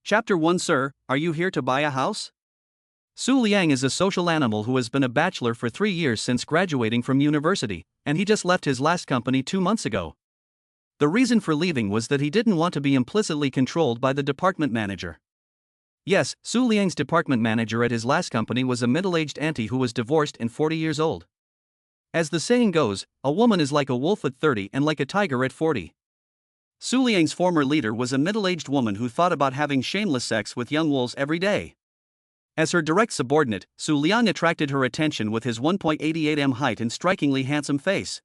Chapter 1 Sir, are you here to buy a house? Su Liang is a social animal who has been a bachelor for 3 years since graduating from university, and he just left his last company 2 months ago. The reason for leaving was that he didn't want to be implicitly controlled by the department manager. Yes, Su Liang's department manager at his last company was a middle-aged auntie who was divorced and 40 years old. As the saying goes, a woman is like a wolf at 30 and like a tiger at 40. Su Liang's former leader was a middle-aged woman who thought about having shameless sex with young wolves every day. As her direct subordinate, Su Liang attracted her attention with his 1.88 m height and strikingly handsome face.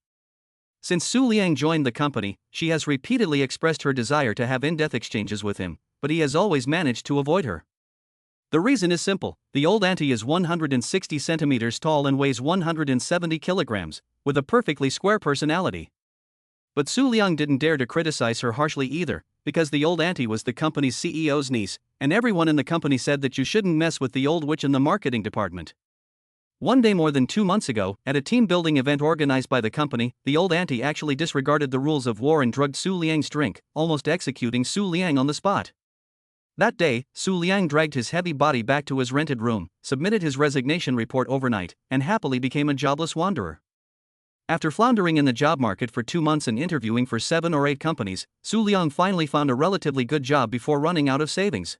Since Su Liang joined the company, she has repeatedly expressed her desire to have in-depth exchanges with him, but he has always managed to avoid her. The reason is simple: the old auntie is 160 centimeters tall and weighs 170 kilograms, with a perfectly square personality. But Su Liang didn't dare to criticize her harshly either, because the old auntie was the company's CEO's niece, and everyone in the company said that you shouldn't mess with the old witch in the marketing department. One day more than 2 months ago, at a team-building event organized by the company, the old auntie actually disregarded the rules of war and drugged Su Liang's drink, almost executing Su Liang on the spot. That day, Su Liang dragged his heavy body back to his rented room, submitted his resignation report overnight, and happily became a jobless wanderer. After floundering in the job market for 2 months and interviewing for 7 or 8 companies, Su Liang finally found a relatively good job before running out of savings.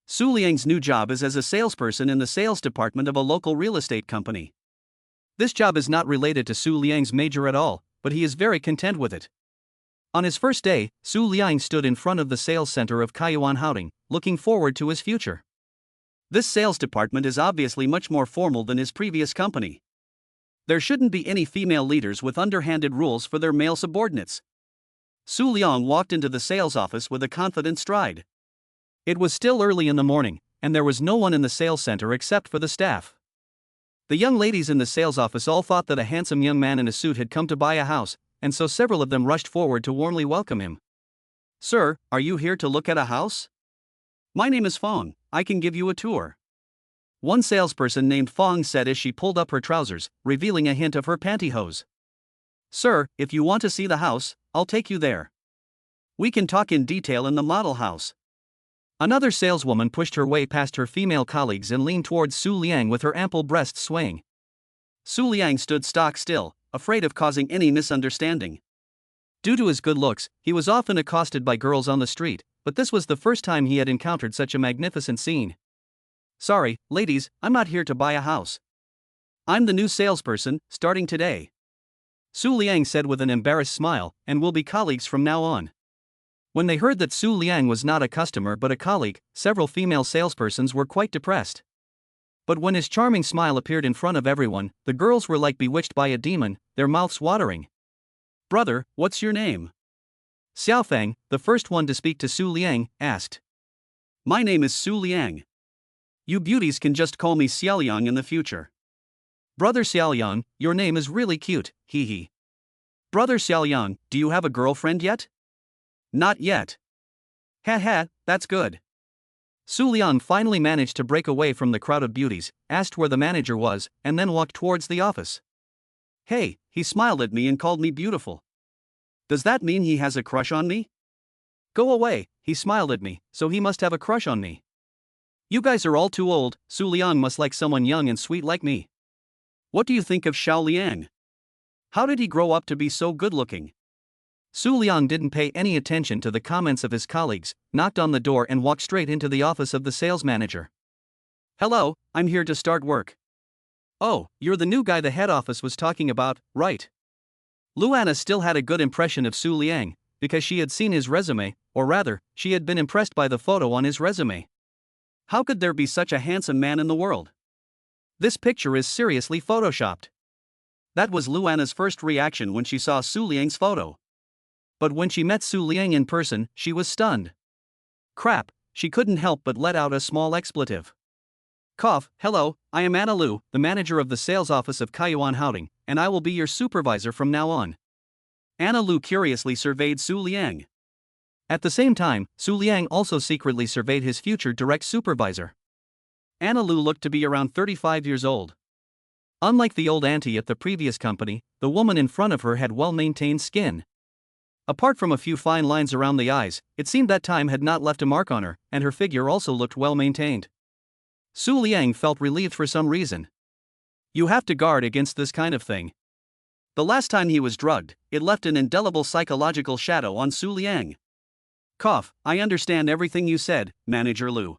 Su Liang's new job is as a salesperson in the sales department of a local real estate company. This job is not related to Su Liang's major at all, but he is very content with it. On his first day, Su Liang stood in front of the sales center of Kaiyuan Housing, looking forward to his future. This sales department is obviously much more formal than his previous company. There shouldn't be any female leaders with underhanded rules for their male subordinates. Su Liang walked into the sales office with a confident stride. It was still early in the morning, and there was no one in the sales center except for the staff. The young ladies in the sales office all thought that a handsome young man in a suit had come to buy a house, and so several of them rushed forward to warmly welcome him. Sir, are you here to look at a house? My name is Fong, I can give you a tour. One salesperson named Fong said as she pulled up her trousers, revealing a hint of her pantyhose. Sir, if you want to see the house, I'll take you there. We can talk in detail in the model house. Another saleswoman pushed her way past her female colleagues and leaned towards Su Liang with her ample breasts swaying. Su Liang stood stock still, afraid of causing any misunderstanding. Due to his good looks, he was often accosted by girls on the street, but this was the first time he had encountered such a magnificent scene. Sorry, ladies, I'm not here to buy a house. I'm the new salesperson, starting today. Su Liang said with an embarrassed smile, and we'll be colleagues from now on. When they heard that Su Liang was not a customer but a colleague, several female salespersons were quite depressed. But when his charming smile appeared in front of everyone, the girls were like bewitched by a demon, their mouths watering. Brother, what's your name? Xiaofang, the first one to speak to Su Liang, asked. My name is Su Liang. You beauties can just call me Xiaoliang in the future. Brother Xiaoliang, your name is really cute, hee hee. Brother Xiaoliang, do you have a girlfriend yet? Not yet. Ha ha, that's good. Su Liang finally managed to break away from the crowd of beauties, asked where the manager was, and then walked towards the office. Hey, he smiled at me and called me beautiful. Does that mean he has a crush on me? Go away, he smiled at me, so he must have a crush on me. You guys are all too old, Su Liang must like someone young and sweet like me. What do you think of Xiao Liang? How did he grow up to be so good-looking? Su Liang didn't pay any attention to the comments of his colleagues, knocked on the door and walked straight into the office of the sales manager. Hello, I'm here to start work. Oh, you're the new guy the head office was talking about, right? Luana still had a good impression of Su Liang, because she had seen his resume, or rather, she had been impressed by the photo on his resume. How could there be such a handsome man in the world? This picture is seriously photoshopped. That was Luana's first reaction when she saw Su Liang's photo. But when she met Su Liang in person, she was stunned. Crap, she couldn't help but let out a small expletive. Cough, hello, I am Anna Lu, the manager of the sales office of Kaiyuan Housing, and I will be your supervisor from now on. Anna Lu curiously surveyed Su Liang. At the same time, Su Liang also secretly surveyed his future direct supervisor. Anna Lu looked to be around 35 years old. Unlike the old auntie at the previous company, the woman in front of her had well-maintained skin. Apart from a few fine lines around the eyes, it seemed that time had not left a mark on her, and her figure also looked well maintained. Su Liang felt relieved for some reason. You have to guard against this kind of thing. The last time he was drugged, it left an indelible psychological shadow on Su Liang. Cough, I understand everything you said, Manager Liu.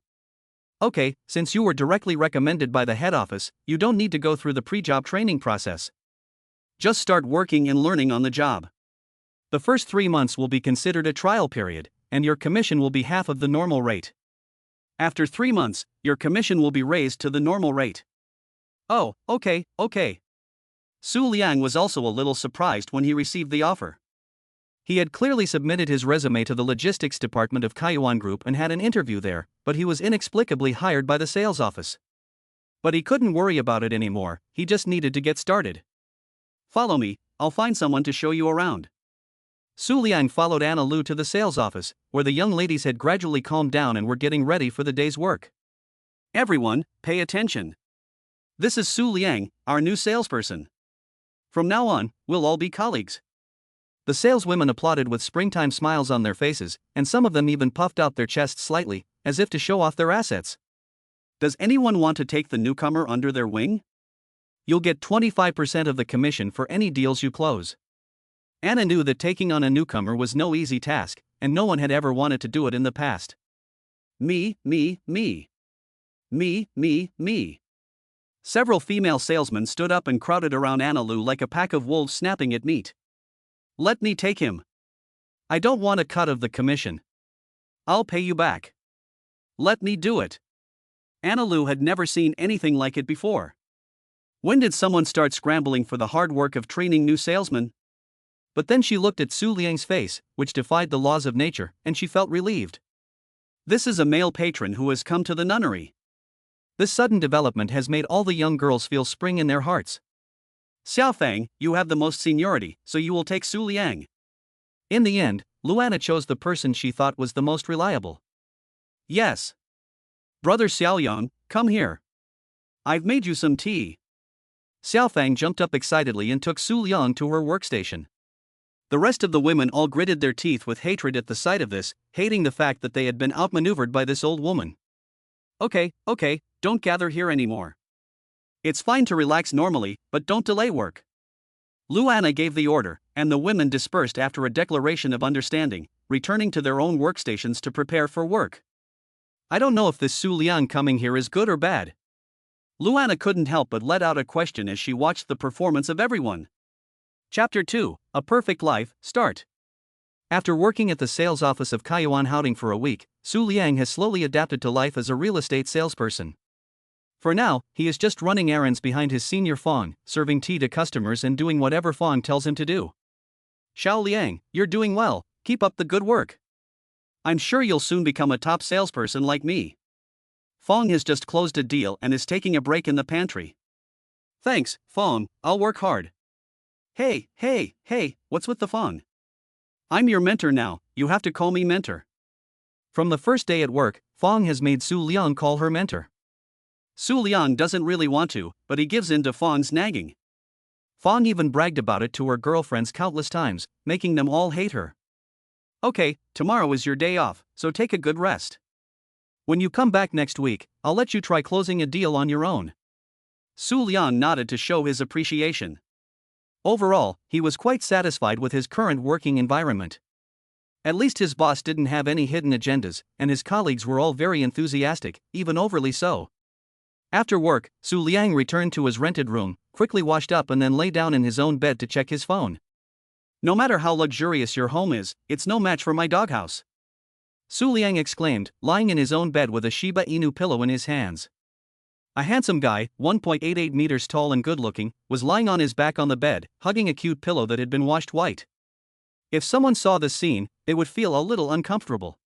Okay, since you were directly recommended by the head office, you don't need to go through the pre-job training process. Just start working and learning on the job. The first 3 months will be considered a trial period, and your commission will be half of the normal rate. After 3 months, your commission will be raised to the normal rate. Oh, okay. Su Liang was also a little surprised when he received the offer. He had clearly submitted his resume to the logistics department of Kaiyuan Group and had an interview there, but he was inexplicably hired by the sales office. But he couldn't worry about it anymore, he just needed to get started. Follow me, I'll find someone to show you around. Su Liang followed Anna Lu to the sales office, where the young ladies had gradually calmed down and were getting ready for the day's work. Everyone, pay attention. This is Su Liang, our new salesperson. From now on, we'll all be colleagues. The saleswomen applauded with springtime smiles on their faces, and some of them even puffed out their chests slightly, as if to show off their assets. Does anyone want to take the newcomer under their wing? You'll get 25% of the commission for any deals you close. Anna knew that taking on a newcomer was no easy task, and no one had ever wanted to do it in the past. Me. Several female salesmen stood up and crowded around Anna Lu like a pack of wolves snapping at meat. Let me take him. I don't want a cut of the commission. I'll pay you back. Let me do it. Anna Lu had never seen anything like it before. When did someone start scrambling for the hard work of training new salesmen? But then she looked at Su Liang's face, which defied the laws of nature, and she felt relieved. This is a male patron who has come to the nunnery. This sudden development has made all the young girls feel spring in their hearts. Xiaofang, you have the most seniority, so you will take Su Liang. In the end, Luana chose the person she thought was the most reliable. Yes. Brother Xiaoyang, come here. I've made you some tea. Xiaofang jumped up excitedly and took Su Liang to her workstation. The rest of the women all gritted their teeth with hatred at the sight of this, hating the fact that they had been outmaneuvered by this old woman. Okay, don't gather here anymore. It's fine to relax normally, but don't delay work. Luana gave the order, and the women dispersed after a declaration of understanding, returning to their own workstations to prepare for work. I don't know if this Su Liang coming here is good or bad. Luana couldn't help but let out a question as she watched the performance of everyone. Chapter 2, A Perfect Life, Start. After working at the sales office of Kaiyuan Houding for a week, Su Liang has slowly adapted to life as a real estate salesperson. For now, he is just running errands behind his senior Fong, serving tea to customers and doing whatever Fong tells him to do. Xiao Liang, you're doing well, keep up the good work. I'm sure you'll soon become a top salesperson like me. Fong has just closed a deal and is taking a break in the pantry. Thanks, Fong, I'll work hard. Hey, what's with the Fong? I'm your mentor now, you have to call me mentor. From the first day at work, Fong has made Su Liang call her mentor. Su Liang doesn't really want to, but he gives in to Fong's nagging. Fong even bragged about it to her girlfriends countless times, making them all hate her. Okay, tomorrow is your day off, so take a good rest. When you come back next week, I'll let you try closing a deal on your own. Su Liang nodded to show his appreciation. Overall, he was quite satisfied with his current working environment. At least his boss didn't have any hidden agendas, and his colleagues were all very enthusiastic, even overly so. After work, Su Liang returned to his rented room, quickly washed up and then lay down in his own bed to check his phone. No matter how luxurious your home is, it's no match for my doghouse. Su Liang exclaimed, lying in his own bed with a Shiba Inu pillow in his hands. A handsome guy, 1.88 meters tall and good-looking, was lying on his back on the bed, hugging a cute pillow that had been washed white. If someone saw this scene, they would feel a little uncomfortable.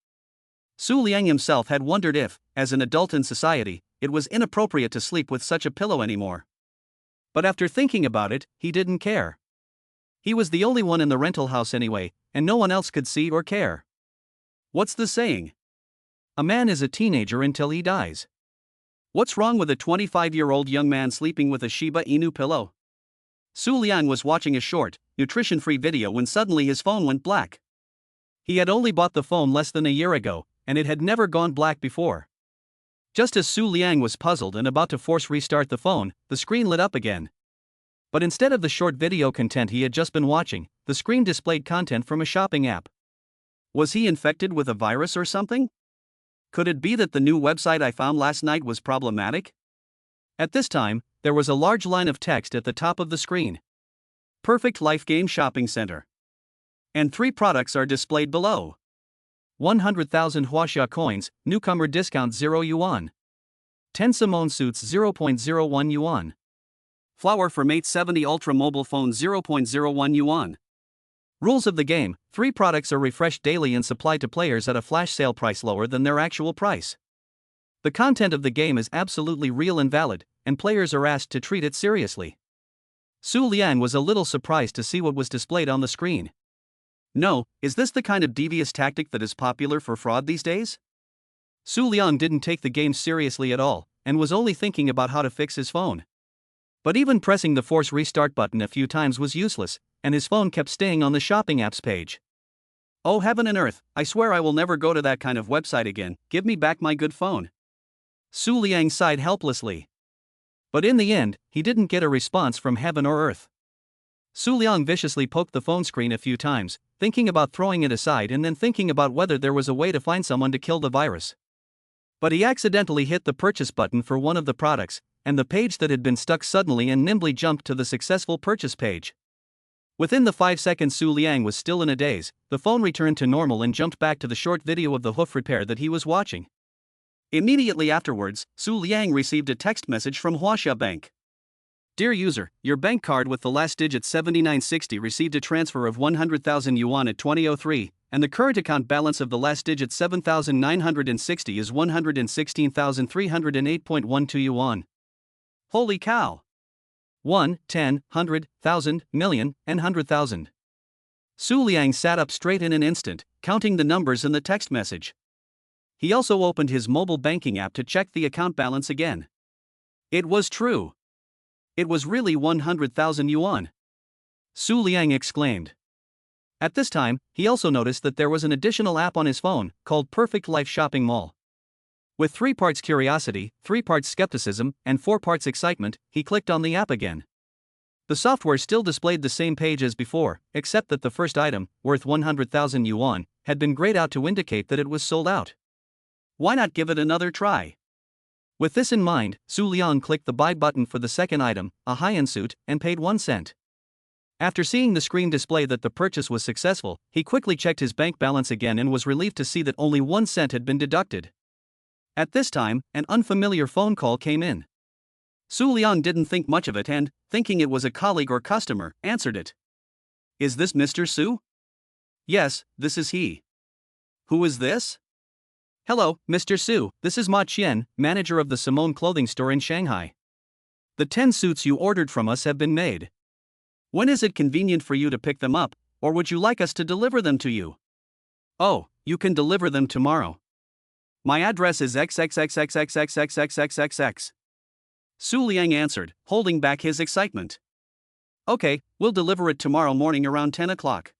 Su Liang himself had wondered if, as an adult in society, it was inappropriate to sleep with such a pillow anymore. But after thinking about it, he didn't care. He was the only one in the rental house anyway, and no one else could see or care. What's the saying? A man is a teenager until he dies. What's wrong with a 25-year-old young man sleeping with a Shiba Inu pillow? Su Liang was watching a short, nutrition-free video when suddenly his phone went black. He had only bought the phone less than a year ago, and it had never gone black before. Just as Su Liang was puzzled and about to force restart the phone, the screen lit up again. But instead of the short video content he had just been watching, the screen displayed content from a shopping app. Was he infected with a virus or something? Could it be that the new website I found last night was problematic? At this time, there was a large line of text at the top of the screen. Perfect Life Game Shopping Center. And 3 products are displayed below. 100,000 Huaxia coins, newcomer discount 0 yuan. 10 Simone suits 0.01 yuan. Flower for Mate 70 Ultra mobile phone 0.01 yuan. Rules of the game: 3 products are refreshed daily and supplied to players at a flash sale price lower than their actual price. The content of the game is absolutely real and valid, and players are asked to treat it seriously. Su Liang was a little surprised to see what was displayed on the screen. No, is this the kind of devious tactic that is popular for fraud these days? Su Liang didn't take the game seriously at all, and was only thinking about how to fix his phone. But even pressing the force restart button a few times was useless, and his phone kept staying on the shopping apps page. Oh heaven and earth, I swear I will never go to that kind of website again, give me back my good phone. Su Liang sighed helplessly. But in the end, he didn't get a response from heaven or earth. Su Liang viciously poked the phone screen a few times, thinking about throwing it aside and then thinking about whether there was a way to find someone to kill the virus. But he accidentally hit the purchase button for one of the products, and the page that had been stuck suddenly and nimbly jumped to the successful purchase page. Within the 5 seconds Su Liang was still in a daze, the phone returned to normal and jumped back to the short video of the hoof repair that he was watching. Immediately afterwards, Su Liang received a text message from Huaxia Bank. Dear user, your bank card with the last digit 7960 received a transfer of 100,000 yuan at 2003, and the current account balance of the last digit 7,960 is 116,308.12 yuan. Holy cow! 1, 10, 100, 1,000, million, and 100,000. Su Liang sat up straight in an instant, counting the numbers in the text message. He also opened his mobile banking app to check the account balance again. It was true. It was really 100,000 yuan. Su Liang exclaimed. At this time, he also noticed that there was an additional app on his phone, called Perfect Life Shopping Mall. With 3 parts curiosity, 3 parts skepticism, and 4 parts excitement, he clicked on the app again. The software still displayed the same page as before, except that the first item, worth 100,000 yuan, had been grayed out to indicate that it was sold out. Why not give it another try? With this in mind, Su Liang clicked the buy button for the second item, a high-end suit, and paid 1 cent. After seeing the screen display that the purchase was successful, he quickly checked his bank balance again and was relieved to see that only 1 cent had been deducted. At this time, an unfamiliar phone call came in. Su Liang didn't think much of it and, thinking it was a colleague or customer, answered it. Is this Mr. Su? Yes, this is he. Who is this? Hello, Mr. Su, this is Ma Qian, manager of the Simone clothing store in Shanghai. The 10 suits you ordered from us have been made. When is it convenient for you to pick them up, or would you like us to deliver them to you? Oh, you can deliver them tomorrow. My address is XXXXXXXXXXX. Su Liang answered, holding back his excitement. Okay, we'll deliver it tomorrow morning around 10 o'clock.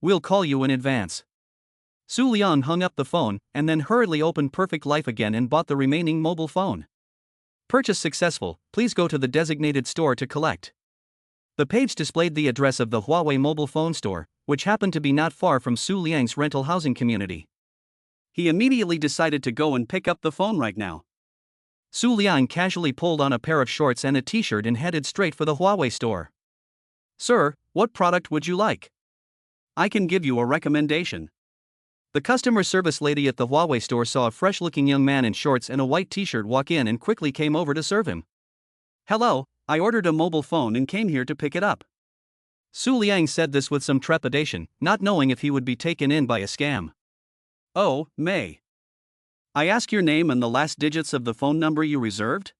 We'll call you in advance. Su Liang hung up the phone and then hurriedly opened Perfect Life again and bought the remaining mobile phone. Purchase successful, please go to the designated store to collect. The page displayed the address of the Huawei mobile phone store, which happened to be not far from Su Liang's rental housing community. He immediately decided to go and pick up the phone right now. Su Liang casually pulled on a pair of shorts and a t-shirt and headed straight for the Huawei store. Sir, what product would you like? I can give you a recommendation. The customer service lady at the Huawei store saw a fresh-looking young man in shorts and a white t-shirt walk in and quickly came over to serve him. Hello, I ordered a mobile phone and came here to pick it up. Su Liang said this with some trepidation, not knowing if he would be taken in by a scam. Oh, May I ask your name and the last digits of the phone number you reserved?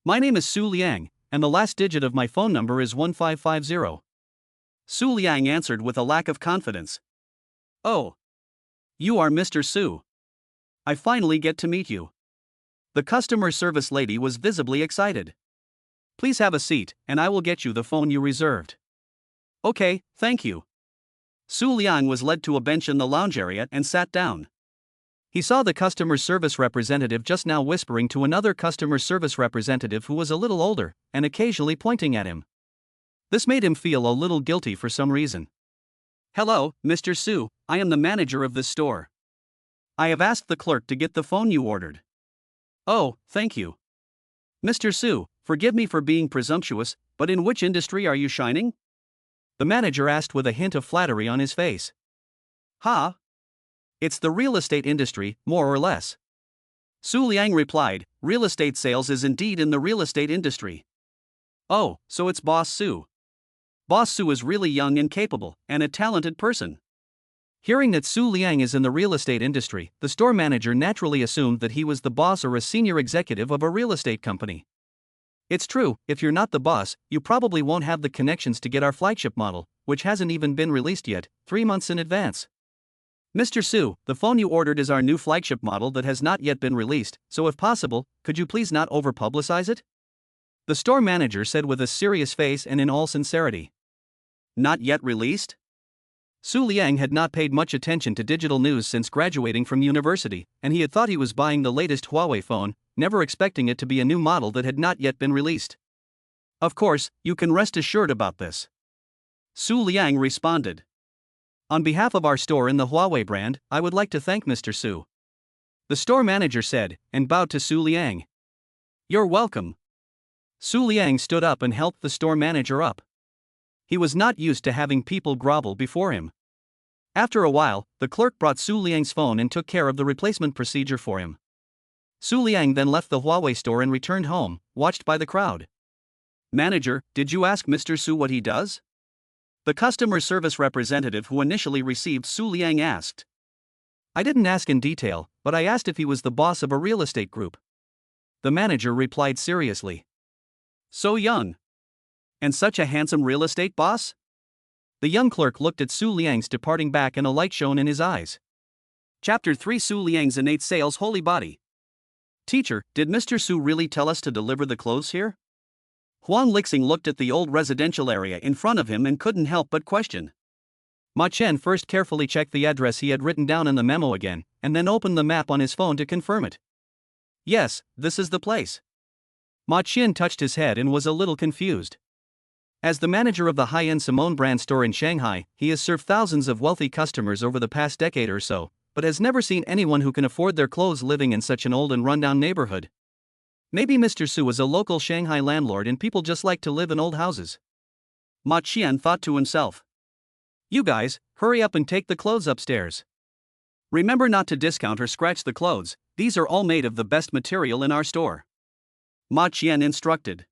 My name is Su Liang, and the last digit of my phone number is 1550. Su Liang answered with a lack of confidence. Oh. You are Mr. Su. I finally get to meet you. The customer service lady was visibly excited. Please have a seat, and I will get you the phone you reserved. Okay, thank you. Su Liang was led to a bench in the lounge area and sat down. He saw the customer service representative just now whispering to another customer service representative who was a little older, and occasionally pointing at him. This made him feel a little guilty for some reason. "Hello, Mr. Su, I am the manager of this store. I have asked the clerk to get the phone you ordered." "Oh, thank you. Mr. Su, forgive me for being presumptuous, but in which industry are you shining?" the manager asked with a hint of flattery on his face. "Ha! It's the real estate industry, more or less." Su Liang replied, "Real estate sales is indeed in the real estate industry." "Oh, so it's Boss Su. Boss Su is really young and capable, and a talented person." Hearing that Su Liang is in the real estate industry, the store manager naturally assumed that he was the boss or a senior executive of a real estate company. "It's true, if you're not the boss, you probably won't have the connections to get our flagship model, which hasn't even been released yet, 3 months in advance. Mr. Su, the phone you ordered is our new flagship model that has not yet been released, so if possible, could you please not over-publicize it?" the store manager said with a serious face and in all sincerity. Not yet released? Su Liang had not paid much attention to digital news since graduating from university, and he had thought he was buying the latest Huawei phone, never expecting it to be a new model that had not yet been released. "Of course, you can rest assured about this," Su Liang responded. "On behalf of our store in the Huawei brand, I would like to thank Mr. Su," the store manager said, and bowed to Su Liang. "You're welcome." Su Liang stood up and helped the store manager up. He was not used to having people grovel before him. After a while, the clerk brought Su Liang's phone and took care of the replacement procedure for him. Su Liang then left the Huawei store and returned home, watched by the crowd. "Manager, did you ask Mr. Su what he does?" the customer service representative who initially received Su Liang asked. "I didn't ask in detail, but I asked if he was the boss of a real estate group," the manager replied seriously. "So young. And such a handsome real estate boss?" The young clerk looked at Su Liang's departing back and a light shone in his eyes. Chapter 3: Su Liang's innate sales holy body. "Teacher, did Mr. Su really tell us to deliver the clothes here?" Huang Lixing looked at the old residential area in front of him and couldn't help but question. Ma Chen first carefully checked the address he had written down in the memo again, and then opened the map on his phone to confirm it. "Yes, this is the place." Ma Chen touched his head and was a little confused. As the manager of the high-end Simone brand store in Shanghai, he has served thousands of wealthy customers over the past decade or so, but has never seen anyone who can afford their clothes living in such an old and rundown neighborhood. Maybe Mr. Su is a local Shanghai landlord and people just like to live in old houses. Ma Qian thought to himself. "You guys, hurry up and take the clothes upstairs. Remember not to discount or scratch the clothes, these are all made of the best material in our store," Ma Qian instructed.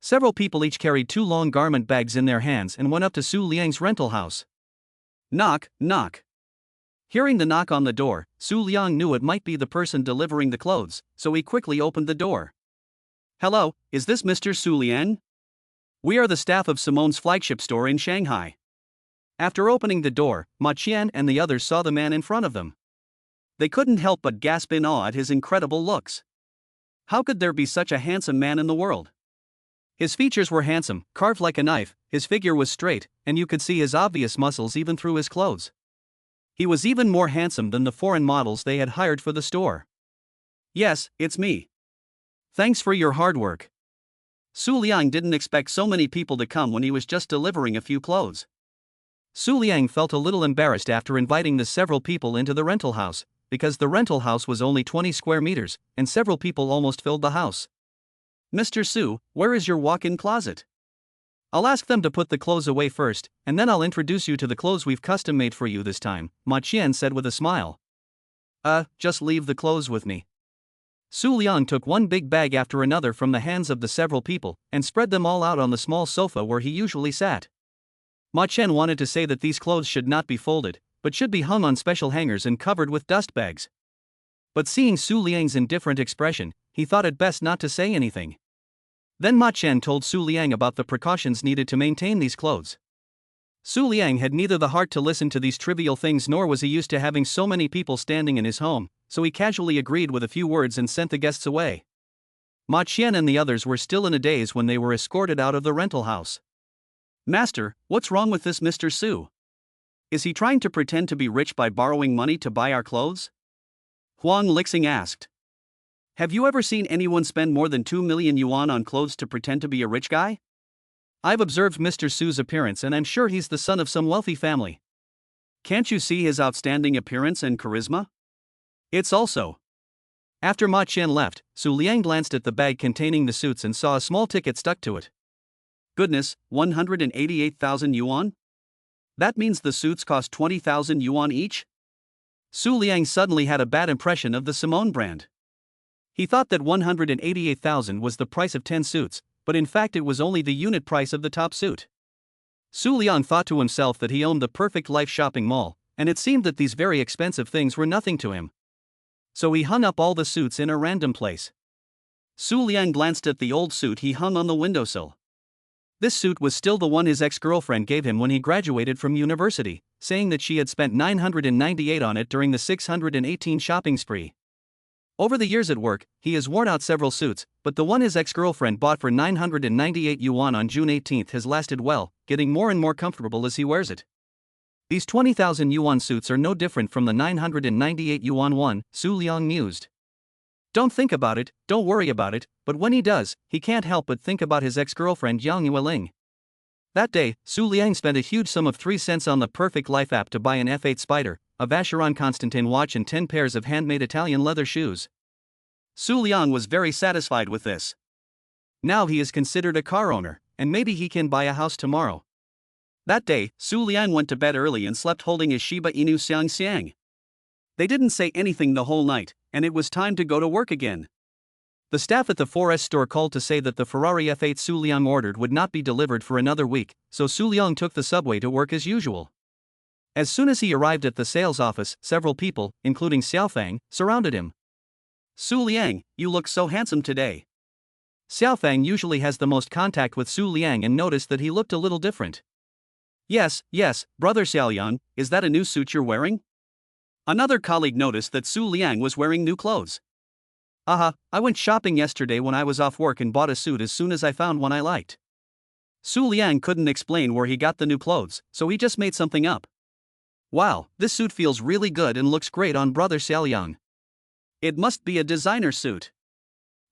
Several people each carried 2 long garment bags in their hands and went up to Su Liang's rental house. Knock, knock. Hearing the knock on the door, Su Liang knew it might be the person delivering the clothes, so he quickly opened the door. "Hello, is this Mr. Su Liang? We are the staff of Simone's flagship store in Shanghai." After opening the door, Ma Qian and the others saw the man in front of them. They couldn't help but gasp in awe at his incredible looks. How could there be such a handsome man in the world? His features were handsome, carved like a knife, his figure was straight, and you could see his obvious muscles even through his clothes. He was even more handsome than the foreign models they had hired for the store. "Yes, it's me. Thanks for your hard work." Su Liang didn't expect so many people to come when he was just delivering a few clothes. Su Liang felt a little embarrassed after inviting the several people into the rental house, because the rental house was only 20 square meters, and several people almost filled the house. "Mr. Su, where is your walk-in closet? I'll ask them to put the clothes away first, and then I'll introduce you to the clothes we've custom-made for you this time," Ma Qian said with a smile. Just leave the clothes with me." Su Liang took one big bag after another from the hands of the several people, and spread them all out on the small sofa where he usually sat. Ma Chen wanted to say that these clothes should not be folded, but should be hung on special hangers and covered with dust bags. But seeing Su Liang's indifferent expression, he thought it best not to say anything. Then Ma Chen told Su Liang about the precautions needed to maintain these clothes. Su Liang had neither the heart to listen to these trivial things nor was he used to having so many people standing in his home, so he casually agreed with a few words and sent the guests away. Ma Qian and the others were still in a daze when they were escorted out of the rental house. "Master, what's wrong with this Mr. Su? Is he trying to pretend to be rich by borrowing money to buy our clothes? Huang Lixing asked. Have you ever seen anyone spend more than 2 million yuan on clothes to pretend to be a rich guy? I've observed Mr. Su's appearance and I'm sure he's the son of some wealthy family. Can't you see his outstanding appearance and charisma? It's also. After Ma Qian left, Su Liang glanced at the bag containing the suits and saw a small ticket stuck to it. Goodness, 188,000 yuan? That means the suits cost 20,000 yuan each? Su Liang suddenly had a bad impression of the Simone brand. He thought that 188,000 was the price of 10 suits, but in fact it was only the unit price of the top suit. Su Liang thought to himself that he owned the perfect life shopping mall, and it seemed that these very expensive things were nothing to him. So he hung up all the suits in a random place. Su Liang glanced at the old suit he hung on the windowsill. This suit was still the one his ex-girlfriend gave him when he graduated from university, saying that she had spent 998 on it during the 618 shopping spree. Over the years at work, he has worn out several suits, but the one his ex-girlfriend bought for 998 yuan on June 18 has lasted well, getting more and more comfortable as he wears it. These 20,000 yuan suits are no different from the 998 yuan one, Su Liang mused. Don't think about it, don't worry about it, but when he does, he can't help but think about his ex-girlfriend Yang Yueling. That day, Su Liang spent a huge sum of 3 cents on the Perfect Life app to buy an F8 Spider, a Vacheron Constantin watch and 10 pairs of handmade Italian leather shoes. Su Liang was very satisfied with this. Now he is considered a car owner, and maybe he can buy a house tomorrow. That day, Su Liang went to bed early and slept holding his Shiba Inu Xiang Xiang. They didn't say anything the whole night, and it was time to go to work again. The staff at the 4S store called to say that the Ferrari F8 Su Liang ordered would not be delivered for another week, so Su Liang took the subway to work as usual. As soon as he arrived at the sales office, several people, including Xiaofang, surrounded him. Su Liang, you look so handsome today. Xiaofang usually has the most contact with Su Liang and noticed that he looked a little different. Yes, brother Xiaoliang, is that a new suit you're wearing? Another colleague noticed that Su Liang was wearing new clothes. I went shopping yesterday when I was off work and bought a suit as soon as I found one I liked. Su Liang couldn't explain where he got the new clothes, so he just made something up. Wow, this suit feels really good and looks great on brother Xiaoliang. It must be a designer suit.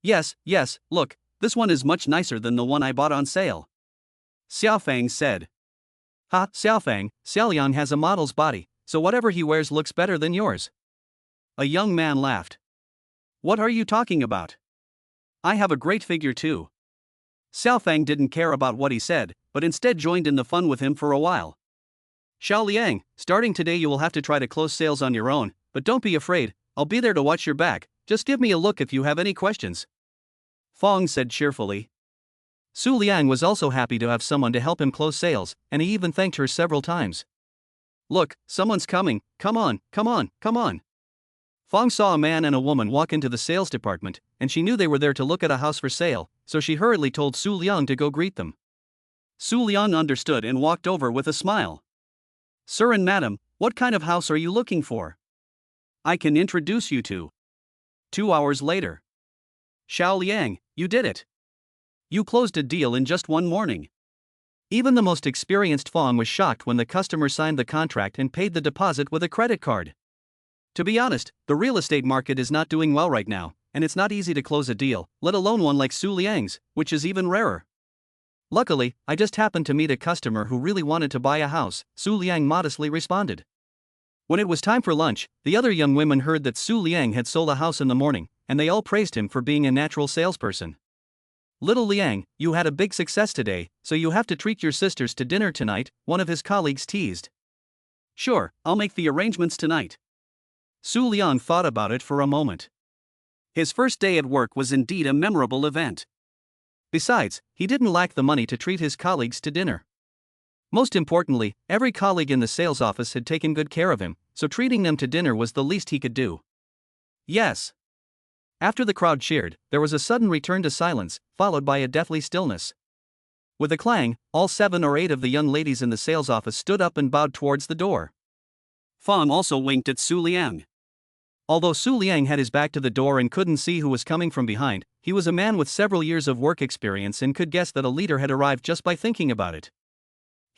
Yes, look, this one is much nicer than the one I bought on sale. Xiaofang said. Xiaofang, Xiaoliang has a model's body, so whatever he wears looks better than yours. A young man laughed. What are you talking about? I have a great figure too. Xiaofang didn't care about what he said, but instead joined in the fun with him for a while. Xiaoliang, starting today you will have to try to close sales on your own, but don't be afraid, I'll be there to watch your back, just give me a look if you have any questions. Fong said cheerfully. Su Liang was also happy to have someone to help him close sales, and he even thanked her several times. Look, someone's coming, come on. Fong saw a man and a woman walk into the sales department, and she knew they were there to look at a house for sale, so she hurriedly told Su Liang to go greet them. Su Liang understood and walked over with a smile. Sir and madam, what kind of house are you looking for? I can introduce you to. 2 hours later. Xiaoliang, you did it. You closed a deal in just one morning. Even the most experienced Fong was shocked when the customer signed the contract and paid the deposit with a credit card. To be honest, the real estate market is not doing well right now, and it's not easy to close a deal, let alone one like Su Liang's, which is even rarer. Luckily, I just happened to meet a customer who really wanted to buy a house, Su Liang modestly responded. When it was time for lunch, the other young women heard that Su Liang had sold a house in the morning, and they all praised him for being a natural salesperson. Little Liang, you had a big success today, so you have to treat your sisters to dinner tonight, one of his colleagues teased. Sure, I'll make the arrangements tonight. Su Liang thought about it for a moment. His first day at work was indeed a memorable event. Besides, he didn't lack the money to treat his colleagues to dinner. Most importantly, every colleague in the sales office had taken good care of him, so treating them to dinner was the least he could do. Yes. After the crowd cheered, there was a sudden return to silence, followed by a deathly stillness. With a clang, all 7 or 8 of the young ladies in the sales office stood up and bowed towards the door. Fong also winked at Su Liang. Although Su Liang had his back to the door and couldn't see who was coming from behind, he was a man with several years of work experience and could guess that a leader had arrived just by thinking about it.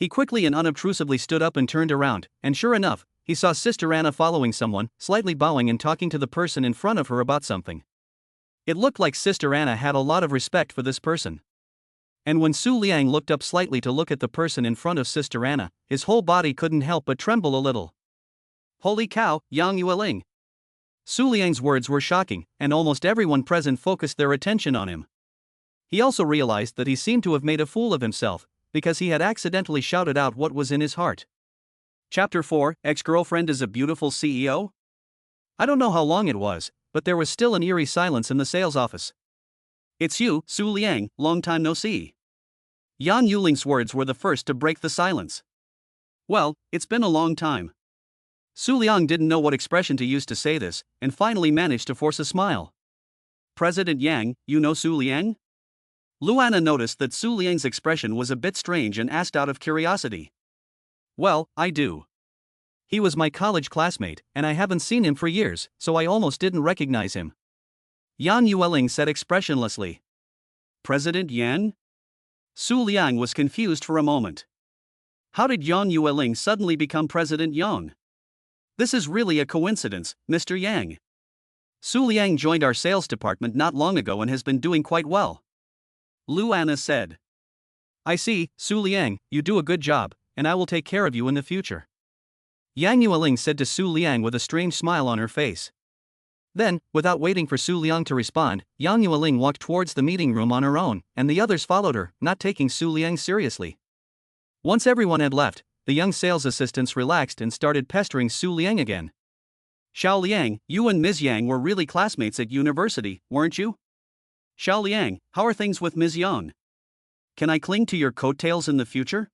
He quickly and unobtrusively stood up and turned around, and sure enough, he saw Sister Anna following someone, slightly bowing and talking to the person in front of her about something. It looked like Sister Anna had a lot of respect for this person. And when Su Liang looked up slightly to look at the person in front of Sister Anna, his whole body couldn't help but tremble a little. Holy cow, Yang Yueling! Su Liang's words were shocking, and almost everyone present focused their attention on him. He also realized that he seemed to have made a fool of himself, because he had accidentally shouted out what was in his heart. Chapter 4, Ex-Girlfriend is a Beautiful CEO? I don't know how long it was, but there was still an eerie silence in the sales office. It's you, Su Liang, long time no see. Yan Yuling's words were the first to break the silence. Well, it's been a long time. Su Liang didn't know what expression to use to say this, and finally managed to force a smile. President Yang, you know Su Liang? Luana noticed that Su Liang's expression was a bit strange and asked out of curiosity. Well, I do. He was my college classmate, and I haven't seen him for years, so I almost didn't recognize him. Yan Yueling said expressionlessly. President Yan? Su Liang was confused for a moment. How did Yan Yueling suddenly become President Yang? This is really a coincidence, Mr. Yang. Su Liang joined our sales department not long ago and has been doing quite well. Luana said. I see, Su Liang, you do a good job, and I will take care of you in the future. Yang Yueling said to Su Liang with a strange smile on her face. Then, without waiting for Su Liang to respond, Yang Yueling walked towards the meeting room on her own, and the others followed her, not taking Su Liang seriously. Once everyone had left, the young sales assistants relaxed and started pestering Su Liang again. Xiao Liang, you and Ms. Yang were really classmates at university, weren't you? Xiao Liang, how are things with Ms. Yang? Can I cling to your coattails in the future?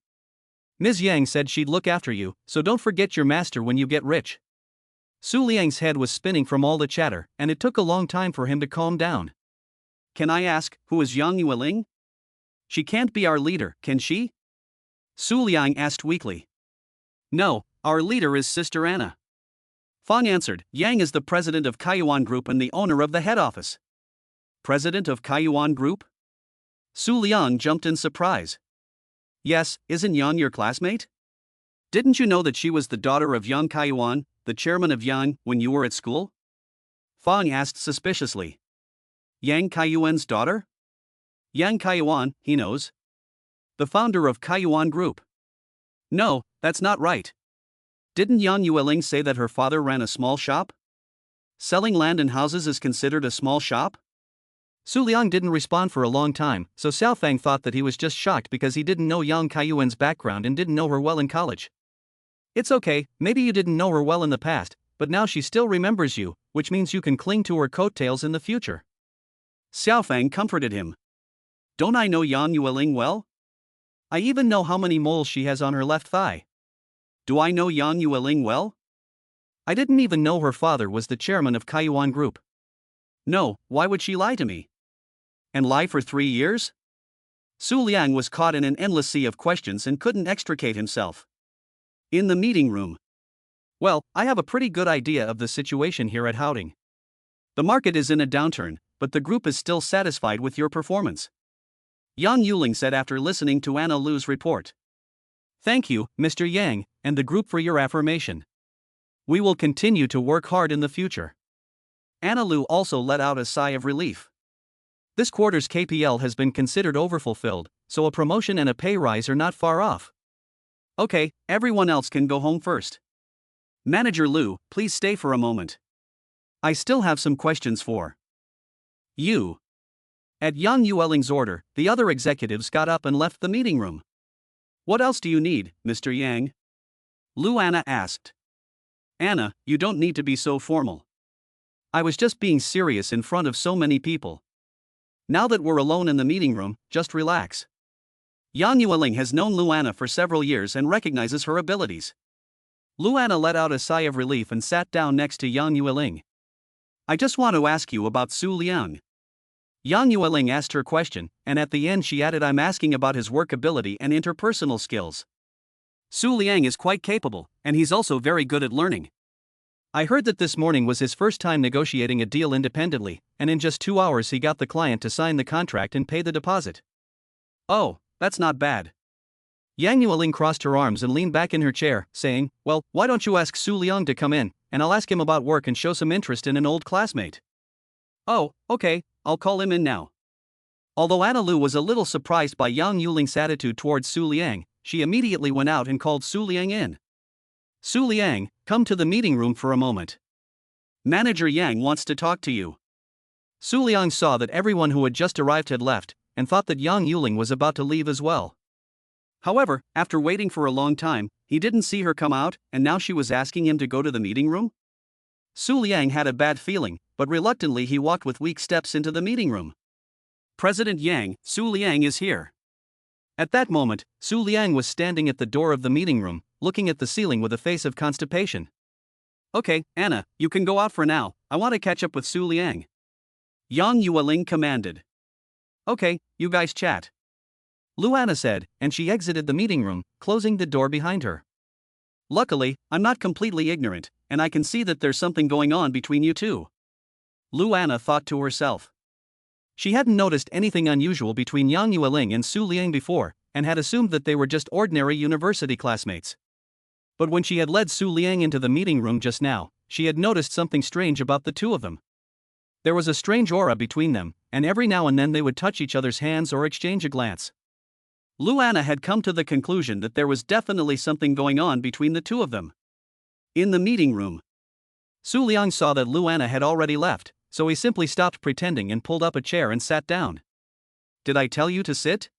Ms. Yang said she'd look after you, so don't forget your master when you get rich. Su Liang's head was spinning from all the chatter, and it took a long time for him to calm down. Can I ask, who is Yang Yueling? She can't be our leader, can she? Su Liang asked weakly. No, our leader is Sister Anna. Fang answered, Yang is the president of Kaiyuan Group and the owner of the head office. President of Kaiyuan Group? Su Liang jumped in surprise. Yes, isn't Yang your classmate? Didn't you know that she was the daughter of Yang Kaiyuan, the chairman of Yang, when you were at school? Fang asked suspiciously. Yang Kaiyuan's daughter? Yang Kaiyuan, he knows. The founder of Kaiyuan Group. No, that's not right. Didn't Yan Yueling say that her father ran a small shop? Selling land and houses is considered a small shop? Su Liang didn't respond for a long time, so Xiao Fang thought that he was just shocked because he didn't know Yang Kaiyuan's background and didn't know her well in college. It's okay, maybe you didn't know her well in the past, but now she still remembers you, which means you can cling to her coattails in the future. Xiao Fang comforted him. Don't I know Yan Yueling well? I even know how many moles she has on her left thigh. Do I know Yan Yueling well? I didn't even know her father was the chairman of Kaiyuan Group. No, why would she lie to me? And lie for 3 years? Su Liang was caught in an endless sea of questions and couldn't extricate himself. In the meeting room. Well, I have a pretty good idea of the situation here at Howding. The market is in a downturn, but the group is still satisfied with your performance. Yang Yuling said after listening to Anna Lu's report. Thank you, Mr. Yang, and the group for your affirmation. We will continue to work hard in the future. Anna Lu also let out a sigh of relief. This quarter's KPL has been considered overfulfilled, so a promotion and a pay rise are not far off. Okay, everyone else can go home first. Manager Lu, please stay for a moment. I still have some questions for you. At Yang Yueling's order, the other executives got up and left the meeting room. What else do you need, Mr. Yang? Luana asked. Anna, you don't need to be so formal. I was just being serious in front of so many people. Now that we're alone in the meeting room, just relax. Yang Yueling has known Luana for several years and recognizes her abilities. Luana let out a sigh of relief and sat down next to Yang Yueling. I just want to ask you about Su Liang. Yang Yueling asked her question, and at the end she added, I'm asking about his work ability and interpersonal skills. Su Liang is quite capable, and he's also very good at learning. I heard that this morning was his first time negotiating a deal independently, and in just 2 hours he got the client to sign the contract and pay the deposit. Oh, that's not bad. Yang Yueling crossed her arms and leaned back in her chair, saying, "Well, why don't you ask Su Liang to come in, and I'll ask him about work and show some interest in an old classmate." "Oh, okay, I'll call him in now." Although Anna Lu was a little surprised by Yang Yuling's attitude towards Su Liang, she immediately went out and called Su Liang in. "Su Liang, come to the meeting room for a moment. Manager Yang wants to talk to you." Su Liang saw that everyone who had just arrived had left, and thought that Yang Yuling was about to leave as well. However, after waiting for a long time, he didn't see her come out, and now she was asking him to go to the meeting room? Su Liang had a bad feeling, but reluctantly he walked with weak steps into the meeting room. "President Yang, Su Liang is here." At that moment, Su Liang was standing at the door of the meeting room, looking at the ceiling with a face of constipation. "Okay, Anna, you can go out for now, I want to catch up with Su Liang," Yang Yueling commanded. "Okay, you guys chat," Luana said, and she exited the meeting room, closing the door behind her. "Luckily, I'm not completely ignorant, and I can see that there's something going on between you two," Luana thought to herself. She hadn't noticed anything unusual between Yang Yueling and Su Liang before, and had assumed that they were just ordinary university classmates. But when she had led Su Liang into the meeting room just now, she had noticed something strange about the two of them. There was a strange aura between them, and every now and then they would touch each other's hands or exchange a glance. Luana had come to the conclusion that there was definitely something going on between the two of them. In the meeting room, Su Liang saw that Luana had already left, so he simply stopped pretending and pulled up a chair and sat down. "Did I tell you to sit?"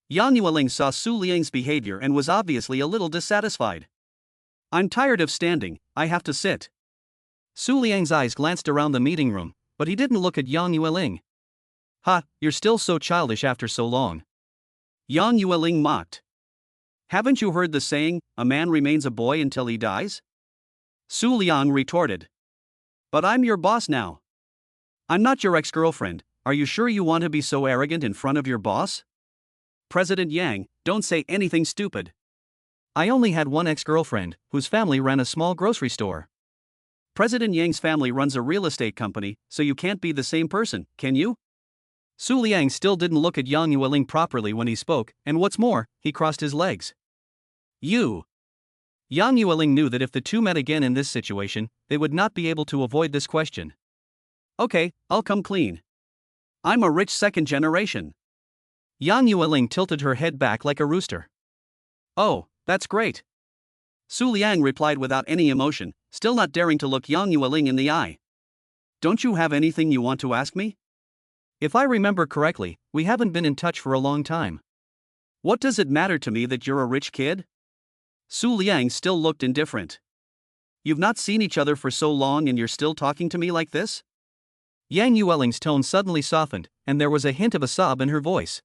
Yang Yueling saw Su Liang's behavior and was obviously a little dissatisfied. "I'm tired of standing, I have to sit." Su Liang's eyes glanced around the meeting room, but he didn't look at Yang Yueling. "Ha, you're still so childish after so long," Yang Yueling mocked. "Haven't you heard the saying, a man remains a boy until he dies?" Su Liang retorted. "But I'm your boss now. I'm not your ex-girlfriend, are you sure you want to be so arrogant in front of your boss?" "President Yang, don't say anything stupid. I only had one ex-girlfriend, whose family ran a small grocery store." "President Yang's family runs a real estate company, so you can't be the same person, can you?" Su Liang still didn't look at Yang Yueling properly when he spoke, and what's more, he crossed his legs. "You." Yang Yueling knew that if the two met again in this situation, they would not be able to avoid this question. "Okay, I'll come clean. I'm a rich second generation." Yang Yueling tilted her head back like a rooster. "Oh, that's great." Su Liang replied without any emotion, still not daring to look Yang Yueling in the eye. "Don't you have anything you want to ask me? If I remember correctly, we haven't been in touch for a long time. What does it matter to me that you're a rich kid?" Su Liang still looked indifferent. "You've not seen each other for so long and you're still talking to me like this?" Yang Yueling's tone suddenly softened, and there was a hint of a sob in her voice.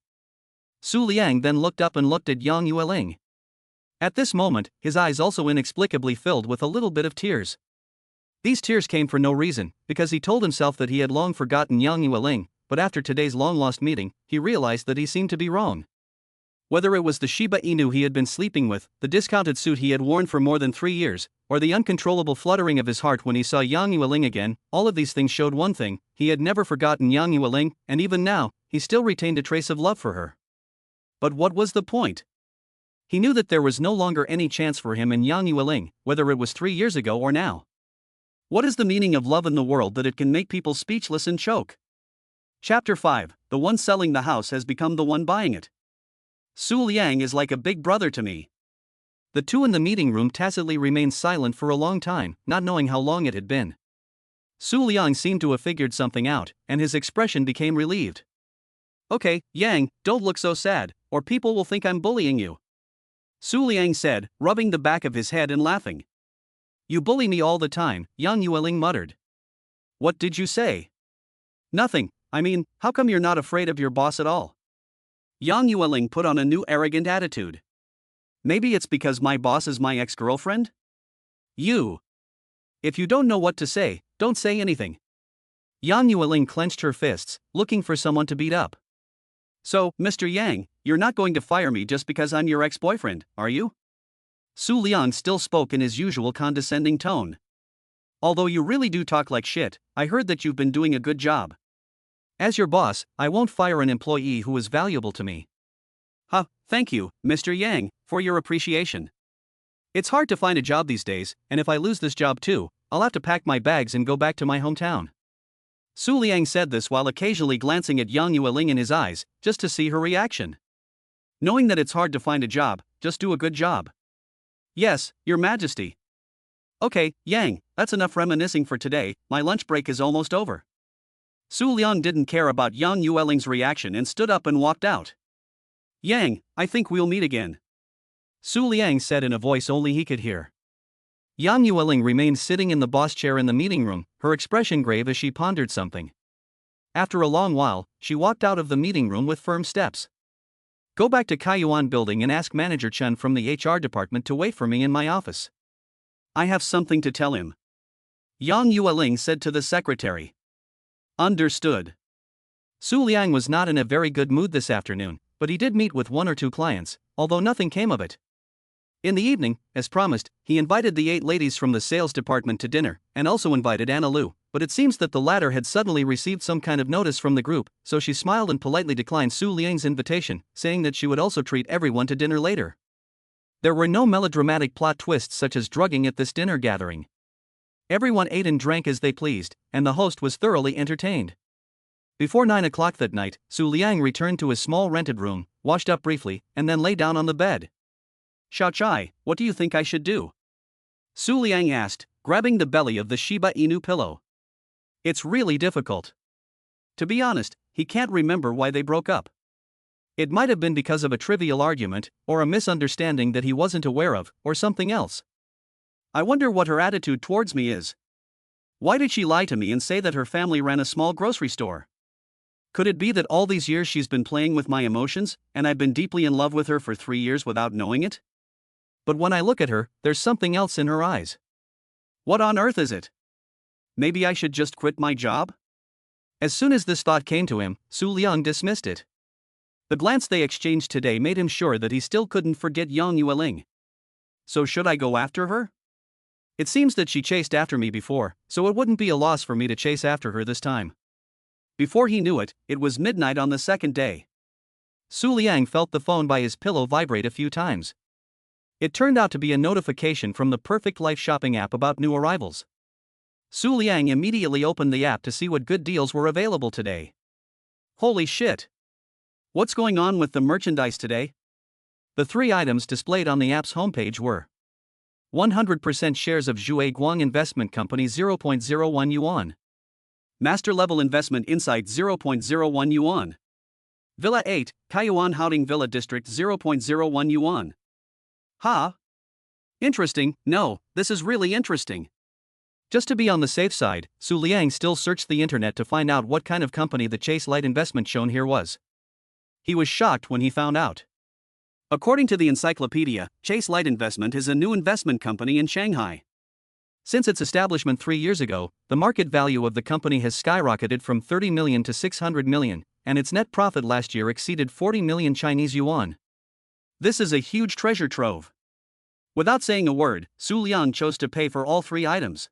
Su Liang then looked up and looked at Yang Yueling. At this moment, his eyes also inexplicably filled with a little bit of tears. These tears came for no reason, because he told himself that he had long forgotten Yang Yueling, but after today's long-lost meeting, he realized that he seemed to be wrong. Whether it was the Shiba Inu he had been sleeping with, the discounted suit he had worn for more than 3 years, or the uncontrollable fluttering of his heart when he saw Yang Yueling again, all of these things showed one thing: he had never forgotten Yang Yueling, and even now, he still retained a trace of love for her. But what was the point? He knew that there was no longer any chance for him and Yang Yueling, whether it was 3 years ago or now. What is the meaning of love in the world that it can make people speechless and choke? Chapter 5, the one selling the house has become the one buying it. Su Liang is like a big brother to me. The two in the meeting room tacitly remained silent for a long time, not knowing how long it had been. Su Liang seemed to have figured something out, and his expression became relieved. "Okay, Yang, don't look so sad, or people will think I'm bullying you," Su Liang said, rubbing the back of his head and laughing. "You bully me all the time," Yang Yueling muttered. "What did you say?" "Nothing, I mean, how come you're not afraid of your boss at all?" Yang Yueling put on a new arrogant attitude. "Maybe it's because my boss is my ex-girlfriend?" "You. If you don't know what to say, don't say anything." Yang Yueling clenched her fists, looking for someone to beat up. "So, Mr. Yang, you're not going to fire me just because I'm your ex-boyfriend, are you?" Su Liang still spoke in his usual condescending tone. "Although you really do talk like shit, I heard that you've been doing a good job. As your boss, I won't fire an employee who is valuable to me." Thank you, Mr. Yang, for your appreciation. It's hard to find a job these days, and if I lose this job too, I'll have to pack my bags and go back to my hometown. Su Liang said this while occasionally glancing at Yang Yueling in his eyes, just to see her reaction. Knowing that it's hard to find a job, just do a good job. Yes, Your Majesty. Okay, Yang, that's enough reminiscing for today, my lunch break is almost over. Su Liang didn't care about Yang Yueling's reaction and stood up and walked out. Yang, I think we'll meet again. Su Liang said in a voice only he could hear. Yang Yueling remained sitting in the boss chair in the meeting room, her expression grave as she pondered something. After a long while, she walked out of the meeting room with firm steps. Go back to Kaiyuan building and ask Manager Chen from the HR department to wait for me in my office. I have something to tell him. Yang Yueling said to the secretary. Understood. Su Liang was not in a very good mood this afternoon, but he did meet with 1 or 2 clients, although nothing came of it. In the evening, as promised, he invited the 8 ladies from the sales department to dinner, and also invited Anna Lu, but it seems that the latter had suddenly received some kind of notice from the group, so she smiled and politely declined Su Liang's invitation, saying that she would also treat everyone to dinner later. There were no melodramatic plot twists such as drugging at this dinner gathering. Everyone ate and drank as they pleased, and the host was thoroughly entertained. Before 9 o'clock that night, Su Liang returned to his small rented room, washed up briefly, and then lay down on the bed. Xiao Chai, what do you think I should do? Su Liang asked, grabbing the belly of the Shiba Inu pillow. It's really difficult. To be honest, he can't remember why they broke up. It might have been because of a trivial argument, or a misunderstanding that he wasn't aware of, or something else. I wonder what her attitude towards me is. Why did she lie to me and say that her family ran a small grocery store? Could it be that all these years she's been playing with my emotions, and I've been deeply in love with her for 3 years without knowing it? But when I look at her, there's something else in her eyes. What on earth is it? Maybe I should just quit my job? As soon as this thought came to him, Su Liang dismissed it. The glance they exchanged today made him sure that he still couldn't forget Yang Yueling. So should I go after her? It seems that she chased after me before, so it wouldn't be a loss for me to chase after her this time. Before he knew it, it was midnight on the second day. Su Liang felt the phone by his pillow vibrate a few times. It turned out to be a notification from the Perfect Life shopping app about new arrivals. Su Liang immediately opened the app to see what good deals were available today. Holy shit! What's going on with the merchandise today? The 3 items displayed on the app's homepage were 100% shares of Zhuai Guang Investment Company 0.01 yuan. Master Level Investment Insight 0.01 yuan. Villa 8, Kaiyuan Haoding Villa District 0.01 yuan. Interesting, no, this is really interesting. Just to be on the safe side, Su Liang still searched the internet to find out what kind of company the Chase Light investment shown here was. He was shocked when he found out. According to the encyclopedia, Chase Light Investment is a new investment company in Shanghai. Since its establishment 3 years ago, the market value of the company has skyrocketed from 30 million to 600 million, and its net profit last year exceeded 40 million Chinese yuan. This is a huge treasure trove. Without saying a word, Su Liang chose to pay for all 3 items.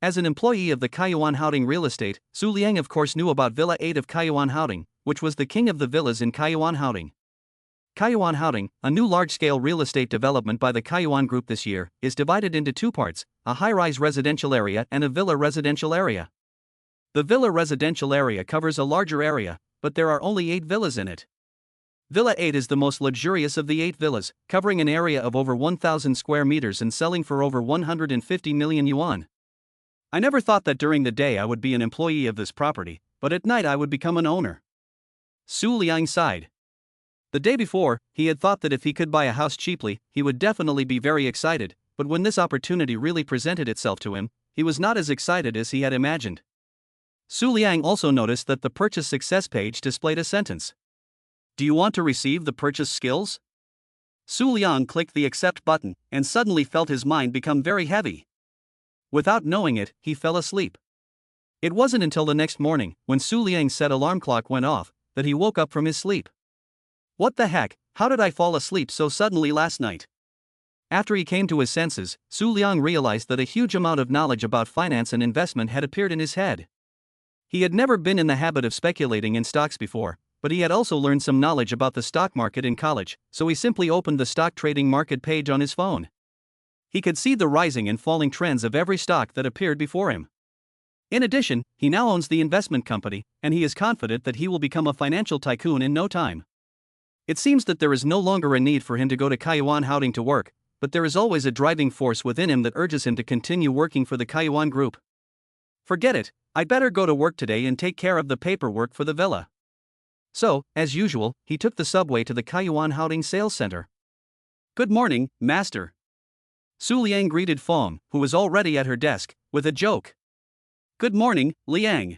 As an employee of the Kaiyuan Haoding Real Estate, Su Liang of course knew about Villa 8 of Kaiyuan Haoding, which was the king of the villas in Kaiyuan Haoding. Kaiyuan Haoding, a new large-scale real estate development by the Kaiyuan Group this year, is divided into 2 parts, a high-rise residential area and a villa residential area. The villa residential area covers a larger area, but there are only 8 villas in it. Villa 8 is the most luxurious of the 8 villas, covering an area of over 1,000 square meters and selling for over 150 million yuan. I never thought that during the day I would be an employee of this property, but at night I would become an owner. Su Liang sighed. The day before, he had thought that if he could buy a house cheaply, he would definitely be very excited, but when this opportunity really presented itself to him, he was not as excited as he had imagined. Su Liang also noticed that the purchase success page displayed a sentence. Do you want to receive the purchase skills? Su Liang clicked the accept button, and suddenly felt his mind become very heavy. Without knowing it, he fell asleep. It wasn't until the next morning, when Su Liang's set alarm clock went off, that he woke up from his sleep. What the heck, how did I fall asleep so suddenly last night? After he came to his senses, Su Liang realized that a huge amount of knowledge about finance and investment had appeared in his head. He had never been in the habit of speculating in stocks before, but he had also learned some knowledge about the stock market in college, so he simply opened the stock trading market page on his phone. He could see the rising and falling trends of every stock that appeared before him. In addition, he now owns the investment company, and he is confident that he will become a financial tycoon in no time. It seems that there is no longer a need for him to go to Kayuan Housing to work, but there is always a driving force within him that urges him to continue working for the Kayuan Group. Forget it, I'd better go to work today and take care of the paperwork for the villa. So, as usual, he took the subway to the Kayuan Housing Sales Center. Good morning, master. Su Liang greeted Fong, who was already at her desk, with a joke. Good morning, Liang.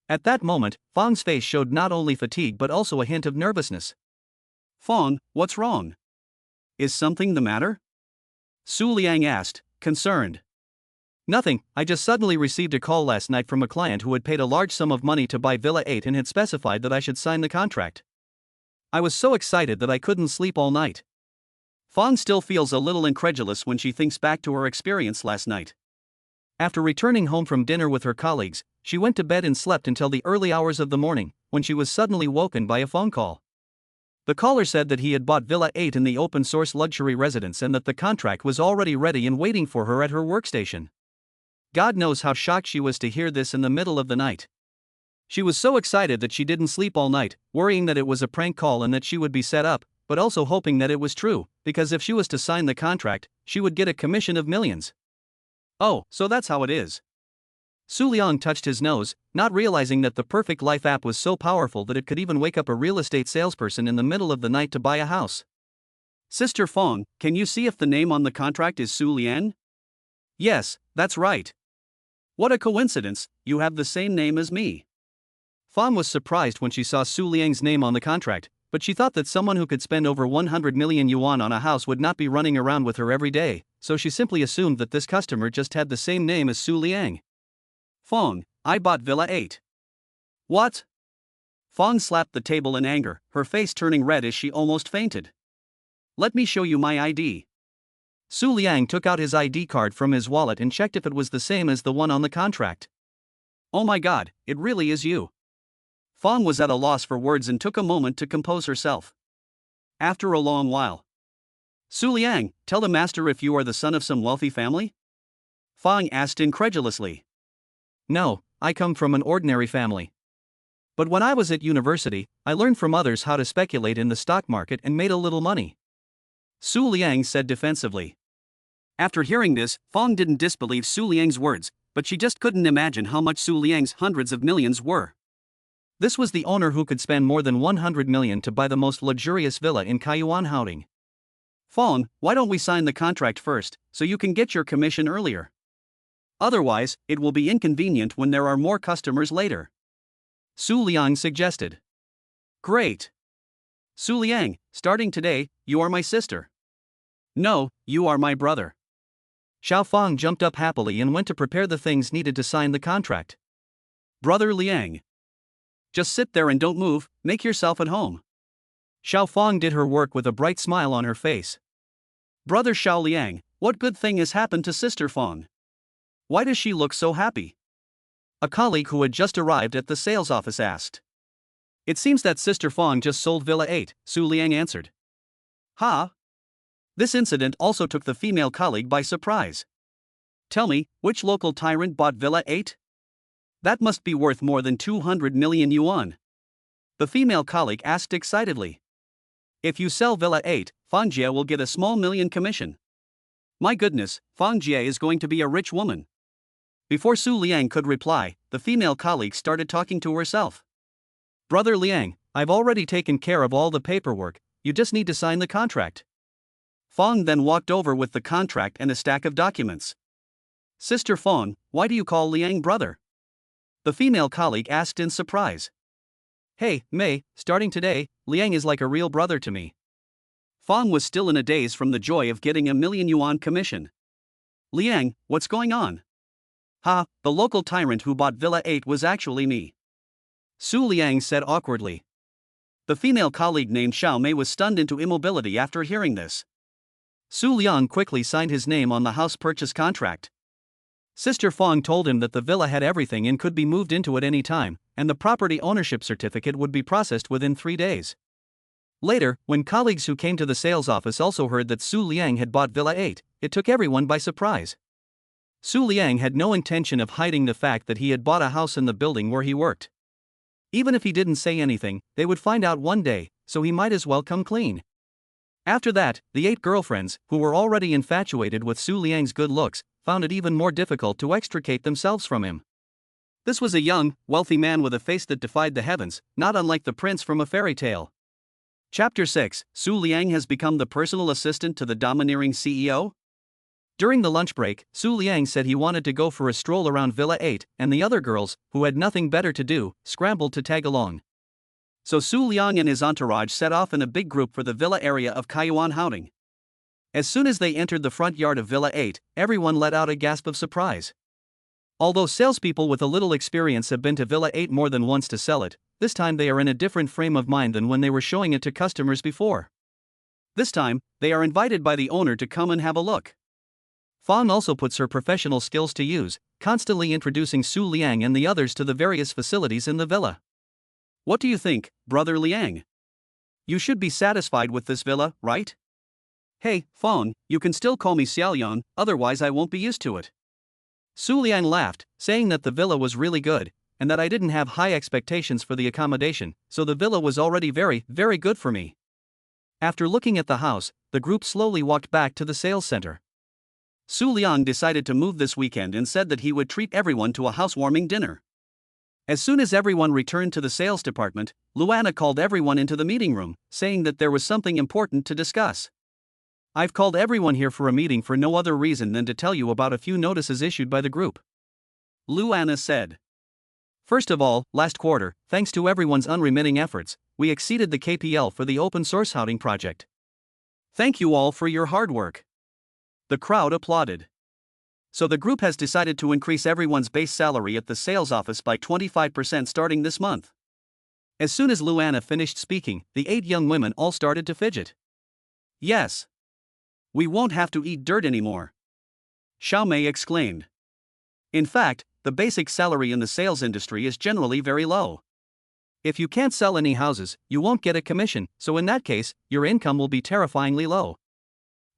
At that moment, Fong's face showed not only fatigue but also a hint of nervousness. Fong, what's wrong? Is something the matter? Su Liang asked, concerned. Nothing, I just suddenly received a call last night from a client who had paid a large sum of money to buy Villa 8 and had specified that I should sign the contract. I was so excited that I couldn't sleep all night. Fong still feels a little incredulous when she thinks back to her experience last night. After returning home from dinner with her colleagues, she went to bed and slept until the early hours of the morning, when she was suddenly woken by a phone call. The caller said that he had bought Villa 8 in the open-source luxury residence and that the contract was already ready and waiting for her at her workstation. God knows how shocked she was to hear this in the middle of the night. She was so excited that she didn't sleep all night, worrying that it was a prank call and that she would be set up, but also hoping that it was true, because if she was to sign the contract, she would get a commission of millions. Oh, so that's how it is. Su Liang touched his nose, not realizing that the Perfect Life app was so powerful that it could even wake up a real estate salesperson in the middle of the night to buy a house. Sister Fong, can you see if the name on the contract is Su Liang? Yes, that's right. What a coincidence, you have the same name as me. Fong was surprised when she saw Su Liang's name on the contract, but she thought that someone who could spend over 100 million yuan on a house would not be running around with her every day, so she simply assumed that this customer just had the same name as Su Liang. Fong, I bought Villa 8. What? Fong slapped the table in anger, her face turning red as she almost fainted. Let me show you my ID. Su Liang took out his ID card from his wallet and checked if it was the same as the one on the contract. Oh my god, it really is you. Fong was at a loss for words and took a moment to compose herself. After a long while. Su Liang, tell the master if you are the son of some wealthy family? Fong asked incredulously. No, I come from an ordinary family. But when I was at university, I learned from others how to speculate in the stock market and made a little money. Su Liang said defensively. After hearing this, Fong didn't disbelieve Su Liang's words, but she just couldn't imagine how much Su Liang's hundreds of millions were. This was the owner who could spend more than 100 million to buy the most luxurious villa in Kayuan Housing. Fong, why don't we sign the contract first, so you can get your commission earlier? Otherwise, it will be inconvenient when there are more customers later. Su Liang suggested. Great. Su Liang, starting today, you are my sister. No, you are my brother. Xiao Fong jumped up happily and went to prepare the things needed to sign the contract. Brother Liang. Just sit there and don't move, make yourself at home. Xiao Fong did her work with a bright smile on her face. Brother Xiao Liang, what good thing has happened to Sister Fong? Why does she look so happy? A colleague who had just arrived at the sales office asked. It seems that Sister Fong just sold Villa 8, Su Liang answered. Ha! This incident also took the female colleague by surprise. Tell me, which local tyrant bought Villa 8? That must be worth more than 200 million yuan. The female colleague asked excitedly. If you sell Villa 8, Fang Jie will get a small million commission. My goodness, Fang Jie is going to be a rich woman. Before Su Liang could reply, the female colleague started talking to herself. Brother Liang, I've already taken care of all the paperwork, you just need to sign the contract. Fong then walked over with the contract and a stack of documents. Sister Fong, why do you call Liang brother? The female colleague asked in surprise. Hey, Mei, starting today, Liang is like a real brother to me. Fong was still in a daze from the joy of getting a million yuan commission. Liang, what's going on? Ha, the local tyrant who bought Villa 8 was actually me. Su Liang said awkwardly. The female colleague named Xiao Mei was stunned into immobility after hearing this. Su Liang quickly signed his name on the house purchase contract. Sister Fong told him that the villa had everything and could be moved into at any time, and the property ownership certificate would be processed within 3 days. Later, when colleagues who came to the sales office also heard that Su Liang had bought Villa 8, it took everyone by surprise. Su Liang had no intention of hiding the fact that he had bought a house in the building where he worked. Even if he didn't say anything, they would find out one day, so he might as well come clean. After that, the 8 girlfriends, who were already infatuated with Su Liang's good looks, found it even more difficult to extricate themselves from him. This was a young, wealthy man with a face that defied the heavens, not unlike the prince from a fairy tale. Chapter 6: Su Liang has become the personal assistant to the domineering CEO? During the lunch break, Su Liang said he wanted to go for a stroll around Villa 8, and the other girls, who had nothing better to do, scrambled to tag along. So Su Liang and his entourage set off in a big group for the villa area of Kaiyuan Houding. As soon as they entered the front yard of Villa 8, everyone let out a gasp of surprise. Although salespeople with a little experience have been to Villa 8 more than once to sell it, this time they are in a different frame of mind than when they were showing it to customers before. This time, they are invited by the owner to come and have a look. Fong also puts her professional skills to use, constantly introducing Su Liang and the others to the various facilities in the villa. What do you think, Brother Liang? You should be satisfied with this villa, right? Hey, Fong, you can still call me Xiaoyan, otherwise I won't be used to it. Su Liang laughed, saying that the villa was really good, and that I didn't have high expectations for the accommodation, so the villa was already very, very good for me. After looking at the house, the group slowly walked back to the sales center. Su Liang decided to move this weekend and said that he would treat everyone to a housewarming dinner. As soon as everyone returned to the sales department, Luana called everyone into the meeting room, saying that there was something important to discuss. I've called everyone here for a meeting for no other reason than to tell you about a few notices issued by the group. Luana said. First of all, last quarter, thanks to everyone's unremitting efforts, we exceeded the KPL for the open source housing project. Thank you all for your hard work. The crowd applauded. So the group has decided to increase everyone's base salary at the sales office by 25% starting this month. As soon as Luana finished speaking, the 8 young women all started to fidget. Yes. We won't have to eat dirt anymore. Xiaomei exclaimed. In fact, the basic salary in the sales industry is generally very low. If you can't sell any houses, you won't get a commission, so in that case, your income will be terrifyingly low.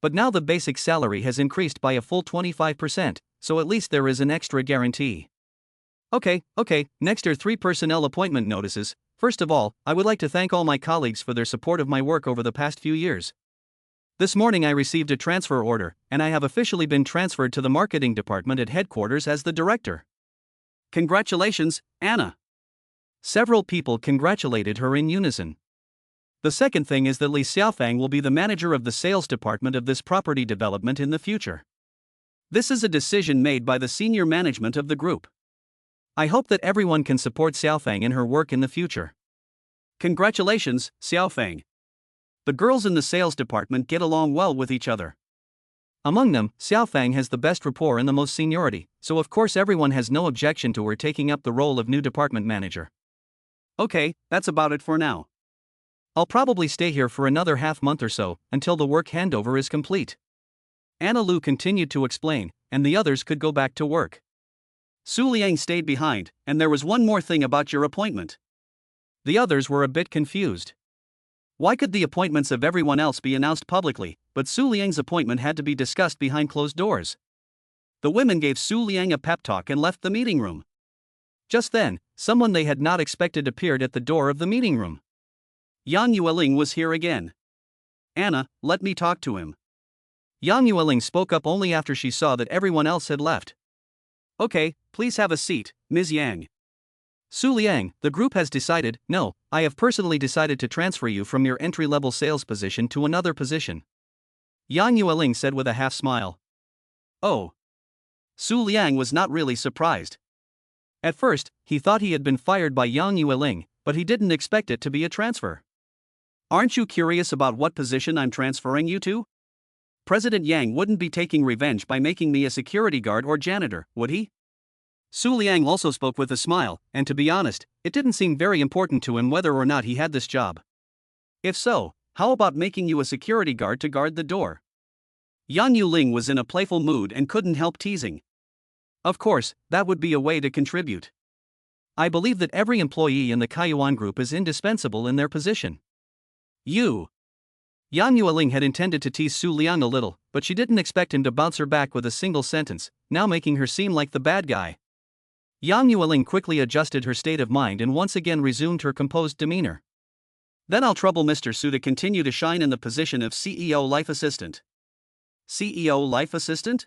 But now the basic salary has increased by a full 25%, so at least there is an extra guarantee. Okay, next are 3 personnel appointment notices. First of all, I would like to thank all my colleagues for their support of my work over the past few years. This morning I received a transfer order, and I have officially been transferred to the marketing department at headquarters as the director. Congratulations, Anna. Several people congratulated her in unison. The second thing is that Li Xiaofang will be the manager of the sales department of this property development in the future. This is a decision made by the senior management of the group. I hope that everyone can support Xiaofang in her work in the future. Congratulations, Xiaofang. The girls in the sales department get along well with each other. Among them, Xiaofang has the best rapport and the most seniority, so of course everyone has no objection to her taking up the role of new department manager. Okay, that's about it for now. I'll probably stay here for another half month or so, until the work handover is complete. Anna Lu continued to explain, and the others could go back to work. Su Liang stayed behind, and there was one more thing about your appointment. The others were a bit confused. Why could the appointments of everyone else be announced publicly, but Su Liang's appointment had to be discussed behind closed doors? The women gave Su Liang a pep talk and left the meeting room. Just then, someone they had not expected appeared at the door of the meeting room. Yang Yueling was here again. Anna, let me talk to him. Yang Yueling spoke up only after she saw that everyone else had left. Okay, please have a seat, Ms. Yang. Su Liang, the group has decided, no, I have personally decided to transfer you from your entry-level sales position to another position. Yang Yueling said with a half smile. Oh. Su Liang was not really surprised. At first, he thought he had been fired by Yang Yueling, but he didn't expect it to be a transfer. Aren't you curious about what position I'm transferring you to? President Yang wouldn't be taking revenge by making me a security guard or janitor, would he? Su Liang also spoke with a smile, and to be honest, it didn't seem very important to him whether or not he had this job. If so, how about making you a security guard to guard the door? Yang Yuling was in a playful mood and couldn't help teasing. Of course, that would be a way to contribute. I believe that every employee in the Kaiyuan group is indispensable in their position. You. Yang Yueling had intended to tease Su Liang a little, but she didn't expect him to bounce her back with a single sentence, now making her seem like the bad guy. Yang Yueling quickly adjusted her state of mind and once again resumed her composed demeanor. Then I'll trouble Mr. Su to continue to shine in the position of CEO Life Assistant. CEO Life Assistant?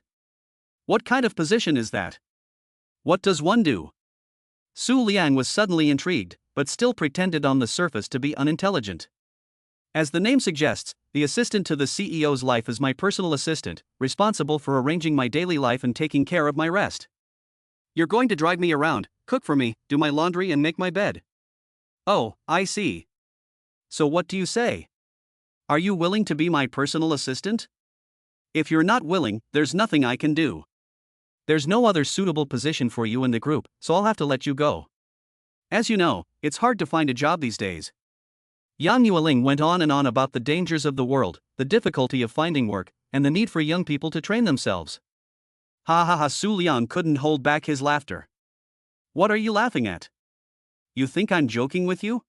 What kind of position is that? What does one do? Su Liang was suddenly intrigued, but still pretended on the surface to be unintelligent. As the name suggests, the assistant to the CEO's life is my personal assistant, responsible for arranging my daily life and taking care of my rest. You're going to drive me around, cook for me, do my laundry and make my bed. Oh, I see. So what do you say? Are you willing to be my personal assistant? If you're not willing, there's nothing I can do. There's no other suitable position for you in the group, so I'll have to let you go. As you know, it's hard to find a job these days. Yang Yueling went on and on about the dangers of the world, the difficulty of finding work, and the need for young people to train themselves. Ha ha ha! Su Liang couldn't hold back his laughter. What are you laughing at? You think I'm joking with you?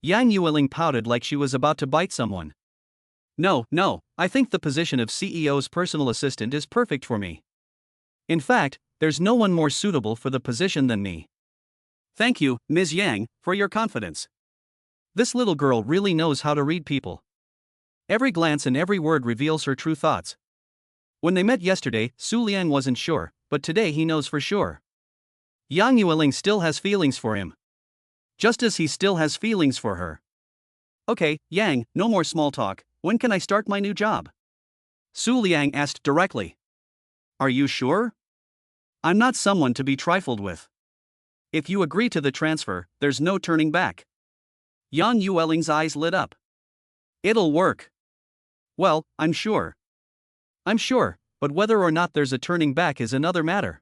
Yang Yueling pouted like she was about to bite someone. No, I think the position of CEO's personal assistant is perfect for me. In fact, there's no one more suitable for the position than me. Thank you, Ms. Yang, for your confidence. This little girl really knows how to read people. Every glance and every word reveals her true thoughts. When they met yesterday, Su Liang wasn't sure, but today he knows for sure. Yang Yueling still has feelings for him. Just as he still has feelings for her. Okay, Yang, no more small talk, when can I start my new job? Su Liang asked directly. Are you sure? I'm not someone to be trifled with. If you agree to the transfer, there's no turning back. Yang Yueling's eyes lit up. It'll work. Well, I'm sure. I'm sure, but whether or not there's a turning back is another matter.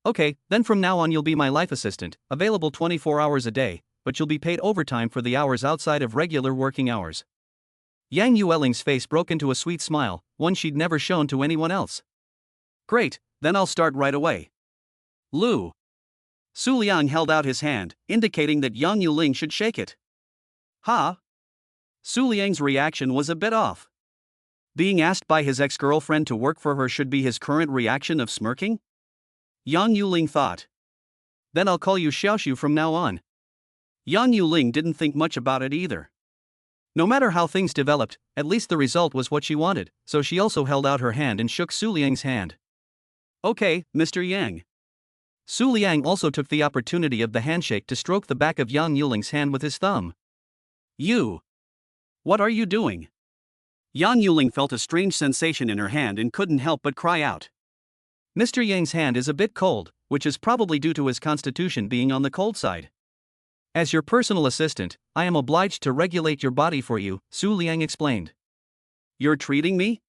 Okay, then from now on you'll be my life assistant, available 24 hours a day, but you'll be paid overtime for the hours outside of regular working hours. Yang Yueling's face broke into a sweet smile, one she'd never shown to anyone else. Great, then I'll start right away. Lu. Su Liang held out his hand, indicating that Yang Yueling should shake it. Huh? Su Liang's reaction was a bit off. Being asked by his ex-girlfriend to work for her should be his current reaction of smirking? Yang Yueling thought. Then I'll call you Xiaoxiu from now on. Yang Yueling didn't think much about it either. No matter how things developed, at least the result was what she wanted, so she also held out her hand and shook Su Liang's hand. Okay, Mr. Yang. Su Liang also took the opportunity of the handshake to stroke the back of Yang Yuling's hand with his thumb. You. What are you doing? Yang Yuling felt a strange sensation in her hand and couldn't help but cry out. Mr. Yang's hand is a bit cold, which is probably due to his constitution being on the cold side. As your personal assistant, I am obliged to regulate your body for you, Su Liang explained. You're treating me?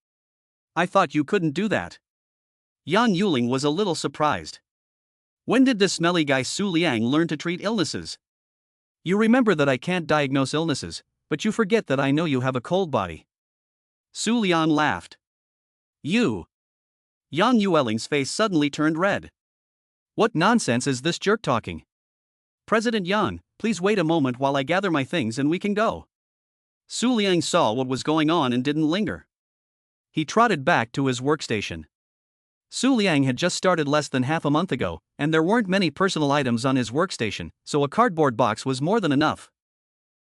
I thought you couldn't do that. Yang Yuling was a little surprised. When did this smelly guy Su Liang learn to treat illnesses? You remember that I can't diagnose illnesses, but you forget that I know you have a cold body. Su Liang laughed. You. Yang Yueling's face suddenly turned red. What nonsense is this jerk talking? President Yang, please wait a moment while I gather my things and we can go. Su Liang saw what was going on and didn't linger. He trotted back to his workstation. Su Liang had just started less than half a month ago, and there weren't many personal items on his workstation, so a cardboard box was more than enough.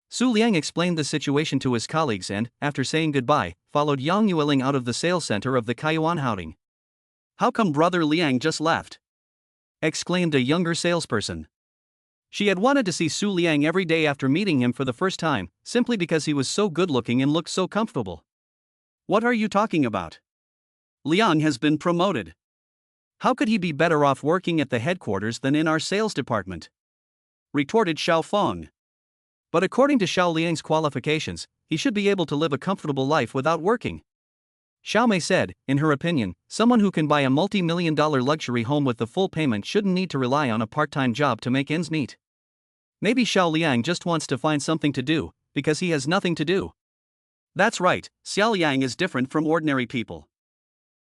Su Liang explained the situation to his colleagues and, after saying goodbye, followed Yang Yueling out of the sales center of the Kaiyuan Houding. How come Brother Liang just left? Exclaimed a younger salesperson. She had wanted to see Su Liang every day after meeting him for the first time, simply because he was so good-looking and looked so comfortable. What are you talking about? Liang has been promoted. How could he be better off working at the headquarters than in our sales department? Retorted Xiao Feng. But according to Xiao Liang's qualifications, he should be able to live a comfortable life without working. Xiao Mei said, in her opinion, someone who can buy a multi-million-dollar luxury home with the full payment shouldn't need to rely on a part-time job to make ends meet. Maybe Xiao Liang just wants to find something to do, because he has nothing to do. That's right, Xiao Liang is different from ordinary people.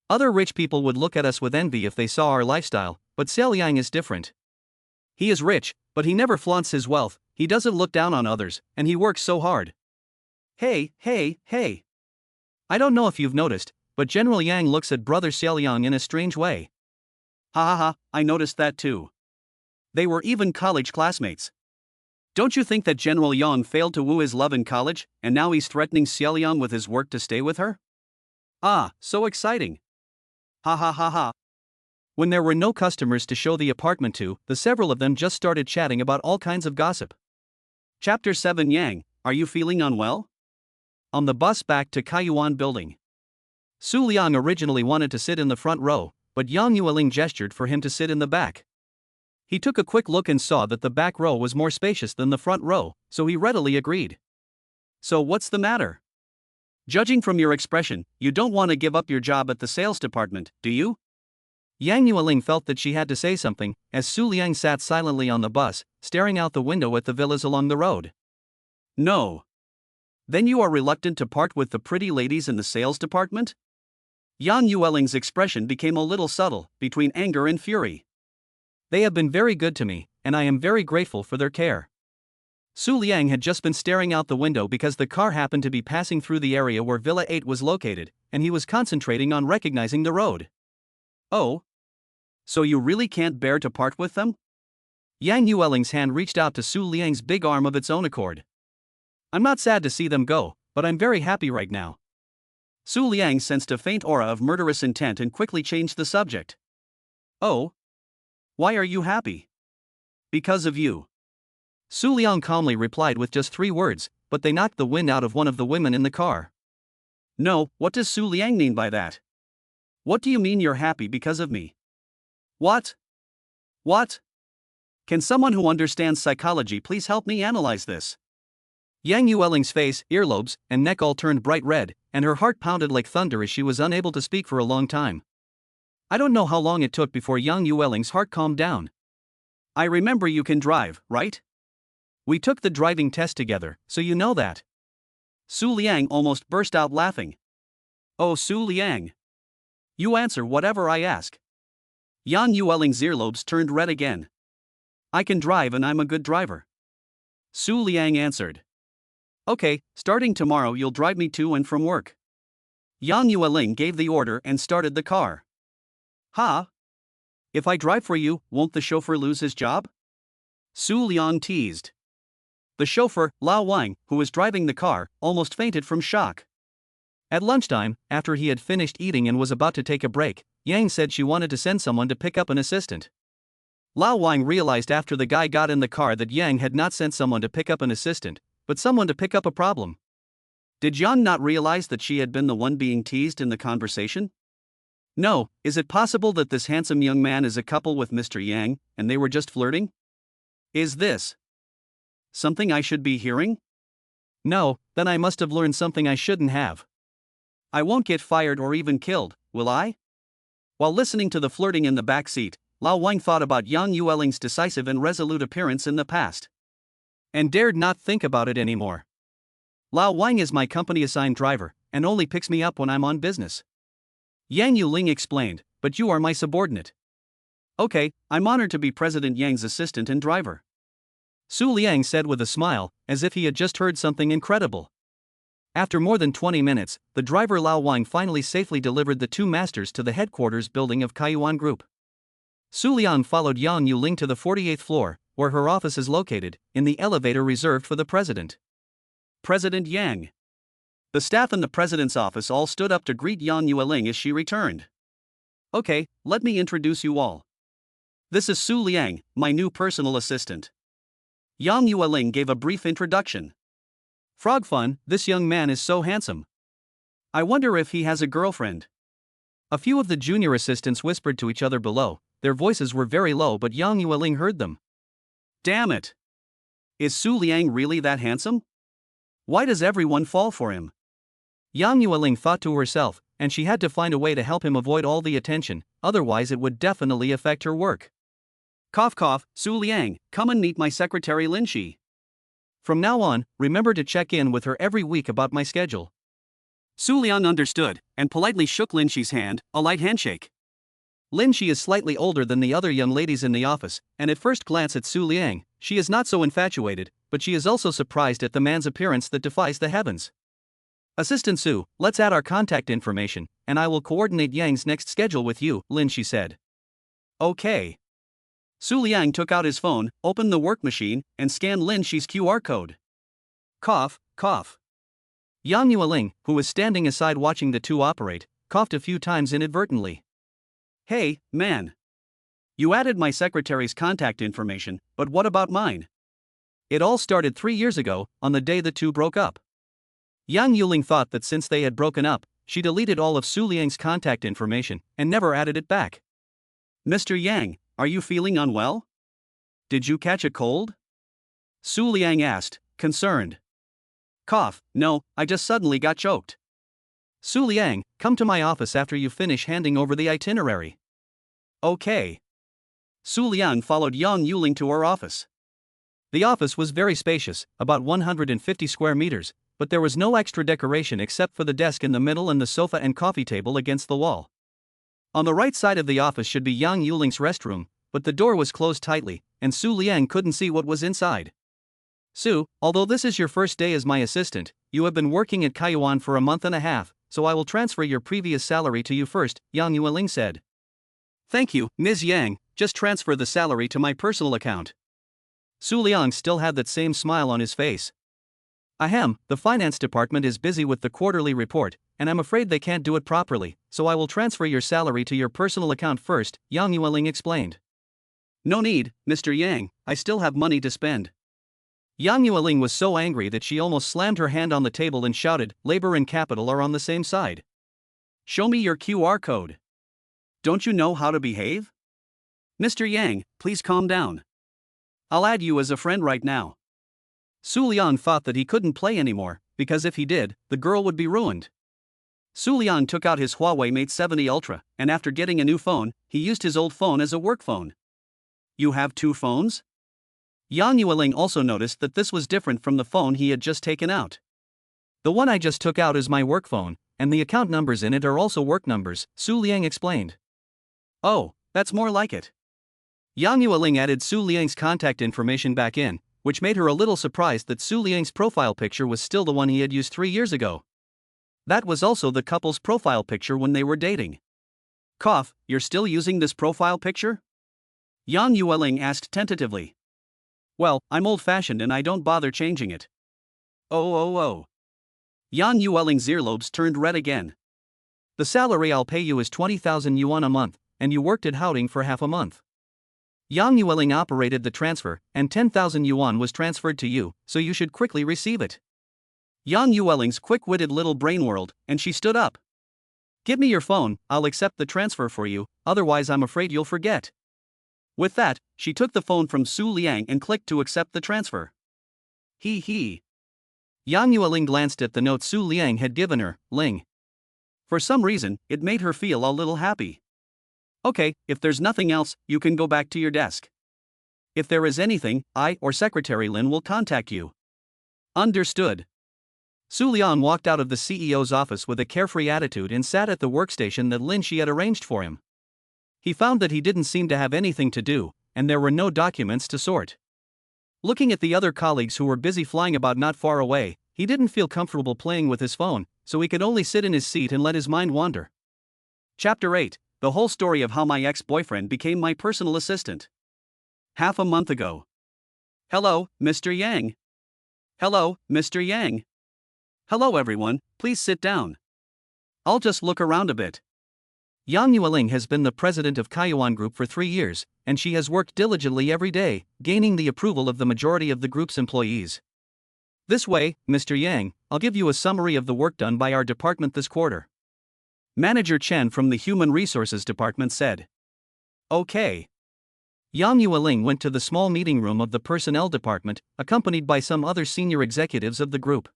Other rich people would look at us with envy if they saw our lifestyle, but Xiao Yang is different. He is rich, but he never flaunts his wealth, he doesn't look down on others, and he works so hard. Hey, hey, hey. I don't know if you've noticed, but General Yang looks at brother Xiao Yang in a strange way. Ha ha ha, I noticed that too. They were even college classmates. Don't you think that General Yang failed to woo his love in college, and now he's threatening Xiao Yang with his work to stay with her? Ah, so exciting. Ha ha ha ha. When there were no customers to show the apartment to, the several of them just started chatting about all kinds of gossip. Chapter 7 Yang, are you feeling unwell? On the bus back to Kaiyuan building. Su Liang originally wanted to sit in the front row, but Yang Yueling gestured for him to sit in the back. He took a quick look and saw that the back row was more spacious than the front row, so he readily agreed. So what's the matter? Judging from your expression, you don't want to give up your job at the sales department, do you? Yang Yueling felt that she had to say something, as Su Liang sat silently on the bus, staring out the window at the villas along the road. No. Then you are reluctant to part with the pretty ladies in the sales department? Yang Yueling's expression became a little subtle, between anger and fury. They have been very good to me, and I am very grateful for their care. Su Liang had just been staring out the window because the car happened to be passing through the area where Villa 8 was located, and he was concentrating on recognizing the road. Oh? So you really can't bear to part with them? Yang Yueling's hand reached out to Su Liang's big arm of its own accord. I'm not sad to see them go, but I'm very happy right now. Su Liang sensed a faint aura of murderous intent and quickly changed the subject. Oh? Why are you happy? Because of you. Su Liang calmly replied with just 3 words, but they knocked the wind out of one of the women in the car. No, what does Su Liang mean by that? What do you mean you're happy because of me? What? What? Can someone who understands psychology please help me analyze this? Yang Yueling's face, earlobes, and neck all turned bright red, and her heart pounded like thunder as she was unable to speak for a long time. I don't know how long it took before Yang Yueling's heart calmed down. I remember you can drive, right? We took the driving test together, so you know that. Su Liang almost burst out laughing. Oh Su Liang. You answer whatever I ask. Yang Yueling's earlobes turned red again. I can drive and I'm a good driver. Su Liang answered. Okay, starting tomorrow you'll drive me to and from work. Yang Yueling gave the order and started the car. Ha? If I drive for you, won't the chauffeur lose his job? Su Liang teased. The chauffeur, Lao Wang, who was driving the car, almost fainted from shock. At lunchtime, after he had finished eating and was about to take a break, Yang said she wanted to send someone to pick up an assistant. Lao Wang realized after the guy got in the car that Yang had not sent someone to pick up an assistant, but someone to pick up a problem. Did Yang not realize that she had been the one being teased in the conversation? No, is it possible that this handsome young man is a couple with Mr. Yang, and they were just flirting? Is this something I should be hearing? No, then I must have learned something I shouldn't have. I won't get fired or even killed, will I? While listening to the flirting in the back seat, Lao Wang thought about Yang Yueling's decisive and resolute appearance in the past. And dared not think about it anymore. Lao Wang is my company-assigned driver, and only picks me up when I'm on business. Yang Yueling explained, but you are my subordinate. Okay, I'm honored to be President Yang's assistant and driver. Su Liang said with a smile, as if he had just heard something incredible. After more than 20 minutes, the driver Lao Wang finally safely delivered the 2 masters to the headquarters building of Kaiyuan Group. Su Liang followed Yang Yueling to the 48th floor, where her office is located, in the elevator reserved for the president. President Yang. The staff in the president's office all stood up to greet Yang Yueling as she returned. Okay, let me introduce you all. This is Su Liang, my new personal assistant. Yang Yueling gave a brief introduction. Frog Fun, this young man is so handsome. I wonder if he has a girlfriend. A few of the junior assistants whispered to each other below. Their voices were very low, but Yang Yueling heard them. Damn it! Is Su Liang really that handsome? Why does everyone fall for him? Yang Yueling thought to herself, and she had to find a way to help him avoid all the attention, otherwise it would definitely affect her work. Cough cough, Su Liang, come and meet my secretary Lin Shi. From now on, remember to check in with her every week about my schedule. Su Liang understood, and politely shook Lin Shi's hand, a light handshake. Lin Shi is slightly older than the other young ladies in the office, and at first glance at Su Liang, she is not so infatuated, but she is also surprised at the man's appearance that defies the heavens. Assistant Su, let's add our contact information, and I will coordinate Yang's next schedule with you, Lin Shi said. Okay. Su Liang took out his phone, opened the work machine, and scanned Lin Shi's QR code. Cough, cough. Yang Yueling, who was standing aside watching the two operate, coughed a few times inadvertently. Hey, man. You added my secretary's contact information, but what about mine? It all started 3 years ago, on the day the two broke up. Yang Yueling thought that since they had broken up, she deleted all of Su Liang's contact information and never added it back. Mr. Yang, are you feeling unwell? Did you catch a cold? Su Liang asked, concerned. Cough, no, I just suddenly got choked. Su Liang, come to my office after you finish handing over the itinerary. Okay. Su Liang followed Yang Yueling to her office. The office was very spacious, about 150 square meters, but there was no extra decoration except for the desk in the middle and the sofa and coffee table against the wall. On the right side of the office should be Yang Yuling's restroom, but the door was closed tightly, and Su Liang couldn't see what was inside. Su, although this is your first day as my assistant, you have been working at Kaiyuan for a month and a half, so I will transfer your previous salary to you first, Yang Yueling said. Thank you, Ms. Yang, just transfer the salary to my personal account. Su Liang still had that same smile on his face. Ahem, the finance department is busy with the quarterly report, and I'm afraid they can't do it properly, so I will transfer your salary to your personal account first, Yang Yueling explained. No need, Mr. Yang, I still have money to spend. Yang Yueling was so angry that she almost slammed her hand on the table and shouted, labor and capital are on the same side. Show me your QR code. Don't you know how to behave? Mr. Yang, please calm down. I'll add you as a friend right now. Su Liang thought that he couldn't play anymore, because if he did, the girl would be ruined. Su Liang took out his Huawei Mate 70 Ultra, and after getting a new phone, he used his old phone as a work phone. You have two phones? Yang Yueling also noticed that this was different from the phone he had just taken out. The one I just took out is my work phone, and the account numbers in it are also work numbers, Su Liang explained. Oh, that's more like it. Yang Yueling added Su Liang's contact information back in, which made her a little surprised that Su Liang's profile picture was still the one he had used 3 years ago. That was also the couple's profile picture when they were dating. Cough, you're still using this profile picture? Yang Yueling asked tentatively. Well, I'm old-fashioned and I don't bother changing it. Oh. Yang Yueling's earlobes turned red again. The salary I'll pay you is 20,000 yuan a month, and you worked at Houting for half a month. Yang Yueling operated the transfer, and 10,000 yuan was transferred to you, so you should quickly receive it. Yang Yueling's quick-witted little brain whirled, and she stood up. Give me your phone, I'll accept the transfer for you, otherwise I'm afraid you'll forget. With that, she took the phone from Su Liang and clicked to accept the transfer. He. Yang Yueling glanced at the note Su Liang had given her, Ling. For some reason, it made her feel a little happy. Okay, if there's nothing else, you can go back to your desk. If there is anything, I or Secretary Lin will contact you. Understood. Su Liang walked out of the CEO's office with a carefree attitude and sat at the workstation that Lin Shi had arranged for him. He found that he didn't seem to have anything to do, and there were no documents to sort. Looking at the other colleagues who were busy flying about not far away, he didn't feel comfortable playing with his phone, so he could only sit in his seat and let his mind wander. Chapter 8. The whole story of how my ex-boyfriend became my personal assistant. Half a month ago. Hello, Mr. Yang. Hello, Mr. Yang. Hello everyone, please sit down. I'll just look around a bit. Yang Yueling has been the president of Kaiyuan Group for 3 years, and she has worked diligently every day, gaining the approval of the majority of the group's employees. This way, Mr. Yang, I'll give you a summary of the work done by our department this quarter. Manager Chen from the Human Resources Department said. Okay. Yang Yueling went to the small meeting room of the Personnel Department, accompanied by some other senior executives of the group.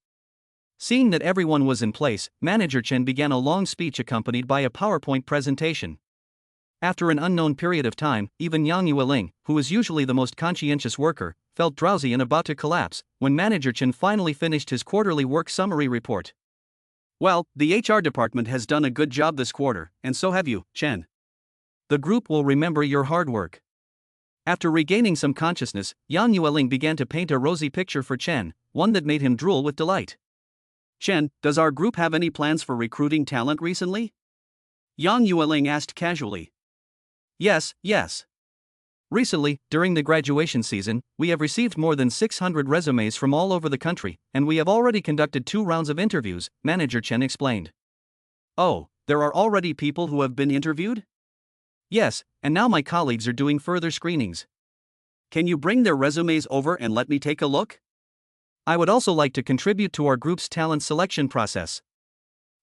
Seeing that everyone was in place, Manager Chen began a long speech accompanied by a PowerPoint presentation. After an unknown period of time, even Yang Yueling, who was usually the most conscientious worker, felt drowsy and about to collapse, when Manager Chen finally finished his quarterly work summary report. Well, the HR department has done a good job this quarter, and so have you, Chen. The group will remember your hard work. After regaining some consciousness, Yang Yueling began to paint a rosy picture for Chen, one that made him drool with delight. Chen, does our group have any plans for recruiting talent recently? Yang Yueling asked casually. Yes. Recently, during the graduation season, we have received more than 600 resumes from all over the country, and we have already conducted 2 rounds of interviews, Manager Chen explained. Oh, there are already people who have been interviewed? Yes, and now my colleagues are doing further screenings. Can you bring their resumes over and let me take a look? I would also like to contribute to our group's talent selection process.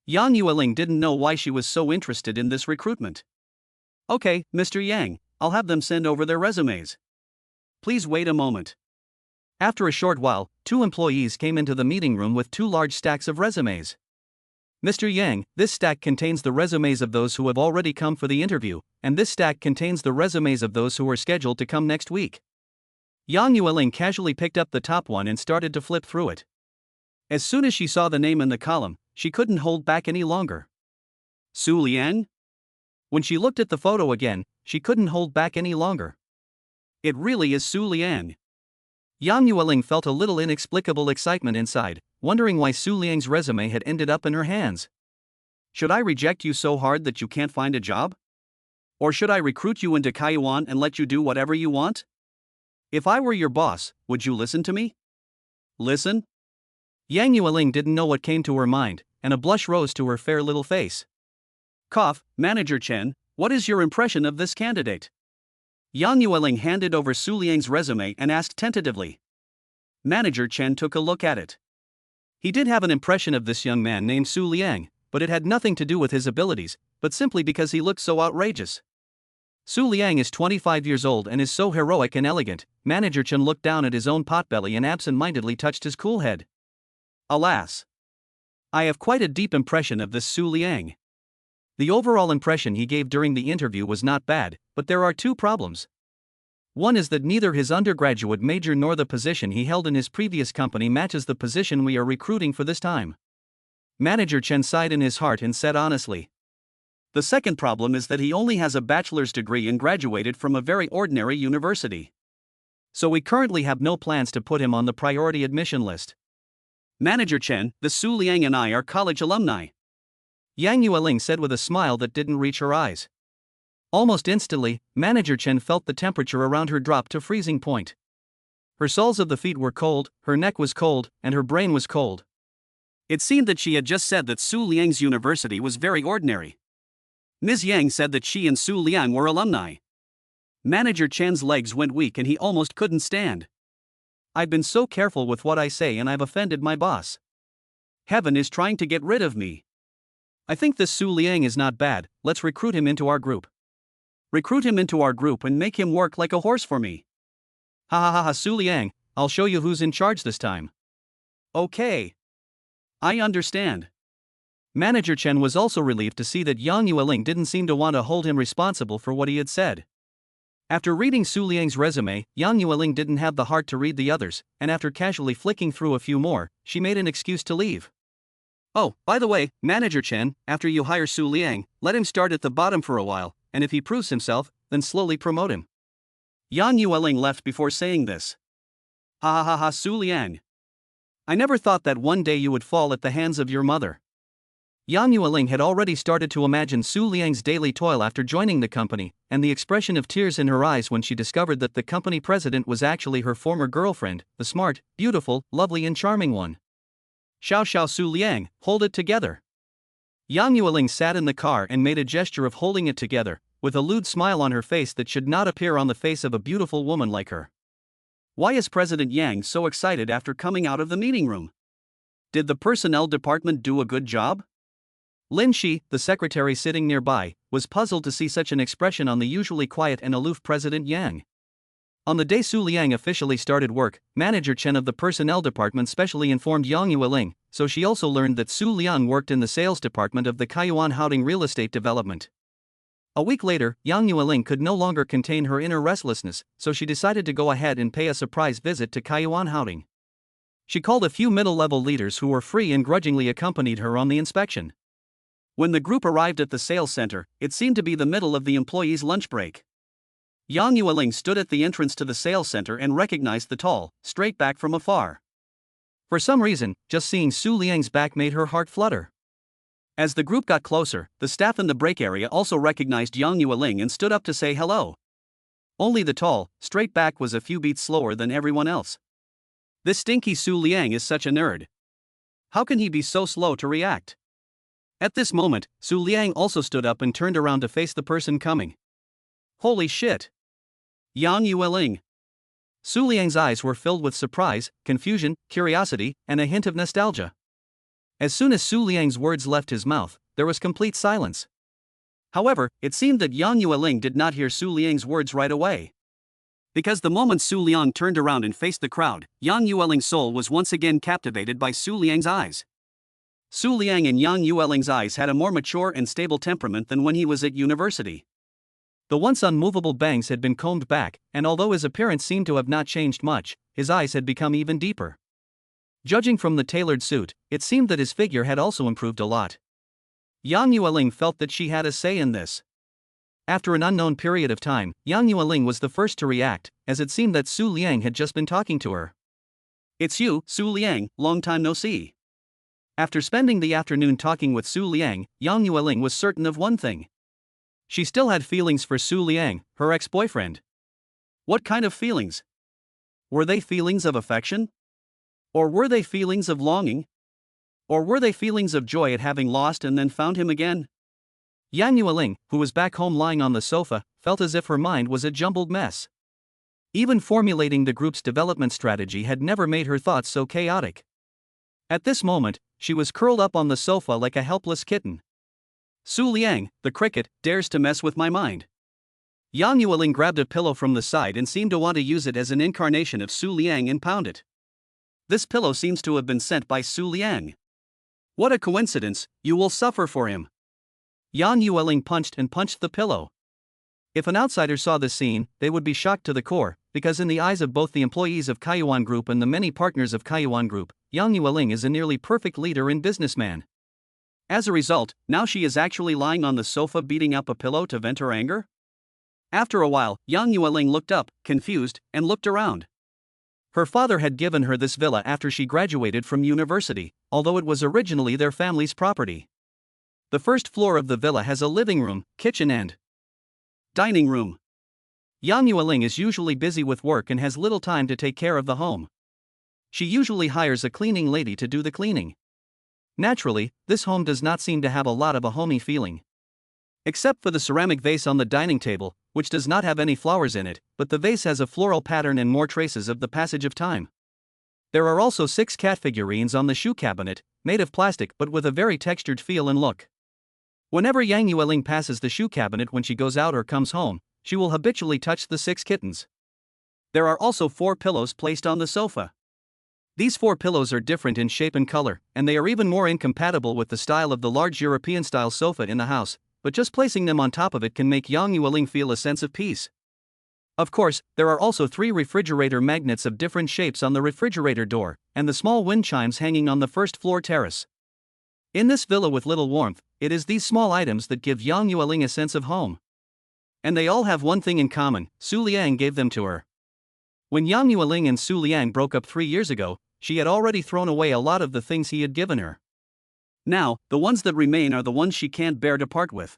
Yang Yueling didn't know why she was so interested in this recruitment. Okay, Mr. Yang, I'll have them send over their resumes. Please wait a moment. After a short while, 2 employees came into the meeting room with 2 large stacks of resumes. Mr. Yang, this stack contains the resumes of those who have already come for the interview, and this stack contains the resumes of those who are scheduled to come next week. Yang Yueling casually picked up the top one and started to flip through it. As soon as she saw the name in the column, she couldn't hold back any longer. Su Liang? When she looked at the photo again, she couldn't hold back any longer. It really is Su Liang. Yang Yueling felt a little inexplicable excitement inside, wondering why Su Liang's resume had ended up in her hands. Should I reject you so hard that you can't find a job? Or should I recruit you into Kaiyuan and let you do whatever you want? If I were your boss, would you listen to me? Listen? Yang Yueling didn't know what came to her mind, and a blush rose to her fair little face. Cough, Manager Chen, what is your impression of this candidate? Yang Yueling handed over Su Liang's resume and asked tentatively. Manager Chen took a look at it. He did have an impression of this young man named Su Liang, but it had nothing to do with his abilities, but simply because he looked so outrageous. Su Liang is 25 years old and is so heroic and elegant. Manager Chen looked down at his own potbelly and absent-mindedly touched his cool head. Alas! I have quite a deep impression of this Su Liang. The overall impression he gave during the interview was not bad, but there are 2 problems. One is that neither his undergraduate major nor the position he held in his previous company matches the position we are recruiting for this time. Manager Chen sighed in his heart and said honestly. The second problem is that he only has a bachelor's degree and graduated from a very ordinary university. So we currently have no plans to put him on the priority admission list. Manager Chen, the Su Liang and I are college alumni. Yang Yueling said with a smile that didn't reach her eyes. Almost instantly, Manager Chen felt the temperature around her drop to freezing point. Her soles of the feet were cold, her neck was cold, and her brain was cold. It seemed that she had just said that Su Liang's university was very ordinary. Ms. Yang said that she and Su Liang were alumni. Manager Chen's legs went weak and he almost couldn't stand. I've been so careful with what I say and I've offended my boss. Heaven is trying to get rid of me. I think this Su Liang is not bad, let's recruit him into our group. Recruit him into our group and make him work like a horse for me. Ha, Su Liang, I'll show you who's in charge this time. Okay. I understand. Manager Chen was also relieved to see that Yang Yueling didn't seem to want to hold him responsible for what he had said. After reading Su Liang's resume, Yang Yueling didn't have the heart to read the others, and after casually flicking through a few more, she made an excuse to leave. Oh, by the way, Manager Chen, after you hire Su Liang, let him start at the bottom for a while, and if he proves himself, then slowly promote him. Yang Yueling left before saying this. Ha, Su Liang. I never thought that one day you would fall at the hands of your mother. Yang Yueling had already started to imagine Su Liang's daily toil after joining the company, and the expression of tears in her eyes when she discovered that the company president was actually her former girlfriend, the smart, beautiful, lovely and charming one. Xiao Su Liang, hold it together. Yang Yueling sat in the car and made a gesture of holding it together, with a lewd smile on her face that should not appear on the face of a beautiful woman like her. Why is President Yang so excited after coming out of the meeting room? Did the personnel department do a good job? Lin Shi, the secretary sitting nearby, was puzzled to see such an expression on the usually quiet and aloof President Yang. On the day Su Liang officially started work, Manager Chen of the personnel department specially informed Yang Yueling, so she also learned that Su Liang worked in the sales department of the Kaiyuan Housing Real Estate Development. A week later, Yang Yueling could no longer contain her inner restlessness, so she decided to go ahead and pay a surprise visit to Kaiyuan Housing. She called a few middle-level leaders who were free and grudgingly accompanied her on the inspection. When the group arrived at the sales center, it seemed to be the middle of the employees' lunch break. Yang Yueling stood at the entrance to the sales center and recognized the tall, straight back from afar. For some reason, just seeing Su Liang's back made her heart flutter. As the group got closer, the staff in the break area also recognized Yang Yueling and stood up to say hello. Only the tall, straight back was a few beats slower than everyone else. This stinky Su Liang is such a nerd. How can he be so slow to react? At this moment, Su Liang also stood up and turned around to face the person coming. Holy shit! Yang Yueling. Su Liang's eyes were filled with surprise, confusion, curiosity, and a hint of nostalgia. As soon as Su Liang's words left his mouth, there was complete silence. However, it seemed that Yang Yueling did not hear Su Liang's words right away. Because the moment Su Liang turned around and faced the crowd, Yang Yueling's soul was once again captivated by Su Liang's eyes. Su Liang in Yang Yueling's eyes had a more mature and stable temperament than when he was at university. The once unmovable bangs had been combed back, and although his appearance seemed to have not changed much, his eyes had become even deeper. Judging from the tailored suit, it seemed that his figure had also improved a lot. Yang Yueling felt that she had a say in this. After an unknown period of time, Yang Yueling was the first to react, as it seemed that Su Liang had just been talking to her. It's you, Su Liang, long time no see. After spending the afternoon talking with Su Liang, Yang Yueling was certain of one thing. She still had feelings for Su Liang, her ex-boyfriend. What kind of feelings? Were they feelings of affection? Or were they feelings of longing? Or were they feelings of joy at having lost and then found him again? Yang Yueling, who was back home lying on the sofa, felt as if her mind was a jumbled mess. Even formulating the group's development strategy had never made her thoughts so chaotic. At this moment, she was curled up on the sofa like a helpless kitten. Su Liang, the cricket, dares to mess with my mind. Yang Yueling grabbed a pillow from the side and seemed to want to use it as an incarnation of Su Liang and pound it. This pillow seems to have been sent by Su Liang. What a coincidence, you will suffer for him. Yang Yueling punched the pillow. If an outsider saw this scene, they would be shocked to the core, because in the eyes of both the employees of Kaiyuan Group and the many partners of Kaiyuan Group, Yang Yueling is a nearly perfect leader and businessman. As a result, now she is actually lying on the sofa beating up a pillow to vent her anger? After a while, Yang Yueling looked up, confused, and looked around. Her father had given her this villa after she graduated from university, although it was originally their family's property. The first floor of the villa has a living room, kitchen and dining room. Yang Yueling is usually busy with work and has little time to take care of the home. She usually hires a cleaning lady to do the cleaning. Naturally, this home does not seem to have a lot of a homey feeling. Except for the ceramic vase on the dining table, which does not have any flowers in it, but the vase has a floral pattern and more traces of the passage of time. There are also 6 cat figurines on the shoe cabinet, made of plastic but with a very textured feel and look. Whenever Yang Yueling passes the shoe cabinet when she goes out or comes home, she will habitually touch the 6 kittens. There are also 4 pillows placed on the sofa. These 4 pillows are different in shape and color, and they are even more incompatible with the style of the large European-style sofa in the house, but just placing them on top of it can make Yang Yueling feel a sense of peace. Of course, there are also 3 refrigerator magnets of different shapes on the refrigerator door, and the small wind chimes hanging on the first-floor terrace. In this villa with little warmth, it is these small items that give Yang Yueling a sense of home. And they all have one thing in common: Su Liang gave them to her. When Yang Yueling and Su Liang broke up 3 years ago, she had already thrown away a lot of the things he had given her. Now, the ones that remain are the ones she can't bear to part with.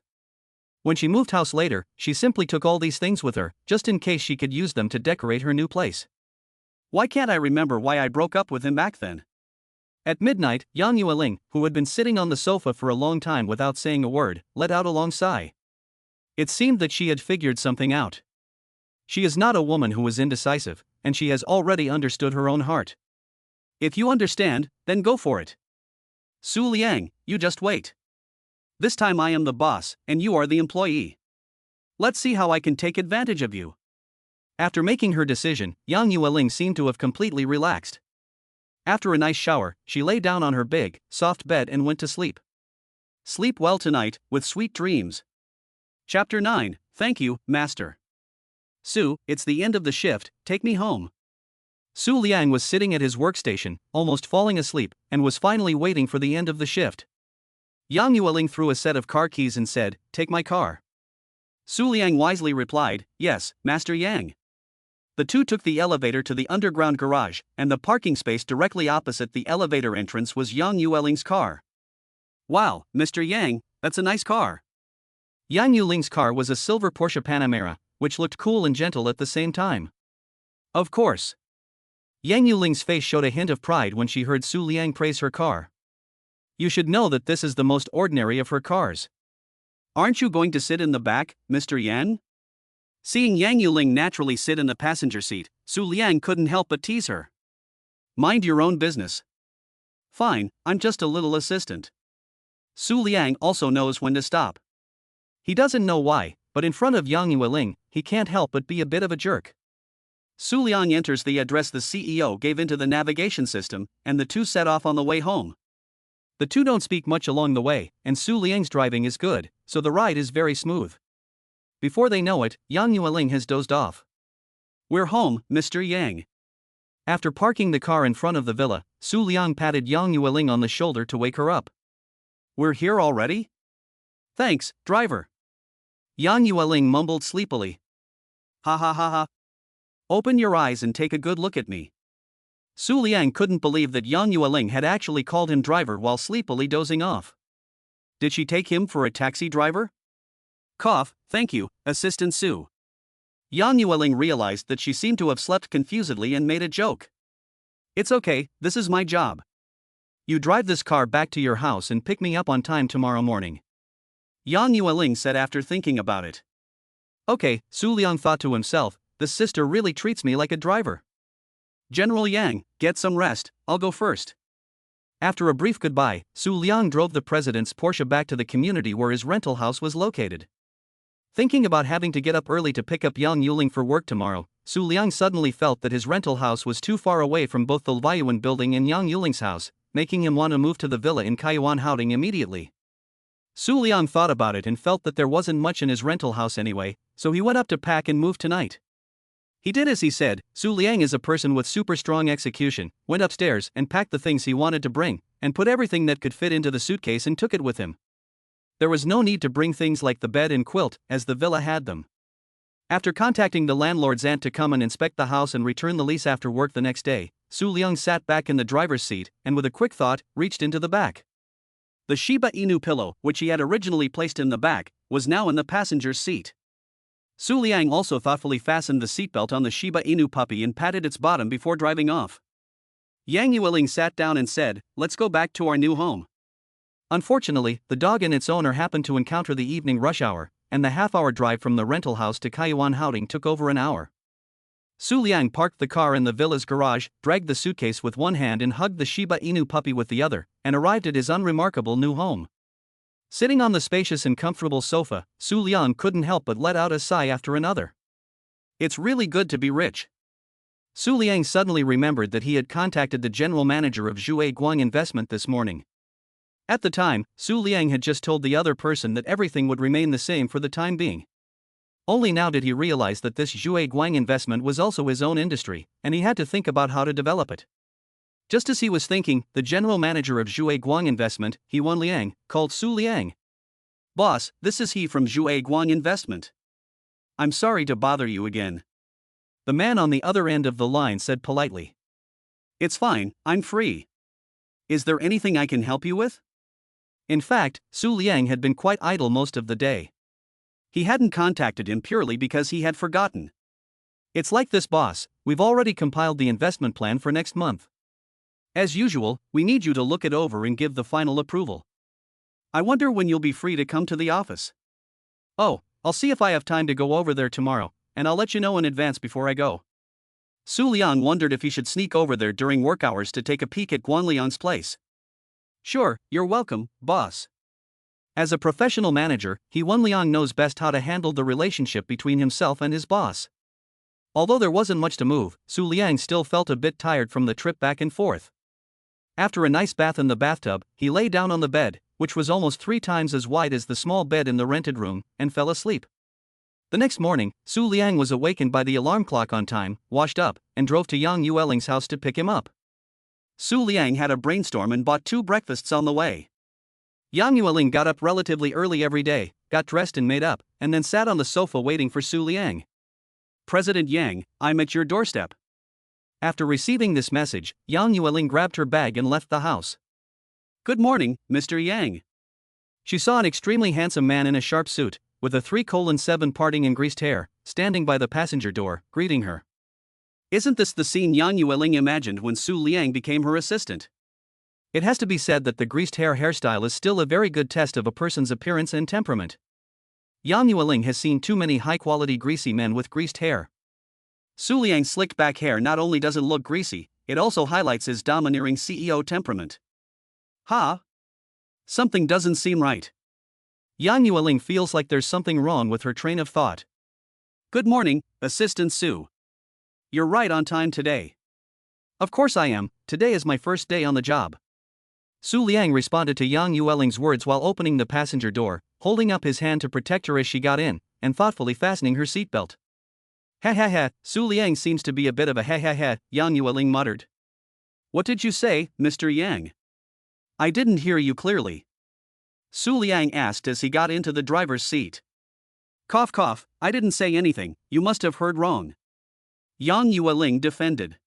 When she moved house later, she simply took all these things with her, just in case she could use them to decorate her new place. Why can't I remember why I broke up with him back then? At midnight, Yang Yueling, who had been sitting on the sofa for a long time without saying a word, let out a long sigh. It seemed that she had figured something out. She is not a woman who is indecisive, and she has already understood her own heart. If you understand, then go for it. Su Liang, you just wait. This time I am the boss, and you are the employee. Let's see how I can take advantage of you. After making her decision, Yang Yueling seemed to have completely relaxed. After a nice shower, she lay down on her big, soft bed and went to sleep. Sleep well tonight, with sweet dreams. Chapter 9, Thank you, Master. Su, it's the end of the shift, take me home. Su Liang was sitting at his workstation, almost falling asleep, and was finally waiting for the end of the shift. Yang Yueling threw a set of car keys and said, "Take my car." Su Liang wisely replied, "Yes, Master Yang." The two took the elevator to the underground garage, and the parking space directly opposite the elevator entrance was Yang Yueling's car. "Wow, Mr. Yang, that's a nice car." Yang Yuling's car was a silver Porsche Panamera, which looked cool and gentle at the same time. Of course. Yang Yuling's face showed a hint of pride when she heard Su Liang praise her car. "You should know that this is the most ordinary of her cars. Aren't you going to sit in the back, Mr. Yan?" Seeing Yang Yuling naturally sit in the passenger seat, Su Liang couldn't help but tease her. "Mind your own business." "Fine, I'm just a little assistant." Su Liang also knows when to stop. He doesn't know why, but in front of Yang Yueling, he can't help but be a bit of a jerk. Su Liang enters the address the CEO gave into the navigation system, and the two set off on the way home. The two don't speak much along the way, and Su Liang's driving is good, so the ride is very smooth. Before they know it, Yang Yueling has dozed off. "We're home, Mr. Yang." After parking the car in front of the villa, Su Liang patted Yang Yueling on the shoulder to wake her up. "We're here already?" "Thanks, driver." Yang Yueling mumbled sleepily. "Ha ha ha ha. Open your eyes and take a good look at me." Su Liang couldn't believe that Yang Yueling had actually called him driver while sleepily dozing off. Did she take him for a taxi driver? Cough, "Thank you, Assistant Su." Yang Yueling realized that she seemed to have slept confusedly and made a joke. "It's okay, this is my job. You drive this car back to your house and pick me up on time tomorrow morning," Yang Yueling said after thinking about it. "Okay," Su Liang thought to himself, "this sister really treats me like a driver." "General Yang, get some rest, I'll go first." After a brief goodbye, Su Liang drove the president's Porsche back to the community where his rental house was located. Thinking about having to get up early to pick up Yang Yueling for work tomorrow, Su Liang suddenly felt that his rental house was too far away from both the Lvayuan building and Yang Yuling's house, making him want to move to the villa in Kaiyuan Haoding immediately. Su Liang thought about it and felt that there wasn't much in his rental house anyway, so he went up to pack and move tonight. He did as he said. Su Liang is a person with super strong execution, went upstairs and packed the things he wanted to bring, and put everything that could fit into the suitcase and took it with him. There was no need to bring things like the bed and quilt, as the villa had them. After contacting the landlord's aunt to come and inspect the house and return the lease after work the next day, Su Liang sat back in the driver's seat and with a quick thought, reached into the back. The Shiba Inu pillow, which he had originally placed in the back, was now in the passenger's seat. Su Liang also thoughtfully fastened the seatbelt on the Shiba Inu puppy and patted its bottom before driving off. Yang Yueling sat down and said, "Let's go back to our new home." Unfortunately, the dog and its owner happened to encounter the evening rush hour, and the half-hour drive from the rental house to Kaiyuan Haoding took over an hour. Su Liang parked the car in the villa's garage, dragged the suitcase with one hand and hugged the Shiba Inu puppy with the other, and arrived at his unremarkable new home. Sitting on the spacious and comfortable sofa, Su Liang couldn't help but let out a sigh after another. It's really good to be rich. Su Liang suddenly remembered that he had contacted the general manager of Zhuai Guang Investment this morning. At the time, Su Liang had just told the other person that everything would remain the same for the time being. Only now did he realize that this Zhuai Guang Investment was also his own industry, and he had to think about how to develop it. Just as he was thinking, the general manager of Zhuai Guang Investment, He-Wan Liang, called Su Liang. "Boss, this is he from Zhuai Guang Investment. I'm sorry to bother you again." The man on the other end of the line said politely. "It's fine, I'm free. Is there anything I can help you with?" In fact, Su Liang had been quite idle most of the day. He hadn't contacted him purely because he had forgotten. "It's like this, boss, we've already compiled the investment plan for next month. As usual, we need you to look it over and give the final approval. I wonder when you'll be free to come to the office." "Oh, I'll see if I have time to go over there tomorrow, and I'll let you know in advance before I go." Su Liang wondered if he should sneak over there during work hours to take a peek at Guan Liang's place. "Sure, you're welcome, boss." As a professional manager, He-Wan Liang knows best how to handle the relationship between himself and his boss. Although there wasn't much to move, Su Liang still felt a bit tired from the trip back and forth. After a nice bath in the bathtub, he lay down on the bed, which was almost 3 times as wide as the small bed in the rented room, and fell asleep. The next morning, Su Liang was awakened by the alarm clock on time, washed up, and drove to Yang Yueling's house to pick him up. Su Liang had a brainstorm and bought 2 breakfasts on the way. Yang Yueling got up relatively early every day, got dressed and made up, and then sat on the sofa waiting for Su Liang. "President Yang, I'm at your doorstep." After receiving this message, Yang Yueling grabbed her bag and left the house. "Good morning, Mr. Yang." She saw an extremely handsome man in a sharp suit, with a 3:7 parting and greased hair, standing by the passenger door, greeting her. Isn't this the scene Yang Yueling imagined when Su Liang became her assistant? It has to be said that the greased hair hairstyle is still a very good test of a person's appearance and temperament. Yang Yueling has seen too many high-quality greasy men with greased hair. Su Liang's slicked back hair not only doesn't look greasy, it also highlights his domineering CEO temperament. Something doesn't seem right. Yang Yueling feels like there's something wrong with her train of thought. "Good morning, Assistant Su. You're right on time today." "Of course I am, today is my first day on the job." Su Liang responded to Yang Yueling's words while opening the passenger door, holding up his hand to protect her as she got in, and thoughtfully fastening her seatbelt. "Ha, Su Liang seems to be a bit of a ha, Yang Yueling muttered. "What did you say, Mr. Yang? I didn't hear you clearly." Su Liang asked as he got into the driver's seat. Cough, I didn't say anything, you must have heard wrong." Yang Yueling defended.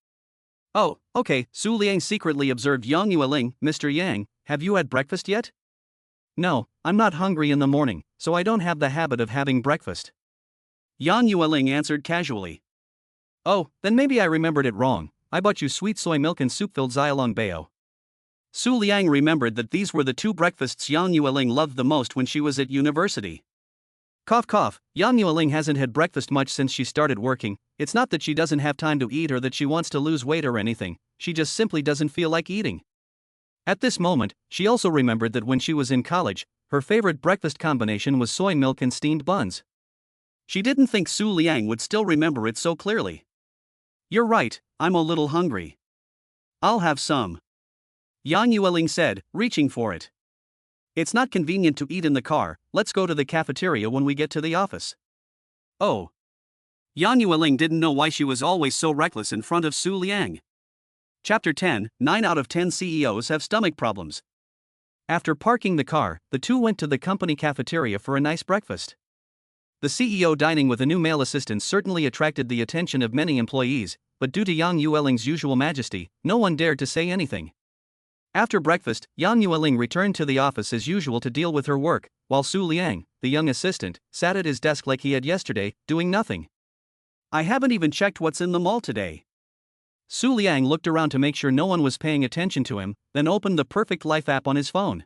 "Oh, okay," Su Liang secretly observed Yang Yueling. "Mr. Yang, have you had breakfast yet?" "No, I'm not hungry in the morning, so I don't have the habit of having breakfast." Yang Yueling answered casually. "Oh, then maybe I remembered it wrong, I bought you sweet soy milk and soup filled Xiaolong Bao." Su Liang remembered that these were the 2 breakfasts Yang Yueling loved the most when she was at university. Cough, Yang Yueling hasn't had breakfast much since she started working. It's not that she doesn't have time to eat or that she wants to lose weight or anything, she just simply doesn't feel like eating. At this moment, she also remembered that when she was in college, her favorite breakfast combination was soy milk and steamed buns. She didn't think Su Liang would still remember it so clearly. "You're right, I'm a little hungry. I'll have some," Yang Yueling said, reaching for it. "It's not convenient to eat in the car, let's go to the cafeteria when we get to the office." Oh. Yang Yueling didn't know why she was always so reckless in front of Su Liang. Chapter 10, 9 out of 10 CEOs have stomach problems. After parking the car, the two went to the company cafeteria for a nice breakfast. The CEO dining with a new male assistant certainly attracted the attention of many employees, but due to Yang Yueling's usual majesty, no one dared to say anything. After breakfast, Yang Yueling returned to the office as usual to deal with her work, while Su Liang, the young assistant, sat at his desk like he had yesterday, doing nothing. "I haven't even checked what's in the mall today." Su Liang looked around to make sure no one was paying attention to him, then opened the Perfect Life app on his phone.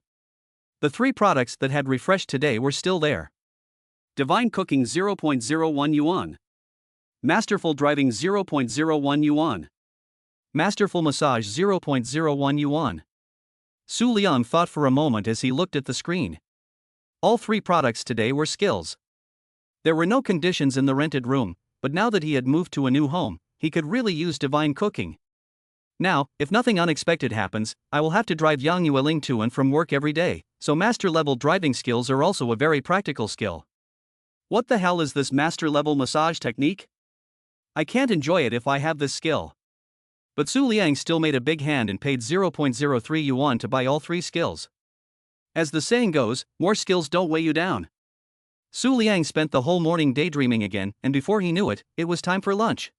The 3 products that had refreshed today were still there. Divine Cooking 0.01 yuan. Masterful Driving 0.01 yuan. Masterful Massage 0.01 yuan. Su Liang thought for a moment as he looked at the screen. All 3 products today were skills. There were no conditions in the rented room, but now that he had moved to a new home, he could really use Divine Cooking. Now, if nothing unexpected happens, I will have to drive Yang Yueling to and from work every day, so master-level driving skills are also a very practical skill. What the hell is this master-level massage technique? I can't enjoy it if I have this skill. But Su Liang still made a big hand and paid 0.03 yuan to buy all 3 skills. As the saying goes, more skills don't weigh you down. Su Liang spent the whole morning daydreaming again, and before he knew it, it was time for lunch.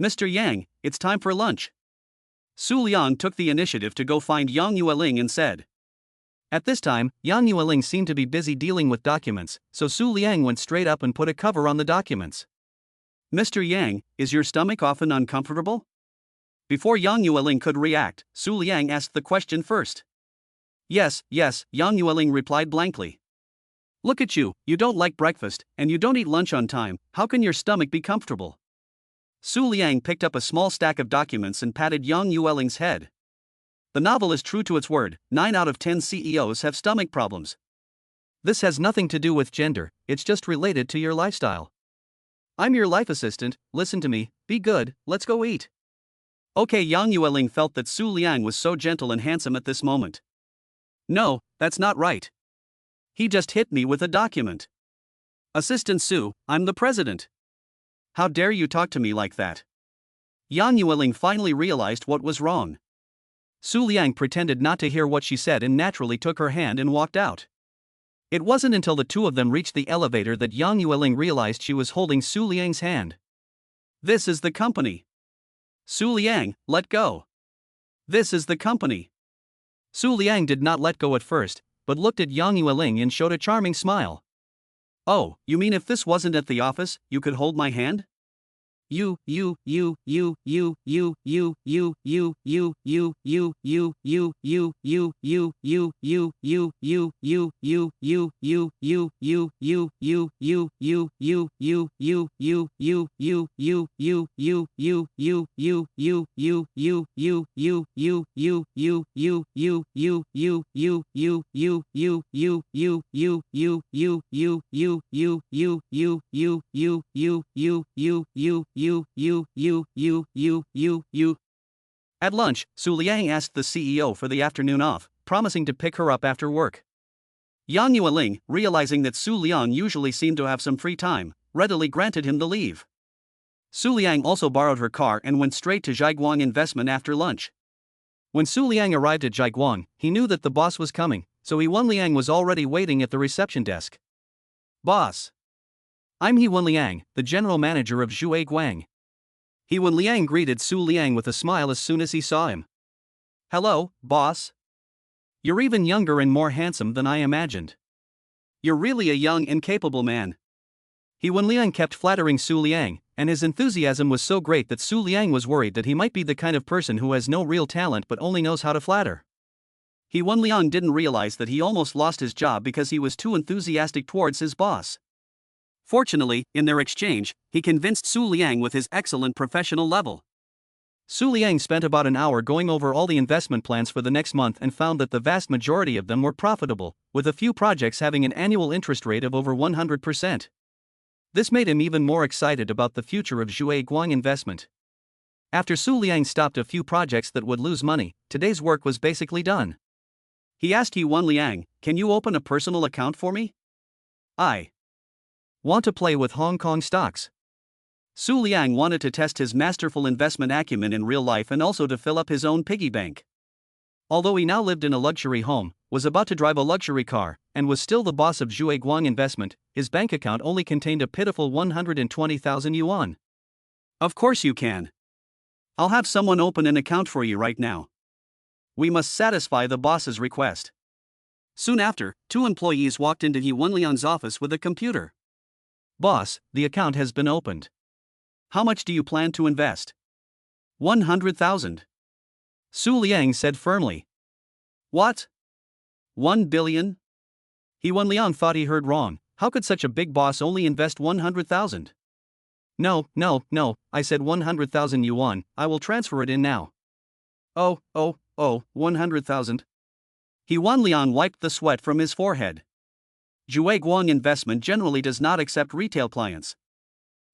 "Mr. Yang, it's time for lunch." Su Liang took the initiative to go find Yang Yueling and said. At this time, Yang Yueling seemed to be busy dealing with documents, so Su Liang went straight up and put a cover on the documents. "Mr. Yang, is your stomach often uncomfortable?" Before Yang Yueling could react, Su Liang asked the question first. Yes, Yang Yueling replied blankly. "Look at you, you don't like breakfast, and you don't eat lunch on time, how can your stomach be comfortable?" Su Liang picked up a small stack of documents and patted Yang Yueling's head. The novel is true to its word, 9 out of 10 CEOs have stomach problems. This has nothing to do with gender, it's just related to your lifestyle. I'm your life assistant, listen to me, be good, let's go eat. Okay, Yang Yueling felt that Su Liang was so gentle and handsome at this moment. No, that's not right. He just hit me with a document. Assistant Su, I'm the president. How dare you talk to me like that? Yang Yueling finally realized what was wrong. Su Liang pretended not to hear what she said and naturally took her hand and walked out. It wasn't until the two of them reached the elevator that Yang Yueling realized she was holding Su Liang's hand. This is the company. Su Liang, let go. This is the company. Su Liang did not let go at first, but looked at Yang Yueling and showed a charming smile. Oh, you mean if this wasn't at the office, you could hold my hand? You, At lunch, Su Liang asked the CEO for the afternoon off, promising to pick her up after work. Yang Yueling, realizing that Su Liang usually seemed to have some free time, readily granted him the leave. Su Liang also borrowed her car and went straight to Zhaiguang Investment after lunch. When Su Liang arrived at Zhaiguang, he knew that the boss was coming, so He-Wen Liang was already waiting at the reception desk. Boss. I'm He-Wen Liang, the general manager of Zhuai. He-Wen Liang greeted Su Liang with a smile as soon as he saw him. Hello, boss. You're even younger and more handsome than I imagined. You're really a young and capable man. He-Wen Liang kept flattering Su Liang, and his enthusiasm was so great that Su Liang was worried that he might be the kind of person who has no real talent but only knows how to flatter. He-Wen Liang didn't realize that he almost lost his job because he was too enthusiastic towards his boss. Fortunately, in their exchange, he convinced Su Liang with his excellent professional level. Su Liang spent about an hour going over all the investment plans for the next month and found that the vast majority of them were profitable, with a few projects having an annual interest rate of over 100%. This made him even more excited about the future of Zhuai Investment. After Su Liang stopped a few projects that would lose money, today's work was basically done. He asked He-Wen Liang, "Can you open a personal account for me? I want to play with Hong Kong stocks." Su Liang wanted to test his masterful investment acumen in real life and also to fill up his own piggy bank. Although he now lived in a luxury home, was about to drive a luxury car, and was still the boss of Zhuai Investment, his bank account only contained a pitiful 120,000 yuan. Of course you can. I'll have someone open an account for you right now. We must satisfy the boss's request. Soon after, two employees walked into He-Wen Liang's office with a computer. Boss, the account has been opened. How much do you plan to invest? 100,000. Su Liang said firmly. What? 1 billion? He-Wen Liang thought he heard wrong. How could such a big boss only invest 100,000? No, I said 100,000 yuan, I will transfer it in now. Oh, 100,000. He-Wen Liang wiped the sweat from his forehead. Zhuai Investment generally does not accept retail clients.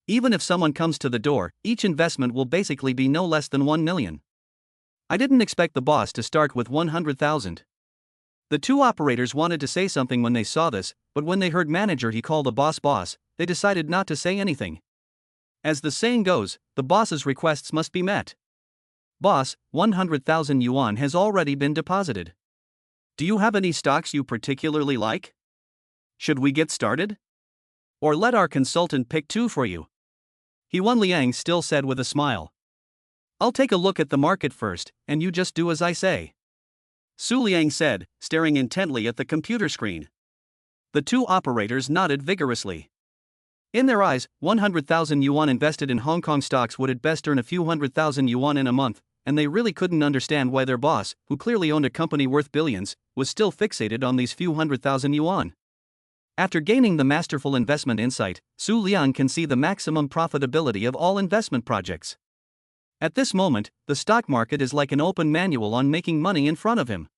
Even if someone comes to the door, each investment will basically be no less than 1 million. I didn't expect the boss to start with 100,000. The two operators wanted to say something when they saw this, but when they heard manager he called the boss, they decided not to say anything. As the saying goes, the boss's requests must be met. Boss, 100,000 yuan has already been deposited. Do you have any stocks you particularly like? Should we get started? Or let our consultant pick two for you? He-Wen Liang still said with a smile. I'll take a look at the market first, and you just do as I say. Su Liang said, staring intently at the computer screen. The two operators nodded vigorously. In their eyes, 100,000 yuan invested in Hong Kong stocks would at best earn a few 100,000 yuan in a month, and they really couldn't understand why their boss, who clearly owned a company worth billions, was still fixated on these few 100,000 yuan. After gaining the masterful investment insight, Su Liang can see the maximum profitability of all investment projects. At this moment, the stock market is like an open manual on making money in front of him.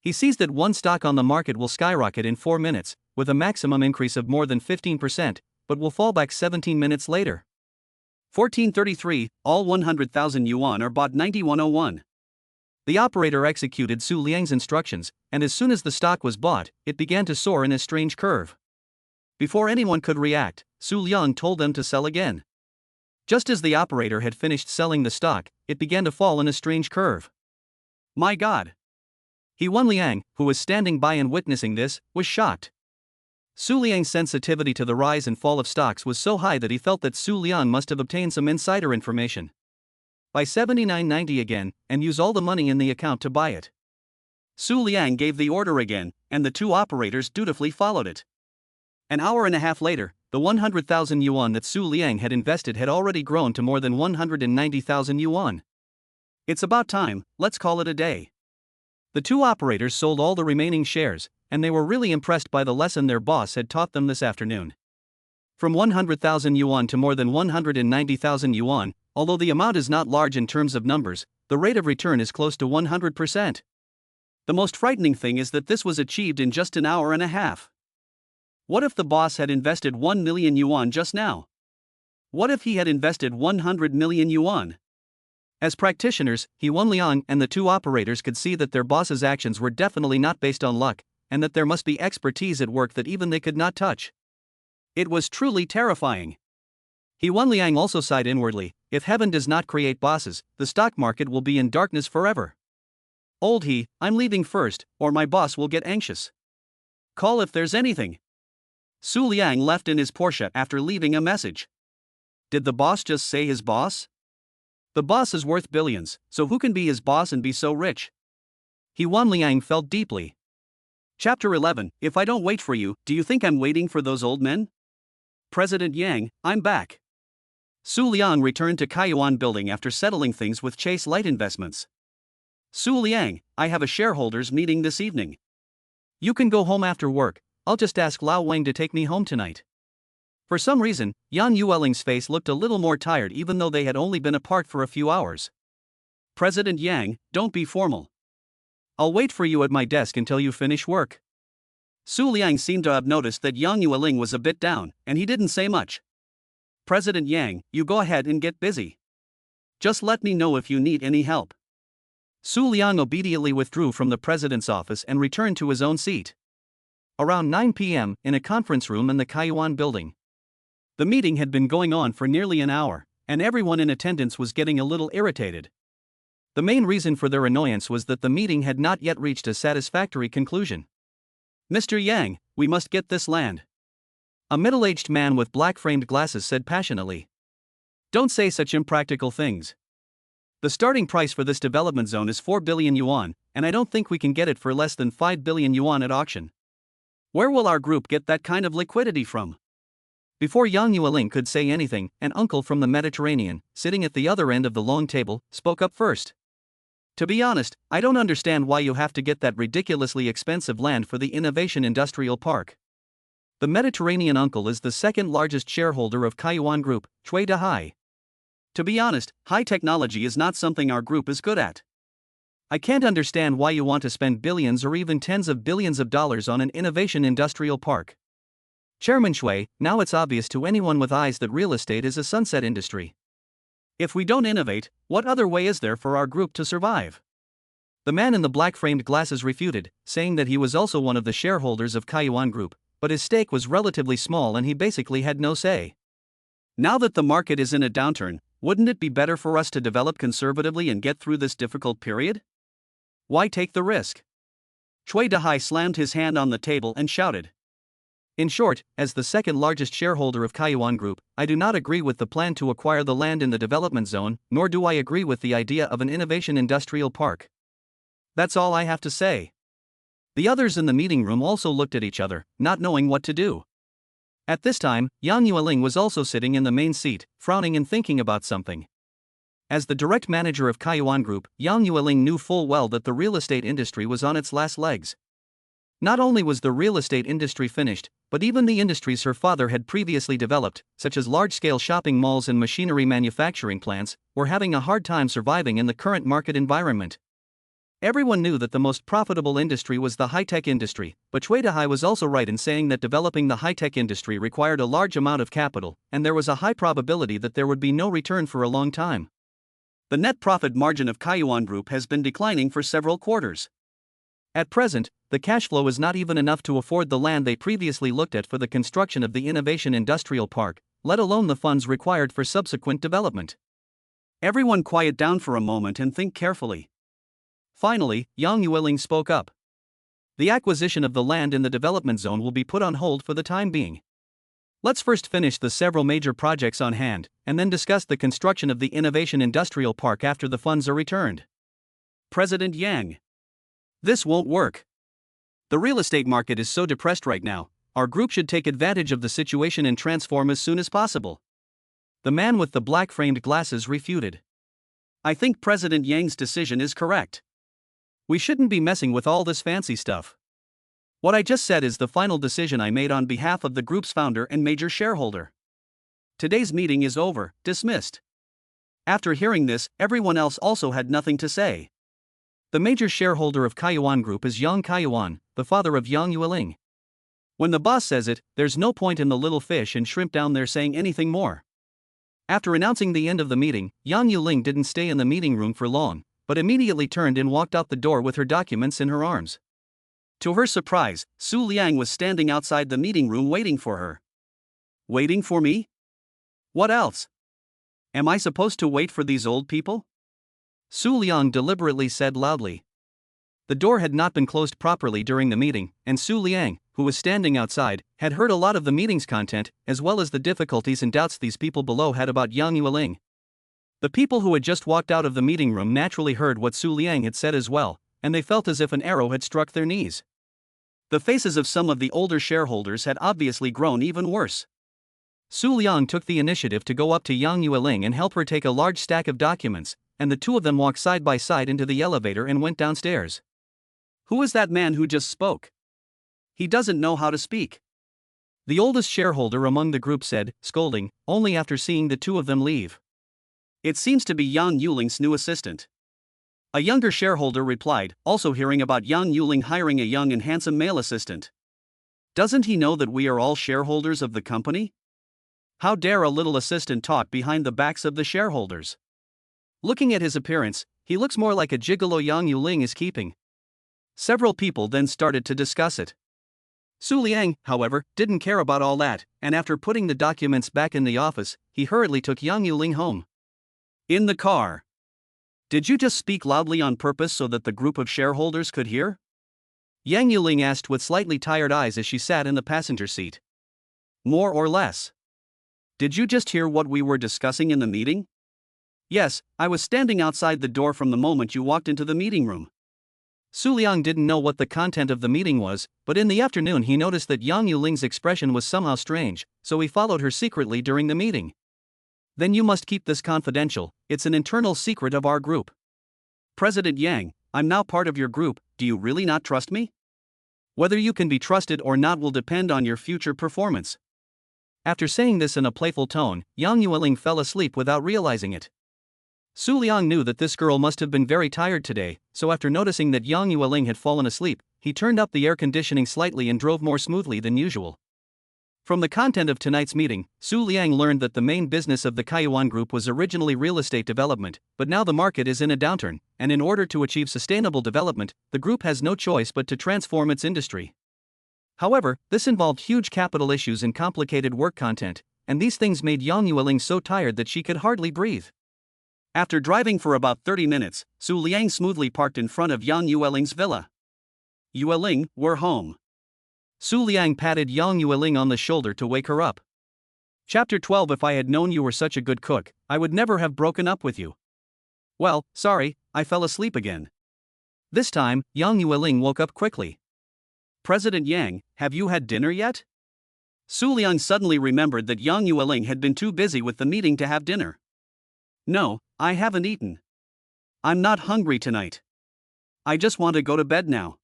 He sees that one stock on the market will skyrocket in 4 minutes, with a maximum increase of more than 15%, but will fall back 17 minutes later. 1433, all 100,000 yuan are bought 9101. The operator executed Su Liang's instructions, and as soon as the stock was bought, it began to soar in a strange curve. Before anyone could react, Su Liang told them to sell again. Just as the operator had finished selling the stock, it began to fall in a strange curve. My God! Yuan Liang, who was standing by and witnessing this, was shocked. Su Liang's sensitivity to the rise and fall of stocks was so high that he felt that Su Liang must have obtained some insider information. Buy 79.90 again, and use all the money in the account to buy it. Su Liang gave the order again, and the two operators dutifully followed it. An hour and a half later, the 100,000 yuan that Su Liang had invested had already grown to more than 190,000 yuan. It's about time, let's call it a day. The two operators sold all the remaining shares, and they were really impressed by the lesson their boss had taught them this afternoon. From 100,000 yuan to more than 190,000 yuan, although the amount is not large in terms of numbers, the rate of return is close to 100%. The most frightening thing is that this was achieved in just an hour and a half. What if the boss had invested 1 million yuan just now? What if he had invested 100 million yuan? As practitioners, Yuan Liang and the two operators could see that their boss's actions were definitely not based on luck, and that there must be expertise at work that even they could not touch. It was truly terrifying. Yuan Liang also sighed inwardly, if heaven does not create bosses, the stock market will be in darkness forever. Old he, I'm leaving first, or my boss will get anxious. Call if there's anything. Su Liang left in his Porsche after leaving a message. Did the boss just say his boss? The boss is worth billions, so who can be his boss and be so rich? Yuan Liang felt deeply. Chapter 11, If I don't wait for you, do you think I'm waiting for those old men? President Yang, I'm back. Su Liang returned to Kaiyuan Building after settling things with Chase Light Investments. Su Liang, I have a shareholders meeting this evening. You can go home after work, I'll just ask Lao Wang to take me home tonight. For some reason, Yan Yueling's face looked a little more tired even though they had only been apart for a few hours. President Yang, don't be formal. I'll wait for you at my desk until you finish work. Su Liang seemed to have noticed that Yang Yueling was a bit down, and he didn't say much. President Yang, you go ahead and get busy. Just let me know if you need any help. Su Liang obediently withdrew from the president's office and returned to his own seat. Around 9 p.m., in a conference room in the Kaiyuan Building. The meeting had been going on for nearly an hour, and everyone in attendance was getting a little irritated. The main reason for their annoyance was that the meeting had not yet reached a satisfactory conclusion. Mr. Yang, we must get this land. A middle-aged man with black-framed glasses said passionately. Don't say such impractical things. The starting price for this development zone is 4 billion yuan, and I don't think we can get it for less than 5 billion yuan at auction. Where will our group get that kind of liquidity from? Before Yang Yueling could say anything, an uncle from the Mediterranean, sitting at the other end of the long table, spoke up first. To be honest, I don't understand why you have to get that ridiculously expensive land for the Innovation Industrial Park. The Mediterranean uncle is the second largest shareholder of Kaiyuan Group, Chui Dahai. To be honest, high technology is not something our group is good at. I can't understand why you want to spend billions or even tens of billions of dollars on an innovation industrial park. Chairman Shui, now it's obvious to anyone with eyes that real estate is a sunset industry. If we don't innovate, what other way is there for our group to survive? The man in the black-framed glasses refuted, saying that he was also one of the shareholders of Kaiyuan Group, but his stake was relatively small and he basically had no say. Now that the market is in a downturn, wouldn't it be better for us to develop conservatively and get through this difficult period? Why take the risk? Chui Dahai slammed his hand on the table and shouted. In short, as the second largest shareholder of Kaiyuan Group, I do not agree with the plan to acquire the land in the development zone, nor do I agree with the idea of an innovation industrial park. That's all I have to say. The others in the meeting room also looked at each other, not knowing what to do. At this time, Yang Yueling was also sitting in the main seat, frowning and thinking about something. As the direct manager of Kaiyuan Group, Yang Yueling knew full well that the real estate industry was on its last legs. Not only was the real estate industry finished, but even the industries her father had previously developed, such as large-scale shopping malls and machinery manufacturing plants, were having a hard time surviving in the current market environment. Everyone knew that the most profitable industry was the high-tech industry, but Chui Dahai was also right in saying that developing the high-tech industry required a large amount of capital, and there was a high probability that there would be no return for a long time. The net profit margin of Kaiyuan Group has been declining for several quarters. At present, the cash flow is not even enough to afford the land they previously looked at for the construction of the Innovation Industrial Park, let alone the funds required for subsequent development. Everyone quiet down for a moment and think carefully. Finally, Yang Yueling spoke up. The acquisition of the land in the development zone will be put on hold for the time being. Let's first finish the several major projects on hand, and then discuss the construction of the Innovation Industrial Park after the funds are returned. President Yang. This won't work. The real estate market is so depressed right now, our group should take advantage of the situation and transform as soon as possible. The man with the black framed glasses refuted. I think President Yang's decision is correct. We shouldn't be messing with all this fancy stuff. What I just said is the final decision I made on behalf of the group's founder and major shareholder. Today's meeting is over, dismissed. After hearing this, everyone else also had nothing to say. The major shareholder of Kaiyuan Group is Yang Kaiyuan, the father of Yang Yueling. When the boss says it, there's no point in the little fish and shrimp down there saying anything more. After announcing the end of the meeting, Yang Yueling didn't stay in the meeting room for long, but immediately turned and walked out the door with her documents in her arms. To her surprise, Su Liang was standing outside the meeting room waiting for her. Waiting for me? What else? Am I supposed to wait for these old people? Su Liang deliberately said loudly. The door had not been closed properly during the meeting, and Su Liang, who was standing outside, had heard a lot of the meeting's content, as well as the difficulties and doubts these people below had about Yang Yueling. The people who had just walked out of the meeting room naturally heard what Su Liang had said as well, and they felt as if an arrow had struck their knees. The faces of some of the older shareholders had obviously grown even worse. Su Liang took the initiative to go up to Yang Yueling and help her take a large stack of documents, and the two of them walked side by side into the elevator and went downstairs. Who is that man who just spoke? He doesn't know how to speak. The oldest shareholder among the group said, scolding, only after seeing the two of them leave. It seems to be Yang Yuling's new assistant. A younger shareholder replied, also hearing about Yang Yueling hiring a young and handsome male assistant. Doesn't he know that we are all shareholders of the company? How dare a little assistant talk behind the backs of the shareholders? Looking at his appearance, he looks more like a gigolo Yang Yueling is keeping. Several people then started to discuss it. Su Liang, however, didn't care about all that, and after putting the documents back in the office, he hurriedly took Yang Yueling home. In the car. Did you just speak loudly on purpose so that the group of shareholders could hear? Yang Yueling asked with slightly tired eyes as she sat in the passenger seat. More or less. Did you just hear what we were discussing in the meeting? Yes, I was standing outside the door from the moment you walked into the meeting room. Su Liang didn't know what the content of the meeting was, but in the afternoon he noticed that Yang Yuling's expression was somehow strange, so he followed her secretly during the meeting. Then you must keep this confidential, it's an internal secret of our group. President Yang, I'm now part of your group, do you really not trust me? Whether you can be trusted or not will depend on your future performance. After saying this in a playful tone, Yang Yueling fell asleep without realizing it. Su Liang knew that this girl must have been very tired today, so after noticing that Yang Yueling had fallen asleep, he turned up the air conditioning slightly and drove more smoothly than usual. From the content of tonight's meeting, Su Liang learned that the main business of the Kaiyuan Group was originally real estate development, but now the market is in a downturn, and in order to achieve sustainable development, the group has no choice but to transform its industry. However, this involved huge capital issues and complicated work content, and these things made Yang Yueling so tired that she could hardly breathe. After driving for about 30 minutes, Su Liang smoothly parked in front of Yang Yueling's villa. Yueling, we're home. Su Liang patted Yang Yueling on the shoulder to wake her up. Chapter 12. If I had known you were such a good cook, I would never have broken up with you. Well, sorry, I fell asleep again. This time, Yang Yueling woke up quickly. President Yang, have you had dinner yet? Su Liang suddenly remembered that Yang Yueling had been too busy with the meeting to have dinner. No, I haven't eaten. I'm not hungry tonight. I just want to go to bed now.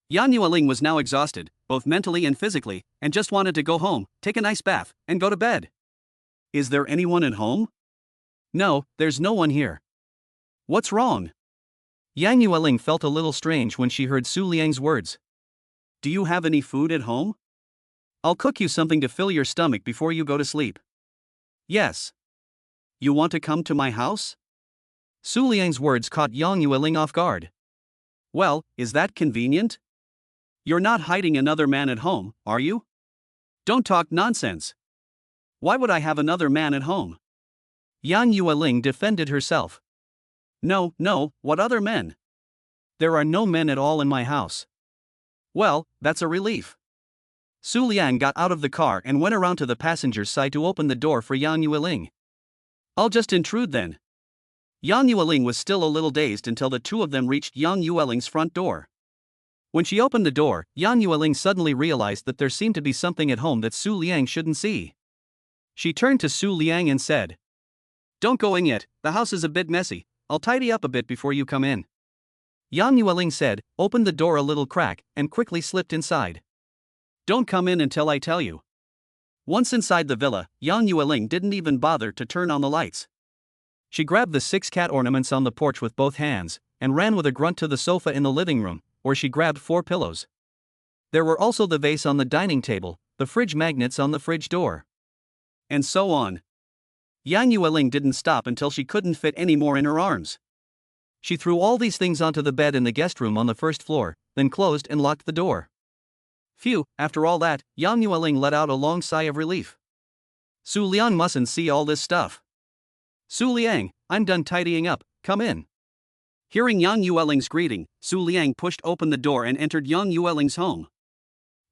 Yang Yueling was now exhausted, both mentally and physically, and just wanted to go home, take a nice bath, and go to bed. Is there anyone at home? No, there's no one here. What's wrong? Yang Yueling felt a little strange when she heard Su Liang's words. Do you have any food at home? I'll cook you something to fill your stomach before you go to sleep. Yes. You want to come to my house? Su Liang's words caught Yang Yueling off guard. Well, is that convenient? You're not hiding another man at home, are you? Don't talk nonsense. Why would I have another man at home? Yang Yueling defended herself. No, no, what other men? There are no men at all in my house. Well, that's a relief. Su Liang got out of the car and went around to the passenger's side to open the door for Yang Yueling. I'll just intrude then. Yang Yueling was still a little dazed until the two of them reached Yang Yueling's front door. When she opened the door, Yang Yueling suddenly realized that there seemed to be something at home that Su Liang shouldn't see. She turned to Su Liang and said, "Don't go in yet, the house is a bit messy, I'll tidy up a bit before you come in." Yang Yueling said, opened the door a little crack, and quickly slipped inside. "Don't come in until I tell you." Once inside the villa, Yang Yueling didn't even bother to turn on the lights. She grabbed the 6 cat ornaments on the porch with both hands, and ran with a grunt to the sofa in the living room, where she grabbed 4 pillows. There were also the vase on the dining table, the fridge magnets on the fridge door, and so on. Yang Yueling didn't stop until she couldn't fit any more in her arms. She threw all these things onto the bed in the guest room on the first floor, then closed and locked the door. Phew, after all that, Yang Yueling let out a long sigh of relief. Su Liang mustn't see all this stuff. "Su Liang, I'm done tidying up, come in." Hearing Yang Yueling's greeting, Su Liang pushed open the door and entered Yang Yueling's home.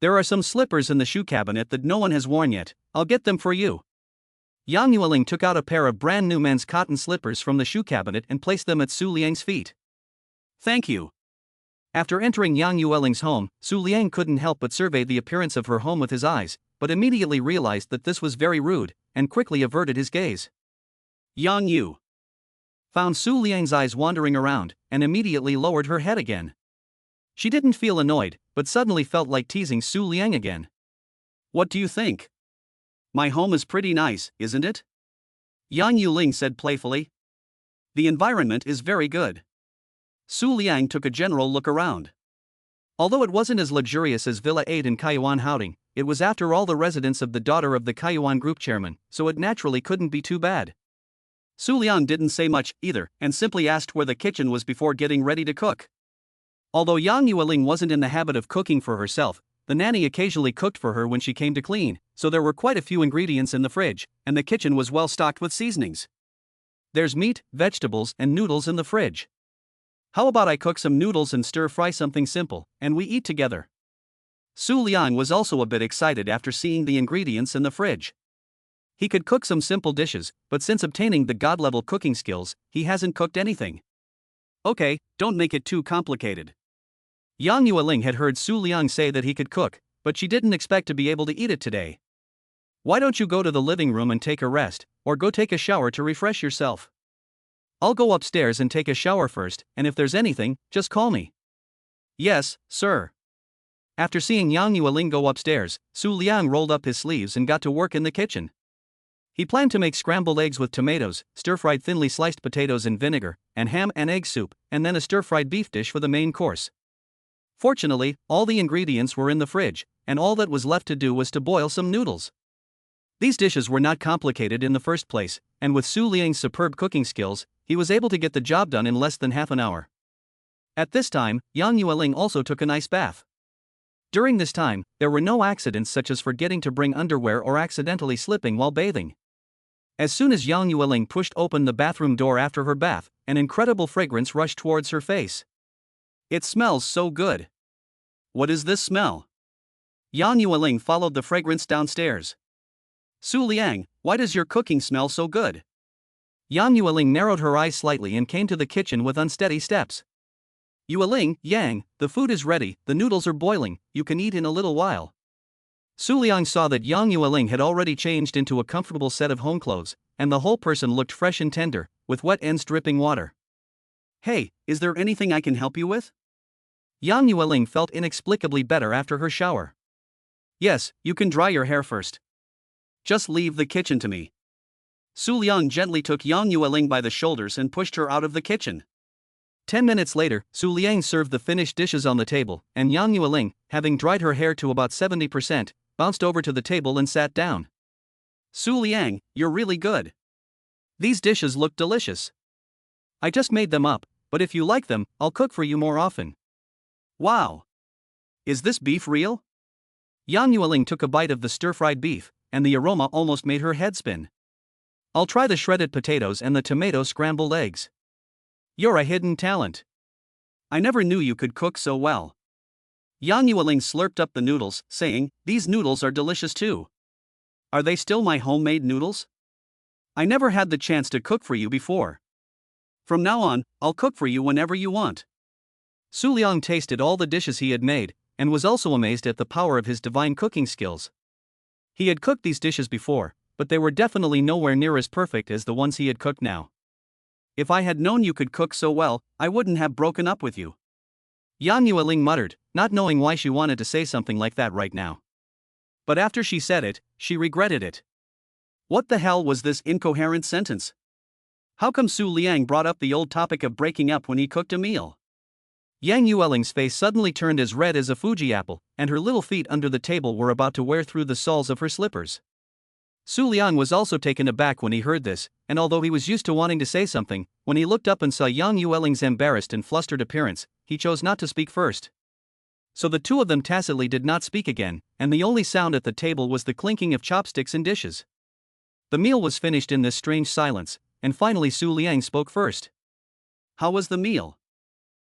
"There are some slippers in the shoe cabinet that no one has worn yet, I'll get them for you." Yang Yueling took out a pair of brand new men's cotton slippers from the shoe cabinet and placed them at Su Liang's feet. "Thank you." After entering Yang Yueling's home, Su Liang couldn't help but survey the appearance of her home with his eyes, but immediately realized that this was very rude, and quickly averted his gaze. Yang Yu found Su Liang's eyes wandering around, and immediately lowered her head again. She didn't feel annoyed, but suddenly felt like teasing Su Liang again. "What do you think? My home is pretty nice, isn't it?" Yang Yuling said playfully. "The environment is very good." Su Liang took a general look around. Although it wasn't as luxurious as Villa 8 in Kaiyuan Houding, it was after all the residence of the daughter of the Kaiyuan group chairman, so it naturally couldn't be too bad. Su Liang didn't say much either, and simply asked where the kitchen was before getting ready to cook. Although Yang Yueling wasn't in the habit of cooking for herself, the nanny occasionally cooked for her when she came to clean, so there were quite a few ingredients in the fridge, and the kitchen was well stocked with seasonings. "There's meat, vegetables, and noodles in the fridge. How about I cook some noodles and stir-fry something simple, and we eat together?" Su Liang was also a bit excited after seeing the ingredients in the fridge. He could cook some simple dishes, but since obtaining the god-level cooking skills, he hasn't cooked anything. "Okay, don't make it too complicated." Yang Yueling had heard Su Liang say that he could cook, but she didn't expect to be able to eat it today. "Why don't you go to the living room and take a rest, or go take a shower to refresh yourself? I'll go upstairs and take a shower first, and if there's anything, just call me." "Yes, sir." After seeing Yang Yueling go upstairs, Su Liang rolled up his sleeves and got to work in the kitchen. He planned to make scrambled eggs with tomatoes, stir-fried thinly sliced potatoes in vinegar, and ham and egg soup, and then a stir-fried beef dish for the main course. Fortunately, all the ingredients were in the fridge, and all that was left to do was to boil some noodles. These dishes were not complicated in the first place, and with Su Liang's superb cooking skills, he was able to get the job done in less than half an hour. At this time, Yang Yueling also took a nice bath. During this time, there were no accidents such as forgetting to bring underwear or accidentally slipping while bathing. As soon as Yang Yueling pushed open the bathroom door after her bath, an incredible fragrance rushed towards her face. "It smells so good. What is this smell?" Yang Yueling followed the fragrance downstairs. "Su Liang, why does your cooking smell so good?" Yang Yueling narrowed her eyes slightly and came to the kitchen with unsteady steps. "Yueling, Yang, the food is ready, the noodles are boiling, you can eat in a little while." Su Liang saw that Yang Yueling had already changed into a comfortable set of home clothes, and the whole person looked fresh and tender, with wet ends dripping water. "Hey, is there anything I can help you with?" Yang Yueling felt inexplicably better after her shower. "Yes, you can dry your hair first. Just leave the kitchen to me." Su Liang gently took Yang Yueling by the shoulders and pushed her out of the kitchen. 10 minutes later, Su Liang served the finished dishes on the table, and Yang Yueling, having dried her hair to about 70%, bounced over to the table and sat down. "Su Liang, you're really good. These dishes look delicious. I just made them up, but if you like them, I'll cook for you more often. Wow! Is this beef real? Yang Yueling took a bite of the stir-fried beef, and the aroma almost made her head spin. I'll try the shredded potatoes and the tomato scrambled eggs. You're a hidden talent. I never knew you could cook so well. Yang Yueling slurped up the noodles, saying, "These noodles are delicious too. Are they still my homemade noodles? I never had the chance to cook for you before. From now on, I'll cook for you whenever you want." Su Liang tasted all the dishes he had made, and was also amazed at the power of his divine cooking skills. He had cooked these dishes before, but they were definitely nowhere near as perfect as the ones he had cooked now. "If I had known you could cook so well, I wouldn't have broken up with you," Yang Yueling muttered, not knowing why she wanted to say something like that right now. But after she said it, she regretted it. What the hell was this incoherent sentence? How come Su Liang brought up the old topic of breaking up when he cooked a meal? Yang Yueling's face suddenly turned as red as a Fuji apple, and her little feet under the table were about to wear through the soles of her slippers. Su Liang was also taken aback when he heard this, and although he was used to wanting to say something, when he looked up and saw Yang Yueling's embarrassed and flustered appearance, he chose not to speak first. So the two of them tacitly did not speak again, and the only sound at the table was the clinking of chopsticks and dishes. The meal was finished in this strange silence, and finally Su Liang spoke first. "How was the meal?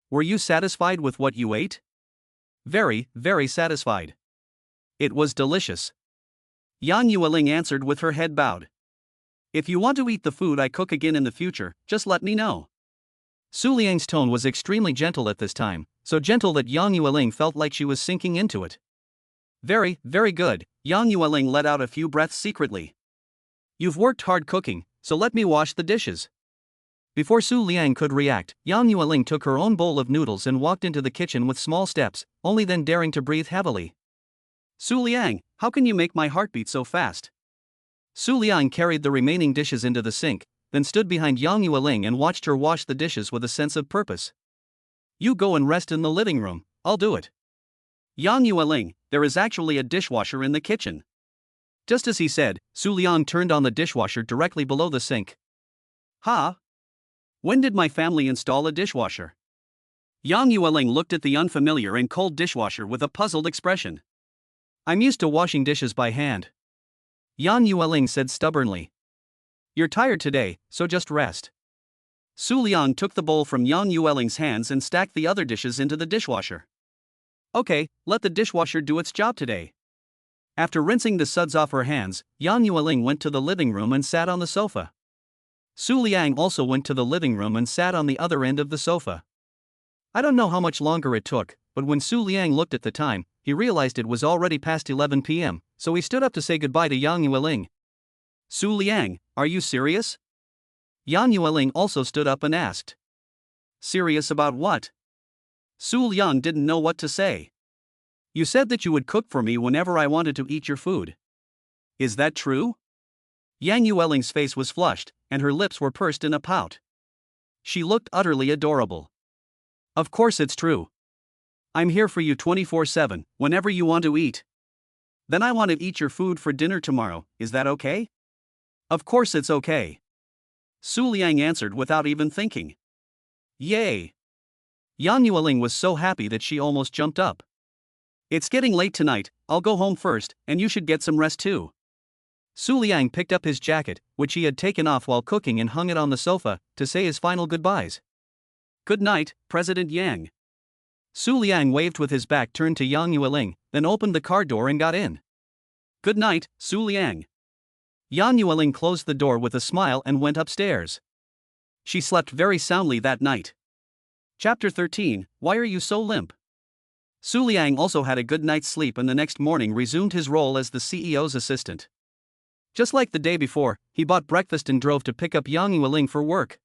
Were you satisfied with what you ate?" "Very, very satisfied. It was delicious," Yang Yueling answered with her head bowed. "If you want to eat the food I cook again in the future, just let me know." Su Liang's tone was extremely gentle at this time, so gentle that Yang Yueling felt like she was sinking into it. "Very, very good," Yang Yueling let out a few breaths secretly. "You've worked hard cooking, so let me wash the dishes." Before Su Liang could react, Yang Yueling took her own bowl of noodles and walked into the kitchen with small steps, only then daring to breathe heavily. "Su Liang, how can you make my heart beat so fast?" Su Liang carried the remaining dishes into the sink, then stood behind Yang Yueling and watched her wash the dishes with a sense of purpose. "You go and rest in the living room, I'll do it." "Yang Yueling, there is actually a dishwasher in the kitchen." Just as he said, Su Liang turned on the dishwasher directly below the sink. "Huh? When did my family install a dishwasher?" Yang Yueling looked at the unfamiliar and cold dishwasher with a puzzled expression. "I'm used to washing dishes by hand," Yang Yueling said stubbornly. "You're tired today, so just rest." Su Liang took the bowl from Yang Yueling's hands and stacked the other dishes into the dishwasher. "Okay, let the dishwasher do its job today." After rinsing the suds off her hands, Yang Yueling went to the living room and sat on the sofa. Su Liang also went to the living room and sat on the other end of the sofa. I don't know how much longer it took, but when Su Liang looked at the time, he realized it was already past 11 p.m., so he stood up to say goodbye to Yang Yueling. "Su Liang, are you serious?" Yang Yueling also stood up and asked. "Serious about what?" Su Liang didn't know what to say. "You said that you would cook for me whenever I wanted to eat your food. Is that true?" Yang Yueling's face was flushed, and her lips were pursed in a pout. She looked utterly adorable. "Of course it's true. I'm here for you 24/7, whenever you want to eat. Then I want to eat your food for dinner tomorrow, is that okay?" "Of course it's okay," Su Liang answered without even thinking. "Yay!" Yang Yueling was so happy that she almost jumped up. "It's getting late tonight, I'll go home first, and you should get some rest too." Su Liang picked up his jacket, which he had taken off while cooking, and hung it on the sofa, to say his final goodbyes. "Good night, President Yang." Su Liang waved with his back turned to Yang Yueling, then opened the car door and got in. "Good night, Su Liang." Yang Yueling closed the door with a smile and went upstairs. She slept very soundly that night. Chapter 13, Why Are You So Limp? Su Liang also had a good night's sleep and the next morning resumed his role as the CEO's assistant. Just like the day before, he bought breakfast and drove to pick up Yang Yueling for work.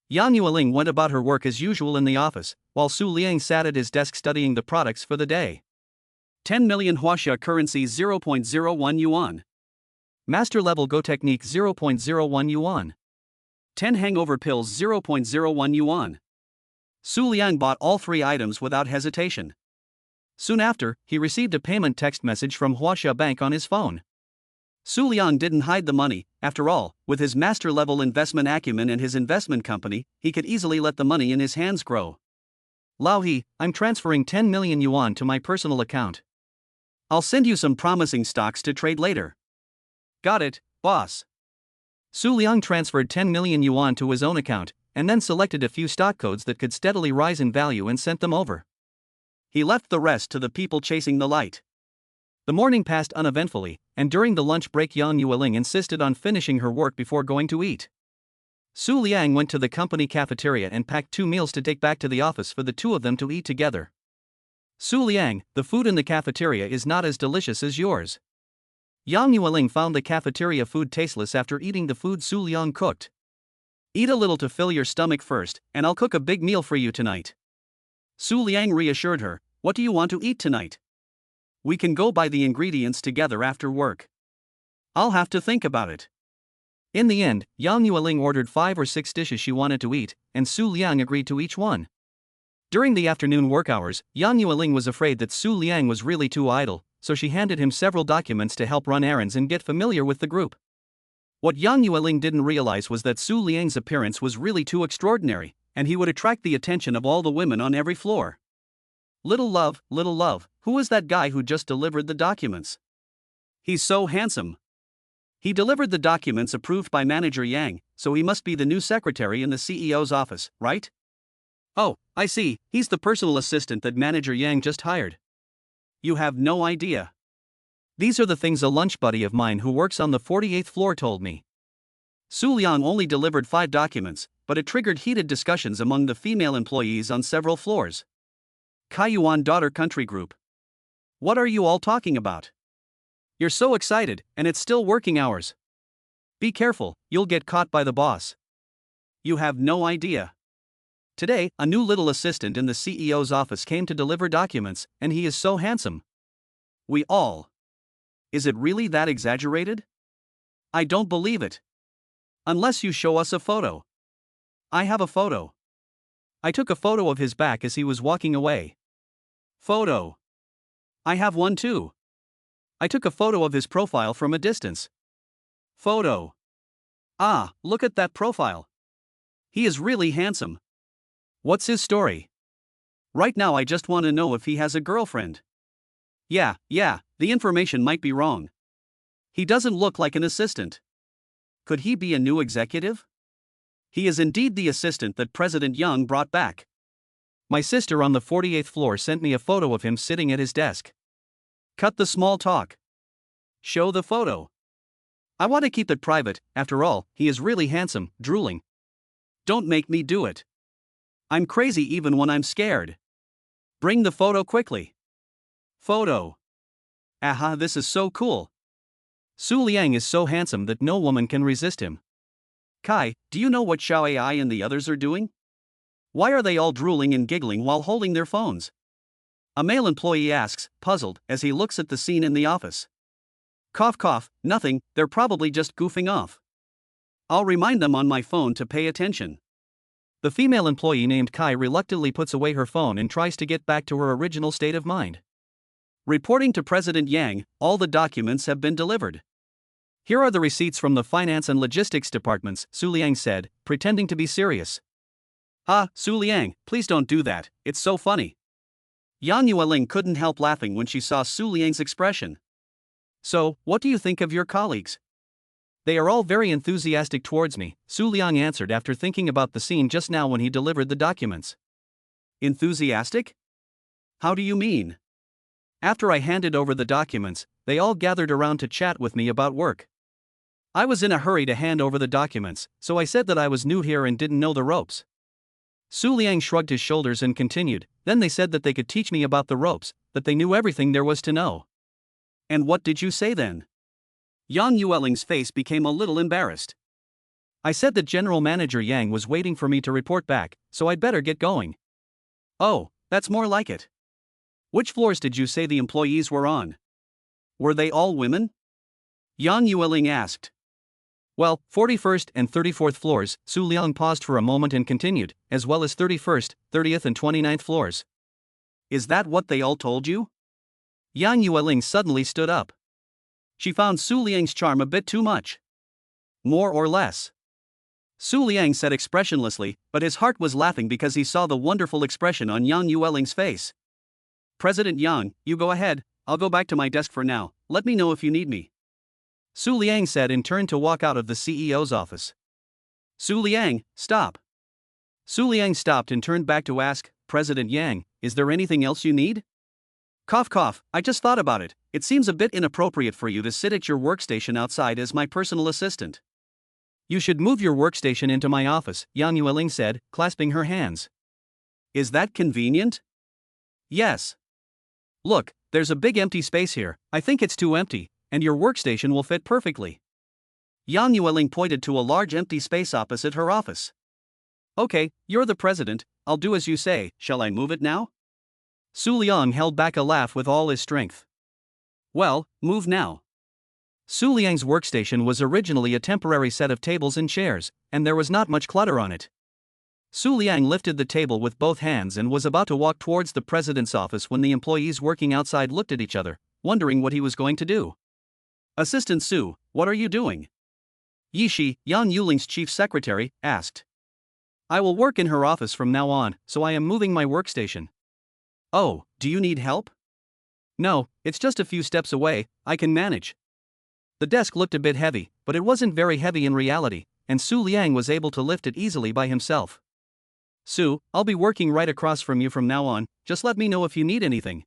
Yang Yueling went about her work as usual in the office, while Su Liang sat at his desk studying the products for the day. 10 million Huaxia currency 0.01 yuan. Master level Go technique 0.01 yuan. 10 hangover pills 0.01 yuan. Su Liang bought all three items without hesitation. Soon after, he received a payment text message from Huaxia Bank on his phone. Su Liang didn't hide the money. After all, with his master-level investment acumen and his investment company, he could easily let the money in his hands grow. Lao He, I'm transferring 10 million yuan to my personal account. I'll send you some promising stocks to trade later. Got it, boss. Su Liang transferred 10 million yuan to his own account, and then selected a few stock codes that could steadily rise in value and sent them over. He left the rest to the people chasing the light. The morning passed uneventfully, and during the lunch break Yang Yueling insisted on finishing her work before going to eat. Su Liang went to the company cafeteria and packed 2 meals to take back to the office for the two of them to eat together. Su Liang, the food in the cafeteria is not as delicious as yours. Yang Yueling found the cafeteria food tasteless after eating the food Su Liang cooked. Eat a little to fill your stomach first, and I'll cook a big meal for you tonight. Su Liang reassured her, what do you want to eat tonight? We can go buy the ingredients together after work. I'll have to think about it. In the end, Yang Yueling ordered 5 or 6 dishes she wanted to eat, and Su Liang agreed to each one. During the afternoon work hours, Yang Yueling was afraid that Su Liang was really too idle, so she handed him several documents to help run errands and get familiar with the group. What Yang Yueling didn't realize was that Su Liang's appearance was really too extraordinary, and he would attract the attention of all the women on every floor. Little love, who is that guy who just delivered the documents? He's so handsome. He delivered the documents approved by Manager Yang, so he must be the new secretary in the CEO's office, right? Oh, I see, he's the personal assistant that Manager Yang just hired. You have no idea. These are the things a lunch buddy of mine who works on the 48th floor told me. Su Liang only delivered 5 documents, but it triggered heated discussions among the female employees on several floors. Kaiyuan Daughter Country Group. What are you all talking about? You're so excited, and it's still working hours. Be careful, you'll get caught by the boss. You have no idea. Today, a new little assistant in the CEO's office came to deliver documents, and he is so handsome. We all. Is it really that exaggerated? I don't believe it. Unless you show us a photo. I have a photo. I took a photo of his back as he was walking away. Photo. I have one too. I took a photo of his profile from a distance. Photo. Ah, look at that profile. He is really handsome. What's his story? Right now I just want to know if he has a girlfriend. Yeah, the information might be wrong. He doesn't look like an assistant. Could he be a new executive? He is indeed the assistant that President Yang brought back. My sister on the 48th floor sent me a photo of him sitting at his desk. Cut the small talk. Show the photo. I want to keep it private, after all, he is really handsome, drooling. Don't make me do it. I'm crazy even when I'm scared. Bring the photo quickly. Photo. Aha, this is so cool. Su Liang is so handsome that no woman can resist him. Kai, do you know what Xiao Ai and the others are doing? Why are they all drooling and giggling while holding their phones? A male employee asks, puzzled, as he looks at the scene in the office. Cough cough, nothing, they're probably just goofing off. I'll remind them on my phone to pay attention. The female employee named Kai reluctantly puts away her phone and tries to get back to her original state of mind. Reporting to President Yang, all the documents have been delivered. Here are the receipts from the finance and logistics departments, Su Liang said, pretending to be serious. Ah, Su Liang, please don't do that, it's so funny. Yang Yueling couldn't help laughing when she saw Su Liang's expression. So, what do you think of your colleagues? They are all very enthusiastic towards me, Su Liang answered after thinking about the scene just now when he delivered the documents. Enthusiastic? How do you mean? After I handed over the documents, they all gathered around to chat with me about work. I was in a hurry to hand over the documents, so I said that I was new here and didn't know the ropes. Su Liang shrugged his shoulders and continued, then they said that they could teach me about the ropes, that they knew everything there was to know. And what did you say then? Yang Yueling's face became a little embarrassed. I said that General Manager Yang was waiting for me to report back, so I'd better get going. Oh, that's more like it. Which floors did you say the employees were on? Were they all women? Yang Yueling asked. Well, 41st and 34th floors, Su Liang paused for a moment and continued, as well as 31st, 30th and 29th floors. Is that what they all told you? Yang Yueling suddenly stood up. She found Su Liang's charm a bit too much. More or less. Su Liang said expressionlessly, but his heart was laughing because he saw the wonderful expression on Yang Yueling's face. President Yang, you go ahead, I'll go back to my desk for now, let me know if you need me. Su Liang said and turned to walk out of the CEO's office. Su Liang, stop. Su Liang stopped and turned back to ask, President Yang, is there anything else you need? Cough cough, I just thought about it, it seems a bit inappropriate for you to sit at your workstation outside as my personal assistant. You should move your workstation into my office, Yang Yueling said, clasping her hands. Is that convenient? Yes. Look, there's a big empty space here, I think it's too empty, and your workstation will fit perfectly. Yang Yueling pointed to a large empty space opposite her office. Okay, you're the president, I'll do as you say, shall I move it now? Su Liang held back a laugh with all his strength. Well, move now. Su Liang's workstation was originally a temporary set of tables and chairs, and there was not much clutter on it. Su Liang lifted the table with both hands and was about to walk towards the president's office when the employees working outside looked at each other, wondering what he was going to do. Assistant Su, what are you doing? Yishi, Yang Yuling's chief secretary, asked. I will work in her office from now on, so I am moving my workstation. Oh, do you need help? No, it's just a few steps away, I can manage. The desk looked a bit heavy, but it wasn't very heavy in reality, and Su Liang was able to lift it easily by himself. Su, I'll be working right across from you from now on, just let me know if you need anything.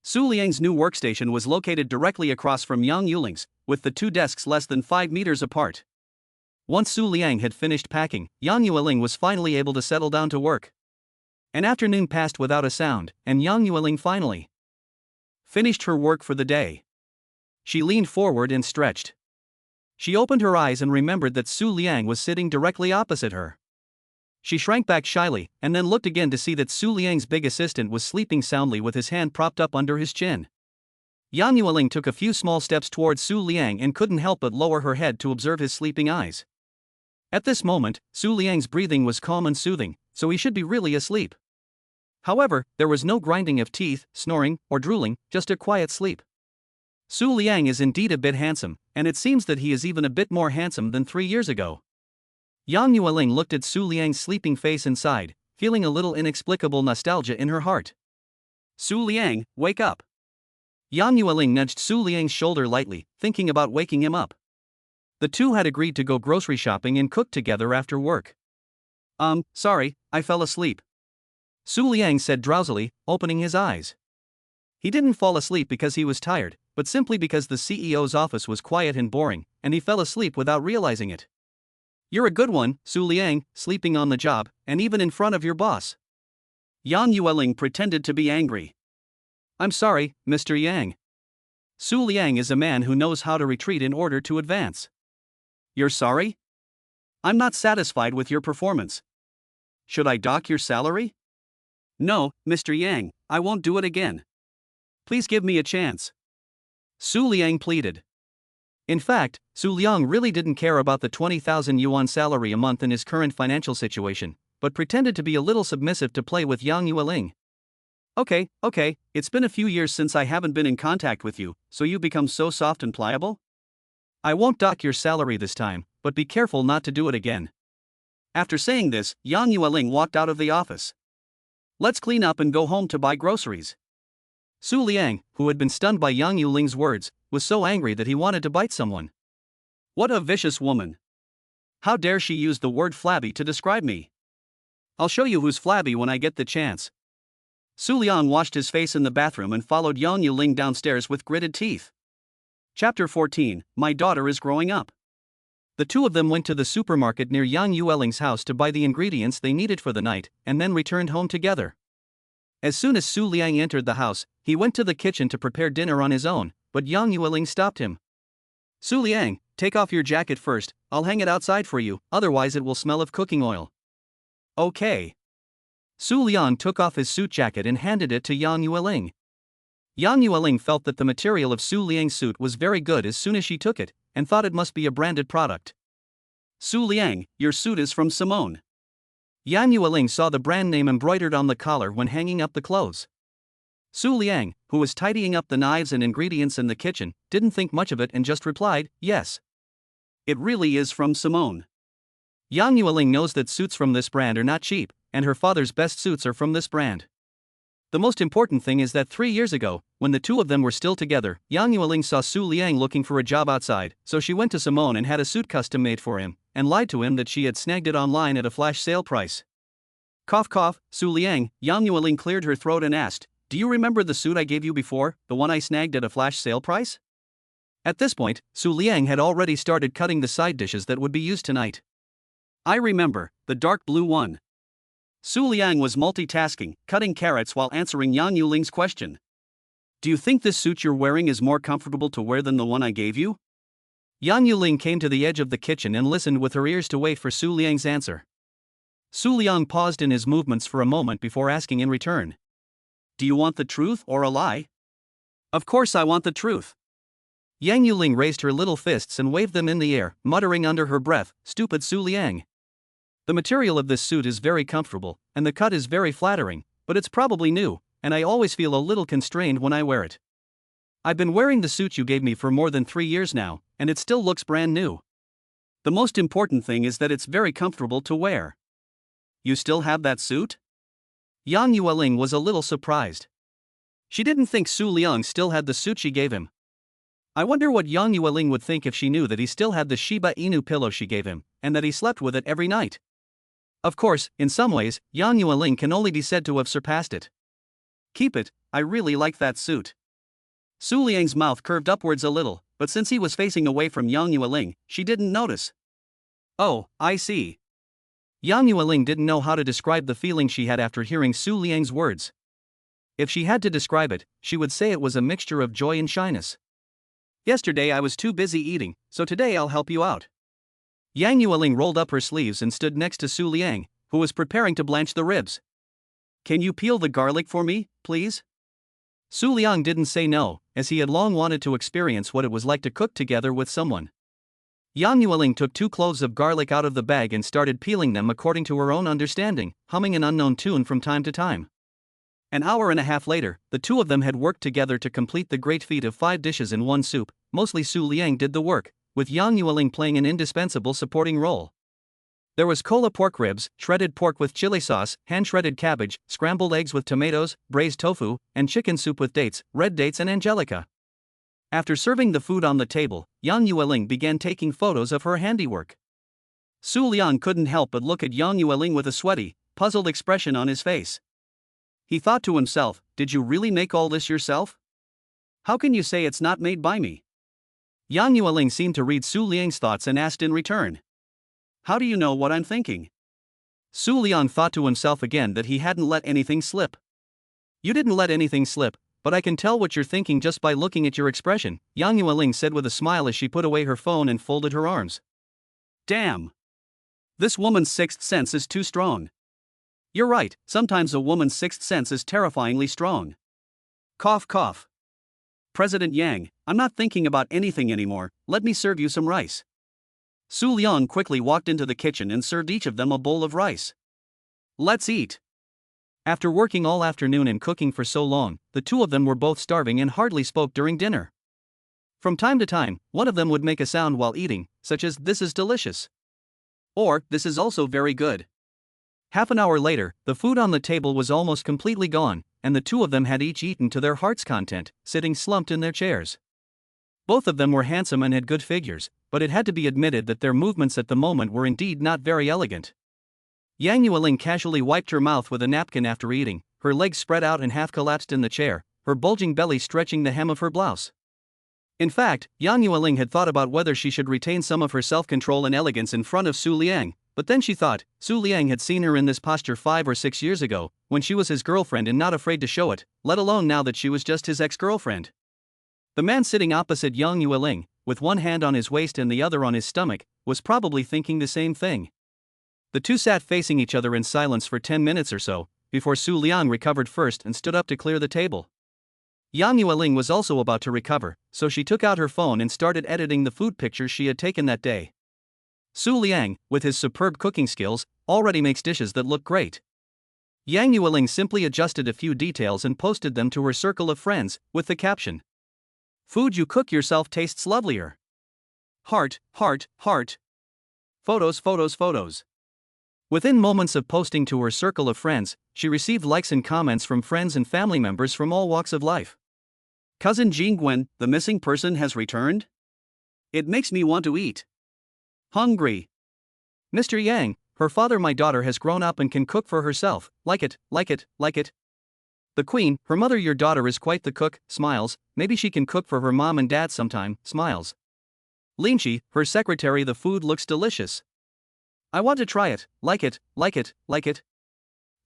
Su Liang's new workstation was located directly across from Yang Yuling's, with the two desks less than 5 meters apart. Once Su Liang had finished packing, Yang Yueling was finally able to settle down to work. An afternoon passed without a sound, and Yang Yueling finally finished her work for the day. She leaned forward and stretched. She opened her eyes and remembered that Su Liang was sitting directly opposite her. She shrank back shyly, and then looked again to see that Su Liang's big assistant was sleeping soundly with his hand propped up under his chin. Yang Yueling took a few small steps towards Su Liang and couldn't help but lower her head to observe his sleeping eyes. At this moment, Su Liang's breathing was calm and soothing, so he should be really asleep. However, there was no grinding of teeth, snoring, or drooling, just a quiet sleep. Su Liang is indeed a bit handsome, and it seems that he is even a bit more handsome than 3 years ago. Yang Yueling looked at Su Liang's sleeping face and sighed, feeling a little inexplicable nostalgia in her heart. Su Liang, wake up. Yang Yueling nudged Su Liang's shoulder lightly, thinking about waking him up. The two had agreed to go grocery shopping and cook together after work. Sorry, I fell asleep. Su Liang said drowsily, opening his eyes. He didn't fall asleep because he was tired, but simply because the CEO's office was quiet and boring, and he fell asleep without realizing it. You're a good one, Su Liang, sleeping on the job, and even in front of your boss. Yang Yueling pretended to be angry. I'm sorry, Mr. Yang. Su Liang is a man who knows how to retreat in order to advance. You're sorry? I'm not satisfied with your performance. Should I dock your salary? No, Mr. Yang, I won't do it again. Please give me a chance. Su Liang pleaded. In fact, Su Liang really didn't care about the 20,000 yuan salary a month in his current financial situation, but pretended to be a little submissive to play with Yang Yueling. Okay, it's been a few years since I haven't been in contact with you, so you become so soft and pliable? I won't dock your salary this time, but be careful not to do it again. After saying this, Yang Yueling walked out of the office. Let's clean up and go home to buy groceries. Su Liang, who had been stunned by Yang Yuling's words, was so angry that he wanted to bite someone. What a vicious woman. How dare she use the word flabby to describe me? I'll show you who's flabby when I get the chance. Su Liang washed his face in the bathroom and followed Yang Yueling downstairs with gritted teeth. Chapter 14, My Daughter is Growing Up. The two of them went to the supermarket near Yang Yueling's house to buy the ingredients they needed for the night, and then returned home together. As soon as Su Liang entered the house, he went to the kitchen to prepare dinner on his own, but Yang Yueling stopped him. Su Liang, take off your jacket first, I'll hang it outside for you, otherwise it will smell of cooking oil. Okay. Su Liang took off his suit jacket and handed it to Yang Yueling. Yang Yueling felt that the material of Su Liang's suit was very good as soon as she took it, and thought it must be a branded product. Su Liang, your suit is from Simone. Yang Yueling saw the brand name embroidered on the collar when hanging up the clothes. Su Liang, who was tidying up the knives and ingredients in the kitchen, didn't think much of it and just replied, yes. It really is from Simone. Yang Yueling knows that suits from this brand are not cheap, and her father's best suits are from this brand. The most important thing is that 3 years ago, when the two of them were still together, Yang Yueling saw Su Liang looking for a job outside, so she went to Simone and had a suit custom made for him, and lied to him that she had snagged it online at a flash sale price. Cough cough, Su Liang. Yang Yueling cleared her throat and asked, "Do you remember the suit I gave you before, the one I snagged at a flash sale price?" At this point, Su Liang had already started cutting the side dishes that would be used tonight. "I remember, the dark blue one." Su Liang was multitasking, cutting carrots while answering Yang Yuling's question. "Do you think this suit you're wearing is more comfortable to wear than the one I gave you?" Yang Yuling came to the edge of the kitchen and listened with her ears to wait for Su Liang's answer. Su Liang paused in his movements for a moment before asking in return, "Do you want the truth or a lie?" "Of course I want the truth." Yang Yuling raised her little fists and waved them in the air, muttering under her breath, "Stupid Su Liang. The material of this suit is very comfortable, and the cut is very flattering, but it's probably new, and I always feel a little constrained when I wear it. I've been wearing the suit you gave me for more than 3 years now, and it still looks brand new. The most important thing is that it's very comfortable to wear." "You still have that suit?" Yang Yueling was a little surprised. She didn't think Su Liang still had the suit she gave him. I wonder what Yang Yueling would think if she knew that he still had the Shiba Inu pillow she gave him, and that he slept with it every night. Of course, in some ways, Yang Yueling can only be said to have surpassed it. "Keep it, I really like that suit." Su Liang's mouth curved upwards a little, but since he was facing away from Yang Yueling, she didn't notice. "Oh, I see." Yang Yueling didn't know how to describe the feeling she had after hearing Su Liang's words. If she had to describe it, she would say it was a mixture of joy and shyness. "Yesterday I was too busy eating, so today I'll help you out." Yang Yueling rolled up her sleeves and stood next to Su Liang, who was preparing to blanch the ribs. "Can you peel the garlic for me, please?" Su Liang didn't say no, as he had long wanted to experience what it was like to cook together with someone. Yang Yueling took 2 cloves of garlic out of the bag and started peeling them according to her own understanding, humming an unknown tune from time to time. An hour and a half later, the two of them had worked together to complete the great feat of 5 dishes in one soup. Mostly Su Liang did the work, with Yang Yueling playing an indispensable supporting role. There was cola pork ribs, shredded pork with chili sauce, hand-shredded cabbage, scrambled eggs with tomatoes, braised tofu, and chicken soup with dates, red dates and angelica. After serving the food on the table, Yang Yueling began taking photos of her handiwork. Su Liang couldn't help but look at Yang Yueling with a sweaty, puzzled expression on his face. He thought to himself, "Did you really make all this yourself? How can you say it's not made by me?" Yang Yueling seemed to read Su Liang's thoughts and asked in return, "How do you know what I'm thinking?" Su Liang thought to himself again that he hadn't let anything slip. "You didn't let anything slip, but I can tell what you're thinking just by looking at your expression," Yang Yueling said with a smile as she put away her phone and folded her arms. "Damn. This woman's sixth sense is too strong." "You're right, sometimes a woman's sixth sense is terrifyingly strong." Cough cough. "President Yang, I'm not thinking about anything anymore, let me serve you some rice." Su Liang quickly walked into the kitchen and served each of them a bowl of rice. "Let's eat." After working all afternoon and cooking for so long, the two of them were both starving and hardly spoke during dinner. From time to time, one of them would make a sound while eating, such as "This is delicious," or "This is also very good." Half an hour later, the food on the table was almost completely gone, and the two of them had each eaten to their heart's content, sitting slumped in their chairs. Both of them were handsome and had good figures, but it had to be admitted that their movements at the moment were indeed not very elegant. Yang Yueling casually wiped her mouth with a napkin after eating, her legs spread out and half collapsed in the chair, her bulging belly stretching the hem of her blouse. In fact, Yang Yueling had thought about whether she should retain some of her self-control and elegance in front of Su Liang, but then she thought, Su Liang had seen her in this posture 5 or 6 years ago, when she was his girlfriend and not afraid to show it, let alone now that she was just his ex-girlfriend. The man sitting opposite Yang Yueling, with one hand on his waist and the other on his stomach, was probably thinking the same thing. The two sat facing each other in silence for 10 minutes or so, before Su Liang recovered first and stood up to clear the table. Yang Yueling was also about to recover, so she took out her phone and started editing the food pictures she had taken that day. Su Liang, with his superb cooking skills, already makes dishes that look great. Yang Yueling simply adjusted a few details and posted them to her circle of friends, with the caption, "Food you cook yourself tastes lovelier. Heart, heart, heart." Photos, photos, photos. Within moments of posting to her circle of friends, she received likes and comments from friends and family members from all walks of life. Cousin Jingwen, the missing person has returned? It makes me want to eat. Hungry. Mr. Yang, her father, my daughter has grown up and can cook for herself. Like it, like it, like it. The queen, her mother, your daughter is quite the cook, smiles. Maybe she can cook for her mom and dad sometime, smiles. Linchi, her secretary, the food looks delicious. I want to try it, like it, like it, like it.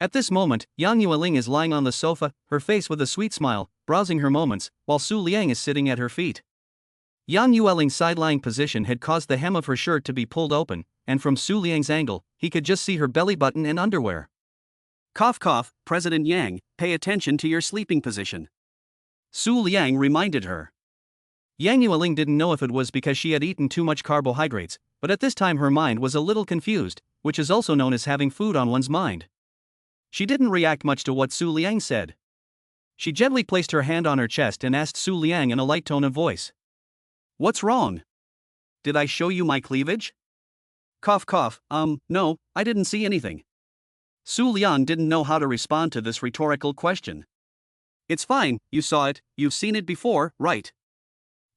At this moment, Yang Yueling is lying on the sofa, her face with a sweet smile, browsing her moments, while Su Liang is sitting at her feet. Yang Yueling's side-lying position had caused the hem of her shirt to be pulled open, and from Su Liang's angle, he could just see her belly button and underwear. Cough cough, President Yang, pay attention to your sleeping position. Su Liang reminded her. Yang Yueling didn't know if it was because she had eaten too much carbohydrates, but at this time her mind was a little confused, which is also known as having food on one's mind. She didn't react much to what Su Liang said. She gently placed her hand on her chest and asked Su Liang in a light tone of voice. What's wrong? Did I show you my cleavage? Cough cough, no, I didn't see anything. Su Liang didn't know how to respond to this rhetorical question. It's fine, you saw it, you've seen it before, right?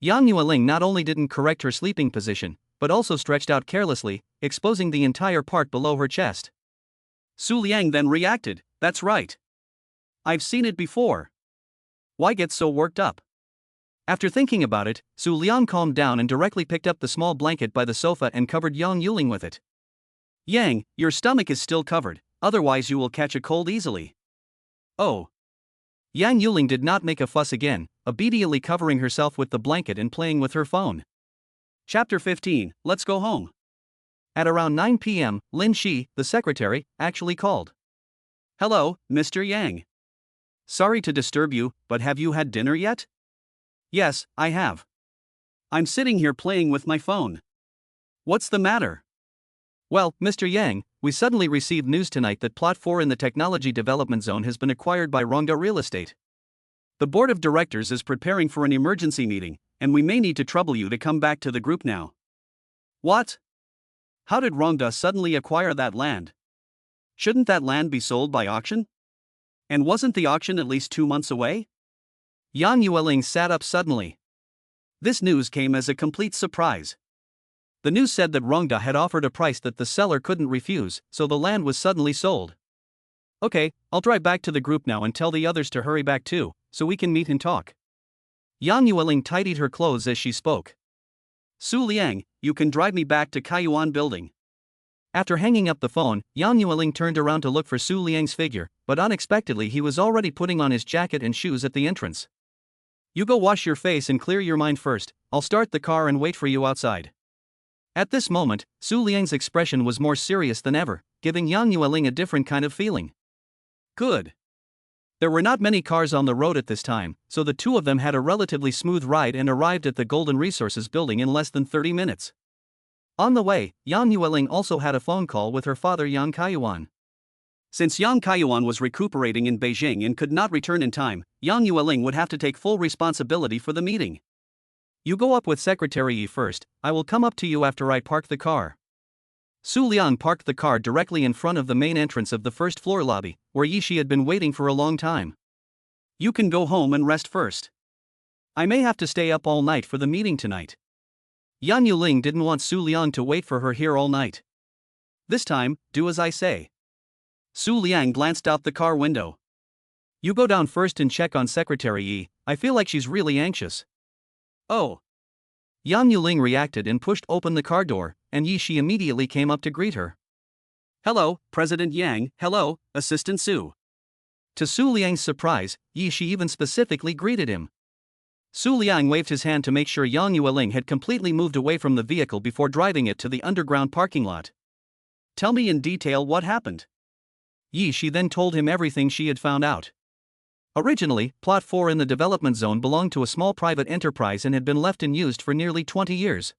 Yang Yueling not only didn't correct her sleeping position, but also stretched out carelessly, exposing the entire part below her chest. Su Liang then reacted, that's right. I've seen it before. Why get so worked up? After thinking about it, Su Liang calmed down and directly picked up the small blanket by the sofa and covered Yang Yueling with it. Yang, your stomach is still covered, otherwise you will catch a cold easily. Oh. Yang Yueling did not make a fuss again, obediently covering herself with the blanket and playing with her phone. Chapter 15, Let's Go Home. At around 9 p.m., Lin Shi, the secretary, actually called. Hello, Mr. Yang. Sorry to disturb you, but have you had dinner yet? Yes, I have. I'm sitting here playing with my phone. What's the matter? Well, Mr. Yang, we suddenly received news tonight that Plot 4 in the Technology Development Zone has been acquired by Rongda Real Estate. The board of directors is preparing for an emergency meeting, and we may need to trouble you to come back to the group now. What? How did Rongda suddenly acquire that land? Shouldn't that land be sold by auction? And wasn't the auction at least 2 months away? Yang Yueling sat up suddenly. This news came as a complete surprise. The news said that Rongda had offered a price that the seller couldn't refuse, so the land was suddenly sold. Okay, I'll drive back to the group now and tell the others to hurry back too, so we can meet and talk. Yang Yueling tidied her clothes as she spoke. Su Liang, you can drive me back to Kaiyuan building. After hanging up the phone, Yang Yueling turned around to look for Su Liang's figure, but unexpectedly he was already putting on his jacket and shoes at the entrance. You go wash your face and clear your mind first, I'll start the car and wait for you outside. At this moment, Su Liang's expression was more serious than ever, giving Yang Yueling a different kind of feeling. Good. There were not many cars on the road at this time, so the two of them had a relatively smooth ride and arrived at the Golden Resources building in less than 30 minutes. On the way, Yang Yueling also had a phone call with her father Yang Kaiyuan. Since Yang Kaiyuan was recuperating in Beijing and could not return in time, Yang Yueling would have to take full responsibility for the meeting. You go up with Secretary Yi first, I will come up to you after I park the car. Su Liang parked the car directly in front of the main entrance of the first floor lobby, where Yi Shi had been waiting for a long time. You can go home and rest first. I may have to stay up all night for the meeting tonight. Yang Yueling didn't want Su Liang to wait for her here all night. This time, do as I say. Su Liang glanced out the car window. You go down first and check on Secretary Yi, I feel like she's really anxious. Oh. Yang Yueling reacted and pushed open the car door, and Yi Shi immediately came up to greet her. Hello, President Yang, hello, Assistant Su. To Su Liang's surprise, Yi Shi even specifically greeted him. Su Liang waved his hand to make sure Yang Yueling had completely moved away from the vehicle before driving it to the underground parking lot. Tell me in detail what happened. Yi Shi then told him everything she had found out. Originally, Plot 4 in the development zone belonged to a small private enterprise and had been left unused for nearly 20 years.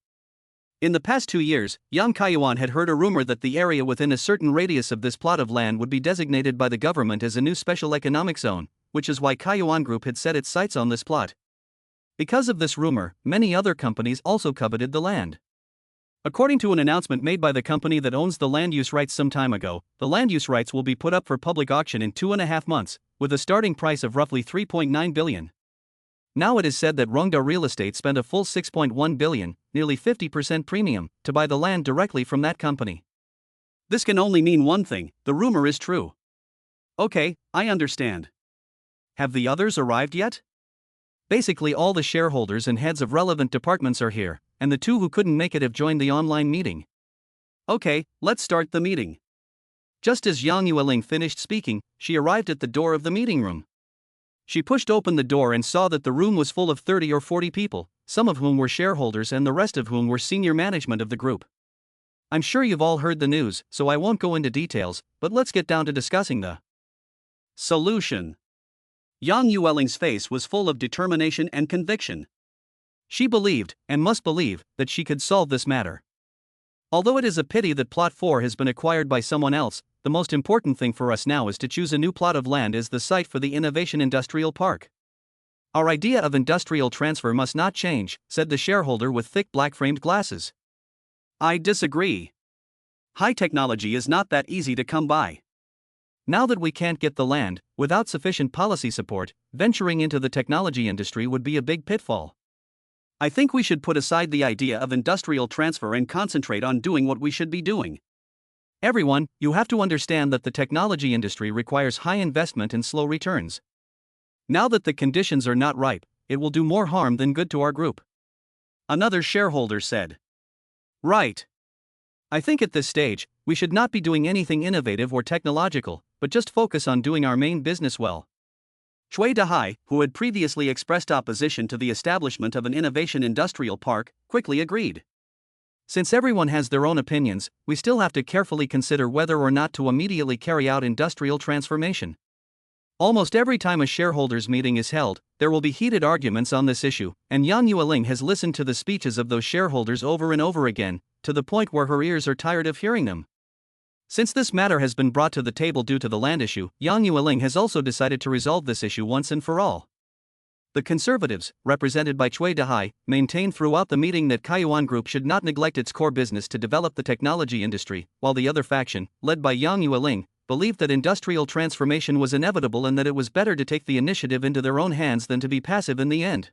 In the past 2 years, Yang Kaiyuan had heard a rumor that the area within a certain radius of this plot of land would be designated by the government as a new special economic zone, which is why Kaiyuan Group had set its sights on this plot. Because of this rumor, many other companies also coveted the land. According to an announcement made by the company that owns the land use rights some time ago, the land use rights will be put up for public auction in 2.5 months, with a starting price of roughly 3.9 billion. Now it is said that Rongda Real Estate spent a full 6.1 billion, nearly 50% premium, to buy the land directly from that company. This can only mean one thing: the rumor is true. Okay, I understand. Have the others arrived yet? Basically, all the shareholders and heads of relevant departments are here, and the two who couldn't make it have joined the online meeting. Okay, let's start the meeting. Just as Yang Yueling finished speaking, she arrived at the door of the meeting room. She pushed open the door and saw that the room was full of 30 or 40 people, some of whom were shareholders and the rest of whom were senior management of the group. I'm sure you've all heard the news, so I won't go into details, but let's get down to discussing the solution. Yang Yueling's face was full of determination and conviction. She believed, and must believe, that she could solve this matter. Although it is a pity that Plot 4 has been acquired by someone else, the most important thing for us now is to choose a new plot of land as the site for the Innovation Industrial Park. Our idea of industrial transfer must not change, said the shareholder with thick black-framed glasses. I disagree. High technology is not that easy to come by. Now that we can't get the land, without sufficient policy support, venturing into the technology industry would be a big pitfall. I think we should put aside the idea of industrial transfer and concentrate on doing what we should be doing. Everyone, you have to understand that the technology industry requires high investment and slow returns. Now that the conditions are not ripe, it will do more harm than good to our group. Another shareholder said. Right. I think at this stage, we should not be doing anything innovative or technological, but just focus on doing our main business well. Chui Dahai, who had previously expressed opposition to the establishment of an innovation industrial park, quickly agreed. Since everyone has their own opinions, we still have to carefully consider whether or not to immediately carry out industrial transformation. Almost every time a shareholders' meeting is held, there will be heated arguments on this issue, and Yang Yueling has listened to the speeches of those shareholders over and over again, to the point where her ears are tired of hearing them. Since this matter has been brought to the table due to the land issue, Yang Yueling has also decided to resolve this issue once and for all. The conservatives, represented by Chui Dahai, maintained throughout the meeting that Kaiyuan Group should not neglect its core business to develop the technology industry, while the other faction, led by Yang Yueling, believed that industrial transformation was inevitable and that it was better to take the initiative into their own hands than to be passive in the end.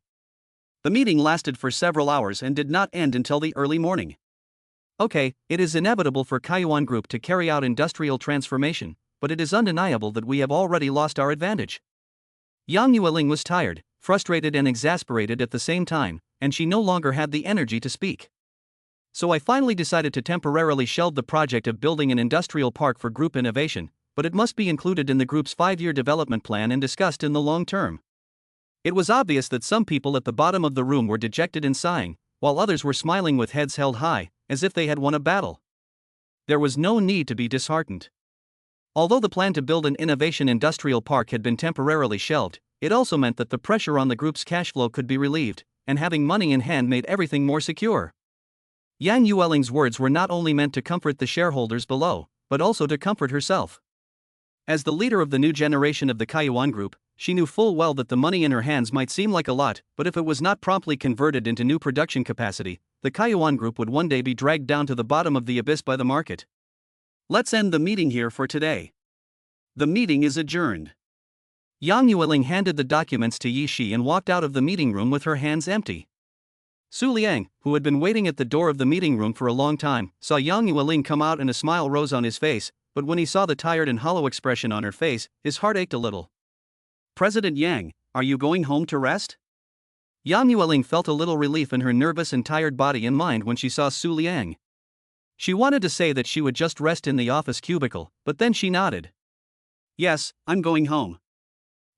The meeting lasted for several hours and did not end until the early morning. Okay, it is inevitable for Kaiyuan Group to carry out industrial transformation, but it is undeniable that we have already lost our advantage. Yang Yueling was tired, frustrated and exasperated at the same time, and she no longer had the energy to speak. So I finally decided to temporarily shelve the project of building an industrial park for group innovation, but it must be included in the group's 5-year development plan and discussed in the long term. It was obvious that some people at the bottom of the room were dejected and sighing, while others were smiling with heads held high, as if they had won a battle. There was no need to be disheartened. Although the plan to build an innovation industrial park had been temporarily shelved, it also meant that the pressure on the group's cash flow could be relieved, and having money in hand made everything more secure. Yang Yueling's words were not only meant to comfort the shareholders below, but also to comfort herself. As the leader of the new generation of the Kaiyuan Group, she knew full well that the money in her hands might seem like a lot, but if it was not promptly converted into new production capacity, the Kaiyuan Group would one day be dragged down to the bottom of the abyss by the market. Let's end the meeting here for today. The meeting is adjourned. Yang Yueling handed the documents to Yi Shi and walked out of the meeting room with her hands empty. Su Liang, who had been waiting at the door of the meeting room for a long time, saw Yang Yueling come out and a smile rose on his face, but when he saw the tired and hollow expression on her face, his heart ached a little. President Yang, are you going home to rest? Yang Yueling felt a little relief in her nervous and tired body and mind when she saw Su Liang. She wanted to say that she would just rest in the office cubicle, but then she nodded. Yes, I'm going home.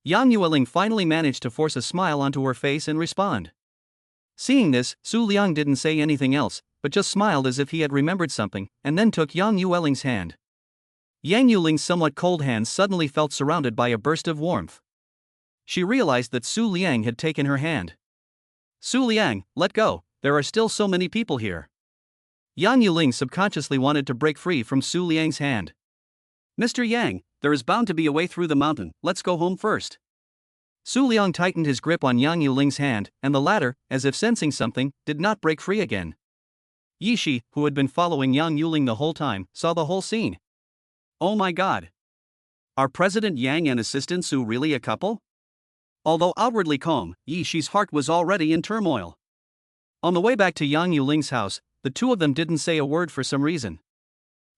Yang Yueling finally managed to force a smile onto her face and respond. Seeing this, Su Liang didn't say anything else, but just smiled as if he had remembered something, and then took Yang Yueling's hand. Yang Yuling's somewhat cold hands suddenly felt surrounded by a burst of warmth. She realized that Su Liang had taken her hand. Su Liang, let go, there are still so many people here. Yang Yuling subconsciously wanted to break free from Su Liang's hand. Mr. Yang, there is bound to be a way through the mountain, let's go home first. Su Liang tightened his grip on Yang Yuling's hand, and the latter, as if sensing something, did not break free again. Yishi, who had been following Yang Yuling the whole time, saw the whole scene. Oh my god. Are President Yang and Assistant Su really a couple? Although outwardly calm, Yishi's heart was already in turmoil. On the way back to Yang Yuling's house, the two of them didn't say a word for some reason.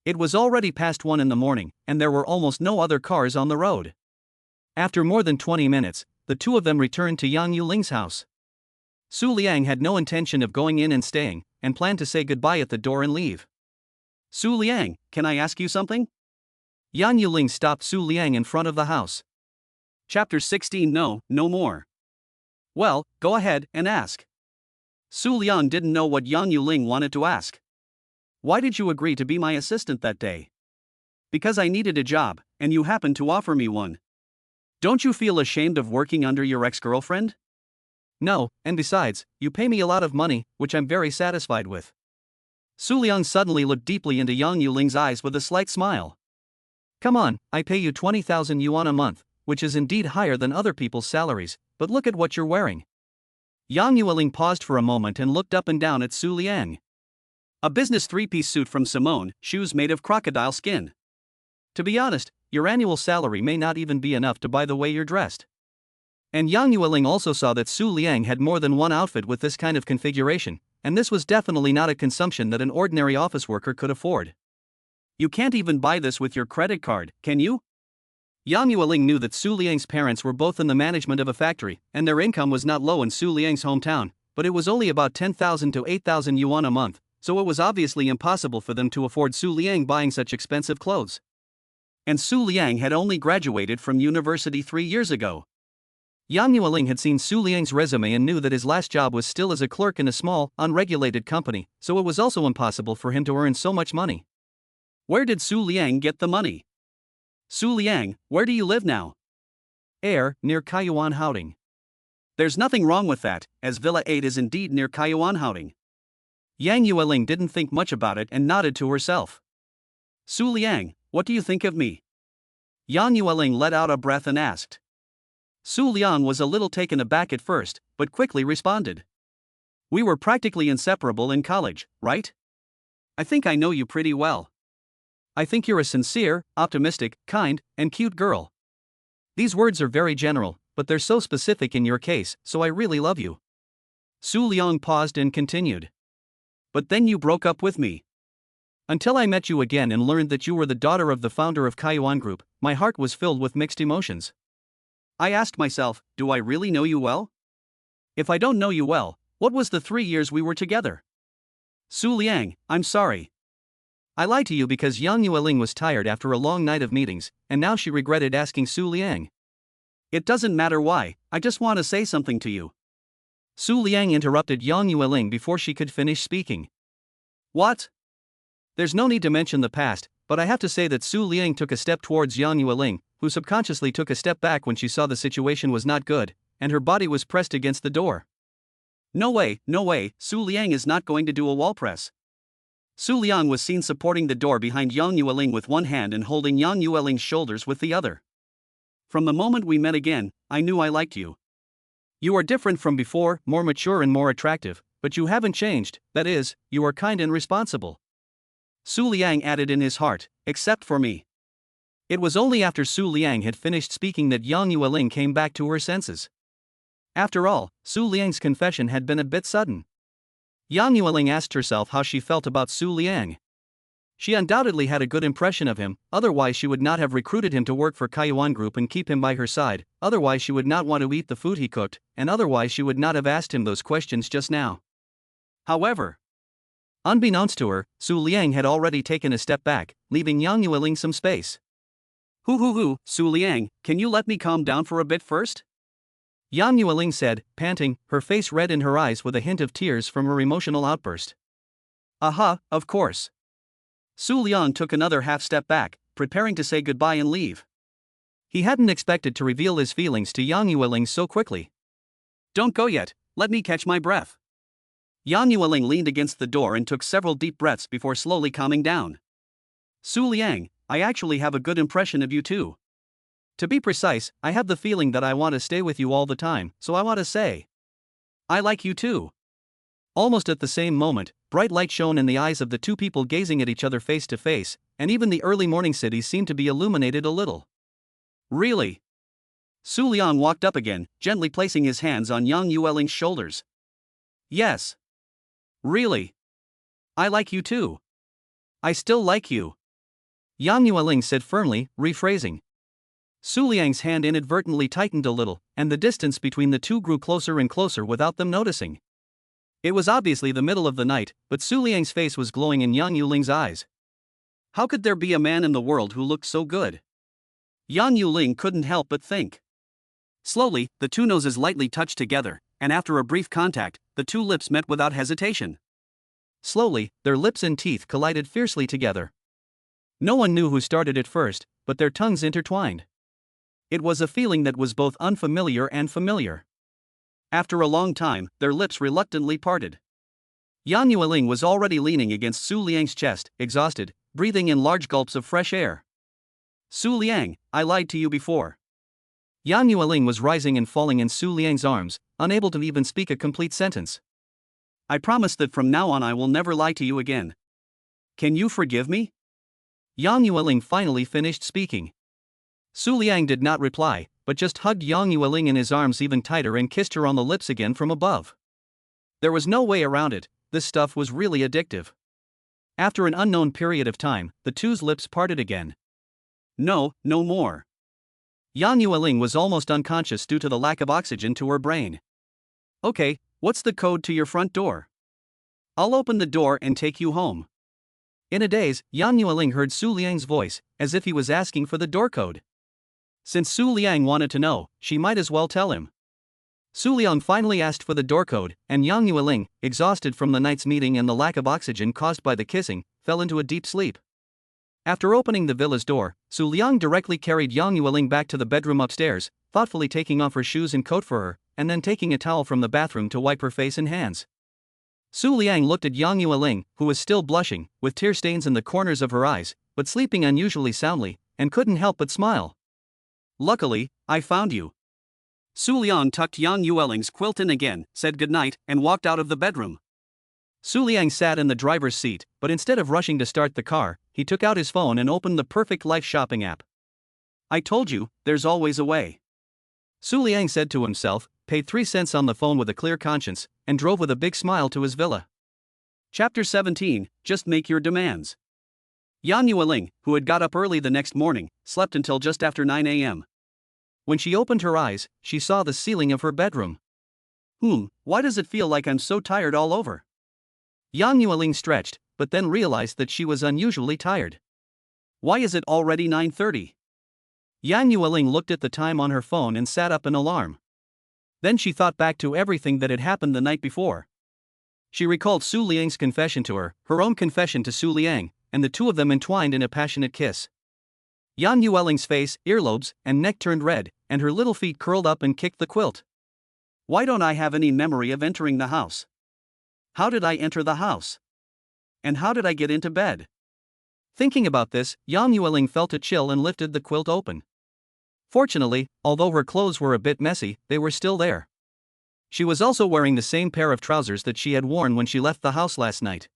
It was already past 1 in the morning, and there were almost no other cars on the road. After more than 20 minutes, the two of them returned to Yang Yuling's house. Su Liang had no intention of going in and staying, and planned to say goodbye at the door and leave. Su Liang, can I ask you something? Yang Yuling stopped Su Liang in front of the house. Chapter 16. No, no more. Well, go ahead and ask. Su Liang didn't know what Yang Yuling wanted to ask. Why did you agree to be my assistant that day? Because I needed a job, and you happened to offer me one. Don't you feel ashamed of working under your ex-girlfriend? No, and besides, you pay me a lot of money, which I'm very satisfied with. Su Liang suddenly looked deeply into Yang Yuling's eyes with a slight smile. Come on, I pay you 20,000 yuan a month, which is indeed higher than other people's salaries, but look at what you're wearing. Yang Yuling paused for a moment and looked up and down at Su Liang. A business three-piece suit from Simone, shoes made of crocodile skin. To be honest, your annual salary may not even be enough to buy the way you're dressed. And Yang Yuling also saw that Su Liang had more than one outfit with this kind of configuration, and this was definitely not a consumption that an ordinary office worker could afford. You can't even buy this with your credit card, can you? Yang Yuling knew that Su Liang's parents were both in the management of a factory, and their income was not low in Su Liang's hometown, but it was only about 10,000 to 8,000 yuan a month, so it was obviously impossible for them to afford Su Liang buying such expensive clothes. And Su Liang had only graduated from university 3 years ago. Yang Yuling had seen Su Liang's resume and knew that his last job was still as a clerk in a small, unregulated company, so it was also impossible for him to earn so much money. Where did Su Liang get the money? Su Liang, where do you live now? Near Kaiyuan Houding. There's nothing wrong with that, as Villa 8 is indeed near Kaiyuan Houding. Yang Yuling didn't think much about it and nodded to herself. Su Liang, what do you think of me? Yang Yuling let out a breath and asked. Su Liang was a little taken aback at first, but quickly responded. We were practically inseparable in college, right? I think I know you pretty well. I think you're a sincere, optimistic, kind, and cute girl. These words are very general, but they're so specific in your case, so I really love you. Su Liang paused and continued. But then you broke up with me. Until I met you again and learned that you were the daughter of the founder of Kaiyuan Group, my heart was filled with mixed emotions. I asked myself, do I really know you well? If I don't know you well, what was the 3 years we were together? Su Liang, I'm sorry. I lied to you because Yang Yuling was tired after a long night of meetings, and now she regretted asking Su Liang. It doesn't matter why, I just want to say something to you. Su Liang interrupted Yang Yuling before she could finish speaking. What? There's no need to mention the past, but I have to say that Su Liang took a step towards Yang Yuling, who subconsciously took a step back when she saw the situation was not good, and her body was pressed against the door. No way, Su Liang is not going to do a wall press. Su Liang was seen supporting the door behind Yang Yuling with one hand and holding Yang Yuling's shoulders with the other. From the moment we met again, I knew I liked you. You are different from before, more mature and more attractive, but you haven't changed, that is, you are kind and responsible. Su Liang added in his heart, except for me. It was only after Su Liang had finished speaking that Yang Yuling came back to her senses. After all, Su Liang's confession had been a bit sudden. Yang Yuling asked herself how she felt about Su Liang. She undoubtedly had a good impression of him, otherwise she would not have recruited him to work for Kaiyuan Group and keep him by her side, otherwise she would not want to eat the food he cooked, and otherwise she would not have asked him those questions just now. However, unbeknownst to her, Su Liang had already taken a step back, leaving Yang Yuling some space. Su Liang, can you let me calm down for a bit first? Yang Yuling said, panting, her face red and her eyes with a hint of tears from her emotional outburst. Of course. Su Liang took another half step back, preparing to say goodbye and leave. He hadn't expected to reveal his feelings to Yang Yuling so quickly. Don't go yet, let me catch my breath. Yang Yuling leaned against the door and took several deep breaths before slowly calming down. Su Liang, I actually have a good impression of you too. To be precise, I have the feeling that I want to stay with you all the time, so I want to say, I like you too. Almost at the same moment, Bright light shone in the eyes of the two people gazing at each other face to face, and even the early morning city seemed to be illuminated a little. Really? Su Liang walked up again, gently placing his hands on Yang Yueling's shoulders. Yes. Really? I like you too. I still like you. Yang Yueling said firmly, rephrasing. Su Liang's hand inadvertently tightened a little, and the distance between the two grew closer and closer without them noticing. It was obviously the middle of the night, but Su Liang's face was glowing in Yang Yuling's eyes. How could there be a man in the world who looked so good? Yang Yuling couldn't help but think. Slowly, the two noses lightly touched together, and after a brief contact, the two lips met without hesitation. Slowly, their lips and teeth collided fiercely together. No one knew who started it first, but their tongues intertwined. It was a feeling that was both unfamiliar and familiar. After a long time, their lips reluctantly parted. Yang Yueling was already leaning against Su Liang's chest, exhausted, breathing in large gulps of fresh air. Su Liang, I lied to you before. Yang Yueling was rising and falling in Su Liang's arms, unable to even speak a complete sentence. I promise that from now on I will never lie to you again. Can you forgive me? Yang Yueling finally finished speaking. Su Liang did not reply, but just hugged Yang Yueling in his arms even tighter and kissed her on the lips again from above. There was no way around it, this stuff was really addictive. After an unknown period of time, the two's lips parted again. No, no more. Yang Yueling was almost unconscious due to the lack of oxygen to her brain. Okay, what's the code to your front door? I'll open the door and take you home. In a daze, Yang Yueling heard Su Liang's voice, as if he was asking for the door code. Since Su Liang wanted to know, she might as well tell him. Su Liang finally asked for the door code, and Yang Yueling, exhausted from the night's meeting and the lack of oxygen caused by the kissing, fell into a deep sleep. After opening the villa's door, Su Liang directly carried Yang Yueling back to the bedroom upstairs, thoughtfully taking off her shoes and coat for her, and then taking a towel from the bathroom to wipe her face and hands. Su Liang looked at Yang Yueling, who was still blushing, with tear stains in the corners of her eyes, but sleeping unusually soundly, and couldn't help but smile. Luckily, I found you. Su Liang tucked Yang Yueling's quilt in again, said goodnight, and walked out of the bedroom. Su Liang sat in the driver's seat, but instead of rushing to start the car, he took out his phone and opened the Perfect Life shopping app. I told you, there's always a way. Su Liang said to himself, paid 3 cents on the phone with a clear conscience, and drove with a big smile to his villa. Chapter 17, Just Make Your Demands. Yang Yueling, who had got up early the next morning, slept until just after 9 a.m. When she opened her eyes, she saw the ceiling of her bedroom. Why does it feel like I'm so tired all over? Yang Yueling stretched, but then realized that she was unusually tired. Why is it already 9:30? Yang Yueling looked at the time on her phone and sat up in alarm. Then she thought back to everything that had happened the night before. She recalled Su Liang's confession to her own confession to Su Liang, and the two of them entwined in a passionate kiss. Yang Yueling's face, earlobes, and neck turned red, and her little feet curled up and kicked the quilt. Why don't I have any memory of entering the house? How did I enter the house? And how did I get into bed? Thinking about this, Yang Yueling felt a chill and lifted the quilt open. Fortunately, although her clothes were a bit messy, they were still there. She was also wearing the same pair of trousers that she had worn when she left the house last night.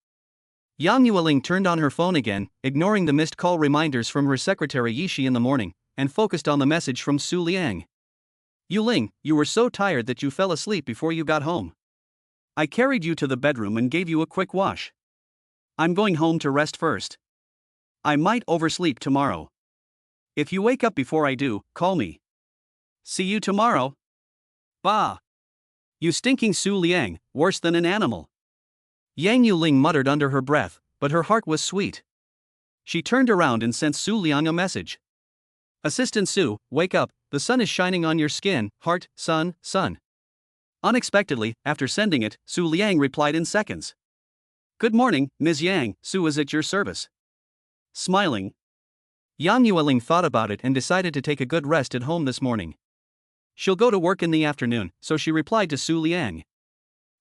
Yang Yueling turned on her phone again, ignoring the missed call reminders from her secretary Yishi in the morning, and focused on the message from Su Liang. Yuling, you were so tired that you fell asleep before you got home. I carried you to the bedroom and gave you a quick wash. I'm going home to rest first. I might oversleep tomorrow. If you wake up before I do, call me. See you tomorrow. Bah! You stinking Su Liang, worse than an animal. Yang Yuling muttered under her breath, but her heart was sweet. She turned around and sent Su Liang a message. Assistant Su, wake up, the sun is shining on your skin, heart, sun, sun. Unexpectedly, after sending it, Su Liang replied in seconds. Good morning, Ms. Yang, Su is at your service. Smiling. Yang Yueling thought about it and decided to take a good rest at home this morning. She'll go to work in the afternoon, so she replied to Su Liang.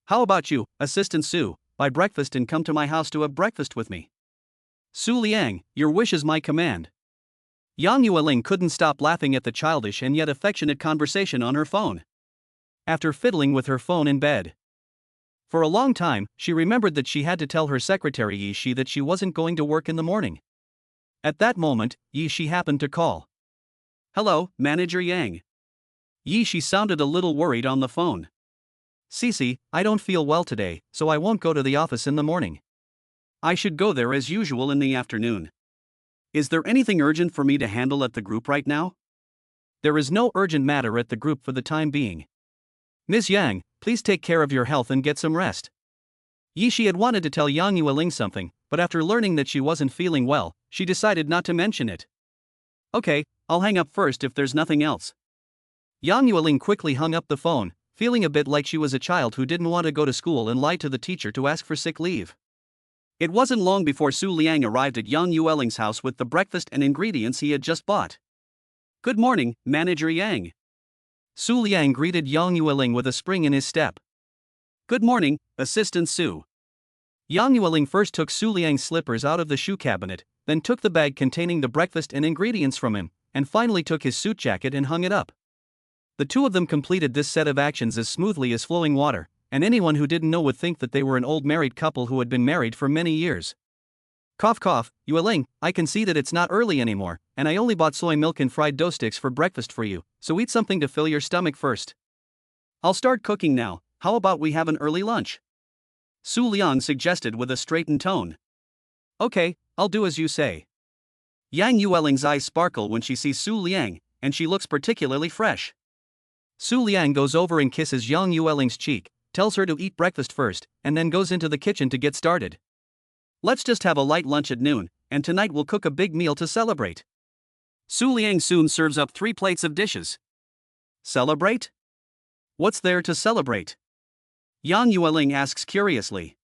How about you, Assistant Su, buy breakfast and come to my house to have breakfast with me. Su Liang, your wish is my command. Yang Yueling couldn't stop laughing at the childish and yet affectionate conversation on her phone. After fiddling with her phone in bed For a long time, she remembered that she had to tell her secretary Yi Shi that she wasn't going to work in the morning. At that moment, Yi Shi happened to call. "Hello, Manager Yang." Yi Shi sounded a little worried on the phone. "Cece, I don't feel well today, so I won't go to the office in the morning. I should go there as usual in the afternoon. Is there anything urgent for me to handle at the group right now?" "There is no urgent matter at the group for the time being. Ms. Yang, please take care of your health and get some rest." Yi Shi had wanted to tell Yang Yueling something, but after learning that she wasn't feeling well, she decided not to mention it. "Okay, I'll hang up first if there's nothing else." Yang Yueling quickly hung up the phone, feeling a bit like she was a child who didn't want to go to school and lied to the teacher to ask for sick leave. It wasn't long before Su Liang arrived at Yang Yueling's house with the breakfast and ingredients he had just bought. "Good morning, Manager Yang." Su Liang greeted Yang Yueling with a spring in his step. "Good morning, Assistant Su." Yang Yueling first took Su Liang's slippers out of the shoe cabinet, then took the bag containing the breakfast and ingredients from him, and finally took his suit jacket and hung it up. The two of them completed this set of actions as smoothly as flowing water, and anyone who didn't know would think that they were an old married couple who had been married for many years. "Cough cough, Yueling, I can see that it's not early anymore, and I only bought soy milk and fried dough sticks for breakfast for you, so eat something to fill your stomach first. I'll start cooking now, how about we have an early lunch?" Su Liang suggested with a straightened tone. "Okay, I'll do as you say." Yang Yueling's eyes sparkle when she sees Su Liang, and she looks particularly fresh. Su Liang goes over and kisses Yang Yueling's cheek, tells her to eat breakfast first, and then goes into the kitchen to get started. "Let's just have a light lunch at noon, and tonight we'll cook a big meal to celebrate." Su Liang soon serves up 3 plates of dishes. "Celebrate? What's there to celebrate?" Yang Yueling asks curiously.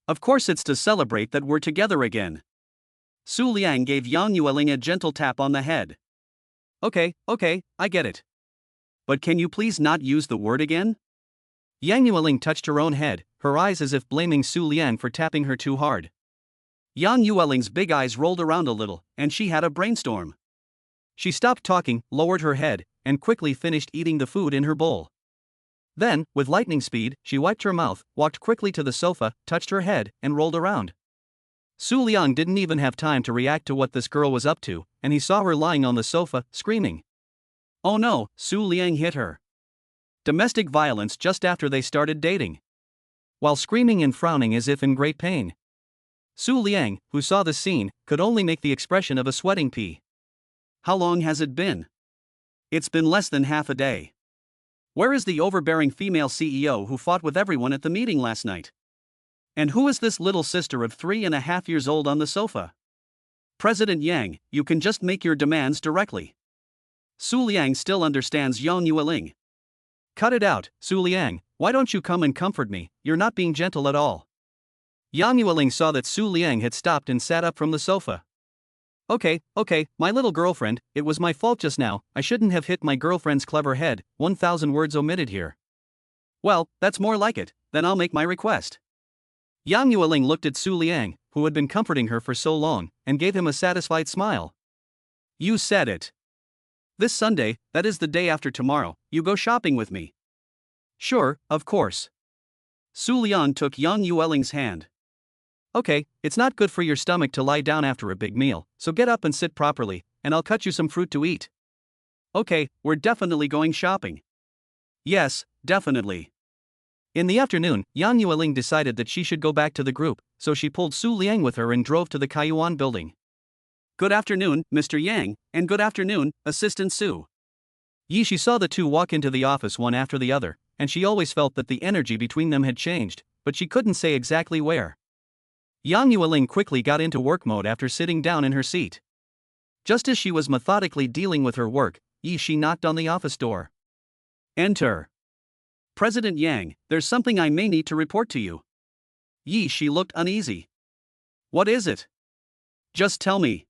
"Of course it's to celebrate that we're together again." Su Liang gave Yang Yueling a gentle tap on the head. Okay, I get it. But can you please not use the word again?" Yang Yueling touched her own head, her eyes as if blaming Su Liang for tapping her too hard. Yang Yueling's big eyes rolled around a little, and she had a brainstorm. She stopped talking, lowered her head, and quickly finished eating the food in her bowl. Then, with lightning speed, she wiped her mouth, walked quickly to the sofa, touched her head, and rolled around. Su Liang didn't even have time to react to what this girl was up to, and he saw her lying on the sofa, screaming. Oh no, Su Liang hit her. Domestic violence just after they started dating. While screaming and frowning as if in great pain. Su Liang, who saw the scene, could only make the expression of a sweating pea. How long has it been? It's been less than half a day. Where is the overbearing female CEO who fought with everyone at the meeting last night? And who is this little sister of 3.5 years old on the sofa? President Yang, you can just make your demands directly. Su Liang still understands Yang Yueling. Cut it out, Su Liang, why don't you come and comfort me, you're not being gentle at all. Yang Yueling saw that Su Liang had stopped and sat up from the sofa. Okay, my little girlfriend, it was my fault just now, I shouldn't have hit my girlfriend's clever head, 1,000 words omitted here. Well, that's more like it, then I'll make my request. Yang Yueling looked at Su Liang, who had been comforting her for so long, and gave him a satisfied smile. You said it. This Sunday, that is the day after tomorrow, you go shopping with me. Sure, of course. Su Liang took Yang Yueling's hand. Okay, it's not good for your stomach to lie down after a big meal, so get up and sit properly, and I'll cut you some fruit to eat. Okay, we're definitely going shopping. Yes, definitely. In the afternoon, Yang Yueling decided that she should go back to the group, so she pulled Su Liang with her and drove to the Kaiyuan building. Good afternoon, Mr. Yang, and good afternoon, Assistant Su. She saw the two walk into the office one after the other, and she always felt that the energy between them had changed, but she couldn't say exactly where. Yang Yueling quickly got into work mode after sitting down in her seat. Just as she was methodically dealing with her work, she knocked on the office door. Enter. President Yang, there's something I may need to report to you. She looked uneasy. What is it? Just tell me.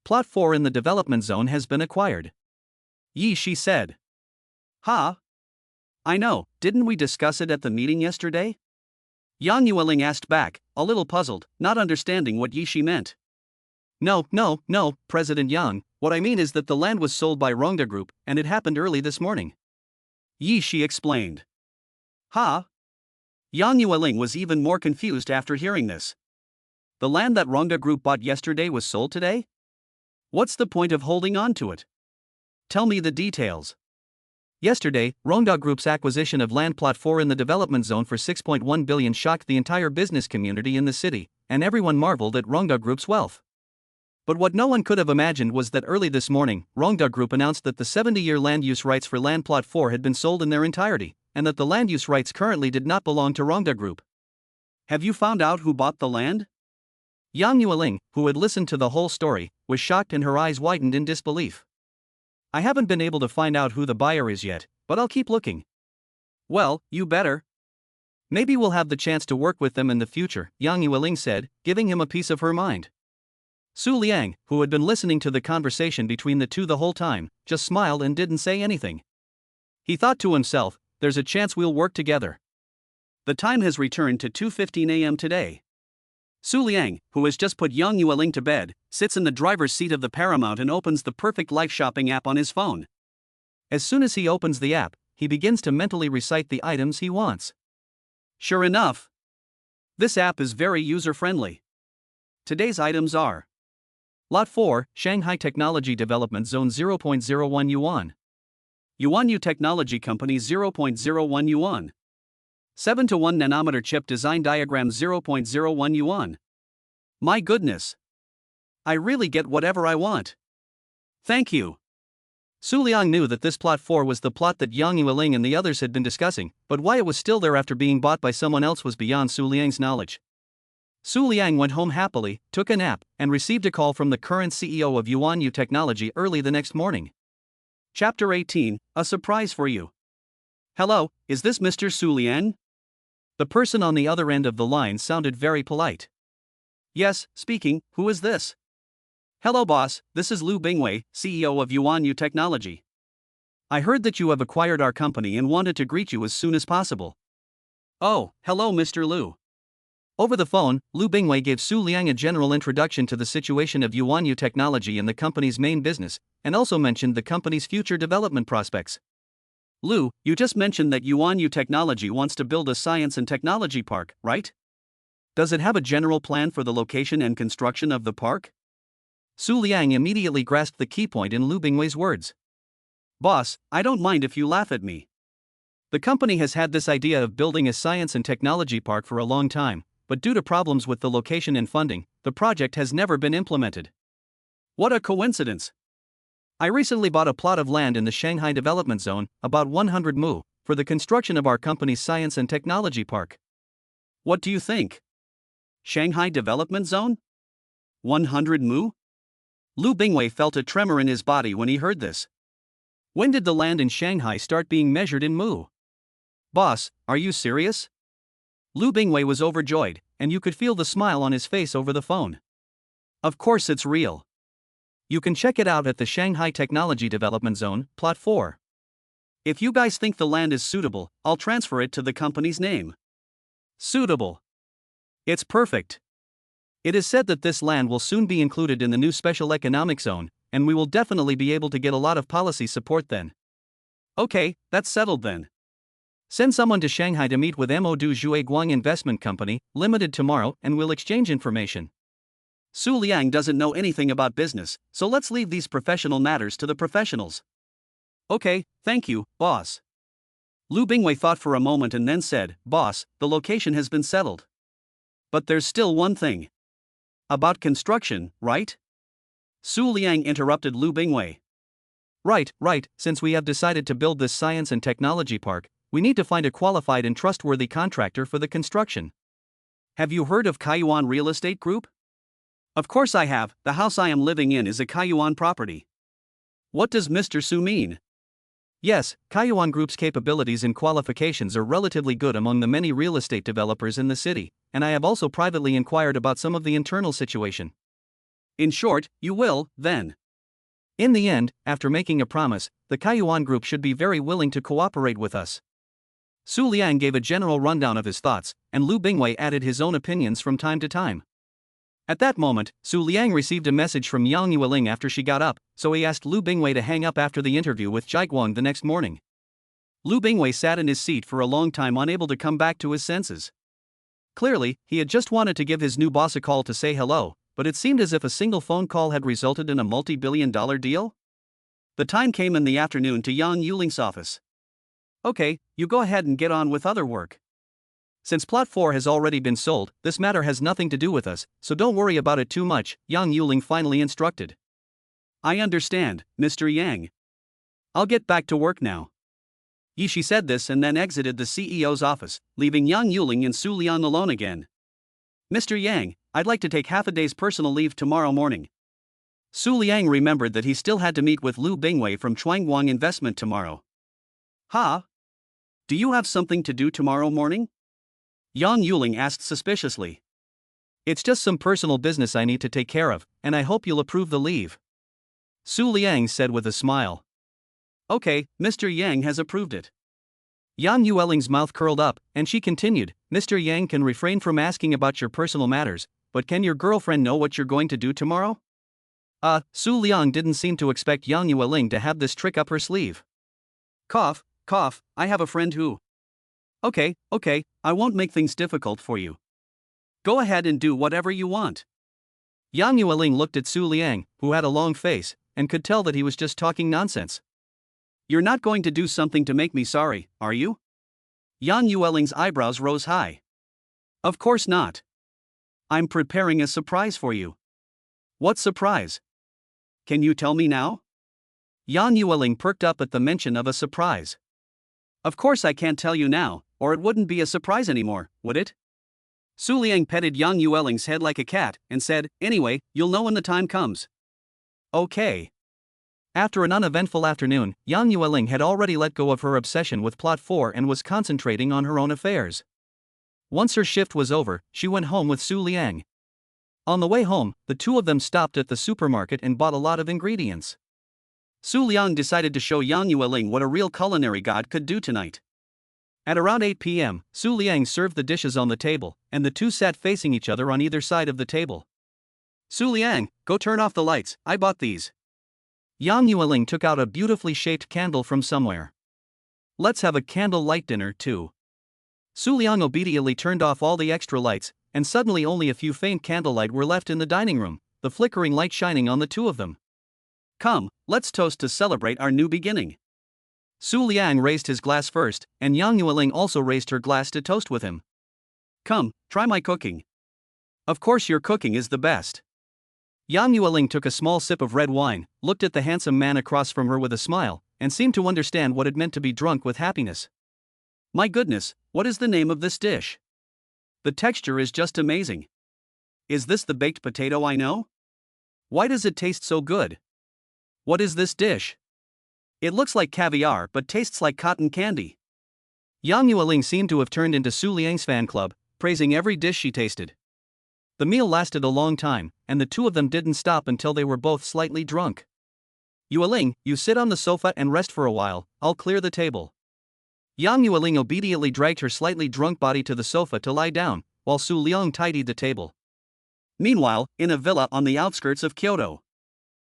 Plot 4 in the development zone has been acquired. She said. Huh? I know, didn't we discuss it at the meeting yesterday? Yang Yueling asked back, a little puzzled, not understanding what Shi meant. No, President Yang, what I mean is that the land was sold by Rongda Group, and it happened early this morning. Shi explained. Huh? Yang Yueling was even more confused after hearing this. The land that Rongda Group bought yesterday was sold today? What's the point of holding on to it? Tell me the details. Yesterday, Rongda Group's acquisition of land plot 4 in the development zone for 6.1 billion shocked the entire business community in the city, and everyone marveled at Rongda Group's wealth. But what no one could have imagined was that early this morning, Rongda Group announced that the 70-year land use rights for land plot 4 had been sold in their entirety, and that the land use rights currently did not belong to Rongda Group. Have you found out who bought the land? Yang Yueling, who had listened to the whole story, was shocked and her eyes widened in disbelief. I haven't been able to find out who the buyer is yet, but I'll keep looking. Well, you better. Maybe we'll have the chance to work with them in the future, Yang Yueling said, giving him a piece of her mind. Su Liang, who had been listening to the conversation between the two the whole time, just smiled and didn't say anything. He thought to himself, there's a chance we'll work together. The time has returned to 2:15 a.m. today. Su Liang, who has just put Yang Yueling to bed, sits in the driver's seat of the Paramount and opens the Perfect Life shopping app on his phone. As soon as he opens the app, he begins to mentally recite the items he wants. Sure enough, this app is very user-friendly. Today's items are: Lot 4, Shanghai Technology Development Zone 0.01 yuan. Yuanyu Technology Company 0.01 yuan. 7:1 nanometer chip design diagram 0.01 yuan. My goodness. I really get whatever I want. Thank you. Su Liang knew that this plot 4 was the plot that Yang Yueling and the others had been discussing, but why it was still there after being bought by someone else was beyond Su Liang's knowledge. Su Liang went home happily, took a nap, and received a call from the current CEO of Yuanyu Technology early the next morning. Chapter 18, A Surprise for You. Hello, is this Mr. Su Liang? The person on the other end of the line sounded very polite. Yes, speaking, who is this? Hello boss, this is Lu Bingwei, CEO of Yuanyu Technology. I heard that you have acquired our company and wanted to greet you as soon as possible. Oh, hello Mr. Lu. Over the phone, Lu Bingwei gave Su Liang a general introduction to the situation of Yuanyu Technology and the company's main business, and also mentioned the company's future development prospects. Lu, you just mentioned that Yuanyu Technology wants to build a science and technology park, right? Does it have a general plan for the location and construction of the park? Su Liang immediately grasped the key point in Lu Bingwei's words. Boss, I don't mind if you laugh at me. The company has had this idea of building a science and technology park for a long time, but due to problems with the location and funding, the project has never been implemented. What a coincidence! I recently bought a plot of land in the Shanghai Development Zone, about 100 mu, for the construction of our company's science and technology park. What do you think? Shanghai Development Zone? 100 mu? Lu Bingwei felt a tremor in his body when he heard this. When did the land in Shanghai start being measured in mu? Boss, are you serious? Lu Bingwei was overjoyed, and you could feel the smile on his face over the phone. Of course it's real. You can check it out at the Shanghai Technology Development Zone, Plot 4. If you guys think the land is suitable, I'll transfer it to the company's name. Suitable. It's perfect. It is said that this land will soon be included in the new Special Economic Zone, and we will definitely be able to get a lot of policy support then. Okay, that's settled then. Send someone to Shanghai to meet with Mo Du Jue Guang Investment Company, Limited tomorrow, and we'll exchange information. Su Liang doesn't know anything about business, so let's leave these professional matters to the professionals. Okay, thank you, boss. Lu Bingwei thought for a moment and then said, Boss, the location has been settled. But there's still one thing. About construction, right? Su Liang interrupted Lu Bingwei. Right, since we have decided to build this science and technology park, we need to find a qualified and trustworthy contractor for the construction. Have you heard of Kaiyuan Real Estate Group? Of course I have, the house I am living in is a Kaiyuan property. What does Mr. Su mean? Yes, Kaiyuan Group's capabilities and qualifications are relatively good among the many real estate developers in the city, and I have also privately inquired about some of the internal situation. In short, you will, then. In the end, after making a promise, the Kaiyuan Group should be very willing to cooperate with us. Su Liang gave a general rundown of his thoughts, and Lu Bingwei added his own opinions from time to time. At that moment, Su Liang received a message from Yang Yueling after she got up, so he asked Lu Bingwei to hang up after the interview with Jai Guang the next morning. Lu Bingwei sat in his seat for a long time, unable to come back to his senses. Clearly, he had just wanted to give his new boss a call to say hello, but it seemed as if a single phone call had resulted in a multi-billion-dollar deal. The time came in the afternoon to Yang Yuling's office. Okay, you go ahead and get on with other work. Since Plot 4 has already been sold, this matter has nothing to do with us, so don't worry about it too much, Yang Yuling finally instructed. I understand, Mr. Yang. I'll get back to work now. Yishi said this and then exited the CEO's office, leaving Yang Yuling and Su Liang alone again. Mr. Yang, I'd like to take half a day's personal leave tomorrow morning. Su Liang remembered that he still had to meet with Lu Bingwei from Chuangguang Investment tomorrow. Huh? Do you have something to do tomorrow morning? Yang Yuling asked suspiciously. It's just some personal business I need to take care of, and I hope you'll approve the leave. Su Liang said with a smile. Okay, Mr. Yang has approved it. Yang Yueling's mouth curled up, and she continued, Mr. Yang can refrain from asking about your personal matters, but can your girlfriend know what you're going to do tomorrow? Su Liang didn't seem to expect Yang Yueling to have this trick up her sleeve. Cough, I have a friend who. Okay, I won't make things difficult for you. Go ahead and do whatever you want. Yang Yueling looked at Su Liang, who had a long face, and could tell that he was just talking nonsense. You're not going to do something to make me sorry, are you? Yang Yueling's eyebrows rose high. Of course not. I'm preparing a surprise for you. What surprise? Can you tell me now? Yang Yueling perked up at the mention of a surprise. Of course I can't tell you now, or it wouldn't be a surprise anymore, would it? Su Liang petted Yang Yueling's head like a cat and said, anyway, you'll know when the time comes. Okay. After an uneventful afternoon, Yang Yueling had already let go of her obsession with Plot 4 and was concentrating on her own affairs. Once her shift was over, she went home with Su Liang. On the way home, the two of them stopped at the supermarket and bought a lot of ingredients. Su Liang decided to show Yang Yueling what a real culinary god could do tonight. At around 8 p.m., Su Liang served the dishes on the table, and the two sat facing each other on either side of the table. Su Liang, go turn off the lights, I bought these. Yang Yueling took out a beautifully shaped candle from somewhere. Let's have a candle light dinner too. Su Liang obediently turned off all the extra lights, and suddenly only a few faint candlelight were left in the dining room, the flickering light shining on the two of them. Come, let's toast to celebrate our new beginning. Su Liang raised his glass first, and Yang Yueling also raised her glass to toast with him. Come, try my cooking. Of course your cooking is the best. Yang Yueling took a small sip of red wine, looked at the handsome man across from her with a smile, and seemed to understand what it meant to be drunk with happiness. My goodness, what is the name of this dish? The texture is just amazing. Is this the baked potato I know? Why does it taste so good? What is this dish? It looks like caviar but tastes like cotton candy. Yang Yueling seemed to have turned into Su Liang's fan club, praising every dish she tasted. The meal lasted a long time, and the two of them didn't stop until they were both slightly drunk. Yueling, you sit on the sofa and rest for a while, I'll clear the table. Yang Yueling obediently dragged her slightly drunk body to the sofa to lie down, while Su Liang tidied the table. Meanwhile, in a villa on the outskirts of Kyoto.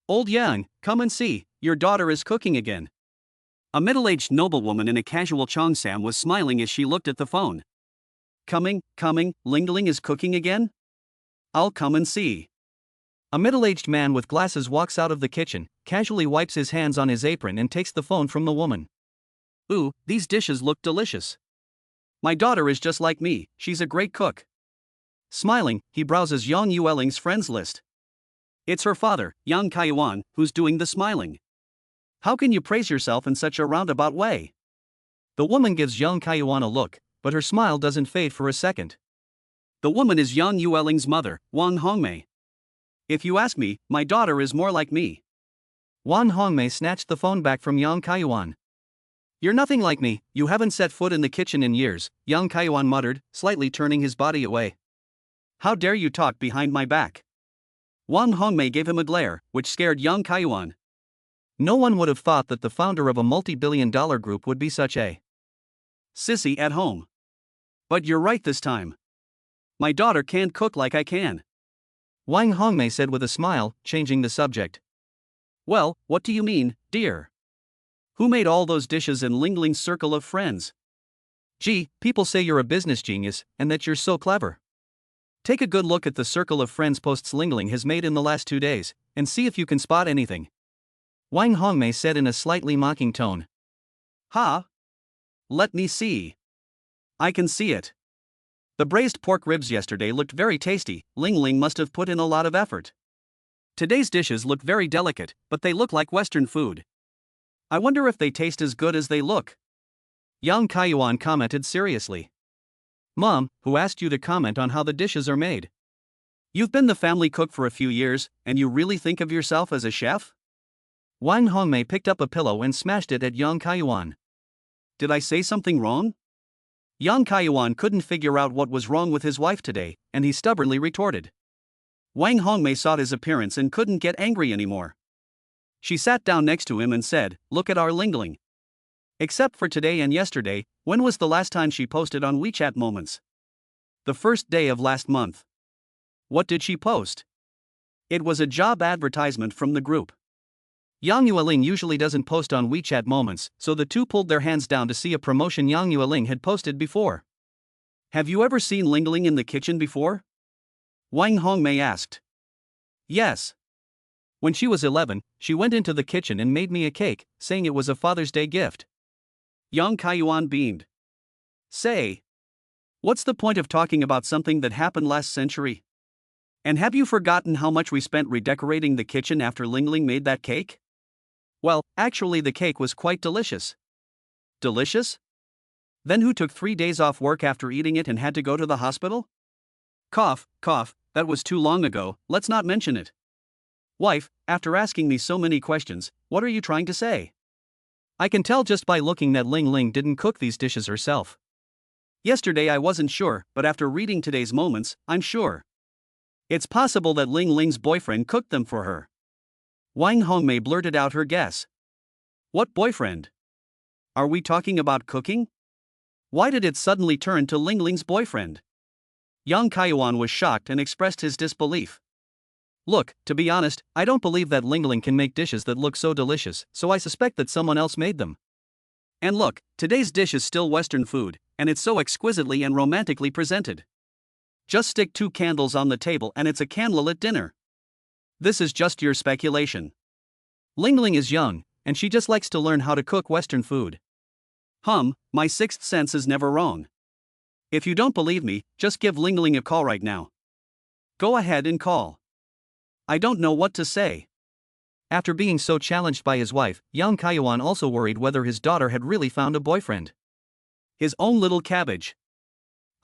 Old Yang, come and see, your daughter is cooking again. A middle-aged noblewoman in a casual cheongsam was smiling as she looked at the phone. Coming, Ling is cooking again? I'll come and see. A middle-aged man with glasses walks out of the kitchen, casually wipes his hands on his apron and takes the phone from the woman. Ooh, these dishes look delicious. My daughter is just like me, she's a great cook. Smiling, he browses Yang Yueling's friends list. It's her father, Yang Kaiyuan, who's doing the smiling. How can you praise yourself in such a roundabout way? The woman gives Yang Kaiyuan a look, but her smile doesn't fade for a second. The woman is Yang Yueling's mother, Wang Hongmei. If you ask me, my daughter is more like me. Wang Hongmei snatched the phone back from Yang Kaiyuan. You're nothing like me, you haven't set foot in the kitchen in years, Yang Kaiyuan muttered, slightly turning his body away. How dare you talk behind my back? Wang Hongmei gave him a glare, which scared Yang Kaiyuan. No one would have thought that the founder of a multi-billion-dollar group would be such a sissy at home. But you're right this time. My daughter can't cook like I can. Wang Hongmei said with a smile, changing the subject. Well, what do you mean, dear? Who made all those dishes in Ling Ling's circle of friends? Gee, people say you're a business genius and that you're so clever. Take a good look at the circle of friends posts Ling Ling has made in the last 2 days, and see if you can spot anything. Wang Hongmei said in a slightly mocking tone. Ha? Let me see. I can see it. The braised pork ribs yesterday looked very tasty. Ling Ling must have put in a lot of effort. Today's dishes look very delicate, but they look like Western food. I wonder if they taste as good as they look. Yang Kaiyuan commented seriously. Mom, who asked you to comment on how the dishes are made? You've been the family cook for a few years, and you really think of yourself as a chef? Wang Hongmei picked up a pillow and smashed it at Yang Kaiyuan. Did I say something wrong? Yang Kaiyuan couldn't figure out what was wrong with his wife today, and he stubbornly retorted. Wang Hongmei saw his appearance and couldn't get angry anymore. She sat down next to him and said, "Look at our Ling Ling. Except for today and yesterday, when was the last time she posted on WeChat Moments? The first day of last month. What did she post? It was a job advertisement from the group." Yang Yueling usually doesn't post on WeChat Moments, so the two pulled their hands down to see a promotion Yang Yueling had posted before. Have you ever seen Ling Ling in the kitchen before? Wang Hongmei asked. Yes. When she was 11, she went into the kitchen and made me a cake, saying it was a Father's Day gift. Yang Kaiyuan beamed. Say. What's the point of talking about something that happened last century? And have you forgotten how much we spent redecorating the kitchen after Ling Ling made that cake? Well, actually the cake was quite delicious. Delicious? Then who took 3 days off work after eating it and had to go to the hospital? Cough, cough, that was too long ago, let's not mention it. Wife, after asking me so many questions, what are you trying to say? I can tell just by looking that Ling Ling didn't cook these dishes herself. Yesterday I wasn't sure, but after reading today's moments, I'm sure. It's possible that Ling Ling's boyfriend cooked them for her. Wang Hongmei blurted out her guess. What boyfriend? Are we talking about cooking? Why did it suddenly turn to Ling Ling's boyfriend? Yang Kaiyuan was shocked and expressed his disbelief. Look, to be honest, I don't believe that Ling Ling can make dishes that look so delicious, so I suspect that someone else made them. And look, today's dish is still Western food, and it's so exquisitely and romantically presented. Just stick 2 candles on the table and it's a candlelit dinner. This is just your speculation. Ling Ling is young, and she just likes to learn how to cook Western food. My sixth sense is never wrong. If you don't believe me, just give Ling Ling a call right now. Go ahead and call. I don't know what to say. After being so challenged by his wife, Yang Kaiyuan also worried whether his daughter had really found a boyfriend. His own little cabbage.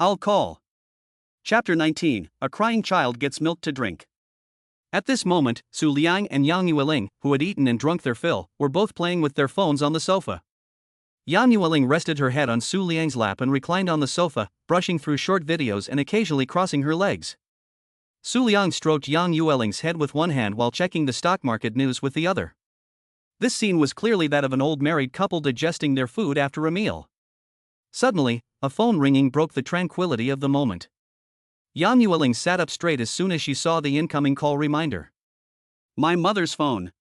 I'll call. Chapter 19, A Crying Child Gets Milk to Drink. At this moment, Su Liang and Yang Yueling, who had eaten and drunk their fill, were both playing with their phones on the sofa. Yang Yueling rested her head on Su Liang's lap and reclined on the sofa, brushing through short videos and occasionally crossing her legs. Su Liang stroked Yang Yueling's head with one hand while checking the stock market news with the other. This scene was clearly that of an old married couple digesting their food after a meal. Suddenly, a phone ringing broke the tranquility of the moment. Yang Yueling sat up straight as soon as she saw the incoming call reminder. My mother's phone.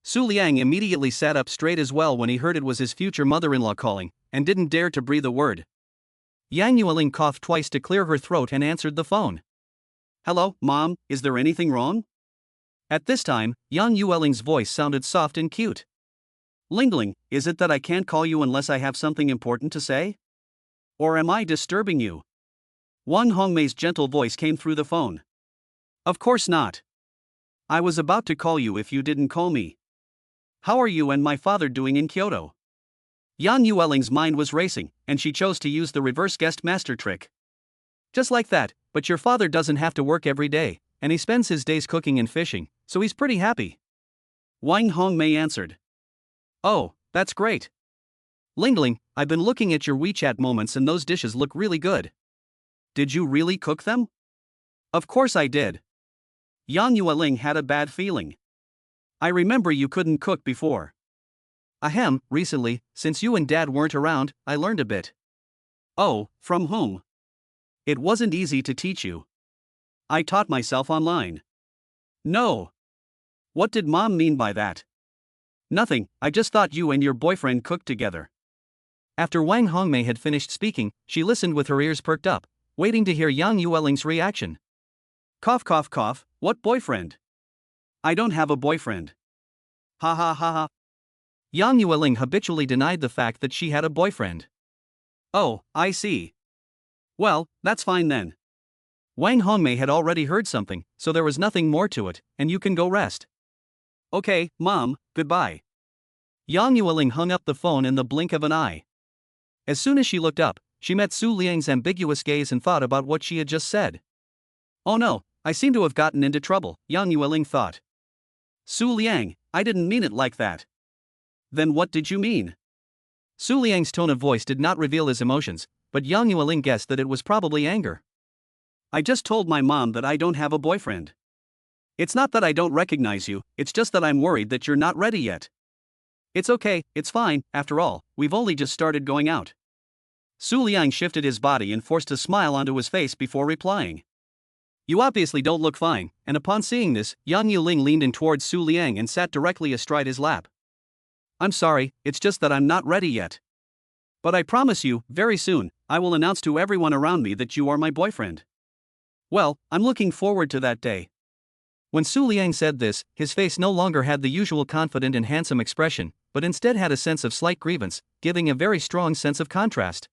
Su Liang immediately sat up straight as well when he heard it was his future mother-in-law calling, and didn't dare to breathe a word. Yang Yueling coughed twice to clear her throat and answered the phone. Hello, Mom, is there anything wrong? At this time, Yang Yueling's voice sounded soft and cute. Ling Ling, is it that I can't call you unless I have something important to say? Or am I disturbing you? Wang Hongmei's gentle voice came through the phone. Of course not. I was about to call you if you didn't call me. How are you and my father doing in Kyoto? Yang Yueling's mind was racing, and she chose to use the reverse guest master trick. Just like that, but your father doesn't have to work every day, and he spends his days cooking and fishing, so he's pretty happy. Wang Hongmei answered. Oh, that's great. Ling Ling, I've been looking at your WeChat moments and those dishes look really good. Did you really cook them? Of course I did. Yang Yueling had a bad feeling. I remember you couldn't cook before. Ahem, recently, since you and Dad weren't around, I learned a bit. Oh, from whom? It wasn't easy to teach you. I taught myself online. No. What did Mom mean by that? Nothing, I just thought you and your boyfriend cooked together. After Wang Hongmei had finished speaking, she listened with her ears perked up, waiting to hear Yang Yueling's reaction. Cough cough cough, what boyfriend? I don't have a boyfriend. Ha ha ha ha. Yang Yueling habitually denied the fact that she had a boyfriend. Oh, I see. Well, that's fine then. Wang Hongmei had already heard something, so there was nothing more to it, and you can go rest. Okay, Mom, goodbye. Yang Yueling hung up the phone in the blink of an eye. As soon as she looked up, she met Su Liang's ambiguous gaze and thought about what she had just said. Oh no, I seem to have gotten into trouble, Yang Yueling thought. Su Liang, I didn't mean it like that. Then what did you mean? Su Liang's tone of voice did not reveal his emotions, but Yang Yueling guessed that it was probably anger. I just told my mom that I don't have a boyfriend. It's not that I don't recognize you, it's just that I'm worried that you're not ready yet. It's okay, it's fine, after all, we've only just started going out. Su Liang shifted his body and forced a smile onto his face before replying. You obviously don't look fine, and upon seeing this, Yang Yueling leaned in towards Su Liang and sat directly astride his lap. I'm sorry, it's just that I'm not ready yet. But I promise you, very soon, I will announce to everyone around me that you are my boyfriend. Well, I'm looking forward to that day. When Su Liang said this, his face no longer had the usual confident and handsome expression, but instead had a sense of slight grievance, giving a very strong sense of contrast.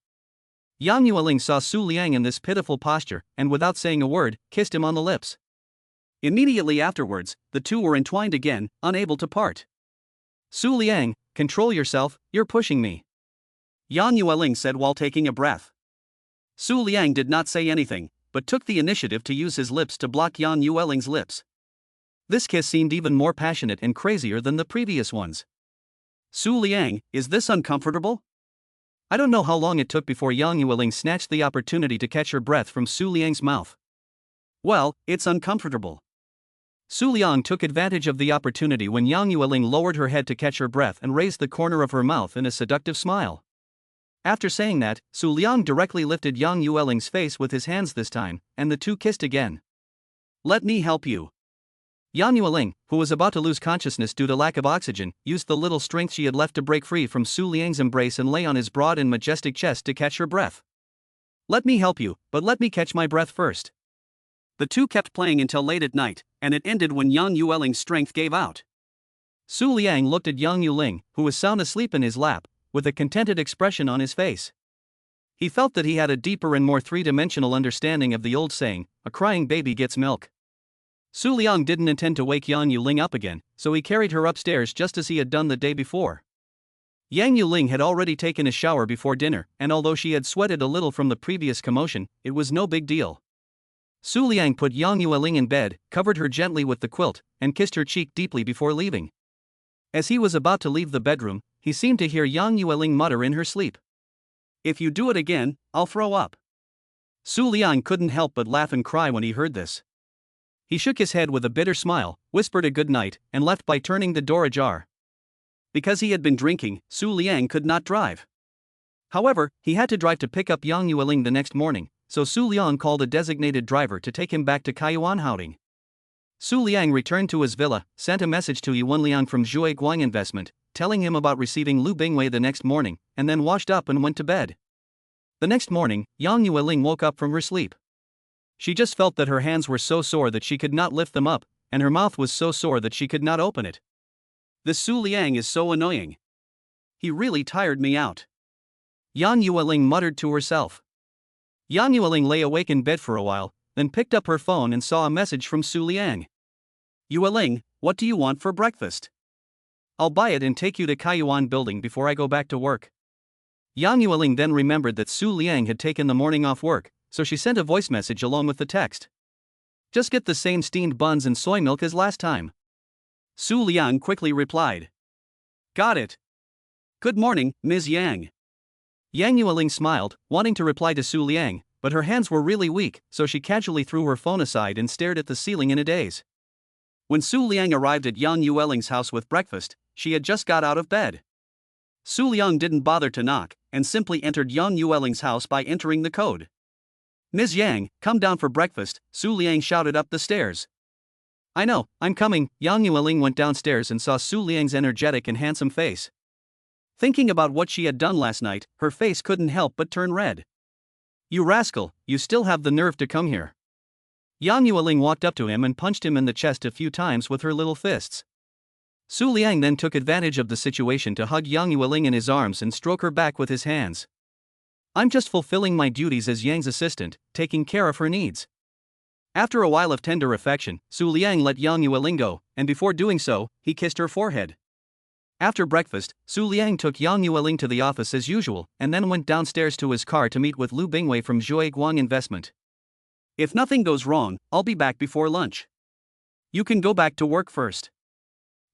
Yang Yueling saw Su Liang in this pitiful posture, and without saying a word, kissed him on the lips. Immediately afterwards, the two were entwined again, unable to part. Su Liang, control yourself, you're pushing me. Yang Yueling said while taking a breath. Su Liang did not say anything, but took the initiative to use his lips to block Yang Yueling's lips. This kiss seemed even more passionate and crazier than the previous ones. Su Liang, is this uncomfortable? I don't know how long it took before Yang Yueling snatched the opportunity to catch her breath from Su Liang's mouth. Well, it's uncomfortable. Su Liang took advantage of the opportunity when Yang Yueling lowered her head to catch her breath and raised the corner of her mouth in a seductive smile. After saying that, Su Liang directly lifted Yang Yueling's face with his hands this time, and the two kissed again. Let me help you. Yang Yueling, who was about to lose consciousness due to lack of oxygen, used the little strength she had left to break free from Su Liang's embrace and lay on his broad and majestic chest to catch her breath. Let me help you, but let me catch my breath first. The two kept playing until late at night, and it ended when Yang Yueling's strength gave out. Su Liang looked at Yang Yueling, who was sound asleep in his lap, with a contented expression on his face. He felt that he had a deeper and more three-dimensional understanding of the old saying, a crying baby gets milk. Su Liang didn't intend to wake Yang Yueling up again, so he carried her upstairs just as he had done the day before. Yang Yueling had already taken a shower before dinner, and although she had sweated a little from the previous commotion, it was no big deal. Su Liang put Yang Yueling in bed, covered her gently with the quilt, and kissed her cheek deeply before leaving. As he was about to leave the bedroom, he seemed to hear Yang Yueling mutter in her sleep. If you do it again, I'll throw up. Su Liang couldn't help but laugh and cry when he heard this. He shook his head with a bitter smile, whispered a good night, and left by turning the door ajar. Because he had been drinking, Su Liang could not drive. However, he had to drive to pick up Yang Yueling the next morning, so Su Liang called a designated driver to take him back to Kaiyuanhouding. Su Liang returned to his villa, sent a message to Yuan Liang from Zhui Guang Investment, telling him about receiving Lu Bingwei the next morning, and then washed up and went to bed. The next morning, Yang Yueling woke up from her sleep. She just felt that her hands were so sore that she could not lift them up, and her mouth was so sore that she could not open it. This Su Liang is so annoying. He really tired me out. Yang Yueling muttered to herself. Yang Yueling lay awake in bed for a while, then picked up her phone and saw a message from Su Liang. Yueling, what do you want for breakfast? I'll buy it and take you to Kaiyuan building before I go back to work. Yang Yueling then remembered that Su Liang had taken the morning off work, so she sent a voice message along with the text. Just get the same steamed buns and soy milk as last time. Su Liang quickly replied. Got it. Good morning, Ms. Yang. Yang Yueling smiled, wanting to reply to Su Liang, but her hands were really weak, so she casually threw her phone aside and stared at the ceiling in a daze. When Su Liang arrived at Yang Yueling's house with breakfast, she had just got out of bed. Su Liang didn't bother to knock, and simply entered Yang Yueling's house by entering the code. Ms. Yang, come down for breakfast, Su Liang shouted up the stairs. I know, I'm coming. Yang Yueling went downstairs and saw Su Liang's energetic and handsome face. Thinking about what she had done last night, her face couldn't help but turn red. You rascal, you still have the nerve to come here. Yang Yueling walked up to him and punched him in the chest a few times with her little fists. Su Liang then took advantage of the situation to hug Yang Yueling in his arms and stroke her back with his hands. I'm just fulfilling my duties as Yang's assistant, taking care of her needs. After a while of tender affection, Su Liang let Yang Yueling go, and before doing so, he kissed her forehead. After breakfast, Su Liang took Yang Yueling to the office as usual, and then went downstairs to his car to meet with Lu Bingwei from Zhueguang Investment. If nothing goes wrong, I'll be back before lunch. You can go back to work first.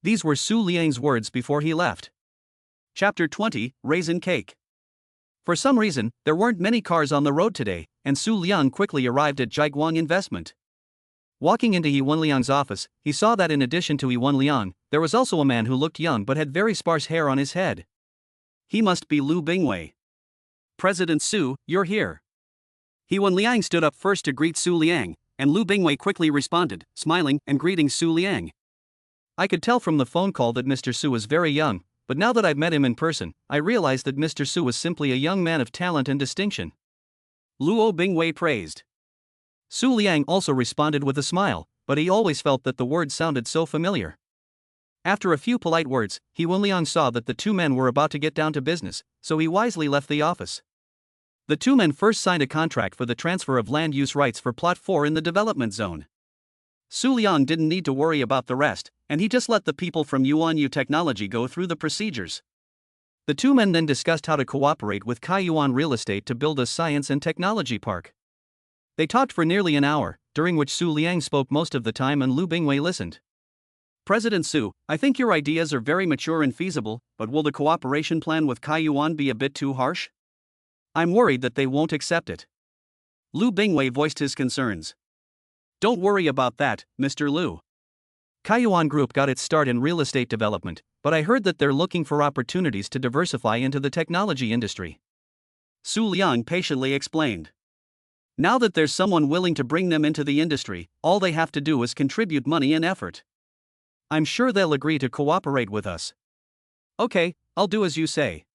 These were Su Liang's words before he left. Chapter 20, Raisin Cake. For some reason, there weren't many cars on the road today, and Su Liang quickly arrived at Zhueguang Investment. Walking into Yi Wenliang's office, he saw that in addition to Yi Wenliang, there was also a man who looked young but had very sparse hair on his head. He must be Lu Bingwei. President Su, you're here. Yi Wenliang stood up first to greet Su Liang, and Lu Bingwei quickly responded, smiling and greeting Su Liang. I could tell from the phone call that Mr. Su was very young, but now that I've met him in person, I realized that Mr. Su was simply a young man of talent and distinction. Luo Bingwei praised. Su Liang also responded with a smile, but he always felt that the words sounded so familiar. After a few polite words, Yi Wenliang saw that the two men were about to get down to business, so he wisely left the office. The two men first signed a contract for the transfer of land use rights for Plot 4 in the development zone. Su Liang didn't need to worry about the rest, and he just let the people from Yuanyu Technology go through the procedures. The two men then discussed how to cooperate with Kaiyuan Real Estate to build a science and technology park. They talked for nearly an hour, during which Su Liang spoke most of the time and Lu Bingwei listened. President Su, I think your ideas are very mature and feasible, but will the cooperation plan with Kaiyuan be a bit too harsh? I'm worried that they won't accept it. Lu Bingwei voiced his concerns. Don't worry about that, Mr. Lu. Kaiyuan Group got its start in real estate development, but I heard that they're looking for opportunities to diversify into the technology industry. Su Liang patiently explained. Now that there's someone willing to bring them into the industry, all they have to do is contribute money and effort. I'm sure they'll agree to cooperate with us. Okay, I'll do as you say.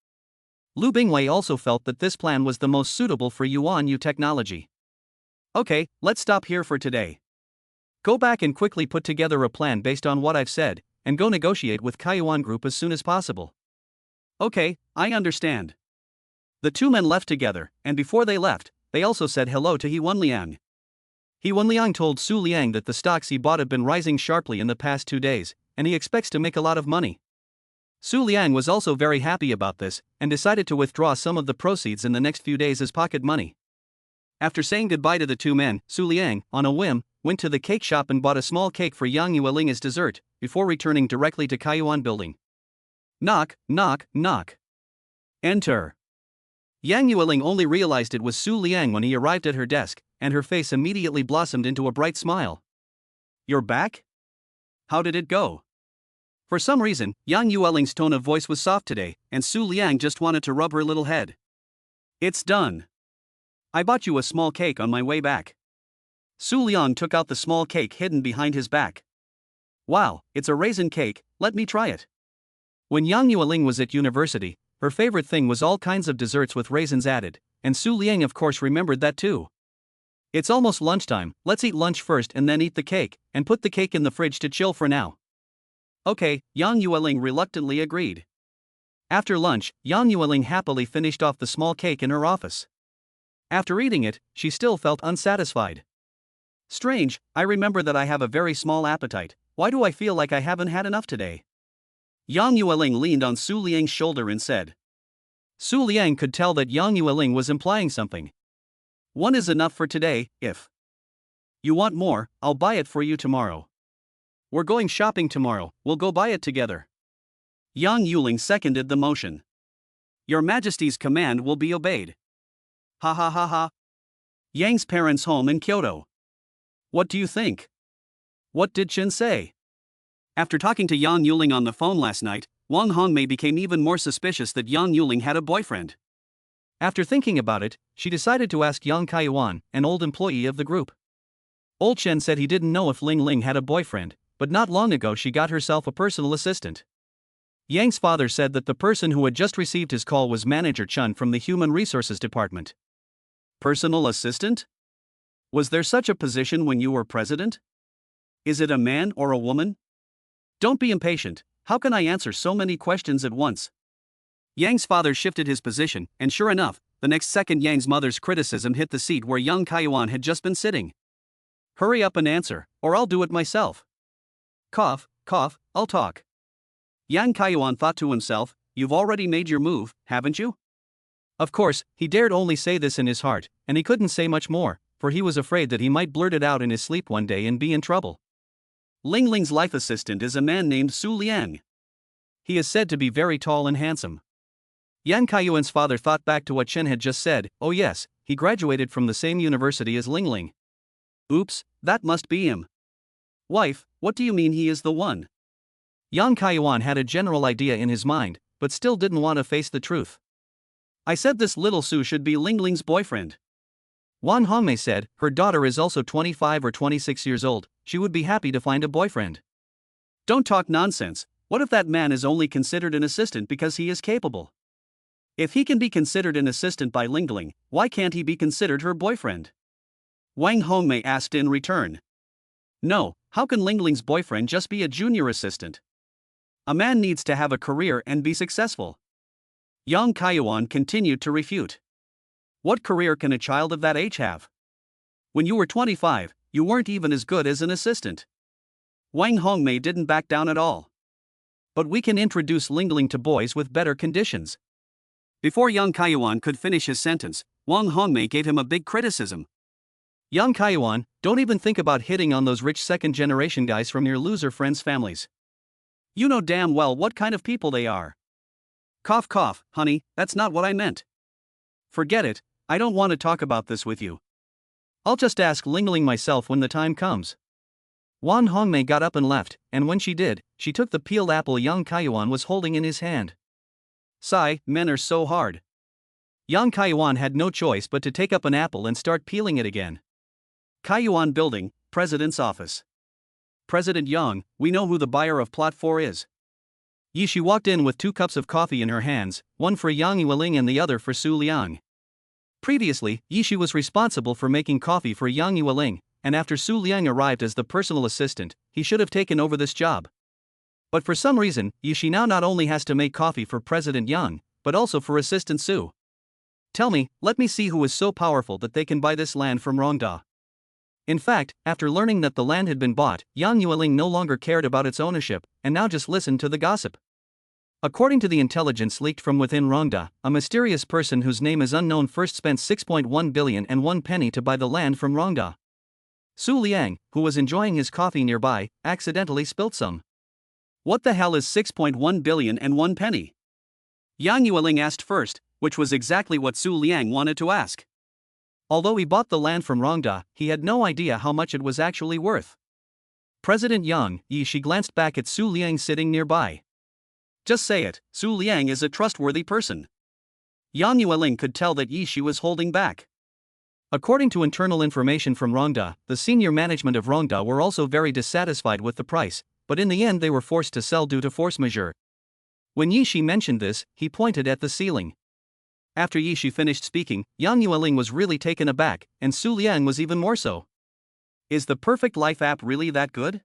Lu Bingwei also felt that this plan was the most suitable for Yuanyu Technology. Okay, let's stop here for today. Go back and quickly put together a plan based on what I've said, and go negotiate with Kaiyuan Group as soon as possible. Okay, I understand. The two men left together, and before they left, they also said hello to Yi Wenliang. Yi Wenliang told Su Liang that the stocks he bought have been rising sharply in the past 2 days, and he expects to make a lot of money. Su Liang was also very happy about this, and decided to withdraw some of the proceeds in the next few days as pocket money. After saying goodbye to the two men, Su Liang, on a whim, went to the cake shop and bought a small cake for Yang Yueling as dessert, before returning directly to Kaiyuan Building. Knock, knock, knock. Enter. Yang Yueling only realized it was Su Liang when he arrived at her desk, and her face immediately blossomed into a bright smile. You're back? How did it go? For some reason, Yang Yueling's tone of voice was soft today, and Su Liang just wanted to rub her little head. It's done. I bought you a small cake on my way back. Su Liang took out the small cake hidden behind his back. Wow, it's a raisin cake, let me try it. When Yang Yueling was at university, her favorite thing was all kinds of desserts with raisins added, and Su Liang of course remembered that too. It's almost lunchtime, let's eat lunch first and then eat the cake, and put the cake in the fridge to chill for now. Okay, Yang Yueling reluctantly agreed. After lunch, Yang Yueling happily finished off the small cake in her office. After eating it, she still felt unsatisfied. Strange, I remember that I have a very small appetite, why do I feel like I haven't had enough today? Yang Yueling leaned on Su Liang's shoulder and said. Su Liang could tell that Yang Yueling was implying something. One is enough for today, if you want more, I'll buy it for you tomorrow. We're going shopping tomorrow, we'll go buy it together. Yang Yueling seconded the motion. Your Majesty's command will be obeyed. Ha ha ha ha. Yang's parents' home in Kyoto. What do you think? What did Chen say? After talking to Yang Yueling on the phone last night, Wang Hongmei became even more suspicious that Yang Yueling had a boyfriend. After thinking about it, she decided to ask Yang Kaiyuan, an old employee of the group. Old Chen said he didn't know if Ling Ling had a boyfriend, but not long ago she got herself a personal assistant. Yang's father said that the person who had just received his call was Manager Chun from the Human Resources Department. Personal assistant? Was there such a position when you were president? Is it a man or a woman? Don't be impatient, how can I answer so many questions at once? Yang's father shifted his position, and sure enough, the next second Yang's mother's criticism hit the seat where young Kaiyuan had just been sitting. Hurry up and answer, or I'll do it myself. Cough, cough, I'll talk. Yang Kaiyuan thought to himself, you've already made your move, haven't you? Of course, he dared only say this in his heart, and he couldn't say much more, for he was afraid that he might blurt it out in his sleep one day and be in trouble. Ling Ling's life assistant is a man named Su Liang. He is said to be very tall and handsome. Yang Kaiyuan's father thought back to what Chen had just said. Oh yes, he graduated from the same university as Ling Ling. Oops, that must be him. Wife, what do you mean he is the one? Yang Kaiyuan had a general idea in his mind, but still didn't want to face the truth. I said this little Su should be Ling Ling's boyfriend. Wan Hongmei said, her daughter is also 25 or 26 years old, she would be happy to find a boyfriend. Don't talk nonsense, what if that man is only considered an assistant because he is capable? If he can be considered an assistant by Ling Ling, why can't he be considered her boyfriend? Wang Hongmei asked in return. No, how can Ling Ling's boyfriend just be a junior assistant? A man needs to have a career and be successful. Yang Kaiyuan continued to refute. What career can a child of that age have? When you were 25, you weren't even as good as an assistant. Wang Hongmei didn't back down at all. But we can introduce Ling Ling to boys with better conditions. Before Yang Kaiyuan could finish his sentence, Wang Hongmei gave him a big criticism. Yang Kaiyuan, don't even think about hitting on those rich second-generation guys from your loser friends' families. You know damn well what kind of people they are. Cough cough, honey, that's not what I meant. Forget it, I don't want to talk about this with you. I'll just ask Ling Ling myself when the time comes. Wan Hongmei got up and left, and when she did, she took the peeled apple Yang Kaiyuan was holding in his hand. Sigh, men are so hard. Yang Kaiyuan had no choice but to take up an apple and start peeling it again. Kaiyuan Building, President's Office. President Yang, we know who the buyer of Plot 4 is. Yishi walked in with 2 cups of coffee in her hands, one for Yang Yueling and the other for Su Liang. Previously, Yishi was responsible for making coffee for Yang Yueling, and after Su Liang arrived as the personal assistant, he should have taken over this job. But for some reason, Yishi now not only has to make coffee for President Yang, but also for Assistant Su. Tell me, let me see who is so powerful that they can buy this land from Rongda. In fact, after learning that the land had been bought, Yang Yueling no longer cared about its ownership, and now just listened to the gossip. According to the intelligence leaked from within Rongda, a mysterious person whose name is unknown first spent 6.1 billion and 1 penny to buy the land from Rongda. Su Liang, who was enjoying his coffee nearby, accidentally spilt some. What the hell is 6.1 billion and 1 penny? Yang Yueling asked first, which was exactly what Su Liang wanted to ask. Although he bought the land from Rongda, he had no idea how much it was actually worth. President Yang, she glanced back at Su Liang sitting nearby. Just say it, Su Liang is a trustworthy person. Yang Yueling could tell that she was holding back. According to internal information from Rongda, the senior management of Rongda were also very dissatisfied with the price, but in the end they were forced to sell due to force majeure. When Yishi mentioned this, he pointed at the ceiling. After Yishi finished speaking, Yang Yueling was really taken aback, and Su Liang was even more so. Is the Perfect Life app really that good?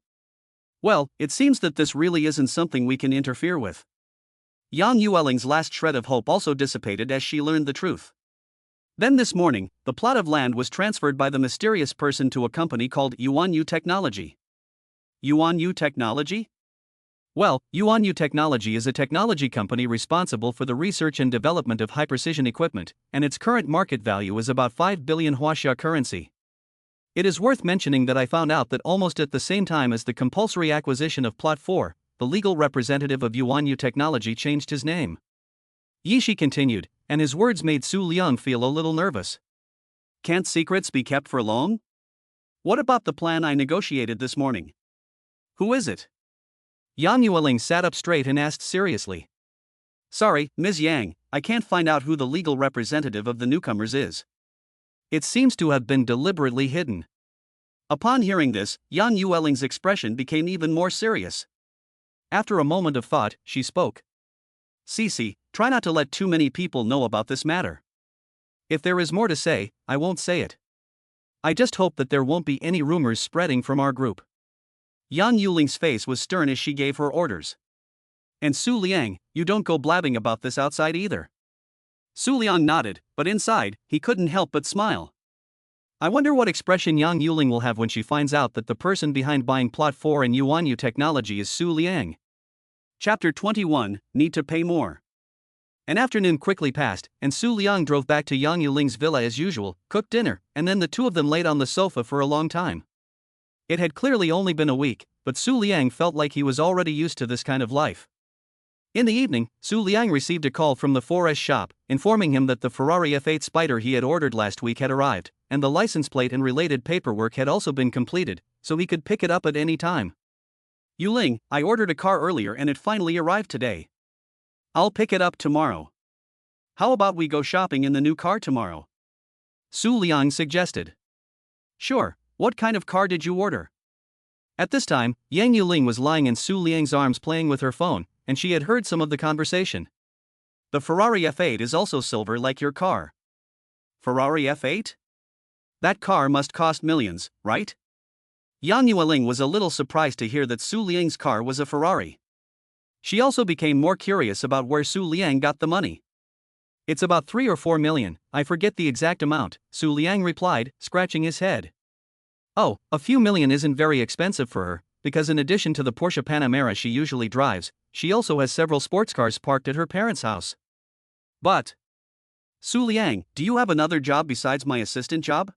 Well, it seems that this really isn't something we can interfere with. Yang Yueling's last shred of hope also dissipated as she learned the truth. Then this morning, the plot of land was transferred by the mysterious person to a company called Yuanyu Technology. Yuanyu Technology? Well, Yuanyu Technology is a technology company responsible for the research and development of high-precision equipment, and its current market value is about 5 billion Huaxia currency. It is worth mentioning that I found out that almost at the same time as the compulsory acquisition of Plot 4, the legal representative of Yuanyu Technology changed his name. Yishi continued, and his words made Su Liang feel a little nervous. Can't secrets be kept for long? What about the plan I negotiated this morning? Who is it? Yang Yueling sat up straight and asked seriously. Sorry, Ms. Yang, I can't find out who the legal representative of the newcomers is. It seems to have been deliberately hidden. Upon hearing this, Yang Yueling's expression became even more serious. After a moment of thought, she spoke. Cece, try not to let too many people know about this matter. If there is more to say, I won't say it. I just hope that there won't be any rumors spreading from our group. Yang Yuling's face was stern as she gave her orders. And Su Liang, you don't go blabbing about this outside either. Su Liang nodded, but inside, he couldn't help but smile. I wonder what expression Yang Yuling will have when she finds out that the person behind buying Plot 4 and Yuanyu Technology is Su Liang. Chapter 21, Need to Pay More. An afternoon quickly passed, and Su Liang drove back to Yang Yuling's villa as usual, cooked dinner, and then the two of them laid on the sofa for a long time. It had clearly only been a week, but Su Liang felt like he was already used to this kind of life. In the evening, Su Liang received a call from the 4S shop, informing him that the Ferrari F8 Spider he had ordered last week had arrived, and the license plate and related paperwork had also been completed, so he could pick it up at any time. Yuling, I ordered a car earlier and it finally arrived today. I'll pick it up tomorrow. How about we go shopping in the new car tomorrow? Su Liang suggested. Sure, what kind of car did you order? At this time, Yang Yuling was lying in Su Liang's arms playing with her phone, and she had heard some of the conversation. The Ferrari F8 is also silver like your car. Ferrari F8? That car must cost millions, right? Yang Yuling was a little surprised to hear that Su Liang's car was a Ferrari. She also became more curious about where Su Liang got the money. It's about 3 or 4 million, I forget the exact amount, Su Liang replied, scratching his head. Oh, a few million isn't very expensive for her, because in addition to the Porsche Panamera she usually drives, she also has several sports cars parked at her parents' house. But, Su Liang, do you have another job besides my assistant job?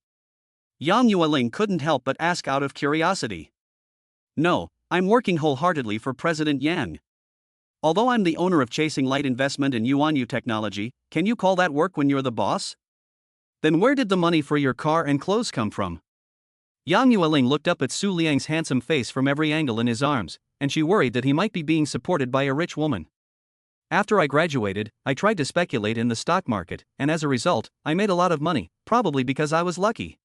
Yang Yuling couldn't help but ask out of curiosity. No, I'm working wholeheartedly for President Yang. Although I'm the owner of Chasing Light Investment in Yuanyu Technology, can you call that work when you're the boss? Then where did the money for your car and clothes come from? Yang Yuling looked up at Su Liang's handsome face from every angle in his arms, and she worried that he might be being supported by a rich woman. After I graduated, I tried to speculate in the stock market, and as a result, I made a lot of money, probably because I was lucky.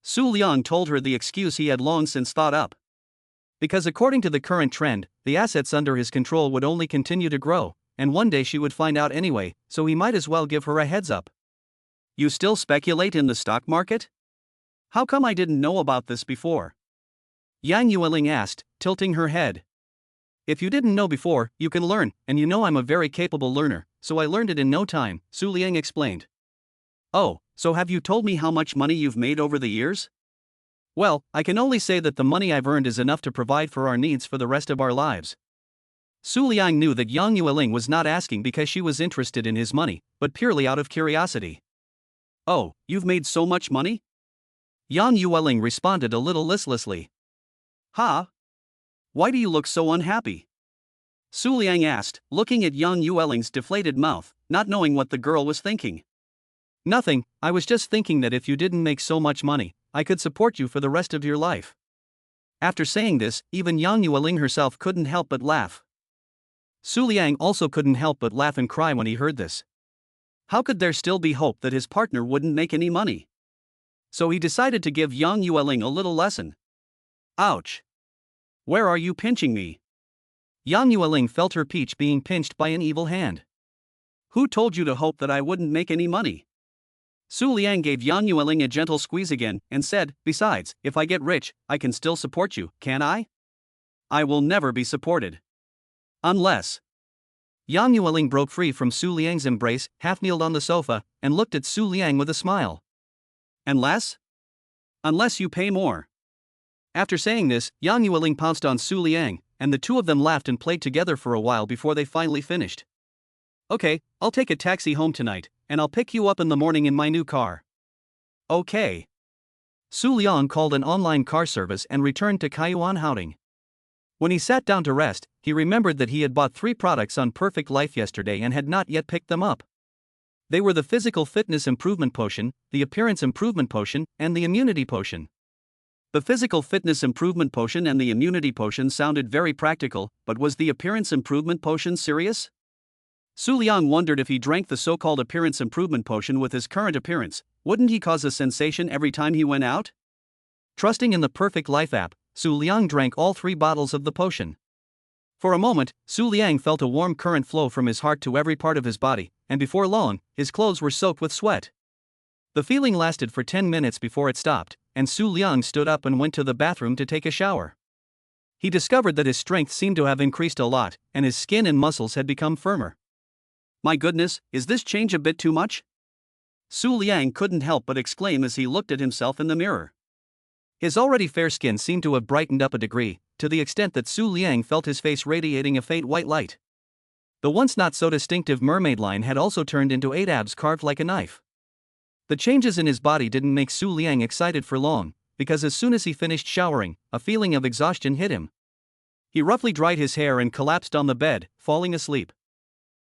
Su Liang told her the excuse he had long since thought up. Because according to the current trend, the assets under his control would only continue to grow, and one day she would find out anyway, so he might as well give her a heads up. You still speculate in the stock market? How come I didn't know about this before? Yang Yuling asked, tilting her head. If you didn't know before, you can learn, and you know I'm a very capable learner, so I learned it in no time, Su Liang explained. Oh, so have you told me how much money you've made over the years? Well, I can only say that the money I've earned is enough to provide for our needs for the rest of our lives. Su Liang knew that Yang Yuling was not asking because she was interested in his money, but purely out of curiosity. Oh, you've made so much money? Yang Yuling responded a little listlessly. Huh? Why do you look so unhappy? Su Liang asked, looking at Yang Yuling's deflated mouth, not knowing what the girl was thinking. Nothing, I was just thinking that if you didn't make so much money, I could support you for the rest of your life. After saying this, even Yang Yuling herself couldn't help but laugh. Su Liang also couldn't help but laugh and cry when he heard this. How could there still be hope that his partner wouldn't make any money? So he decided to give Yang Yuling a little lesson. Ouch! Where are you pinching me? Yang Yuling felt her peach being pinched by an evil hand. Who told you to hope that I wouldn't make any money? Su Liang gave Yang Yuling a gentle squeeze again and said, besides, if I get rich, I can still support you, can I? I will never be supported. Unless. Yang Yuling broke free from Su Liang's embrace, half-kneeled on the sofa, and looked at Su Liang with a smile. Unless? Unless you pay more. After saying this, Yang Yuling pounced on Su Liang, and the two of them laughed and played together for a while before they finally finished. Okay, I'll take a taxi home tonight, and I'll pick you up in the morning in my new car. Okay. Su Liang called an online car service and returned to Kaiyuan Houting. When he sat down to rest, he remembered that he had bought 3 products on Perfect Life yesterday and had not yet picked them up. They were the Physical Fitness Improvement Potion, the Appearance Improvement Potion, and the Immunity Potion. The Physical Fitness Improvement Potion and the Immunity Potion sounded very practical, but was the Appearance Improvement Potion serious? Su Liang wondered if he drank the so-called Appearance Improvement Potion with his current appearance, wouldn't he cause a sensation every time he went out? Trusting in the Perfect Life app, Su Liang drank all 3 bottles of the potion. For a moment, Su Liang felt a warm current flow from his heart to every part of his body, and before long, his clothes were soaked with sweat. The feeling lasted for 10 minutes before it stopped, and Su Liang stood up and went to the bathroom to take a shower. He discovered that his strength seemed to have increased a lot, and his skin and muscles had become firmer. My goodness, is this change a bit too much? Su Liang couldn't help but exclaim as he looked at himself in the mirror. His already fair skin seemed to have brightened up a degree, to the extent that Su Liang felt his face radiating a faint white light. The once not so distinctive mermaid line had also turned into 8 abs carved like a knife. The changes in his body didn't make Su Liang excited for long, because as soon as he finished showering, a feeling of exhaustion hit him. He roughly dried his hair and collapsed on the bed, falling asleep.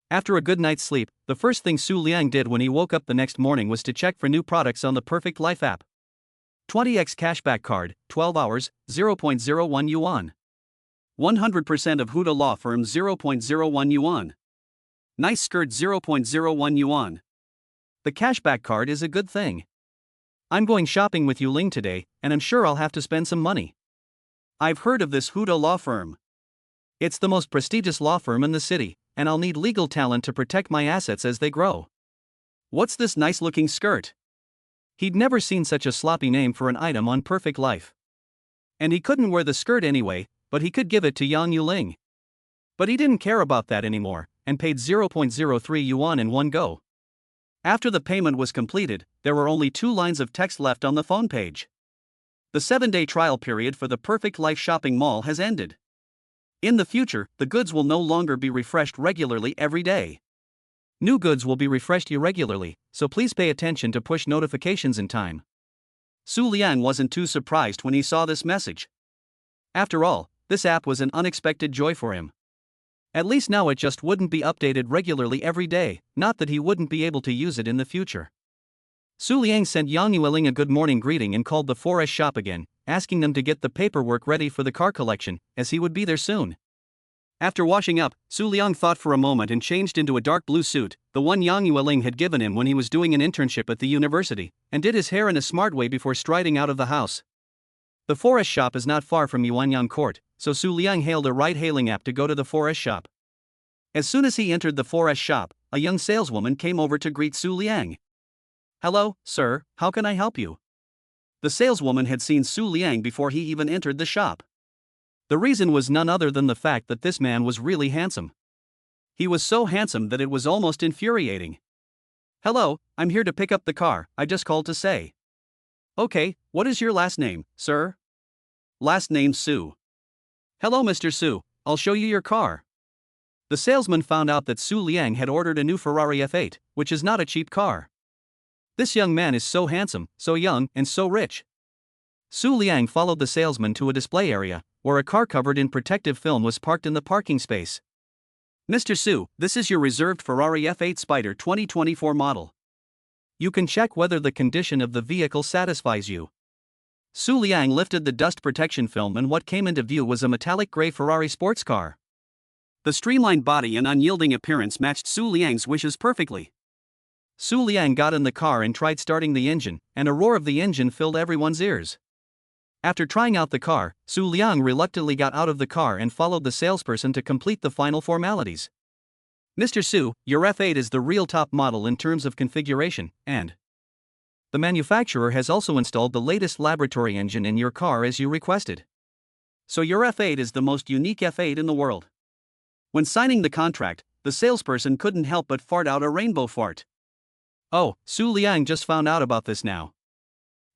After a good night's sleep, the first thing Su Liang did when he woke up the next morning was to check for new products on the Perfect Life app. 20x cashback card, 12 hours, 0.01 yuan. 100% of Huda Law Firm, 0.01 yuan. Nice skirt, 0.01 yuan. The cashback card is a good thing. I'm going shopping with Yu Ling today, and I'm sure I'll have to spend some money. I've heard of this Huda Law Firm. It's the most prestigious law firm in the city, and I'll need legal talent to protect my assets as they grow. What's this nice-looking skirt? He'd never seen such a sloppy name for an item on Perfect Life. And he couldn't wear the skirt anyway, but he could give it to Yang Yu Ling. But he didn't care about that anymore, and paid 0.03 yuan in one go. After the payment was completed, there were only 2 lines of text left on the phone page. The 7-day trial period for the Perfect Life shopping mall has ended. In the future, the goods will no longer be refreshed regularly every day. New goods will be refreshed irregularly, so please pay attention to push notifications in time. Su Liang wasn't too surprised when he saw this message. After all, this app was an unexpected joy for him. At least now it just wouldn't be updated regularly every day, not that he wouldn't be able to use it in the future. Su Liang sent Yang Yueling a good morning greeting and called the 4S shop again, asking them to get the paperwork ready for the car collection, as he would be there soon. After washing up, Su Liang thought for a moment and changed into a dark blue suit, the one Yang Yueling had given him when he was doing an internship at the university, and did his hair in a smart way before striding out of the house. The 4S shop is not far from Yuanyang Court, so Su Liang hailed a ride-hailing app to go to the 4S shop. As soon as he entered the 4S shop, a young saleswoman came over to greet Su Liang. Hello, sir, how can I help you? The saleswoman had seen Su Liang before he even entered the shop. The reason was none other than the fact that this man was really handsome. He was so handsome that it was almost infuriating. Hello, I'm here to pick up the car, I just called to say. Okay, what is your last name, sir? Last name Su. Hello, Mr. Su, I'll show you your car. The salesman found out that Su Liang had ordered a new Ferrari F8, which is not a cheap car. This young man is so handsome, so young, and so rich. Su Liang followed the salesman to a display area, where a car covered in protective film was parked in the parking space. Mr. Su, this is your reserved Ferrari F8 Spider 2024 model. You can check whether the condition of the vehicle satisfies you. Su Liang lifted the dust protection film and what came into view was a metallic gray Ferrari sports car. The streamlined body and unyielding appearance matched Su Liang's wishes perfectly. Su Liang got in the car and tried starting the engine, and a roar of the engine filled everyone's ears. After trying out the car, Su Liang reluctantly got out of the car and followed the salesperson to complete the final formalities. Mr. Su, your F8 is the real top model in terms of configuration, and the manufacturer has also installed the latest laboratory engine in your car as you requested. So your F8 is the most unique F8 in the world. When signing the contract, the salesperson couldn't help but fart out a rainbow fart. Oh, Su Liang just found out about this now.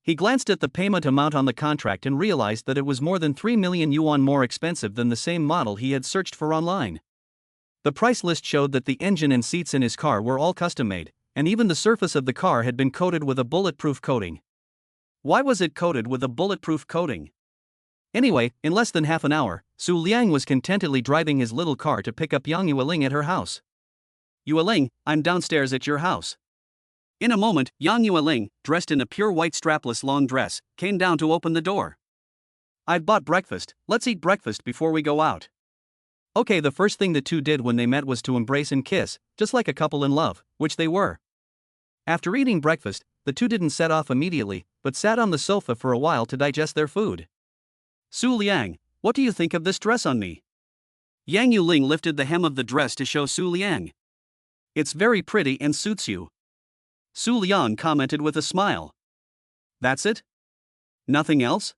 He glanced at the payment amount on the contract and realized that it was more than 3 million yuan more expensive than the same model he had searched for online. The price list showed that the engine and seats in his car were all custom-made, and even the surface of the car had been coated with a bulletproof coating. Why was it coated with a bulletproof coating? Anyway, in less than half an hour, Su Liang was contentedly driving his little car to pick up Yang Yueling at her house. Yueling, I'm downstairs at your house. In a moment, Yang Yueling, dressed in a pure white strapless long dress, came down to open the door. I've bought breakfast, let's eat breakfast before we go out. Okay, the first thing the two did when they met was to embrace and kiss, just like a couple in love, which they were. After eating breakfast, the two didn't set off immediately, but sat on the sofa for a while to digest their food. Su Liang, what do you think of this dress on me? Yang Yuling lifted the hem of the dress to show Su Liang. It's very pretty and suits you. Su Liang commented with a smile. That's it? Nothing else?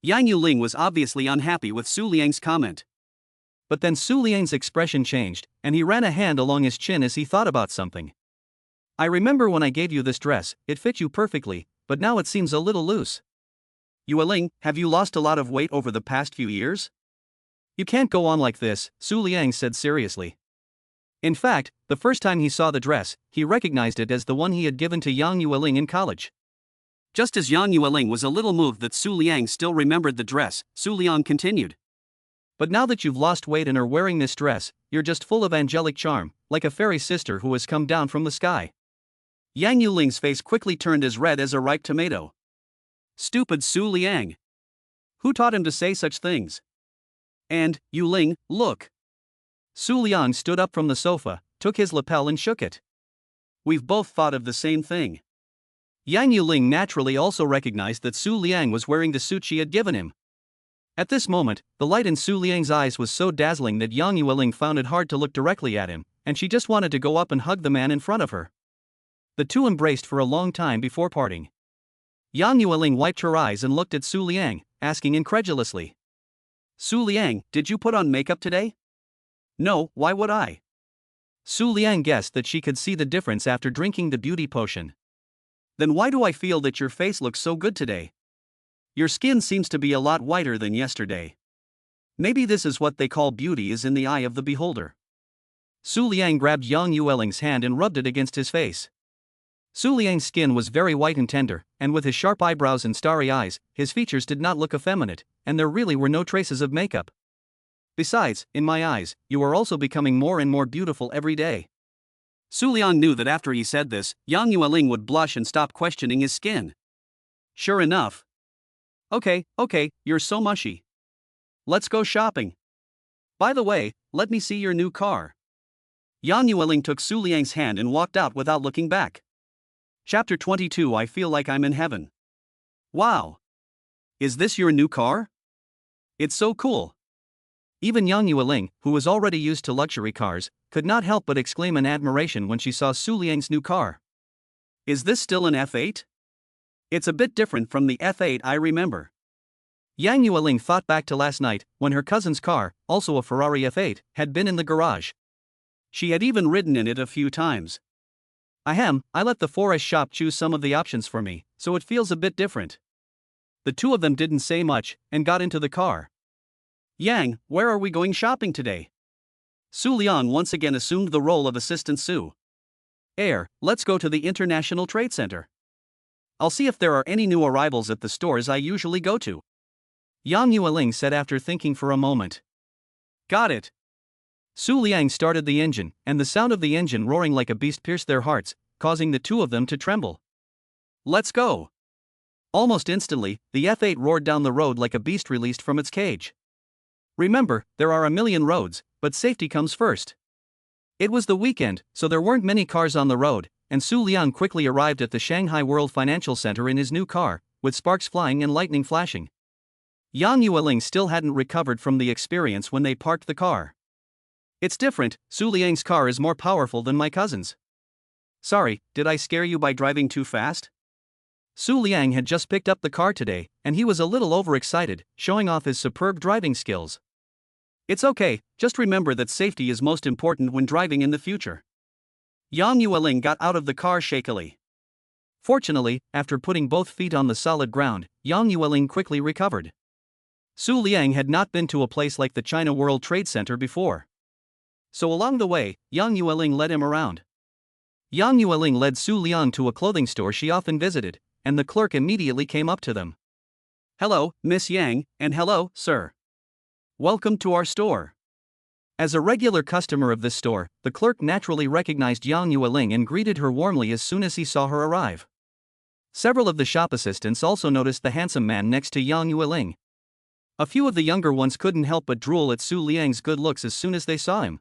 Yang Yuling was obviously unhappy with Su Liang's comment. But then Su Liang's expression changed, and he ran a hand along his chin as he thought about something. I remember when I gave you this dress, it fit you perfectly, but now it seems a little loose. Yuling, have you lost a lot of weight over the past few years? You can't go on like this, Su Liang said seriously. In fact, the first time he saw the dress, he recognized it as the one he had given to Yang Yuling in college. Just as Yang Yuling was a little moved that Su Liang still remembered the dress, Su Liang continued. But now that you've lost weight and are wearing this dress, you're just full of angelic charm, like a fairy sister who has come down from the sky. Yang Yuling's face quickly turned as red as a ripe tomato. Stupid Su Liang. Who taught him to say such things? And, Yuling, look. Su Liang stood up from the sofa, took his lapel and shook it. We've both thought of the same thing. Yang Yuling naturally also recognized that Su Liang was wearing the suit she had given him. At this moment, the light in Su Liang's eyes was so dazzling that Yang Yuling found it hard to look directly at him, and she just wanted to go up and hug the man in front of her. The two embraced for a long time before parting. Yang Yuling wiped her eyes and looked at Su Liang, asking incredulously. Su Liang, did you put on makeup today? No, why would I? Su Liang guessed that she could see the difference after drinking the beauty potion. Then why do I feel that your face looks so good today? Your skin seems to be a lot whiter than yesterday. Maybe this is what they call beauty is in the eye of the beholder. Su Liang grabbed Yang Yueling's hand and rubbed it against his face. Su Liang's skin was very white and tender, and with his sharp eyebrows and starry eyes, his features did not look effeminate, and there really were no traces of makeup. Besides, in my eyes, you are also becoming more and more beautiful every day. Su Liang knew that after he said this, Yang Yueling would blush and stop questioning his skin. Sure enough. Okay, you're so mushy. Let's go shopping. By the way, let me see your new car. Yang Yueling took Su Liang's hand and walked out without looking back. Chapter 22. I feel like I'm in heaven. Wow. Is this your new car? It's so cool. Even Yang Yueling, who was already used to luxury cars, could not help but exclaim in admiration when she saw Su Liang's new car. Is this still an F8? It's a bit different from the F8 I remember. Yang Yueling thought back to last night, when her cousin's car, also a Ferrari F8, had been in the garage. She had even ridden in it a few times. I let the Forest shop choose some of the options for me, so it feels a bit different. The two of them didn't say much, and got into the car. Yang, where are we going shopping today? Su Liang once again assumed the role of Assistant Su. Let's go to the International Trade Center. I'll see if there are any new arrivals at the stores I usually go to. Yang Yueling said after thinking for a moment. Got it. Su Liang started the engine, and the sound of the engine roaring like a beast pierced their hearts, causing the two of them to tremble. Let's go. Almost instantly, the F8 roared down the road like a beast released from its cage. Remember, there are a million roads, but safety comes first. It was the weekend, so there weren't many cars on the road, and Su Liang quickly arrived at the Shanghai World Financial Center in his new car, with sparks flying and lightning flashing. Yang Yueling still hadn't recovered from the experience when they parked the car. It's different, Su Liang's car is more powerful than my cousin's. Sorry, did I scare you by driving too fast? Su Liang had just picked up the car today, and he was a little overexcited, showing off his superb driving skills. It's okay, just remember that safety is most important when driving in the future. Yang Yueling got out of the car shakily. Fortunately, after putting both feet on the solid ground, Yang Yueling quickly recovered. Su Liang had not been to a place like the China World Trade Center before. So along the way, Yang Yueling led him around. Yang Yueling led Su Liang to a clothing store she often visited, and the clerk immediately came up to them. Hello, Miss Yang, and hello, sir. Welcome to our store. As a regular customer of this store, the clerk naturally recognized Yang Yueling and greeted her warmly as soon as he saw her arrive. Several of the shop assistants also noticed the handsome man next to Yang Yueling. A few of the younger ones couldn't help but drool at Su Liang's good looks as soon as they saw him.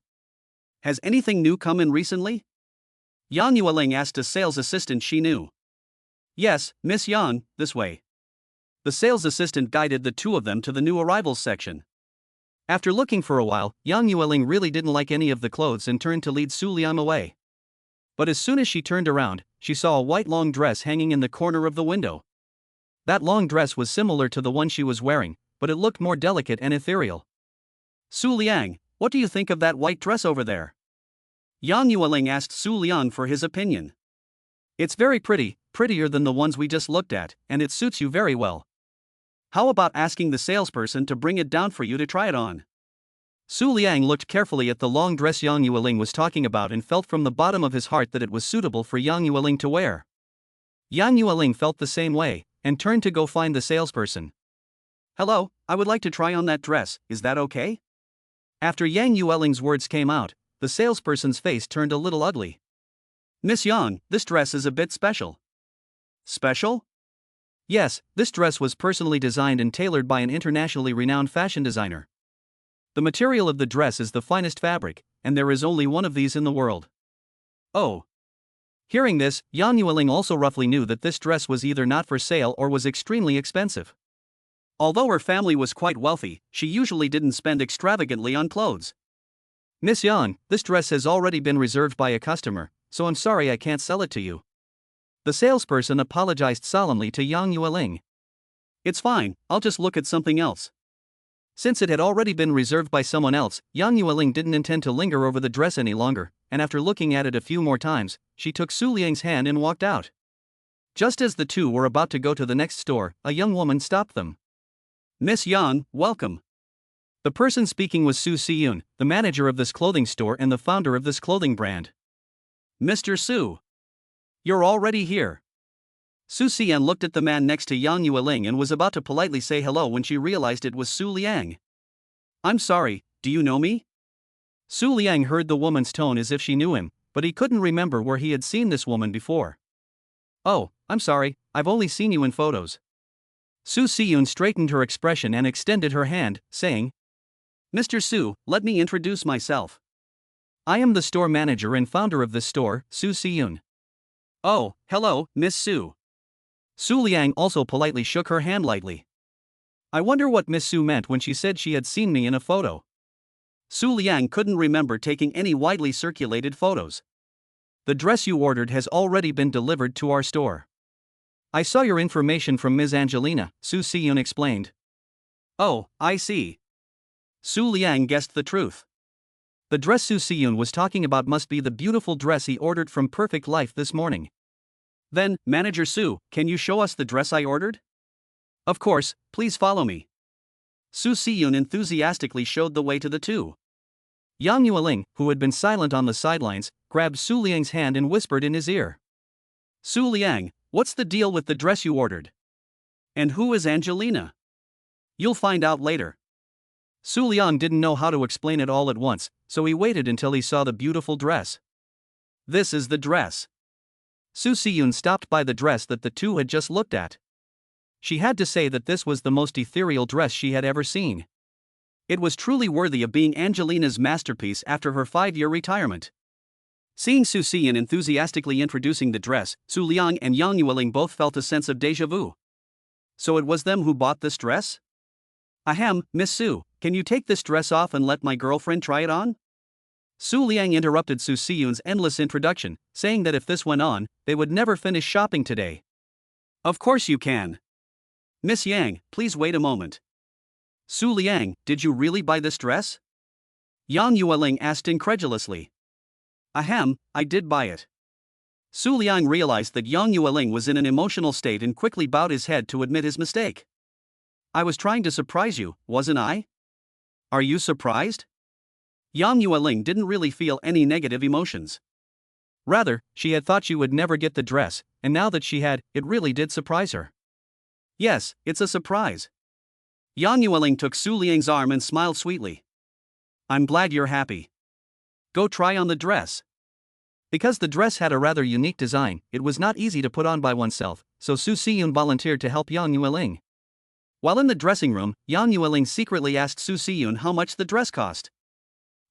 Has anything new come in recently? Yang Yueling asked a sales assistant she knew. Yes, Miss Yang, this way. The sales assistant guided the two of them to the new arrivals section. After looking for a while, Yang Yueling really didn't like any of the clothes and turned to lead Su Liang away. But as soon as she turned around, she saw a white long dress hanging in the corner of the window. That long dress was similar to the one she was wearing, but it looked more delicate and ethereal. Su Liang, what do you think of that white dress over there? Yang Yueling asked Su Liang for his opinion. It's very pretty, prettier than the ones we just looked at, and it suits you very well. How about asking the salesperson to bring it down for you to try it on? Su Liang looked carefully at the long dress Yang Yueling was talking about and felt from the bottom of his heart that it was suitable for Yang Yueling to wear. Yang Yueling felt the same way, and turned to go find the salesperson. Hello, I would like to try on that dress, is that okay? After Yang Yueling's words came out, the salesperson's face turned a little ugly. Miss Yang, this dress is a bit special. Special? Yes, this dress was personally designed and tailored by an internationally renowned fashion designer. The material of the dress is the finest fabric, and there is only one of these in the world. Oh. Hearing this, Yang Yueling also roughly knew that this dress was either not for sale or was extremely expensive. Although her family was quite wealthy, she usually didn't spend extravagantly on clothes. Miss Yang, this dress has already been reserved by a customer, so I'm sorry I can't sell it to you. The salesperson apologized solemnly to Yang Yueling. It's fine, I'll just look at something else. Since it had already been reserved by someone else, Yang Yueling didn't intend to linger over the dress any longer, and after looking at it a few more times, she took Su Liang's hand and walked out. Just as the two were about to go to the next store, a young woman stopped them. Miss Yang, welcome. The person speaking was Su Siyun, the manager of this clothing store and the founder of this clothing brand. Mr. Su. You're already here. Su Xian looked at the man next to Yang Yueling and was about to politely say hello when she realized it was Su Liang. I'm sorry, do you know me? Su Liang heard the woman's tone as if she knew him, but he couldn't remember where he had seen this woman before. Oh, I'm sorry, I've only seen you in photos. Su Siyun straightened her expression and extended her hand, saying, Mr. Su, let me introduce myself. I am the store manager and founder of this store, Su Siyun. Oh, hello, Miss Su. Su Liang also politely shook her hand lightly. I wonder what Miss Su meant when she said she had seen me in a photo. Su Liang couldn't remember taking any widely circulated photos. The dress you ordered has already been delivered to our store. I saw your information from Ms. Angelina, Su Siyun explained. Oh, I see. Su Liang guessed the truth. The dress Su Siyun was talking about must be the beautiful dress he ordered from Perfect Life this morning. Then, Manager Su, can you show us the dress I ordered? Of course, please follow me. Su Siyun enthusiastically showed the way to the two. Yang Yueling, who had been silent on the sidelines, grabbed Su Liang's hand and whispered in his ear. Su Liang, what's the deal with the dress you ordered? And who is Angelina? You'll find out later. Su Liang didn't know how to explain it all at once, so he waited until he saw the beautiful dress. This is the dress. Su Siyun stopped by the dress that the two had just looked at. She had to say that this was the most ethereal dress she had ever seen. It was truly worthy of being Angelina's masterpiece after her 5-year retirement. Seeing Su Siyun enthusiastically introducing the dress, Su Liang and Yang Yueling both felt a sense of déjà vu. So it was them who bought this dress? Ahem, Miss Su, can you take this dress off and let my girlfriend try it on? Su Liang interrupted Su Siyun's endless introduction, saying that if this went on, they would never finish shopping today. Of course you can. Miss Yang, please wait a moment. Su Liang, did you really buy this dress? Yang Yueling asked incredulously. Ahem, I did buy it. Su Liang realized that Yang Yueling was in an emotional state and quickly bowed his head to admit his mistake. I was trying to surprise you, wasn't I? Are you surprised? Yang Yueling didn't really feel any negative emotions. Rather, she had thought she would never get the dress, and now that she had, it really did surprise her. Yes, it's a surprise. Yang Yueling took Su Liang's arm and smiled sweetly. I'm glad you're happy. Go try on the dress. Because the dress had a rather unique design, it was not easy to put on by oneself, so Su Siyun volunteered to help Yang Yueling. While in the dressing room, Yang Yueling secretly asked Su Siyun how much the dress cost.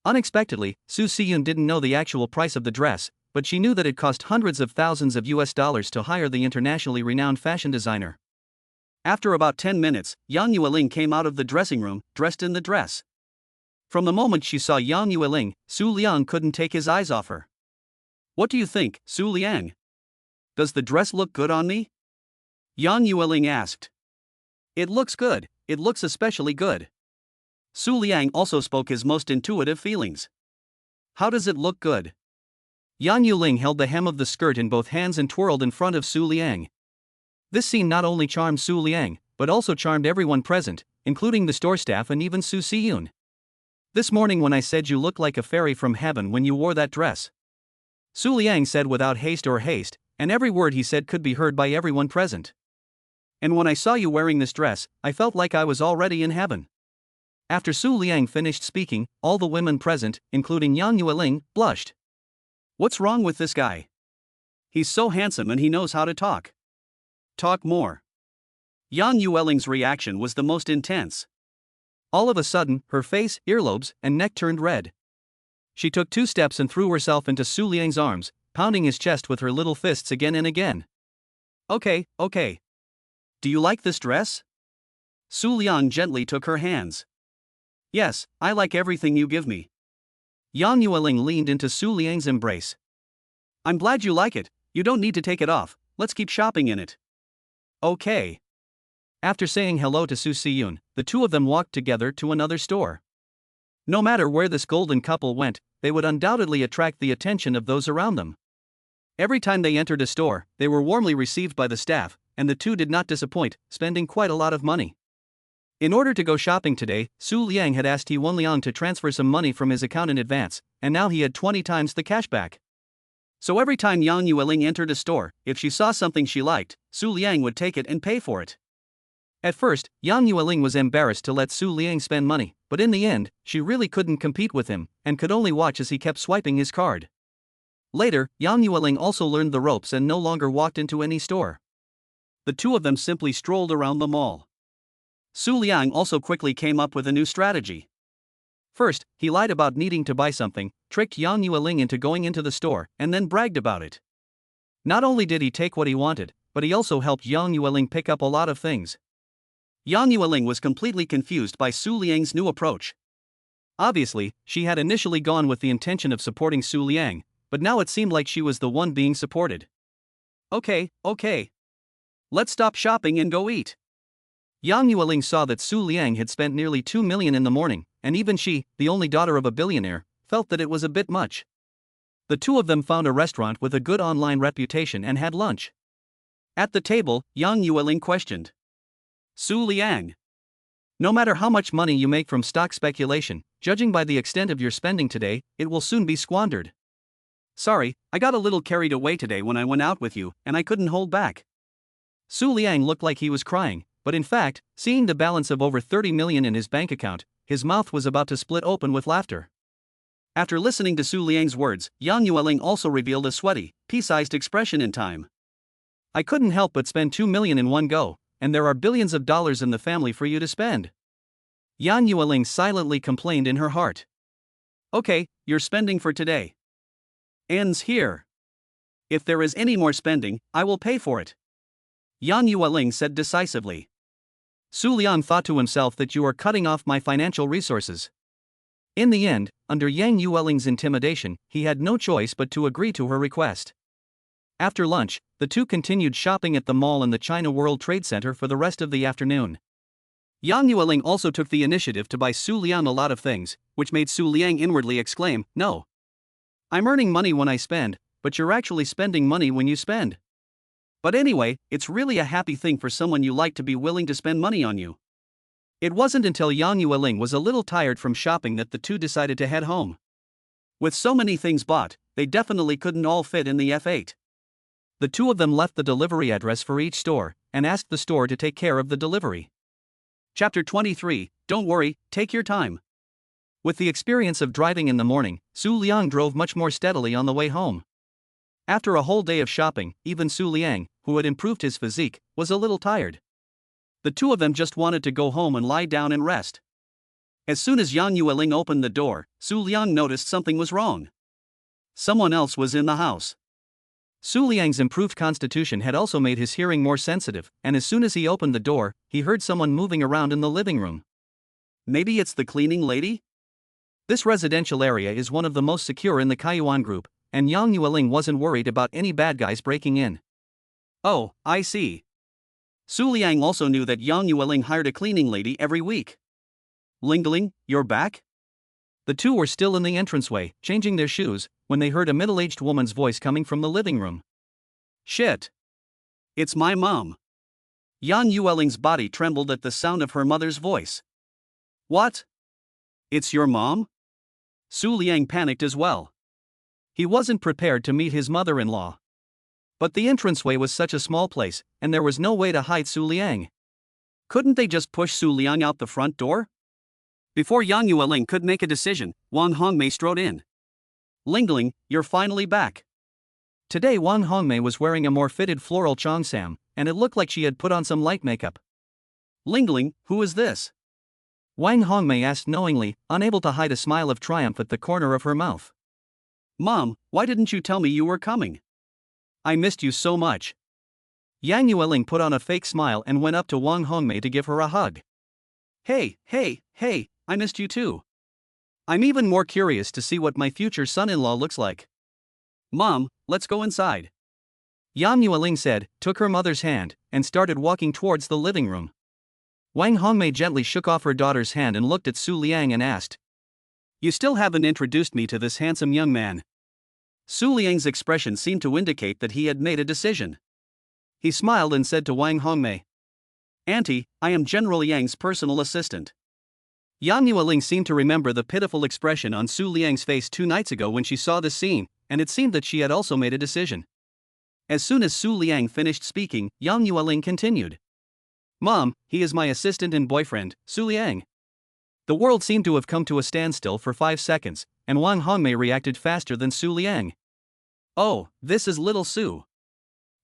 Unexpectedly, Su Siyun didn't know the actual price of the dress, but she knew that it cost hundreds of thousands of US dollars to hire the internationally renowned fashion designer. After about 10 minutes, Yang Yueling came out of the dressing room, dressed in the dress. From the moment she saw Yang Yueling, Su Liang couldn't take his eyes off her. "What do you think, Su Liang? Does the dress look good on me?" Yang Yueling asked. "It looks good, it looks especially good." Su Liang also spoke his most intuitive feelings. "How does it look good?" Yang Yueling held the hem of the skirt in both hands and twirled in front of Su Liang. This scene not only charmed Su Liang, but also charmed everyone present, including the store staff and even Su Siyun. "This morning when I said you looked like a fairy from heaven when you wore that dress," Su Liang said without haste, and every word he said could be heard by everyone present. "And when I saw you wearing this dress, I felt like I was already in heaven." After Su Liang finished speaking, all the women present, including Yang Yueling, blushed. "What's wrong with this guy? He's so handsome and he knows how to talk. Talk more." Yang Yueling's reaction was the most intense. All of a sudden, her face, earlobes, and neck turned red. She took 2 steps and threw herself into Su Liang's arms, pounding his chest with her little fists again and again. Okay. Do you like this dress?" Su Liang gently took her hands. "Yes, I like everything you give me." Yang Yueling leaned into Su Liang's embrace. "I'm glad you like it, you don't need to take it off, let's keep shopping in it." "Okay." After saying hello to Su Siyun, the two of them walked together to another store. No matter where this golden couple went, they would undoubtedly attract the attention of those around them. Every time they entered a store, they were warmly received by the staff, and the two did not disappoint, spending quite a lot of money. In order to go shopping today, Su Liang had asked He Wenliang to transfer some money from his account in advance, and now he had 20 times the cash back. So every time Yang Yueling entered a store, if she saw something she liked, Su Liang would take it and pay for it. At first, Yang Yueling was embarrassed to let Su Liang spend money, but in the end, she really couldn't compete with him, and could only watch as he kept swiping his card. Later, Yang Yueling also learned the ropes and no longer walked into any store. The two of them simply strolled around the mall. Su Liang also quickly came up with a new strategy. First, he lied about needing to buy something, tricked Yang Yueling into going into the store, and then bragged about it. Not only did he take what he wanted, but he also helped Yang Yueling pick up a lot of things. Yang Yueling was completely confused by Su Liang's new approach. Obviously, she had initially gone with the intention of supporting Su Liang, but now it seemed like she was the one being supported. Okay. Let's stop shopping and go eat." Yang Yueling saw that Su Liang had spent nearly 2 million in the morning, and even she, the only daughter of a billionaire, felt that it was a bit much. The two of them found a restaurant with a good online reputation and had lunch. At the table, Yang Yueling questioned Su Liang. "No matter how much money you make from stock speculation, judging by the extent of your spending today, it will soon be squandered." "Sorry, I got a little carried away today when I went out with you, and I couldn't hold back." Su Liang looked like he was crying, but in fact, seeing the balance of over 30 million in his bank account, his mouth was about to split open with laughter. After listening to Su Liang's words, Yang Yueling also revealed a sweaty, pea-sized expression in time. "I couldn't help but spend 2 million in one go, and there are billions of dollars in the family for you to spend." Yang Yueling silently complained in her heart. "Okay, your spending for today ends here. If there is any more spending, I will pay for it," Yang Yueling said decisively. Su Liang thought to himself that you are cutting off my financial resources. In the end, under Yang Yueling's intimidation, he had no choice but to agree to her request. After lunch, the two continued shopping at the mall and the China World Trade Center for the rest of the afternoon. Yang Yueling also took the initiative to buy Su Liang a lot of things, which made Su Liang inwardly exclaim, "No. I'm earning money when I spend, but you're actually spending money when you spend. But anyway, it's really a happy thing for someone you like to be willing to spend money on you." It wasn't until Yang Yueling was a little tired from shopping that the two decided to head home. With so many things bought, they definitely couldn't all fit in the F8. The two of them left the delivery address for each store, and asked the store to take care of the delivery. Chapter 23, Don't worry, take your time. With the experience of driving in the morning, Su Liang drove much more steadily on the way home. After a whole day of shopping, even Su Liang, who had improved his physique, was a little tired. The two of them just wanted to go home and lie down and rest. As soon as Yang Yueling opened the door, Su Liang noticed something was wrong. Someone else was in the house. Su Liang's improved constitution had also made his hearing more sensitive, and as soon as he opened the door, he heard someone moving around in the living room. Maybe it's the cleaning lady? This residential area is one of the most secure in the Kaiyuan group, and Yang Yueling wasn't worried about any bad guys breaking in. Oh, I see. Su Liang also knew that Yang Yueling hired a cleaning lady every week. Lingling, you're back? The two were still in the entranceway, changing their shoes, when they heard a middle-aged woman's voice coming from the living room. Shit. It's my mom. Yang Yueling's body trembled at the sound of her mother's voice. What? It's your mom? Su Liang panicked as well. He wasn't prepared to meet his mother-in-law. But the entranceway was such a small place, and there was no way to hide Su Liang. Couldn't they just push Su Liang out the front door? Before Yang Yueling could make a decision, Wang Hongmei strode in. Lingling, you're finally back. Today Wang Hongmei was wearing a more fitted floral cheongsam, and it looked like she had put on some light makeup. Lingling, who is this? Wang Hongmei asked knowingly, unable to hide a smile of triumph at the corner of her mouth. Mom, why didn't you tell me you were coming? I missed you so much. Yang Yueling put on a fake smile and went up to Wang Hongmei to give her a hug. Hey, I missed you too. I'm even more curious to see what my future son-in-law looks like. Mom, let's go inside. Yang Yueling said, took her mother's hand, and started walking towards the living room. Wang Hongmei gently shook off her daughter's hand and looked at Su Liang and asked, You still haven't introduced me to this handsome young man. Su Liang's expression seemed to indicate that he had made a decision. He smiled and said to Wang Hongmei, Auntie, I am General Yang's personal assistant. Yang Yueling seemed to remember the pitiful expression on Su Liang's face 2 nights ago when she saw this scene, and it seemed that she had also made a decision. As soon as Su Liang finished speaking, Yang Yueling continued. Mom, he is my assistant and boyfriend, Su Liang. The world seemed to have come to a standstill for 5 seconds, and Wang Hongmei reacted faster than Su Liang. Oh, this is little Su.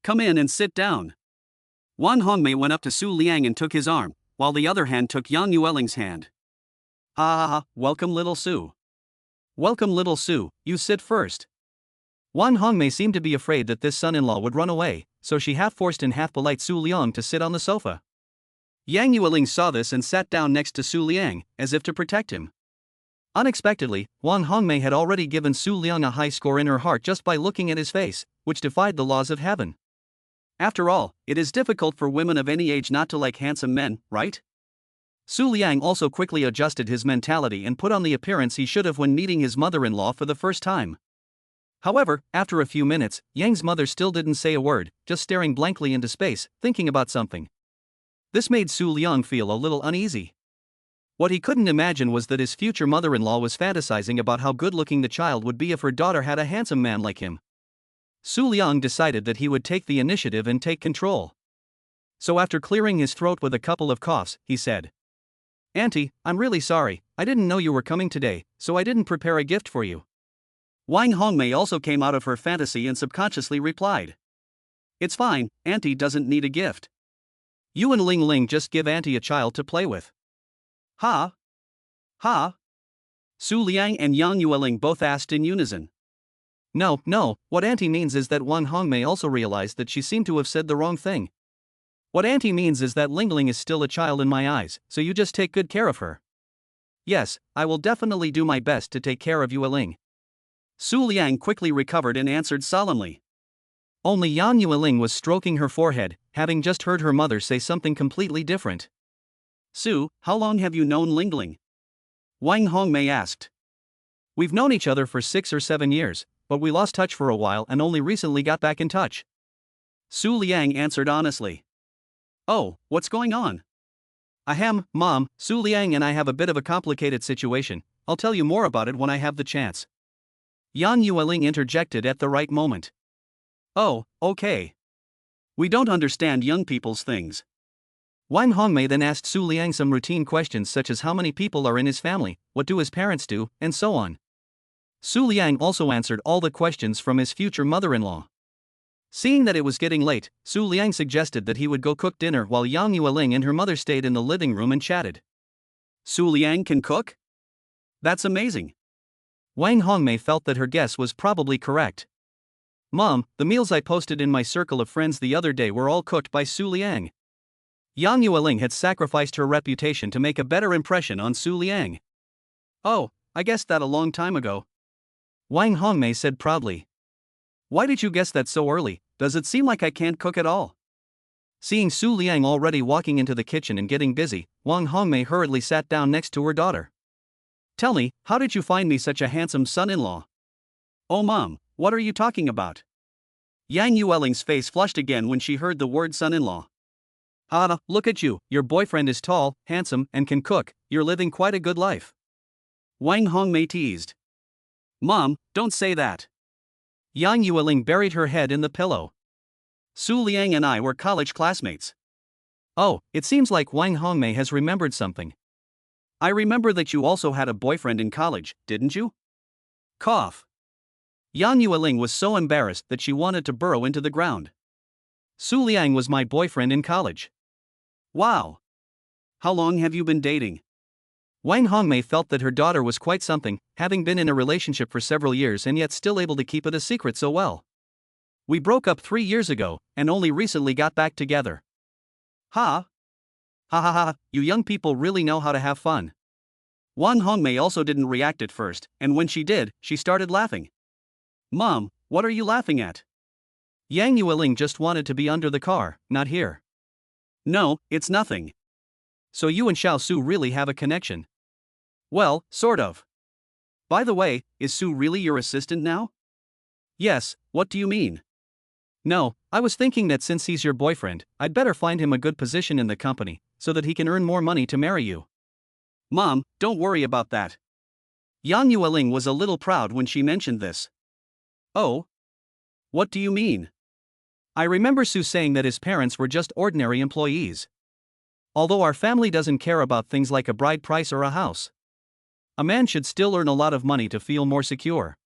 Come in and sit down. Wang Hongmei went up to Su Liang and took his arm, while the other hand took Yang Yueling's hand. Welcome little Su. Welcome little Su, you sit first. Wang Hongmei seemed to be afraid that this son-in-law would run away, so she half-forced and half-polite Su Liang to sit on the sofa. Yang Yueling saw this and sat down next to Su Liang, as if to protect him. Unexpectedly, Wang Hongmei had already given Su Liang a high score in her heart just by looking at his face, which defied the laws of heaven. After all, it is difficult for women of any age not to like handsome men, right? Su Liang also quickly adjusted his mentality and put on the appearance he should have when meeting his mother-in-law for the first time. However, after a few minutes, Yang's mother still didn't say a word, just staring blankly into space, thinking about something. This made Su Liang feel a little uneasy. What he couldn't imagine was that his future mother-in-law was fantasizing about how good-looking the child would be if her daughter had a handsome man like him. Su Liang decided that he would take the initiative and take control. So after clearing his throat with a couple of coughs, he said, Auntie, I'm really sorry, I didn't know you were coming today, so I didn't prepare a gift for you. Wang Hongmei also came out of her fantasy and subconsciously replied, It's fine, Auntie doesn't need a gift. You and Ling Ling just give Auntie a child to play with. Ha? Su Liang and Yang Yueling both asked in unison. No, what Auntie means is that Wang Hongmei also realized that she seemed to have said the wrong thing. What Auntie means is that Ling Ling is still a child in my eyes, so you just take good care of her. Yes, I will definitely do my best to take care of Yueling. Su Liang quickly recovered and answered solemnly. Only Yang Yueling was stroking her forehead, having just heard her mother say something completely different. Su, how long have you known Lingling? Wang Hongmei asked. We've known each other for 6 or 7 years, but we lost touch for a while and only recently got back in touch. Su Liang answered honestly. Oh, what's going on? Ahem, Mom, Su Liang and I have a bit of a complicated situation, I'll tell you more about it when I have the chance. Yang Yueling interjected at the right moment. Oh, okay. We don't understand young people's things. Wang Hongmei then asked Su Liang some routine questions such as how many people are in his family, what do his parents do, and so on. Su Liang also answered all the questions from his future mother-in-law. Seeing that it was getting late, Su Liang suggested that he would go cook dinner while Yang Yueling and her mother stayed in the living room and chatted. Su Liang can cook? That's amazing. Wang Hongmei felt that her guess was probably correct. Mom, the meals I posted in my circle of friends the other day were all cooked by Su Liang. Yang Yueling had sacrificed her reputation to make a better impression on Su Liang. Oh, I guessed that a long time ago. Wang Hongmei said proudly. Why did you guess that so early? Does it seem like I can't cook at all? Seeing Su Liang already walking into the kitchen and getting busy, Wang Hongmei hurriedly sat down next to her daughter. Tell me, how did you find me such a handsome son-in-law? Oh mom, what are you talking about? Yang Yueling's face flushed again when she heard the word son-in-law. Ah, look at you, your boyfriend is tall, handsome, and can cook, you're living quite a good life. Wang Hongmei teased. Mom, don't say that. Yang Yueling buried her head in the pillow. Su Liang and I were college classmates. Oh, it seems like Wang Hongmei has remembered something. I remember that you also had a boyfriend in college, didn't you? Cough. Yang Yueling was so embarrassed that she wanted to burrow into the ground. Su Liang was my boyfriend in college. Wow. How long have you been dating? Wang Hongmei felt that her daughter was quite something, having been in a relationship for several years and yet still able to keep it a secret so well. We broke up 3 years ago, and only recently got back together. Ha! Ha ha ha, you young people really know how to have fun. Wang Hongmei also didn't react at first, and when she did, she started laughing. Mom, what are you laughing at? Yang Yueling just wanted to be under the car, not here. No, it's nothing. So you and Xiao Su really have a connection? Well, sort of. By the way, is Su really your assistant now? Yes, what do you mean? No, I was thinking that since he's your boyfriend, I'd better find him a good position in the company, so that he can earn more money to marry you. Mom, don't worry about that. Yang Yueling was a little proud when she mentioned this. Oh? What do you mean? I remember Su saying that his parents were just ordinary employees. Although our family doesn't care about things like a bride price or a house. A man should still earn a lot of money to feel more secure.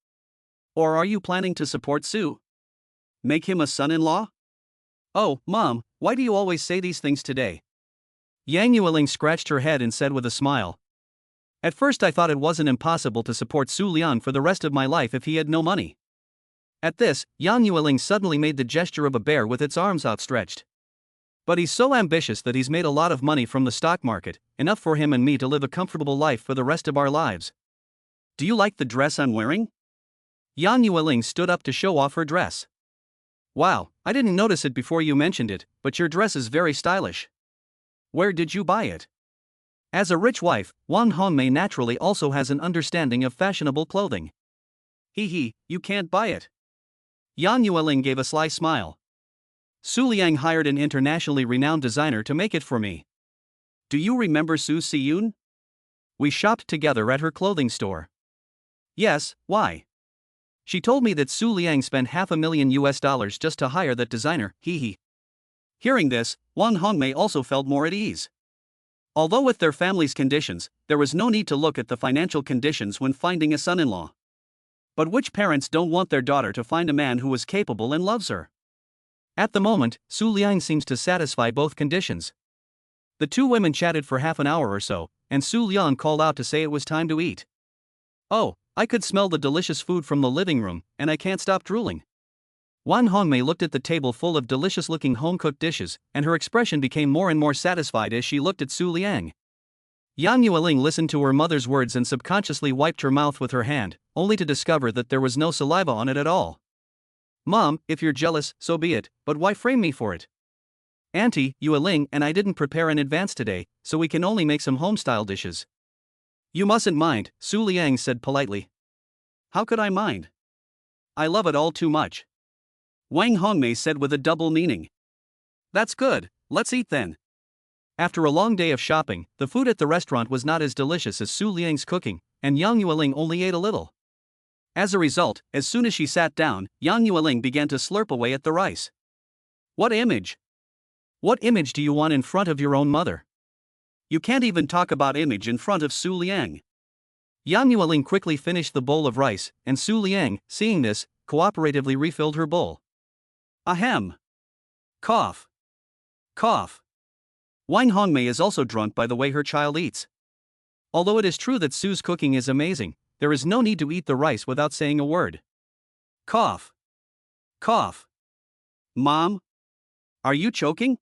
Or are you planning to support Su? Make him a son-in-law? Oh, Mom, why do you always say these things today? Yang Yueling scratched her head and said with a smile. At first I thought it wasn't impossible to support Su Liang for the rest of my life if he had no money. At this, Yang Yueling suddenly made the gesture of a bear with its arms outstretched. But he's so ambitious that he's made a lot of money from the stock market, enough for him and me to live a comfortable life for the rest of our lives. Do you like the dress I'm wearing? Yang Yueling stood up to show off her dress. Wow, I didn't notice it before you mentioned it, but your dress is very stylish. Where did you buy it? As a rich wife, Wang Hongmei naturally also has an understanding of fashionable clothing. Hee, you can't buy it. Yang Yueling gave a sly smile. Su Liang hired an internationally renowned designer to make it for me. Do you remember Su Siyun? We shopped together at her clothing store. Yes, why? She told me that Su Liang spent $500,000 just to hire that designer, hee. Hearing this, Wang Hongmei also felt more at ease. Although with their family's conditions, there was no need to look at the financial conditions when finding a son-in-law. But which parents don't want their daughter to find a man who is capable and loves her? At the moment, Su Liang seems to satisfy both conditions. The two women chatted for half an hour or so, and Su Liang called out to say it was time to eat. Oh, I could smell the delicious food from the living room, and I can't stop drooling. Wang Hongmei looked at the table full of delicious-looking home-cooked dishes, and her expression became more and more satisfied as she looked at Su Liang. Yang Yueling listened to her mother's words and subconsciously wiped her mouth with her hand, only to discover that there was no saliva on it at all. Mom, if you're jealous, so be it, but why frame me for it? Auntie, Yueling and I didn't prepare in advance today, so we can only make some home-style dishes. You mustn't mind, Su Liang said politely. How could I mind? I love it all too much. Wang Hongmei said with a double meaning. That's good, let's eat then. After a long day of shopping, the food at the restaurant was not as delicious as Su Liang's cooking, and Yang Yueling only ate a little. As a result, as soon as she sat down, Yang Yueling began to slurp away at the rice. What image? What image do you want in front of your own mother? You can't even talk about image in front of Su Liang. Yang Yueling quickly finished the bowl of rice, and Su Liang, seeing this, cooperatively refilled her bowl. Ahem. Cough. Cough. Wang Hongmei is also drunk by the way her child eats. Although it is true that Su's cooking is amazing, there is no need to eat the rice without saying a word. Cough. Cough. Mom? Are you choking?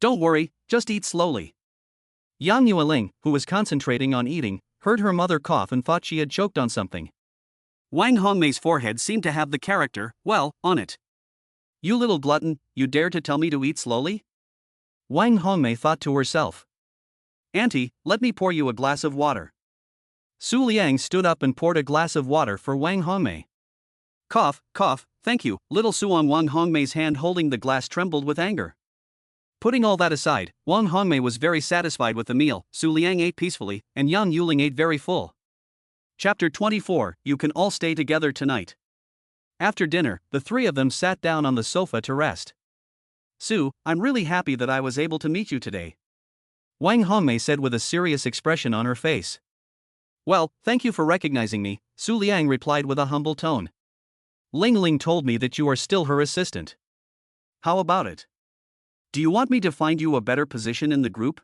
Don't worry, just eat slowly. Yang Yueling, who was concentrating on eating, heard her mother cough and thought she had choked on something. Wang Hongmei's forehead seemed to have the character, well, on it. You little glutton, you dare to tell me to eat slowly? Wang Hongmei thought to herself. Auntie, let me pour you a glass of water. Su Liang stood up and poured a glass of water for Wang Hongmei. Cough, cough, thank you. Little Suong Wang Hongmei's hand holding the glass trembled with anger. Putting all that aside, Wang Hongmei was very satisfied with the meal. Su Liang ate peacefully, and Yang Yuling ate very full. Chapter 24, You Can All Stay Together Tonight. After dinner, the three of them sat down on the sofa to rest. Su, I'm really happy that I was able to meet you today. Wang Hongmei said with a serious expression on her face. Well, thank you for recognizing me, Su Liang replied with a humble tone. Ling Ling told me that you are still her assistant. How about it? Do you want me to find you a better position in the group?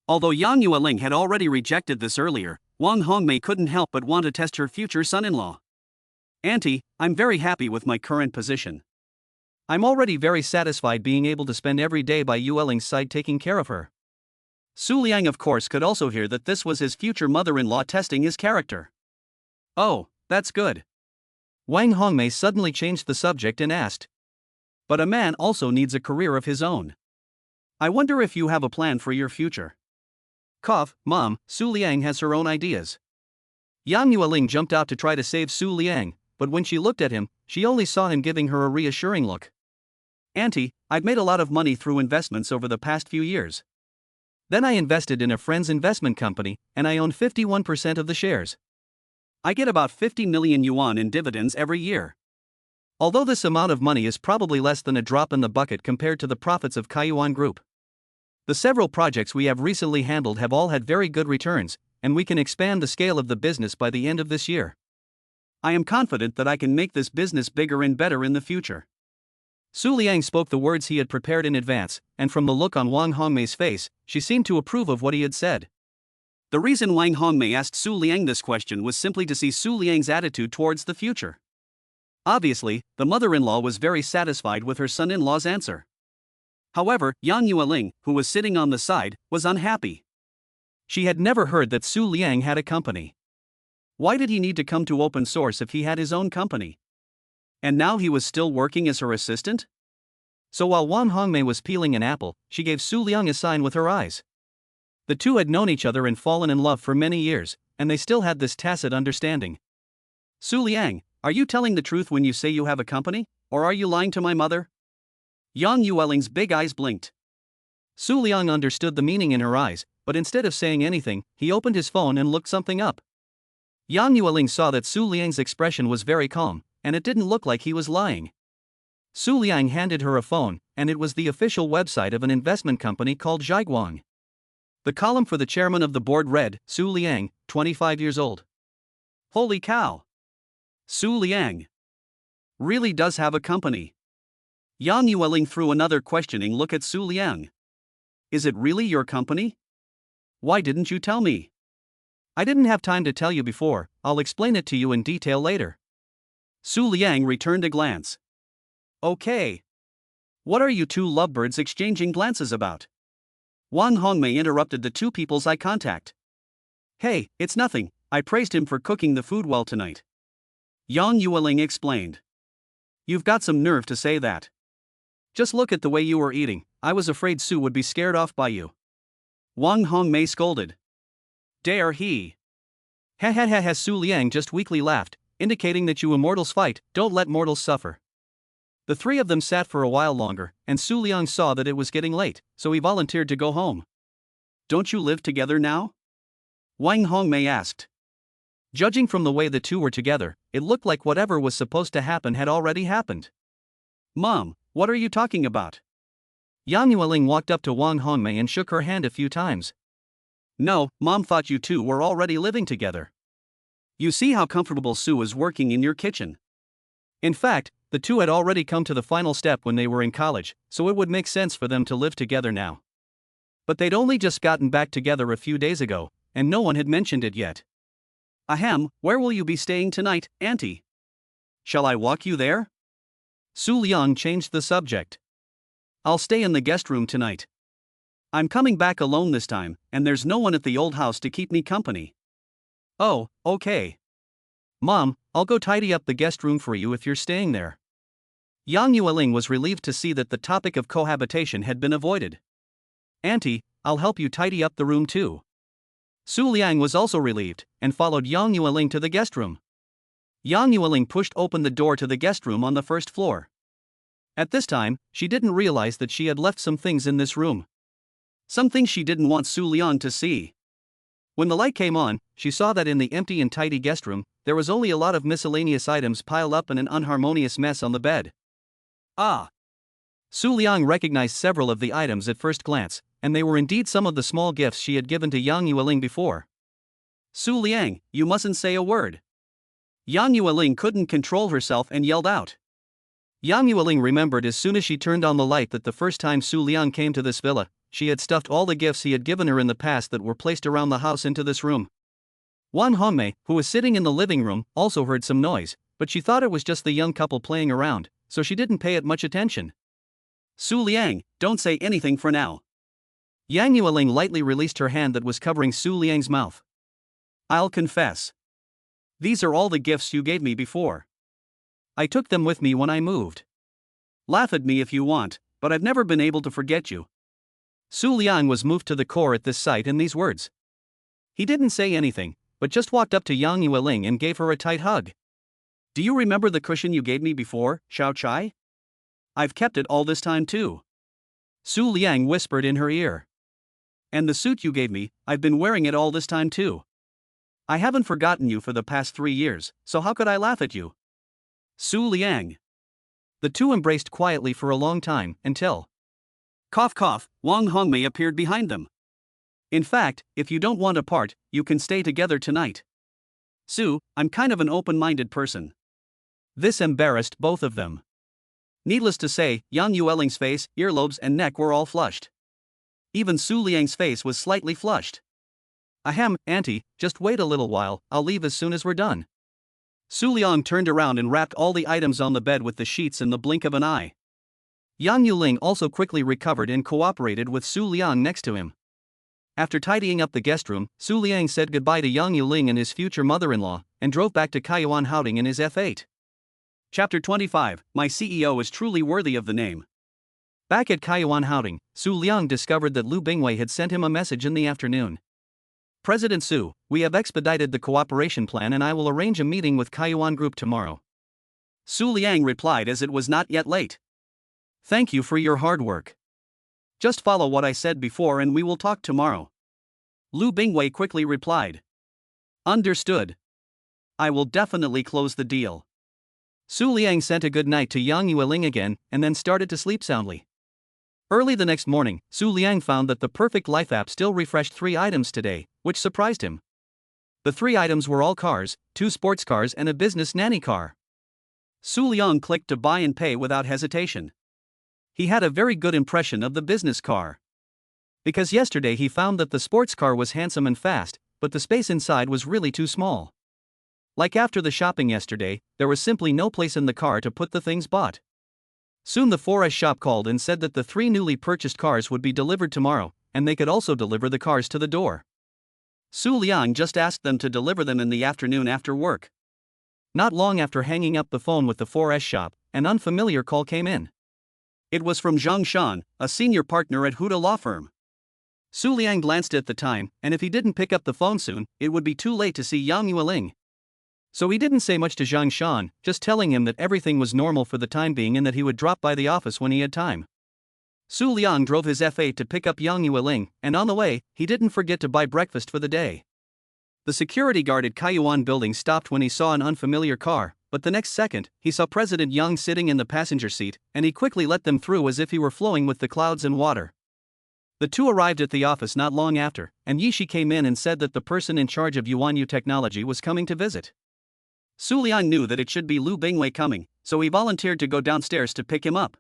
Although Yang Yueling had already rejected this earlier, Wang Hongmei couldn't help but want to test her future son-in-law. Auntie, I'm very happy with my current position. I'm already very satisfied being able to spend every day by Yueling's side taking care of her. Su Liang of course could also hear that this was his future mother-in-law testing his character. Oh, that's good. Wang Hongmei suddenly changed the subject and asked. But a man also needs a career of his own. I wonder if you have a plan for your future. Cough, Mom, Su Liang has her own ideas. Yang Yueling jumped out to try to save Su Liang, but when she looked at him, she only saw him giving her a reassuring look. Auntie, I've made a lot of money through investments over the past few years. Then I invested in a friend's investment company, and I own 51% of the shares. I get about 50 million yuan in dividends every year. Although this amount of money is probably less than a drop in the bucket compared to the profits of Kaiyuan Group. The several projects we have recently handled have all had very good returns, and we can expand the scale of the business by the end of this year. I am confident that I can make this business bigger and better in the future. Su Liang spoke the words he had prepared in advance, and from the look on Wang Hongmei's face, she seemed to approve of what he had said. The reason Wang Hongmei asked Su Liang this question was simply to see Su Liang's attitude towards the future. Obviously, the mother-in-law was very satisfied with her son-in-law's answer. However, Yang Yueling, who was sitting on the side, was unhappy. She had never heard that Su Liang had a company. Why did he need to come to open source if he had his own company? And now he was still working as her assistant? So while Wang Hongmei was peeling an apple, she gave Su Liang a sign with her eyes. The two had known each other and fallen in love for many years, and they still had this tacit understanding. Su Liang, are you telling the truth when you say you have a company, or are you lying to my mother? Yang Yueling's big eyes blinked. Su Liang understood the meaning in her eyes, but instead of saying anything, he opened his phone and looked something up. Yang Yueling saw that Su Liang's expression was very calm, and it didn't look like he was lying. Su Liang handed her a phone, and it was the official website of an investment company called Zhaiguang. The column for the chairman of the board read, Su Liang, 25 years old. Holy cow! Su Liang really does have a company. Yang Yueling threw another questioning look at Su Liang. Is it really your company? Why didn't you tell me? I didn't have time to tell you before, I'll explain it to you in detail later. Su Liang returned a glance. Okay. What are you two lovebirds exchanging glances about? Wang Hongmei interrupted the two people's eye contact. Hey, it's nothing, I praised him for cooking the food well tonight. Yang Yueling explained. You've got some nerve to say that. Just look at the way you were eating, I was afraid Su would be scared off by you. Wang Hongmei scolded. Dare he? Ha ha ha ha. Su Liang just weakly laughed, indicating that you immortals fight, don't let mortals suffer. The three of them sat for a while longer, and Su Liang saw that it was getting late, so he volunteered to go home. Don't you live together now? Wang Hongmei asked. Judging from the way the two were together, it looked like whatever was supposed to happen had already happened. Mom, what are you talking about? Yang Yueling walked up to Wang Hongmei and shook her hand a few times. No, Mom thought you two were already living together. You see how comfortable Su is working in your kitchen. In fact, the two had already come to the final step when they were in college, so it would make sense for them to live together now. But they'd only just gotten back together a few days ago, and no one had mentioned it yet. Ahem, where will you be staying tonight, Auntie? Shall I walk you there? Su Liang changed the subject. I'll stay in the guest room tonight. I'm coming back alone this time, and there's no one at the old house to keep me company. Oh, okay. Mom, I'll go tidy up the guest room for you if you're staying there. Yang Yueling was relieved to see that the topic of cohabitation had been avoided. Auntie, I'll help you tidy up the room too. Su Liang was also relieved, and followed Yang Yueling to the guest room. Yang Yueling pushed open the door to the guest room on the first floor. At this time, she didn't realize that she had left some things in this room. Some things she didn't want Su Liang to see. When the light came on, she saw that in the empty and tidy guest room, there was only a lot of miscellaneous items piled up in an unharmonious mess on the bed. Ah! Su Liang recognized several of the items at first glance, and they were indeed some of the small gifts she had given to Yang Yueling before. Su Liang, you mustn't say a word. Yang Yueling couldn't control herself and yelled out. Yang Yueling remembered as soon as she turned on the light that the first time Su Liang came to this villa, she had stuffed all the gifts he had given her in the past that were placed around the house into this room. Wang Hongmei, who was sitting in the living room, also heard some noise, but she thought it was just the young couple playing around, so she didn't pay it much attention. Su Liang, don't say anything for now. Yang Yueling lightly released her hand that was covering Su Liang's mouth. I'll confess. These are all the gifts you gave me before. I took them with me when I moved. Laugh at me if you want, but I've never been able to forget you. Su Liang was moved to the core at this sight and these words. He didn't say anything, but just walked up to Yang Yueling and gave her a tight hug. Do you remember the cushion you gave me before, Xiao Chai? I've kept it all this time too. Su Liang whispered in her ear. And the suit you gave me, I've been wearing it all this time too. I haven't forgotten you for the past 3 years, so how could I laugh at you? Su Liang. The two embraced quietly for a long time, until... Cough cough, Wang Hongmei appeared behind them. In fact, if you don't want to part, you can stay together tonight. Su, I'm kind of an open-minded person. This embarrassed both of them. Needless to say, Yang Yueling's face, earlobes and neck were all flushed. Even Su Liang's face was slightly flushed. Ahem, Auntie, just wait a little while, I'll leave as soon as we're done. Su Liang turned around and wrapped all the items on the bed with the sheets in the blink of an eye. Yang Yueling also quickly recovered and cooperated with Su Liang next to him. After tidying up the guest room, Su Liang said goodbye to Yang Yueling and his future mother-in-law, and drove back to Kaiyuan Houding in his F8. Chapter 25, My CEO is truly worthy of the name. Back at Kaiyuan Houding, Su Liang discovered that Lu Bingwei had sent him a message in the afternoon. President Su, we have expedited the cooperation plan and I will arrange a meeting with Kaiyuan Group tomorrow. Su Liang replied as it was not yet late. Thank you for your hard work. Just follow what I said before and we will talk tomorrow. Lu Bingwei quickly replied. Understood. I will definitely close the deal. Su Liang sent a good night to Yang Yueling again and then started to sleep soundly. Early the next morning, Su Liang found that the Perfect Life app still refreshed 3 items today, which surprised him. The 3 items were all cars, 2 sports cars and a business nanny car. Su Liang clicked to buy and pay without hesitation. He had a very good impression of the business car. Because yesterday he found that the sports car was handsome and fast, but the space inside was really too small. Like after the shopping yesterday, there was simply no place in the car to put the things bought. Soon the 4S shop called and said that the 3 newly purchased cars would be delivered tomorrow, and they could also deliver the cars to the door. Su Liang just asked them to deliver them in the afternoon after work. Not long after hanging up the phone with the 4S shop, an unfamiliar call came in. It was from Zhang Shan, a senior partner at Huda Law Firm. Su Liang glanced at the time, and if he didn't pick up the phone soon, it would be too late to see Yang Yueling. So he didn't say much to Zhang Shan, just telling him that everything was normal for the time being and that he would drop by the office when he had time. Su Liang drove his F8 to pick up Yang Yueling, and on the way, he didn't forget to buy breakfast for the day. The security guard at Kaiyuan building stopped when he saw an unfamiliar car, but the next second, he saw President Yang sitting in the passenger seat, and he quickly let them through as if he were flowing with the clouds and water. The two arrived at the office not long after, and Yishi came in and said that the person in charge of Yuanyu Technology was coming to visit. Su Liang knew that it should be Lu Bingwei coming, so he volunteered to go downstairs to pick him up.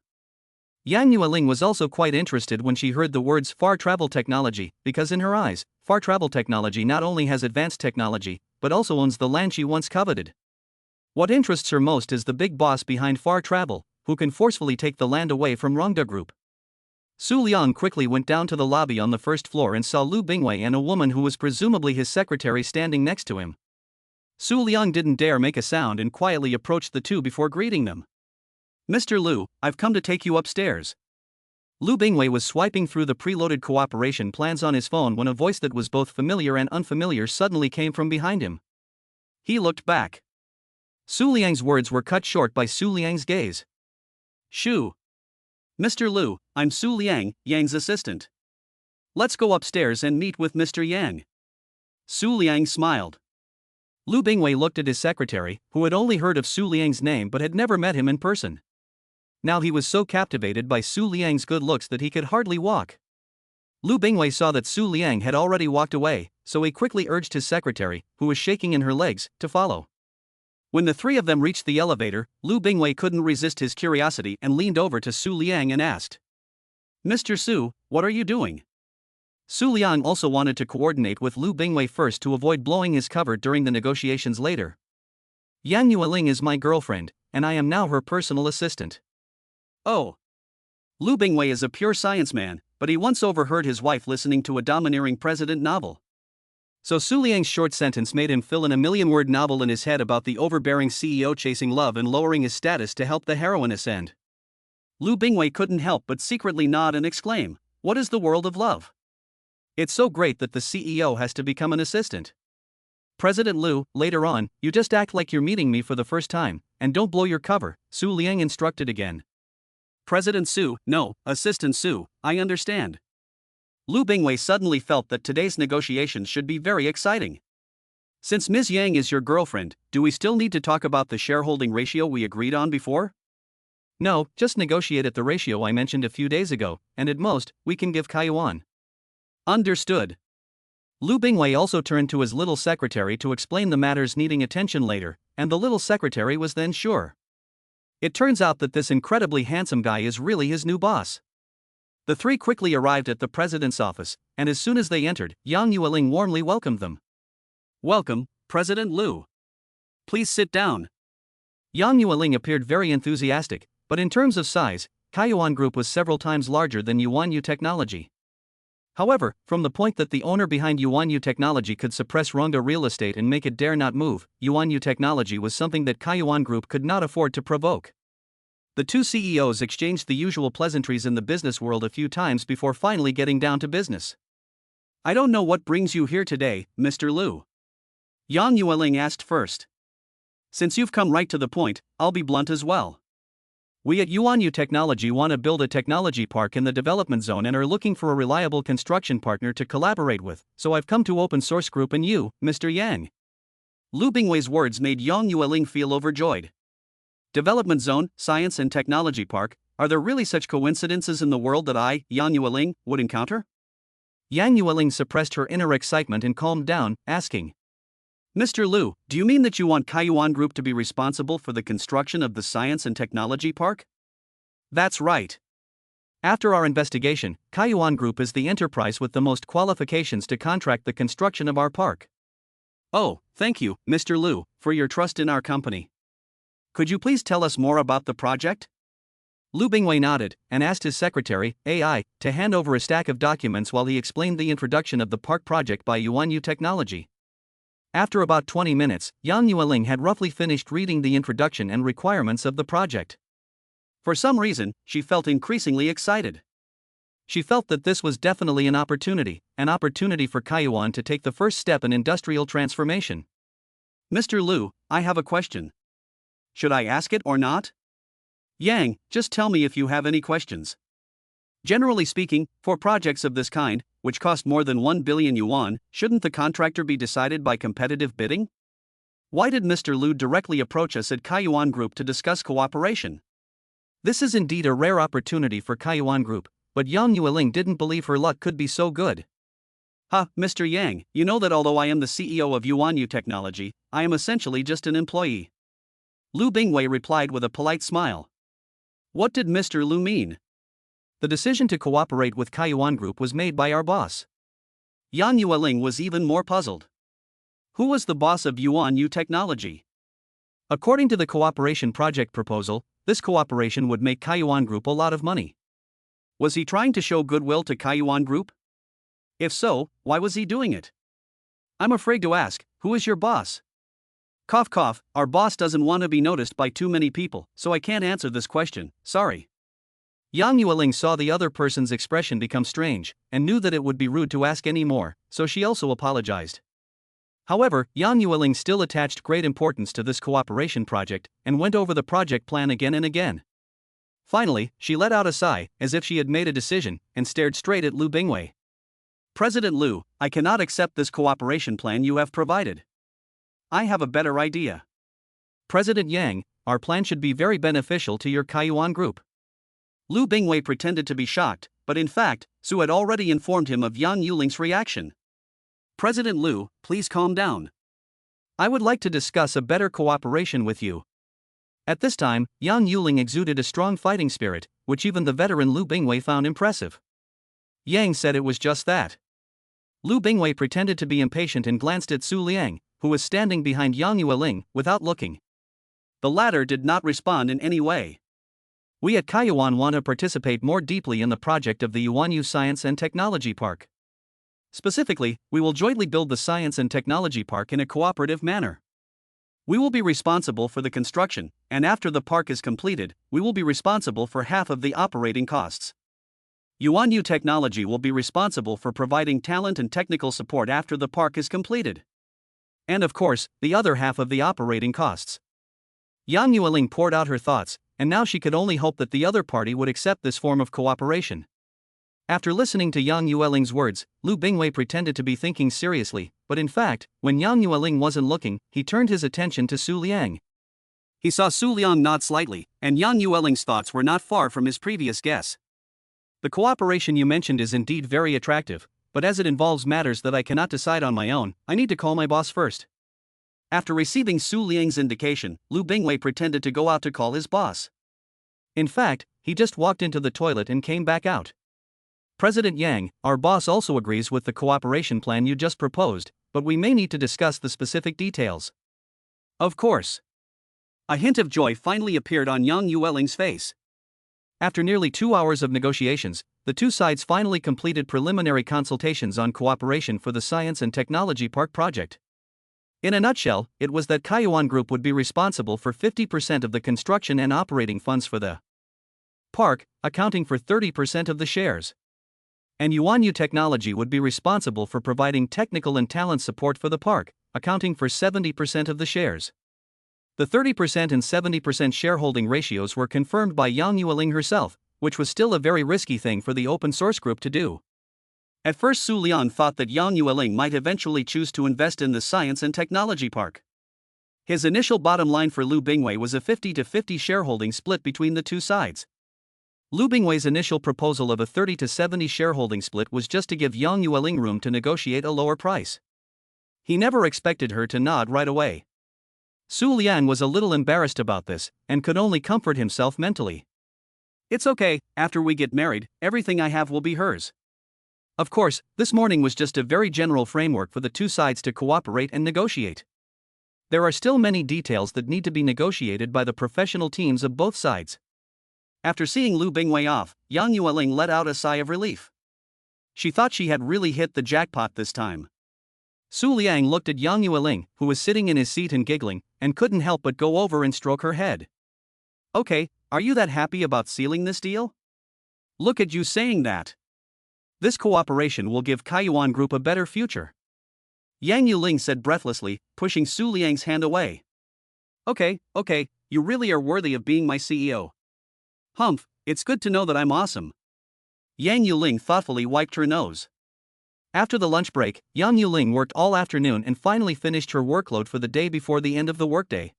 Yang Yueling was also quite interested when she heard the words far travel technology, because in her eyes, far travel technology not only has advanced technology, but also owns the land she once coveted. What interests her most is the big boss behind Far Travel, who can forcefully take the land away from Rongda Group. Su Liang quickly went down to the lobby on the first floor and saw Lu Bingwei and a woman who was presumably his secretary standing next to him. Su Liang didn't dare make a sound and quietly approached the two before greeting them. "Mr. Lu, I've come to take you upstairs." Lu Bingwei was swiping through the preloaded cooperation plans on his phone when a voice that was both familiar and unfamiliar suddenly came from behind him. He looked back. Su Liang's words were cut short by Su Liang's gaze. "Shu. Mr. Lu, I'm Su Liang, Yang's assistant. Let's go upstairs and meet with Mr. Yang." Su Liang smiled. Lu Bingwei looked at his secretary, who had only heard of Su Liang's name but had never met him in person. Now he was so captivated by Su Liang's good looks that he could hardly walk. Lu Bingwei saw that Su Liang had already walked away, so he quickly urged his secretary, who was shaking in her legs, to follow. When the three of them reached the elevator, Lu Bingwei couldn't resist his curiosity and leaned over to Su Liang and asked, "Mr. Su, what are you doing?" Su Liang also wanted to coordinate with Lu Bingwei first to avoid blowing his cover during the negotiations later. "Yang Yueling is my girlfriend, and I am now her personal assistant." "Oh. Lu Bingwei is a pure science man, but he once overheard his wife listening to a domineering president novel." So Su Liang's short sentence made him fill in a million-word novel in his head about the overbearing CEO chasing love and lowering his status to help the heroine ascend. Lu Bingwei couldn't help but secretly nod and exclaim, "What is the world of love? It's so great that the CEO has to become an assistant." "President Lu, later on, you just act like you're meeting me for the first time, and don't blow your cover," Su Liang instructed again. "President Su, no, Assistant Su, I understand." Lu Bingwei suddenly felt that today's negotiations should be very exciting. "Since Ms. Yang is your girlfriend, do we still need to talk about the shareholding ratio we agreed on before?" "No, just negotiate at the ratio I mentioned a few days ago, and at most, we can give Kaiyuan." "Understood." Lu Bingwei also turned to his little secretary to explain the matters needing attention later, and the little secretary was then sure. It turns out that this incredibly handsome guy is really his new boss. The three quickly arrived at the president's office, and as soon as they entered, Yang Yueling warmly welcomed them. "Welcome, President Lu. Please sit down." Yang Yueling appeared very enthusiastic, but in terms of size, Kaiyuan Group was several times larger than Yuanyu Technology. However, from the point that the owner behind Yuanyu Technology could suppress Rongda real estate and make it dare not move, Yuanyu Technology was something that Kaiyuan Group could not afford to provoke. The two CEOs exchanged the usual pleasantries in the business world a few times before finally getting down to business. "I don't know what brings you here today, Mr. Lu?" Yang Yueling asked first. "Since you've come right to the point, I'll be blunt as well. We at Yuanyu Technology want to build a technology park in the development zone and are looking for a reliable construction partner to collaborate with, so I've come to Open Source Group and you, Mr. Yang." Lu Bingwei's words made Yang Yueling feel overjoyed. Development zone, science and technology park, are there really such coincidences in the world that I, Yang Yueling, would encounter? Yang Yueling suppressed her inner excitement and calmed down, asking, "Mr. Lu, do you mean that you want Kaiyuan Group to be responsible for the construction of the Science and Technology Park?" "That's right. After our investigation, Kaiyuan Group is the enterprise with the most qualifications to contract the construction of our park." "Oh, thank you, Mr. Lu, for your trust in our company. Could you please tell us more about the project?" Lu Bingwei nodded and asked his secretary, AI, to hand over a stack of documents while he explained the introduction of the park project by Yuanyu Technology. After about 20 minutes, Yang Yueling had roughly finished reading the introduction and requirements of the project. For some reason, she felt increasingly excited. She felt that this was definitely an opportunity for Kaiyuan to take the first step in industrial transformation. "Mr. Lu, I have a question. Should I ask it or not?" "Yang, just tell me if you have any questions. Generally speaking, for projects of this kind, which cost more than 1 billion yuan, shouldn't the contractor be decided by competitive bidding? Why did Mr. Lu directly approach us at Kaiyuan Group to discuss cooperation?" This is indeed a rare opportunity for Kaiyuan Group, but Yang Yueling didn't believe her luck could be so good. Mr. Yang, you know that although I am the CEO of Yuanyu Technology, I am essentially just an employee." Lu Bingwei replied with a polite smile. What did Mr. Lu mean? The decision to cooperate with Kaiyuan Group was made by our boss. Yang Yueling was even more puzzled. Who was the boss of Yuan Yu Technology? According to the cooperation project proposal, this cooperation would make Kaiyuan Group a lot of money. Was he trying to show goodwill to Kaiyuan Group? If so, why was he doing it? I'm afraid to ask, who is your boss? Cough cough, our boss doesn't want to be noticed by too many people, so I can't answer this question, sorry. Yang Yueling saw the other person's expression become strange, and knew that it would be rude to ask any more, so she also apologized. However, Yang Yueling still attached great importance to this cooperation project, and went over the project plan again and again. Finally, she let out a sigh, as if she had made a decision, and stared straight at Lu Bingwei. President Lu, I cannot accept this cooperation plan you have provided. I have a better idea. President Yang, our plan should be very beneficial to your Kaiyuan Group. Lu Bingwei pretended to be shocked, but in fact, Su had already informed him of Yang Yuling's reaction. President Lu, please calm down. I would like to discuss a better cooperation with you. At this time, Yang Yuling exuded a strong fighting spirit, which even the veteran Lu Bingwei found impressive. Yang said it was just that. Lu Bingwei pretended to be impatient and glanced at Su Liang, who was standing behind Yang Yueling, without looking. The latter did not respond in any way. We at Kaiyuan want to participate more deeply in the project of the Yuanyu Science and Technology Park. Specifically, we will jointly build the Science and Technology Park in a cooperative manner. We will be responsible for the construction, and after the park is completed, we will be responsible for half of the operating costs. Yuanyu Technology will be responsible for providing talent and technical support after the park is completed. And of course, the other half of the operating costs. Yang Yueling poured out her thoughts, and now she could only hope that the other party would accept this form of cooperation. After listening to Yang Yueling's words, Lu Bingwei pretended to be thinking seriously, but in fact, when Yang Yueling wasn't looking, he turned his attention to Su Liang. He saw Su Liang nod slightly, and Yang Yueling's thoughts were not far from his previous guess. The cooperation you mentioned is indeed very attractive, but as it involves matters that I cannot decide on my own, I need to call my boss first. After receiving Su Liang's indication, Lu Bingwei pretended to go out to call his boss. In fact, he just walked into the toilet and came back out. President Yang, our boss also agrees with the cooperation plan you just proposed, but we may need to discuss the specific details. Of course. A hint of joy finally appeared on Yang Yueling's face. After nearly 2 hours of negotiations, the two sides finally completed preliminary consultations on cooperation for the Science and Technology Park project. In a nutshell, it was that Kaiyuan Group would be responsible for 50% of the construction and operating funds for the park, accounting for 30% of the shares. And Yuanyu Technology would be responsible for providing technical and talent support for the park, accounting for 70% of the shares. The 30% and 70% shareholding ratios were confirmed by Yang Yueling herself, which was still a very risky thing for the open source group to do. At first Su Liang thought that Yang Yueling might eventually choose to invest in the Science and Technology Park. His initial bottom line for Lu Bingwei was a 50-50 shareholding split between the two sides. Lu Bingwei's initial proposal of a 30-70 shareholding split was just to give Yang Yueling room to negotiate a lower price. He never expected her to nod right away. Su Liang was a little embarrassed about this, and could only comfort himself mentally. It's okay, after we get married, everything I have will be hers. Of course, this morning was just a very general framework for the two sides to cooperate and negotiate. There are still many details that need to be negotiated by the professional teams of both sides. After seeing Lu Bingwei off, Yang Yueling let out a sigh of relief. She thought she had really hit the jackpot this time. Su Liang looked at Yang Yueling, who was sitting in his seat and giggling, and couldn't help but go over and stroke her head. Okay, are you that happy about sealing this deal? Look at you saying that. This cooperation will give Kaiyuan Group a better future. Yang Yueling said breathlessly, pushing Su Liang's hand away. Okay, you really are worthy of being my CEO. Humph, it's good to know that I'm awesome. Yang Yueling thoughtfully wiped her nose. After the lunch break, Yang Yueling worked all afternoon and finally finished her workload for the day before the end of the workday.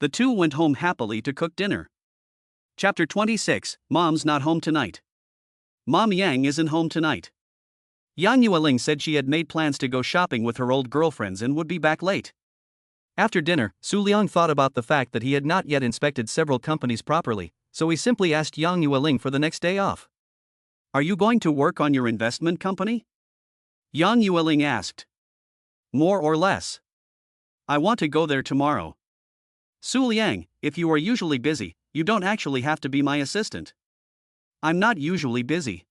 The two went home happily to cook dinner. Chapter 26, Mom's not home tonight. Mom Yang isn't home tonight. Yang Yueling said she had made plans to go shopping with her old girlfriends and would be back late. After dinner, Su Liang thought about the fact that he had not yet inspected several companies properly, so he simply asked Yang Yueling for the next day off. Are you going to work on your investment company? Yang Yueling asked. More or less. I want to go there tomorrow. Su Liang, if you are usually busy, you don't actually have to be my assistant. I'm not usually busy.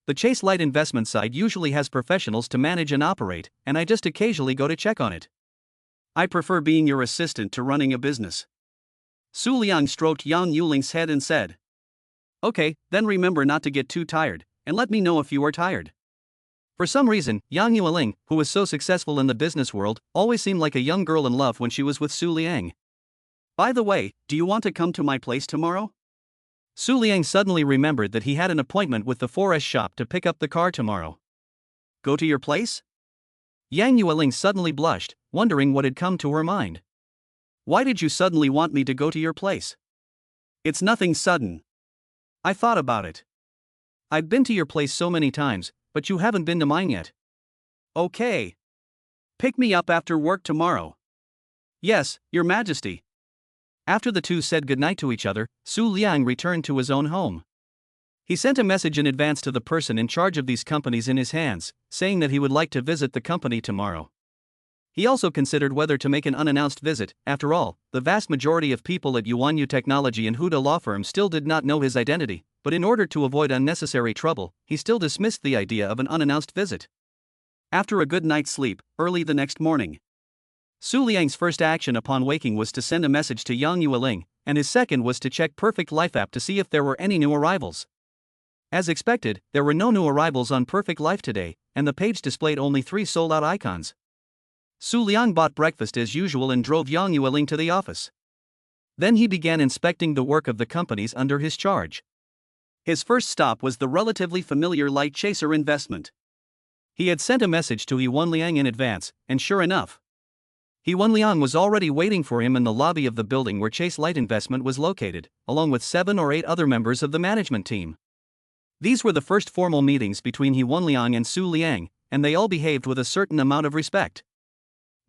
The Chase Light investment side usually has professionals to manage and operate, and I just occasionally go to check on it. I prefer being your assistant to running a business. Su Liang stroked Yang Yuling's head and said, Okay, then remember not to get too tired, and let me know if you are tired. For some reason, Yang Yueling, who was so successful in the business world, always seemed like a young girl in love when she was with Su Liang. By the way, do you want to come to my place tomorrow? Su Liang suddenly remembered that he had an appointment with the 4S shop to pick up the car tomorrow. Go to your place? Yang Yueling suddenly blushed, wondering what had come to her mind. Why did you suddenly want me to go to your place? It's nothing sudden. I thought about it. I've been to your place so many times, but you haven't been to mine yet. Okay. Pick me up after work tomorrow. Yes, Your Majesty. After the two said goodnight to each other, Su Liang returned to his own home. He sent a message in advance to the person in charge of these companies in his hands, saying that he would like to visit the company tomorrow. He also considered whether to make an unannounced visit. After all, the vast majority of people at Yuanyu Technology and Huda law firm still did not know his identity, but in order to avoid unnecessary trouble, he still dismissed the idea of an unannounced visit. After a good night's sleep, early the next morning, Su Liang's first action upon waking was to send a message to Yang Yueling, and his second was to check Perfect Life app to see if there were any new arrivals. As expected, there were no new arrivals on Perfect Life today, and the page displayed only 3 sold-out icons. Su Liang bought breakfast as usual and drove Yang Yueling to the office. Then he began inspecting the work of the companies under his charge. His first stop was the relatively familiar Light Chaser investment. He had sent a message to Yuan Liang in advance, and sure enough, Yuan Liang was already waiting for him in the lobby of the building where Chase Light Investment was located, along with 7 or 8 other members of the management team. These were the first formal meetings between Yuan Liang and Su Liang, and they all behaved with a certain amount of respect.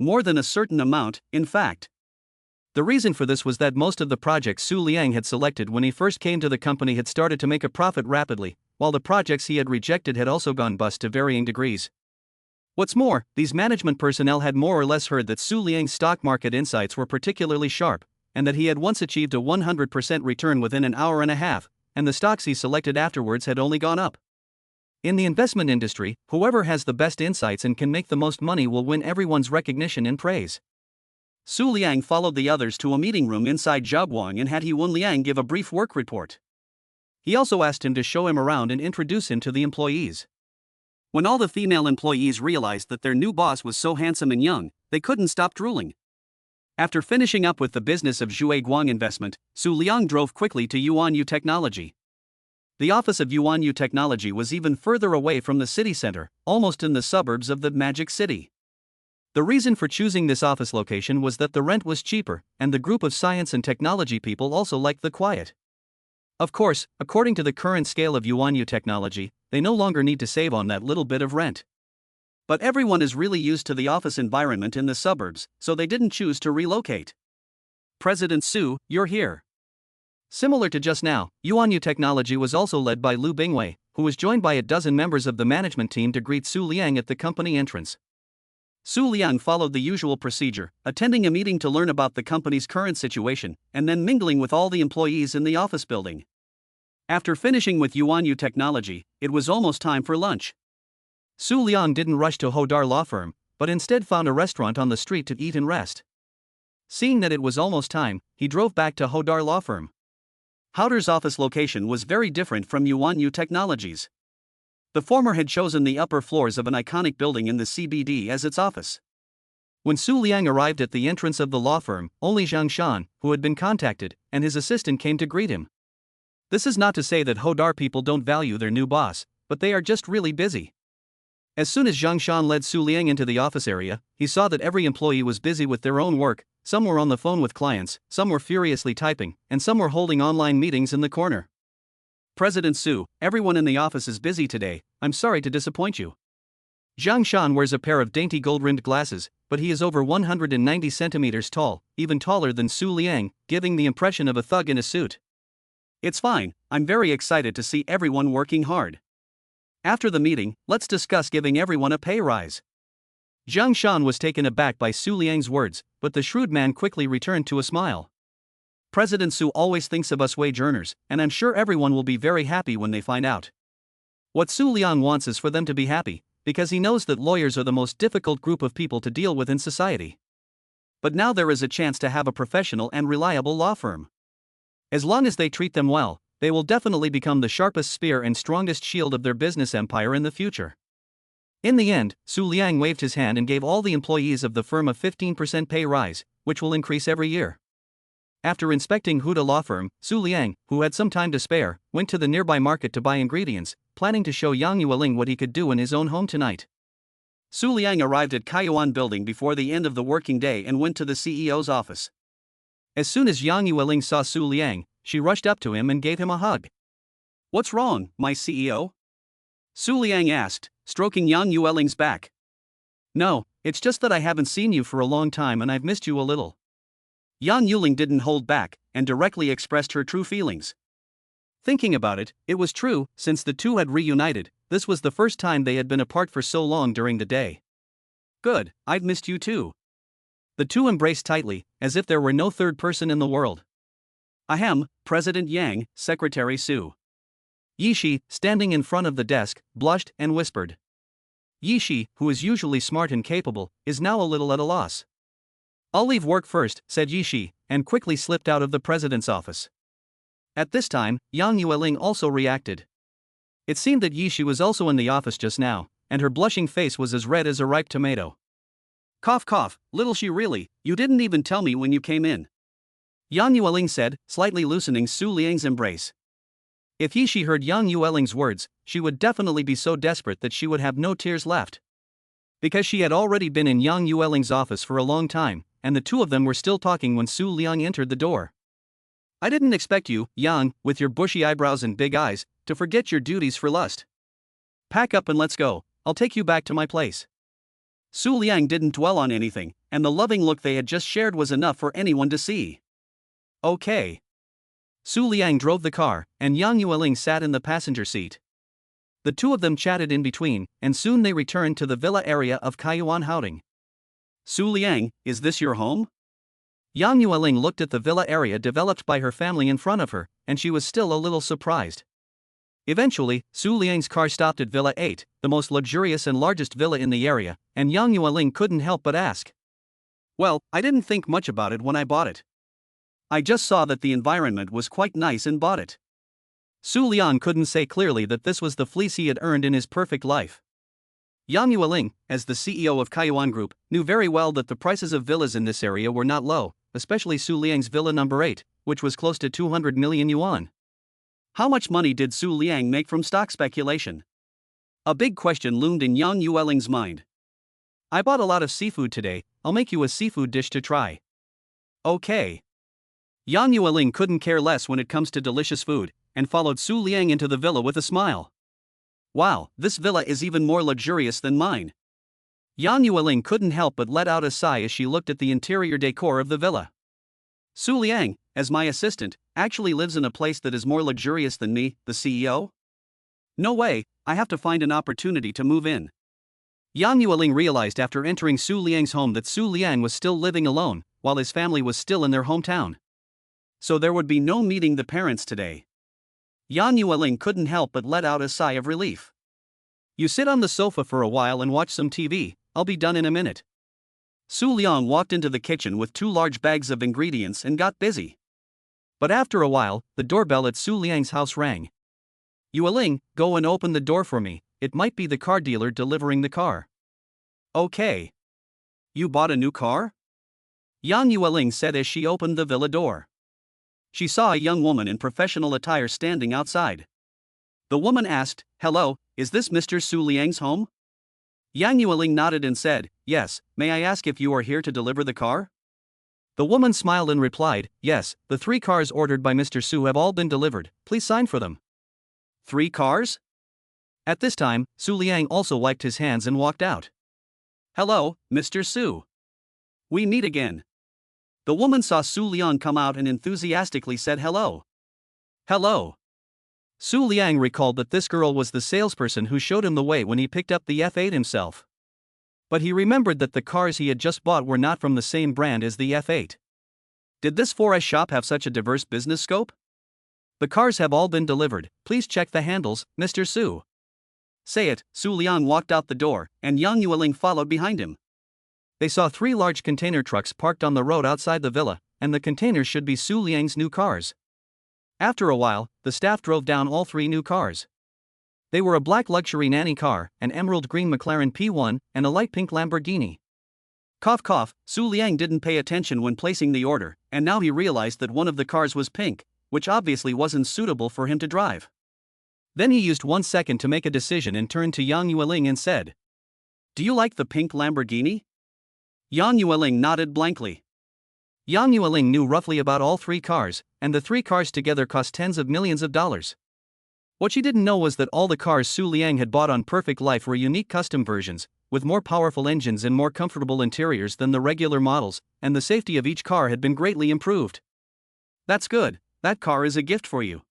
More than a certain amount, in fact. The reason for this was that most of the projects Su Liang had selected when he first came to the company had started to make a profit rapidly, while the projects he had rejected had also gone bust to varying degrees. What's more, these management personnel had more or less heard that Su Liang's stock market insights were particularly sharp, and that he had once achieved a 100% return within an hour and a half, and the stocks he selected afterwards had only gone up. In the investment industry, whoever has the best insights and can make the most money will win everyone's recognition and praise. Su Liang followed the others to a meeting room inside Zhaoguang and had Yuan Liang give a brief work report. He also asked him to show him around and introduce him to the employees. When all the female employees realized that their new boss was so handsome and young, they couldn't stop drooling. After finishing up with the business of Zhueguang Investment, Su Liang drove quickly to Yuanyu Technology. The office of Yuanyu Technology was even further away from the city center, almost in the suburbs of the Magic City. The reason for choosing this office location was that the rent was cheaper, and the group of science and technology people also liked the quiet. Of course, according to the current scale of Yuanyu Technology, they no longer need to save on that little bit of rent. But everyone is really used to the office environment in the suburbs, so they didn't choose to relocate. President Su, you're here. Similar to just now, Yuanyu Technology was also led by Lu Bingwei, who was joined by a dozen members of the management team to greet Su Liang at the company entrance. Su Liang followed the usual procedure, attending a meeting to learn about the company's current situation, and then mingling with all the employees in the office building. After finishing with Yuanyu Technology, it was almost time for lunch. Su Liang didn't rush to Hodar Law Firm, but instead found a restaurant on the street to eat and rest. Seeing that it was almost time, he drove back to Hodar Law Firm. Hodar's office location was very different from Yuanyu Technology's. The former had chosen the upper floors of an iconic building in the CBD as its office. When Su Liang arrived at the entrance of the law firm, only Zhang Shan, who had been contacted, and his assistant came to greet him. This is not to say that Hodar people don't value their new boss, but they are just really busy. As soon as Zhang Shan led Su Liang into the office area, he saw that every employee was busy with their own work. Some were on the phone with clients, some were furiously typing, and some were holding online meetings in the corner. President Su, everyone in the office is busy today, I'm sorry to disappoint you. Zhang Shan wears a pair of dainty gold-rimmed glasses, but he is over 190 centimeters tall, even taller than Su Liang, giving the impression of a thug in a suit. It's fine, I'm very excited to see everyone working hard. After the meeting, let's discuss giving everyone a pay rise. Zhang Shan was taken aback by Su Liang's words, but the shrewd man quickly returned to a smile. President Su always thinks of us wage earners, and I'm sure everyone will be very happy when they find out. What Su Liang wants is for them to be happy, because he knows that lawyers are the most difficult group of people to deal with in society. But now there is a chance to have a professional and reliable law firm. As long as they treat them well, they will definitely become the sharpest spear and strongest shield of their business empire in the future. In the end, Su Liang waved his hand and gave all the employees of the firm a 15% pay rise, which will increase every year. After inspecting Huda Law Firm, Su Liang, who had some time to spare, went to the nearby market to buy ingredients, planning to show Yang Yueling what he could do in his own home tonight. Su Liang arrived at Kaiyuan Building before the end of the working day and went to the CEO's office. As soon as Yang Yueling saw Su Liang, she rushed up to him and gave him a hug. "What's wrong, my CEO?" Su Liang asked, stroking Yang Yueling's back. "No, it's just that I haven't seen you for a long time and I've missed you a little." Yang Yueling didn't hold back and directly expressed her true feelings. Thinking about it, it was true, since the two had reunited, this was the first time they had been apart for so long during the day. "Good, I've missed you too." The two embraced tightly, as if there were no third person in the world. "Ahem, President Yang, Secretary Su." Yishi, standing in front of the desk, blushed and whispered. Yishi, who is usually smart and capable, is now a little at a loss. "I'll leave work first," said Yishi, and quickly slipped out of the president's office. At this time, Yang Yueling also reacted. It seemed that Yishi was also in the office just now, and her blushing face was as red as a ripe tomato. "Cough cough, little she really, you didn't even tell me when you came in," Yang Yueling said, slightly loosening Su Liang's embrace. If Yishi heard Yang Yueling's words, she would definitely be so desperate that she would have no tears left. Because she had already been in Yang Yueling's office for a long time, and the two of them were still talking when Su Liang entered the door. "I didn't expect you, Yang, with your bushy eyebrows and big eyes, to forget your duties for lust. Pack up and let's go, I'll take you back to my place." Su Liang didn't dwell on anything, and the loving look they had just shared was enough for anyone to see. "Okay." Su Liang drove the car, and Yang Yueling sat in the passenger seat. The two of them chatted in between, and soon they returned to the villa area of Kaiyuan Houding. "Su Liang, is this your home?" Yang Yueling looked at the villa area developed by her family in front of her, and she was still a little surprised. Eventually, Su Liang's car stopped at Villa 8, the most luxurious and largest villa in the area, and Yang Yueling couldn't help but ask. "Well, I didn't think much about it when I bought it. I just saw that the environment was quite nice and bought it." Su Liang couldn't say clearly that this was the fleece he had earned in his perfect life. Yang Yueling, as the CEO of Kaiyuan Group, knew very well that the prices of villas in this area were not low, especially Su Liang's villa number 8, which was close to 200 million yuan. How much money did Su Liang make from stock speculation? A big question loomed in Yang Yueling's mind. "I bought a lot of seafood today, I'll make you a seafood dish to try." "Okay." Yang Yueling couldn't care less when it comes to delicious food, and followed Su Liang into the villa with a smile. "Wow, this villa is even more luxurious than mine." Yang Yueling couldn't help but let out a sigh as she looked at the interior decor of the villa. "Su Liang, as my assistant, actually lives in a place that is more luxurious than me, the CEO? No way, I have to find an opportunity to move in." Yang Yueling realized after entering Su Liang's home that Su Liang was still living alone, while his family was still in their hometown. So there would be no meeting the parents today. Yang Yueling couldn't help but let out a sigh of relief. "You sit on the sofa for a while and watch some TV, I'll be done in a minute." Su Liang walked into the kitchen with 2 large bags of ingredients and got busy. But after a while, the doorbell at Su Liang's house rang. "Yueling, go and open the door for me, it might be the car dealer delivering the car." "Okay." "You bought a new car?" Yang Yueling said as she opened the villa door. She saw a young woman in professional attire standing outside. The woman asked, "Hello, is this Mr. Su Liang's home?" Yang Yueling nodded and said, "Yes, may I ask if you are here to deliver the car?" The woman smiled and replied, "Yes, the 3 cars ordered by Mr. Su have all been delivered, please sign for them." 3 cars? At this time, Su Liang also wiped his hands and walked out. "Hello, Mr. Su. We meet again." The woman saw Su Liang come out and enthusiastically said hello. "Hello." Su Liang recalled that this girl was the salesperson who showed him the way when he picked up the F8 himself. But he remembered that the cars he had just bought were not from the same brand as the F8. Did this 4S shop have such a diverse business scope? The cars have all been delivered, please check the handles, Mr. Su. Say it, Su Liang walked out the door, and Yang Yueling followed behind him. They saw 3 large container trucks parked on the road outside the villa, and the containers should be Su Liang's new cars. After a while, the staff drove down all 3 new cars. They were a black luxury nanny car, an emerald green McLaren P1, and a light pink Lamborghini. Cough cough, Su Liang didn't pay attention when placing the order, and now he realized that one of the cars was pink, which obviously wasn't suitable for him to drive. Then he used 1 second to make a decision and turned to Yang Yueling and said, "Do you like the pink Lamborghini?" Yang Yueling nodded blankly. Yang Yueling knew roughly about all 3 cars, and the 3 cars together cost tens of millions of dollars. What she didn't know was that all the cars Su Liang had bought on Perfect Life were unique custom versions, with more powerful engines and more comfortable interiors than the regular models, and the safety of each car had been greatly improved. "That's good, that car is a gift for you,"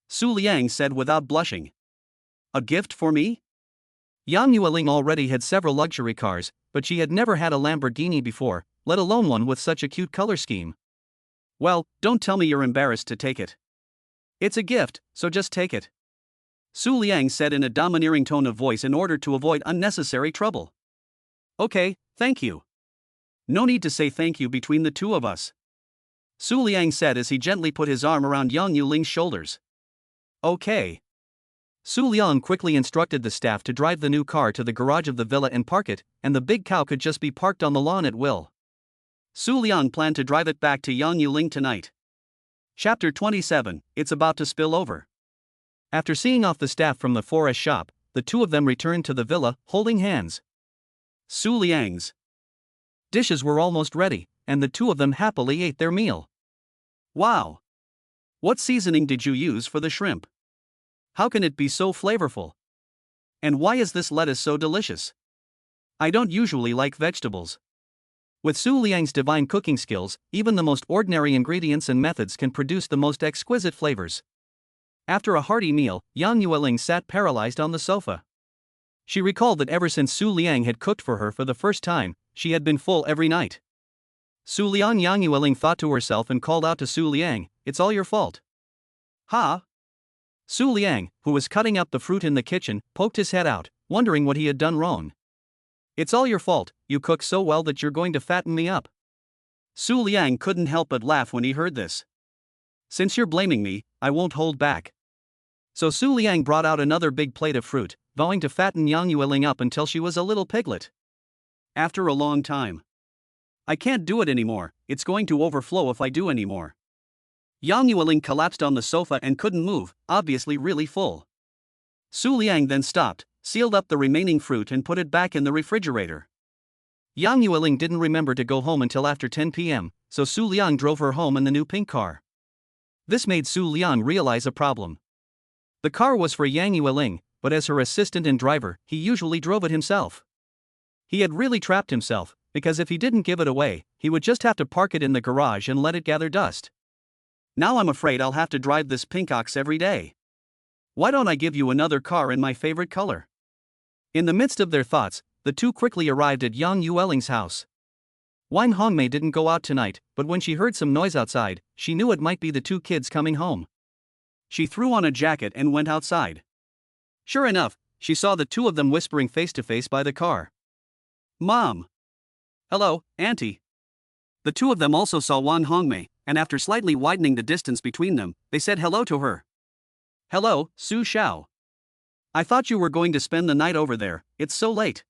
Su Liang said without blushing. "A gift for me?" Yang Yueling already had several luxury cars, but she had never had a Lamborghini before, let alone one with such a cute color scheme. "Well, don't tell me you're embarrassed to take it. It's a gift, so just take it," Su Liang said in a domineering tone of voice in order to avoid unnecessary trouble. "Okay, thank you." "No need to say thank you between the two of us," Su Liang said as he gently put his arm around Yang Yuling's shoulders. "Okay." Su Liang quickly instructed the staff to drive the new car to the garage of the villa and park it, and the big cow could just be parked on the lawn at will. Su Liang planned to drive it back to Yang Yuling tonight. Chapter 27, It's About to Spill Over. After seeing off the staff from the 4S shop, the two of them returned to the villa, holding hands. Su Liang's dishes were almost ready, and the two of them happily ate their meal. "Wow! What seasoning did you use for the shrimp? How can it be so flavorful? And why is this lettuce so delicious? I don't usually like vegetables." With Su Liang's divine cooking skills, even the most ordinary ingredients and methods can produce the most exquisite flavors. After a hearty meal, Yang Yueling sat paralyzed on the sofa. She recalled that ever since Su Liang had cooked for her for the first time, she had been full every night. Su Liang, Yang Yueling thought to herself and called out to Su Liang, "It's all your fault." "Ha?" Su Liang, who was cutting up the fruit in the kitchen, poked his head out, wondering what he had done wrong. "It's all your fault, you cook so well that you're going to fatten me up." Su Liang couldn't help but laugh when he heard this. "Since you're blaming me, I won't hold back." So Su Liang brought out another big plate of fruit, vowing to fatten Yang Yueling up until she was a little piglet. After a long time, "I can't do it anymore, it's going to overflow if I do anymore." Yang Yueling collapsed on the sofa and couldn't move, obviously really full. Su Liang then stopped, sealed up the remaining fruit and put it back in the refrigerator. Yang Yueling didn't remember to go home until after 10 p.m., so Su Liang drove her home in the new pink car. This made Su Liang realize a problem. The car was for Yang Yueling, but as her assistant and driver, he usually drove it himself. He had really trapped himself, because if he didn't give it away, he would just have to park it in the garage and let it gather dust. "Now I'm afraid I'll have to drive this pink ox every day. Why don't I give you another car in my favorite color?" In the midst of their thoughts, the two quickly arrived at Yang Yueling's house. Wang Hongmei didn't go out tonight, but when she heard some noise outside, she knew it might be the two kids coming home. She threw on a jacket and went outside. Sure enough, she saw the two of them whispering face to face by the car. "Mom." "Hello, Auntie." The two of them also saw Wang Hongmei, and after slightly widening the distance between them, they said hello to her. "Hello, Su Xiao. I thought you were going to spend the night over there, it's so late."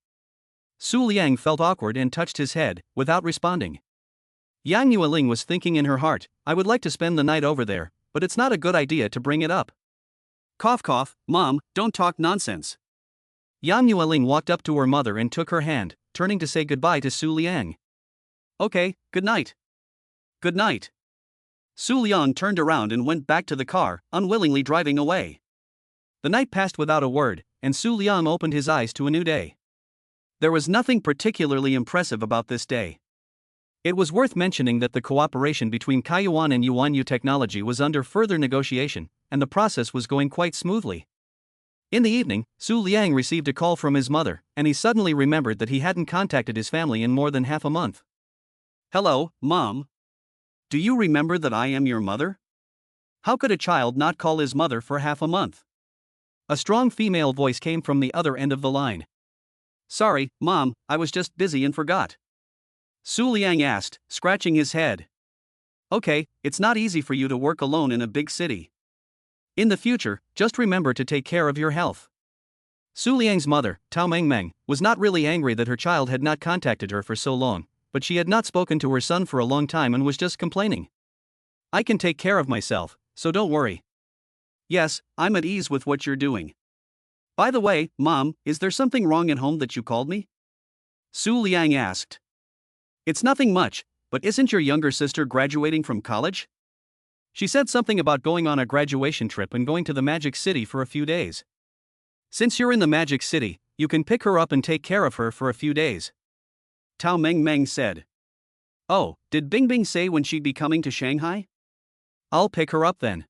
Su Liang felt awkward and touched his head, without responding. Yang Yueling was thinking in her heart, "I would like to spend the night over there, but it's not a good idea to bring it up." Cough cough, Mom, don't talk nonsense. Yang Yueling walked up to her mother and took her hand, turning to say goodbye to Su Liang. "Okay, good night." "Good night." Su Liang turned around and went back to the car, unwillingly driving away. The night passed without a word, and Su Liang opened his eyes to a new day. There was nothing particularly impressive about this day. It was worth mentioning that the cooperation between Kaiyuan and Yuanyu Technology was under further negotiation, and the process was going quite smoothly. In the evening, Su Liang received a call from his mother, and he suddenly remembered that he hadn't contacted his family in more than half a month. Hello, Mom. Do you remember that I am your mother? How could a child not call his mother for half a month? A strong female voice came from the other end of the line. Sorry, Mom, I was just busy and forgot. Su Liang asked, scratching his head. Okay, it's not easy for you to work alone in a big city. In the future, just remember to take care of your health. Su Liang's mother, Tao Mengmeng, was not really angry that her child had not contacted her for so long, but she had not spoken to her son for a long time and was just complaining. I can take care of myself, so don't worry. Yes, I'm at ease with what you're doing. By the way, Mom, is there something wrong at home that you called me? Su Liang asked. It's nothing much, but isn't your younger sister graduating from college? She said something about going on a graduation trip and going to the Magic City for a few days. Since you're in the Magic City, you can pick her up and take care of her for a few days. Tao Mengmeng said. Oh, did Bingbing say when she'd be coming to Shanghai? I'll pick her up then.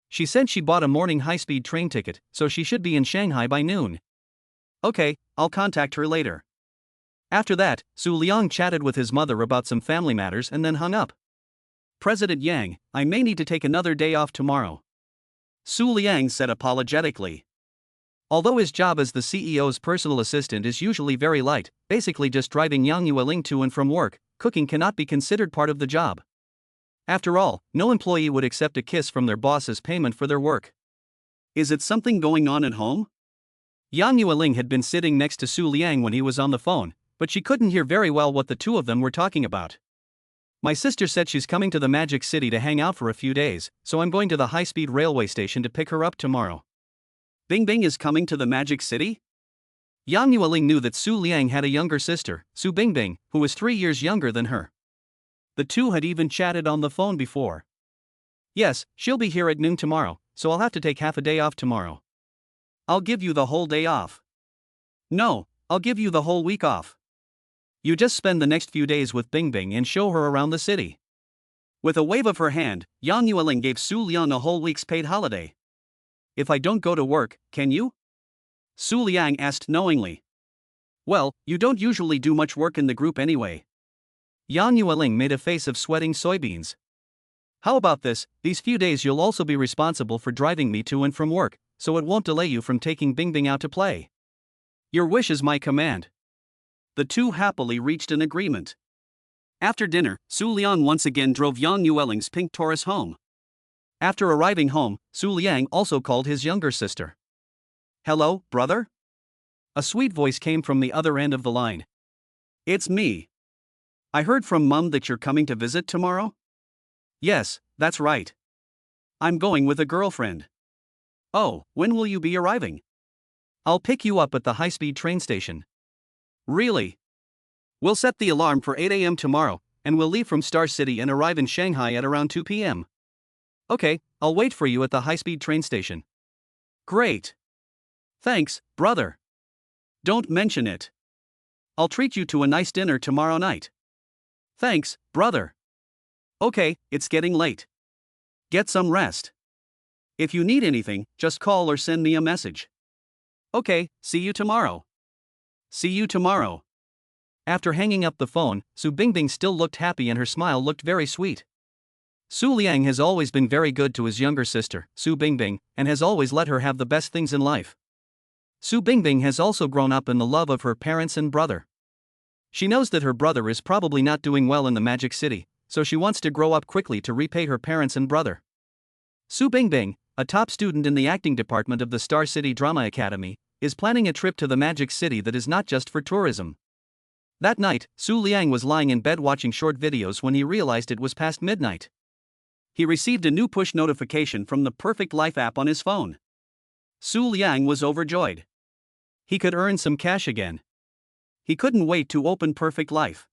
She said she bought a morning high-speed train ticket, so she should be in Shanghai by noon. Okay, I'll contact her later. After that, Su Liang chatted with his mother about some family matters and then hung up. President Yang, I may need to take another day off tomorrow. Su Liang said apologetically. Although his job as the CEO's personal assistant is usually very light, basically just driving Yang Yueling to and from work, cooking cannot be considered part of the job. After all, no employee would accept a kiss from their boss as payment for their work. Is it something going on at home? Yang Yueling had been sitting next to Su Liang when he was on the phone, but she couldn't hear very well what the two of them were talking about. My sister said she's coming to the Magic City to hang out for a few days, so I'm going to the high-speed railway station to pick her up tomorrow. Bingbing is coming to the Magic City? Yang Yueling knew that Su Liang had a younger sister, Su Bingbing, who was 3 years younger than her. The two had even chatted on the phone before. Yes, she'll be here at noon tomorrow, so I'll have to take half a day off tomorrow. I'll give you the whole day off. No, I'll give you the whole week off. You just spend the next few days with Bingbing and show her around the city. With a wave of her hand, Yang Yueling gave Su Liang a whole week's paid holiday. If I don't go to work, can you? Su Liang asked knowingly. Well, you don't usually do much work in the group anyway. Yang Yueling made a face of sweating soybeans. How about this, these few days you'll also be responsible for driving me to and from work, so it won't delay you from taking Bingbing out to play. Your wish is my command. The two happily reached an agreement. After dinner, Su Liang once again drove Yang Yueling's pink Taurus home. After arriving home, Su Liang also called his younger sister. Hello, brother? A sweet voice came from the other end of the line. It's me. I heard from Mum that you're coming to visit tomorrow? Yes, that's right. I'm going with a girlfriend. Oh, when will you be arriving? I'll pick you up at the high-speed train station. Really? We'll set the alarm for 8 a.m. tomorrow, and we'll leave from Star City and arrive in Shanghai at around 2 p.m. Okay, I'll wait for you at the high-speed train station. Great. Thanks, brother. Don't mention it. I'll treat you to a nice dinner tomorrow night. Thanks, brother. Okay, it's getting late. Get some rest. If you need anything, just call or send me a message. Okay, see you tomorrow. See you tomorrow. After hanging up the phone, Su Bingbing still looked happy and her smile looked very sweet. Su Liang has always been very good to his younger sister, Su Bingbing, and has always let her have the best things in life. Su Bingbing has also grown up in the love of her parents and brother. She knows that her brother is probably not doing well in the Magic City, so she wants to grow up quickly to repay her parents and brother. Su Bingbing, a top student in the acting department of the Star City Drama Academy, is planning a trip to the Magic City that is not just for tourism. That night, Su Liang was lying in bed watching short videos when he realized it was past midnight. He received a new push notification from the Perfect Life app on his phone. Su Liang was overjoyed. He could earn some cash again. He couldn't wait to open Perfect Life.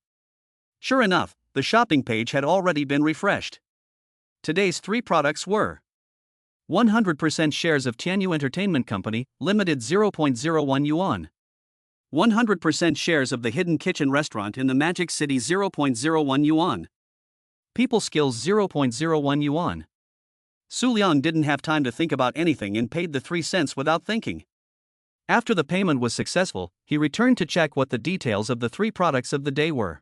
Sure enough, the shopping page had already been refreshed. Today's 3 products were 100% shares of Tianyu Entertainment Company, Limited 0.01 yuan. 100% shares of the Hidden Kitchen Restaurant in the Magic City 0.01 yuan. People Skills 0.01 yuan. Su Liang didn't have time to think about anything and paid the 3 cents without thinking. After the payment was successful, he returned to check what the details of the three products of the day were.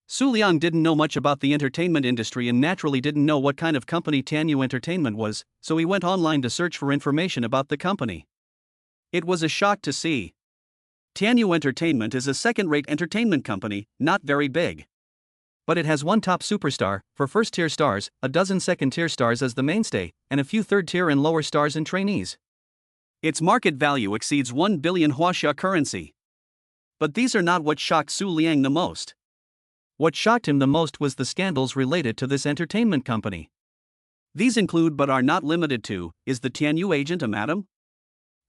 Su Liang didn't know much about the entertainment industry and naturally didn't know what kind of company Tianyu Entertainment was, so he went online to search for information about the company. It was a shock to see. Tianyu Entertainment is a second-rate entertainment company, not very big. But it has one top superstar, for first-tier stars, a dozen second-tier stars as the mainstay, and a few third-tier and lower stars and trainees. Its market value exceeds 1 billion Huaxia currency. But these are not what shocked Su Liang the most. What shocked him the most was the scandals related to this entertainment company. These include but are not limited to, is the Tianyu agent a madam?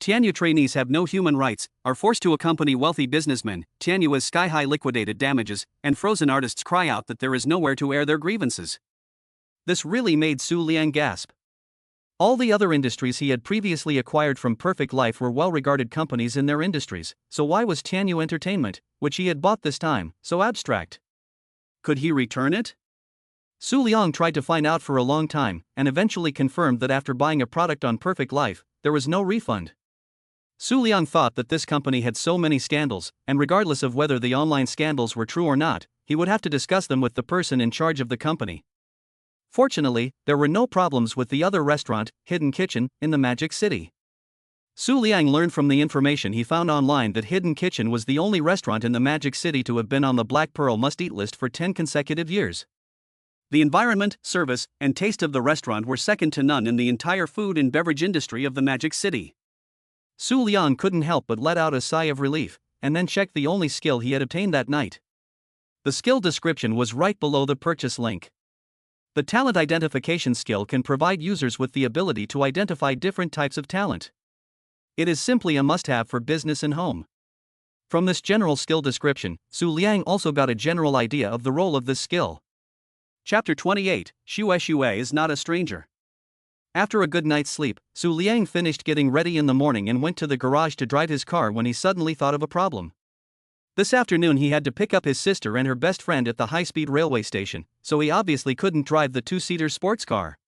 Tianyu trainees have no human rights, are forced to accompany wealthy businessmen, Tianyu has sky-high liquidated damages, and frozen artists cry out that there is nowhere to air their grievances. This really made Su Liang gasp. All the other industries he had previously acquired from Perfect Life were well-regarded companies in their industries, so why was Tianyu Entertainment, which he had bought this time, so abstract? Could he return it? Su Liang tried to find out for a long time, and eventually confirmed that after buying a product on Perfect Life, there was no refund. Su Liang thought that this company had so many scandals, and regardless of whether the online scandals were true or not, he would have to discuss them with the person in charge of the company. Fortunately, there were no problems with the other restaurant, Hidden Kitchen, in the Magic City. Su Liang learned from the information he found online that Hidden Kitchen was the only restaurant in the Magic City to have been on the Black Pearl must-eat list for 10 consecutive years. The environment, service, and taste of the restaurant were second to none in the entire food and beverage industry of the Magic City. Su Liang couldn't help but let out a sigh of relief, and then checked the only skill he had obtained that night. The skill description was right below the purchase link. The talent identification skill can provide users with the ability to identify different types of talent. It is simply a must-have for business and home. From this general skill description, Su Liang also got a general idea of the role of this skill. Chapter 28, Xue is not a stranger. After a good night's sleep, Su Liang finished getting ready in the morning and went to the garage to drive his car when he suddenly thought of a problem. This afternoon he had to pick up his sister and her best friend at the high-speed railway station, so he obviously couldn't drive the two-seater sports car.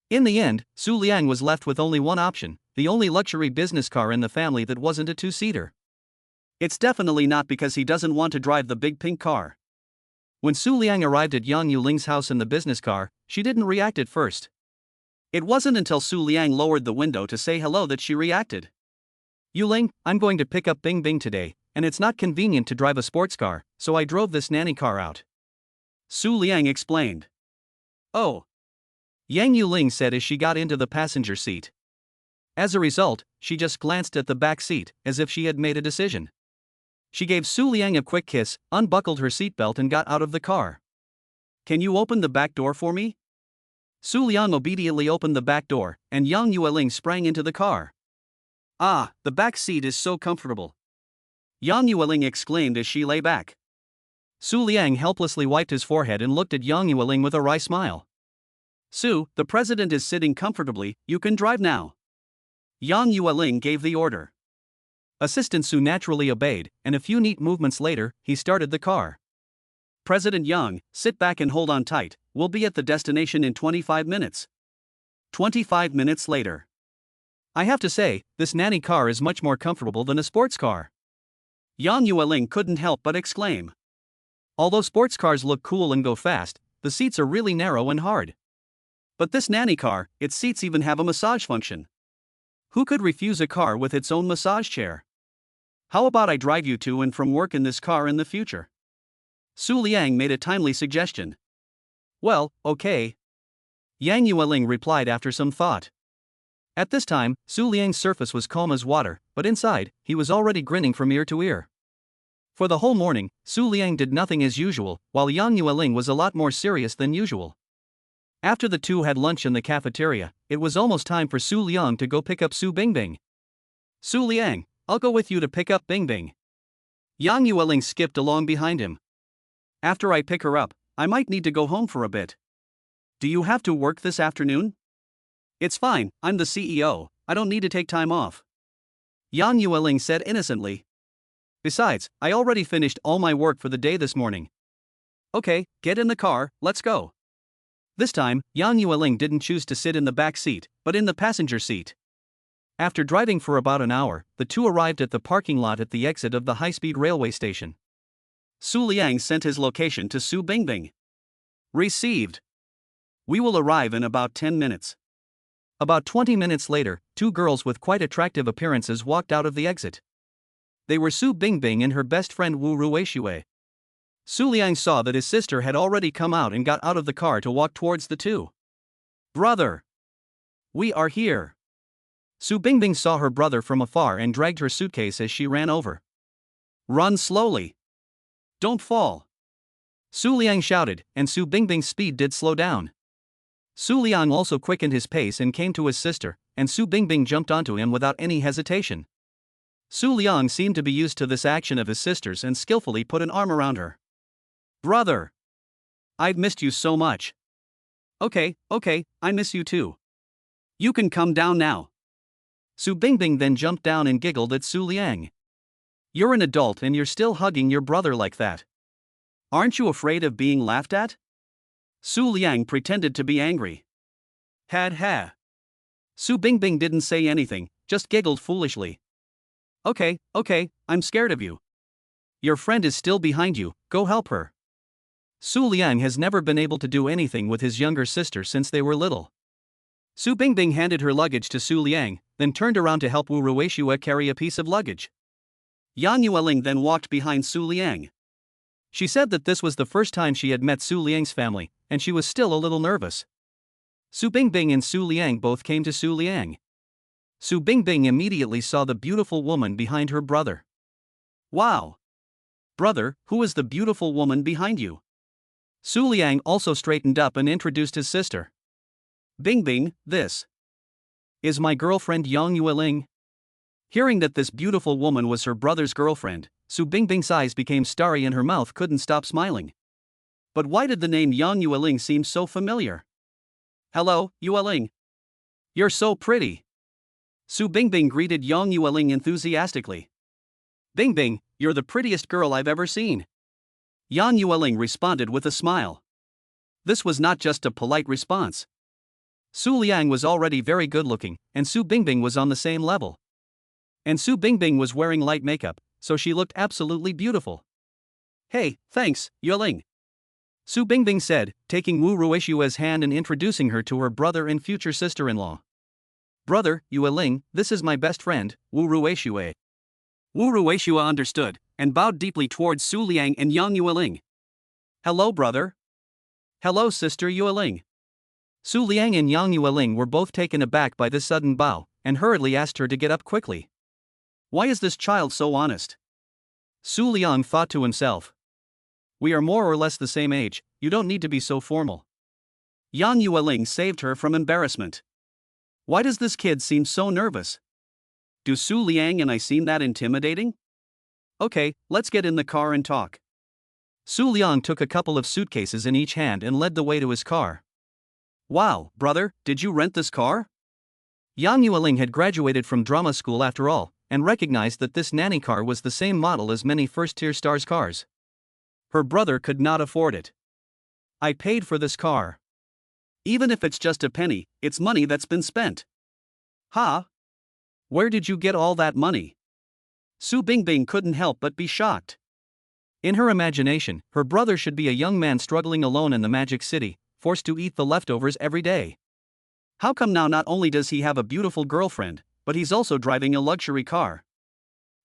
In the end, Su Liang was left with only one option, the only luxury business car in the family that wasn't a two-seater. It's definitely not because he doesn't want to drive the big pink car. When Su Liang arrived at Yang Yuling's house in the business car, she didn't react at first. It wasn't until Su Liang lowered the window to say hello that she reacted. "Yuling, I'm going to pick up Bing Bing today, and it's not convenient to drive a sports car, so I drove this nanny car out," Su Liang explained. "Oh," Yang Yuling said as she got into the passenger seat. As a result, she just glanced at the back seat, as if she had made a decision. She gave Su Liang a quick kiss, unbuckled her seatbelt and got out of the car. "Can you open the back door for me?" Su Liang obediently opened the back door, and Yang Yuling sprang into the car. "Ah, the back seat is so comfortable," Yang Yuling exclaimed as she lay back. Su Liang helplessly wiped his forehead and looked at Yang Yuling with a wry smile. "Su, the president is sitting comfortably, you can drive now." Yang Yuling gave the order. Assistant Su naturally obeyed, and a few neat movements later, he started the car. "President Yang, sit back and hold on tight, we'll be at the destination in 25 minutes. 25 minutes later. I have to say, this nanny car is much more comfortable than a sports car. Yang Yuling couldn't help but exclaim. Although sports cars look cool and go fast, the seats are really narrow and hard. But this nanny car, its seats even have a massage function. Who could refuse a car with its own massage chair? How about I drive you to and from work in this car in the future? Su Liang made a timely suggestion. Well, okay, Yang Yuling replied after some thought. At this time, Su Liang's surface was calm as water, but inside, he was already grinning from ear to ear. For the whole morning, Su Liang did nothing as usual, while Yang Yuling was a lot more serious than usual. After the two had lunch in the cafeteria, it was almost time for Su Liang to go pick up Su Bingbing. "Su Liang, I'll go with you to pick up Bingbing." Yang Yuling skipped along behind him. "After I pick her up, I might need to go home for a bit." "Do you have to work this afternoon?" "It's fine, I'm the CEO, I don't need to take time off," Yang Yuling said innocently. "Besides, I already finished all my work for the day this morning." "Okay, get in the car, let's go." This time, Yang Yuling didn't choose to sit in the back seat, but in the passenger seat. After driving for about an hour, the two arrived at the parking lot at the exit of the high-speed railway station. Su Liang sent his location to Su Bingbing. Received. We will arrive in about 10 minutes. About 20 minutes later, two girls with quite attractive appearances walked out of the exit. They were Su Bingbing and her best friend Wu Ruixue. Su Liang saw that his sister had already come out and got out of the car to walk towards the two. Brother! We are here. Su Bingbing saw her brother from afar and dragged her suitcase as she ran over. Run slowly. Don't fall. Su Liang shouted, and Su Bingbing's speed did slow down. Su Liang also quickened his pace and came to his sister, and Su Bingbing jumped onto him without any hesitation. Su Liang seemed to be used to this action of his sister's and skillfully put an arm around her. Brother! I've missed you so much. Okay, I miss you too. You can come down now. Su Bingbing then jumped down and giggled at Su Liang. You're an adult and you're still hugging your brother like that. Aren't you afraid of being laughed at? Su Liang pretended to be angry. Ha. Su Bingbing didn't say anything, just giggled foolishly. Okay, I'm scared of you. Your friend is still behind you, go help her. Su Liang has never been able to do anything with his younger sister since they were little. Su Bingbing handed her luggage to Su Liang, then turned around to help Wu Ruixue carry a piece of luggage. Yang Yueling then walked behind Su Liang. She said that this was the first time she had met Su Liang's family, and she was still a little nervous. Su Bingbing and Su Liang both came to Su Liang. Su Bingbing immediately saw the beautiful woman behind her brother. Wow! Brother, who is the beautiful woman behind you? Su Liang also straightened up and introduced his sister. Bingbing, this is my girlfriend Yang Yueling. Hearing that this beautiful woman was her brother's girlfriend, Su Bingbing's eyes became starry and her mouth couldn't stop smiling. But why did the name Yang Yueling seem so familiar? Hello, Yueling. You're so pretty. Su Bingbing greeted Yang Yueling enthusiastically. Bingbing, you're the prettiest girl I've ever seen. Yang Yueling responded with a smile. This was not just a polite response. Su Liang was already very good-looking, and Su Bingbing was on the same level. And Su Bingbing was wearing light makeup, so she looked absolutely beautiful. Hey, thanks, Yueling. Su Bingbing said, taking Wu Ruixue's hand and introducing her to her brother and future sister-in-law. Brother, Yueling, this is my best friend, Wu Ruixue. Wu Ruixue understood, and bowed deeply towards Su Liang and Yang Yueling. Hello, brother. Hello, sister Yueling. Su Liang and Yang Yueling were both taken aback by this sudden bow, and hurriedly asked her to get up quickly. Why is this child so honest? Su Liang thought to himself. We are more or less the same age, you don't need to be so formal. Yang Yueling saved her from embarrassment. Why does this kid seem so nervous? Do Su Liang and I seem that intimidating? Okay, let's get in the car and talk. Su Liang took a couple of suitcases in each hand and led the way to his car. Wow, brother, did you rent this car? Yang Yueling had graduated from drama school after all, and recognized that this nanny car was the same model as many first-tier stars' cars. Her brother could not afford it. I paid for this car. Even if it's just a penny, it's money that's been spent. Ha! Where did you get all that money? Su Bingbing couldn't help but be shocked. In her imagination, her brother should be a young man struggling alone in the Magic City, forced to eat the leftovers every day. How come now not only does he have a beautiful girlfriend, but he's also driving a luxury car?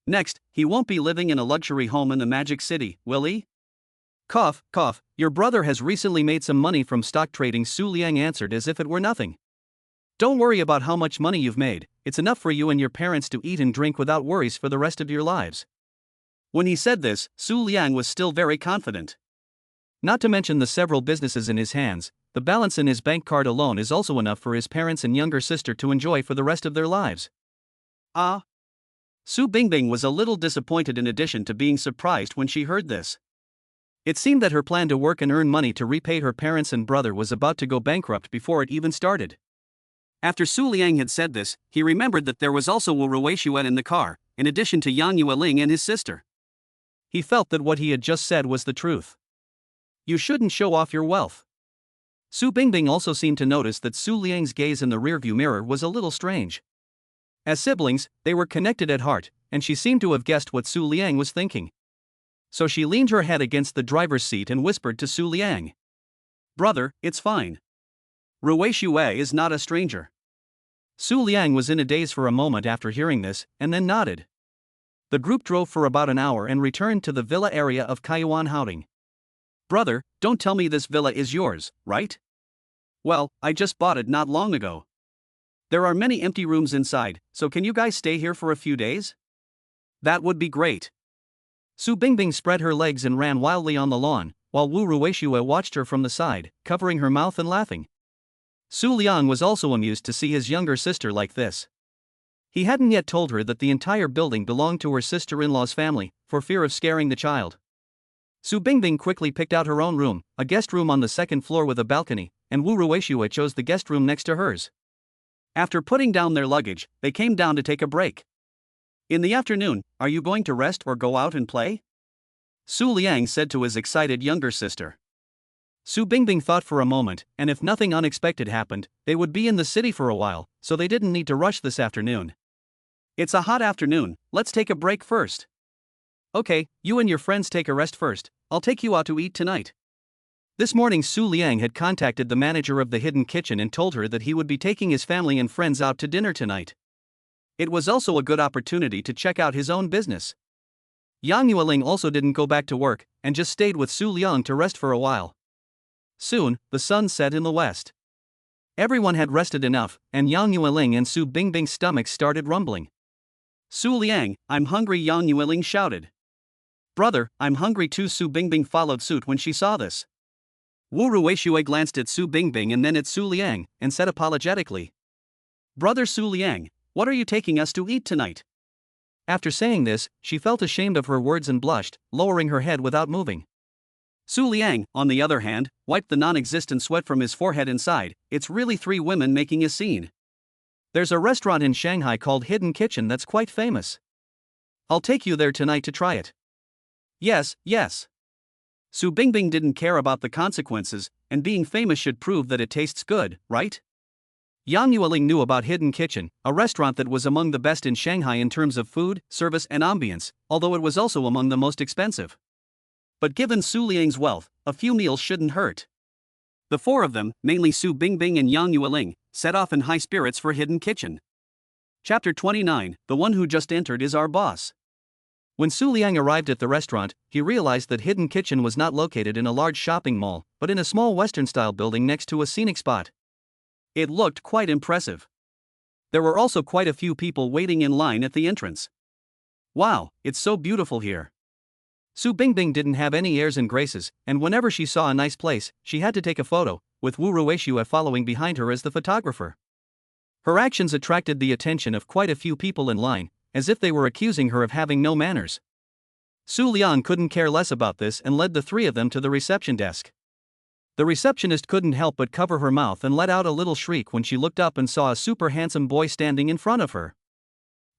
Next, he won't be living in a luxury home in the Magic City, will he? Cough, cough, your brother has recently made some money from stock trading, Su Liang answered as if it were nothing. Don't worry about how much money you've made, it's enough for you and your parents to eat and drink without worries for the rest of your lives. When he said this, Su Liang was still very confident. Not to mention the several businesses in his hands, the balance in his bank card alone is also enough for his parents and younger sister to enjoy for the rest of their lives. Ah! Su Bingbing was a little disappointed in addition to being surprised when she heard this. It seemed that her plan to work and earn money to repay her parents and brother was about to go bankrupt before it even started. After Su Liang had said this, he remembered that there was also Wu Ruixue in the car, in addition to Yang Yueling and his sister. He felt that what he had just said was the truth. You shouldn't show off your wealth. Su Bingbing also seemed to notice that Su Liang's gaze in the rearview mirror was a little strange. As siblings, they were connected at heart, and she seemed to have guessed what Su Liang was thinking. So she leaned her head against the driver's seat and whispered to Su Liang. Brother, it's fine. Rui Xue is not a stranger. Su Liang was in a daze for a moment after hearing this, and then nodded. The group drove for about an hour and returned to the villa area of Kaiyuan Houding. Brother, don't tell me this villa is yours, right? Well, I just bought it not long ago. There are many empty rooms inside, so can you guys stay here for a few days? That would be great. Su Bingbing spread her legs and ran wildly on the lawn, while Wu Ruishue watched her from the side, covering her mouth and laughing. Su Liang was also amused to see his younger sister like this. He hadn't yet told her that the entire building belonged to her sister-in-law's family, for fear of scaring the child. Su Bingbing quickly picked out her own room, a guest room on the second floor with a balcony, and Wu Ruishue chose the guest room next to hers. After putting down their luggage, they came down to take a break. In the afternoon, are you going to rest or go out and play? Su Liang said to his excited younger sister. Su Bingbing thought for a moment, and if nothing unexpected happened, they would be in the city for a while, so they didn't need to rush this afternoon. It's a hot afternoon, let's take a break first. Okay, you and your friends take a rest first, I'll take you out to eat tonight. This morning Su Liang had contacted the manager of the hidden kitchen and told her that he would be taking his family and friends out to dinner tonight. It was also a good opportunity to check out his own business. Yang Yueling also didn't go back to work, and just stayed with Su Liang to rest for a while. Soon, the sun set in the west. Everyone had rested enough, and Yang Yueling and Su Bingbing's stomachs started rumbling. Su Liang, I'm hungry, Yang Yueling shouted. Brother, I'm hungry too, Su Bingbing followed suit when she saw this. Wu Ruishue glanced at Su Bingbing and then at Su Liang, and said apologetically. Brother Su Liang, what are you taking us to eat tonight? After saying this, she felt ashamed of her words and blushed, lowering her head without moving. Su Liang, on the other hand, wiped the non-existent sweat from his forehead and sighed. It's really three women making a scene. There's a restaurant in Shanghai called Hidden Kitchen that's quite famous. I'll take you there tonight to try it. Yes, yes. Su Bingbing didn't care about the consequences, and being famous should prove that it tastes good, right? Yang Yueling knew about Hidden Kitchen, a restaurant that was among the best in Shanghai in terms of food, service and ambience, although it was also among the most expensive. But given Su Liang's wealth, a few meals shouldn't hurt. The four of them, mainly Su Bingbing and Yang Yueling, set off in high spirits for Hidden Kitchen. Chapter 29, The one who just entered is our boss. When Su Liang arrived at the restaurant, he realized that Hidden Kitchen was not located in a large shopping mall, but in a small Western-style building next to a scenic spot. It looked quite impressive. There were also quite a few people waiting in line at the entrance. Wow, it's so beautiful here. Su Bingbing didn't have any airs and graces, and whenever she saw a nice place, she had to take a photo, with Wu Ruishue following behind her as the photographer. Her actions attracted the attention of quite a few people in line, as if they were accusing her of having no manners. Su Liang couldn't care less about this and led the three of them to the reception desk. The receptionist couldn't help but cover her mouth and let out a little shriek when she looked up and saw a super handsome boy standing in front of her.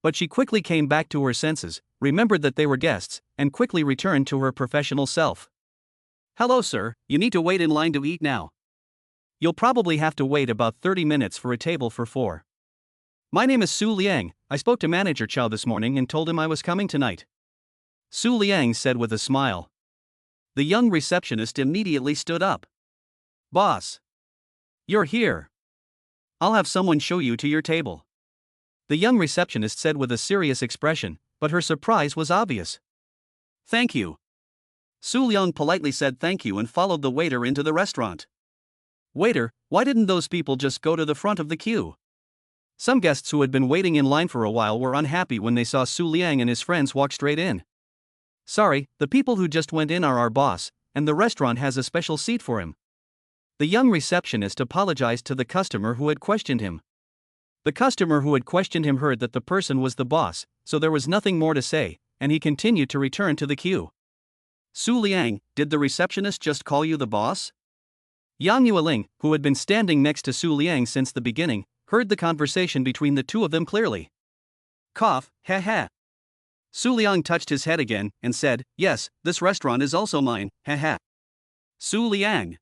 But she quickly came back to her senses, remembered that they were guests, and quickly returned to her professional self. Hello sir, you need to wait in line to eat now. You'll probably have to wait about 30 minutes for a table for 4. My name is Su Liang, I spoke to Manager Chow this morning and told him I was coming tonight. Su Liang said with a smile. The young receptionist immediately stood up. Boss. You're here. I'll have someone show you to your table. The young receptionist said with a serious expression, but her surprise was obvious. Thank you. Su Liang politely said thank you and followed the waiter into the restaurant. Waiter, why didn't those people just go to the front of the queue? Some guests who had been waiting in line for a while were unhappy when they saw Su Liang and his friends walk straight in. Sorry, the people who just went in are our boss, and the restaurant has a special seat for him. The young receptionist apologized to the customer who had questioned him. The customer who had questioned him heard that the person was the boss, so there was nothing more to say, and he continued to return to the queue. Su Liang, did the receptionist just call you the boss? Yang Yueling, who had been standing next to Su Liang since the beginning, heard the conversation between the two of them clearly. Cough, heh heh. Su Liang touched his head again and said, yes, this restaurant is also mine, heh heh. Su Liang.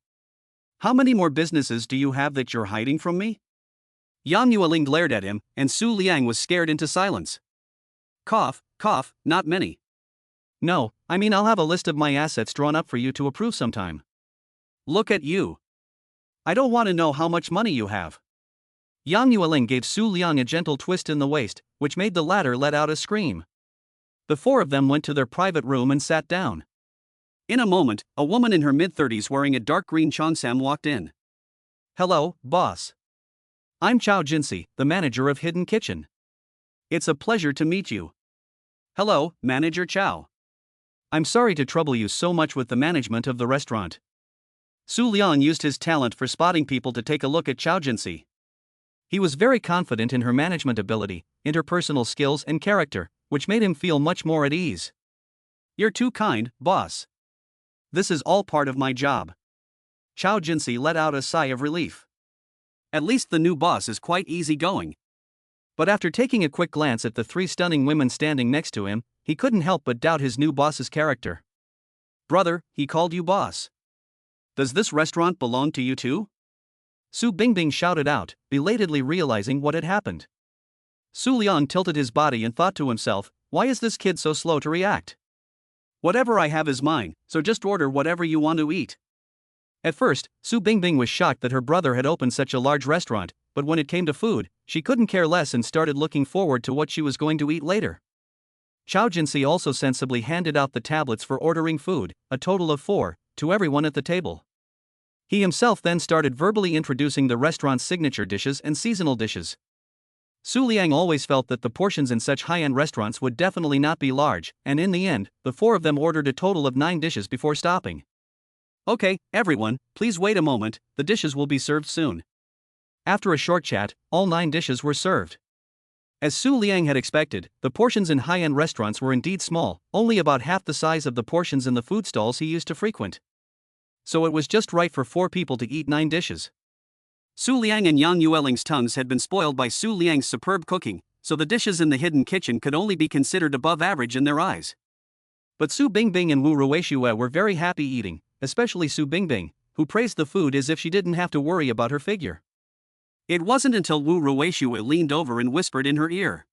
How many more businesses do you have that you're hiding from me? Yang Yueling glared at him, and Su Liang was scared into silence. Cough, cough, not many. No, I mean I'll have a list of my assets drawn up for you to approve sometime. Look at you. I don't want to know how much money you have. Yang Yueling gave Su Liang a gentle twist in the waist, which made the latter let out a scream. The four of them went to their private room and sat down. In a moment, a woman in her mid-30s wearing a dark green cheongsam walked in. Hello, boss. I'm Chao Jinsi, the manager of Hidden Kitchen. It's a pleasure to meet you. Hello, Manager Chao. I'm sorry to trouble you so much with the management of the restaurant. Su Liang used his talent for spotting people to take a look at Chao Jinsi. He was very confident in her management ability, interpersonal skills and character, which made him feel much more at ease. You're too kind, boss. This is all part of my job. Chao Jinsi let out a sigh of relief. At least the new boss is quite easygoing. But after taking a quick glance at the three stunning women standing next to him, he couldn't help but doubt his new boss's character. Brother, he called you boss. Does this restaurant belong to you too? Su Bingbing shouted out, belatedly realizing what had happened. Su Liang tilted his body and thought to himself, why is this kid so slow to react? Whatever I have is mine, so just order whatever you want to eat. At first, Su Bingbing was shocked that her brother had opened such a large restaurant, but when it came to food, she couldn't care less and started looking forward to what she was going to eat later. Chao Jinsi also sensibly handed out the tablets for ordering food, a total of 4, to everyone at the table. He himself then started verbally introducing the restaurant's signature dishes and seasonal dishes. Su Liang always felt that the portions in such high-end restaurants would definitely not be large, and in the end, the four of them ordered a total of 9 dishes before stopping. Okay, everyone, please wait a moment, the dishes will be served soon. After a short chat, all 9 dishes were served. As Su Liang had expected, the portions in high-end restaurants were indeed small, only about half the size of the portions in the food stalls he used to frequent. So it was just right for 4 people to eat 9 dishes. Su Liang and Yang Yueling's tongues had been spoiled by Su Liang's superb cooking, so the dishes in the hidden kitchen could only be considered above average in their eyes. But Su Bingbing and Wu Ruishue were very happy eating, especially Su Bingbing, who praised the food as if she didn't have to worry about her figure. It wasn't until Wu Ruishue leaned over and whispered in her ear.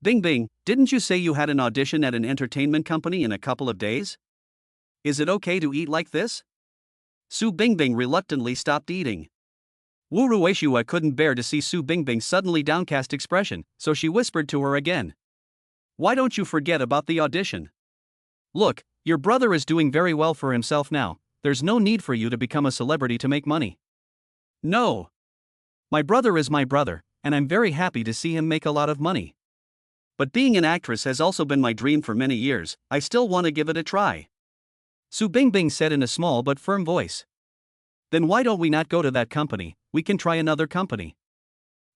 Bingbing, didn't you say you had an audition at an entertainment company in a couple of days? Is it okay to eat like this? Su Bingbing reluctantly stopped eating. Wu Ruishue couldn't bear to see Su Bingbing's suddenly downcast expression, so she whispered to her again. Why don't you forget about the audition? Look, your brother is doing very well for himself now, there's no need for you to become a celebrity to make money. No. My brother is my brother, and I'm very happy to see him make a lot of money. But being an actress has also been my dream for many years, I still want to give it a try. Su Bingbing said in a small but firm voice. Then why don't we not go to that company, we can try another company.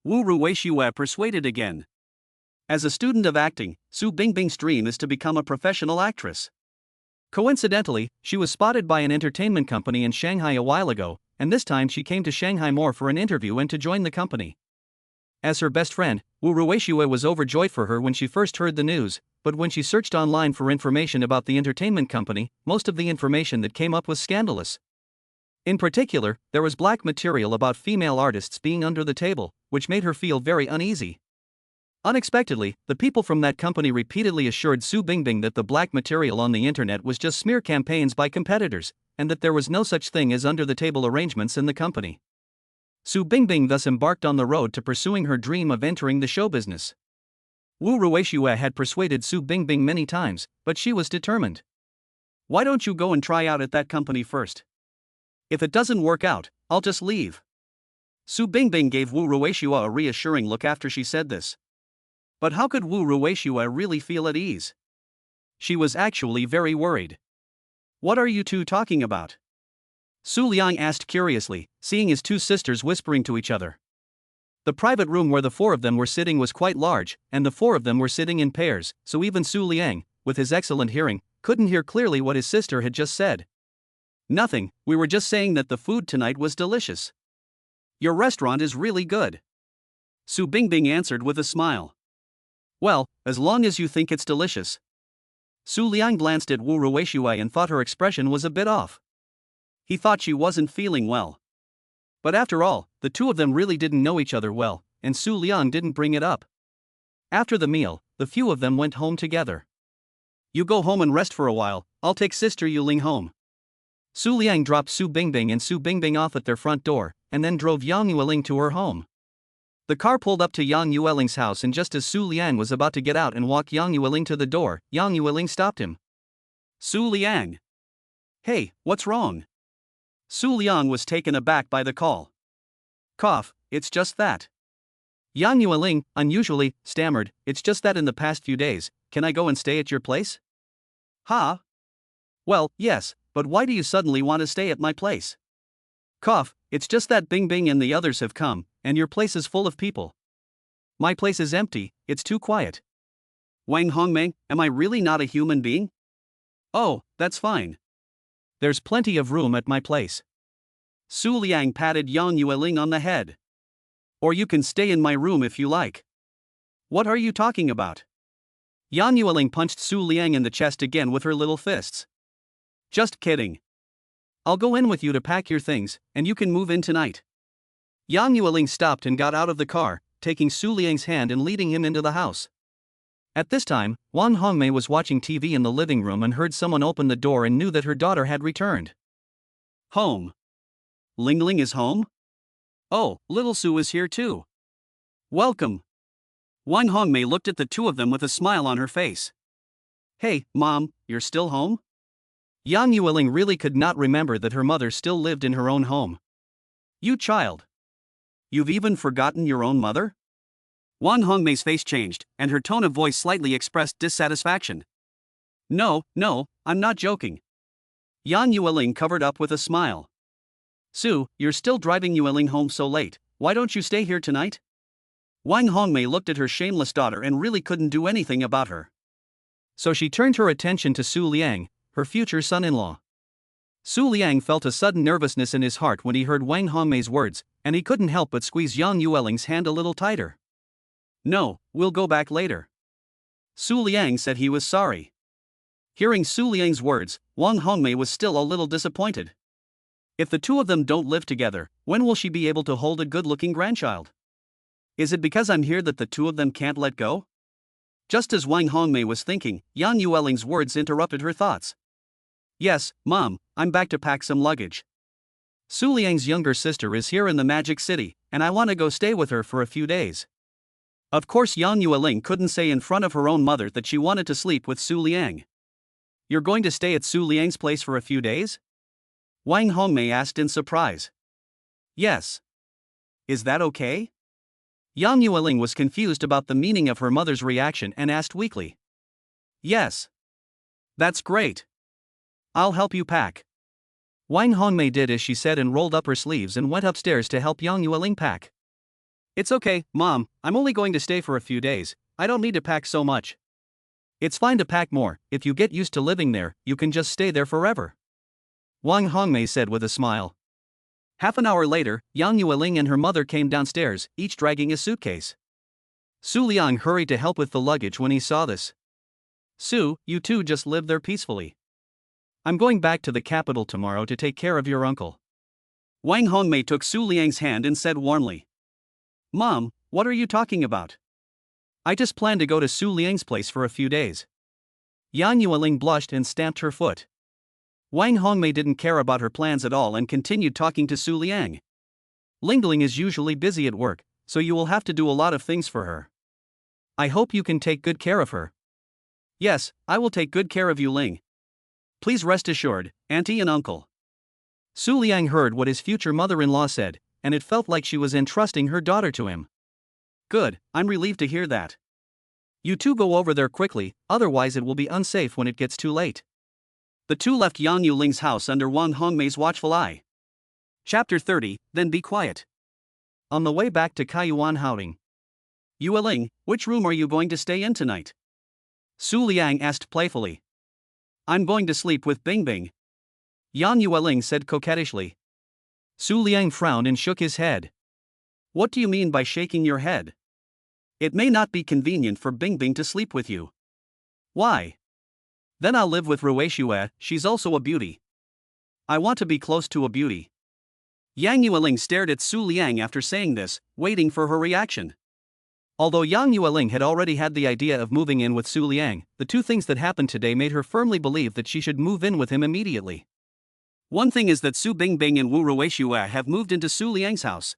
Wu Ruishue persuaded again. As a student of acting, Su Bingbing's dream is to become a professional actress. Coincidentally, she was spotted by an entertainment company in Shanghai a while ago, and this time she came to Shanghai more for an interview and to join the company. As her best friend, Wu Ruishue was overjoyed for her when she first heard the news, but when she searched online for information about the entertainment company, most of the information that came up was scandalous. In particular, there was black material about female artists being under the table, which made her feel very uneasy. Unexpectedly, the people from that company repeatedly assured Su Bingbing that the black material on the internet was just smear campaigns by competitors, and that there was no such thing as under-the-table arrangements in the company. Su Bingbing thus embarked on the road to pursuing her dream of entering the show business. Wu Ruishue had persuaded Su Bingbing many times, but she was determined. Why don't you go and try out at that company first? If it doesn't work out, I'll just leave. Su Bingbing gave Wu Ruishue a reassuring look after she said this. But how could Wu Ruishue really feel at ease? She was actually very worried. What are you two talking about? Su Liang asked curiously, seeing his 2 sisters whispering to each other. The private room where the 4 of them were sitting was quite large, and the 4 of them were sitting in pairs, so even Su Liang, with his excellent hearing, couldn't hear clearly what his sister had just said. Nothing, we were just saying that the food tonight was delicious. Your restaurant is really good. Su Bingbing answered with a smile. Well, as long as you think it's delicious. Su Liang glanced at Wu Ruishue and thought her expression was a bit off. He thought she wasn't feeling well. But after all, the two of them really didn't know each other well, and Su Liang didn't bring it up. After the meal, the few of them went home together. You go home and rest for a while, I'll take Sister Yuling home. Su Liang dropped Su Bingbing and Su Bingbing off at their front door, and then drove Yang Yueling to her home. The car pulled up to Yang Yueling's house, and just as Su Liang was about to get out and walk Yang Yueling to the door, Yang Yueling stopped him. Su Liang. Hey, what's wrong? Su Liang was taken aback by the call. Cough, it's just that. Yang Yueling, unusually, stammered, it's just that in the past few days, can I go and stay at your place? Huh? Well, yes, but why do you suddenly want to stay at my place? Cough, it's just that Bing Bing and the others have come, and your place is full of people. My place is empty, it's too quiet. Wang Hongmei, am I really not a human being? Oh, that's fine. There's plenty of room at my place. Su Liang patted Yang Yueling on the head. Or you can stay in my room if you like. What are you talking about? Yang Yueling punched Su Liang in the chest again with her little fists. Just kidding. I'll go in with you to pack your things, and you can move in tonight. Yang Yueling stopped and got out of the car, taking Su Liang's hand and leading him into the house. At this time, Wang Hongmei was watching TV in the living room and heard someone open the door and knew that her daughter had returned. Home. Ling Ling is home? Oh, little Su is here too. Welcome. Wang Hongmei looked at the two of them with a smile on her face. Hey, Mom, you're still home? Yang Yueling really could not remember that her mother still lived in her own home. You child. You've even forgotten your own mother? Wang Hongmei's face changed, and her tone of voice slightly expressed dissatisfaction. No, I'm not joking. Yang Yueling covered up with a smile. Su, you're still driving Yueling home so late, why don't you stay here tonight? Wang Hongmei looked at her shameless daughter and really couldn't do anything about her. So she turned her attention to Su Liang, her future son-in-law. Su Liang felt a sudden nervousness in his heart when he heard Wang Hongmei's words, and he couldn't help but squeeze Yang Yueling's hand a little tighter. No, we'll go back later. Su Liang said he was sorry. Hearing Su Liang's words, Wang Hongmei was still a little disappointed. If the two of them don't live together, when will she be able to hold a good-looking grandchild? Is it because I'm here that the two of them can't let go? Just as Wang Hongmei was thinking, Yang Yueling's words interrupted her thoughts. Yes, Mom, I'm back to pack some luggage. Su Liang's younger sister is here in the Magic City, and I want to go stay with her for a few days. Of course, Yang Yueling couldn't say in front of her own mother that she wanted to sleep with Su Liang. You're going to stay at Su Liang's place for a few days? Wang Hongmei asked in surprise. Yes. Is that okay? Yang Yueling was confused about the meaning of her mother's reaction and asked weakly. Yes. That's great. I'll help you pack. Wang Hongmei did as she said and rolled up her sleeves and went upstairs to help Yang Yueling pack. It's okay, Mom, I'm only going to stay for a few days, I don't need to pack so much. It's fine to pack more, if you get used to living there, you can just stay there forever. Wang Hongmei said with a smile. Half an hour later, Yang Yueling and her mother came downstairs, each dragging a suitcase. Su Liang hurried to help with the luggage when he saw this. Su, you two just live there peacefully. I'm going back to the capital tomorrow to take care of your uncle. Wang Hongmei took Su Liang's hand and said warmly. Mom, what are you talking about? I just plan to go to Su Liang's place for a few days. Yang Yueling blushed and stamped her foot. Wang Hongmei didn't care about her plans at all and continued talking to Su Liang. Ling Ling is usually busy at work, so you will have to do a lot of things for her. I hope you can take good care of her. Yes, I will take good care of you, Ling. Please rest assured, Auntie and Uncle. Su Liang heard what his future mother-in-law said, and it felt like she was entrusting her daughter to him. Good, I'm relieved to hear that. You two go over there quickly, otherwise it will be unsafe when it gets too late. The two left Yang Yuling's house under Wang Hongmei's watchful eye. Chapter 30, Then Be Quiet. On the way back to Kaiyuan Houting. Yueling, which room are you going to stay in tonight? Su Liang asked playfully. I'm going to sleep with Bing Bing. Yang Yueling said coquettishly. Su Liang frowned and shook his head. What do you mean by shaking your head? It may not be convenient for Bing Bing to sleep with you. Why? Then I'll live with Ruishue, she's also a beauty. I want to be close to a beauty. Yang Yueling stared at Su Liang after saying this, waiting for her reaction. Although Yang Yueling had already had the idea of moving in with Su Liang, the two things that happened today made her firmly believe that she should move in with him immediately. One thing is that Su Bingbing and Wu Rueishua have moved into Su Liang's house.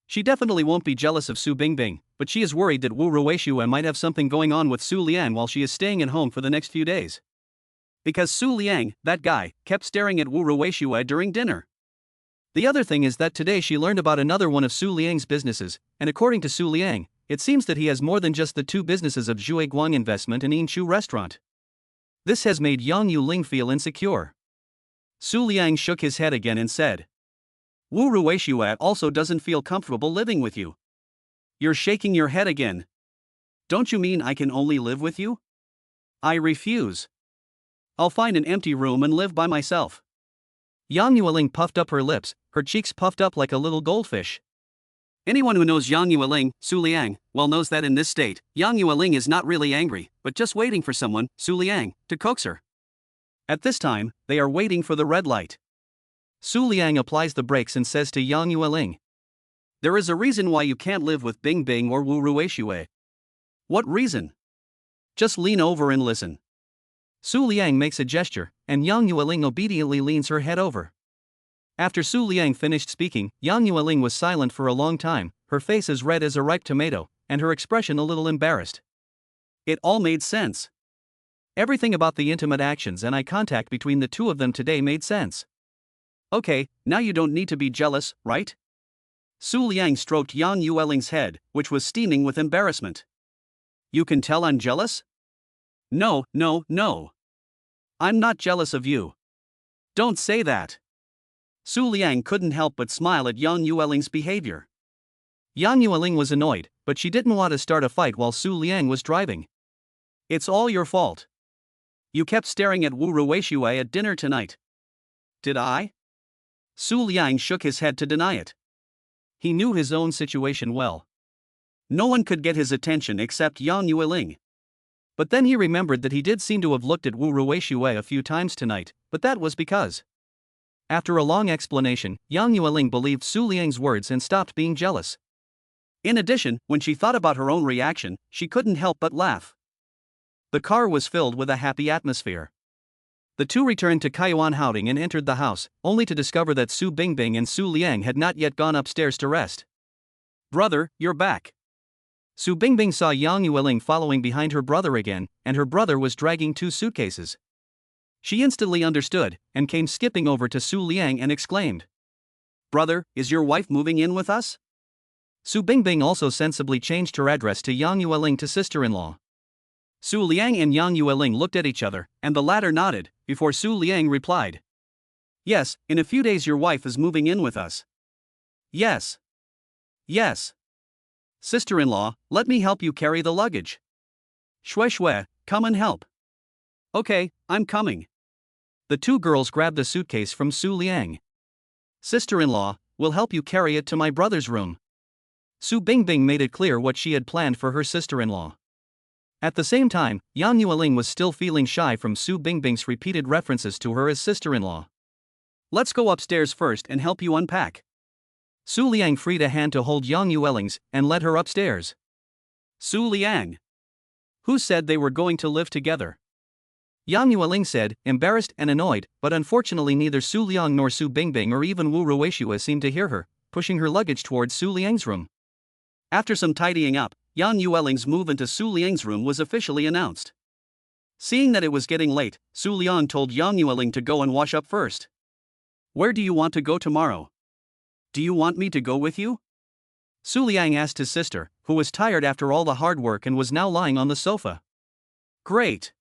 She definitely won't be jealous of Su Bingbing, but she is worried that Wu Rueishua might have something going on with Su Liang while she is staying at home for the next few days. Because Su Liang, that guy, kept staring at Wu Rueishua during dinner. The other thing is that today she learned about another one of Su Liang's businesses, and according to Su Liang, it seems that he has more than just the two businesses of Zhuai Guang Investment and Yin Chu Restaurant. This has made Yang Yueling feel insecure. Su Liang shook his head again and said, Wu Rueishua also doesn't feel comfortable living with you. You're shaking your head again. Don't you mean I can only live with you? I refuse. I'll find an empty room and live by myself. Yang Yueling puffed up her lips, her cheeks puffed up like a little goldfish. Anyone who knows Yang Yueling, Su Liang, well knows that in this state, Yang Yueling is not really angry, but just waiting for someone, Su Liang, to coax her. At this time, they are waiting for the red light. Su Liang applies the brakes and says to Yang Yueling, There is a reason why you can't live with Bingbing or Wu Rueishue. What reason? Just lean over and listen. Su Liang makes a gesture, and Yang Yueling obediently leans her head over. After Su Liang finished speaking, Yang Yueling was silent for a long time, her face as red as a ripe tomato, and her expression a little embarrassed. It all made sense. Everything about the intimate actions and eye contact between the two of them today made sense. Okay, now you don't need to be jealous, right? Su Liang stroked Yang Yueling's head, which was steaming with embarrassment. You can tell I'm jealous? No. I'm not jealous of you. Don't say that. Su Liang couldn't help but smile at Yang Yueling's behavior. Yang Yueling was annoyed, but she didn't want to start a fight while Su Liang was driving. It's all your fault. You kept staring at Wu Rueishue at dinner tonight. Did I? Su Liang shook his head to deny it. He knew his own situation well. No one could get his attention except Yang Yueling. But then he remembered that he did seem to have looked at Wu Rueishue a few times tonight, but that was because. After a long explanation, Yang Yueling believed Su Liang's words and stopped being jealous. In addition, when she thought about her own reaction, she couldn't help but laugh. The car was filled with a happy atmosphere. The two returned to Kaiyuan Houding and entered the house, only to discover that Su Bingbing and Su Liang had not yet gone upstairs to rest. Brother, you're back. Su Bingbing saw Yang Yueling following behind her brother again, and her brother was dragging two suitcases. She instantly understood, and came skipping over to Su Liang and exclaimed, Brother, is your wife moving in with us? Su Bingbing also sensibly changed her address to Yang Yueling to sister-in-law. Su Liang and Yang Yueling looked at each other, and the latter nodded, before Su Liang replied. Yes, in a few days your wife is moving in with us. Yes. Sister-in-law, let me help you carry the luggage. Shui, come and help. Okay, I'm coming. The two girls grabbed the suitcase from Su Liang. Sister-in-law, we'll help you carry it to my brother's room. Su Bingbing made it clear what she had planned for her sister-in-law. At the same time, Yang Yueling was still feeling shy from Su Bingbing's repeated references to her as sister-in-law. Let's go upstairs first and help you unpack. Su Liang freed a hand to hold Yang Yueling's and led her upstairs. Su Liang. Who said they were going to live together? Yang Yueling said, embarrassed and annoyed, but unfortunately neither Su Liang nor Su Bingbing or even Wu Rueishue seemed to hear her, pushing her luggage towards Su Liang's room. After some tidying up, Yang Yueling's move into Su Liang's room was officially announced. Seeing that it was getting late, Su Liang told Yang Yueling to go and wash up first. Where do you want to go tomorrow? Do you want me to go with you? Su Liang asked his sister, who was tired after all the hard work and was now lying on the sofa. Great.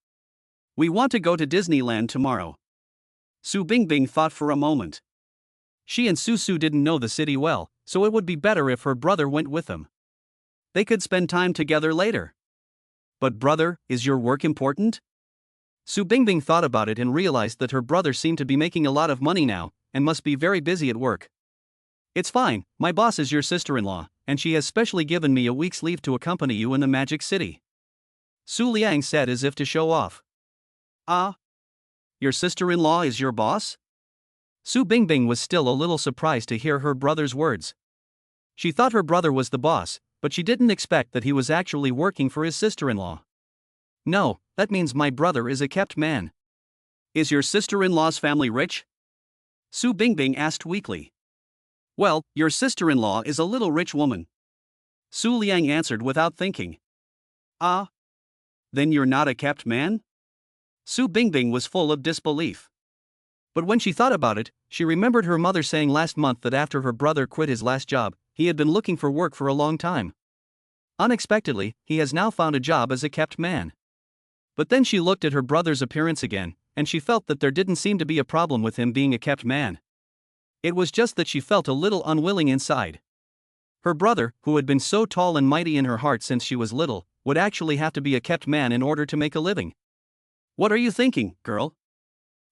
We want to go to Disneyland tomorrow. Su Bingbing thought for a moment. She and Su didn't know the city well, so it would be better if her brother went with them. They could spend time together later. But brother, is your work important? Su Bingbing thought about it and realized that her brother seemed to be making a lot of money now, and must be very busy at work. It's fine, my boss is your sister-in-law, and she has specially given me a week's leave to accompany you in the Magic City. Su Liang said as if to show off. Ah? Your sister-in-law is your boss? Su Bingbing was still a little surprised to hear her brother's words. She thought her brother was the boss, but she didn't expect that he was actually working for his sister-in-law. No, that means my brother is a kept man. Is your sister-in-law's family rich? Su Bingbing asked weakly. Well, your sister-in-law is a little rich woman. Su Liang answered without thinking. Ah? Then you're not a kept man? Su Bingbing was full of disbelief. But when she thought about it, she remembered her mother saying last month that after her brother quit his last job, he had been looking for work for a long time. Unexpectedly, he has now found a job as a kept man. But then she looked at her brother's appearance again, and she felt that there didn't seem to be a problem with him being a kept man. It was just that she felt a little unwilling inside. Her brother, who had been so tall and mighty in her heart since she was little, would actually have to be a kept man in order to make a living. What are you thinking, girl?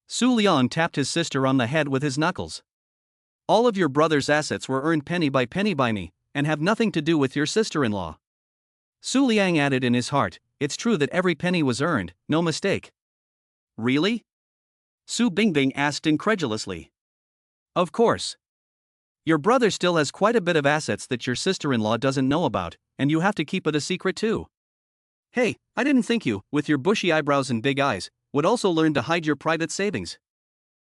Su Liang tapped his sister on the head with his knuckles. All of your brother's assets were earned penny by me, and have nothing to do with your sister-in-law. Su Liang added in his heart, it's true that every penny was earned, no mistake. Really? Su Bingbing asked incredulously. Of course. Your brother still has quite a bit of assets that your sister-in-law doesn't know about, and you have to keep it a secret too. Hey, I didn't think you, with your bushy eyebrows and big eyes, would also learn to hide your private savings.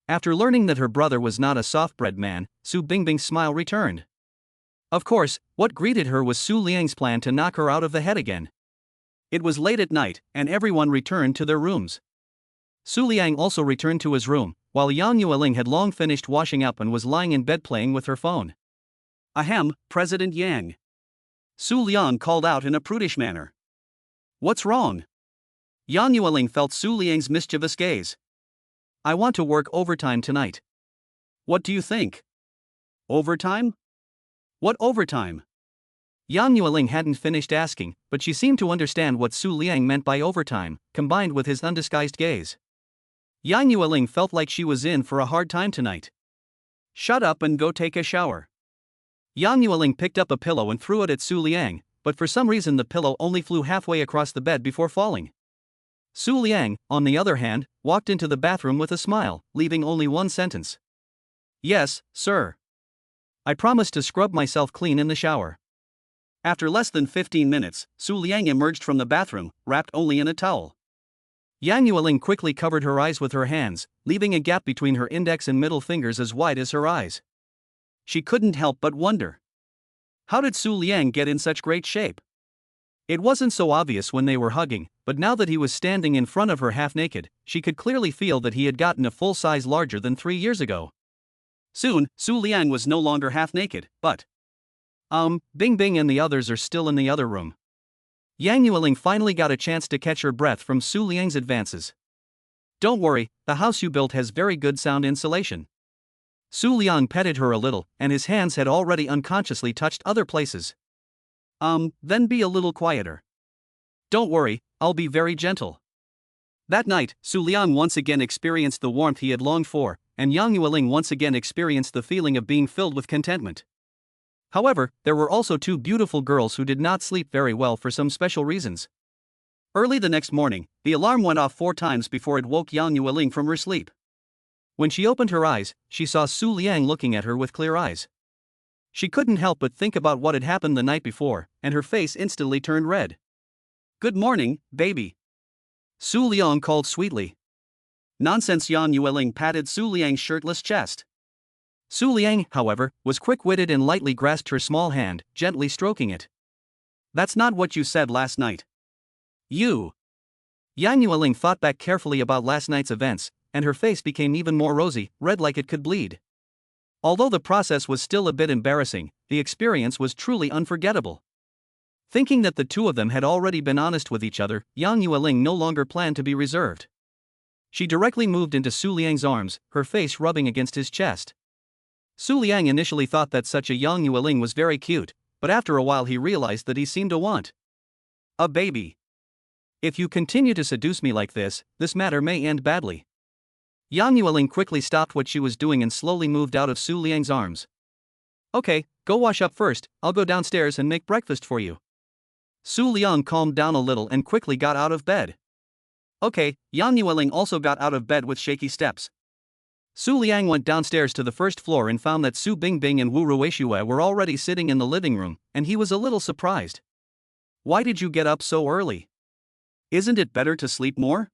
After learning that her brother was not a soft-bred man, Su Bingbing's smile returned. Of course, what greeted her was Su Liang's plan to knock her out of the head again. It was late at night, and everyone returned to their rooms. Su Liang also returned to his room, while Yang Yueling had long finished washing up and was lying in bed playing with her phone. Ahem, President Yang. Su Liang called out in a prudish manner. What's wrong? Yang Yueling felt Su Liang's mischievous gaze. I want to work overtime tonight. What do you think? Overtime? What overtime? Yang Yueling hadn't finished asking, but she seemed to understand what Su Liang meant by overtime, combined with his undisguised gaze. Yang Yueling felt like she was in for a hard time tonight. Shut up and go take a shower. Yang Yueling picked up a pillow and threw it at Su Liang, but for some reason the pillow only flew halfway across the bed before falling. Su Liang, on the other hand, walked into the bathroom with a smile, leaving only one sentence. Yes, sir. I promised to scrub myself clean in the shower. After less than 15 minutes, Su Liang emerged from the bathroom, wrapped only in a towel. Yang Yueling quickly covered her eyes with her hands, leaving a gap between her index and middle fingers as wide as her eyes. She couldn't help but wonder. How did Su Liang get in such great shape? It wasn't so obvious when they were hugging, but now that he was standing in front of her half-naked, she could clearly feel that he had gotten a full size larger than 3 years ago. Soon, Su Liang was no longer half-naked, but… Bingbing and the others are still in the other room. Yang Yueling finally got a chance to catch her breath from Su Liang's advances. Don't worry, the house you built has very good sound insulation. Su Liang petted her a little, and his hands had already unconsciously touched other places. Then be a little quieter. Don't worry, I'll be very gentle. That night, Su Liang once again experienced the warmth he had longed for, and Yang Yueling once again experienced the feeling of being filled with contentment. However, there were also 2 beautiful girls who did not sleep very well for some special reasons. Early the next morning, the alarm went off 4 times before it woke Yang Yueling from her sleep. When she opened her eyes, she saw Su Liang looking at her with clear eyes. She couldn't help but think about what had happened the night before, and her face instantly turned red. Good morning, baby. Su Liang called sweetly. Nonsense, Yang Yueling patted Su Liang's shirtless chest. Su Liang, however, was quick-witted and lightly grasped her small hand, gently stroking it. That's not what you said last night. You. Yang Yueling thought back carefully about last night's events, and her face became even more rosy, red like it could bleed. Although the process was still a bit embarrassing, the experience was truly unforgettable. Thinking that the 2 of them had already been honest with each other, Yang Yueling no longer planned to be reserved. She directly moved into Su Liang's arms, her face rubbing against his chest. Su Liang initially thought that such a Yang Yueling was very cute, but after a while he realized that he seemed to want a baby. If you continue to seduce me like this matter may end badly. Yang Yueling quickly stopped what she was doing and slowly moved out of Su Liang's arms. Okay, go wash up first, I'll go downstairs and make breakfast for you. Su Liang calmed down a little and quickly got out of bed. Okay, Yang Yueling also got out of bed with shaky steps. Su Liang went downstairs to the first floor and found that Su Bingbing and Wu Ruixue were already sitting in the living room, and he was a little surprised. Why did you get up so early? Isn't it better to sleep more?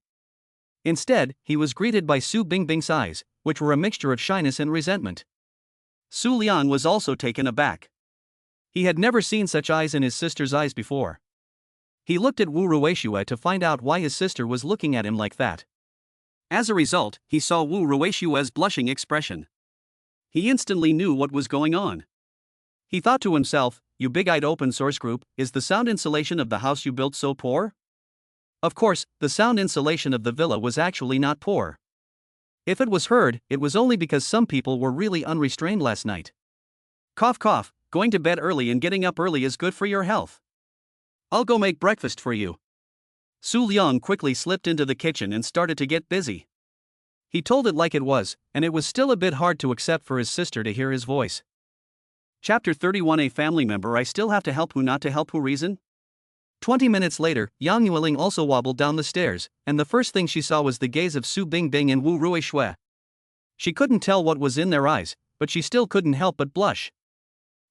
Instead, he was greeted by Su Bingbing's eyes, which were a mixture of shyness and resentment. Su Liang was also taken aback. He had never seen such eyes in his sister's eyes before. He looked at Wu Ruixue to find out why his sister was looking at him like that. As a result, he saw Wu Ruixue's blushing expression. He instantly knew what was going on. He thought to himself, "You big-eyed open source group, is the sound insulation of the house you built so poor?" Of course, the sound insulation of the villa was actually not poor. If it was heard, it was only because some people were really unrestrained last night. Cough cough, going to bed early and getting up early is good for your health. I'll go make breakfast for you. Su Liang quickly slipped into the kitchen and started to get busy. He told it like it was, and it was still a bit hard to accept for his sister to hear his voice. Chapter 31. A family member I still have to help who not to help who reason? 20 minutes later, Yang Yueling also wobbled down the stairs, and the first thing she saw was the gaze of Su Bingbing and Wu Ruixue. She couldn't tell what was in their eyes, but she still couldn't help but blush.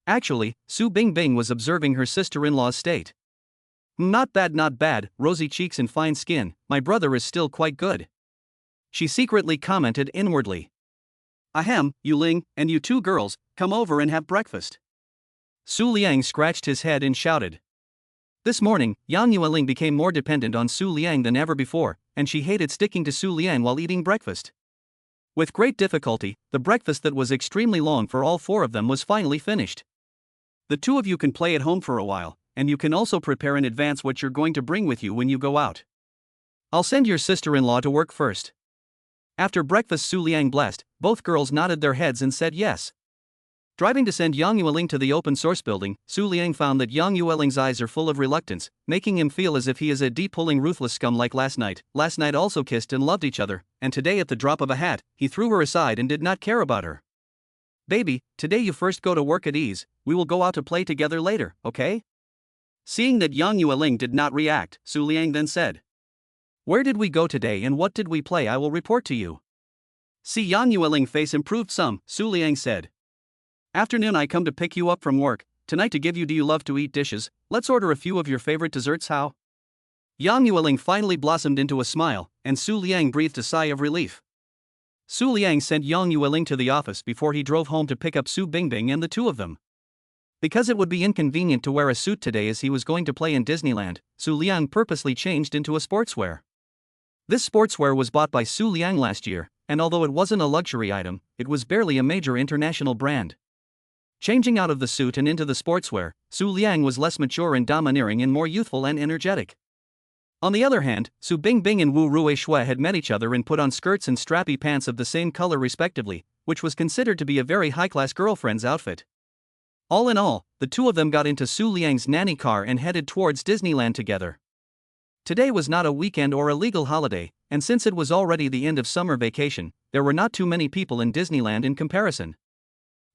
Actually, Su Bingbing was observing her sister-in-law's state. Not bad, rosy cheeks and fine skin, my brother is still quite good. She secretly commented inwardly. Ahem, Yuling, and you two girls, come over and have breakfast. Su Liang scratched his head and shouted. This morning, Yang Yueling became more dependent on Su Liang than ever before, and she hated sticking to Su Liang while eating breakfast. With great difficulty, the breakfast that was extremely long for all four of them was finally finished. The two of you can play at home for a while, and you can also prepare in advance what you're going to bring with you when you go out. I'll send your sister-in-law to work first. After breakfast, Su Liang blessed, both girls nodded their heads and said yes. Driving to send Yang Yueling to the open source building, Su Liang found that Yang Yueling's eyes are full of reluctance, making him feel as if he is a deep-pulling ruthless scum like last night. Last night also kissed and loved each other, and today at the drop of a hat, he threw her aside and did not care about her. Baby, today you first go to work at ease, we will go out to play together later, okay? Seeing that Yang Yueling did not react, Su Liang then said. Where did we go today and what did we play? I will report to you. See Yang Yueling's face improved some, Su Liang said. Afternoon I come to pick you up from work, tonight to give you do you love to eat dishes, let's order a few of your favorite desserts how? Yang Yueling finally blossomed into a smile, and Su Liang breathed a sigh of relief. Su Liang sent Yang Yueling to the office before he drove home to pick up Su Bingbing and the two of them. Because it would be inconvenient to wear a suit today as he was going to play in Disneyland, Su Liang purposely changed into a sportswear. This sportswear was bought by Su Liang last year, and although it wasn't a luxury item, it was barely a major international brand. Changing out of the suit and into the sportswear, Su Liang was less mature and domineering and more youthful and energetic. On the other hand, Su Bingbing and Wu Ruixue had met each other and put on skirts and strappy pants of the same color respectively, which was considered to be a very high-class girlfriend's outfit. All in all, the two of them got into Su Liang's nanny car and headed towards Disneyland together. Today was not a weekend or a legal holiday, and since it was already the end of summer vacation, there were not too many people in Disneyland in comparison.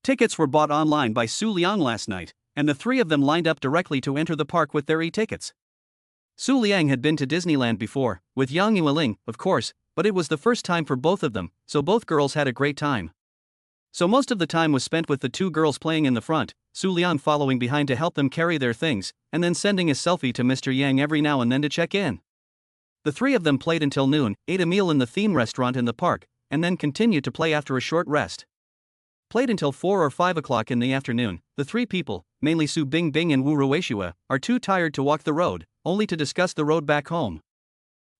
Tickets were bought online by Su Liang last night, and the three of them lined up directly to enter the park with their e-tickets. Su Liang had been to Disneyland before, with Yang Yueling, of course, but it was the first time for both of them, so both girls had a great time. So most of the time was spent with the two girls playing in the front, Su Liang following behind to help them carry their things, and then sending a selfie to Mr. Yang every now and then to check in. The three of them played until noon, ate a meal in the theme restaurant in the park, and then continued to play after a short rest. Played until 4 or 5 o'clock in the afternoon, the three people, mainly Su Bingbing and Wu Ruixue, are too tired to walk the road, only to discuss the road back home.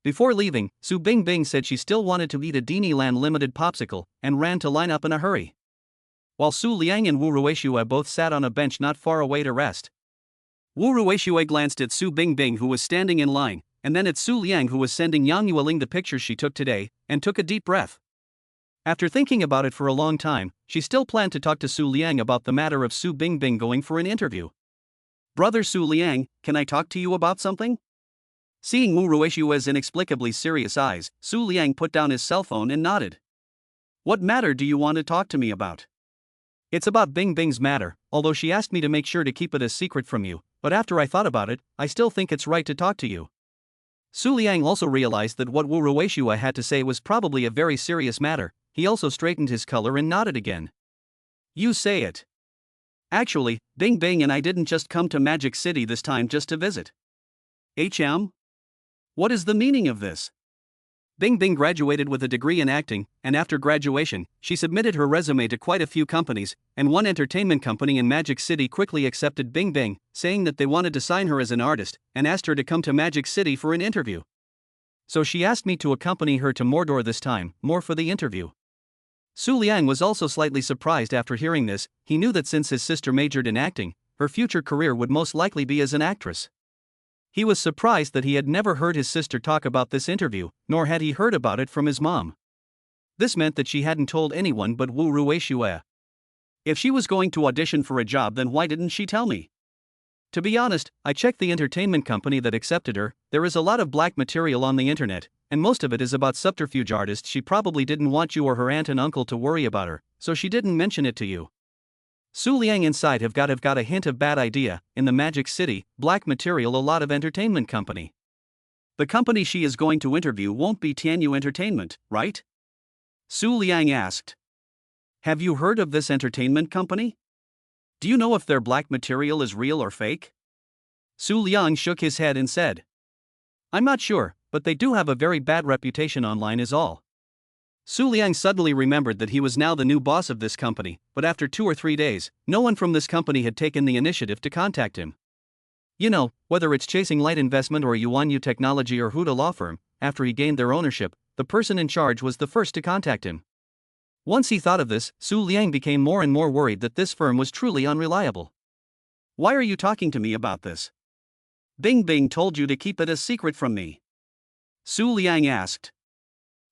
Before leaving, Su Bingbing said she still wanted to eat a Disneyland limited popsicle, and ran to line up in a hurry. While Su Liang and Wu Ruixue both sat on a bench not far away to rest. Wu Ruixue glanced at Su Bingbing who was standing in line, and then at Su Liang who was sending Yang Yueling the pictures she took today, and took a deep breath. After thinking about it for a long time, she still planned to talk to Su Liang about the matter of Su Bingbing going for an interview. Brother Su Liang, can I talk to you about something? Seeing Wu Ruixue's inexplicably serious eyes, Su Liang put down his cell phone and nodded. What matter do you want to talk to me about? It's about Bingbing's matter, although she asked me to make sure to keep it a secret from you, but after I thought about it, I still think it's right to talk to you. Su Liang also realized that what Wu Ruixue had to say was probably a very serious matter, he also straightened his color and nodded again. You say it. Actually, Bing Bing and I didn't just come to Magic City this time just to visit. What is the meaning of this? Bing Bing graduated with a degree in acting, and after graduation, she submitted her resume to quite a few companies, and one entertainment company in Magic City quickly accepted Bing Bing, saying that they wanted to sign her as an artist, and asked her to come to Magic City for an interview. So she asked me to accompany her to Mordor this time, more for the interview. Su Liang was also slightly surprised after hearing this. He knew that since his sister majored in acting, her future career would most likely be as an actress. He was surprised that he had never heard his sister talk about this interview, nor had he heard about it from his mom. This meant that she hadn't told anyone but Wu Ruixue. If she was going to audition for a job, then why didn't she tell me? To be honest, I checked the entertainment company that accepted her. There is a lot of black material on the internet, and most of it is about subterfuge artists. She probably didn't want you or her aunt and uncle to worry about her, so she didn't mention it to you. Su Liang inside have got a hint of bad idea. In the Magic City, black material, a lot of entertainment company. The company she is going to interview won't be Tianyu Entertainment, right? Su Liang asked. Have you heard of this entertainment company? Do you know if their black material is real or fake? Su Liang shook his head and said, I'm not sure, but they do have a very bad reputation online is all. Su Liang suddenly remembered that he was now the new boss of this company, but after 2 or 3 days, no one from this company had taken the initiative to contact him. You know, whether it's Chasing Light Investment or Yuanyu Technology or Huda Law Firm, after he gained their ownership, the person in charge was the first to contact him. Once he thought of this, Su Liang became more and more worried that this firm was truly unreliable. Why are you talking to me about this? Bing Bing told you to keep it a secret from me. Su Liang asked.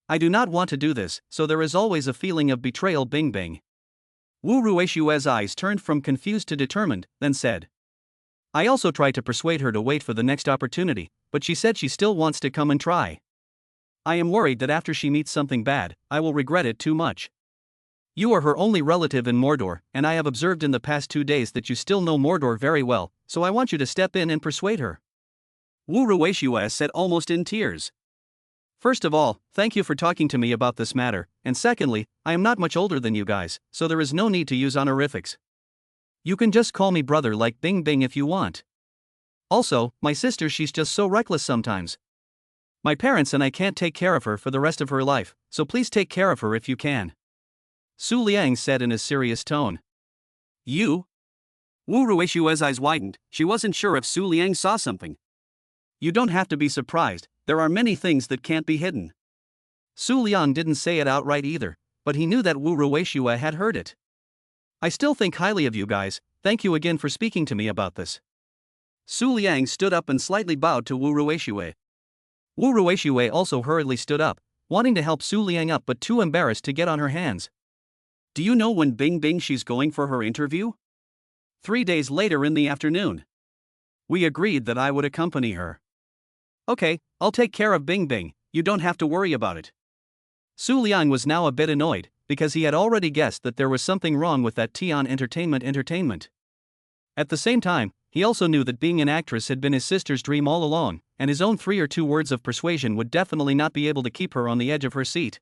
I do not want to do this, so there is always a feeling of betrayal. Bing Bing. Wu Ruixue's eyes turned from confused to determined, then said. I also tried to persuade her to wait for the next opportunity, but she said she still wants to come and try. I am worried that after she meets something bad, I will regret it too much. You are her only relative in Mordor, and I have observed in the past 2 days that you still know Mordor very well, so I want you to step in and persuade her. Wu Ruixue said almost in tears. First of all, thank you for talking to me about this matter, and secondly, I am not much older than you guys, so there is no need to use honorifics. You can just call me brother like Bing Bing if you want. Also, my sister, she's just so reckless sometimes. My parents and I can't take care of her for the rest of her life, so please take care of her if you can. Su Liang said in a serious tone. You? Wu Ruixue's eyes widened. She wasn't sure if Su Liang saw something. You don't have to be surprised, there are many things that can't be hidden. Su Liang didn't say it outright either, but he knew that Wu Ruixue had heard it. I still think highly of you guys, thank you again for speaking to me about this. Su Liang stood up and slightly bowed to Wu Ruixue. Wu Ruixue also hurriedly stood up, wanting to help Su Liang up but too embarrassed to get on her hands. Do you know when Bing Bing she's going for her interview? 3 days later in the afternoon. We agreed that I would accompany her. Okay, I'll take care of Bing Bing, you don't have to worry about it. Su Liang was now a bit annoyed, because he had already guessed that there was something wrong with that Tian Entertainment. At the same time, he also knew that being an actress had been his sister's dream all along, and his own 3 or 2 words of persuasion would definitely not be able to keep her on the edge of her seat.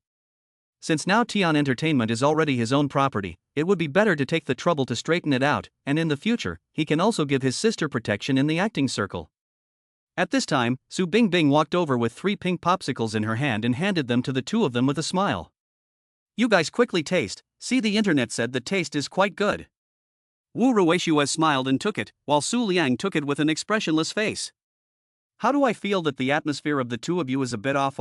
Since now Tian Entertainment is already his own property, it would be better to take the trouble to straighten it out, and in the future, he can also give his sister protection in the acting circle. At this time, Su Bing Bing walked over with 3 pink popsicles in her hand and handed them to the 2 of them with a smile. You guys quickly taste, see, the internet said the taste is quite good. Wu Ruixue smiled and took it, while Su Liang took it with an expressionless face. How do I feel that the atmosphere of the 2 of you is a bit off?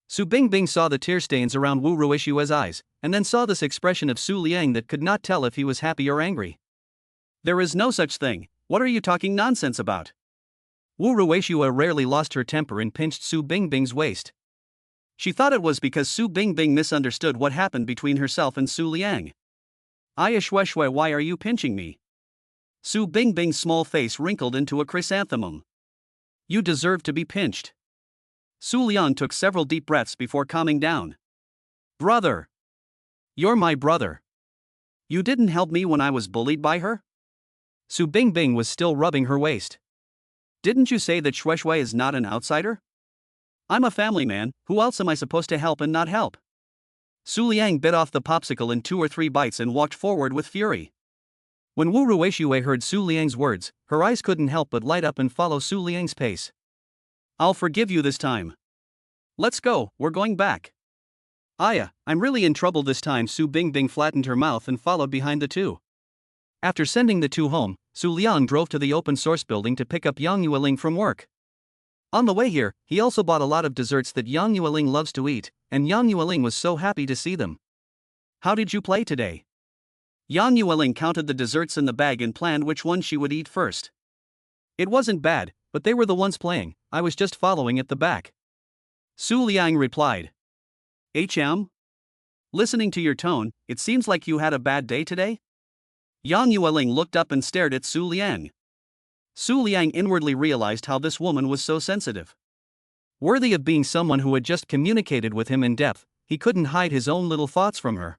Su Bing Bing saw the tear stains around Wu Ruixue's eyes, and then saw this expression of Su Liang that could not tell if he was happy or angry. There is no such thing, what are you talking nonsense about? Wu Ruixue rarely lost her temper and pinched Su Bing Bing's waist. She thought it was because Su Bing Bing misunderstood what happened between herself and Su Liang. Aya Shueshue, why are you pinching me? Su Bing Bing's small face wrinkled into a chrysanthemum. You deserve to be pinched. Su Liang took several deep breaths before calming down. Brother! You're my brother. You didn't help me when I was bullied by her? Su Bing Bing was still rubbing her waist. Didn't you say that Shueshue is not an outsider? I'm a family man, who else am I supposed to help and not help? Su Liang bit off the popsicle in 2 or 3 bites and walked forward with fury. When Wu Ruixue heard Su Liang's words, her eyes couldn't help but light up and follow Su Liang's pace. I'll forgive you this time. Let's go, we're going back. Aya, I'm really in trouble this time. Su Bingbing flattened her mouth and followed behind the two. After sending the two home, Su Liang drove to the open source building to pick up Yang Yueling from work. On the way here, he also bought a lot of desserts that Yang Yueling loves to eat, and Yang Yueling was so happy to see them. How did you play today? Yang Yueling counted the desserts in the bag and planned which one she would eat first. It wasn't bad, but they were the ones playing, I was just following at the back. Su Liang replied. Listening to your tone, it seems like you had a bad day today? Yang Yueling looked up and stared at Su Liang. Su Liang inwardly realized how this woman was so sensitive. Worthy of being someone who had just communicated with him in depth, he couldn't hide his own little thoughts from her.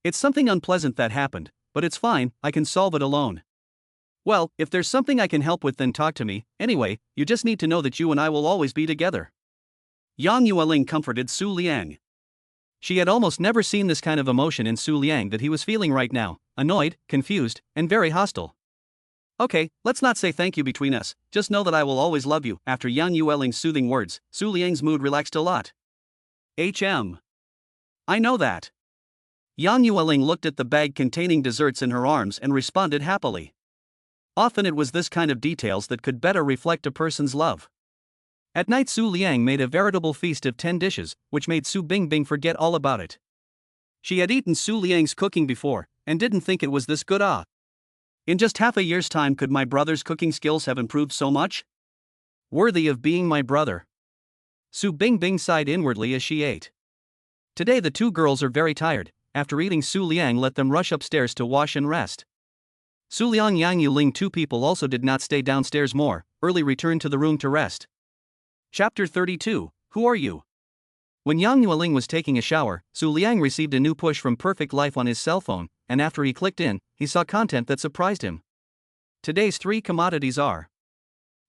It's something unpleasant that happened, but it's fine, I can solve it alone. Well, if there's something I can help with, then talk to me. Anyway, you just need to know that you and I will always be together. Yang Yueling comforted Su Liang. She had almost never seen this kind of emotion in Su Liang that he was feeling right now, annoyed, confused, and very hostile. Okay, let's not say thank you between us, just know that I will always love you. After Yang Yueling's soothing words, Su Liang's mood relaxed a lot. I know that. Yang Yueling looked at the bag containing desserts in her arms and responded happily. Often it was this kind of details that could better reflect a person's love. At night Su Liang made a veritable feast of 10 dishes, which made Su Bingbing forget all about it. She had eaten Su Liang's cooking before, and didn't think it was this good. In just half a year's time could my brother's cooking skills have improved so much? Worthy of being my brother. Su Bingbing sighed inwardly as she ate. Today the two girls are very tired. After eating, Su Liang let them rush upstairs to wash and rest. Su Liang Yang Yueling, two people also did not stay downstairs more, early returned to the room to rest. Chapter 32, Who Are You? When Yang Yueling was taking a shower, Su Liang received a new push from Perfect Life on his cell phone, and after he clicked in, he saw content that surprised him. Today's 3 commodities are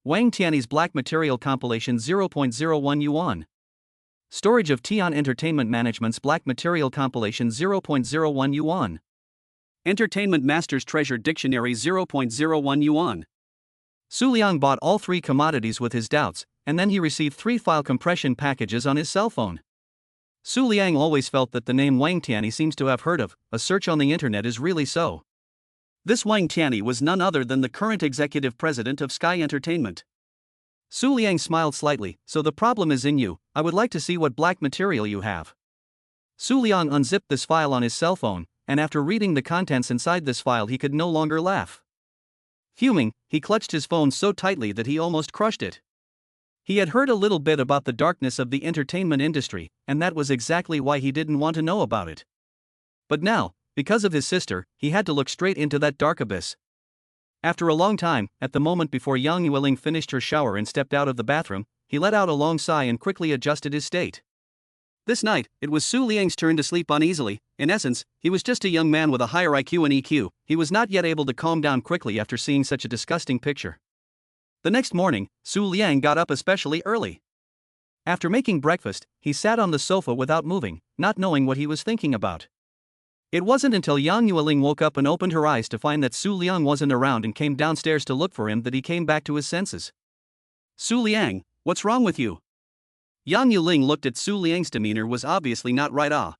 Wang Tianyi's Black Material Compilation 0.01 Yuan. Storage of Tian Entertainment Management's Black Material Compilation 0.01 Yuan. Entertainment Master's Treasure Dictionary 0.01 Yuan. Su Liang bought all 3 commodities with his doubts, and then he received 3 file compression packages on his cell phone. Su Liang always felt that the name Wang Tianyi seems to have heard of, a search on the internet is really so. This Wang Tianyi was none other than the current executive president of Sky Entertainment. Su Liang smiled slightly. So the problem is in you, I would like to see what black material you have. Su Liang unzipped this file on his cell phone, and after reading the contents inside this file he could no longer laugh. Fuming, he clutched his phone so tightly that he almost crushed it. He had heard a little bit about the darkness of the entertainment industry, and that was exactly why he didn't want to know about it. But now, because of his sister, he had to look straight into that dark abyss. After a long time, at the moment before Yang Yueling finished her shower and stepped out of the bathroom, he let out a long sigh and quickly adjusted his state. This night, it was Su Liang's turn to sleep uneasily. In essence, he was just a young man with a higher IQ and EQ. He was not yet able to calm down quickly after seeing such a disgusting picture. The next morning, Su Liang got up especially early. After making breakfast, he sat on the sofa without moving, not knowing what he was thinking about. It wasn't until Yang Yueling woke up and opened her eyes to find that Su Liang wasn't around and came downstairs to look for him that he came back to his senses. Su Liang, what's wrong with you? Yang Yueling looked at Su Liang's demeanor was obviously not right.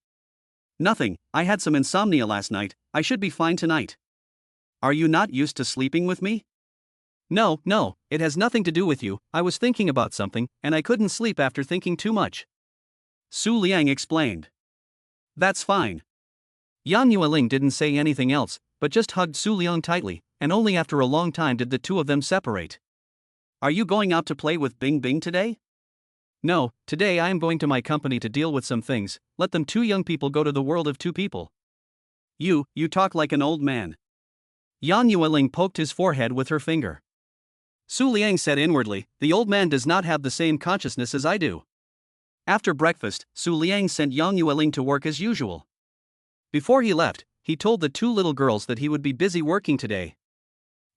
Nothing, I had some insomnia last night, I should be fine tonight. Are you not used to sleeping with me? No, it has nothing to do with you, I was thinking about something, and I couldn't sleep after thinking too much. Su Liang explained. That's fine. Yang Yueling didn't say anything else, but just hugged Su Liang tightly, and only after a long time did the two of them separate. Are you going out to play with Bingbing today? No, today I am going to my company to deal with some things. Let them 2 young people go to the world of 2 people. You talk like an old man. Yang Yueling poked his forehead with her finger. Su Liang said inwardly, the old man does not have the same consciousness as I do. After breakfast, Su Liang sent Yang Yueling to work as usual. Before he left, he told the 2 little girls that he would be busy working today.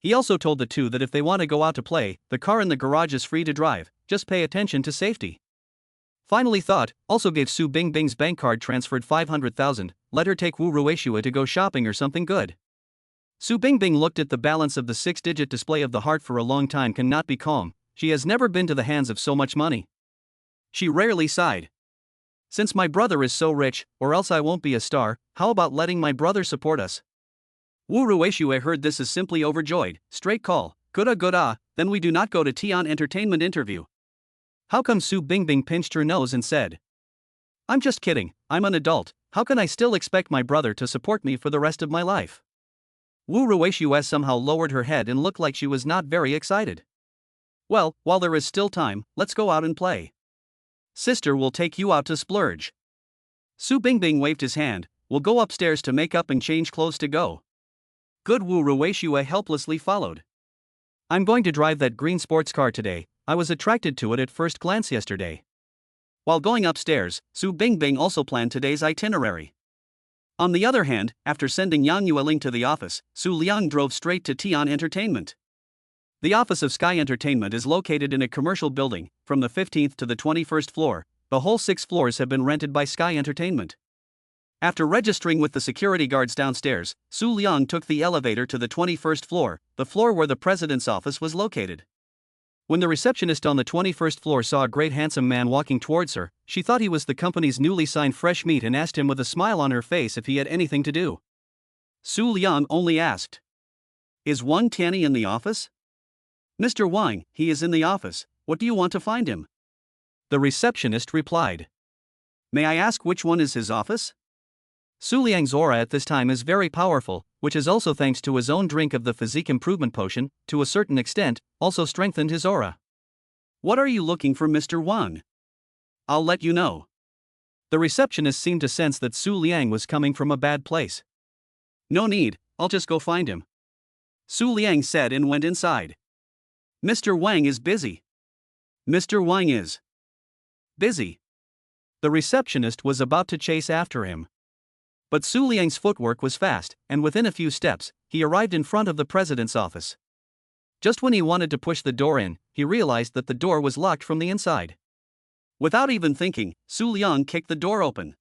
He also told the 2 that if they want to go out to play, the car in the garage is free to drive, just pay attention to safety. Finally thought, also gave Su Bingbing's bank card transferred 500,000, let her take Wu Ruishua to go shopping or something good. Su Bingbing looked at the balance of the 6-digit display of the heart for a long time, cannot be calm, she has never been to the hands of so much money. She rarely sighed. Since my brother is so rich, or else I won't be a star, how about letting my brother support us? Wu Ruishua heard this as simply overjoyed, straight call, good then we do not go to Tian Entertainment interview. How come Su Bingbing pinched her nose and said, I'm just kidding, I'm an adult, how can I still expect my brother to support me for the rest of my life? Wu Ruishua somehow lowered her head and looked like she was not very excited. Well, while there is still time, let's go out and play. Sister will take you out to splurge. Su Bingbing waved his hand, we'll go upstairs to make up and change clothes to go. Good. Wu Ruishua helplessly followed. I'm going to drive that green sports car today, I was attracted to it at first glance yesterday. While going upstairs, Su Bingbing also planned today's itinerary. On the other hand, after sending Yang Yueling to the office, Su Liang drove straight to Tian Entertainment. The office of Sky Entertainment is located in a commercial building, from the 15th to the 21st floor, the whole 6 floors have been rented by Sky Entertainment. After registering with the security guards downstairs, Su Liang took the elevator to the 21st floor, the floor where the president's office was located. When the receptionist on the 21st floor saw a great handsome man walking towards her, she thought he was the company's newly signed fresh meat and asked him with a smile on her face if he had anything to do. Su Liang only asked, Is Wang Tianyi in the office? Mr. Wang, he is in the office, what do you want to find him? The receptionist replied. May I ask which one is his office? Su Liang's aura at this time is very powerful, which is also thanks to his own drink of the physique improvement potion, to a certain extent, also strengthened his aura. What are you looking for, Mr. Wang? I'll let you know. The receptionist seemed to sense that Su Liang was coming from a bad place. No need, I'll just go find him. Su Liang said and went inside. Mr. Wang is busy. Mr. Wang is busy. The receptionist was about to chase after him. But Su Liang's footwork was fast, and within a few steps, he arrived in front of the president's office. Just when he wanted to push the door in, he realized that the door was locked from the inside. Without even thinking, Su Liang kicked the door open.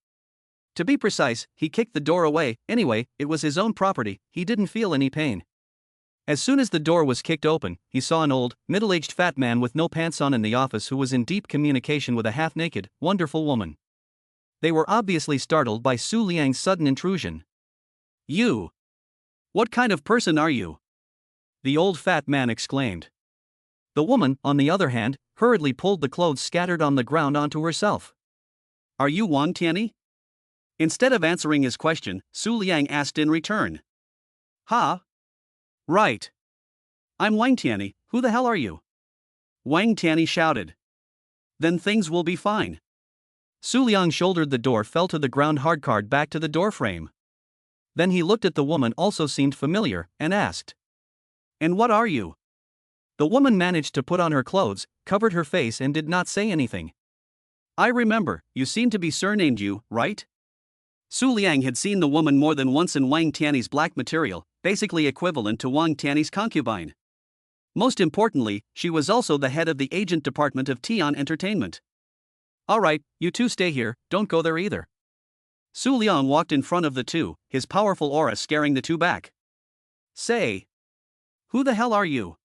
To be precise, he kicked the door away, anyway, it was his own property, he didn't feel any pain. As soon as the door was kicked open, he saw an old, middle-aged fat man with no pants on in the office who was in deep communication with a half-naked, wonderful woman. They were obviously startled by Su Liang's sudden intrusion. You! What kind of person are you? The old fat man exclaimed. The woman, on the other hand, hurriedly pulled the clothes scattered on the ground onto herself. Are you Wang Tianyi? Instead of answering his question, Su Liang asked in return. Ha? Right. I'm Wang Tianyi, who the hell are you? Wang Tianyi shouted. Then things will be fine. Su Liang shouldered the door, fell to the ground, hardcard back to the doorframe. Then he looked at the woman, also seemed familiar, and asked. And what are you? The woman managed to put on her clothes, covered her face and did not say anything. I remember, you seem to be surnamed Yu, right? Su Liang had seen the woman more than once in Wang Tianyi's black material, basically equivalent to Wang Tianyi's concubine. Most importantly, she was also the head of the agent department of Tian Entertainment. Alright, you two stay here, don't go there either. Su Liang walked in front of the two, his powerful aura scaring the two back. Say. Who the hell are you?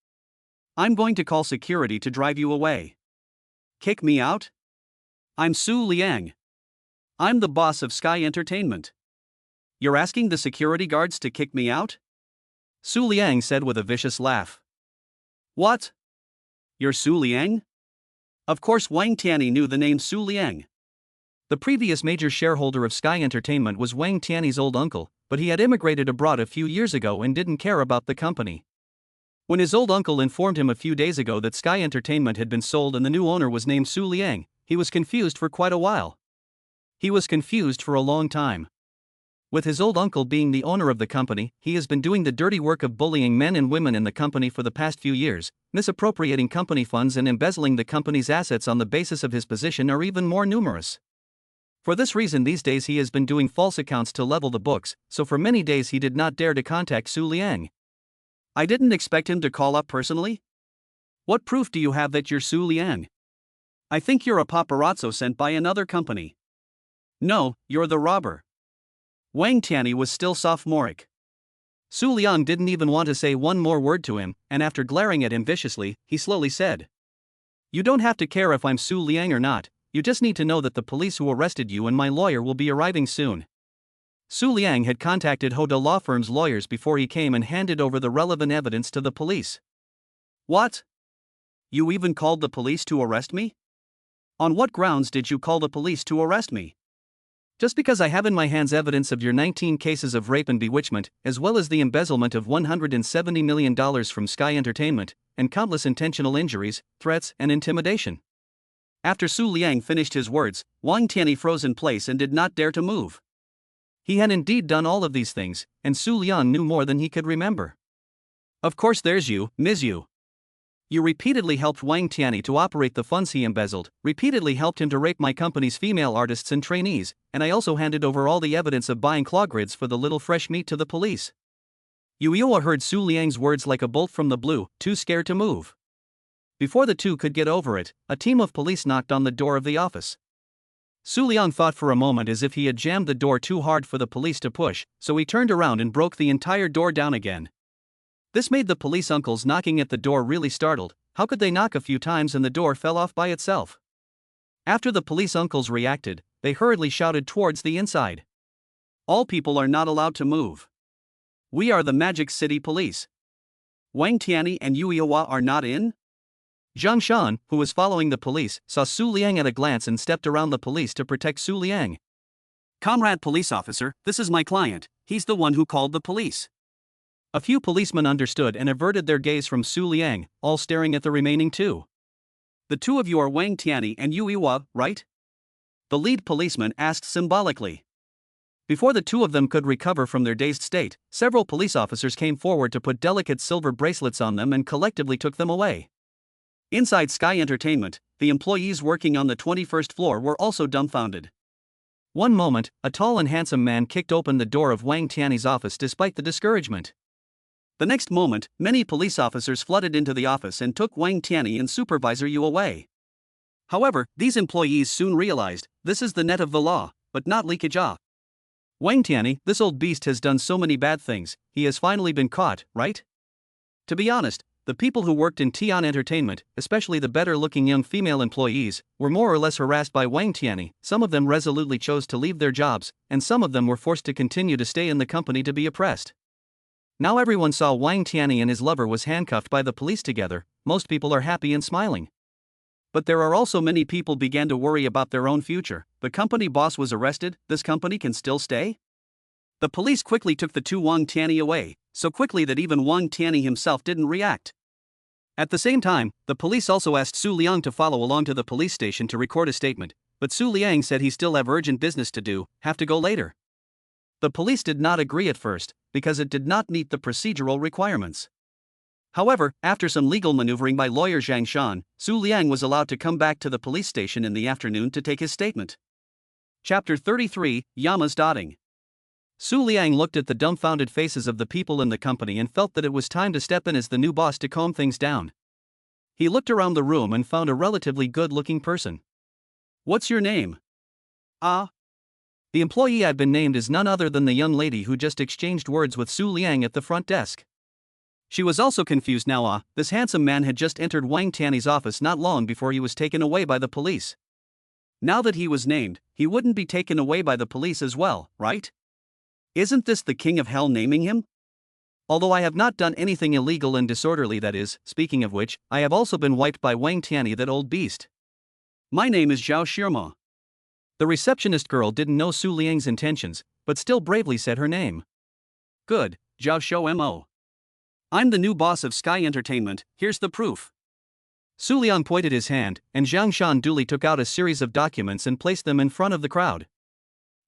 I'm going to call security to drive you away. Kick me out? I'm Su Liang. I'm the boss of Sky Entertainment. You're asking the security guards to kick me out? Su Liang said with a vicious laugh. What? You're Su Liang? Of course Wang Tianyi knew the name Su Liang. The previous major shareholder of Sky Entertainment was Wang Tianyi's old uncle, but he had immigrated abroad a few years ago and didn't care about the company. When his old uncle informed him a few days ago that Sky Entertainment had been sold and the new owner was named Su Liang, he was confused for quite a while. He was confused for a long time. With his old uncle being the owner of the company, he has been doing the dirty work of bullying men and women in the company for the past few years, misappropriating company funds and embezzling the company's assets on the basis of his position are even more numerous. For this reason these days he has been doing false accounts to level the books, so for many days he did not dare to contact Su Liang. I didn't expect him to call up personally? What proof do you have that you're Su Liang? I think you're a paparazzo sent by another company. No, you're the robber. Wang Tianyi was still sophomoric. Su Liang didn't even want to say one more word to him, and after glaring at him viciously, he slowly said, "You don't have to care if I'm Su Liang or not, you just need to know that the police who arrested you and my lawyer will be arriving soon." Su Liang had contacted Hoda law firm's lawyers before he came and handed over the relevant evidence to the police. What? You even called the police to arrest me? On what grounds did you call the police to arrest me? Just because I have in my hands evidence of your 19 cases of rape and bewitchment, as well as the embezzlement of $170 million from Sky Entertainment, and countless intentional injuries, threats, and intimidation. After Su Liang finished his words, Wang Tianyi froze in place and did not dare to move. He had indeed done all of these things, and Su Liang knew more than he could remember. Of course there's you, Ms. Yu. You repeatedly helped Wang Tianyi to operate the funds he embezzled, repeatedly helped him to rape my company's female artists and trainees, and I also handed over all the evidence of buying claw grids for the little fresh meat to the police. Yu Yua heard Su Liang's words like a bolt from the blue, too scared to move. Before the two could get over it, a team of police knocked on the door of the office. Su Liang thought for a moment as if he had jammed the door too hard for the police to push, so he turned around and broke the entire door down again. This made the police uncles knocking at the door really startled. How could they knock a few times and the door fell off by itself? After the police uncles reacted, they hurriedly shouted towards the inside. All people are not allowed to move. We are the Magic City Police. Wang Tianyi and Yu Yua are not in? Zhang Shan, who was following the police, saw Su Liang at a glance and stepped around the police to protect Su Liang. Comrade police officer, this is my client, he's the one who called the police. A few policemen understood and averted their gaze from Su Liang, all staring at the remaining two. The two of you are Wang Tianyi and Yu Yua, right? The lead policeman asked symbolically. Before the two of them could recover from their dazed state, several police officers came forward to put delicate silver bracelets on them and collectively took them away. Inside Sky Entertainment, the employees working on the 21st floor were also dumbfounded. One moment, a tall and handsome man kicked open the door of Wang Tianyi's office despite the discouragement. The next moment, many police officers flooded into the office and took Wang Tianyi and Supervisor Yu away. However, these employees soon realized, this is the net of the law, but not leakage. Wang Tianyi, this old beast has done so many bad things, he has finally been caught, right? To be honest, the people who worked in Tian Entertainment, especially the better-looking young female employees, were more or less harassed by Wang Tianyi. Some of them resolutely chose to leave their jobs, and some of them were forced to continue to stay in the company to be oppressed. Now everyone saw Wang Tianyi and his lover was handcuffed by the police together. Most people are happy and smiling. But there are also many people began to worry about their own future. The company boss was arrested, this company can still stay? The police quickly took the two Wang Tianyi away, so quickly that even Wang Tianyi himself didn't react. At the same time, the police also asked Su Liang to follow along to the police station to record a statement, but Su Liang said he still have urgent business to do, have to go later. The police did not agree at first, because it did not meet the procedural requirements. However, after some legal maneuvering by lawyer Zhang Shan, Su Liang was allowed to come back to the police station in the afternoon to take his statement. Chapter 33, Yama's Dotting. Su Liang looked at the dumbfounded faces of the people in the company and felt that it was time to step in as the new boss to calm things down. He looked around the room and found a relatively good-looking person. What's your name? The employee had been named is none other than the young lady who just exchanged words with Su Liang at the front desk. She was also confused now. This handsome man had just entered Wang Tianyi's office not long before he was taken away by the police. Now that he was named, he wouldn't be taken away by the police as well, right? Isn't this the king of hell naming him? Although I have not done anything illegal and disorderly, that is, speaking of which, I have also been wiped by Wang Tianyi, that old beast. My name is Zhao Shirma. The receptionist girl didn't know Su Liang's intentions, but still bravely said her name. Good, Zhao Shou Mo. I'm the new boss of Sky Entertainment, here's the proof. Su Liang pointed his hand, and Zhang Shan duly took out a series of documents and placed them in front of the crowd.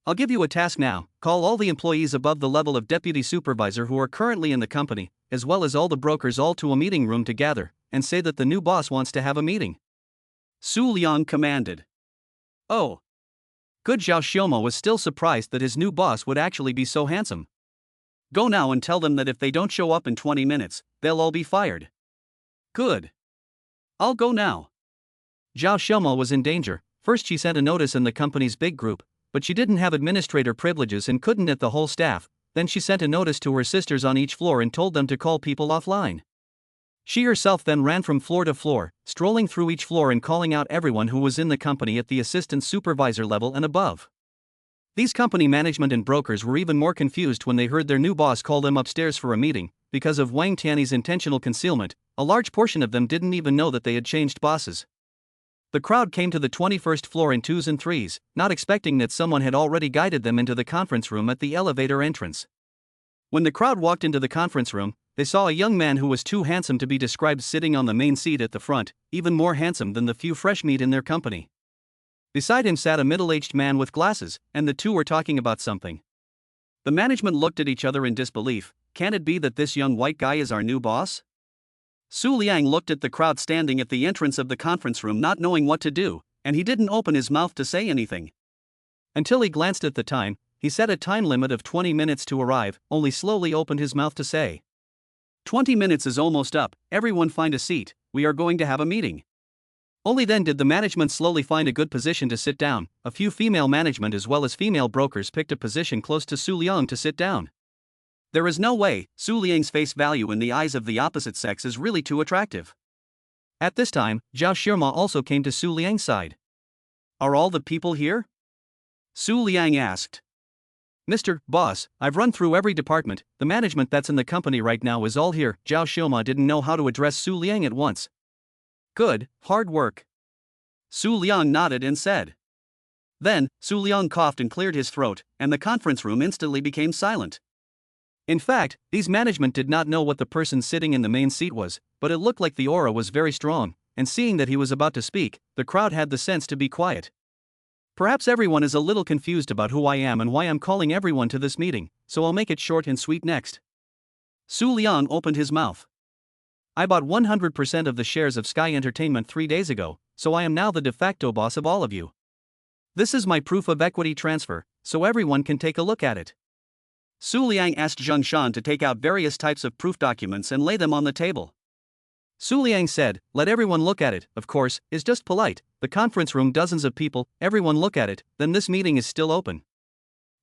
I'll give you a task now, call all the employees above the level of deputy supervisor who are currently in the company, as well as all the brokers all to a meeting room to gather, and say that the new boss wants to have a meeting. Su Liang commanded. Oh. Good. Zhao Xiaomo was still surprised that his new boss would actually be so handsome. Go now and tell them that if they don't show up in 20 minutes, they'll all be fired. Good. I'll go now. Zhao Xiaomo was in danger. First, she sent a notice in the company's big group, but she didn't have administrator privileges and couldn't at the whole staff. Then she sent a notice to her sisters on each floor and told them to call people offline. She herself then ran from floor to floor, strolling through each floor and calling out everyone who was in the company at the assistant supervisor level and above. These company management and brokers were even more confused when they heard their new boss call them upstairs for a meeting. Because of Wang Tiany's intentional concealment, a large portion of them didn't even know that they had changed bosses. The crowd came to the 21st floor in twos and threes, not expecting that someone had already guided them into the conference room at the elevator entrance. When the crowd walked into the conference room, they saw a young man who was too handsome to be described sitting on the main seat at the front, even more handsome than the few fresh meat in their company. Beside him sat a middle-aged man with glasses, and the two were talking about something. The management looked at each other in disbelief. Can it be that this young white guy is our new boss? Su Liang looked at the crowd standing at the entrance of the conference room not knowing what to do, and he didn't open his mouth to say anything. Until he glanced at the time, he set a time limit of 20 minutes to arrive, only slowly opened his mouth to say, 20 minutes is almost up, everyone find a seat, we are going to have a meeting. Only then did the management slowly find a good position to sit down. A few female management as well as female brokers picked a position close to Su Liang to sit down. There is no way Su Liang's face value in the eyes of the opposite sex is really too attractive. At this time, Zhao Shirma also came to Su Liang's side. Are all the people here? Su Liang asked. Mr. Boss, I've run through every department, the management that's in the company right now is all here. Zhao Shirma didn't know how to address Su Liang at once. Good, hard work. Su Liang nodded and said. Then, Su Liang coughed and cleared his throat, and the conference room instantly became silent. In fact, these management did not know what the person sitting in the main seat was, but it looked like the aura was very strong, and seeing that he was about to speak, the crowd had the sense to be quiet. Perhaps everyone is a little confused about who I am and why I'm calling everyone to this meeting, so I'll make it short and sweet next. Su Liang opened his mouth. I bought 100% of the shares of Sky Entertainment 3 days ago, so I am now the de facto boss of all of you. This is my proof of equity transfer, so everyone can take a look at it. Su Liang asked Zheng Shan to take out various types of proof documents and lay them on the table. Su Liang said, let everyone look at it, of course, is just polite, the conference room dozens of people, everyone look at it, then this meeting is still open.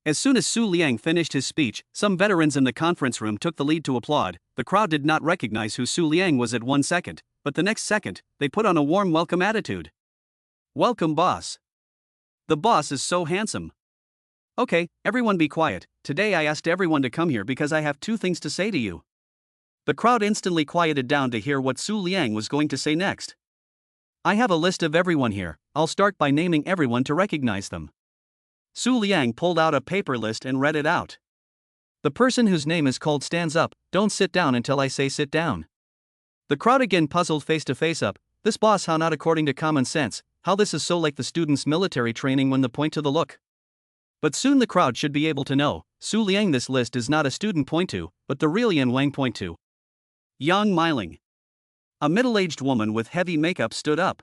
As soon as Su Liang finished his speech, some veterans in the conference room took the lead to applaud. The crowd did not recognize who Su Liang was at 1 second, but the next second, they put on a warm welcome attitude. Welcome, boss. The boss is so handsome. Okay, everyone be quiet, today I asked everyone to come here because I have 2 things to say to you. The crowd instantly quieted down to hear what Su Liang was going to say next. I have a list of everyone here, I'll start by naming everyone to recognize them. Su Liang pulled out a paper list and read it out. The person whose name is called stands up, don't sit down until I say sit down. The crowd again puzzled face to face up, this boss how not according to common sense, how this is so like the students' military training when the point to the look. But soon the crowd should be able to know, Su Liang this list is not a student point to, but the real Yan Wang point to. Yang Miling. A middle-aged woman with heavy makeup stood up.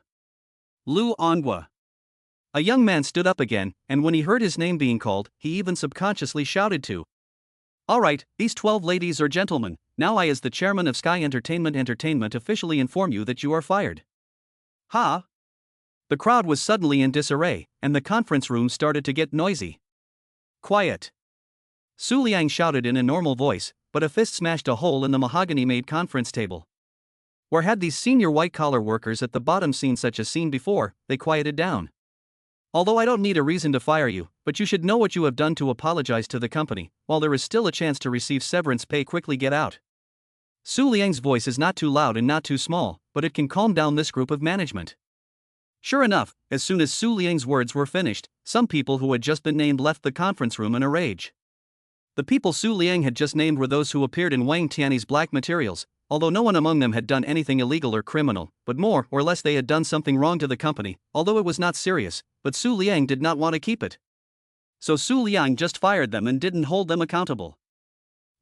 Lu Ongwa. A young man stood up again, and when he heard his name being called, he even subconsciously shouted to. Alright, these 12 ladies or gentlemen, now I as the chairman of Sky Entertainment officially inform you that you are fired. Ha! The crowd was suddenly in disarray, and the conference room started to get noisy. Quiet. Su Liang shouted in a normal voice, but a fist smashed a hole in the mahogany-made conference table. Where had these senior white-collar workers at the bottom seen such a scene before, they quieted down. Although I don't need a reason to fire you, but you should know what you have done to apologize to the company, while there is still a chance to receive severance pay quickly get out. Su Liang's voice is not too loud and not too small, but it can calm down this group of management. Sure enough, as soon as Su Liang's words were finished, some people who had just been named left the conference room in a rage. The people Su Liang had just named were those who appeared in Wang Tiany's black materials, although no one among them had done anything illegal or criminal, but more or less they had done something wrong to the company, although it was not serious, but Su Liang did not want to keep it. So Su Liang just fired them and didn't hold them accountable.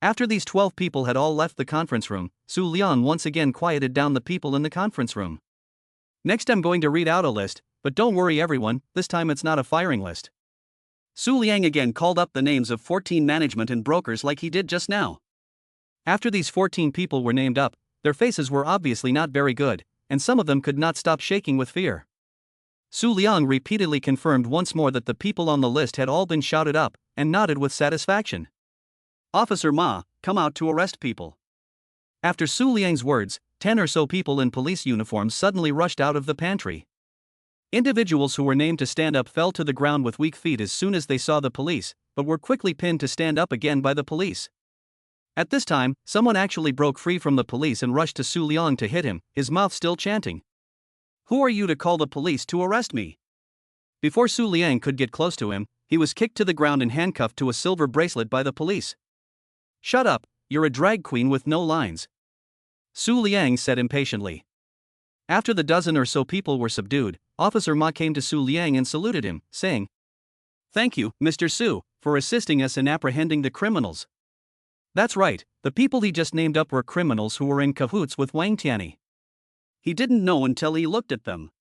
After these 12 people had all left the conference room, Su Liang once again quieted down the people in the conference room. Next I'm going to read out a list, but don't worry everyone, this time it's not a firing list. Su Liang again called up the names of 14 management and brokers like he did just now. After these 14 people were named up, their faces were obviously not very good, and some of them could not stop shaking with fear. Su Liang repeatedly confirmed once more that the people on the list had all been shouted up, and nodded with satisfaction. Officer Ma, come out to arrest people. After Su Liang's words, 10 or so people in police uniforms suddenly rushed out of the pantry. Individuals who were named to stand up fell to the ground with weak feet as soon as they saw the police, but were quickly pinned to stand up again by the police. At this time, someone actually broke free from the police and rushed to Su Liang to hit him, his mouth still chanting, "Who are you to call the police to arrest me?" Before Su Liang could get close to him, he was kicked to the ground and handcuffed to a silver bracelet by the police. "Shut up, you're a drag queen with no lines," Su Liang said impatiently. After the dozen or so people were subdued, Officer Ma came to Su Liang and saluted him, saying, "Thank you, Mr. Su, for assisting us in apprehending the criminals." That's right, the people he just named up were criminals who were in cahoots with Wang Tianyi. He didn't know until he looked at them.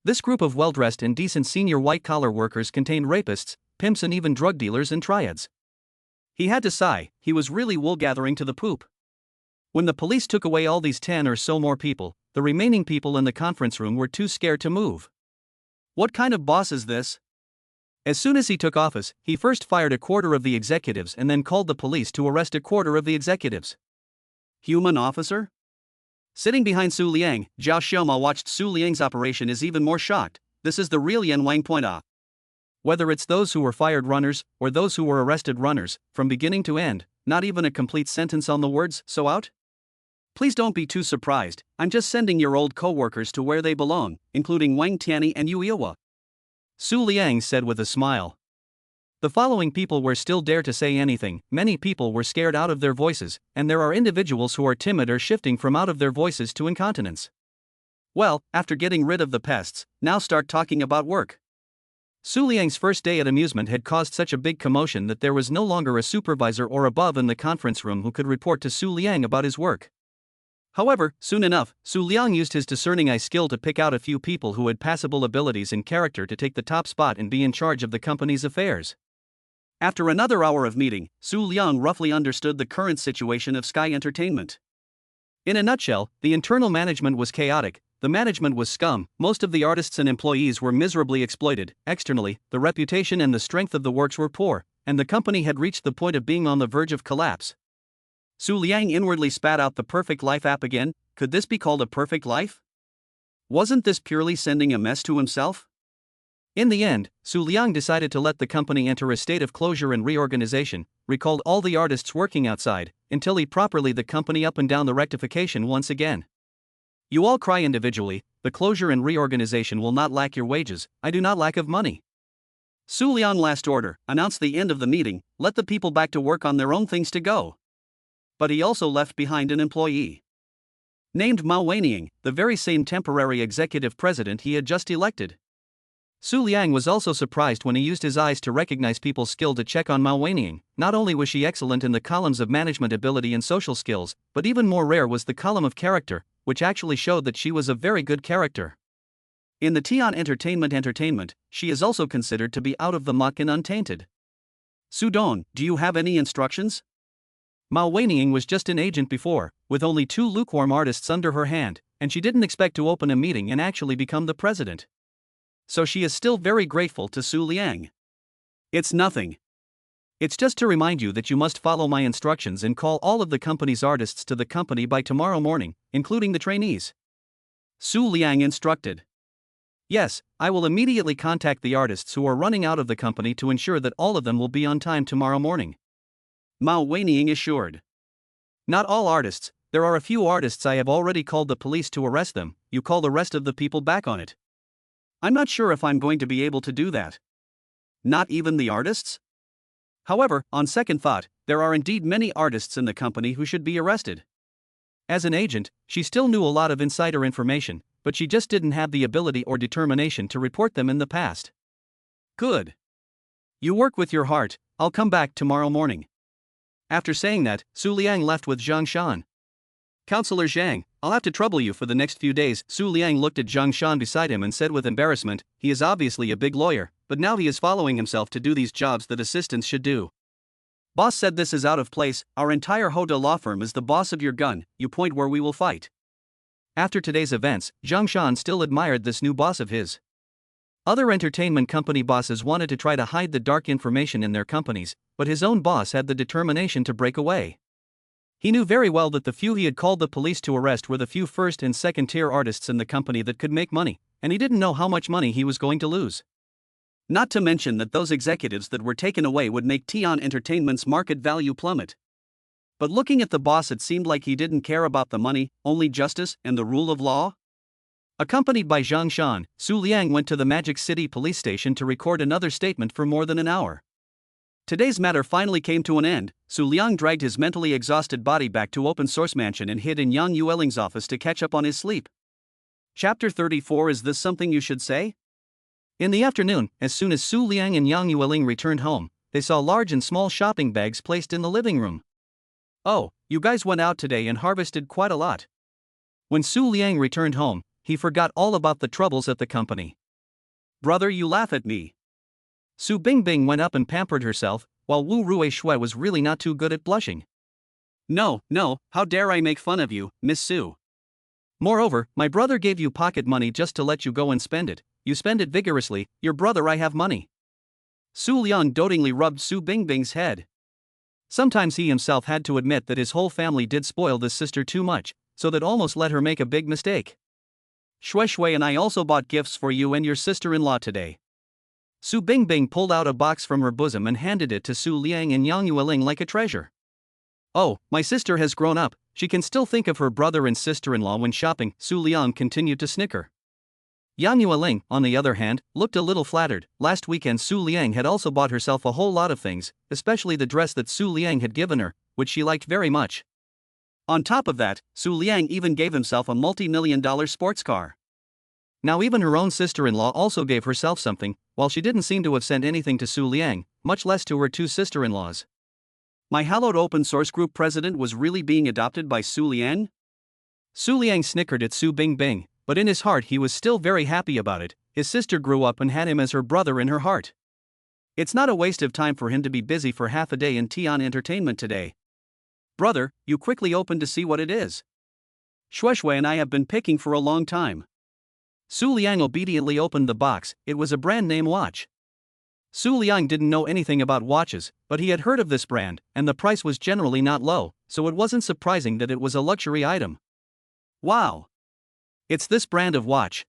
This group of well-dressed and decent senior white-collar workers contained rapists, pimps and even drug dealers and triads. He had to sigh, he was really wool-gathering to the poop. When the police took away all these 10 or so more people, the remaining people in the conference room were too scared to move. What kind of boss is this? As soon as he took office, he first fired a quarter of the executives and then called the police to arrest a quarter of the executives. Human officer? Sitting behind Su Liang, Zhao Xiaoma watched Su Liang's operation is even more shocked. This is the real Yan Wang point. Whether it's those who were fired runners, or those who were arrested runners, from beginning to end, not even a complete sentence on the words, so out? Please don't be too surprised, I'm just sending your old co-workers to where they belong, including Wang Tianyi and Yu Iwa. Su Liang said with a smile. The following people were still dare to say anything. Many people were scared out of their voices, and there are individuals who are timid or shifting from out of their voices to incontinence. Well, after getting rid of the pests, now start talking about work. Su Liang's first day at amusement had caused such a big commotion that there was no longer a supervisor or above in the conference room who could report to Su Liang about his work. However, soon enough, Su Liang used his discerning eye skill to pick out a few people who had passable abilities and character to take the top spot and be in charge of the company's affairs. After another hour of meeting, Su Liang roughly understood the current situation of Sky Entertainment. In a nutshell, the internal management was chaotic, the management was scum, most of the artists and employees were miserably exploited, externally, the reputation and the strength of the works were poor, and the company had reached the point of being on the verge of collapse. Su Liang inwardly spat out the Perfect Life app again. Could this be called a perfect life? Wasn't this purely sending a mess to himself? In the end, Su Liang decided to let the company enter a state of closure and reorganization, recalled all the artists working outside, until he properly the company up and down the rectification once again. You all cry individually, the closure and reorganization will not lack your wages, I do not lack of money. Su Liang last order, announced the end of the meeting, let the people back to work on their own things to go. But he also left behind an employee named Mao Weining, the very same temporary executive president he had just elected. Su Liang was also surprised when he used his eyes to recognize people's skill to check on Mao Weining. Not only was she excellent in the columns of management ability and social skills, but even more rare was the column of character, which actually showed that she was a very good character. In the Tian Entertainment, she is also considered to be out of the muck and untainted. Su Don, do you have any instructions? Mao Weining was just an agent before, with only 2 lukewarm artists under her hand, and she didn't expect to open a meeting and actually become the president. So she is still very grateful to Su Liang. It's nothing. It's just to remind you that you must follow my instructions and call all of the company's artists to the company by tomorrow morning, including the trainees. Su Liang instructed. Yes, I will immediately contact the artists who are running out of the company to ensure that all of them will be on time tomorrow morning. Mao Weining assured. Not all artists, there are a few artists I have already called the police to arrest them, you call the rest of the people back on it. I'm not sure if I'm going to be able to do that. Not even the artists? However, on second thought, there are indeed many artists in the company who should be arrested. As an agent, she still knew a lot of insider information, but she just didn't have the ability or determination to report them in the past. Good. You work with your heart, I'll come back tomorrow morning. After saying that, Su Liang left with Zhang Shan. Counselor Zhang, I'll have to trouble you for the next few days. Su Liang looked at Zhang Shan beside him and said with embarrassment, he is obviously a big lawyer, but now he is following himself to do these jobs that assistants should do. Boss said this is out of place, our entire Hoda law firm is the boss of your gun, you point where we will fight. After today's events, Zhang Shan still admired this new boss of his. Other entertainment company bosses wanted to try to hide the dark information in their companies, but his own boss had the determination to break away. He knew very well that the few he had called the police to arrest were the few first and second tier artists in the company that could make money, and he didn't know how much money he was going to lose. Not to mention that those executives that were taken away would make Tian Entertainment's market value plummet. But looking at the boss, it seemed like he didn't care about the money, only justice and the rule of law. Accompanied by Zhang Shan, Su Liang went to the Magic City police station to record another statement for more than an hour. Today's matter finally came to an end. Su Liang dragged his mentally exhausted body back to Open Source Mansion and hid in Yang Yueling's office to catch up on his sleep. Chapter 34. Is this something you should say? In the afternoon, as soon as Su Liang and Yang Yueling returned home, they saw large and small shopping bags placed in the living room. Oh, you guys went out today and harvested quite a lot. When Su Liang returned home, he forgot all about the troubles at the company. Brother, you laugh at me. Su Bingbing went up and pampered herself, while Wu Ruishui was really not too good at blushing. No, how dare I make fun of you, Miss Su. Moreover, my brother gave you pocket money just to let you go and spend it. You spend it vigorously, your brother. I have money. Su Liang dotingly rubbed Su Bingbing's head. Sometimes he himself had to admit that his whole family did spoil this sister too much, so that almost let her make a big mistake. Shui and I also bought gifts for you and your sister-in-law today. Su Bingbing pulled out a box from her bosom and handed it to Su Liang and Yang Yueling like a treasure. Oh, my sister has grown up, she can still think of her brother and sister-in-law when shopping, Su Liang continued to snicker. Yang Yueling, on the other hand, looked a little flattered. Last weekend Su Liang had also bought herself a whole lot of things, especially the dress that Su Liang had given her, which she liked very much. On top of that, Su Liang even gave himself a multi-million-dollar sports car. Now even her own sister-in-law also gave herself something, while she didn't seem to have sent anything to Su Liang, much less to her two sister-in-laws. My hallowed open source group president was really being adopted by Su Liang? Su Liang snickered at Su Bingbing, but in his heart he was still very happy about it. His sister grew up and had him as her brother in her heart. It's not a waste of time for him to be busy for half a day in Tian Entertainment today. Brother, you quickly open to see what it is. Shui and I have been picking for a long time. Su Liang obediently opened the box. It was a brand name watch. Su Liang didn't know anything about watches, but he had heard of this brand, and the price was generally not low, so it wasn't surprising that it was a luxury item. Wow! It's this brand of watch.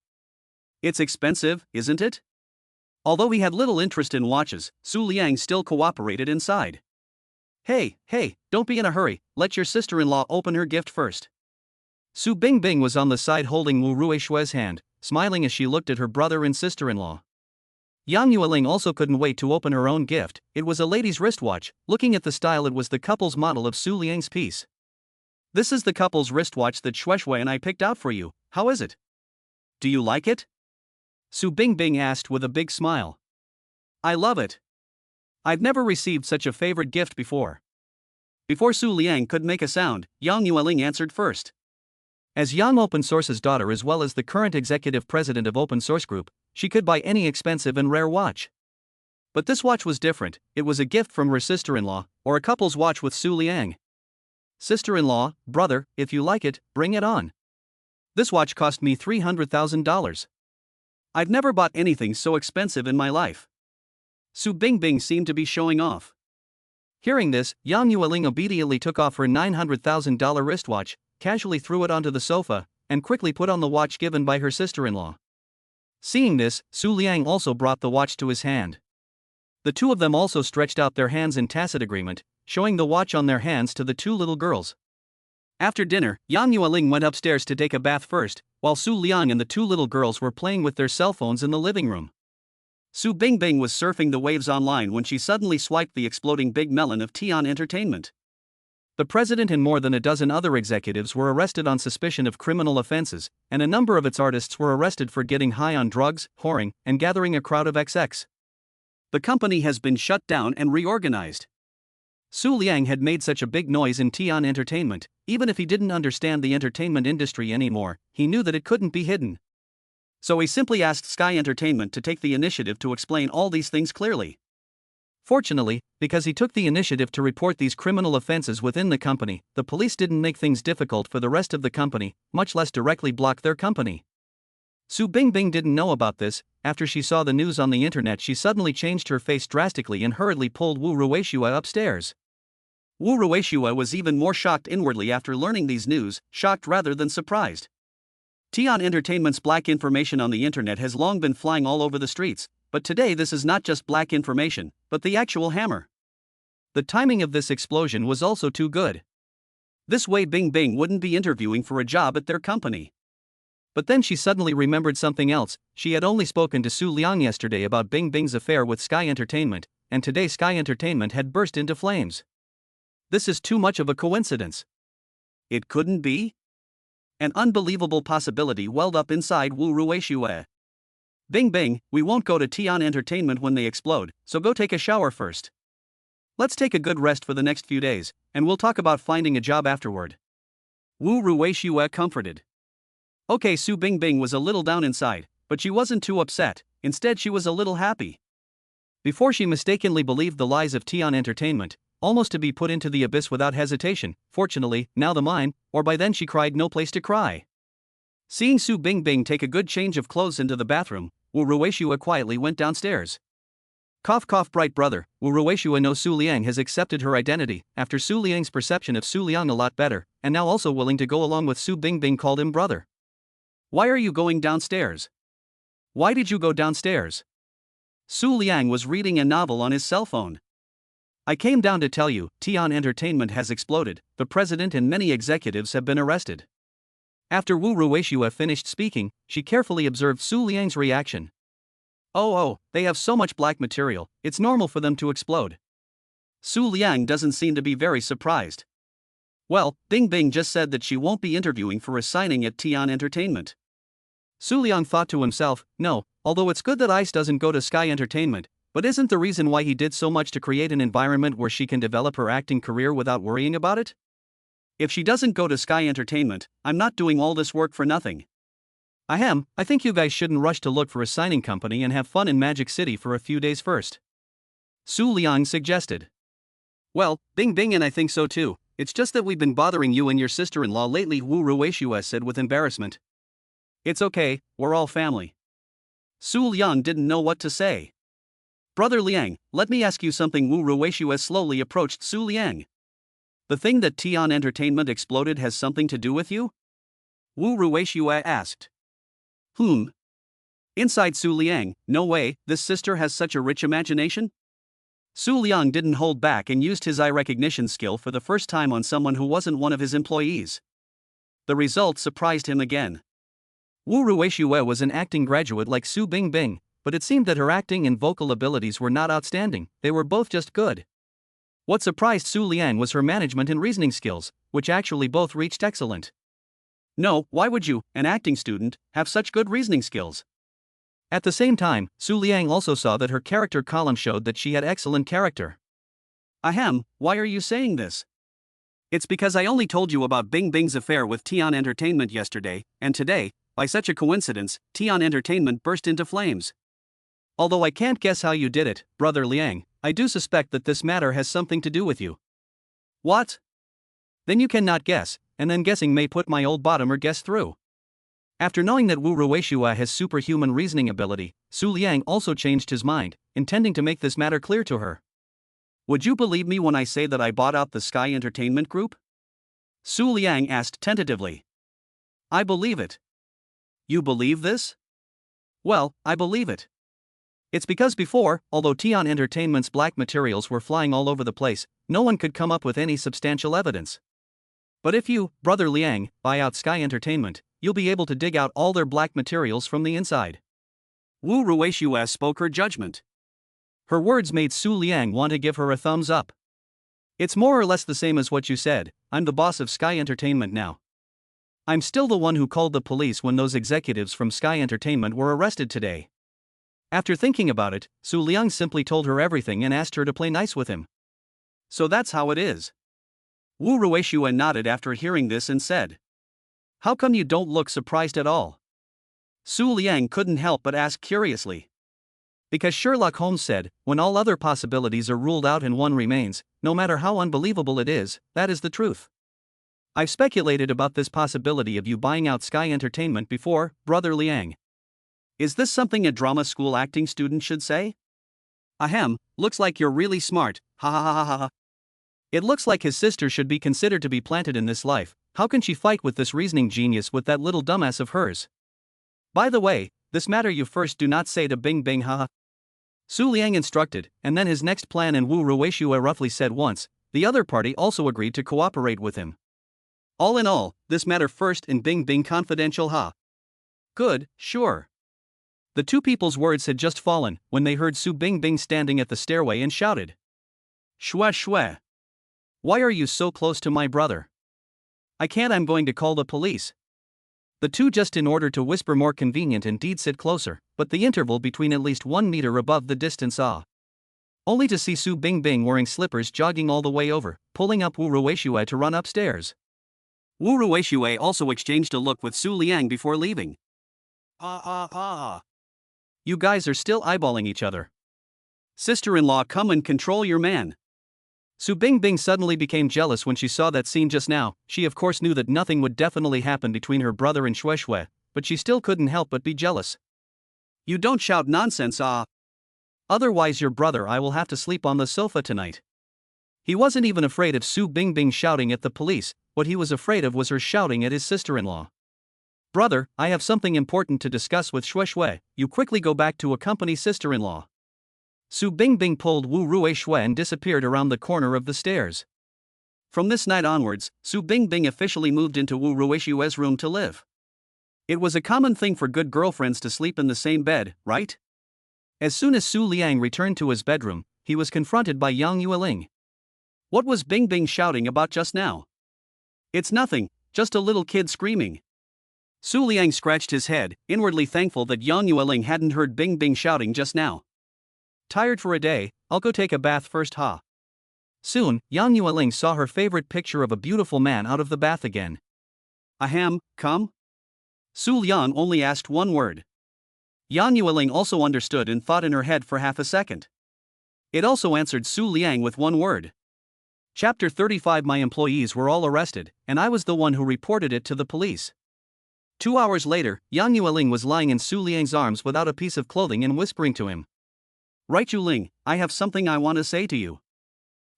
It's expensive, isn't it? Although he had little interest in watches, Su Liang still cooperated inside. Hey, don't be in a hurry, let your sister-in-law open her gift first. Su Bingbing was on the side holding Wu Ruishui's hand, smiling as she looked at her brother and sister-in-law. Yang Yueling also couldn't wait to open her own gift. It was a lady's wristwatch. Looking at the style, it was the couple's model of Su Liang's piece. This is the couple's wristwatch that Shui and I picked out for you. How is it? Do you like it? Su Bingbing asked with a big smile. I love it. I've never received such a favorite gift before. Before Su Liang could make a sound, Yang Yueling answered first. As Yang Open Source's daughter as well as the current executive president of Open Source Group, she could buy any expensive and rare watch. But this watch was different. It was a gift from her sister-in-law, or a couple's watch with Su Liang. Sister-in-law, brother, if you like it, bring it on. This watch cost me $300,000. I've never bought anything so expensive in my life. Su Bingbing seemed to be showing off. Hearing this, Yang Yueling obediently took off her $900,000 wristwatch, casually threw it onto the sofa, and quickly put on the watch given by her sister-in-law. Seeing this, Su Liang also brought the watch to his hand. The two of them also stretched out their hands in tacit agreement, showing the watch on their hands to the two little girls. After dinner, Yang Yueling went upstairs to take a bath first, while Su Liang and the two little girls were playing with their cell phones in the living room. Su Bingbing was surfing the waves online when she suddenly swiped the exploding big melon of Tian Entertainment. The president and more than a dozen other executives were arrested on suspicion of criminal offenses, and a number of its artists were arrested for getting high on drugs, whoring, and gathering a crowd of XX. The company has been shut down and reorganized. Su Liang had made such a big noise in Tian Entertainment, even if he didn't understand the entertainment industry anymore, he knew that it couldn't be hidden. So he simply asked Sky Entertainment to take the initiative to explain all these things clearly. Fortunately, because he took the initiative to report these criminal offenses within the company, the police didn't make things difficult for the rest of the company, much less directly block their company. Su Bingbing didn't know about this. after she saw the news on the internet, she suddenly changed her face drastically and hurriedly pulled Wu Ruishua upstairs. Wu Ruishua was even more shocked inwardly after learning these news, shocked rather than surprised. Tian Entertainment's black information on the internet has long been flying all over the streets, but today this is not just black information, but the actual hammer. The timing of this explosion was also too good. This way Bing Bing wouldn't be interviewing for a job at their company. But then she suddenly remembered something else. She had only spoken to Su Liang yesterday about Bing Bing's affair with Sky Entertainment, and today Sky Entertainment had burst into flames. This is too much of a coincidence. It couldn't be? An unbelievable possibility welled up inside Wu Ruishue. Bing Bing, we won't go to Tian Entertainment when they explode, so go take a shower first. Let's take a good rest for the next few days, and we'll talk about finding a job afterward. Wu Ruishue comforted. Okay, Su Bing Bing was a little down inside, but she wasn't too upset. Instead, she was a little happy. Before she mistakenly believed the lies of Tian Entertainment, almost to be put into the abyss without hesitation. Fortunately, now the mine, or by then she cried no place to cry. Seeing Su Bing Bing take a good change of clothes into the bathroom, Wu Ruishue quietly went downstairs. Cough cough, bright brother. Wu Ruishue knows Su Liang has accepted her identity after Su Liang's perception of Su Liang a lot better, and now also willing to go along with Su Bing Bing called him brother. Why are you going downstairs? Why did you go downstairs? Su Liang was reading a novel on his cell phone. I came down to tell you, Tian Entertainment has exploded, the president and many executives have been arrested. After Wu Ruishue finished speaking, she carefully observed Su Liang's reaction. Oh, they have so much black material, it's normal for them to explode. Su Liang doesn't seem to be very surprised. Well, Bing Bing just said that she won't be interviewing for a signing at Tian Entertainment. Su Liang thought to himself, no, although it's good that Ice doesn't go to Sky Entertainment, but isn't the reason why he did so much to create an environment where she can develop her acting career without worrying about it? If she doesn't go to Sky Entertainment, I'm not doing all this work for nothing. I think you guys shouldn't rush to look for a signing company and have fun in Magic City for a few days first. Su Liang suggested. Well, Bing Bing and I think so too, it's just that we've been bothering you and your sister-in-law lately, Wu Ruishue said with embarrassment. It's okay, we're all family. Su Liang didn't know what to say. Brother Liang, let me ask you something. Wu Ruishue slowly approached Su Liang. The thing that Tian Entertainment exploded has something to do with you? Wu Ruishue asked. Inside Su Liang, no way, this sister has such a rich imagination? Su Liang didn't hold back and used his eye recognition skill for the first time on someone who wasn't one of his employees. The result surprised him again. Wu Ruishue was an acting graduate like Su Bing Bing, but it seemed that her acting and vocal abilities were not outstanding, they were both just good. What surprised Su Liang was her management and reasoning skills, which actually both reached excellent. No, why would you, an acting student, have such good reasoning skills? At the same time, Su Liang also saw that her character column showed that she had excellent character. Ahem, why are you saying this? It's because I only told you about Bing Bing's affair with Tian Entertainment yesterday, and today, by such a coincidence, Tian Entertainment burst into flames. Although I can't guess how you did it, Brother Liang, I do suspect that this matter has something to do with you. What? Then you cannot guess, and then guessing may put my old bottomer guess through. After knowing that Wu Ruishue has superhuman reasoning ability, Su Liang also changed his mind, intending to make this matter clear to her. Would you believe me when I say that I bought out the Sky Entertainment Group? Su Liang asked tentatively. I believe it. You believe this? Well, I believe it. It's because before, although Tian Entertainment's black materials were flying all over the place, no one could come up with any substantial evidence. But if you, Brother Liang, buy out Sky Entertainment, you'll be able to dig out all their black materials from the inside. Wu Ruishue spoke her judgment. Her words made Su Liang want to give her a thumbs up. It's more or less the same as what you said, I'm the boss of Sky Entertainment now. I'm still the one who called the police when those executives from Sky Entertainment were arrested today. After thinking about it, Su Liang simply told her everything and asked her to play nice with him. So that's how it is. Wu Ruishue nodded after hearing this and said. How come you don't look surprised at all? Su Liang couldn't help but ask curiously. Because Sherlock Holmes said, when all other possibilities are ruled out and one remains, no matter how unbelievable it is, that is the truth. I've speculated about this possibility of you buying out Sky Entertainment before, Brother Liang. Is this something a drama school acting student should say? Ahem, looks like you're really smart, ha ha ha ha ha ha. It looks like his sister should be considered to be planted in this life. How can she fight with this reasoning genius with that little dumbass of hers? By the way, this matter you first do not say to Bing Bing haha. Su Liang instructed, and then his next plan and Wu Rueishue roughly said once. The other party also agreed to cooperate with him. All in all, this matter first in Bing Bing confidential ha. Good, sure. The two people's words had just fallen when they heard Su Bingbing standing at the stairway and shouted, "Shue shue! Why are you so close to my brother? I can't, I'm going to call the police." The two, just in order to whisper more convenient indeed, sit closer, but the interval between at least 1 meter above the distance only to see Su Bingbing wearing slippers jogging all the way over, pulling up Wu Rueishue to run upstairs. Wu Rueishue also exchanged a look with Su Liang before leaving. You guys are still eyeballing each other. Sister-in-law, come and control your man. Su Bingbing suddenly became jealous when she saw that scene just now. She of course knew that nothing would definitely happen between her brother and Shue Shue, but she still couldn't help but be jealous. You don't shout nonsense, Otherwise your brother I will have to sleep on the sofa tonight. He wasn't even afraid of Su Bingbing shouting at the police. What he was afraid of was her shouting at his sister-in-law. Brother, I have something important to discuss with Shue Shue. You quickly go back to accompany sister-in-law. Su Bingbing pulled Wu Rueishue and disappeared around the corner of the stairs. From this night onwards, Su Bingbing officially moved into Wu Rueishue's room to live. It was a common thing for good girlfriends to sleep in the same bed, right? As soon as Su Liang returned to his bedroom, he was confronted by Yang Yueling. What was Bingbing shouting about just now? It's nothing, just a little kid screaming. Su Liang scratched his head, inwardly thankful that Yang Yueling hadn't heard Bingbing shouting just now. Tired for a day, I'll go take a bath first ha. Soon, Yang Yueling saw her favorite picture of a beautiful man out of the bath again. Ahem, come? Su Liang only asked one word. Yang Yueling also understood and thought in her head for half a second. It also answered Su Liang with one word. Chapter 35. My employees were all arrested, and I was the one who reported it to the police. 2 hours later, Yang Yueling was lying in Su Liang's arms without a piece of clothing and whispering to him. Right, Yueling, I have something I want to say to you.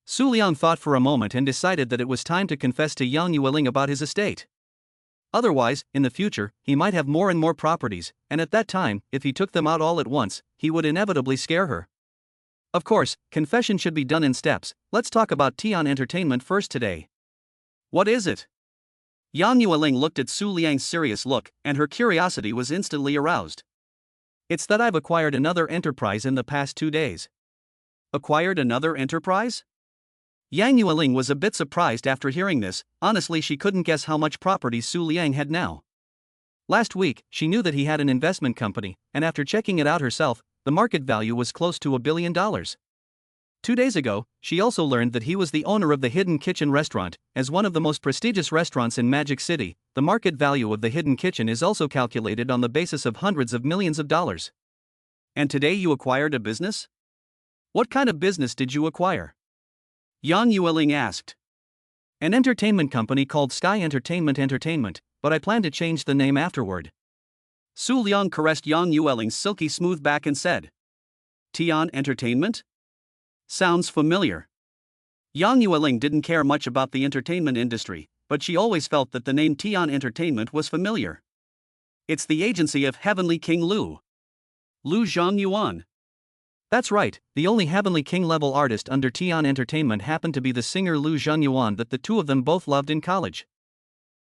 Su Liang thought for a moment and decided that it was time to confess to Yang Yueling about his estate. Otherwise, in the future, he might have more and more properties, and at that time, if he took them out all at once, he would inevitably scare her. Of course, confession should be done in steps. Let's talk about Tian Entertainment first today. What is it? Yang Yueling looked at Su Liang's serious look, and her curiosity was instantly aroused. It's that I've acquired another enterprise in the past 2 days. Acquired another enterprise? Yang Yueling was a bit surprised after hearing this. Honestly, she couldn't guess how much property Su Liang had now. Last week, she knew that he had an investment company, and after checking it out herself, the market value was close to $1 billion. 2 days ago, she also learned that he was the owner of the Hidden Kitchen restaurant. As one of the most prestigious restaurants in Magic City, the market value of the Hidden Kitchen is also calculated on the basis of hundreds of millions of dollars. And today you acquired a business? What kind of business did you acquire? Yang Yueling asked. An entertainment company called Sky Entertainment, but I plan to change the name afterward. Su Liang caressed Yang Yueling's silky smooth back and said. Tian Entertainment? Sounds familiar. Yang Yueling didn't care much about the entertainment industry, but she always felt that the name Tian Entertainment was familiar. It's the agency of Heavenly King Lu Zhangyuan. That's right, the only Heavenly King level artist under Tian Entertainment happened to be the singer Lu Zhangyuan that the two of them both loved in college.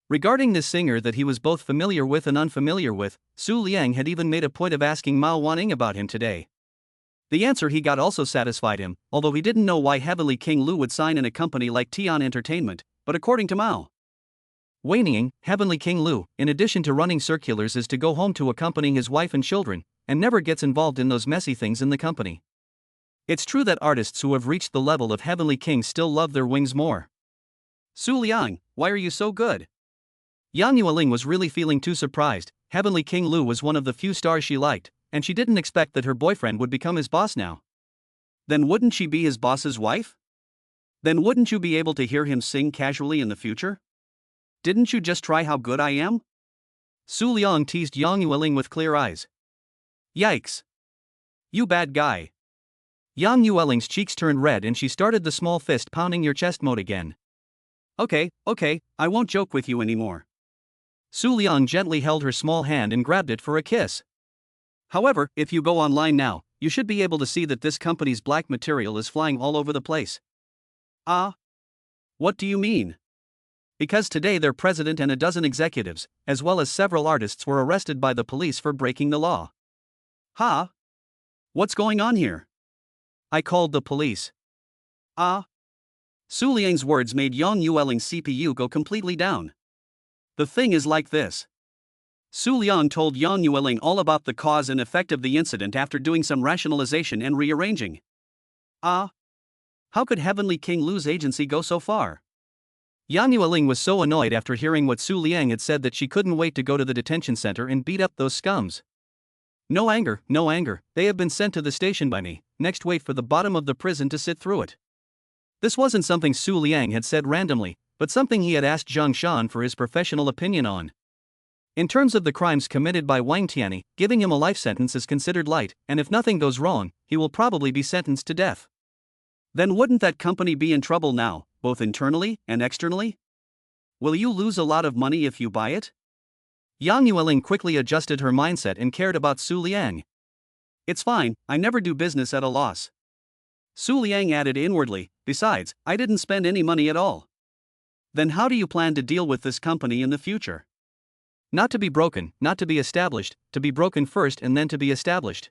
Regarding this singer that he was both familiar with and unfamiliar with, Su Liang had even made a point of asking Mao Wanning about him today. The answer he got also satisfied him, although he didn't know why Heavenly King Lu would sign in a company like Tian Entertainment, but according to Mao Wanning, Heavenly King Lu, in addition to running circulars, is to go home to accompany his wife and children, and never gets involved in those messy things in the company. It's true that artists who have reached the level of Heavenly King still love their wings more. Su Liang, why are you so good? Yang Yueling was really feeling too surprised. Heavenly King Lu was one of the few stars she liked, and she didn't expect that her boyfriend would become his boss now. Then wouldn't she be his boss's wife? Then wouldn't you be able to hear him sing casually in the future? Didn't you just try how good I am? Su Liang teased Yang Yueling with clear eyes. Yikes. You bad guy. Yang Yueling's cheeks turned red and she started the small fist pounding your chest mode again. Okay, I won't joke with you anymore. Su Liang gently held her small hand and grabbed it for a kiss. However, if you go online now, you should be able to see that this company's black material is flying all over the place. Ah? What do you mean? Because today their president and a dozen executives, as well as several artists, were arrested by the police for breaking the law. Huh? What's going on here? I called the police. Ah? Su Liang's words made Yang Yueling's CPU go completely down. The thing is like this. Su Liang told Yang Yueling all about the cause and effect of the incident after doing some rationalization and rearranging. Ah? How could Heavenly King Lu's agency go so far? Yang Yueling was so annoyed after hearing what Su Liang had said that she couldn't wait to go to the detention center and beat up those scums. No anger, they have been sent to the station by me, next wait for the bottom of the prison to sit through it. This wasn't something Su Liang had said randomly, but something he had asked Zhang Shan for his professional opinion on. In terms of the crimes committed by Wang Tianyi, giving him a life sentence is considered light, and if nothing goes wrong, he will probably be sentenced to death. Then wouldn't that company be in trouble now, both internally and externally? Will you lose a lot of money if you buy it? Yang Yueling quickly adjusted her mindset and cared about Su Liang. It's fine, I never do business at a loss. Su Liang added inwardly, besides, I didn't spend any money at all. Then how do you plan to deal with this company in the future? Not to be broken, not to be established, to be broken first and then to be established.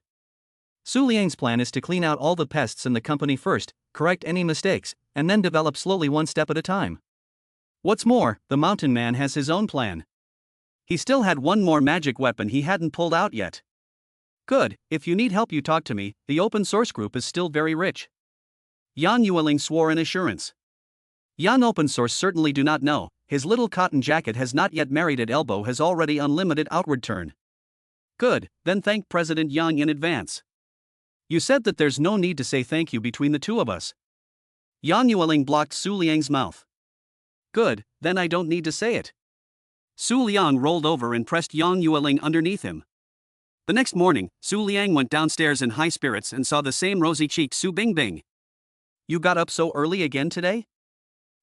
Su Liang's plan is to clean out all the pests in the company first, correct any mistakes, and then develop slowly one step at a time. What's more, the mountain man has his own plan. He still had one more magic weapon he hadn't pulled out yet. Good, if you need help you talk to me, the open source group is still very rich. Yang Yueling swore in assurance. Yan open source certainly do not know, his little cotton jacket has not yet married at elbow has already unlimited outward turn. Good, then thank President Yang in advance. You said that there's no need to say thank you between the two of us. Yang Yueling blocked Su Liang's mouth. Good, then I don't need to say it. Su Liang rolled over and pressed Yang Yueling underneath him. The next morning, Su Liang went downstairs in high spirits and saw the same rosy-cheeked Su Bingbing. You got up so early again today?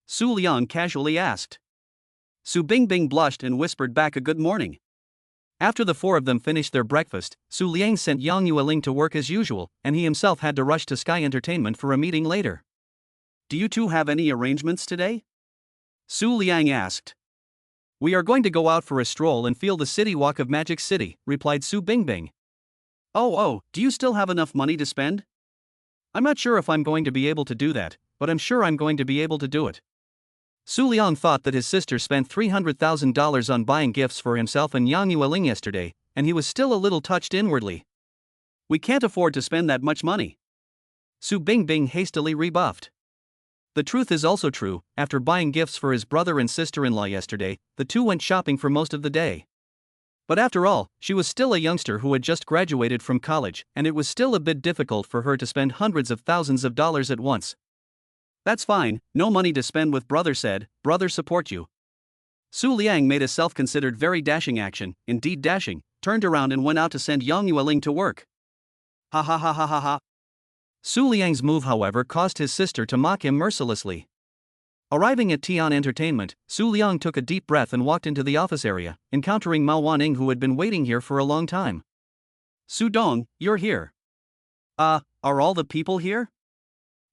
Su Liang casually asked. Su Bingbing blushed and whispered back a good morning. After the four of them finished their breakfast, Su Liang sent Yang Yueling to work as usual, and he himself had to rush to Sky Entertainment for a meeting later. Do you two have any arrangements today? Su Liang asked. We are going to go out for a stroll and feel the city walk of Magic City, replied Su Bingbing. Oh, do you still have enough money to spend? I'm not sure if I'm going to be able to do that, but I'm sure I'm going to be able to do it. Su Liang thought that his sister spent $300,000 on buying gifts for himself and Yang Yueling yesterday, and he was still a little touched inwardly. We can't afford to spend that much money. Su Bingbing hastily rebuffed. The truth is also true, after buying gifts for his brother and sister-in-law yesterday, the two went shopping for most of the day. But after all, she was still a youngster who had just graduated from college, and it was still a bit difficult for her to spend hundreds of thousands of dollars at once. That's fine, no money to spend with brother said, brother support you. Su Liang made a self-considered very dashing action, indeed dashing, turned around and went out to send Yang Yueling to work. Ha ha ha ha ha ha. Su Liang's move however caused his sister to mock him mercilessly. Arriving at Tian Entertainment, Su Liang took a deep breath and walked into the office area, encountering Mao Wanning who had been waiting here for a long time. Su Dong, you're here. Are all the people here?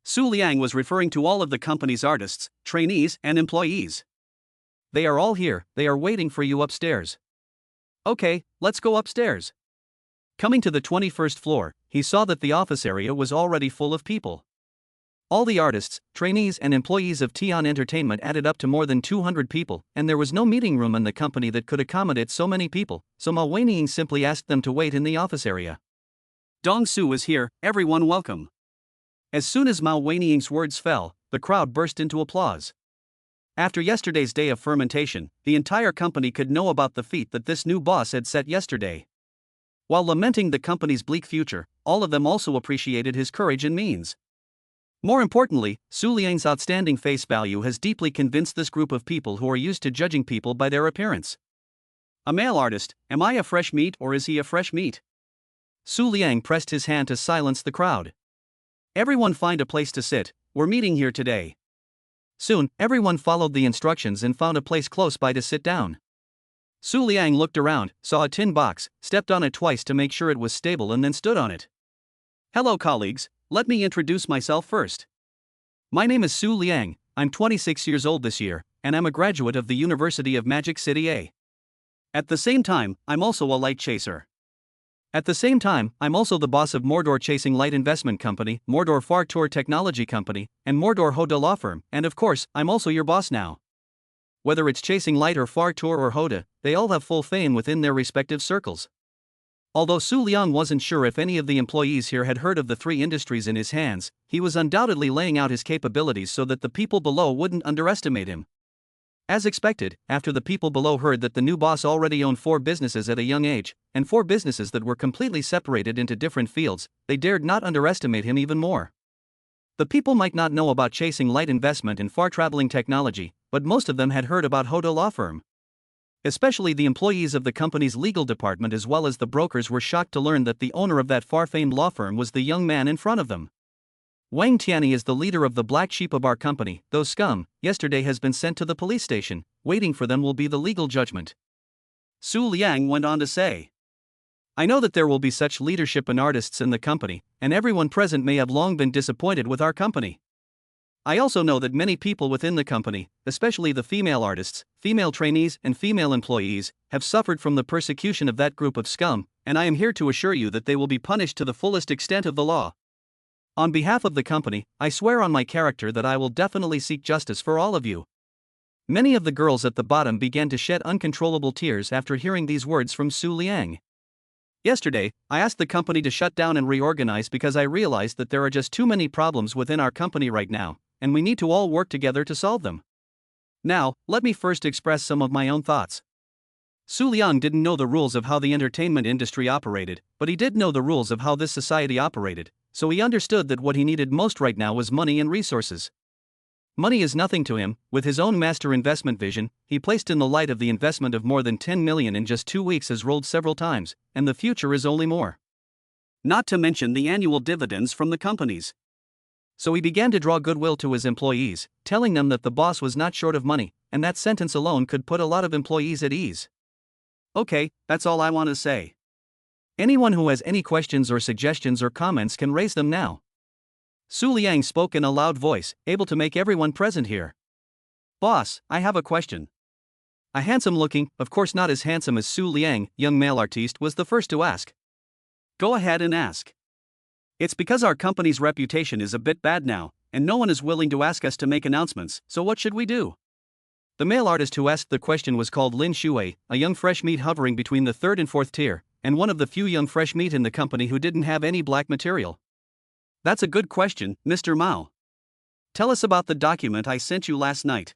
Su Liang was referring to all of the company's artists, trainees, and employees. They are all here, they are waiting for you upstairs. Okay, let's go upstairs. Coming to the 21st floor, he saw that the office area was already full of people. All the artists, trainees and employees of Tian Entertainment added up to more than 200 people, and there was no meeting room in the company that could accommodate so many people, so Mao Wanning simply asked them to wait in the office area. Dong Su is here, everyone welcome. As soon as Mao Wanning's words fell, the crowd burst into applause. After yesterday's day of fermentation, the entire company could know about the feat that this new boss had set yesterday. While lamenting the company's bleak future, all of them also appreciated his courage and means. More importantly, Su Liang's outstanding face value has deeply convinced this group of people who are used to judging people by their appearance. A male artist, am I a fresh meat or is he a fresh meat? Su Liang pressed his hand to silence the crowd. Everyone find a place to sit, we're meeting here today. Soon, everyone followed the instructions and found a place close by to sit down. Su Liang looked around, saw a tin box, stepped on it twice to make sure it was stable and then stood on it. Hello colleagues, let me introduce myself first. My name is Su Liang, I'm 26 years old this year, and I'm a graduate of the University of Magic City A. At the same time, I'm also a light chaser. At the same time, I'm also the boss of Mordor Chasing Light Investment Company, Mordor Far Tour Technology Company, and Mordor Hoda Law Firm, and of course, I'm also your boss now. Whether it's Chasing Light or Far Tour or Hoda, they all have full fame within their respective circles. Although Su Liang wasn't sure if any of the employees here had heard of the three industries in his hands, he was undoubtedly laying out his capabilities so that the people below wouldn't underestimate him. As expected, after the people below heard that the new boss already owned 4 businesses at a young age, and 4 businesses that were completely separated into different fields, they dared not underestimate him even more. The people might not know about Chasing Light investment in far-traveling technology, but most of them had heard about Hoda Law Firm. Especially the employees of the company's legal department as well as the brokers were shocked to learn that the owner of that far-famed law firm was the young man in front of them. Wang Tianyi is the leader of the black sheep of our company, those scum, yesterday has been sent to the police station, waiting for them will be the legal judgment. Su Liang went on to say. I know that there will be such leadership and artists in the company, and everyone present may have long been disappointed with our company. I also know that many people within the company, especially the female artists, female trainees and female employees, have suffered from the persecution of that group of scum, and I am here to assure you that they will be punished to the fullest extent of the law. On behalf of the company, I swear on my character that I will definitely seek justice for all of you. Many of the girls at the bottom began to shed uncontrollable tears after hearing these words from Su Liang. Yesterday, I asked the company to shut down and reorganize because I realized that there are just too many problems within our company right now, and we need to all work together to solve them. Now, let me first express some of my own thoughts. Su Liang didn't know the rules of how the entertainment industry operated, but he did know the rules of how this society operated, so he understood that what he needed most right now was money and resources. Money is nothing to him. With his own master investment vision, he placed in the light of the investment of more than 10 million in just 2 weeks has rolled several times, and the future is only more. Not to mention the annual dividends from the companies. So he began to draw goodwill to his employees, telling them that the boss was not short of money, and that sentence alone could put a lot of employees at ease. Okay, that's all I want to say. Anyone who has any questions or suggestions or comments can raise them now. Su Liang spoke in a loud voice, able to make everyone present hear. Boss, I have a question. A handsome-looking, of course not as handsome as Su Liang, young male artiste was the first to ask. Go ahead and ask. It's because our company's reputation is a bit bad now, and no one is willing to ask us to make announcements, so what should we do? The male artist who asked the question was called Lin Shuwei, a young fresh meat hovering between the 3rd and 4th tier, and one of the few young fresh meat in the company who didn't have any black material. That's a good question, Mr. Mao. Tell us about the document I sent you last night.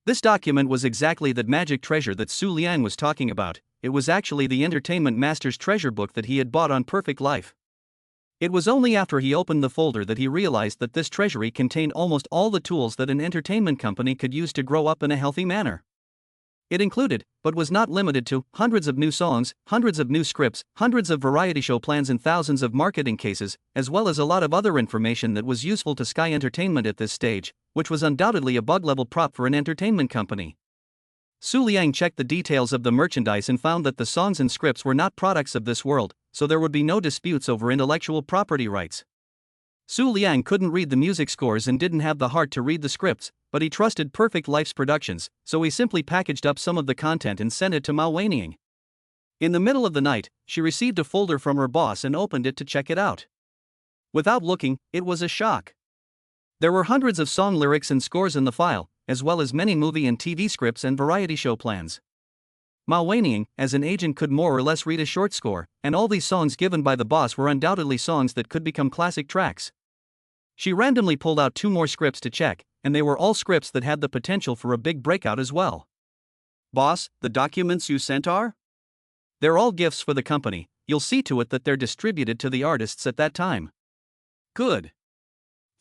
This document was exactly that magic treasure that Su Liang was talking about. It was actually the Entertainment Master's treasure book that he had bought on Perfect Life. It was only after he opened the folder that he realized that this treasury contained almost all the tools that an entertainment company could use to grow up in a healthy manner. It included, but was not limited to, hundreds of new songs, hundreds of new scripts, hundreds of variety show plans and thousands of marketing cases, as well as a lot of other information that was useful to Sky Entertainment at this stage, which was undoubtedly a bug-level prop for an entertainment company. Su Liang checked the details of the merchandise and found that the songs and scripts were not products of this world, so there would be no disputes over intellectual property rights. Su Liang couldn't read the music scores and didn't have the heart to read the scripts, but he trusted Perfect Life's productions, so he simply packaged up some of the content and sent it to Mao Weining. In the middle of the night, she received a folder from her boss and opened it to check it out. Without looking, it was a shock. There were hundreds of song lyrics and scores in the file, as well as many movie and TV scripts and variety show plans. Mao Weining, as an agent, could more or less read a short score, and all these songs given by the boss were undoubtedly songs that could become classic tracks. She randomly pulled out 2 more scripts to check, and they were all scripts that had the potential for a big breakout as well. Boss, the documents you sent are? They're all gifts for the company. You'll see to it that they're distributed to the artists at that time. Good.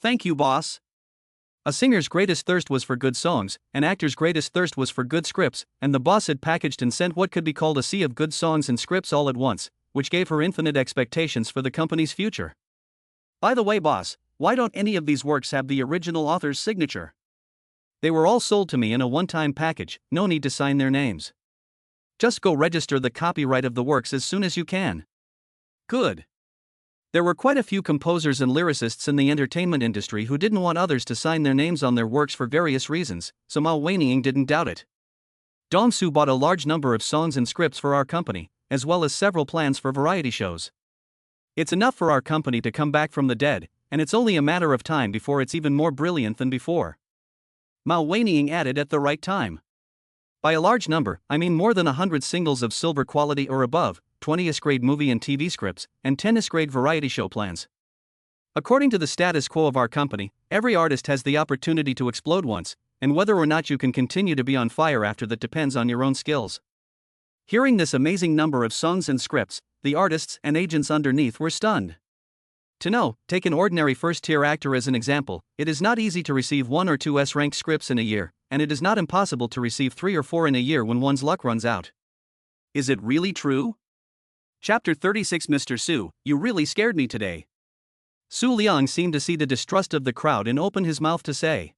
Thank you, boss. A singer's greatest thirst was for good songs, an actor's greatest thirst was for good scripts, and the boss had packaged and sent what could be called a sea of good songs and scripts all at once, which gave her infinite expectations for the company's future. By the way, boss, why don't any of these works have the original author's signature? They were all sold to me in a one-time package, no need to sign their names. Just go register the copyright of the works as soon as you can. Good. There were quite a few composers and lyricists in the entertainment industry who didn't want others to sign their names on their works for various reasons, so Mao Weining didn't doubt it. Dong Su bought a large number of songs and scripts for our company, as well as several plans for variety shows. It's enough for our company to come back from the dead, and it's only a matter of time before it's even more brilliant than before. Mao Weining added at the right time. By a large number, I mean more than 100 singles of silver quality or above, 20 S-grade movie and TV scripts, and 10 S-grade variety show plans. According to the status quo of our company, every artist has the opportunity to explode once, and whether or not you can continue to be on fire after that depends on your own skills. Hearing this amazing number of songs and scripts, the artists and agents underneath were stunned. To know, take an ordinary first-tier actor as an example, it is not easy to receive 1 or 2 S-ranked scripts in a year, and it is not impossible to receive 3 or 4 in a year when one's luck runs out. Is it really true? Chapter 36. Mr. Su, you really scared me today. Su Liang seemed to see the distrust of the crowd and opened his mouth to say.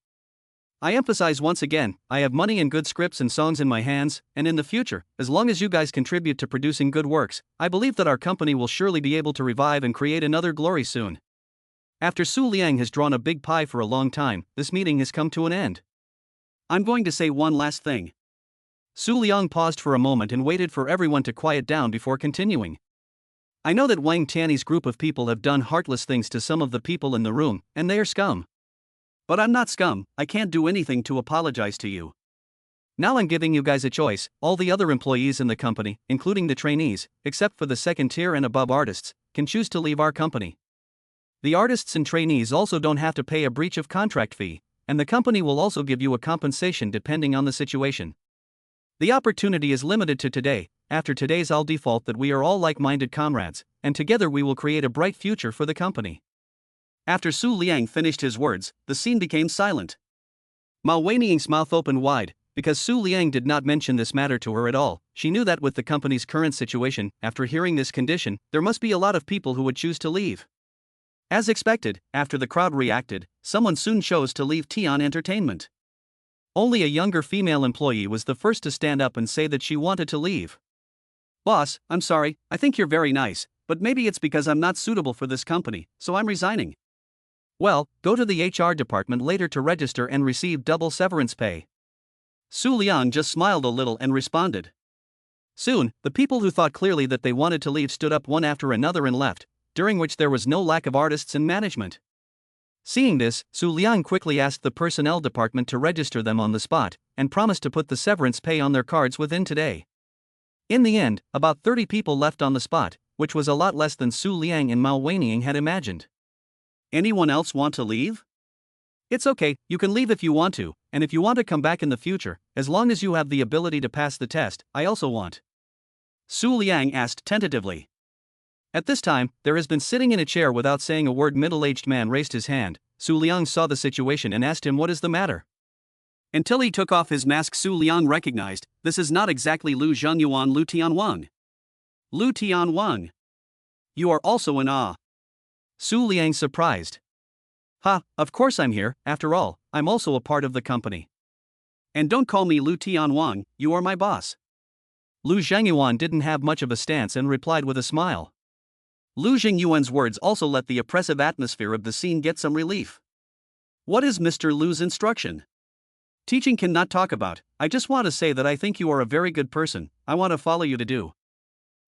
I emphasize once again, I have money and good scripts and songs in my hands, and in the future, as long as you guys contribute to producing good works, I believe that our company will surely be able to revive and create another glory soon. After Su Liang has drawn a big pie for a long time, this meeting has come to an end. I'm going to say one last thing. Su Liang paused for a moment and waited for everyone to quiet down before continuing. I know that Wang Tiany's group of people have done heartless things to some of the people in the room, and they are scum. But I'm not scum, I can't do anything to apologize to you. Now I'm giving you guys a choice, all the other employees in the company, including the trainees, except for the second tier and above artists, can choose to leave our company. The artists and trainees also don't have to pay a breach of contract fee, and the company will also give you a compensation depending on the situation. The opportunity is limited to today. After today's I'll default that we are all like-minded comrades, and together we will create a bright future for the company. After Su Liang finished his words, the scene became silent. Mao Weining's mouth opened wide, because Su Liang did not mention this matter to her at all. She knew that with the company's current situation, after hearing this condition, there must be a lot of people who would choose to leave. As expected, after the crowd reacted, someone soon chose to leave Tian Entertainment. Only a younger female employee was the first to stand up and say that she wanted to leave. Boss, I'm sorry, I think you're very nice, but maybe it's because I'm not suitable for this company, so I'm resigning. Well, go to the HR department later to register and receive double severance pay. Su Liang just smiled a little and responded. Soon, the people who thought clearly that they wanted to leave stood up one after another and left, during which there was no lack of artists and management. Seeing this, Su Liang quickly asked the personnel department to register them on the spot, and promised to put the severance pay on their cards within today. In the end, about 30 people left on the spot, which was a lot less than Su Liang and Mao Weining had imagined. Anyone else want to leave? It's okay, you can leave if you want to, and if you want to come back in the future, as long as you have the ability to pass the test, I also want. Su Liang asked tentatively. At this time, there has been sitting in a chair without saying a word. Middle-aged man raised his hand. Su Liang saw the situation and asked him what is the matter. Until he took off his mask, Su Liang recognized, this is not exactly Lu Zhengyuan. Lu Tianwang. Lu Tianwang. You are also in awe. Su Liang surprised. Ha, of course I'm here, after all, I'm also a part of the company. And don't call me Lu Tianwang, you are my boss. Lu Zhengyuan didn't have much of a stance and replied with a smile. Lu Zhengyuan's words also let the oppressive atmosphere of the scene get some relief. What is Mr. Lu's instruction? Teaching cannot talk about, I just want to say that I think you are a very good person, I want to follow you to do.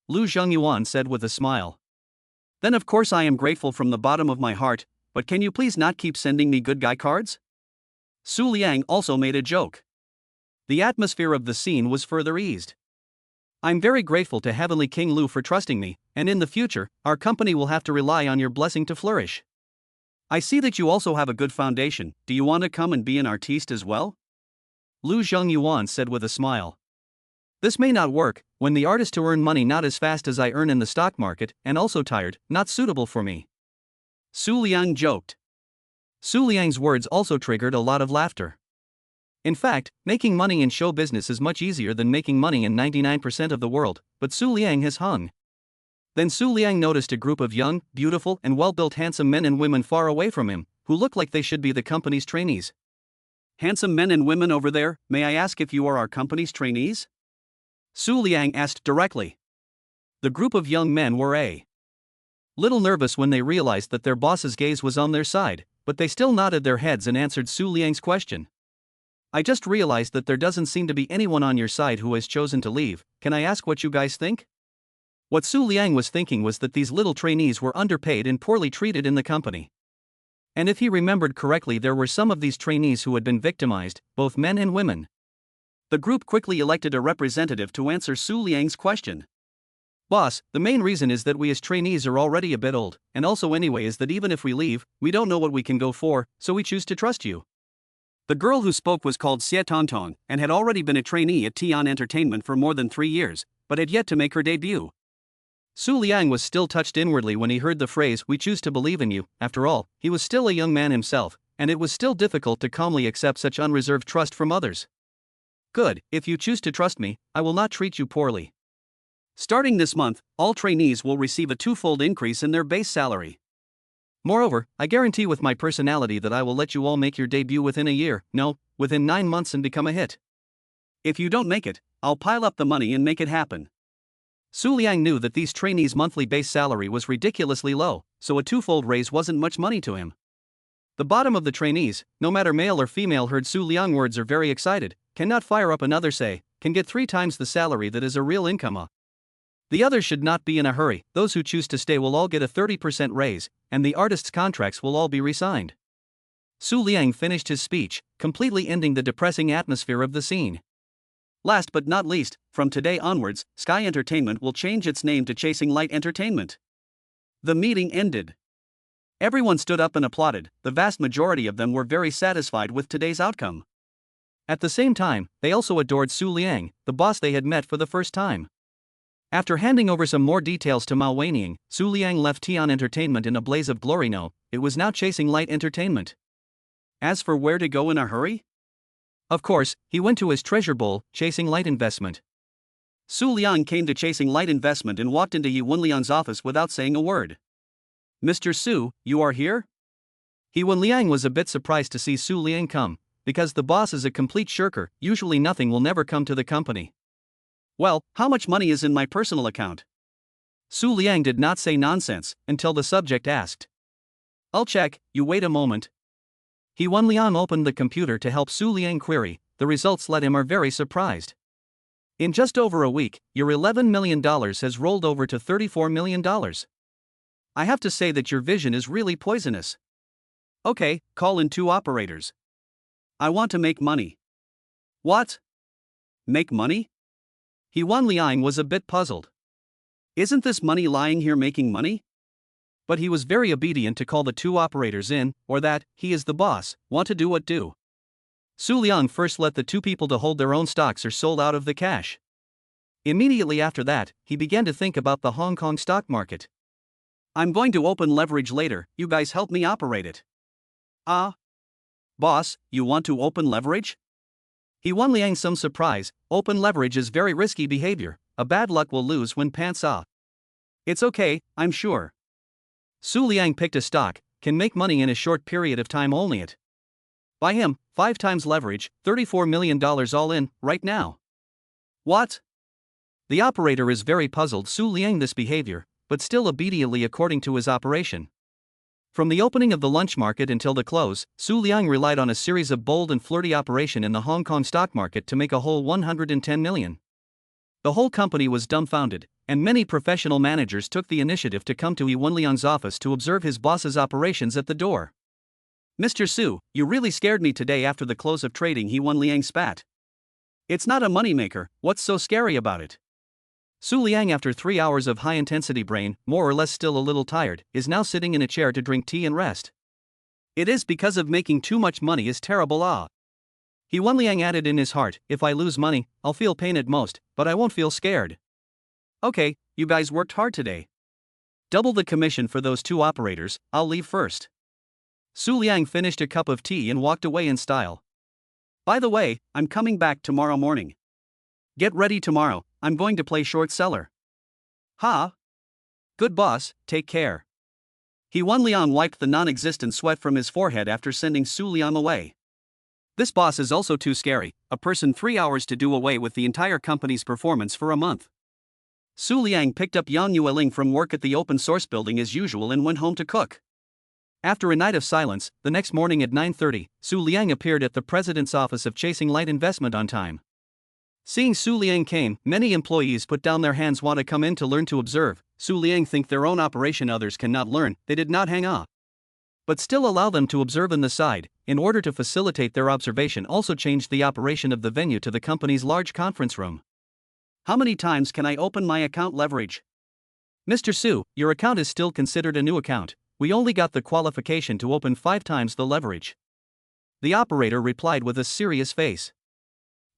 Lu Zhengyuan said with a smile. Then of course I am grateful from the bottom of my heart, but can you please not keep sending me good guy cards? Su Liang also made a joke. The atmosphere of the scene was further eased. I'm very grateful to Heavenly King Lu for trusting me, and in the future, our company will have to rely on your blessing to flourish. I see that you also have a good foundation, do you want to come and be an artiste as well? Lu Zhengyuan said with a smile. This may not work, when the artist to earn money not as fast as I earn in the stock market, and also tired, not suitable for me. Su Liang joked. Su Liang's words also triggered a lot of laughter. In fact, making money in show business is much easier than making money in 99% of the world, but Su Liang has hung. Then Su Liang noticed a group of young, beautiful, and well-built handsome men and women far away from him, who looked like they should be the company's trainees. Handsome men and women over there, may I ask if you are our company's trainees? Su Liang asked directly. The group of young men were a little nervous when they realized that their boss's gaze was on their side, but they still nodded their heads and answered Su Liang's question. I just realized that there doesn't seem to be anyone on your side who has chosen to leave. Can I ask what you guys think? What Su Liang was thinking was that these little trainees were underpaid and poorly treated in the company. And if he remembered correctly, there were some of these trainees who had been victimized, both men and women. The group quickly elected a representative to answer Su Liang's question. Boss, the main reason is that we as trainees are already a bit old, and also anyway is that even if we leave, we don't know what we can go for, so we choose to trust you. The girl who spoke was called Xie Tongtong and had already been a trainee at Tian Entertainment for more than 3 years, but had yet to make her debut. Su Liang was still touched inwardly when he heard the phrase, "We choose to believe in you." After all, he was still a young man himself, and it was still difficult to calmly accept such unreserved trust from others. Good, if you choose to trust me, I will not treat you poorly. Starting this month, all trainees will receive a twofold increase in their base salary. Moreover, I guarantee with my personality that I will let you all make your debut within a year, no, within 9 months and become a hit. If you don't make it, I'll pile up the money and make it happen. Su Liang knew that these trainees' monthly base salary was ridiculously low, so a twofold raise wasn't much money to him. The bottom of the trainees, no matter male or female, heard Su Liang words are very excited, cannot fire up another say, can get 3 times the salary that is a real income. The others should not be in a hurry. Those who choose to stay will all get a 30% raise, and the artists' contracts will all be re-signed. Su Liang finished his speech, completely ending the depressing atmosphere of the scene. Last but not least, from today onwards, Sky Entertainment will change its name to Chasing Light Entertainment. The meeting ended. Everyone stood up and applauded. The vast majority of them were very satisfied with today's outcome. At the same time, they also adored Su Liang, the boss they had met for the first time. After handing over some more details to Mao Weining, Su Liang left Tian Entertainment in a blaze of glory. No, it was now Chasing Light Entertainment. As for where to go in a hurry? Of course, he went to his treasure bowl, Chasing Light Investment. Su Liang came to Chasing Light Investment and walked into Yi Wenliang's office without saying a word. Mr. Su, you are here? Yi Wenliang was a bit surprised to see Su Liang come, because the boss is a complete shirker. Usually nothing will never come to the company. Well, how much money is in my personal account? Su Liang did not say nonsense until the subject asked. I'll check, you wait a moment. Yi Wenliang opened the computer to help Su Liang query. The results led him are very surprised. In just over a week, your $11 million has rolled over to $34 million. I have to say that your vision is really poisonous. Okay, call in 2 operators. I want to make money. What? Make money? Yi Wenliang was a bit puzzled. Isn't this money lying here making money? But he was very obedient to call the 2 operators in, or that, he is the boss, want to do what do. Su Liang first let the 2 people to hold their own stocks or sold out of the cash. Immediately after that, he began to think about the Hong Kong stock market. I'm going to open leverage later, you guys help me operate it. Boss, you want to open leverage? Yi Wenliang some surprise. Open leverage is very risky behavior. A bad luck will lose when pants off. It's okay, I'm sure. Su Liang picked a stock, can make money in a short period of time only it. By him, 5 times leverage, $34 million all in, right now. What? The operator is very puzzled Su Liang this behavior, but still obediently according to his operation. From the opening of the lunch market until the close, Su Liang relied on a series of bold and flirty operation in the Hong Kong stock market to make a whole 110 million. The whole company was dumbfounded, and many professional managers took the initiative to come to Yi Wenliang's office to observe his boss's operations at the door. Mr. Su, you really scared me today after the close of trading, Yi Wenliang spat. It's not a moneymaker, what's so scary about it? Su Liang, after 3 hours of high-intensity brain, more or less still a little tired, is now sitting in a chair to drink tea and rest. It is because of making too much money is terrible. Yi Wenliang added in his heart, if I lose money, I'll feel pain at most, but I won't feel scared. Okay, you guys worked hard today. Double the commission for those 2 operators, I'll leave first. Su Liang finished a cup of tea and walked away in style. By the way, I'm coming back tomorrow morning. Get ready tomorrow, I'm going to play short seller. Huh? Good boss, take care. Wan Liang wiped the non-existent sweat from his forehead after sending Su Liang away. This boss is also too scary, a person 3 hours to do away with the entire company's performance for a month. Su Liang picked up Yang Yueling from work at the open source building as usual and went home to cook. After a night of silence, the next morning at 9:30, Su Liang appeared at the president's office of Chasing Light Investment on time. Seeing Su Liang came, many employees put down their hands. Want to come in to learn to observe. Su Liang think their own operation others cannot learn. They did not hang up, but still allow them to observe in the side. In order to facilitate their observation, also changed the operation of the venue to the company's large conference room. How many times can I open my account leverage? Mr. Su, your account is still considered a new account. We only got the qualification to open 5 times the leverage. The operator replied with a serious face.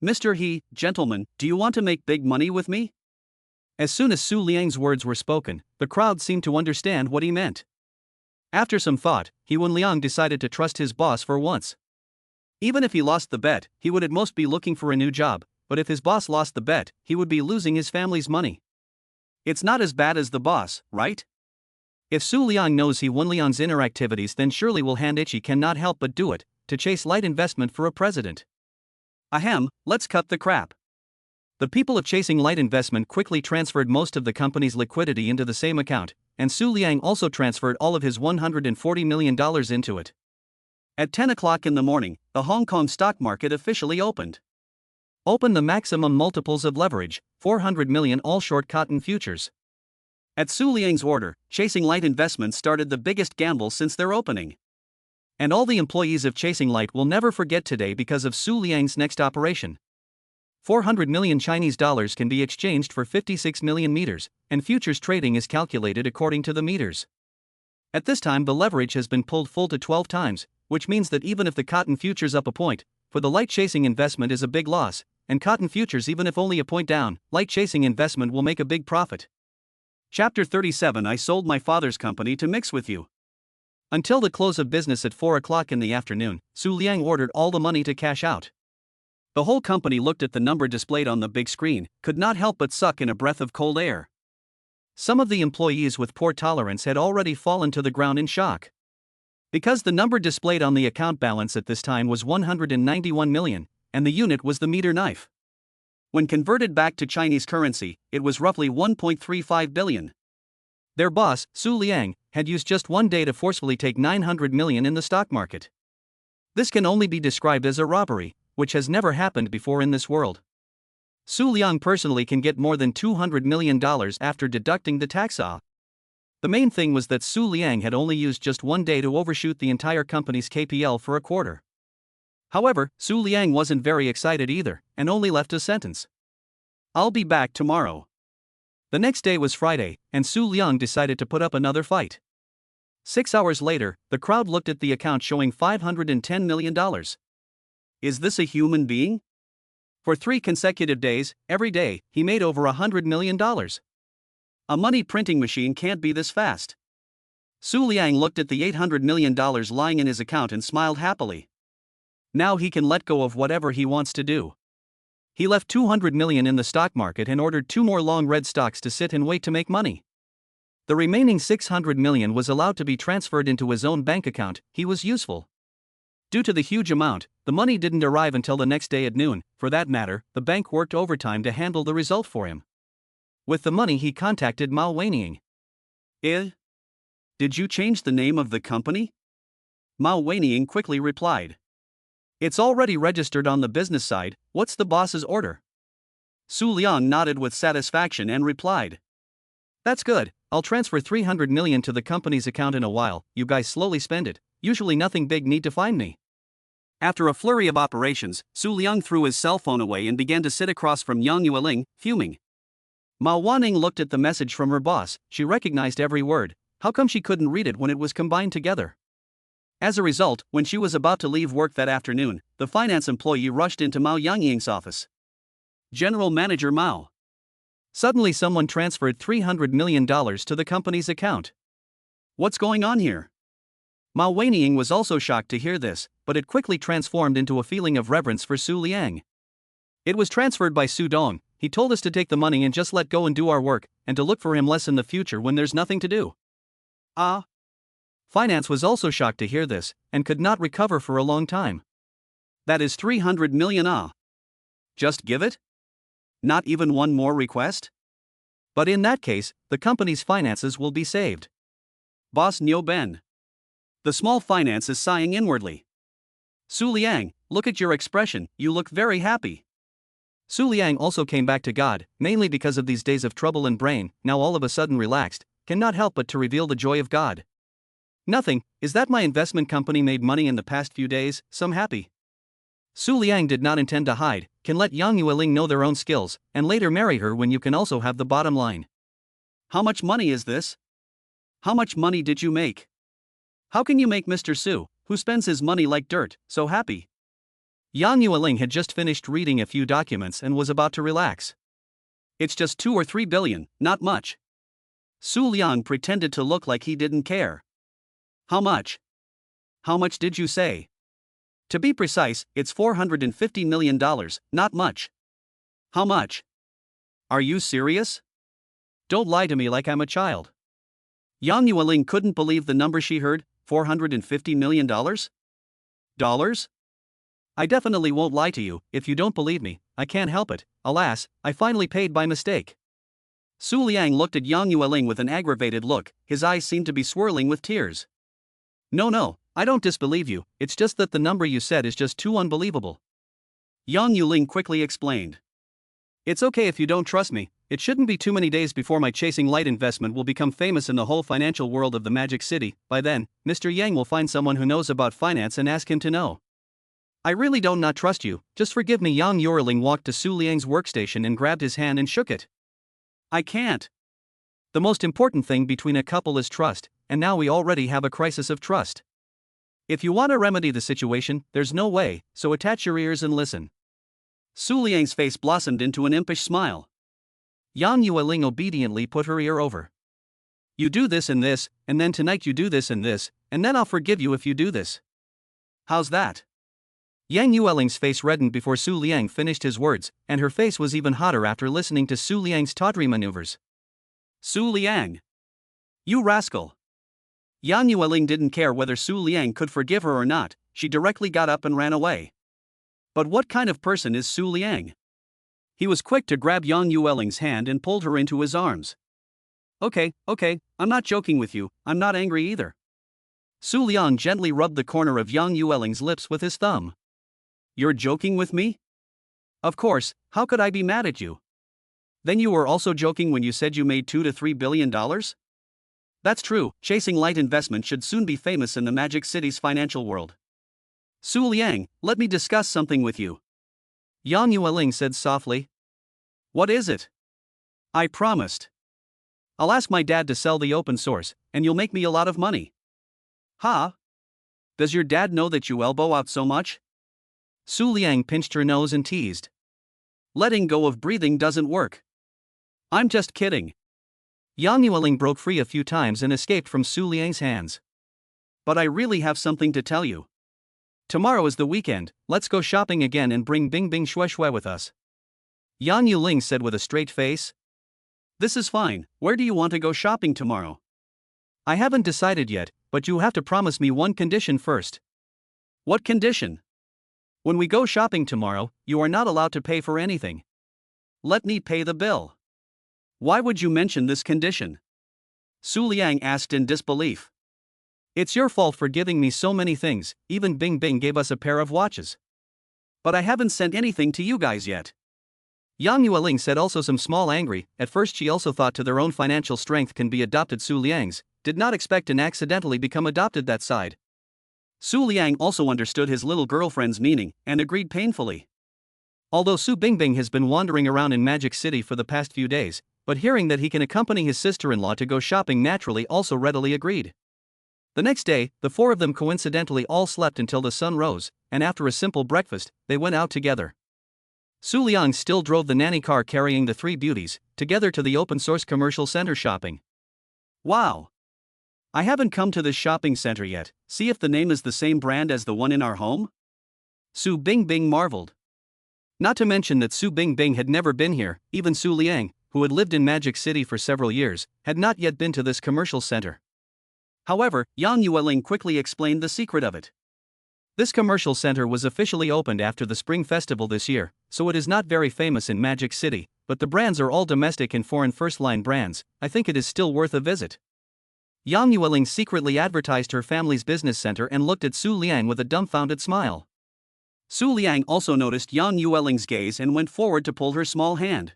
Mr. He, gentlemen, do you want to make big money with me? As soon as Su Liang's words were spoken, the crowd seemed to understand what he meant. After some thought, Wan Liang decided to trust his boss for once. Even if he lost the bet, he would at most be looking for a new job, but if his boss lost the bet, he would be losing his family's money. It's not as bad as the boss, right? If Su Liang knows Wan Liang's inner activities, then surely will hand Ichi cannot help but do it, to chase light investment for a president. Ahem, let's cut the crap. The people of Chasing Light Investment quickly transferred most of the company's liquidity into the same account, and Su Liang also transferred all of his $140 million into it. At 10 o'clock in the morning, the Hong Kong stock market officially opened. Open the maximum multiples of leverage, 400 million all short cotton futures. At Su Liang's order, Chasing Light Investment started the biggest gamble since their opening. And all the employees of Chasing Light will never forget today because of Su Liang's next operation. 400 million Chinese dollars can be exchanged for 56 million meters, and futures trading is calculated according to the meters. At this time, the leverage has been pulled full to 12 times, which means that even if the cotton futures up a point, for the light chasing investment is a big loss, and cotton futures even if only a point down, light chasing investment will make a big profit. Chapter 37. I sold my father's company to mix with you. Until the close of business at 4 o'clock in the afternoon, Su Liang ordered all the money to cash out. The whole company looked at the number displayed on the big screen, could not help but suck in a breath of cold air. Some of the employees with poor tolerance had already fallen to the ground in shock. Because the number displayed on the account balance at this time was 191 million, and the unit was the meter knife. When converted back to Chinese currency, it was roughly 1.35 billion. Their boss, Su Liang, had used just one day to forcefully take 900 million in the stock market. This can only be described as a robbery, which has never happened before in this world. Su Liang personally can get more than $200 million after deducting the tax. The main thing was that Su Liang had only used just one day to overshoot the entire company's KPL for a quarter. However, Su Liang wasn't very excited either, and only left a sentence. I'll be back tomorrow. The next day was Friday, and Su Liang decided to put up another fight. 6 hours later, the crowd looked at the account showing $510 million. Is this a human being? For 3 consecutive days, every day, he made over $100 million. A money printing machine can't be this fast. Su Liang looked at the $800 million lying in his account and smiled happily. Now he can let go of whatever he wants to do. He left 200 million in the stock market and ordered 2 more long red stocks to sit and wait to make money. The remaining 600 million was allowed to be transferred into his own bank account. He was useful. Due to the huge amount, the money didn't arrive until the next day at noon. For that matter, the bank worked overtime to handle the result for him. With the money, he contacted Mao Weining. Did you change the name of the company? Mao Weining quickly replied. It's already registered on the business side. What's the boss's order? Su Liang nodded with satisfaction and replied. That's good, I'll transfer 300 million to the company's account in a while. You guys slowly spend it, usually nothing big need to find me. After a flurry of operations, Su Liang threw his cell phone away and began to sit across from Yang Yueling, fuming. Mao Wanning looked at the message from her boss. She recognized every word. How come she couldn't read it when it was combined together? As a result, when she was about to leave work that afternoon, the finance employee rushed into Mao Yangying's office. General Manager Mao. Suddenly someone transferred $300 million to the company's account. What's going on here? Mao Weining was also shocked to hear this, but it quickly transformed into a feeling of reverence for Su Liang. It was transferred by Su Dong. he told us to take the money and just let go and do our work, and to look for him less in the future when there's nothing to do. Ah. Finance was also shocked to hear this, and could not recover for a long time. That is 300 million. Just give it? Not even one more request? But in that case, the company's finances will be saved. Boss Nyo Ben. The small finance is sighing inwardly. Su Liang, look at your expression, you look very happy. Su Liang also came back to God, mainly because of these days of trouble and brain, now all of a sudden relaxed, cannot help but to reveal the joy of God. Nothing, is that my investment company made money in the past few days, so I'm happy. Su Liang did not intend to hide, can let Yang Yueling know their own skills, and later marry her when you can also have the bottom line. How much money is this? How much money did you make? How can you make Mr. Su, who spends his money like dirt, so happy? Yang Yueling had just finished reading a few documents and was about to relax. It's just 2 or 3 billion, not much. Su Liang pretended to look like he didn't care. How much? How much did you say? To be precise, it's $450 million, not much. How much? Are you serious? Don't lie to me like I'm a child. Yang Yueling couldn't believe the number she heard, $450 million? Dollars? I definitely won't lie to you, if you don't believe me, I can't help it, alas, I finally paid by mistake. Su Liang looked at Yang Yueling with an aggravated look, his eyes seemed to be swirling with tears. No, I don't disbelieve you, it's just that the number you said is just too unbelievable. Yang Yueling quickly explained. It's okay if you don't trust me, it shouldn't be too many days before my Chasing Light investment will become famous in the whole financial world of the Magic City. By then, Mr. Yang will find someone who knows about finance and ask him to know. I really don't not trust you, just forgive me. Yang Yueling walked to Su Liang's workstation and grabbed his hand and shook it. I can't. The most important thing between a couple is trust, and now we already have a crisis of trust. If you want to remedy the situation, there's no way, so attach your ears and listen. Su Liang's face blossomed into an impish smile. Yang Yueling obediently put her ear over. You do this, and then tonight you do this, and then I'll forgive you if you do this. How's that? Yang Yueling's face reddened before Su Liang finished his words, and her face was even hotter after listening to Su Liang's tawdry maneuvers. Su Liang! You rascal! Yang Yueling didn't care whether Su Liang could forgive her or not, she directly got up and ran away. But what kind of person is Su Liang? He was quick to grab Yang Yueling's hand and pulled her into his arms. Okay, I'm not joking with you, I'm not angry either. Su Liang gently rubbed the corner of Yang Yueling's lips with his thumb. You're joking with me? Of course, how could I be mad at you? Then you were also joking when you said you made $2 to $3 billion? That's true, Chasing Light investment should soon be famous in the Magic City's financial world. Su Liang, let me discuss something with you. Yang Yueling said softly. What is it? I promised. I'll ask my dad to sell the open source, and you'll make me a lot of money. Huh? Does your dad know that you elbow out so much? Su Liang pinched her nose and teased. Letting go of breathing doesn't work. I'm just kidding. Yang Yueling broke free a few times and escaped from Su Liang's hands. But I really have something to tell you. Tomorrow is the weekend, let's go shopping again and bring Bing Bing Shui Shui with us. Yang Yueling said with a straight face. This is fine, where do you want to go shopping tomorrow? I haven't decided yet, but you have to promise me one condition first. What condition? When we go shopping tomorrow, you are not allowed to pay for anything. Let me pay the bill. Why would you mention this condition? Su Liang asked in disbelief. It's your fault for giving me so many things, even Bing Bing gave us a pair of watches. But I haven't sent anything to you guys yet. Yang Yueling said, also some small angry. At first she also thought to their own financial strength can be adopted. Su Liang's did not expect and accidentally become adopted that side. Su Liang also understood his little girlfriend's meaning, and agreed painfully. Although Su Bingbing has been wandering around in Magic City for the past few days, but hearing that he can accompany his sister-in-law to go shopping naturally also readily agreed. The next day, the four of them coincidentally all slept until the sun rose, and after a simple breakfast, they went out together. Su Liang still drove the nanny car carrying the three beauties, together to the open-source commercial center shopping. Wow! I haven't come to this shopping center yet, see if the name is the same brand as the one in our home? Su Bingbing marveled. Not to mention that Su Bingbing had never been here, even Su Liang, who had lived in Magic City for several years, had not yet been to this commercial center. However, Yang Yueling quickly explained the secret of it. This commercial center was officially opened after the Spring Festival this year, so it is not very famous in Magic City, but the brands are all domestic and foreign first-line brands. I think it is still worth a visit. Yang Yueling secretly advertised her family's business center and looked at Su Liang with a dumbfounded smile. Su Liang also noticed Yang Yueling's gaze and went forward to pull her small hand.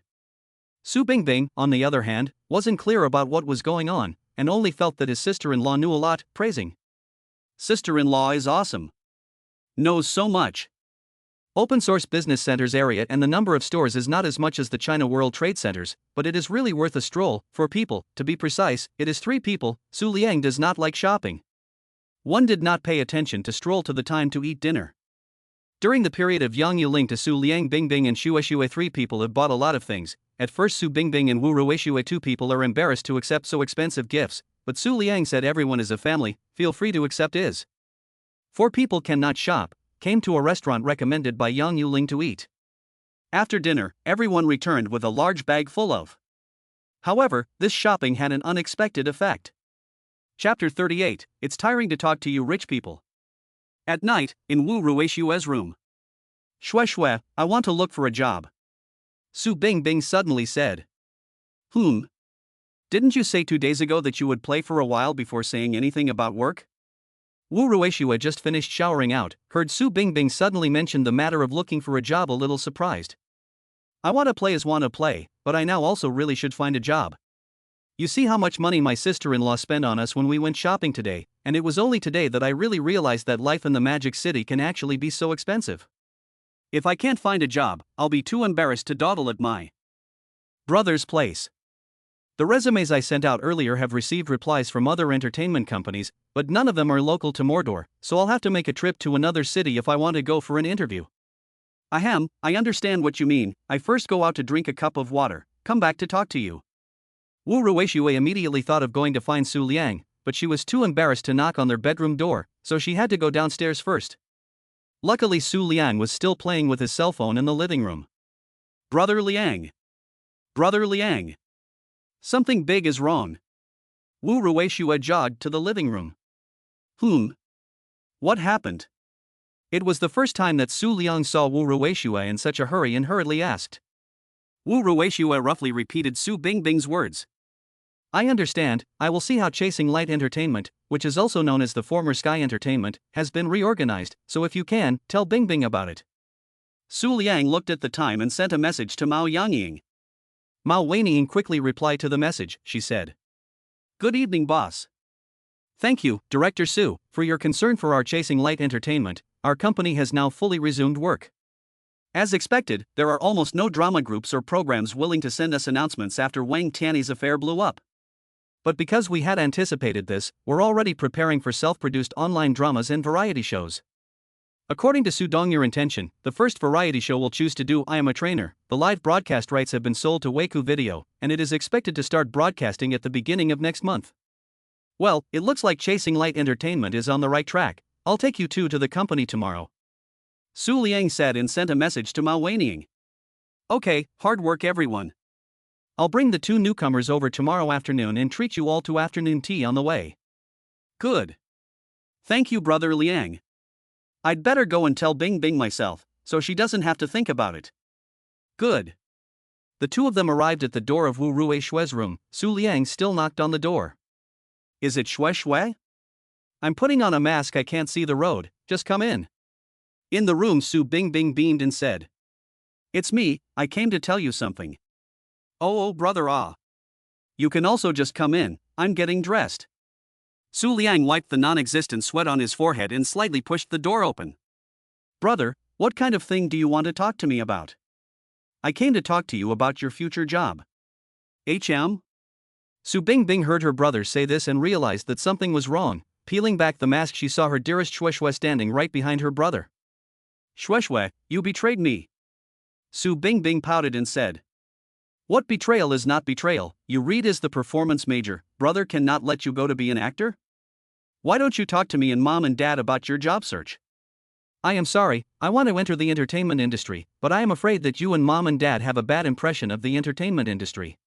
Su Bingbing, on the other hand, wasn't clear about what was going on, and only felt that his sister-in-law knew a lot, praising. Sister-in-law is awesome. Knows so much. Open source business centers area and the number of stores is not as much as the China World Trade Centers, but it is really worth a stroll. 4 people, to be precise, it is 3 people. Su Liang does not like shopping. One did not pay attention to stroll to the time to eat dinner. During the period of Yang Yuling to Su Liang, Bingbing and Shueishue 3 people have bought a lot of things. At first Su Bingbing and Wu Rueishue 2 people are embarrassed to accept so expensive gifts, but Su Liang said everyone is a family, feel free to accept is. 4 people cannot shop, came to a restaurant recommended by Yang Yuling to eat. After dinner, everyone returned with a large bag full of. However, this shopping had an unexpected effect. Chapter 38, It's tiring to talk to you rich people. At night, in Wu Rueishue's room. Shui, I want to look for a job. Su Bingbing suddenly said. Didn't you say 2 days ago that you would play for a while before saying anything about work? Wu Rueishue just finished showering out, heard Su Bingbing suddenly mention the matter of looking for a job, a little surprised. I want to play, but I now also really should find a job. You see how much money my sister-in-law spent on us when we went shopping today, and it was only today that I really realized that life in the Magic City can actually be so expensive. If I can't find a job, I'll be too embarrassed to dawdle at my brother's place. The resumes I sent out earlier have received replies from other entertainment companies, but none of them are local to Mordor, so I'll have to make a trip to another city if I want to go for an interview. I understand what you mean. I first go out to drink a cup of water, come back to talk to you. Wu Rueishue immediately thought of going to find Su Liang, but she was too embarrassed to knock on their bedroom door, so she had to go downstairs first. Luckily Su Liang was still playing with his cell phone in the living room. Brother Liang. Something big is wrong. Wu Rueishue jogged to the living room. What happened? It was the first time that Su Liang saw Wu Rueishue in such a hurry and hurriedly asked. Wu Rueishue roughly repeated Su Bingbing's words. I understand. I will see how Chasing Light Entertainment, which is also known as the former Sky Entertainment, has been reorganized, so if you can, tell Bingbing about it. Su Liang looked at the time and sent a message to Mao Yangying. Mao Wenying quickly replied to the message, she said. Good evening, boss. Thank you, Director Su, for your concern for our Chasing Light Entertainment. Our company has now fully resumed work. As expected, there are almost no drama groups or programs willing to send us announcements after Wang Tiany's affair blew up. But because we had anticipated this, we're already preparing for self-produced online dramas and variety shows. According to Su Dong, your intention, the first variety show will choose to do I Am a Trainer. The live broadcast rights have been sold to Weiku Video, and it is expected to start broadcasting at the beginning of next month. Well, it looks like Chasing Light Entertainment is on the right track. I'll take you two to the company tomorrow. Su Liang said and sent a message to Mao Wenying. Okay, hard work everyone. I'll bring the 2 newcomers over tomorrow afternoon and treat you all to afternoon tea on the way. Good. Thank you, Brother Liang. I'd better go and tell Bingbing myself, so she doesn't have to think about it. Good. The 2 of them arrived at the door of Wu Rueishue's room. Su Liang still knocked on the door. Is it Shui? I'm putting on a mask, I can't see the road, just come in. In the room Su Bingbing beamed and said. It's me, I came to tell you something. Oh brother You can also just come in, I'm getting dressed. Su Liang wiped the non-existent sweat on his forehead and slightly pushed the door open. Brother, what kind of thing do you want to talk to me about? I came to talk to you about your future job. HM? Su Bingbing heard her brother say this and realized that something was wrong. Peeling back the mask, she saw her dearest Shui standing right behind her brother. Shui, you betrayed me. Su Bingbing pouted and said. What betrayal is not betrayal? You read as the performance major, brother cannot let you go to be an actor? Why don't you talk to me and mom and dad about your job search? I am sorry, I want to enter the entertainment industry, but I am afraid that you and mom and dad have a bad impression of the entertainment industry.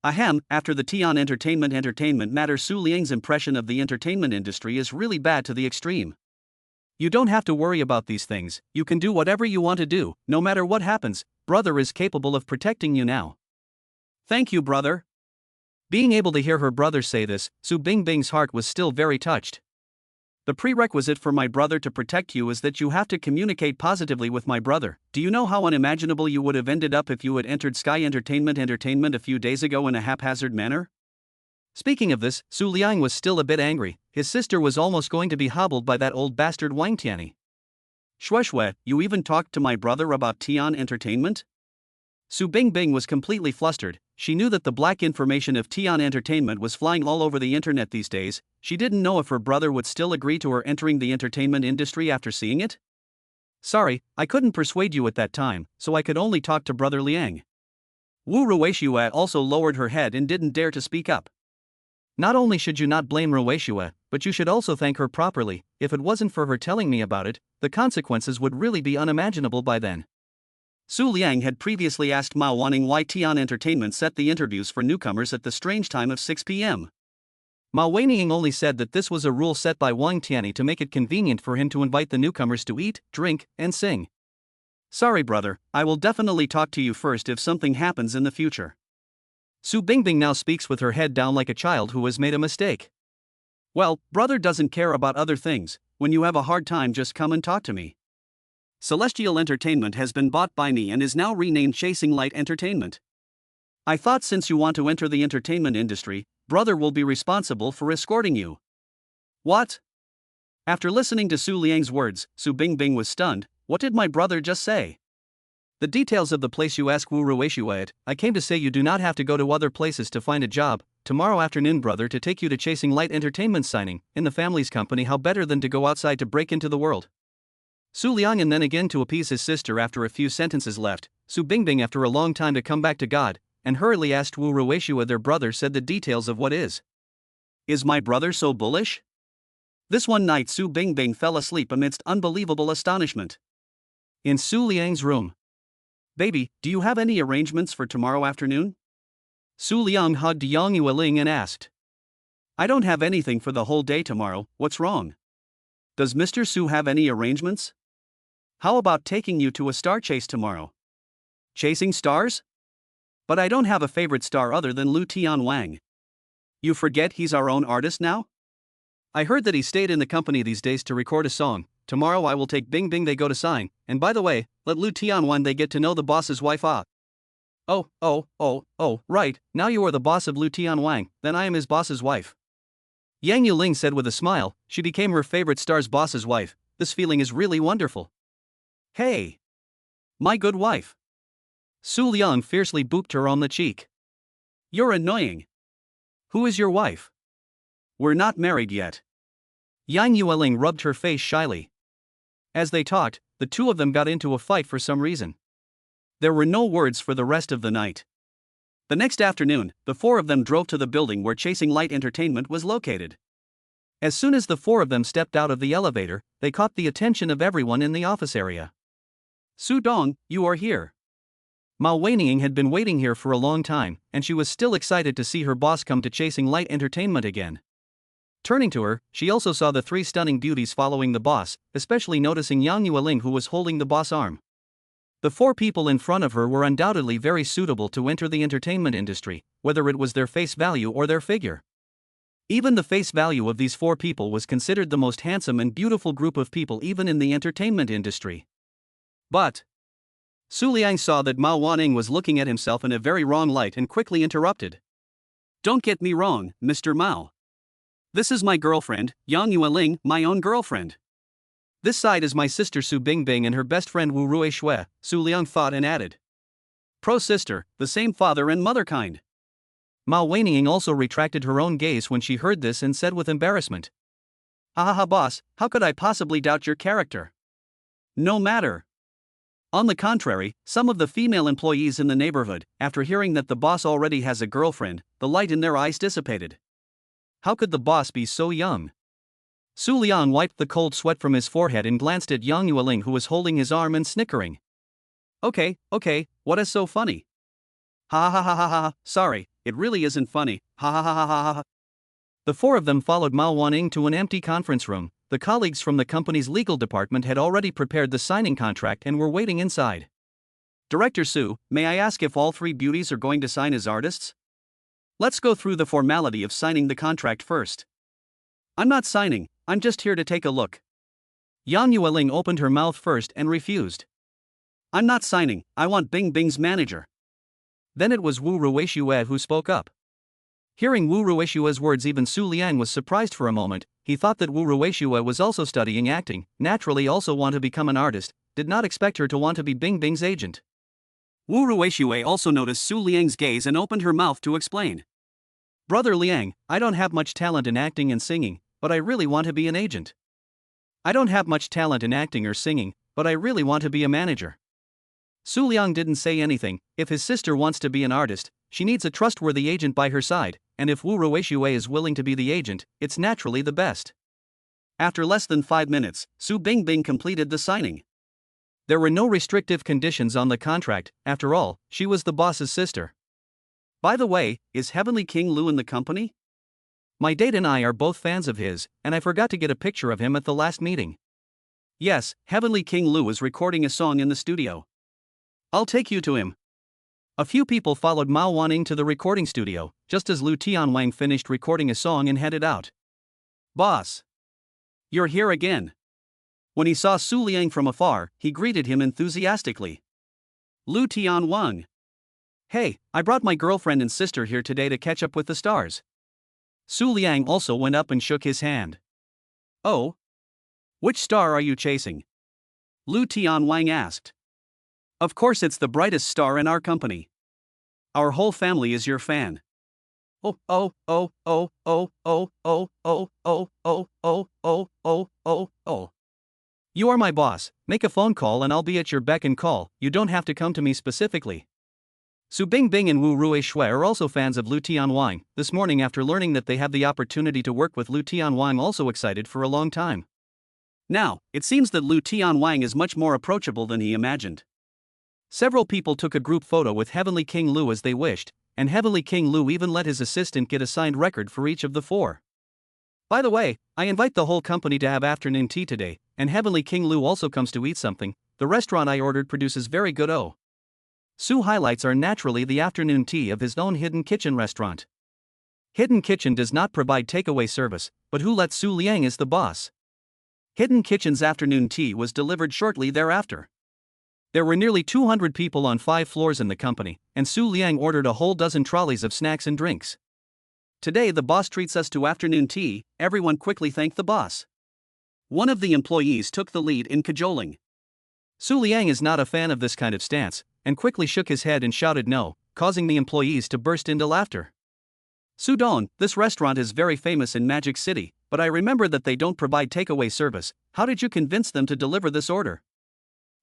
Ahem, after the Tian entertainment matter, Su Liang's impression of the entertainment industry is really bad to the extreme. You don't have to worry about these things, you can do whatever you want to do, no matter what happens, brother is capable of protecting you now. Thank you, brother. Being able to hear her brother say this, Su Bingbing's heart was still very touched. The prerequisite for my brother to protect you is that you have to communicate positively with my brother. Do you know how unimaginable you would have ended up if you had entered Sky Entertainment a few days ago in a haphazard manner? Speaking of this, Su Liang was still a bit angry. His sister was almost going to be hobbled by that old bastard Wang Tianyi. Shui, you even talked to my brother about Tian Entertainment? Su Bingbing was completely flustered. She knew that the black information of Tian Entertainment was flying all over the internet these days. She didn't know if her brother would still agree to her entering the entertainment industry after seeing it. Sorry, I couldn't persuade you at that time, so I could only talk to Brother Liang. Wu Ruixue also lowered her head and didn't dare to speak up. Not only should you not blame Ruixue, but you should also thank her properly. If it wasn't for her telling me about it, the consequences would really be unimaginable by then. Su Liang had previously asked Mao Wanning why Tian Entertainment set the interviews for newcomers at the strange time of 6 p.m. Mao Wanning only said that this was a rule set by Wang Tianyi to make it convenient for him to invite the newcomers to eat, drink, and sing. Sorry, brother, I will definitely talk to you first if something happens in the future. Su Bingbing now speaks with her head down like a child who has made a mistake. Well, brother doesn't care about other things. When you have a hard time, just come and talk to me. Celestial Entertainment has been bought by me and is now renamed Chasing Light Entertainment. I thought since you want to enter the entertainment industry, brother will be responsible for escorting you. What? After listening to Su Liang's words, Su Bingbing was stunned. What did my brother just say? The details of the place you ask Wu Ruixue at. I came to say you do not have to go to other places to find a job. Tomorrow afternoon, brother, to take you to Chasing Light Entertainment signing in the family's company. How better than to go outside to break into the world? Su Liang, and then again to appease his sister after a few sentences left, Su Bingbing after a long time to come back to God, and hurriedly asked Wu Ruixue. Their brother said the details of what is. Is my brother so bullish? This one night Su Bingbing fell asleep amidst unbelievable astonishment. In Su Liang's room. Baby, do you have any arrangements for tomorrow afternoon? Su Liang hugged Yang Yueling and asked. I don't have anything for the whole day tomorrow, what's wrong? Does Mr. Su have any arrangements? How about taking you to a star chase tomorrow? Chasing stars? But I don't have a favorite star other than Lu Tian Wang. You forget he's our own artist now? I heard that he stayed in the company these days to record a song. Tomorrow I will take Bingbing, they go to sign, and by the way, let Lu Tian Wang they get to know the boss's wife. Oh, right, now you are the boss of Lu Tian Wang, then I am his boss's wife. Yang Yuling said with a smile. She became her favorite star's boss's wife. This feeling is really wonderful. Hey! My good wife! Su Liang fiercely booped her on the cheek. You're annoying. Who is your wife? We're not married yet. Yang Yueling rubbed her face shyly. As they talked, the two of them got into a fight for some reason. There were no words for the rest of the night. The next afternoon, the four of them drove to the building where Chasing Light Entertainment was located. As soon as the four of them stepped out of the elevator, they caught the attention of everyone in the office area. Su Dong, you are here. Mao Wanning had been waiting here for a long time, and she was still excited to see her boss come to Chasing Light Entertainment again. Turning to her, she also saw the three stunning beauties following the boss, especially noticing Yang Yueling, who was holding the boss' arm. The four people in front of her were undoubtedly very suitable to enter the entertainment industry, whether it was their face value or their figure. Even the face value of these four people was considered the most handsome and beautiful group of people even in the entertainment industry. But Su Liang saw that Mao Wanning was looking at himself in a very wrong light and quickly interrupted. Don't get me wrong, Mr. Mao. This is my girlfriend, Yang Yueling, my own girlfriend. This side is my sister Su Bingbing and her best friend Wu Ruixue, Su Liang thought and added. Pro-sister, the same father and mother kind. Mao Wanning also retracted her own gaze when she heard this and said with embarrassment. Ahaha boss, how could I possibly doubt your character? No matter. On the contrary, some of the female employees in the neighborhood, after hearing that the boss already has a girlfriend, the light in their eyes dissipated. How could the boss be so young? Su Liang wiped the cold sweat from his forehead and glanced at Yang Yueling, who was holding his arm and snickering. Okay, what is so funny? Ha ha ha ha ha, sorry, it really isn't funny, ha ha ha ha ha ha. The four of them followed Mao Wanning to an empty conference room. The colleagues from the company's legal department had already prepared the signing contract and were waiting inside. Director Su, may I ask if all three beauties are going to sign as artists? Let's go through the formality of signing the contract first. I'm not signing, I'm just here to take a look. Yang Yueling opened her mouth first and refused. I'm not signing, I want Bing Bing's manager. Then it was Wu Ruishue who spoke up. Hearing Wu Ruishue's words, even Su Liang was surprised for a moment. He thought that Wu Ruishue was also studying acting, naturally also want to become an artist, did not expect her to want to be Bing Bing's agent. Wu Ruishue also noticed Su Liang's gaze and opened her mouth to explain. Brother Liang, I don't have much talent in acting and singing, but I really want to be an agent. I don't have much talent in acting or singing, but I really want to be a manager. Su Liang didn't say anything. If his sister wants to be an artist, she needs a trustworthy agent by her side, and if Wu Ruishue is willing to be the agent, it's naturally the best. After less than 5 minutes, Su Bingbing completed the signing. There were no restrictive conditions on the contract. After all, she was the boss's sister. By the way, is Heavenly King Lu in the company? My date and I are both fans of his, and I forgot to get a picture of him at the last meeting. Yes, Heavenly King Lu is recording a song in the studio. I'll take you to him. A few people followed Mao Wanning to the recording studio, just as Lu Tianwang finished recording a song and headed out. Boss! You're here again. When he saw Su Liang from afar, he greeted him enthusiastically. Lu Tianwang. Hey, I brought my girlfriend and sister here today to catch up with the stars. Su Liang also went up and shook his hand. Oh? Which star are you chasing? Lu Tianwang asked. Of course, it's the brightest star in our company. Our whole family is your fan. Oh. You are my boss. Make a phone call and I'll be at your beck and call. You don't have to come to me specifically. Su Bingbing and Wu Ruishue are also fans of Lu Tianwang. This morning, after learning that they have the opportunity to work with Lu Tianwang, also excited for a long time. Now, it seems that Lu Tianwang is much more approachable than he imagined. Several people took a group photo with Heavenly King Lu as they wished, and Heavenly King Lu even let his assistant get a signed record for each of the four. By the way, I invite the whole company to have afternoon tea today, and Heavenly King Lu also comes to eat something. The restaurant I ordered produces very good Su highlights are naturally the afternoon tea of his own Hidden Kitchen restaurant. Hidden Kitchen does not provide takeaway service, but who let Su Liang is the boss. Hidden Kitchen's afternoon tea was delivered shortly thereafter. There were nearly 200 people on 5 floors in the company, and Su Liang ordered a whole dozen trolleys of snacks and drinks. Today the boss treats us to afternoon tea. Everyone quickly thanked the boss. One of the employees took the lead in cajoling. Su Liang is not a fan of this kind of stance, and quickly shook his head and shouted no, causing the employees to burst into laughter. Su Don, this restaurant is very famous in Magic City, but I remember that they don't provide takeaway service. How did you convince them to deliver this order?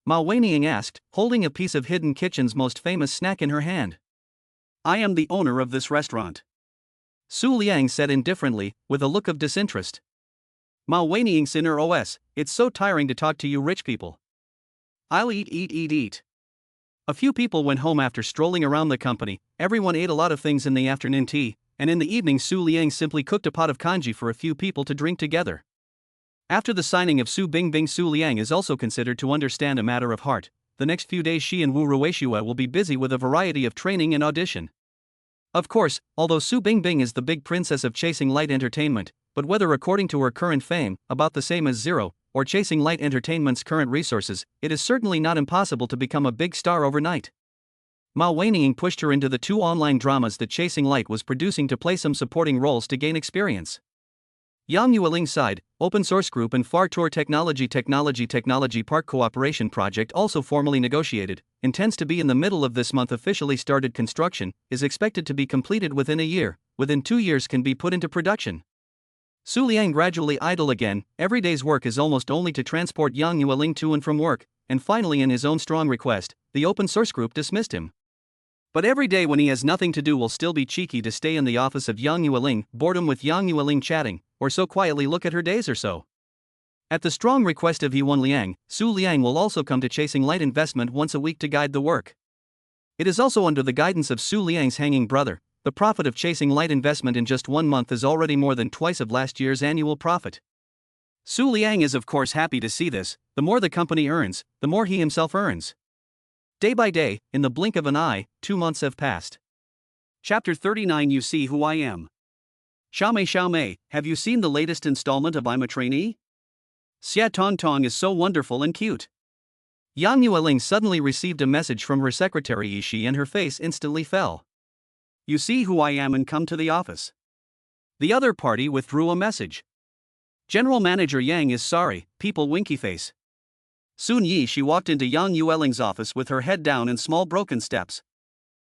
Mao Wanning asked, holding a piece of Hidden Kitchen's most famous snack in her hand. I am the owner of this restaurant. Su Liang said indifferently, with a look of disinterest. Mao Wanning's inner OS, it's so tiring to talk to you rich people. I'll eat. A few people went home after strolling around the company. Everyone ate a lot of things in the afternoon tea, and in the evening Su Liang simply cooked a pot of kanji for a few people to drink together. After the signing of Su Bingbing, Su Liang is also considered to understand a matter of heart. The next few days she and Wu Ruishue will be busy with a variety of training and audition. Of course, although Su Bingbing is the big princess of chasing light entertainment, but whether according to her current fame, about the same as zero, or chasing light entertainment's current resources, it is certainly not impossible to become a big star overnight. Mao Wanning pushed her into the 2 online dramas that Chasing Light was producing to play some supporting roles to gain experience. Yang Yueling side, Open Source Group and Far Tour Technology Park Cooperation Project also formally negotiated, intends to be in the middle of this month. Officially started construction, is expected to be completed within a year, within 2 years can be put into production. Su Liang gradually idle again. Every day's work is almost only to transport Yang Yueling to and from work, and finally in his own strong request, the Open Source Group dismissed him. But every day when he has nothing to do will still be cheeky to stay in the office of Yang Yueling, boredom with Yang Yueling chatting, or so quietly look at her days or so. At the strong request of Yuan Liang, Su Liang will also come to Chasing Light Investment once a week to guide the work. It is also under the guidance of Su Liang's hanging brother. The profit of Chasing Light Investment in just 1 month is already more than twice of last year's annual profit. Su Liang is of course happy to see this. The more the company earns, the more he himself earns. Day by day, in the blink of an eye, 2 months have passed. Chapter 39. You see who I am. Xiaomei, have you seen the latest installment of I'm a Trainee? Xia Tong is so wonderful and cute. Yang Yueling suddenly received a message from her secretary Yishi and her face instantly fell. You see who I am and come to the office. The other party withdrew a message. General Manager Yang is sorry, people winky face. Soon Yishi walked into Yang Yueling's office with her head down and small broken steps.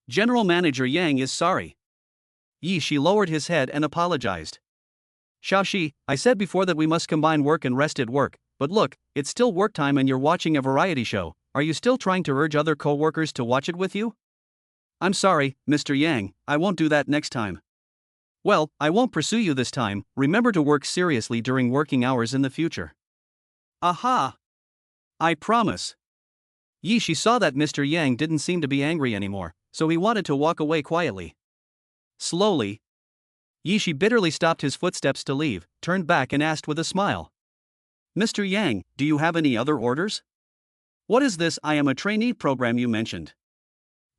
General Manager Yang is sorry. Yishi lowered his head and apologized. Xiaoxi, I said before that we must combine work and rest at work, but look, it's still work time and you're watching a variety show. Are you still trying to urge other co-workers to watch it with you? I'm sorry, Mr. Yang, I won't do that next time. Well, I won't pursue you this time. Remember to work seriously during working hours in the future. Aha! I promise. Yishi saw that Mr. Yang didn't seem to be angry anymore, so he wanted to walk away quietly. Slowly, Yishi bitterly stopped his footsteps to leave, turned back and asked with a smile. Mr. Yang, do you have any other orders? What is this I am a trainee program you mentioned?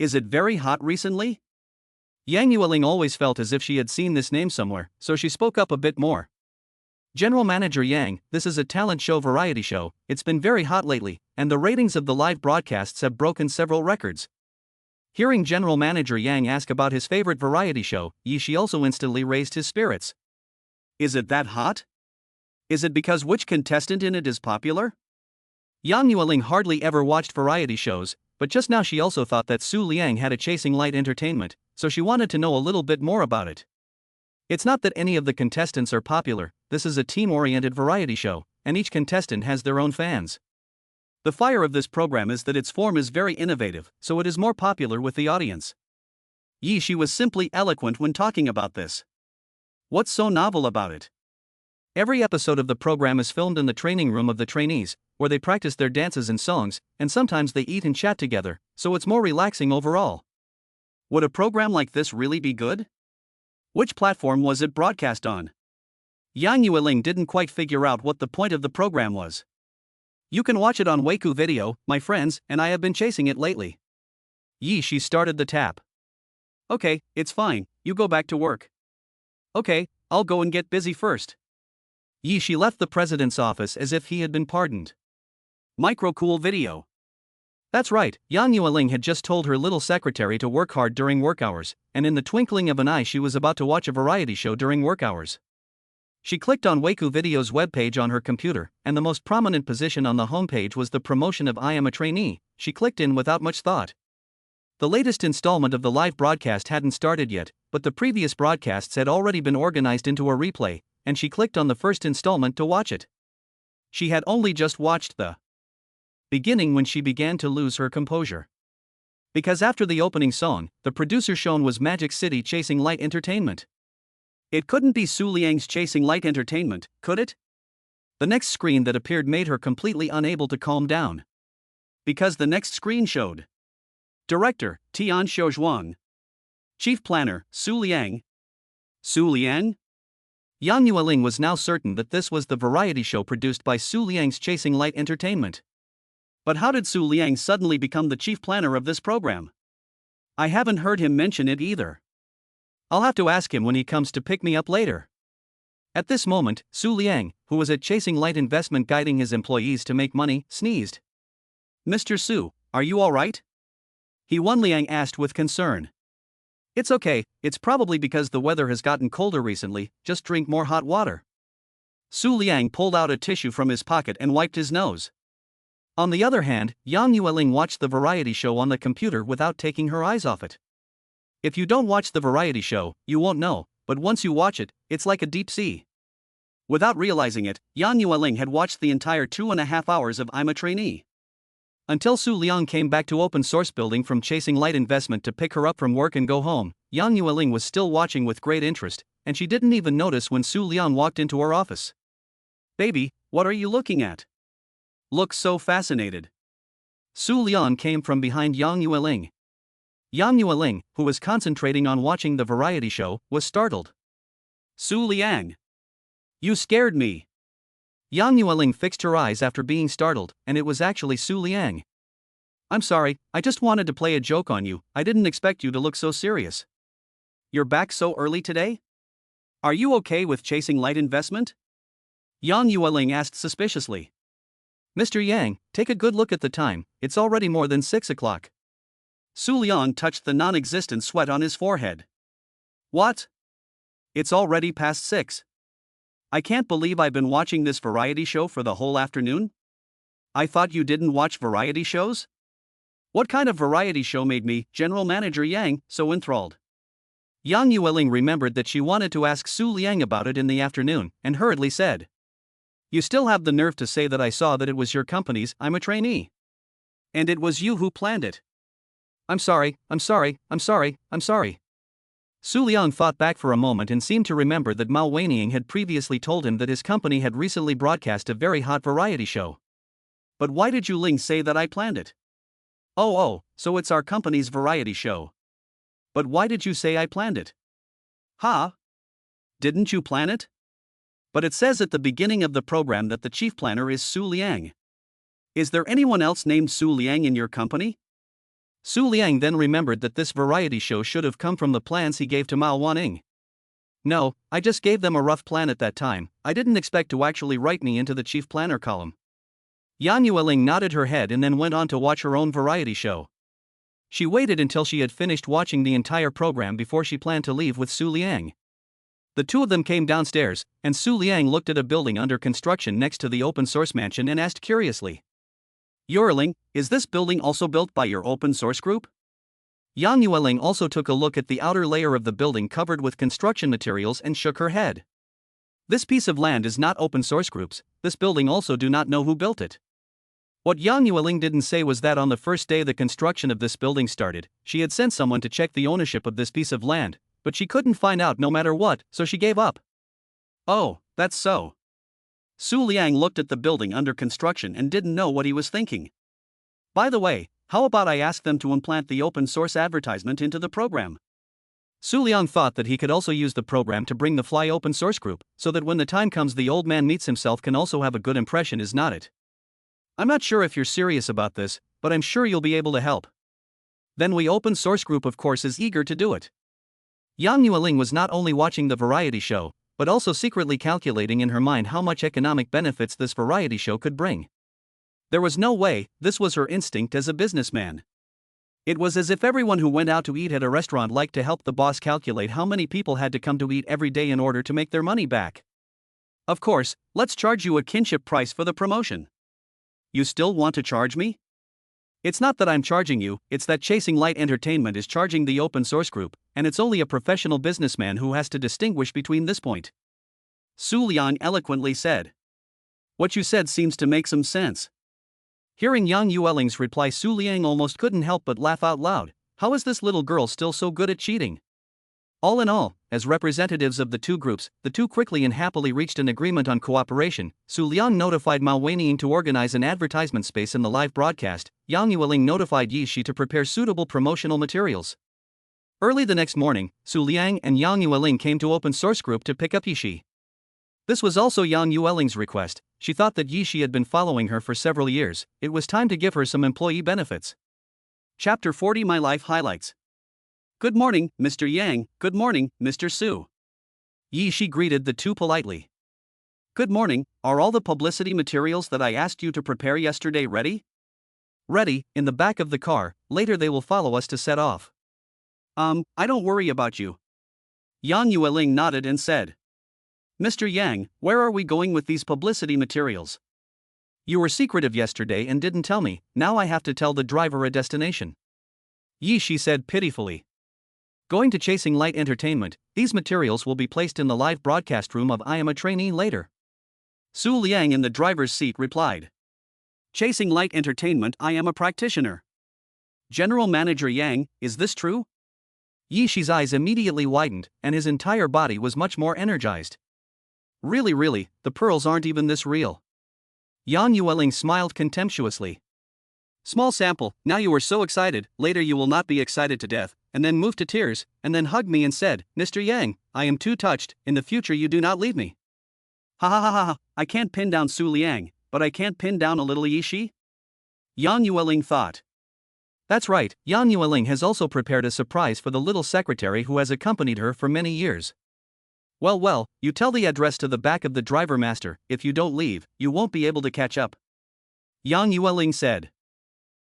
Is it very hot recently? Yang Yueling always felt as if she had seen this name somewhere, so she spoke up a bit more. General Manager Yang, this is a talent show variety show. It's been very hot lately, and the ratings of the live broadcasts have broken several records. Hearing General Manager Yang ask about his favorite variety show, Yishi also instantly raised his spirits. Is it that hot? Is it because which contestant in it is popular? Yang Yueling hardly ever watched variety shows, but just now she also thought that Su Liang had a Chasing Light Entertainment, so she wanted to know a little bit more about it. It's not that any of the contestants are popular, this is a team-oriented variety show, and each contestant has their own fans. The fire of this program is that its form is very innovative, so it is more popular with the audience. Yishi was simply eloquent when talking about this. What's so novel about it? Every episode of the program is filmed in the training room of the trainees, where they practice their dances and songs, and sometimes they eat and chat together, so it's more relaxing overall. Would a program like this really be good? Which platform was it broadcast on? Yang Yueling didn't quite figure out what the point of the program was. You can watch it on Weiku Video, my friends, and I have been chasing it lately. Yishi started the tap. Okay, it's fine, you go back to work. Okay, I'll go and get busy first. Yishi left the president's office as if he had been pardoned. Micro-cool video. That's right, Yang Yueling had just told her little secretary to work hard during work hours, and in the twinkling of an eye she was about to watch a variety show during work hours. She clicked on Weiku Video's webpage on her computer, and the most prominent position on the homepage was the promotion of I Am a Trainee. She clicked in without much thought. The latest installment of the live broadcast hadn't started yet, but the previous broadcasts had already been organized into a replay, and she clicked on the first installment to watch it. She had only just watched the beginning when she began to lose her composure. Because after the opening song, the producer shown was Magic City Chasing Light Entertainment. It couldn't be Su Liang's Chasing Light Entertainment, could it? The next screen that appeared made her completely unable to calm down. Because the next screen showed Director, Tian Xiuzhuang. Chief Planner, Su Liang. Su Liang? Yang Yueling was now certain that this was the variety show produced by Su Liang's Chasing Light Entertainment. But how did Su Liang suddenly become the chief planner of this program? I haven't heard him mention it either. I'll have to ask him when he comes to pick me up later. At this moment, Su Liang, who was at Chasing Light Investment guiding his employees to make money, sneezed. Mr. Su, are you all right? Yuan Liang asked with concern. It's okay, it's probably because the weather has gotten colder recently, just drink more hot water. Su Liang pulled out a tissue from his pocket and wiped his nose. On the other hand, Yang Yueling watched the variety show on the computer without taking her eyes off it. If you don't watch the variety show, you won't know, but once you watch it, it's like a deep sea. Without realizing it, Yang Yueling had watched the entire 2.5 hours of I'm a Trainee. Until Su Liang came back to open source building from Chasing Light Investment to pick her up from work and go home, Yang Yueling was still watching with great interest, and she didn't even notice when Su Liang walked into her office. Baby, what are you looking at? Looks so fascinated. Su Liang came from behind Yang Yueling. Yang Yueling, who was concentrating on watching the variety show, was startled. Su Liang. You scared me. Yang Yueling fixed her eyes after being startled, and it was actually Su Liang. I'm sorry, I just wanted to play a joke on you, I didn't expect you to look so serious. You're back so early today? Are you okay with Chasing Light Investment? Yang Yueling asked suspiciously. Mr. Yang, take a good look at the time, it's already more than 6 o'clock. Su Liang touched the non-existent sweat on his forehead. What? It's already past 6. I can't believe I've been watching this variety show for the whole afternoon. I thought you didn't watch variety shows? What kind of variety show made me, General Manager Yang, so enthralled? Yang Yueling remembered that she wanted to ask Su Liang about it in the afternoon, and hurriedly said, You still have the nerve to say that I saw that it was your company's, I'm a trainee. And it was you who planned it. I'm sorry. Su Liang thought back for a moment and seemed to remember that Mao Weining had previously told him that his company had recently broadcast a very hot variety show. But why did you Ling say that I planned it? Oh, so it's our company's variety show. But why did you say I planned it? Huh? Didn't you plan it? But it says at the beginning of the program that the chief planner is Su Liang. Is there anyone else named Su Liang in your company? Su Liang then remembered that this variety show should have come from the plans he gave to Mao Wanning. No, I just gave them a rough plan at that time, I didn't expect to actually write me into the chief planner column. Yang Yueling nodded her head and then went on to watch her own variety show. She waited until she had finished watching the entire program before she planned to leave with Su Liang. The two of them came downstairs, and Su Liang looked at a building under construction next to the open source mansion and asked curiously, Yueling, is this building also built by your open source group? Yang Yueling also took a look at the outer layer of the building covered with construction materials and shook her head. This piece of land is not open source groups, this building also do not know who built it. What Yang Yueling didn't say was that on the first day the construction of this building started, she had sent someone to check the ownership of this piece of land, but she couldn't find out no matter what, so she gave up. Oh, that's so. Su Liang looked at the building under construction and didn't know what he was thinking. By the way, how about I ask them to implant the open source advertisement into the program? Su Liang thought that he could also use the program to bring the Fly open source group, so that when the time comes the old man meets himself can also have a good impression, is not it? I'm not sure if you're serious about this, but I'm sure you'll be able to help. Then we open source group of course is eager to do it. Yang Yueling was not only watching the variety show, but also secretly calculating in her mind how much economic benefits this variety show could bring. There was no way, this was her instinct as a businessman. It was as if everyone who went out to eat at a restaurant liked to help the boss calculate how many people had to come to eat every day in order to make their money back. Of course, let's charge you a kinship price for the promotion. You still want to charge me? It's not that I'm charging you, it's that Chasing Light Entertainment is charging the open source group, and it's only a professional businessman who has to distinguish between this point. Su Liang eloquently said. What you said seems to make some sense. Hearing Yang Yueling's reply, Su Liang almost couldn't help but laugh out loud. How is this little girl still so good at cheating? All in all, as representatives of the two groups, the two quickly and happily reached an agreement on cooperation. Su Liang notified Mao Weining to organize an advertisement space in the live broadcast. Yang Yueling notified Yi Shi to prepare suitable promotional materials. Early the next morning, Su Liang and Yang Yueling came to open source group to pick up Yi Shi. This was also Yang Yueling's request. She thought that Yi Shi had been following her for several years. It was time to give her some employee benefits. Chapter 40 My Life Highlights. Good morning, Mr. Yang. Good morning, Mr. Su. Yi Shi greeted the two politely. Good morning, are all the publicity materials that I asked you to prepare yesterday ready? Ready, in the back of the car, later they will follow us to set off. I don't worry about you. Yang Yueling nodded and said. Mr. Yang, where are we going with these publicity materials? You were secretive yesterday and didn't tell me, now I have to tell the driver a destination. Yi Shi said pitifully. Going to Chasing Light Entertainment, these materials will be placed in the live broadcast room of I Am a Trainee later. Su Liang in the driver's seat replied. Chasing Light Entertainment. I am a practitioner. General Manager Yang, is this true? Yishi's eyes immediately widened, and his entire body was much more energized. Really, the pearls aren't even this real. Yang Yueling smiled contemptuously. Small sample, now you were so excited, later you will not be excited to death, and then moved to tears, and then hugged me and said, Mr. Yang, I am too touched, in the future you do not leave me. Ha ha ha ha ha, I can't pin down Su Liang, but I can't pin down a little Yishi? Yang Yueling thought. That's right, Yang Yueling has also prepared a surprise for the little secretary who has accompanied her for many years. Well, you tell the address to the back of the driver master, if you don't leave, you won't be able to catch up. Yang Yueling said.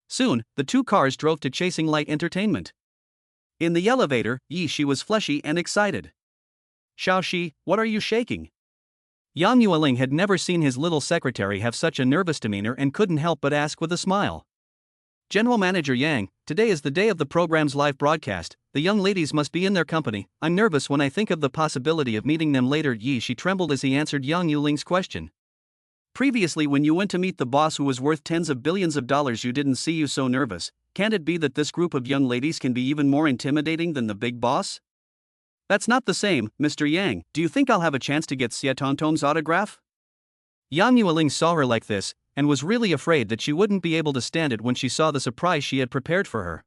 Soon, the two cars drove to Chasing Light Entertainment. In the elevator, Yishi was fleshy and excited. Xiaoxi, what are you shaking? Yang Yueling had never seen his little secretary have such a nervous demeanor and couldn't help but ask with a smile. General Manager Yang, today is the day of the program's live broadcast. The young ladies must be in their company. I'm nervous when I think of the possibility of meeting them later. Yishi trembled as he answered Yang Yueling's question. Previously, when you went to meet the boss who was worth tens of billions of dollars, you didn't see you so nervous. Can't it be that this group of young ladies can be even more intimidating than the big boss? That's not the same, Mr. Yang. Do you think I'll have a chance to get Xie Tongtong's autograph? Yang Yueling saw her like this, and was really afraid that she wouldn't be able to stand it when she saw the surprise she had prepared for her.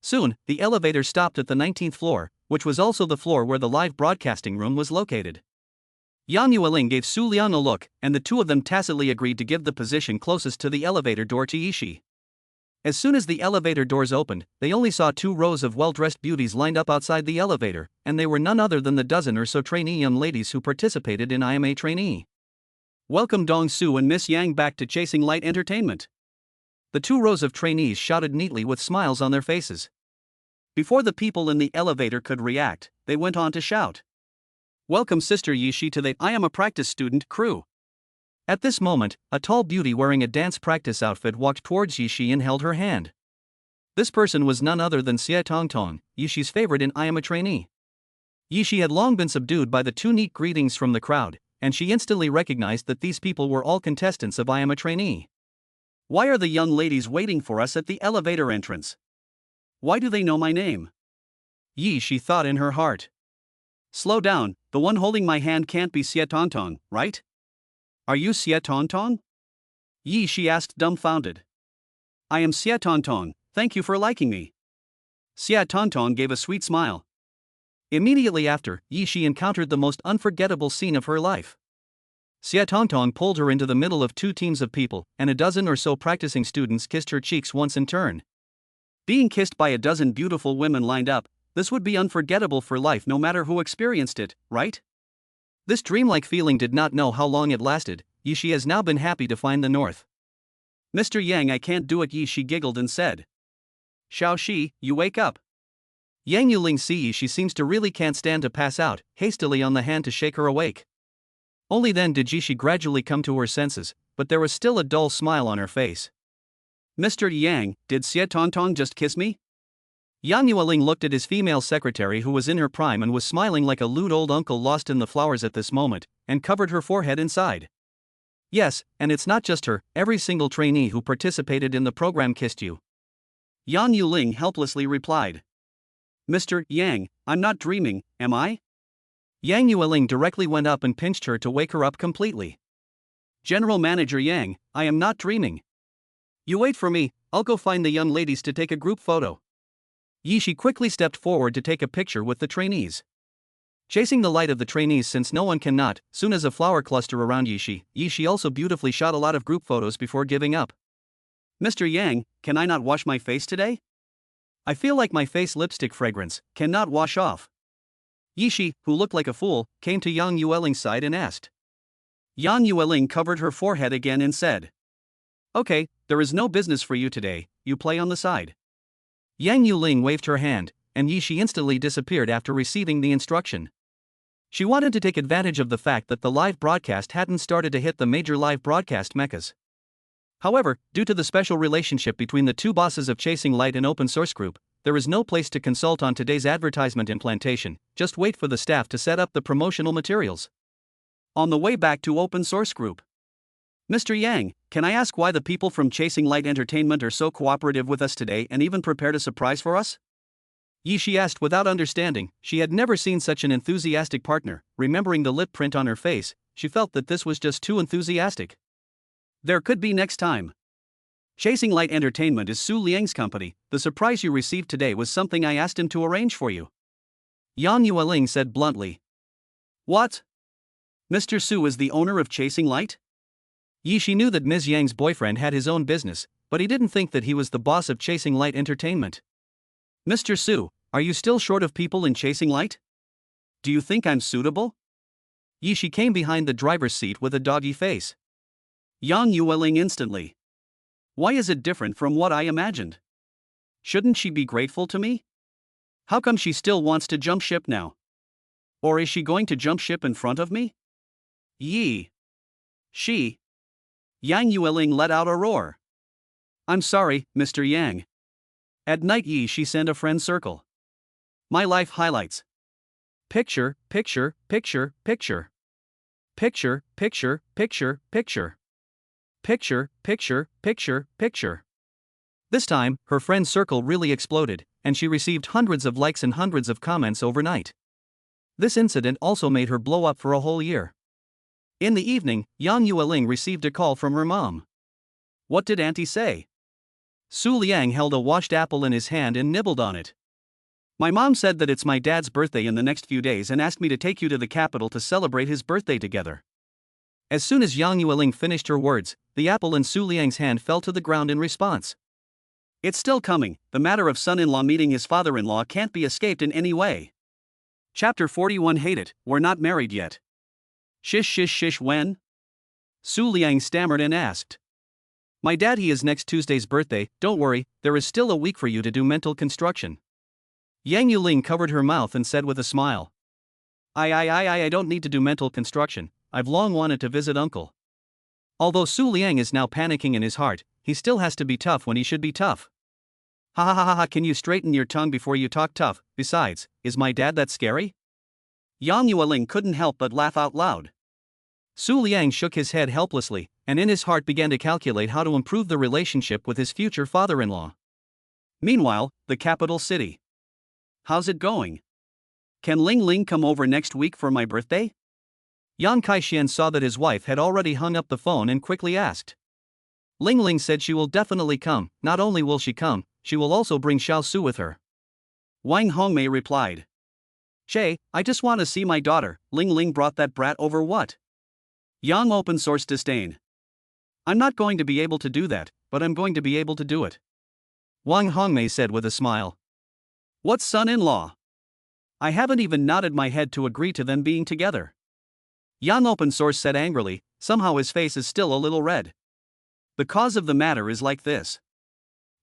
Soon, the elevator stopped at the 19th floor, which was also the floor where the live broadcasting room was located. Yang Yueling gave Su Liang a look, and the two of them tacitly agreed to give the position closest to the elevator door to Yishi. As soon as the elevator doors opened, they only saw 2 rows of well-dressed beauties lined up outside the elevator, and they were none other than the dozen or so trainee young ladies who participated in IMA trainee. Welcome Dong Su and Miss Yang back to Chasing Light Entertainment. The 2 rows of trainees shouted neatly with smiles on their faces. Before the people in the elevator could react, they went on to shout. Welcome Sister Yishi to the I am a practice student crew. At this moment, a tall beauty wearing a dance practice outfit walked towards Yishi and held her hand. This person was none other than Xie Tongtong, Yishi's favorite in I am a trainee. Yishi had long been subdued by the 2 neat greetings from the crowd, and she instantly recognized that these people were all contestants of I am a trainee. Why are the young ladies waiting for us at the elevator entrance? Why do they know my name? Yishi thought in her heart. Slow down, the one holding my hand can't be Xie Tongtong, right? Are you Xie Tongtong? Yishi asked dumbfounded. I am Xie Tongtong, thank you for liking me. Xie Tongtong gave a sweet smile. Immediately after, Yishi encountered the most unforgettable scene of her life. Xie Tongtong pulled her into the middle of 2 teams of people, and a dozen or so practicing students kissed her cheeks once in turn. Being kissed by a dozen beautiful women lined up, this would be unforgettable for life no matter who experienced it, right? This dreamlike feeling did not know how long it lasted. Yishi has now been happy to find the north. Mr. Yang, I can't do it, Yishi giggled and said. Xiaoxi, you wake up. Yang Yueling see Yishi seems to really can't stand to pass out, hastily on the hand to shake her awake. Only then did Yishi gradually come to her senses, but there was still a dull smile on her face. Mr. Yang, did Xie Tongtong just kiss me? Yang Yueling looked at his female secretary who was in her prime and was smiling like a lewd old uncle lost in the flowers at this moment, and covered her forehead inside. Yes, and it's not just her, every single trainee who participated in the program kissed you. Yang Yueling helplessly replied. Mr. Yang, I'm not dreaming, am I? Yang Yueling directly went up and pinched her to wake her up completely. General Manager Yang, I am not dreaming. You wait for me, I'll go find the young ladies to take a group photo. Yishi quickly stepped forward to take a picture with the trainees. Chasing the light of the trainees since no one cannot, soon as a flower cluster around Yishi also beautifully shot a lot of group photos before giving up. Mr. Yang, can I not wash my face today? I feel like my face lipstick fragrance cannot wash off. Yishi, who looked like a fool, came to Yang Yueling's side and asked. Yang Yueling covered her forehead again and said. Okay, there is no business for you today, you play on the side. Yang Yueling waved her hand, and Yishi instantly disappeared after receiving the instruction. She wanted to take advantage of the fact that the live broadcast hadn't started to hit the major live broadcast meccas. However, due to the special relationship between the 2 bosses of Chasing Light and Open Source Group, there is no place to consult on today's advertisement implantation, just wait for the staff to set up the promotional materials. On the way back to Open Source Group, Mr. Yang, can I ask why the people from Chasing Light Entertainment are so cooperative with us today and even prepared a surprise for us? Yi, she asked without understanding. She had never seen such an enthusiastic partner. Remembering the lip print on her face, she felt that this was just too enthusiastic. There could be next time. Chasing Light Entertainment is Su Liang's company. The surprise you received today was something I asked him to arrange for you. Yang Yueling said bluntly. What? Mr. Su is the owner of Chasing Light? Yi, she knew that Ms. Yang's boyfriend had his own business, but he didn't think that he was the boss of Chasing Light Entertainment. Mr. Su, are you still short of people in Chasing Light? Do you think I'm suitable? Yi, she came behind the driver's seat with a doggy face. Yang Yueling instantly. Why is it different from what I imagined? Shouldn't she be grateful to me? How come she still wants to jump ship now? Or is she going to jump ship in front of me? Yi. She. Yang Yueling let out a roar. I'm sorry, Mr. Yang. At night, Yi, she sent a friend circle. My life highlights. Picture, picture, picture, picture. Picture, picture, picture, picture. Picture, picture, picture, picture. This time, her friend's circle really exploded, and she received hundreds of likes and hundreds of comments overnight. This incident also made her blow up for a whole year. In the evening, Yang Yueling received a call from her mom. What did Auntie say? Su Liang held a washed apple in his hand and nibbled on it. My mom said that it's my dad's birthday in the next few days and asked me to take you to the capital to celebrate his birthday together. As soon as Yang Yueling finished her words, the apple in Su Liang's hand fell to the ground in response. It's still coming. The matter of son-in-law meeting his father-in-law can't be escaped in any way. Chapter 41. Hate it, we're not married yet. Shish shish shish, when? Su Liang stammered and asked. My dad, he is next Tuesday's birthday. Don't worry, there is still a week for you to do mental construction. Yang Yueling covered her mouth and said with a smile. I don't need to do mental construction. I've long wanted to visit uncle. Although Su Liang is now panicking in his heart, he still has to be tough when he should be tough. Ha ha ha ha, can you straighten your tongue before you talk tough? Besides, is my dad that scary? Yang Yueling couldn't help but laugh out loud. Su Liang shook his head helplessly, and in his heart began to calculate how to improve the relationship with his future father-in-law. Meanwhile, the capital city. How's it going? Can Ling Ling come over next week for my birthday? Yang Kaixian saw that his wife had already hung up the phone and quickly asked. Ling Ling said she will definitely come. Not only will she come, she will also bring Xiao Su with her. Wang Hongmei replied. Che, I just want to see my daughter. Ling Ling brought that brat over what? Yang open source disdain. I'm not going to be able to do that, but I'm going to be able to do it. Wang Hongmei said with a smile. What son-in-law? I haven't even nodded my head to agree to them being together. Yang open source said angrily. Somehow his face is still a little red. The cause of the matter is like this.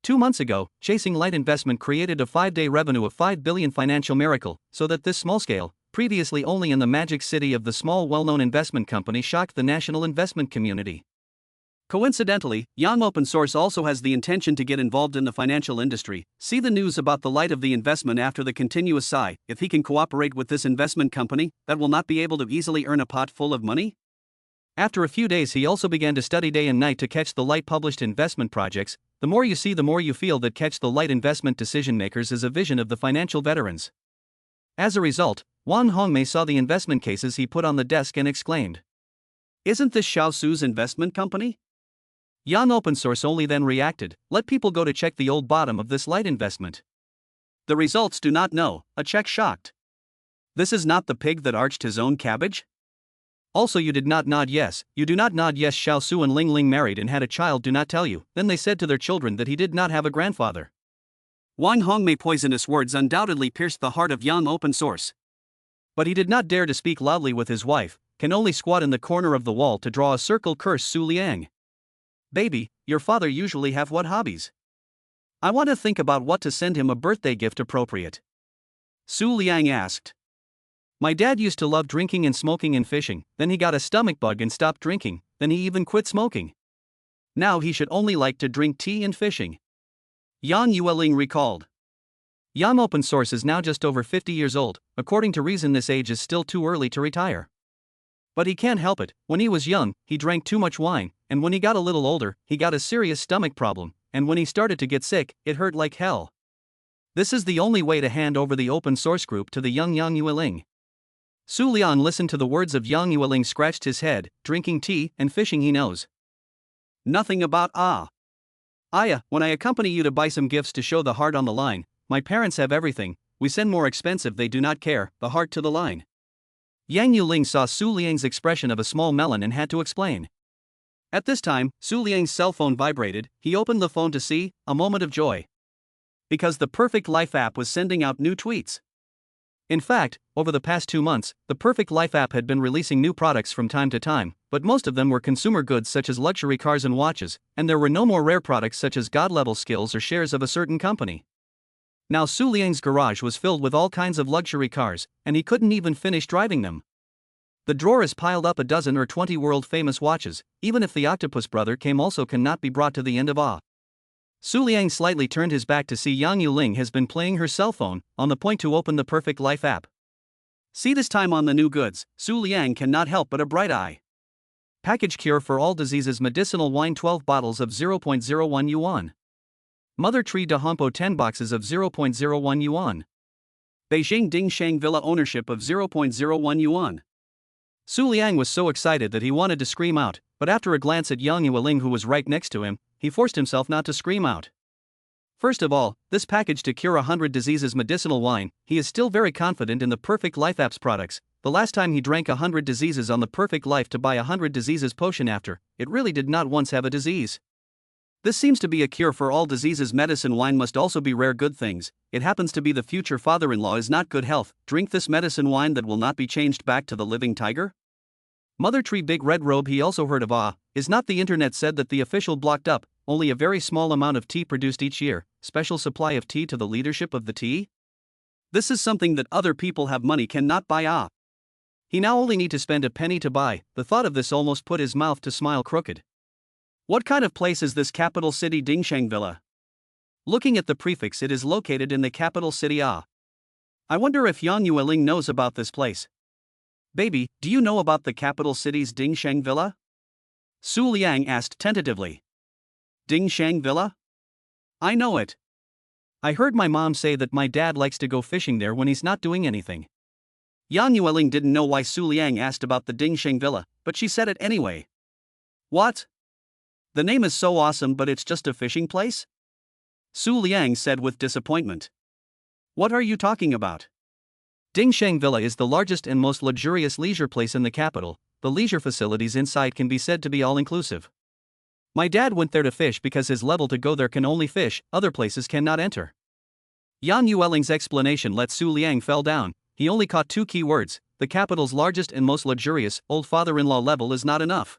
2 months ago, Chasing Light Investment created a 5-day revenue of 5 billion financial miracle, so that this small scale, previously only in the magic city of the small well-known investment company, shocked the national investment community. Coincidentally, Yang Open Source also has the intention to get involved in the financial industry. See the news about the light of the investment after the continuous sigh. If he can cooperate with this investment company, that will not be able to easily earn a pot full of money? After a few days, he also began to study day and night to catch the light published investment projects. The more you see, the more you feel that Catch the Light investment decision makers is a vision of the financial veterans. As a result, Wang Hongmei saw the investment cases he put on the desk and exclaimed, Isn't this Xiao Su's investment company? Yang Open Source only then reacted, let people go to check the old bottom of this light investment. The results do not know, a check shocked. This is not the pig that arched his own cabbage? Also, you did not nod yes. You do not nod yes. Xiao Su and Ling Ling married and had a child. Do not tell you. Then they said to their children that he did not have a grandfather. Wang Hongmei poisonous words undoubtedly pierced the heart of Yang Open Source. But he did not dare to speak loudly with his wife, can only squat in the corner of the wall to draw a circle. Curse Su Liang. Baby, your father usually have what hobbies? I want to think about what to send him a birthday gift appropriate. Su Liang asked. My dad used to love drinking and smoking and fishing, then he got a stomach bug and stopped drinking, then he even quit smoking. Now he should only like to drink tea and fishing. Yang Yueling recalled. Yang Open Source is now just over 50 years old. According to reason, this age is still too early to retire. But he can't help it. When he was young, he drank too much wine, and when he got a little older, he got a serious stomach problem, and when he started to get sick, it hurt like hell. This is the only way to hand over the open source group to the young Yang Yueling. Su Lian listened to the words of Yang Yueling, scratched his head. Drinking tea and fishing he knows nothing about. Aya, when I accompany you to buy some gifts to show the heart on the line, my parents have everything, we send more expensive, they do not care, the heart to the line. Yang Yuling saw Su Liang's expression of a small melon and had to explain. At this time, Su Liang's cell phone vibrated. He opened the phone to see a moment of joy. Because the Perfect Life app was sending out new tweets. In fact, over the past 2 months, the Perfect Life app had been releasing new products from time to time, but most of them were consumer goods such as luxury cars and watches, and there were no more rare products such as god-level skills or shares of a certain company. Now Su Liang's garage was filled with all kinds of luxury cars, and he couldn't even finish driving them. The drawer is piled up a dozen or 20 world-famous watches. Even if the octopus brother came also cannot be brought to the end of awe. Su Liang slightly turned his back to see Yang Yuling has been playing her cell phone, on the point to open the Perfect Life app. See, this time on the new goods, Su Liang cannot help but a bright eye. Package cure for all diseases, medicinal wine 12 bottles of 0.01 yuan. Mother tree de Hompo 10 boxes of 0.01 yuan. Beijing Dingshang Villa ownership of 0.01 yuan. Su Liang was so excited that he wanted to scream out, but after a glance at Yang Yueling who was right next to him, he forced himself not to scream out. First of all, this package to cure 100 diseases medicinal wine, he is still very confident in the Perfect Life app's products. The last time he drank 100 diseases on the Perfect Life to buy 100 diseases potion after, it really did not once have a disease. This seems to be a cure for all diseases. Medicine wine must also be rare good things. It happens to be the future father-in-law is not good health. Drink this medicine wine that will not be changed back to the living tiger. Mother tree big red robe he also heard of. Is not the internet said that the official blocked up, only a very small amount of tea produced each year, special supply of tea to the leadership of the tea? This is something that other people have money cannot buy. He now only need to spend a penny to buy. The thought of this almost put his mouth to smile crooked. What kind of place is this capital city Dingshang Villa? Looking at the prefix, it is located in the capital city. I wonder if Yang Yueling knows about this place. Baby, do you know about the capital city's Dingshang Villa? Su Liang asked tentatively. Dingshang Villa? I know it. I heard my mom say that my dad likes to go fishing there when he's not doing anything. Yang Yueling didn't know why Su Liang asked about the Dingshang Villa, but she said it anyway. What? The name is so awesome, but it's just a fishing place? Su Liang said with disappointment. What are you talking about? Dingshang Villa is the largest and most luxurious leisure place in the capital. The leisure facilities inside can be said to be all-inclusive. My dad went there to fish because his level to go there can only fish, other places cannot enter. Yang Yueling's explanation let Su Liang fell down. He only caught 2 key words. The capital's largest and most luxurious, old father-in-law level is not enough.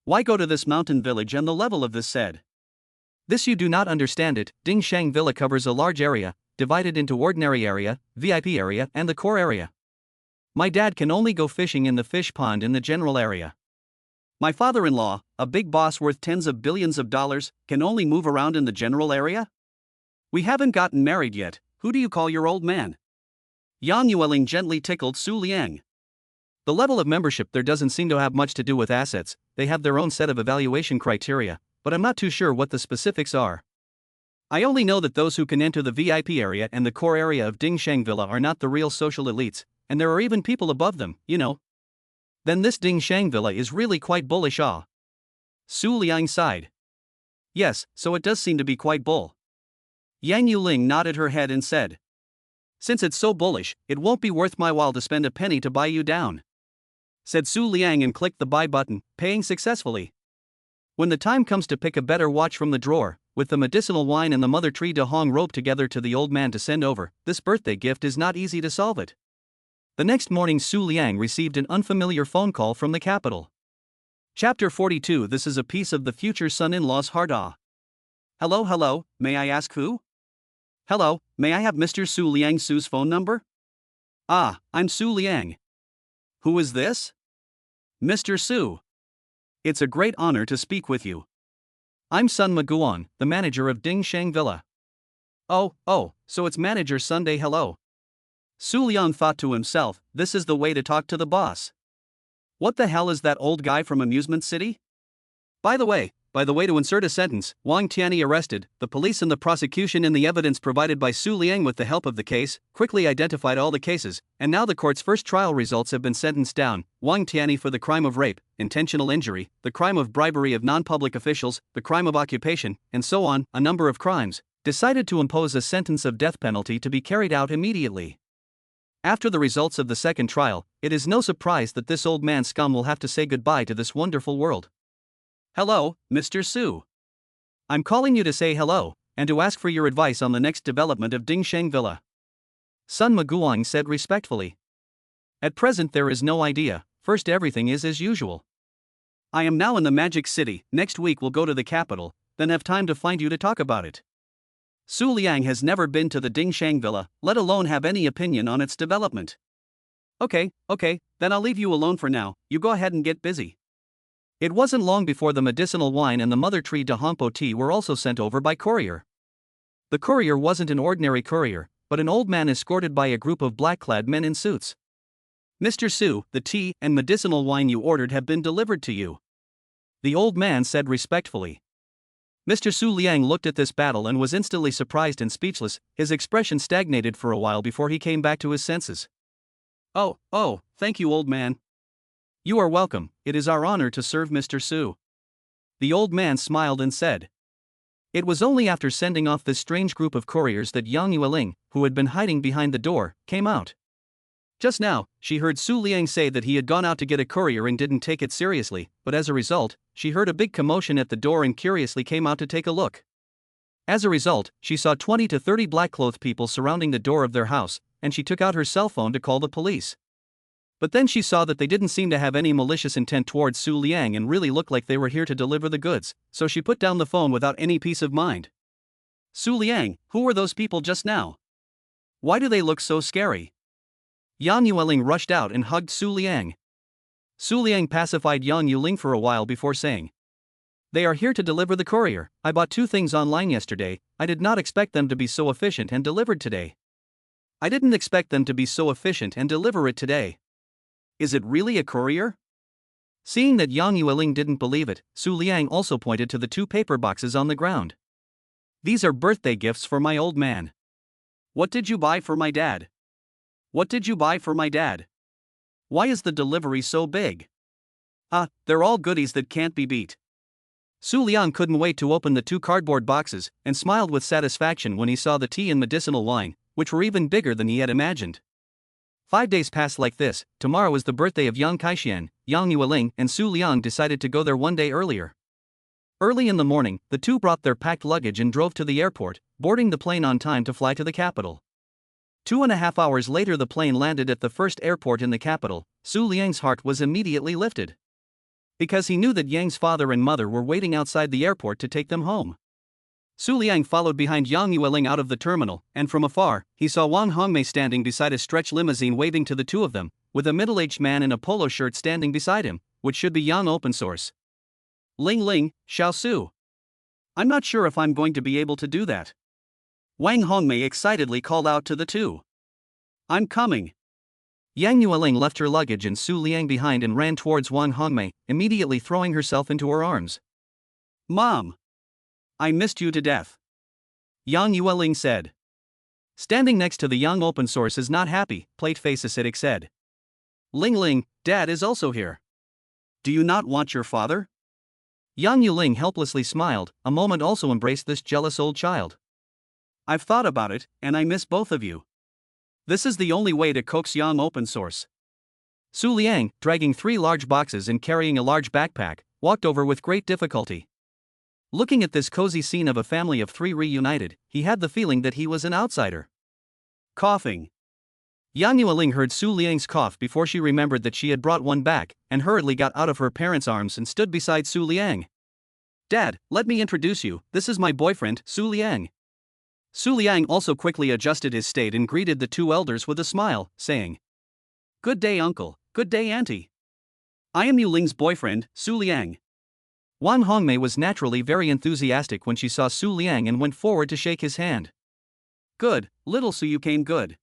Why go to this mountain village and the level of this said? This you do not understand it. Dingshang Villa covers a large area, divided into ordinary area, VIP area, and the core area. My dad can only go fishing in the fish pond in the general area. My father-in-law, a big boss worth tens of billions of dollars, can only move around in the general area? We haven't gotten married yet. Who do you call your old man? Yang Yueling gently tickled Su Liang. The level of membership there doesn't seem to have much to do with assets. They have their own set of evaluation criteria, but I'm not too sure what the specifics are. I only know that those who can enter the VIP area and the core area of Dingshang Villa are not the real social elites, and there are even people above them, you know. Then this Dingshang Villa is really quite bullish. Su Liang sighed. Yes, so it does seem to be quite bull. Yang Yuling nodded her head and said. Since it's so bullish, it won't be worth my while to spend a penny to buy you down, said Su Liang and clicked the buy button, paying successfully. When the time comes to pick a better watch from the drawer, with the medicinal wine and the mother tree de Hong rope together to the old man to send over, this birthday gift is not easy to solve it. The next morning Su Liang received an unfamiliar phone call from the capital. Chapter 42. This is a piece of the future son-in-law's heart. Hello, may I ask who? Hello, may I have Mr. Su Liang Su's phone number? I'm Su Liang. Who is this? Mr. Su. It's a great honor to speak with you. I'm Sun Maguan, the manager of Dingshang Villa. Oh, so it's Manager Sunday. Hello. Su Liang thought to himself, this is the way to talk to the boss. What the hell is that old guy from Amusement City? By the way, to insert a sentence, Wang Tianyi arrested, the police and the prosecution in the evidence provided by Su Liang with the help of the case, quickly identified all the cases, and now the court's first trial results have been sentenced down. Wang Tianyi for the crime of rape, intentional injury, the crime of bribery of non-public officials, the crime of occupation, and so on, a number of crimes, decided to impose a sentence of death penalty to be carried out immediately. After the results of the second trial, it is no surprise that this old man scum will have to say goodbye to this wonderful world. Hello, Mr. Su. I'm calling you to say hello, and to ask for your advice on the next development of Dingsheng Villa. Sun Maguang said respectfully. At present there is no idea, first everything is as usual. I am now in the Magic City, next week we'll go to the capital, then have time to find you to talk about it. Su Liang has never been to the Dingsheng Villa, let alone have any opinion on its development. Okay, then I'll leave you alone for now, you go ahead and get busy. It wasn't long before the medicinal wine and the mother tree de Hampo tea were also sent over by courier. The courier wasn't an ordinary courier, but an old man escorted by a group of black-clad men in suits. Mr. Su, the tea and medicinal wine you ordered have been delivered to you. The old man said respectfully. Mr. Su Liang looked at this battle and was instantly surprised and speechless, his expression stagnated for a while before he came back to his senses. Oh, thank you, old man. You are welcome, it is our honor to serve Mr. Su. The old man smiled and said. It was only after sending off this strange group of couriers that Yang Yueling, who had been hiding behind the door, came out. Just now, she heard Su Liang say that he had gone out to get a courier and didn't take it seriously, but as a result, she heard a big commotion at the door and curiously came out to take a look. As a result, she saw 20 to 30 black-clothed people surrounding the door of their house, and she took out her cell phone to call the police. But then she saw that they didn't seem to have any malicious intent towards Su Liang and really looked like they were here to deliver the goods, so she put down the phone without any peace of mind. Su Liang, who were those people just now? Why do they look so scary? Yang Yueling rushed out and hugged Su Liang. Su Liang pacified Yang Yueling for a while before saying. They are here to deliver the courier. I bought 2 things online yesterday, I did not expect them to be so efficient and delivered today. I didn't expect them to be so efficient and deliver it today. Is it really a courier? Seeing that Yang Yueling didn't believe it, Su Liang also pointed to the 2 paper boxes on the ground. These are birthday gifts for my old man. What did you buy for my dad? What did you buy for my dad? Why is the delivery so big? They're all goodies that can't be beat. Su Liang couldn't wait to open the 2 cardboard boxes, and smiled with satisfaction when he saw the tea and medicinal wine, which were even bigger than he had imagined. 5 days passed like this. Tomorrow is the birthday of Yang Kaixian. Yang Yueling and Su Liang decided to go there one day earlier. Early in the morning, the 2 brought their packed luggage and drove to the airport, boarding the plane on time to fly to the capital. 2.5 hours later the plane landed at the first airport in the capital. Su Liang's heart was immediately lifted. Because he knew that Yang's father and mother were waiting outside the airport to take them home. Su Liang followed behind Yang Yueling out of the terminal, and from afar, he saw Wang Hongmei standing beside a stretch limousine waving to the 2 of them, with a middle-aged man in a polo shirt standing beside him, which should be Yang Open Source. Ling Ling, Xiao Su. I'm not sure if I'm going to be able to do that. Wang Hongmei excitedly called out to the 2. I'm coming. Yang Yueling left her luggage and Su Liang behind and ran towards Wang Hongmei, immediately throwing herself into her arms. Mom! I missed you to death. Yang Yueling said. Standing next to the young open source is not happy, plate face acidic said. Ling Ling, Dad is also here. Do you not want your father? Yang Yueling helplessly smiled, a moment also embraced this jealous old child. I've thought about it, and I miss both of you. This is the only way to coax Yang Open Source. Su Liang, dragging 3 large boxes and carrying a large backpack, walked over with great difficulty. Looking at this cozy scene of a family of 3 reunited, he had the feeling that he was an outsider. Coughing. Yang Yueling heard Su Liang's cough before she remembered that she had brought one back, and hurriedly got out of her parents' arms and stood beside Su Liang. Dad, let me introduce you, this is my boyfriend, Su Liang. Su Liang also quickly adjusted his state and greeted the 2 elders with a smile, saying, Good day, uncle, good day, auntie. I am Yuling's boyfriend, Su Liang. Wang Hongmei was naturally very enthusiastic when she saw Su Liang and went forward to shake his hand. Good, little Su, you came good.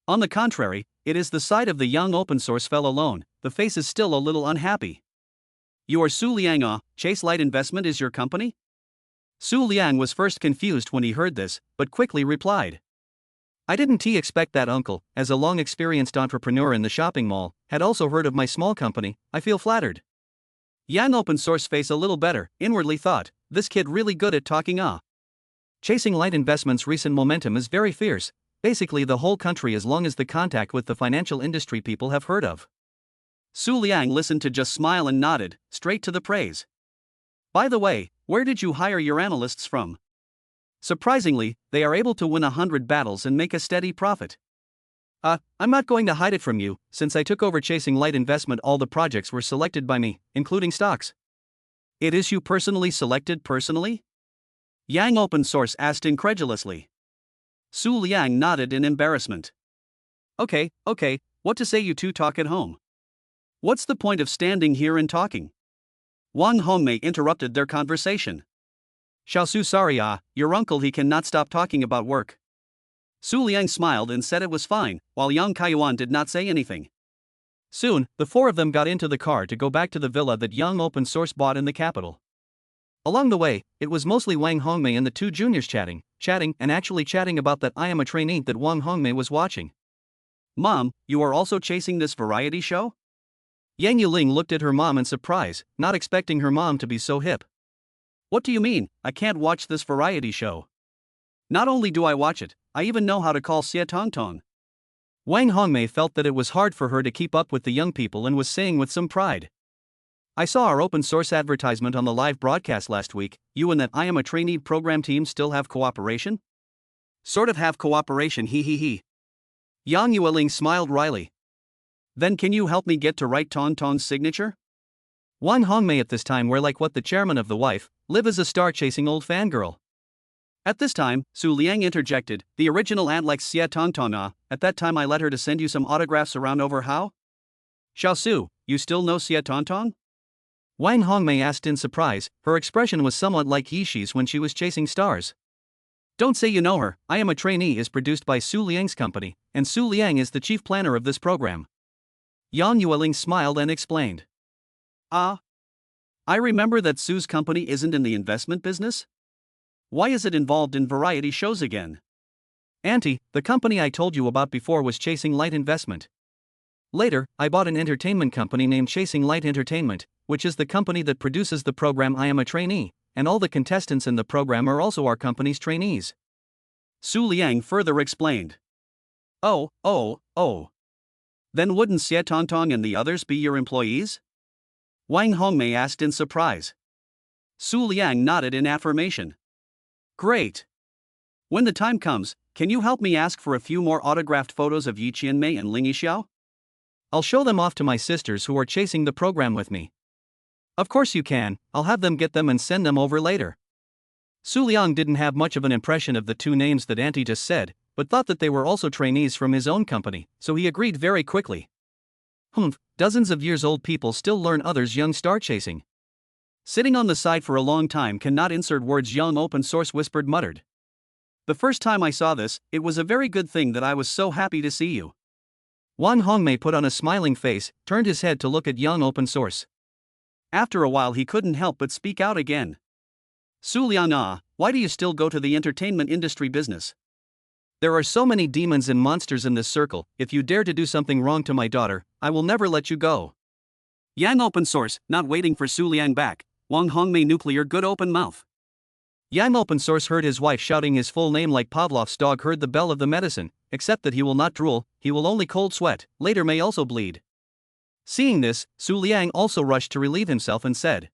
On the contrary, it is the side of the young open source fellow alone, the face is still a little unhappy. You are Su Liang Chase Light Investment is your company? Su Liang was first confused when he heard this, but quickly replied. I didn't expect that, uncle, as a long-experienced entrepreneur in the shopping mall, had also heard of my small company. I feel flattered. Yang open source face a little better, inwardly thought, this kid really good at talking. Chasing Light Investment's recent momentum is very fierce, basically the whole country as long as the contact with the financial industry people have heard of. Su Liang listened to just smile and nodded, straight to the praise. By the way, where did you hire your analysts from? Surprisingly, they are able to win 100 battles and make a steady profit. I'm not going to hide it from you, since I took over Chasing Light Investment, all the projects were selected by me, including stocks. It is you personally selected personally? Yang open source asked incredulously. Su Liang nodded in embarrassment. Okay, what to say you two talk at home? What's the point of standing here and talking? Wang Hongmei interrupted their conversation. Xiaosu, sorry, your uncle he cannot stop talking about work. Su Liang smiled and said it was fine, while Yang Kaiyuan did not say anything. Soon, the four of them got into the car to go back to the villa that Young Open Source bought in the capital. Along the way, it was mostly Wang Hongmei and the two juniors chatting and actually chatting about that I Am a Trainee that Wang Hongmei was watching. Mom, you are also chasing this variety show? Yang Yuling looked at her mom in surprise, not expecting her mom to be so hip. What do you mean, I can't watch this variety show? Not only do I watch it, I even know how to call Xie Tongtong. Wang Hongmei felt that it was hard for her to keep up with the young people and was saying with some pride. I saw our open source advertisement on the live broadcast last week. You and that I Am a Trainee program team still have cooperation? Sort of have cooperation, he. Yang Yueling smiled wryly. Then can you help me get to write Tongtong's signature? Wang Hongmei at this time were like what the chairman of the wife, live as a star-chasing old fangirl. At this time, Su Liang interjected, the original ad like Xie Tongtong. At that time I let her to send you some autographs around over how? Xiaosu, you still know Xie Tongtong? Wang Hongmei asked in surprise, her expression was somewhat like Yishi's when she was chasing stars. Don't say you know her, I Am a Trainee is produced by Su Liang's company, and Su Liang is the chief planner of this program. Yang Yueling smiled and explained. I remember that Su's company isn't in the investment business? Why is it involved in variety shows again? Auntie, the company I told you about before was Chasing Light Investment. Later, I bought an entertainment company named Chasing Light Entertainment, which is the company that produces the program I Am a Trainee, and all the contestants in the program are also our company's trainees. Su Liang further explained. Oh. Then wouldn't Xie Tongtong and the others be your employees? Wang Hongmei asked in surprise. Su Liang nodded in affirmation. Great. When the time comes, can you help me ask for a few more autographed photos of Yi Qianmei and Ling Yixiao? I'll show them off to my sisters who are chasing the program with me. Of course you can, I'll have them get them and send them over later. Su Liang didn't have much of an impression of the two names that Auntie just said, but thought that they were also trainees from his own company, so he agreed very quickly. Dozens of years old people still learn others young star chasing. Sitting on the side for a long time cannot insert words, Young Open Source whispered muttered. The first time I saw this, it was a very good thing that I was so happy to see you. Wang Hongmei put on a smiling face, turned his head to look at Young Open Source. After a while he couldn't help but speak out again. Su Liang, why do you still go to the entertainment industry business? There are so many demons and monsters in this circle, if you dare to do something wrong to my daughter, I will never let you go. Yang Open Source, not waiting for Su Liang back, Wang Hongmei nuclear good open mouth. Yang Open Source heard his wife shouting his full name like Pavlov's dog heard the bell of the medicine, except that he will not drool, he will only cold sweat, later may also bleed. Seeing this, Su Liang also rushed to relieve himself and said,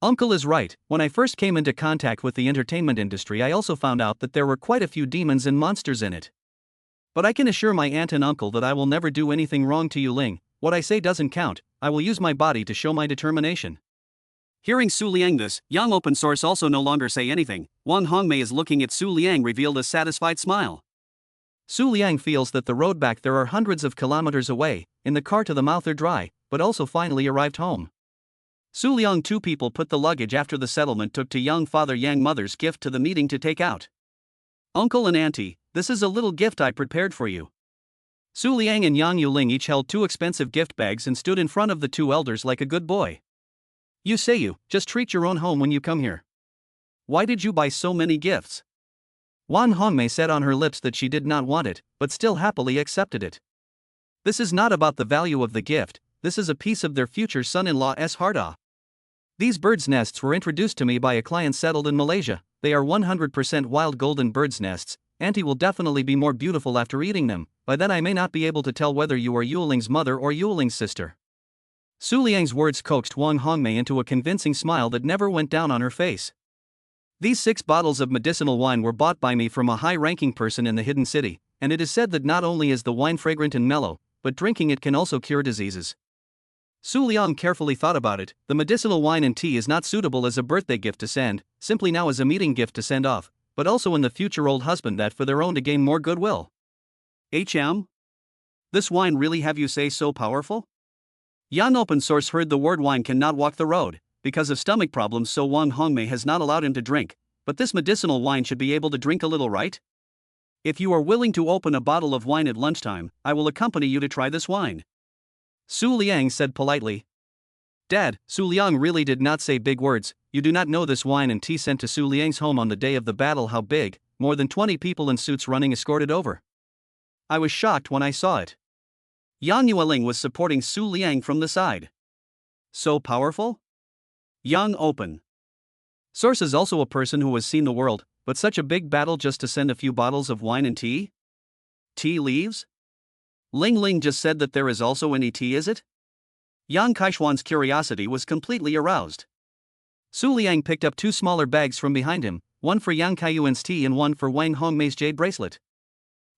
Uncle is right, when I first came into contact with the entertainment industry I also found out that there were quite a few demons and monsters in it. But I can assure my aunt and uncle that I will never do anything wrong to you Ling, what I say doesn't count, I will use my body to show my determination. Hearing Su Liang this, Young Open Source also no longer say anything, Wang Hongmei is looking at Su Liang revealed a satisfied smile. Su Liang feels that the road back there are hundreds of kilometers away, in the car to the mouth are dry, but also finally arrived home. Su Liang two people put the luggage after the settlement took to young father Yang mother's gift to the meeting to take out. Uncle and auntie, this is a little gift I prepared for you. Su Liang and Yang Yuling each held 2 expensive gift bags and stood in front of the 2 elders like a good boy. You say you just treat your own home when you come here. Why did you buy so many gifts? Wan Hongmei said on her lips that she did not want it, but still happily accepted it. This is not about the value of the gift, this is a piece of their future son-in-law's heart. These bird's nests were introduced to me by a client settled in Malaysia. They are 100% wild golden bird's nests. Auntie will definitely be more beautiful after eating them. By then I may not be able to tell whether you are Yuling's mother or Yuling's sister. Su Liang's words coaxed Wang Hongmei into a convincing smile that never went down on her face. These 6 bottles of medicinal wine were bought by me from a high-ranking person in the hidden city, and it is said that not only is the wine fragrant and mellow, but drinking it can also cure diseases. Su Liang carefully thought about it. The medicinal wine and tea is not suitable as a birthday gift to send, simply now as a meeting gift to send off, but also in the future old husband that for their own to gain more goodwill. This wine really have you say so powerful? Yan Open Source heard the word wine cannot walk the road, because of stomach problems, so Wang Hongmei has not allowed him to drink, but this medicinal wine should be able to drink a little, right? If you are willing to open a bottle of wine at lunchtime, I will accompany you to try this wine. Su Liang said politely. Dad, Su Liang really did not say big words. You do not know this wine and tea sent to Su Liang's home on the day of the battle how big, more than 20 people in suits running escorted over. I was shocked when I saw it. Yang Yueling was supporting Su Liang from the side. So powerful? Yang Open Source is also a person who has seen the world, but such a big battle just to send a few bottles of wine and tea? Tea leaves? Ling Ling just said that there is also any tea, is it? Yang Kaishuan's curiosity was completely aroused. Su Liang picked up 2 smaller bags from behind him, one for Yang Kaiyuan's tea and one for Wang Hongmei's jade bracelet.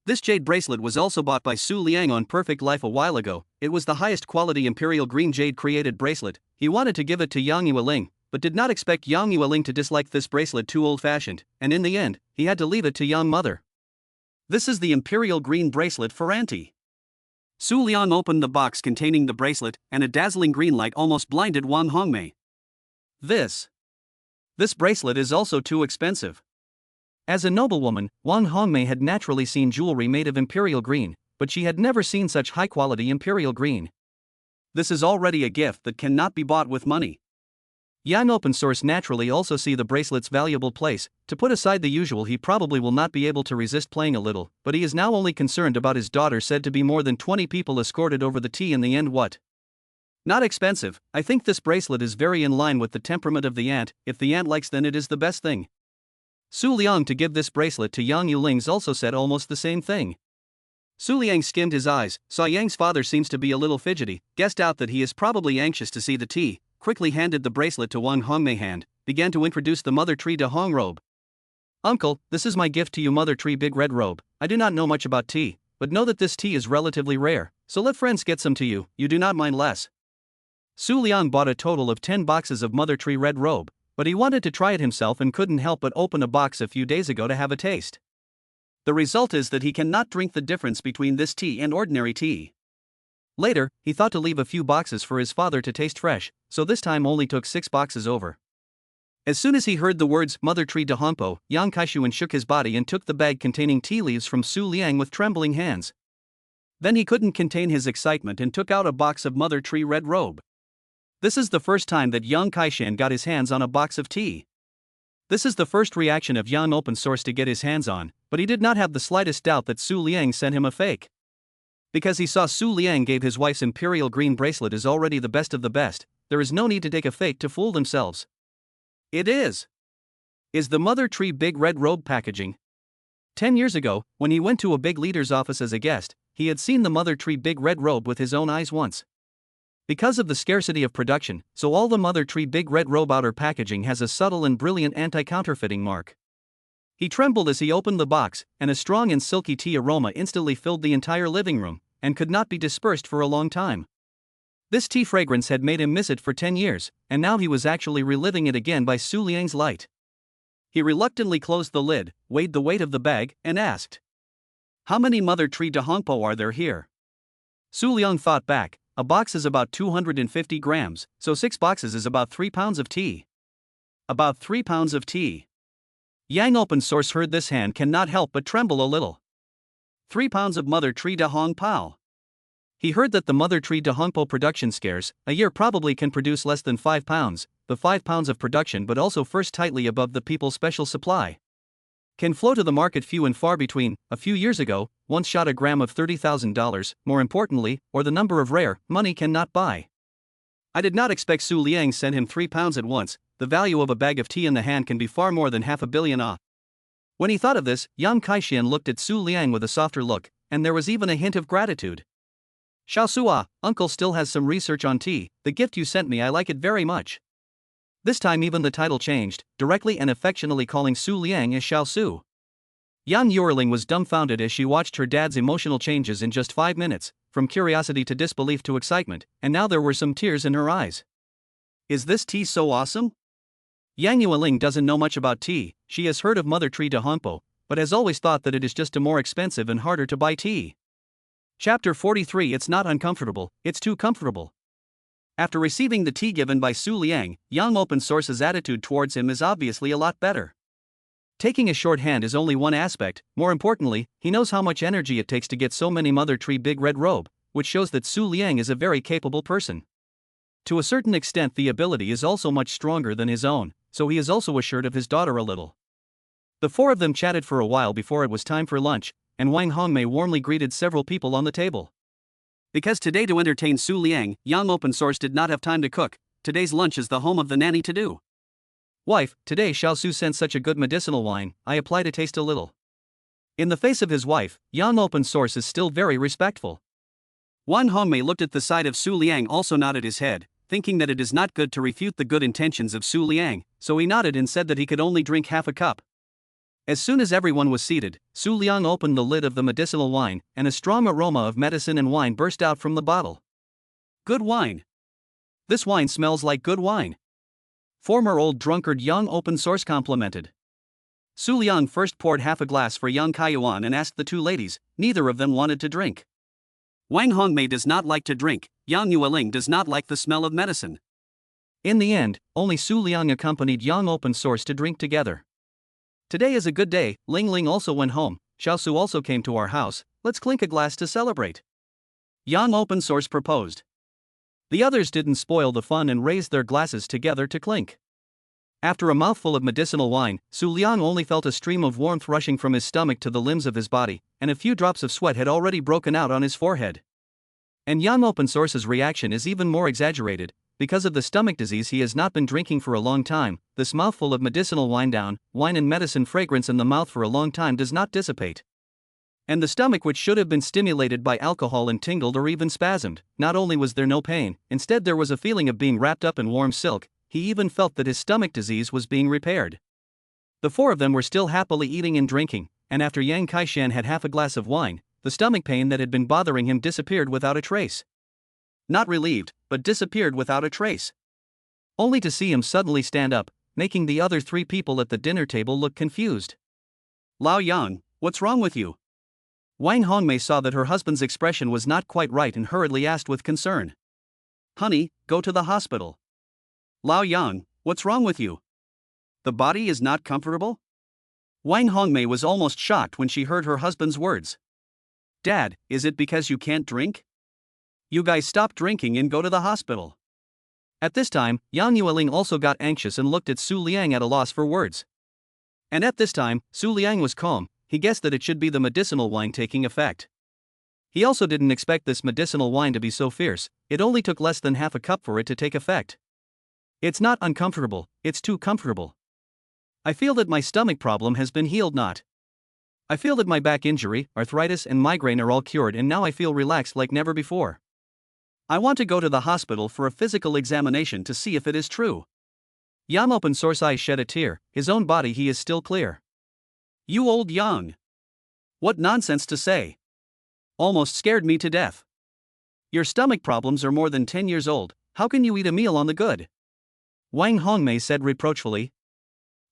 This jade bracelet was also bought by Su Liang on Perfect Life a while ago. It was the highest quality imperial green jade created bracelet. He wanted to give it to Yang Yueling, but did not expect Yang Yueling to dislike this bracelet too old-fashioned, and in the end, he had to leave it to Yang Mother. This is the imperial green bracelet for Auntie. Su Liang opened the box containing the bracelet, and a dazzling green light almost blinded Wang Hongmei. This bracelet is also too expensive. As a noblewoman, Wang Hongmei had naturally seen jewelry made of imperial green, but she had never seen such high-quality imperial green. This is already a gift that cannot be bought with money. Yang Open Source naturally also see the bracelet's valuable place. To put aside the usual, he probably will not be able to resist playing a little, but he is now only concerned about his daughter said to be more than 20 people escorted over the tea in the end. What? Not expensive. I think this bracelet is very in line with the temperament of the aunt. If the aunt likes, then it is the best thing. Su Liang to give this bracelet to Yang Yuling's also said almost the same thing. Su Liang skimmed his eyes, saw Yang's father seems to be a little fidgety, guessed out that he is probably anxious to see the tea, quickly handed the bracelet to Wang Hongmei hand, began to introduce the Mother Tree de Hong robe. Uncle, this is my gift to you, Mother Tree Big Red Robe. I do not know much about tea, but know that this tea is relatively rare, so let friends get some to you, you do not mind less. Su Liang bought a total of 10 boxes of Mother Tree Red Robe, but he wanted to try it himself and couldn't help but open a box a few days ago to have a taste. The result is that he cannot drink the difference between this tea and ordinary tea. Later, he thought to leave a few boxes for his father to taste fresh, so this time only took 6 boxes over. As soon as he heard the words Mother Tree de Hongpo, Yang Kaishuan shook his body and took the bag containing tea leaves from Su Liang with trembling hands. Then he couldn't contain his excitement and took out a box of Mother Tree Red Robe. This is the first time that Yang Kaishan got his hands on a box of tea. This is the first reaction of Yang Open Source to get his hands on, but he did not have the slightest doubt that Su Liang sent him a fake. Because he saw Su Liang gave his wife's imperial green bracelet is already the best of the best, there is no need to take a fake to fool themselves. It is the Mother Tree Big Red Robe packaging. 10 years ago, when he went to a big leader's office as a guest, he had seen the Mother Tree Big Red Robe with his own eyes once. Because of the scarcity of production, so all the Mother Tree Big Red Robe outer packaging has a subtle and brilliant anti-counterfeiting mark. He trembled as he opened the box, and a strong and silky tea aroma instantly filled the entire living room, and could not be dispersed for a long time. This tea fragrance had made him miss it for 10 years, and now he was actually reliving it again by Su Liang's light. He reluctantly closed the lid, weighed the weight of the bag, and asked, "How many Mother Tree de Hongpo are there here?" Su Liang thought back. A box is about 250 grams, so 6 boxes is about 3 pounds of tea. About 3 pounds of tea. Yang Open Source heard this hand cannot help but tremble a little. 3 pounds of Mother Tree de Hong Pao. He heard that the Mother Tree de Hongpo production scarce, a year probably can produce less than 5 pounds, the 5 pounds of production but also first tightly above the people's special supply. Can flow to the market few and far between, a few years ago, once shot a gram of $30,000, more importantly, or the number of rare, money cannot buy. I did not expect Su Liang sent him 3 pounds at once, the value of a bag of tea in the hand can be far more than $500 million. When he thought of this, Yang Kaixian looked at Su Liang with a softer look, and there was even a hint of gratitude. Xiao Su, uncle still has some research on tea, the gift you sent me I like it very much. This time even the title changed, directly and affectionately calling Su Liang as Xiao Su. Yang Yuerling was dumbfounded as she watched her dad's emotional changes in just 5 minutes, from curiosity to disbelief to excitement, and now there were some tears in her eyes. Is this tea so awesome? Yang Yuerling doesn't know much about tea, she has heard of Mother Tree de Hongpo, but has always thought that it is just a more expensive and harder to buy tea. Chapter 43 It's not uncomfortable, it's too comfortable. After receiving the tea given by Su Liang, Yang Open Source's attitude towards him is obviously a lot better. Taking a shorthand is only one aspect, more importantly, he knows how much energy it takes to get so many Mother Tree big red robe, which shows that Su Liang is a very capable person. To a certain extent the ability is also much stronger than his own, so he is also assured of his daughter a little. The four of them chatted for a while before it was time for lunch, and Wang Hongmei warmly greeted several people on the table. Because today to entertain Su Liang, Yang Open Source did not have time to cook, today's lunch is the home of the nanny to do. Wife, today Xiao Su sent such a good medicinal wine, I apply to taste a little. In the face of his wife, Yang Open Source is still very respectful. Wang Hongmei looked at the side of Su Liang, also nodded his head, thinking that it is not good to refute the good intentions of Su Liang, so he nodded and said that he could only drink half a cup. As soon as everyone was seated, Su Liang opened the lid of the medicinal wine, and a strong aroma of medicine and wine burst out from the bottle. Good wine. This wine smells like good wine. Former old drunkard Yang Open Source complimented. Su Liang first poured half a glass for Yang Kaiyuan and asked the two ladies, neither of them wanted to drink. Wang Hongmei does not like to drink, Yang Yueling does not like the smell of medicine. In the end, only Su Liang accompanied Yang Open Source to drink together. Today is a good day, Ling Ling also went home, Xiao Su also came to our house, let's clink a glass to celebrate. Yang Open Source proposed. The others didn't spoil the fun and raised their glasses together to clink. After a mouthful of medicinal wine, Su Liang only felt a stream of warmth rushing from his stomach to the limbs of his body, and a few drops of sweat had already broken out on his forehead. And Yang Open Source's reaction is even more exaggerated. Because of the stomach disease he has not been drinking for a long time, this mouthful of medicinal wine and medicine fragrance in the mouth for a long time does not dissipate. And the stomach, which should have been stimulated by alcohol and tingled or even spasmed, not only was there no pain, instead there was a feeling of being wrapped up in warm silk, he even felt that his stomach disease was being repaired. The four of them were still happily eating and drinking, and after Yang Kaishan had half a glass of wine, the stomach pain that had been bothering him disappeared without a trace. Not relieved, but disappeared without a trace. Only to see him suddenly stand up, making the other three people at the dinner table look confused. Lao Yang, what's wrong with you? Wang Hongmei saw that her husband's expression was not quite right and hurriedly asked with concern. Honey, go to the hospital. Lao Yang, what's wrong with you? The body is not comfortable? Wang Hongmei was almost shocked when she heard her husband's words. Dad, is it because you can't drink? You guys stop drinking and go to the hospital. At this time, Yang Yueling also got anxious and looked at Su Liang at a loss for words. And at this time, Su Liang was calm, he guessed that it should be the medicinal wine taking effect. He also didn't expect this medicinal wine to be so fierce, it only took less than half a cup for it to take effect. It's not uncomfortable, it's too comfortable. I feel that my stomach problem has been healed not. I feel that my back injury, arthritis and migraine are all cured and now I feel relaxed like never before. I want to go to the hospital for a physical examination to see if it is true. Yang Open Source eyes shed a tear, his own body he is still clear. You old Yang. What nonsense to say. Almost scared me to death. Your stomach problems are more than 10 years old, how can you eat a meal on the good? Wang Hongmei said reproachfully.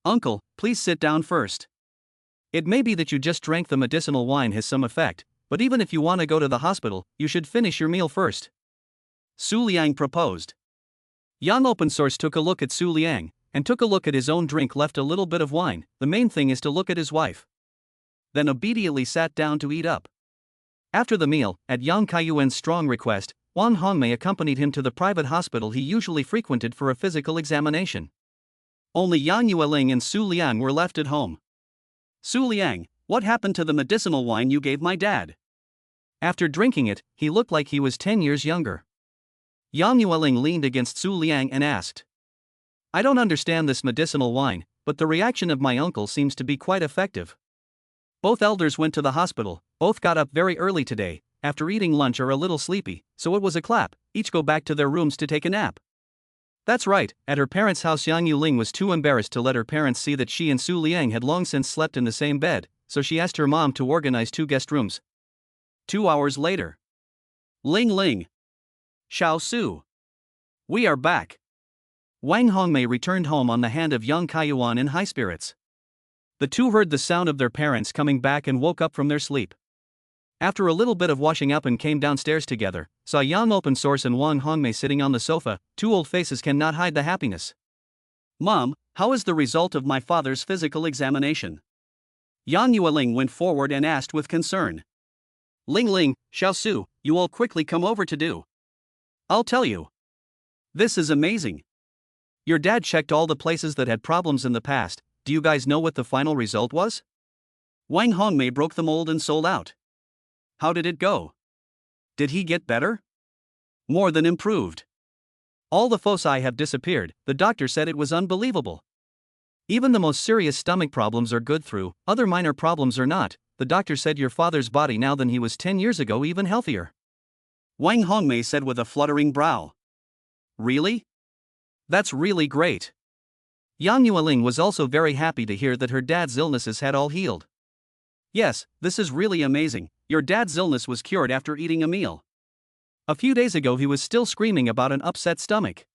Uncle, please sit down first. It may be that you just drank the medicinal wine has some effect, but even if you want to go to the hospital, you should finish your meal first. Su Liang proposed. Yang Open Source took a look at Su Liang, and took a look at his own drink left a little bit of wine, the main thing is to look at his wife. Then obediently sat down to eat up. After the meal, at Yang Kaiyuan's strong request, Wang Hongmei accompanied him to the private hospital he usually frequented for a physical examination. Only Yang Yueling and Su Liang were left at home. Su Liang, what happened to the medicinal wine you gave my dad? After drinking it, he looked like he was 10 years younger. Yang Yueling leaned against Su Liang and asked, I don't understand this medicinal wine, but the reaction of my uncle seems to be quite effective. Both elders went to the hospital, both got up very early today, after eating lunch are a little sleepy, so it was a clap, each go back to their rooms to take a nap. That's right, at her parents' house Yang Yuling was too embarrassed to let her parents see that she and Su Liang had long since slept in the same bed, so she asked her mom to organize 2 guest rooms. 2 hours later. Ling Ling. Xiao Su. We are back. Wang Hongmei returned home on the hand of Yang Kaiyuan in high spirits. The two heard the sound of their parents coming back and woke up from their sleep. After a little bit of washing up and came downstairs together, saw Yang Open Source and Wang Hongmei sitting on the sofa. 2 old faces cannot hide the happiness. Mom, how is the result of my father's physical examination? Yang Yueling went forward and asked with concern. Ling Ling, Xiao Su, you all quickly come over to do. I'll tell you. This is amazing. Your dad checked all the places that had problems in the past. Do you guys know what the final result was? Wang Hongmei broke the mold and sold out. How did it go? Did he get better? More than improved. All the foci have disappeared. The doctor said it was unbelievable. Even the most serious stomach problems are good through, other minor problems are not. The doctor said your father's body now than he was 10 years ago, even healthier. Wang Hongmei said with a fluttering brow. Really? That's really great. Yang Yueling was also very happy to hear that her dad's illnesses had all healed. Yes, this is really amazing. Your dad's illness was cured after eating a meal. A few days ago he was still screaming about an upset stomach.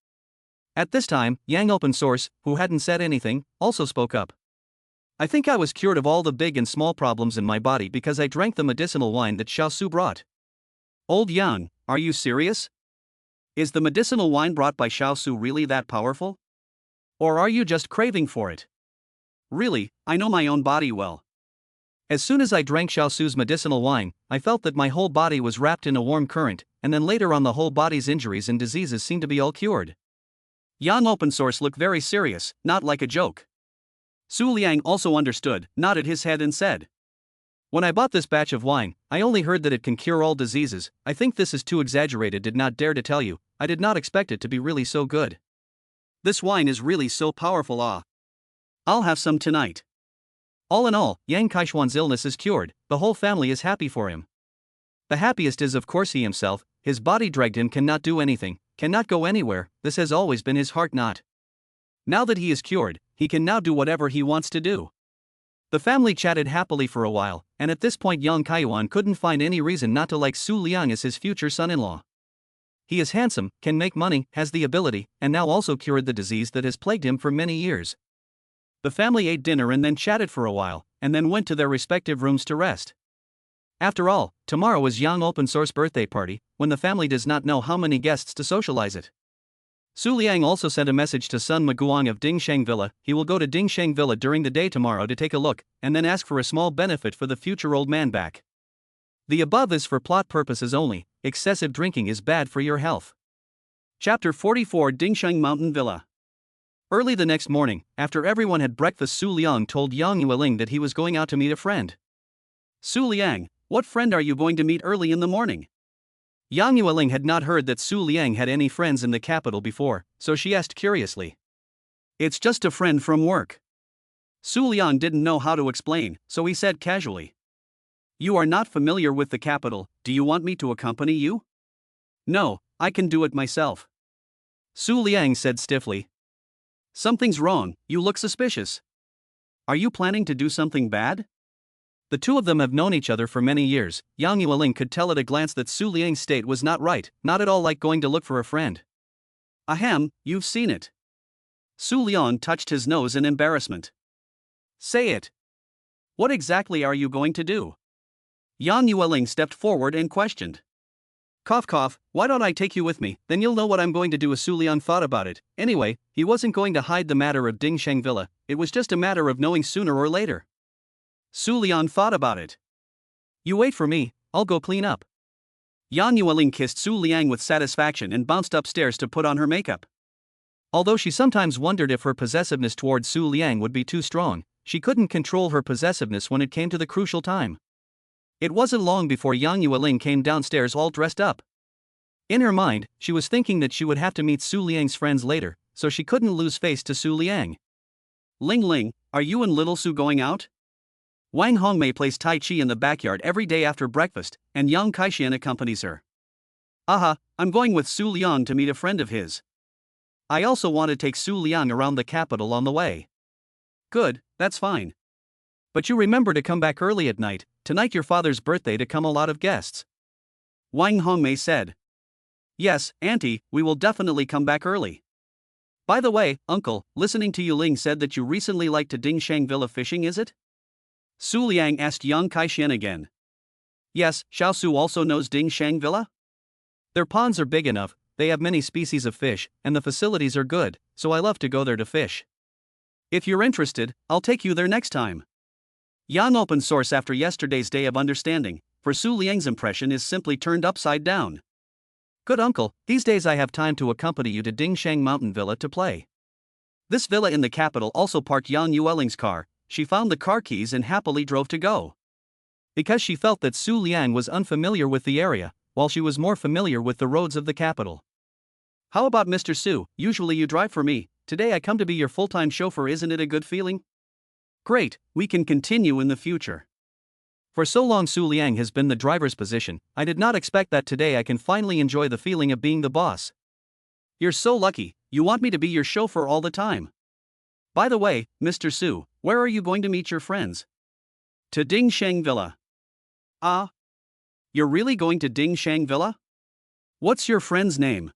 At this time, Yang Open Source, who hadn't said anything, also spoke up. I think I was cured of all the big and small problems in my body because I drank the medicinal wine that Xiao Su brought. Old Yang, are you serious? Is the medicinal wine brought by Xiao Su really that powerful? Or are you just craving for it? Really, I know my own body well. As soon as I drank Xiao Su's medicinal wine, I felt that my whole body was wrapped in a warm current, and then later on the whole body's injuries and diseases seemed to be all cured. Yang Open Source looked very serious, not like a joke. Su Liang also understood, nodded his head and said, When I bought this batch of wine, I only heard that it can cure all diseases. I think this is too exaggerated, did not dare to tell you. I did not expect it to be really so good. This wine is really so powerful. I'll have some tonight. All in all, Yang Kaishuan's illness is cured, the whole family is happy for him. The happiest is of course he himself. His body dragged him, cannot do anything, cannot go anywhere. This has always been his heart knot. Now that he is cured, he can now do whatever he wants to do. The family chatted happily for a while, and at this point Yang Kaiyuan couldn't find any reason not to like Su Liang as his future son-in-law. He is handsome, can make money, has the ability, and now also cured the disease that has plagued him for many years. The family ate dinner and then chatted for a while, and then went to their respective rooms to rest. After all, tomorrow is Yang Open Source birthday party, when the family does not know how many guests to socialize it. Su Liang also sent a message to Sun Maguang of Dingsheng Villa. He will go to Dingsheng Villa during the day tomorrow to take a look, and then ask for a small benefit for the future old man back. The above is for plot purposes only. Excessive drinking is bad for your health. Chapter 44 Dingsheng Mountain Villa. Early the next morning, after everyone had breakfast, Su Liang told Yang Yueling that he was going out to meet a friend. Su Liang, what friend are you going to meet early in the morning? Yang Yueling had not heard that Su Liang had any friends in the capital before, so she asked curiously. It's just a friend from work. Su Liang didn't know how to explain, so he said casually. You are not familiar with the capital, do you want me to accompany you? No, I can do it myself. Su Liang said stiffly. Something's wrong, you look suspicious. Are you planning to do something bad? The two of them have known each other for many years. Yang Yueling could tell at a glance that Su Liang's state was not right, not at all like going to look for a friend. Ahem, you've seen it. Su Liang touched his nose in embarrassment. Say it. What exactly are you going to do? Yang Yueling stepped forward and questioned. Cough cough, why don't I take you with me, then you'll know what I'm going to do. As Su Liang thought about it. Anyway, he wasn't going to hide the matter of Dingsheng Villa, it was just a matter of knowing sooner or later. Su Liang thought about it. You wait for me, I'll go clean up. Yang Yueling kissed Su Liang with satisfaction and bounced upstairs to put on her makeup. Although she sometimes wondered if her possessiveness towards Su Liang would be too strong, she couldn't control her possessiveness when it came to the crucial time. It wasn't long before Yang Yueling came downstairs all dressed up. In her mind, she was thinking that she would have to meet Su Liang's friends later, so she couldn't lose face to Su Liang. Ling Ling, are you and little Su going out? Wang Hongmei plays Tai Chi in the backyard every day after breakfast, and Yang Kaixian accompanies her. Aha, I'm going with Su Liang to meet a friend of his. I also want to take Su Liang around the capital on the way. Good, that's fine. But you remember to come back early at night, tonight your father's birthday to come a lot of guests. Wang Hongmei said. Yes, Auntie, we will definitely come back early. By the way, Uncle, listening to Yuling said that you recently liked to Dingshang Villa fishing, is it? Su Liang asked Yang Kaixian again. Yes, Xiaosu also knows Dingshang Villa? Their ponds are big enough, they have many species of fish, and the facilities are good, so I love to go there to fish. If you're interested, I'll take you there next time. Yang open source after yesterday's day of understanding, for Su Liang's impression is simply turned upside down. Good uncle, these days I have time to accompany you to Dingshang Mountain Villa to play. This villa in the capital also parked Yang Yueling's car. She found the car keys and happily drove to go. Because she felt that Su Liang was unfamiliar with the area, while she was more familiar with the roads of the capital. How about Mr. Su, usually you drive for me, today I come to be your full-time chauffeur, isn't it a good feeling? Great, we can continue in the future. For so long Su Liang has been the driver's position, I did not expect that today I can finally enjoy the feeling of being the boss. You're so lucky, you want me to be your chauffeur all the time. By the way, Mr. Su, where are you going to meet your friends? To Dingshang Villa. Ah? You're really going to Dingshang Villa? What's your friend's name?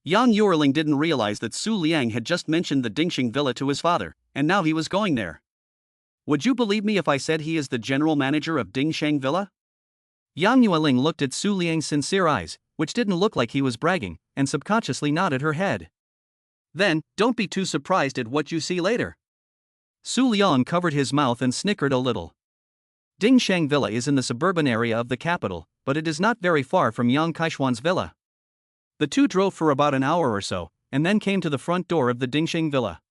Yang Yuerling didn't realize that Su Liang had just mentioned the Dingshang Villa to his father, and now he was going there. Would you believe me if I said he is the general manager of Dingshang Villa? Yang Yueling looked at Su Liang's sincere eyes, which didn't look like he was bragging, and subconsciously nodded her head. Then, don't be too surprised at what you see later. Su Liang covered his mouth and snickered a little. Dingshang Villa is in the suburban area of the capital, but it is not very far from Yang Kaishuan's villa. The two drove for about an hour or so, and then came to the front door of the Dingshang Villa.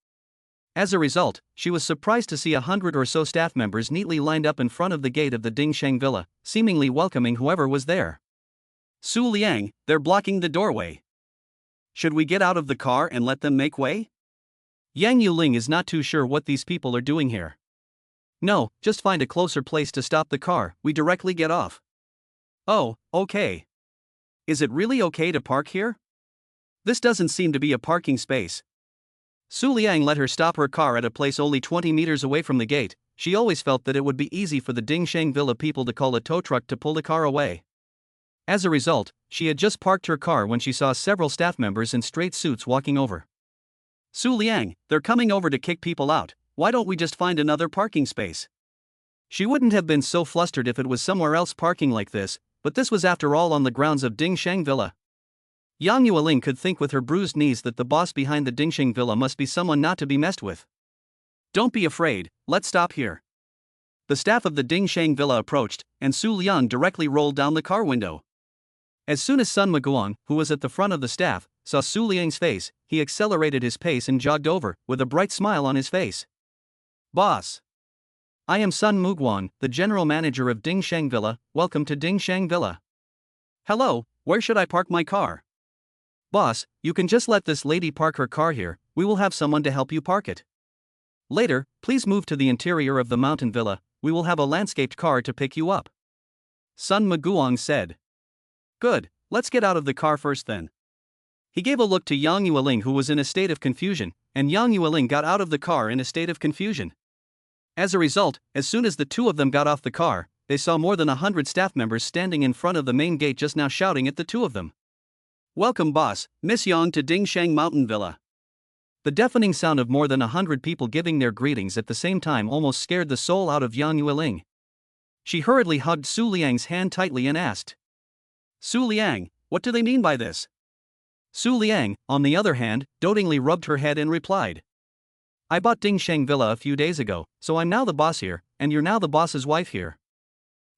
As a result, she was surprised to see 100 or so staff members neatly lined up in front of the gate of the Dingshang Villa, seemingly welcoming whoever was there. Su Liang, they're blocking the doorway. Should we get out of the car and let them make way? Yang Yuling is not too sure what these people are doing here. No, just find a closer place to stop the car, we directly get off. Oh, okay. Is it really okay to park here? This doesn't seem to be a parking space. Su Liang let her stop her car at a place only 20 meters away from the gate. She always felt that it would be easy for the Dingshang Villa people to call a tow truck to pull the car away. As a result, she had just parked her car when she saw several staff members in straight suits walking over. Su Liang, they're coming over to kick people out, why don't we just find another parking space? She wouldn't have been so flustered if it was somewhere else parking like this, but this was after all on the grounds of Dingshang Villa. Yang Yueling could think with her bruised knees that the boss behind the Dingshang Villa must be someone not to be messed with. Don't be afraid, let's stop here. The staff of the Dingshang Villa approached, and Su Liang directly rolled down the car window. As soon as Sun Maguang, who was at the front of the staff, saw Su Liang's face, he accelerated his pace and jogged over, with a bright smile on his face. Boss. I am Sun Muguan, the general manager of Dingshang Villa, welcome to Dingshang Villa. Hello, where should I park my car? Boss, you can just let this lady park her car here, we will have someone to help you park it. Later, please move to the interior of the mountain villa, we will have a landscaped car to pick you up. Sun Maguang said. Good, let's get out of the car first then. He gave a look to Yang Yueling who was in a state of confusion, and Yang Yueling got out of the car in a state of confusion. As a result, as soon as the two of them got off the car, they saw more than 100 staff members standing in front of the main gate just now shouting at the two of them. Welcome boss, Miss Yang to Dingshang Mountain Villa. The deafening sound of more than 100 people giving their greetings at the same time almost scared the soul out of Yang Yueling. She hurriedly hugged Su Liang's hand tightly and asked. Su Liang, what do they mean by this? Su Liang, on the other hand, dotingly rubbed her head and replied. I bought Dingshang Villa a few days ago, so I'm now the boss here, and you're now the boss's wife here.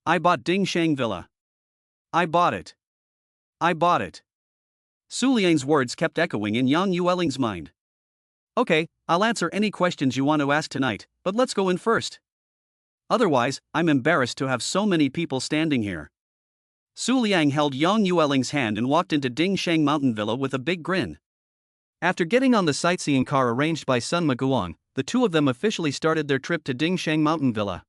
I bought Dingshang Villa. I bought it. I bought it. Su Liang's words kept echoing in Yang Yueling's mind. Okay, I'll answer any questions you want to ask tonight, but let's go in first. Otherwise, I'm embarrassed to have so many people standing here. Su Liang held Yang Yueling's hand and walked into Dingsheng Mountain Villa with a big grin. After getting on the sightseeing car arranged by Sun Maguang, the two of them officially started their trip to Dingsheng Mountain Villa.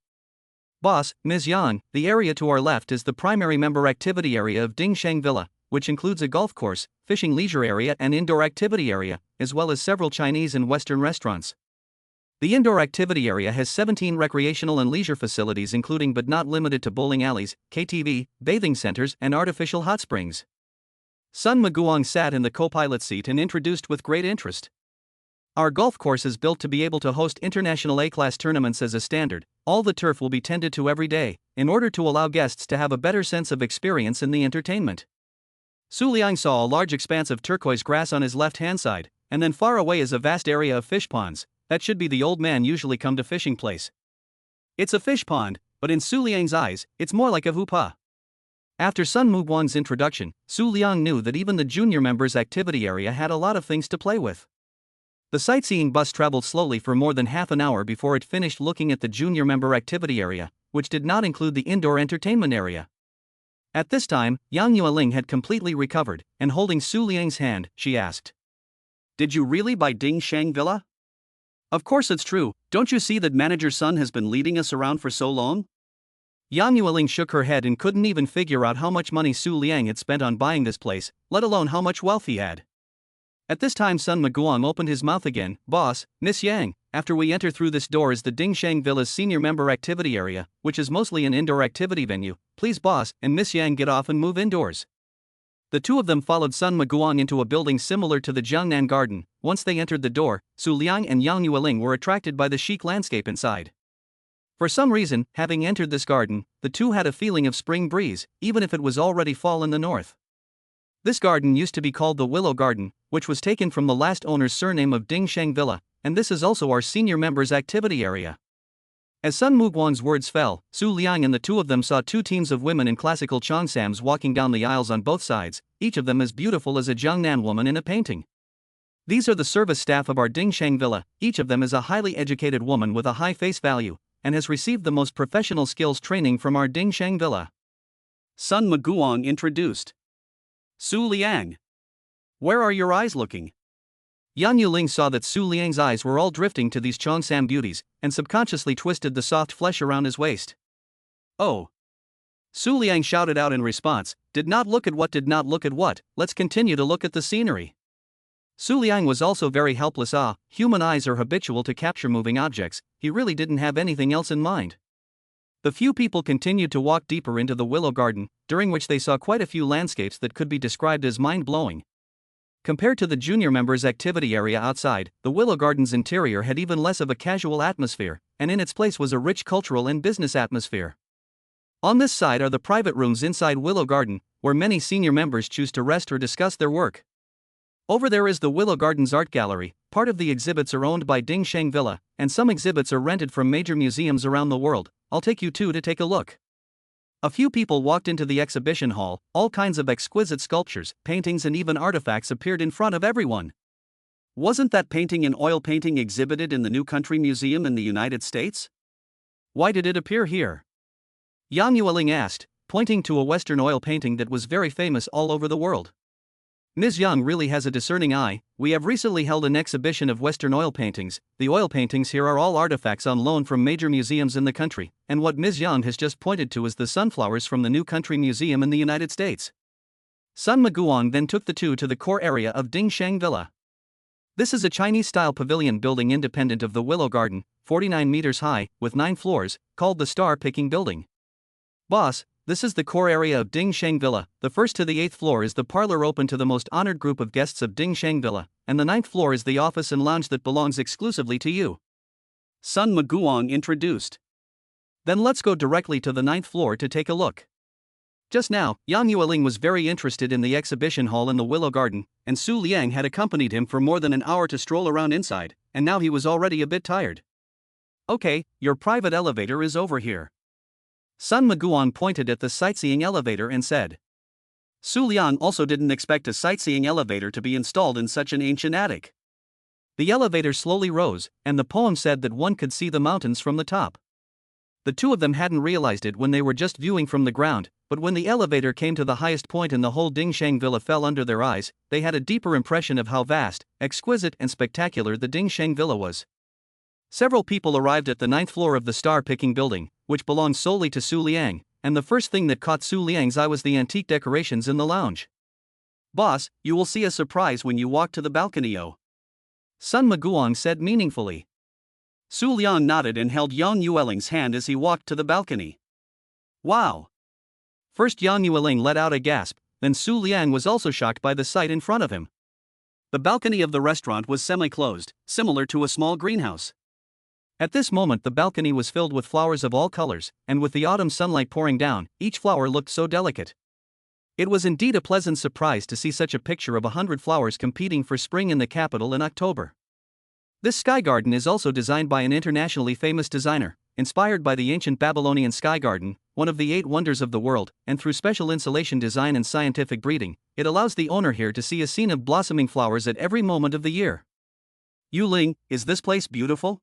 Boss, Ms. Yang, the area to our left is the primary member activity area of Dingsheng Villa, which includes a golf course, fishing leisure area and indoor activity area, as well as several Chinese and Western restaurants. The indoor activity area has 17 recreational and leisure facilities including but not limited to bowling alleys, KTV, bathing centers and artificial hot springs. Sun Maguang sat in the co-pilot seat and introduced with great interest. Our golf course is built to be able to host international A-class tournaments as a standard. All the turf will be tended to every day, in order to allow guests to have a better sense of experience in the entertainment. Su Liang saw a large expanse of turquoise grass on his left-hand side, and then far away is a vast area of fish ponds. That should be the old man usually come to fishing place. It's a fish pond, but in Su Liang's eyes, it's more like a hupa. After Sun Maguang's introduction, Su Liang knew that even the junior members' activity area had a lot of things to play with. The sightseeing bus traveled slowly for more than half an hour before it finished looking at the junior member activity area, which did not include the indoor entertainment area. At this time, Yang Yueling had completely recovered, and holding Su Liang's hand, she asked, "Did you really buy Dingsheng Villa?" "Of course it's true, don't you see that Manager Sun has been leading us around for so long?" Yang Yueling shook her head and couldn't even figure out how much money Su Liang had spent on buying this place, let alone how much wealth he had. At this time Sun Maguang opened his mouth again. "Boss, Miss Yang, after we enter through this door is the Dingsheng Villa's senior member activity area, which is mostly an indoor activity venue. Please boss and Miss Yang get off and move indoors." The two of them followed Sun Maguang into a building similar to the Jiangnan Garden. Once they entered the door, Su Liang and Yang Yueling were attracted by the chic landscape inside. For some reason, having entered this garden, the two had a feeling of spring breeze, even if it was already fall in the north. This garden used to be called the Willow Garden, which was taken from the last owner's surname of Dingsheng Villa, and this is also our senior members' activity area. As Sun Maguang's words fell, Su Liang and the two of them saw two teams of women in classical cheongsams walking down the aisles on both sides, each of them as beautiful as a Jiangnan woman in a painting. These are the service staff of our Dingsheng Villa. Each of them is a highly educated woman with a high face value, and has received the most professional skills training from our Dingsheng Villa. Sun Maguang introduced. "Su Liang. Where are your eyes looking?" Yang Yueling saw that Su Liang's eyes were all drifting to these cheongsam beauties, and subconsciously twisted the soft flesh around his waist. "Oh!" Su Liang shouted out in response, did not look at what, let's continue to look at the scenery." Su Liang was also very helpless. Human eyes are habitual to capture moving objects, he really didn't have anything else in mind. The few people continued to walk deeper into the Willow Garden, during which they saw quite a few landscapes that could be described as mind-blowing. Compared to the junior members' activity area outside, the Willow Garden's interior had even less of a casual atmosphere, and in its place was a rich cultural and business atmosphere. On this side are the private rooms inside Willow Garden, where many senior members choose to rest or discuss their work. Over there is the Willow Garden's art gallery. Part of the exhibits are owned by Dingsheng Villa, and some exhibits are rented from major museums around the world. I'll take you two to take a look. A few people walked into the exhibition hall. All kinds of exquisite sculptures, paintings and even artifacts appeared in front of everyone. Wasn't that painting an oil painting exhibited in the New Country Museum in the United States? Why did it appear here? Yang Yueling asked, pointing to a Western oil painting that was very famous all over the world. Ms. Yang really has a discerning eye. We have recently held an exhibition of Western oil paintings. The oil paintings here are all artifacts on loan from major museums in the country, and what Ms. Yang has just pointed to is the sunflowers from the New Country Museum in the United States. Sun Maguang then took the two to the core area of Dingsheng Villa. This is a Chinese-style pavilion building independent of the Willow Garden, 49 meters high, with 9 floors, called the Star-Picking Building. Boss, this is the core area of Dingsheng Villa. The first to the 8th floor is the parlor open to the most honored group of guests of Dingsheng Villa, and the 9th floor is the office and lounge that belongs exclusively to you. Sun Maguang introduced. Then let's go directly to the 9th floor to take a look. Just now, Yang Yueling was very interested in the exhibition hall in the Willow Garden, and Su Liang had accompanied him for more than an hour to stroll around inside, and now he was already a bit tired. Okay, your private elevator is over here. Sun Maguang pointed at the sightseeing elevator and said. Su Liang also didn't expect a sightseeing elevator to be installed in such an ancient attic. The elevator slowly rose, and the poem said that one could see the mountains from the top. The two of them hadn't realized it when they were just viewing from the ground, but when the elevator came to the highest point and the whole Dingshang villa fell under their eyes, they had a deeper impression of how vast, exquisite and spectacular the Dingshang villa was. Several people arrived at the 9th floor of the star-picking building, which belonged solely to Su Liang, and the first thing that caught Su Liang's eye was the antique decorations in the lounge. "Boss, you will see a surprise when you walk to the balcony." Sun Maguang said meaningfully. Su Liang nodded and held Yang Yueling's hand as he walked to the balcony. "Wow!" First Yang Yueling let out a gasp, then Su Liang was also shocked by the sight in front of him. The balcony of the restaurant was semi-closed, similar to a small greenhouse. At this moment the balcony was filled with flowers of all colors, and with the autumn sunlight pouring down, each flower looked so delicate. It was indeed a pleasant surprise to see such a picture of 100 flowers competing for spring in the capital in October. This sky garden is also designed by an internationally famous designer, inspired by the ancient Babylonian sky garden, one of the 8 wonders of the world, and through special insulation design and scientific breeding, it allows the owner here to see a scene of blossoming flowers at every moment of the year. "Yuling, is this place beautiful?"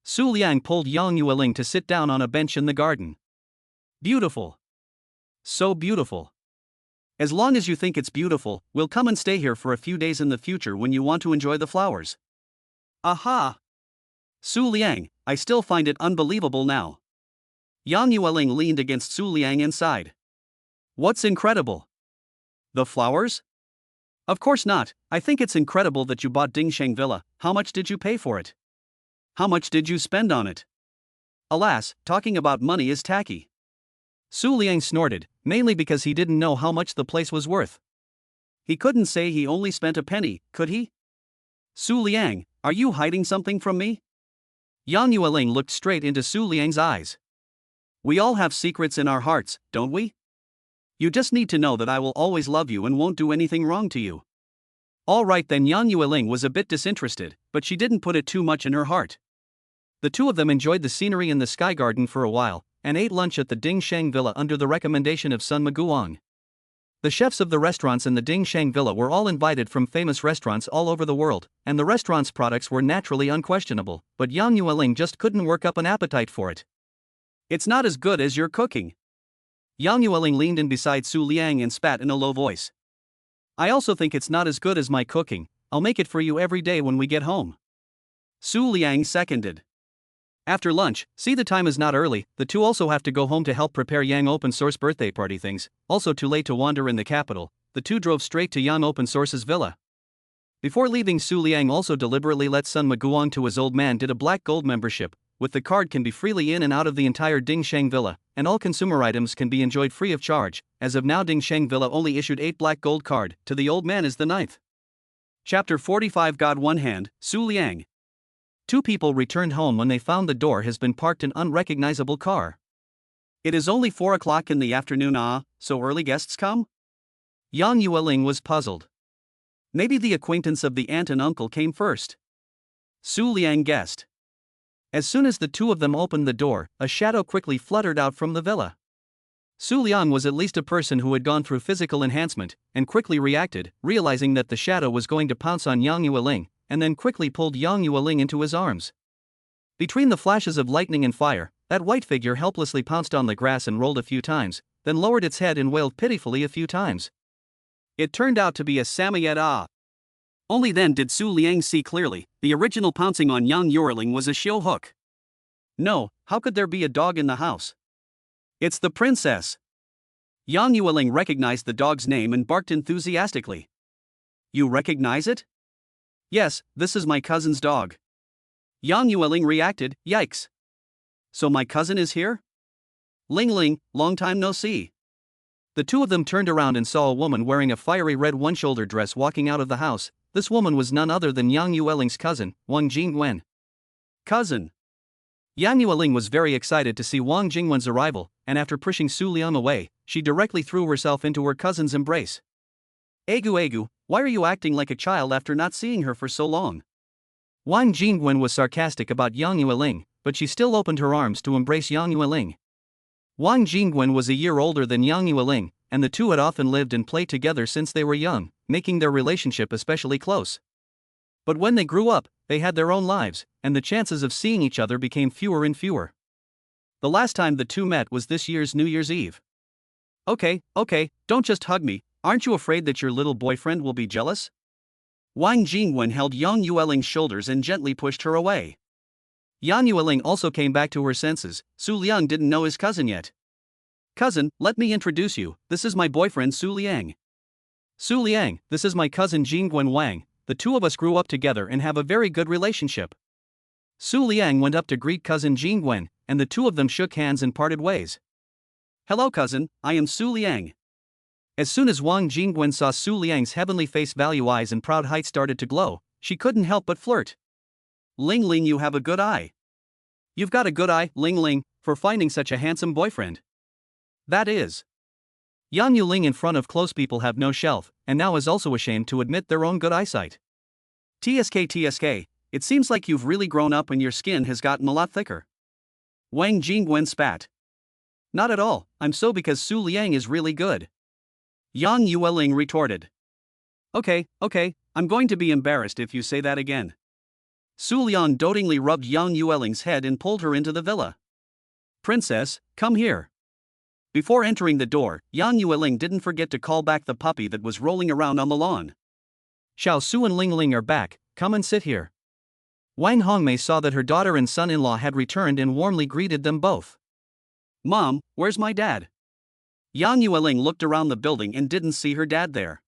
Su Liang pulled Yang Yueling to sit down on a bench in the garden. "Beautiful. So beautiful. As long as you think it's beautiful, we'll come and stay here for a few days in the future when you want to enjoy the flowers." "Aha! Su Liang, I still find it unbelievable now." Yang Yueling leaned against Su Liang and sighed. "What's incredible? The flowers?" "Of course not. I think it's incredible that you bought Dingsheng Villa. How much did you pay for it? How much did you spend on it?" "Alas, talking about money is tacky." Su Liang snorted, mainly because he didn't know how much the place was worth. He couldn't say he only spent a penny, could he? "Su Liang, are you hiding something from me?" Yang Yueling looked straight into Su Liang's eyes. "We all have secrets in our hearts, don't we? You just need to know that I will always love you and won't do anything wrong to you." All right then. Yang Yueling was a bit disinterested, but she didn't put it too much in her heart. The two of them enjoyed the scenery in the sky garden for a while, and ate lunch at the Dingsheng Villa under the recommendation of Sun Maguang. The chefs of the restaurants in the Dingsheng Villa were all invited from famous restaurants all over the world, and the restaurant's products were naturally unquestionable, but Yang Yueling just couldn't work up an appetite for it. "It's not as good as your cooking." Yang Yueling leaned in beside Su Liang and spat in a low voice. "I also think it's not as good as my cooking. I'll make it for you every day when we get home." Su Liang seconded. After lunch, see the time is not early, the two also have to go home to help prepare Yang Open Source birthday party things, also too late to wander in the capital. The two drove straight to Yang Open Source's villa. Before leaving, Su Liang also deliberately let Sun Maguang to his old man did a black gold membership. With the card can be freely in and out of the entire Dingsheng Villa, and all consumer items can be enjoyed free of charge. As of now, Dingsheng Villa only issued 8 black gold card, to the old man is the 9th. Chapter 45. God One Hand, Su Liang. 2 people returned home when they found the door has been parked an unrecognizable car. "It is only 4 o'clock in the afternoon. So early guests come?" Yang Yueling was puzzled. "Maybe the acquaintance of the aunt and uncle came first," Su Liang guessed. As soon as the two of them opened the door, a shadow quickly fluttered out from the villa. Su Liang was at least a person who had gone through physical enhancement, and quickly reacted, realizing that the shadow was going to pounce on Yang Yueling, and then quickly pulled Yang Yueling into his arms. Between the flashes of lightning and fire, that white figure helplessly pounced on the grass and rolled a few times, then lowered its head and wailed pitifully a few times. It turned out to be a Samoyed. Only then did Su Liang see clearly, the original pouncing on Yang Yueling was a show hook. "No, how could there be a dog in the house? It's the princess." Yang Yueling recognized the dog's name and barked enthusiastically. "You recognize it?" "Yes, this is my cousin's dog." Yang Yueling reacted, "Yikes. So my cousin is here? Ling Ling, long time no see." The two of them turned around and saw a woman wearing a fiery red one-shoulder dress walking out of the house. This woman was none other than Yang Yueling's cousin, Wang Jingwen. "Cousin." Yang Yueling was very excited to see Wang Jingwen's arrival, and after pushing Su Liang away, she directly threw herself into her cousin's embrace. Egu, why are you acting like a child after not seeing her for so long?" Wang Jingwen was sarcastic about Yang Yueling, but she still opened her arms to embrace Yang Yueling. Wang Jingwen was a year older than Yang Yueling, and the two had often lived and played together since they were young, making their relationship especially close. But when they grew up, they had their own lives, and the chances of seeing each other became fewer and fewer. The last time the two met was this year's New Year's Eve. Okay, don't just hug me, aren't you afraid that your little boyfriend will be jealous? Wang Jingwen held Yang Yueling's shoulders and gently pushed her away. Yang Yueling also came back to her senses. Su Liang didn't know his cousin yet. Cousin, let me introduce you, this is my boyfriend Su Liang. Su Liang, this is my cousin Jingwen Wang, the two of us grew up together and have a very good relationship. Su Liang went up to greet cousin Jingwen, and the two of them shook hands and parted ways. Hello cousin, I am Su Liang. As soon as Wang Jingwen saw Su Liang's heavenly face value eyes and proud height started to glow, she couldn't help but flirt. Ling Ling, you have a good eye. You've got a good eye, Ling Ling, for finding such a handsome boyfriend. That is. Yang Yuling in front of close people have no shelf, and now is also ashamed to admit their own good eyesight. TSK, it seems like you've really grown up and your skin has gotten a lot thicker. Wang Jingwen spat. Not at all, I'm so because Su Liang is really good. Yang Yueling retorted. Okay, I'm going to be embarrassed if you say that again. Su Liang dotingly rubbed Yang Yueling's head and pulled her into the villa. Princess, come here. Before entering the door, Yang Yueling didn't forget to call back the puppy that was rolling around on the lawn. Xiao Su and Ling Ling are back, come and sit here. Wang Hongmei saw that her daughter and son-in-law had returned and warmly greeted them both. Mom, where's my dad? Yang Yueling looked around the building and didn't see her dad there.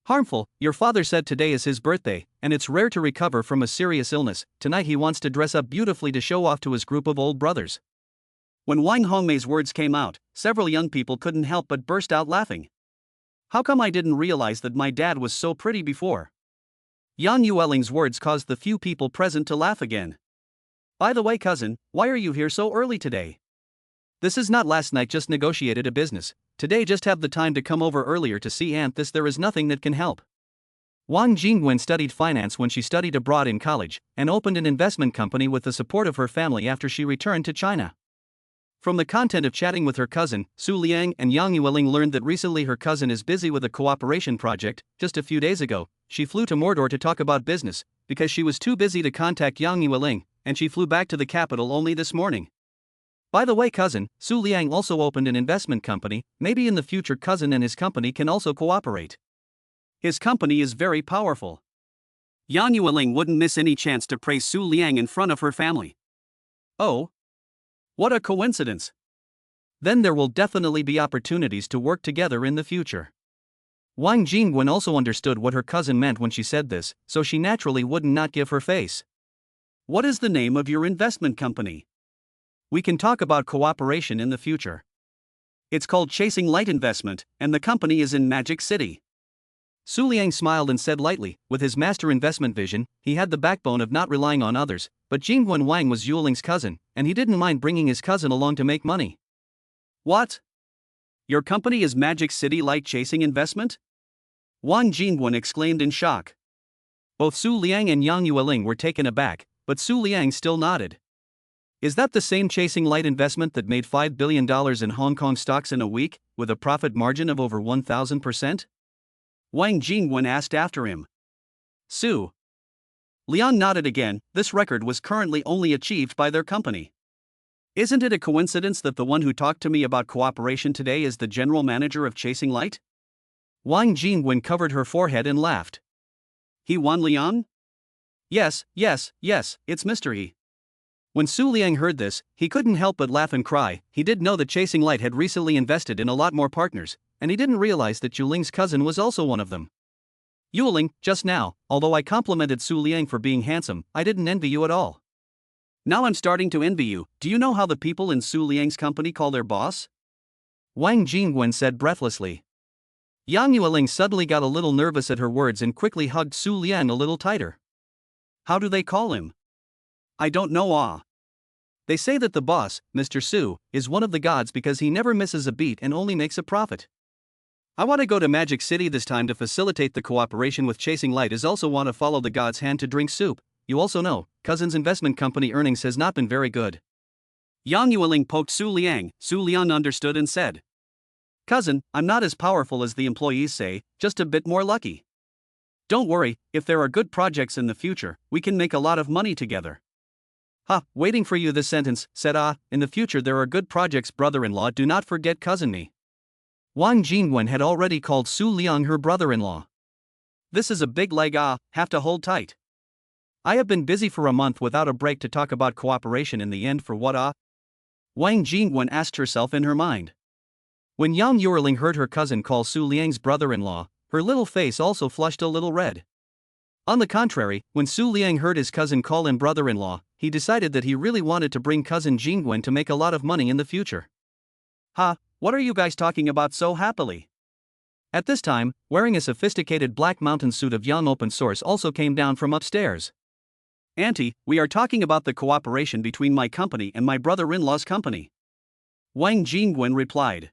Harmful, your father said today is his birthday, and it's rare to recover from a serious illness. Tonight he wants to dress up beautifully to show off to his group of old brothers. When Wang Hongmei's words came out, several young people couldn't help but burst out laughing. How come I didn't realize that my dad was so pretty before? Yang Yueling's words caused the few people present to laugh again. By the way cousin, why are you here so early today? This is not last night just negotiated a business, today just have the time to come over earlier to see aunt this there is nothing that can help. Wang Jingwen studied finance when she studied abroad in college, and opened an investment company with the support of her family after she returned to China. From the content of chatting with her cousin, Su Liang and Yang Yueling learned that recently her cousin is busy with a cooperation project. Just a few days ago, she flew to Mordor to talk about business, because she was too busy to contact Yang Yueling, and she flew back to the capital only this morning. By the way cousin, Su Liang also opened an investment company, maybe in the future cousin and his company can also cooperate. His company is very powerful. Yang Yueling wouldn't miss any chance to praise Su Liang in front of her family. Oh. What a coincidence. Then there will definitely be opportunities to work together in the future. Wang Jingwen also understood what her cousin meant when she said this, so she naturally wouldn't not give her face. What is the name of your investment company? We can talk about cooperation in the future. It's called Chasing Light Investment, and the company is in Magic City. Su Liang smiled and said lightly, with his master investment vision, he had the backbone of not relying on others, but Jingwen Wang was Yueling's cousin, and he didn't mind bringing his cousin along to make money. What? Your company is Magic City Light Chasing Investment? Wang Jingwen exclaimed in shock. Both Su Liang and Yang Yueling were taken aback, but Su Liang still nodded. Is that the same Chasing Light investment that made $5 billion in Hong Kong stocks in a week, with a profit margin of over 1,000%? Wang Jingwen asked after him. Su Liang nodded again. This record was currently only achieved by their company. Isn't it a coincidence that the one who talked to me about cooperation today is the general manager of Chasing Light? Wang Jingwen covered her forehead and laughed. He Wan Liang? Yes, it's Mr. He. When Su Liang heard this, he couldn't help but laugh and cry. He did know that Chasing Light had recently invested in a lot more partners, and he didn't realize that Yuling's cousin was also one of them. Yuling, just now, although I complimented Su Liang for being handsome, I didn't envy you at all. Now I'm starting to envy you. Do you know how the people in Su Liang's company call their boss? Wang Jingwen said breathlessly. Yang Yueling suddenly got a little nervous at her words and quickly hugged Su Liang a little tighter. How do they call him? I don't know. They say that the boss, Mr. Su, is one of the gods because he never misses a beat and only makes a profit. I want to go to Magic City this time to facilitate the cooperation with Chasing Light, as also want to follow the god's hand to drink soup. You also know, cousin's investment company earnings has not been very good. Yang Yueling poked Su Liang. Su Liang understood and said. Cousin, I'm not as powerful as the employees say, just a bit more lucky. Don't worry, if there are good projects in the future, we can make a lot of money together. Ha, waiting for you this sentence, said in the future there are good projects brother-in-law, do not forget cousin me. Wang Jingwen had already called Su Liang her brother-in-law. This is a big leg, have to hold tight. I have been busy for a month without a break to talk about cooperation in the end for what Wang Jingwen asked herself in her mind. When Yang Yuerling heard her cousin call Su Liang's brother-in-law, her little face also flushed a little red. On the contrary, when Su Liang heard his cousin call him brother-in-law, he decided that he really wanted to bring cousin Jingwen to make a lot of money in the future. What are you guys talking about so happily? At this time, wearing a sophisticated black mountain suit of Yang Open Source also came down from upstairs. Auntie, we are talking about the cooperation between my company and my brother-in-law's company. Wang Jingwen replied.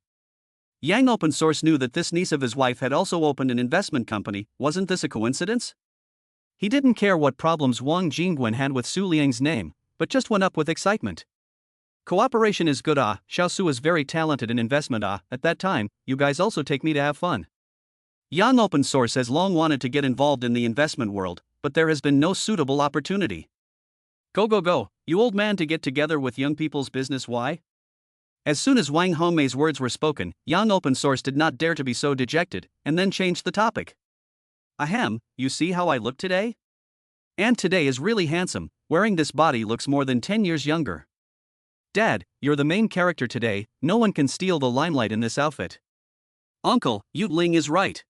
Yang Open Source knew that this niece of his wife had also opened an investment company, wasn't this a coincidence? He didn't care what problems Wang Jingwen had with Su Liang's name, but just went up with excitement. Cooperation is good, Xiao Su is very talented in investment, at that time, you guys also take me to have fun. Yang Open Source has long wanted to get involved in the investment world, but there has been no suitable opportunity. Go, you old man to get together with young people's business, why? As soon as Wang Hongmei's words were spoken, Yang Open Source did not dare to be so dejected, and then changed the topic. Ahem, you see how I look today? And today is really handsome, wearing this body looks more than 10 years younger. Dad, you're the main character today, no one can steal the limelight in this outfit. Uncle, Ling is right.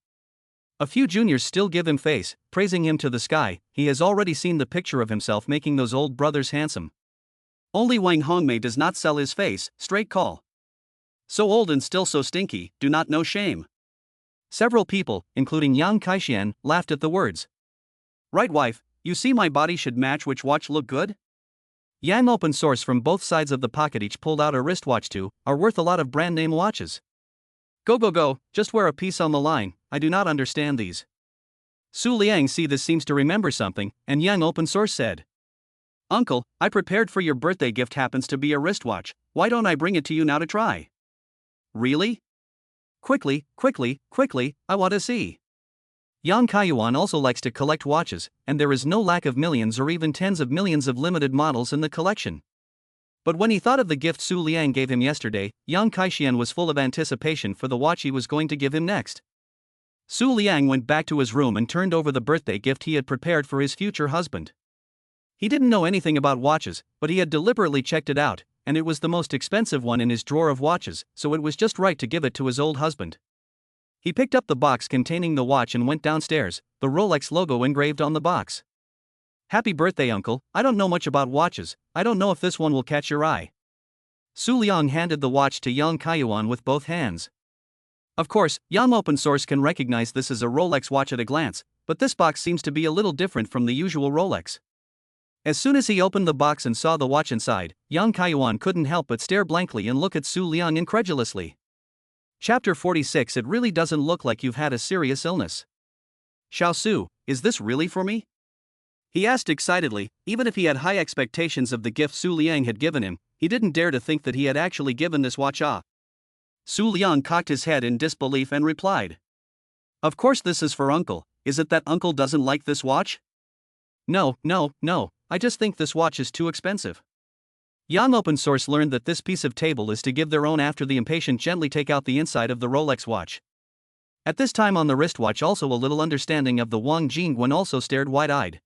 A few juniors still give him face, praising him to the sky. He has already seen the picture of himself making those old brothers handsome. Only Wang Hongmei does not sell his face, straight call. So old and still so stinky, do not know shame. Several people, including Yang Kaixian, laughed at the words. Right, wife, you see my body should match which watch look good? Yang Open Source from both sides of the pocket each pulled out a wristwatch too, are worth a lot of brand name watches. Go, just wear a piece on the line, I do not understand these. Su Liang see this seems to remember something, and Yang Open Source said. Uncle, I prepared for your birthday gift happens to be a wristwatch, why don't I bring it to you now to try? Really? Quickly, I want to see. Yang Kaiyuan also likes to collect watches, and there is no lack of millions or even tens of millions of limited models in the collection. But when he thought of the gift Su Liang gave him yesterday, Yang Kaixian was full of anticipation for the watch he was going to give him next. Su Liang went back to his room and turned over the birthday gift he had prepared for his future husband. He didn't know anything about watches, but he had deliberately checked it out, and it was the most expensive one in his drawer of watches, so it was just right to give it to his old husband. He picked up the box containing the watch and went downstairs, the Rolex logo engraved on the box. Happy birthday, uncle, I don't know much about watches, I don't know if this one will catch your eye. Su Liang handed the watch to Yang Kaiyuan with both hands. Of course, Yang Open Source can recognize this as a Rolex watch at a glance, but this box seems to be a little different from the usual Rolex. As soon as he opened the box and saw the watch inside, Yang Kaiyuan couldn't help but stare blankly and look at Su Liang incredulously. Chapter 46. It really doesn't look like you've had a serious illness. Xiao Su, is this really for me? He asked excitedly. Even if he had high expectations of the gift Su Liang had given him, he didn't dare to think that he had actually given this watch. Su Liang cocked his head in disbelief and replied. Of course this is for uncle, is it that uncle doesn't like this watch? No, I just think this watch is too expensive. Yang Open Source learned that this piece of table is to give their own after the impatient gently take out the inside of the Rolex watch. At this time on the wristwatch also a little understanding of the Wang Jingwen also stared wide-eyed.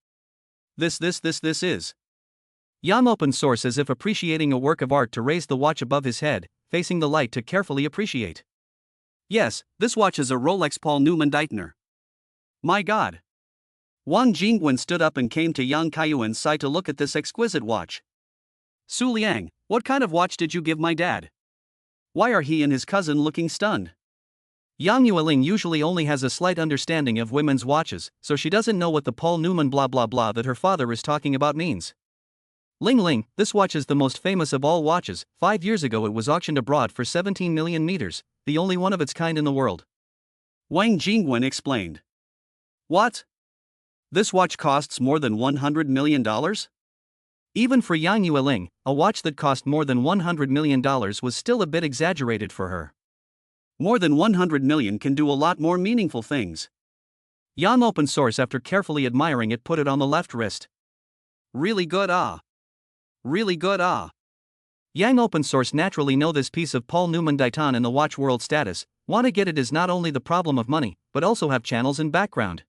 This is. Yang Open Source as if appreciating a work of art to raise the watch above his head, facing the light to carefully appreciate. Yes, this watch is a Rolex Paul Newman Deitner. My God. Wang Jingwen stood up and came to Yang Kaiyuan's side to look at this exquisite watch. Su Liang, what kind of watch did you give my dad? Why are he and his cousin looking stunned? Yang Yueling usually only has a slight understanding of women's watches, so she doesn't know what the Paul Newman blah blah blah that her father is talking about means. Ling, this watch is the most famous of all watches. 5 years ago it was auctioned abroad for 17 million meters, the only one of its kind in the world. Wang Jingwen explained. What? This watch costs more than $100 million? Even for Yang Yueling, a watch that cost more than $100 million was still a bit exaggerated for her. More than 100 million can do a lot more meaningful things. Yang open source, after carefully admiring it, put it on the left wrist. Really good, ah. Really good, ah. Yang open source naturally know this piece of Paul Newman Dighton in the watch world status. Want to get it is not only the problem of money, but also have channels and background.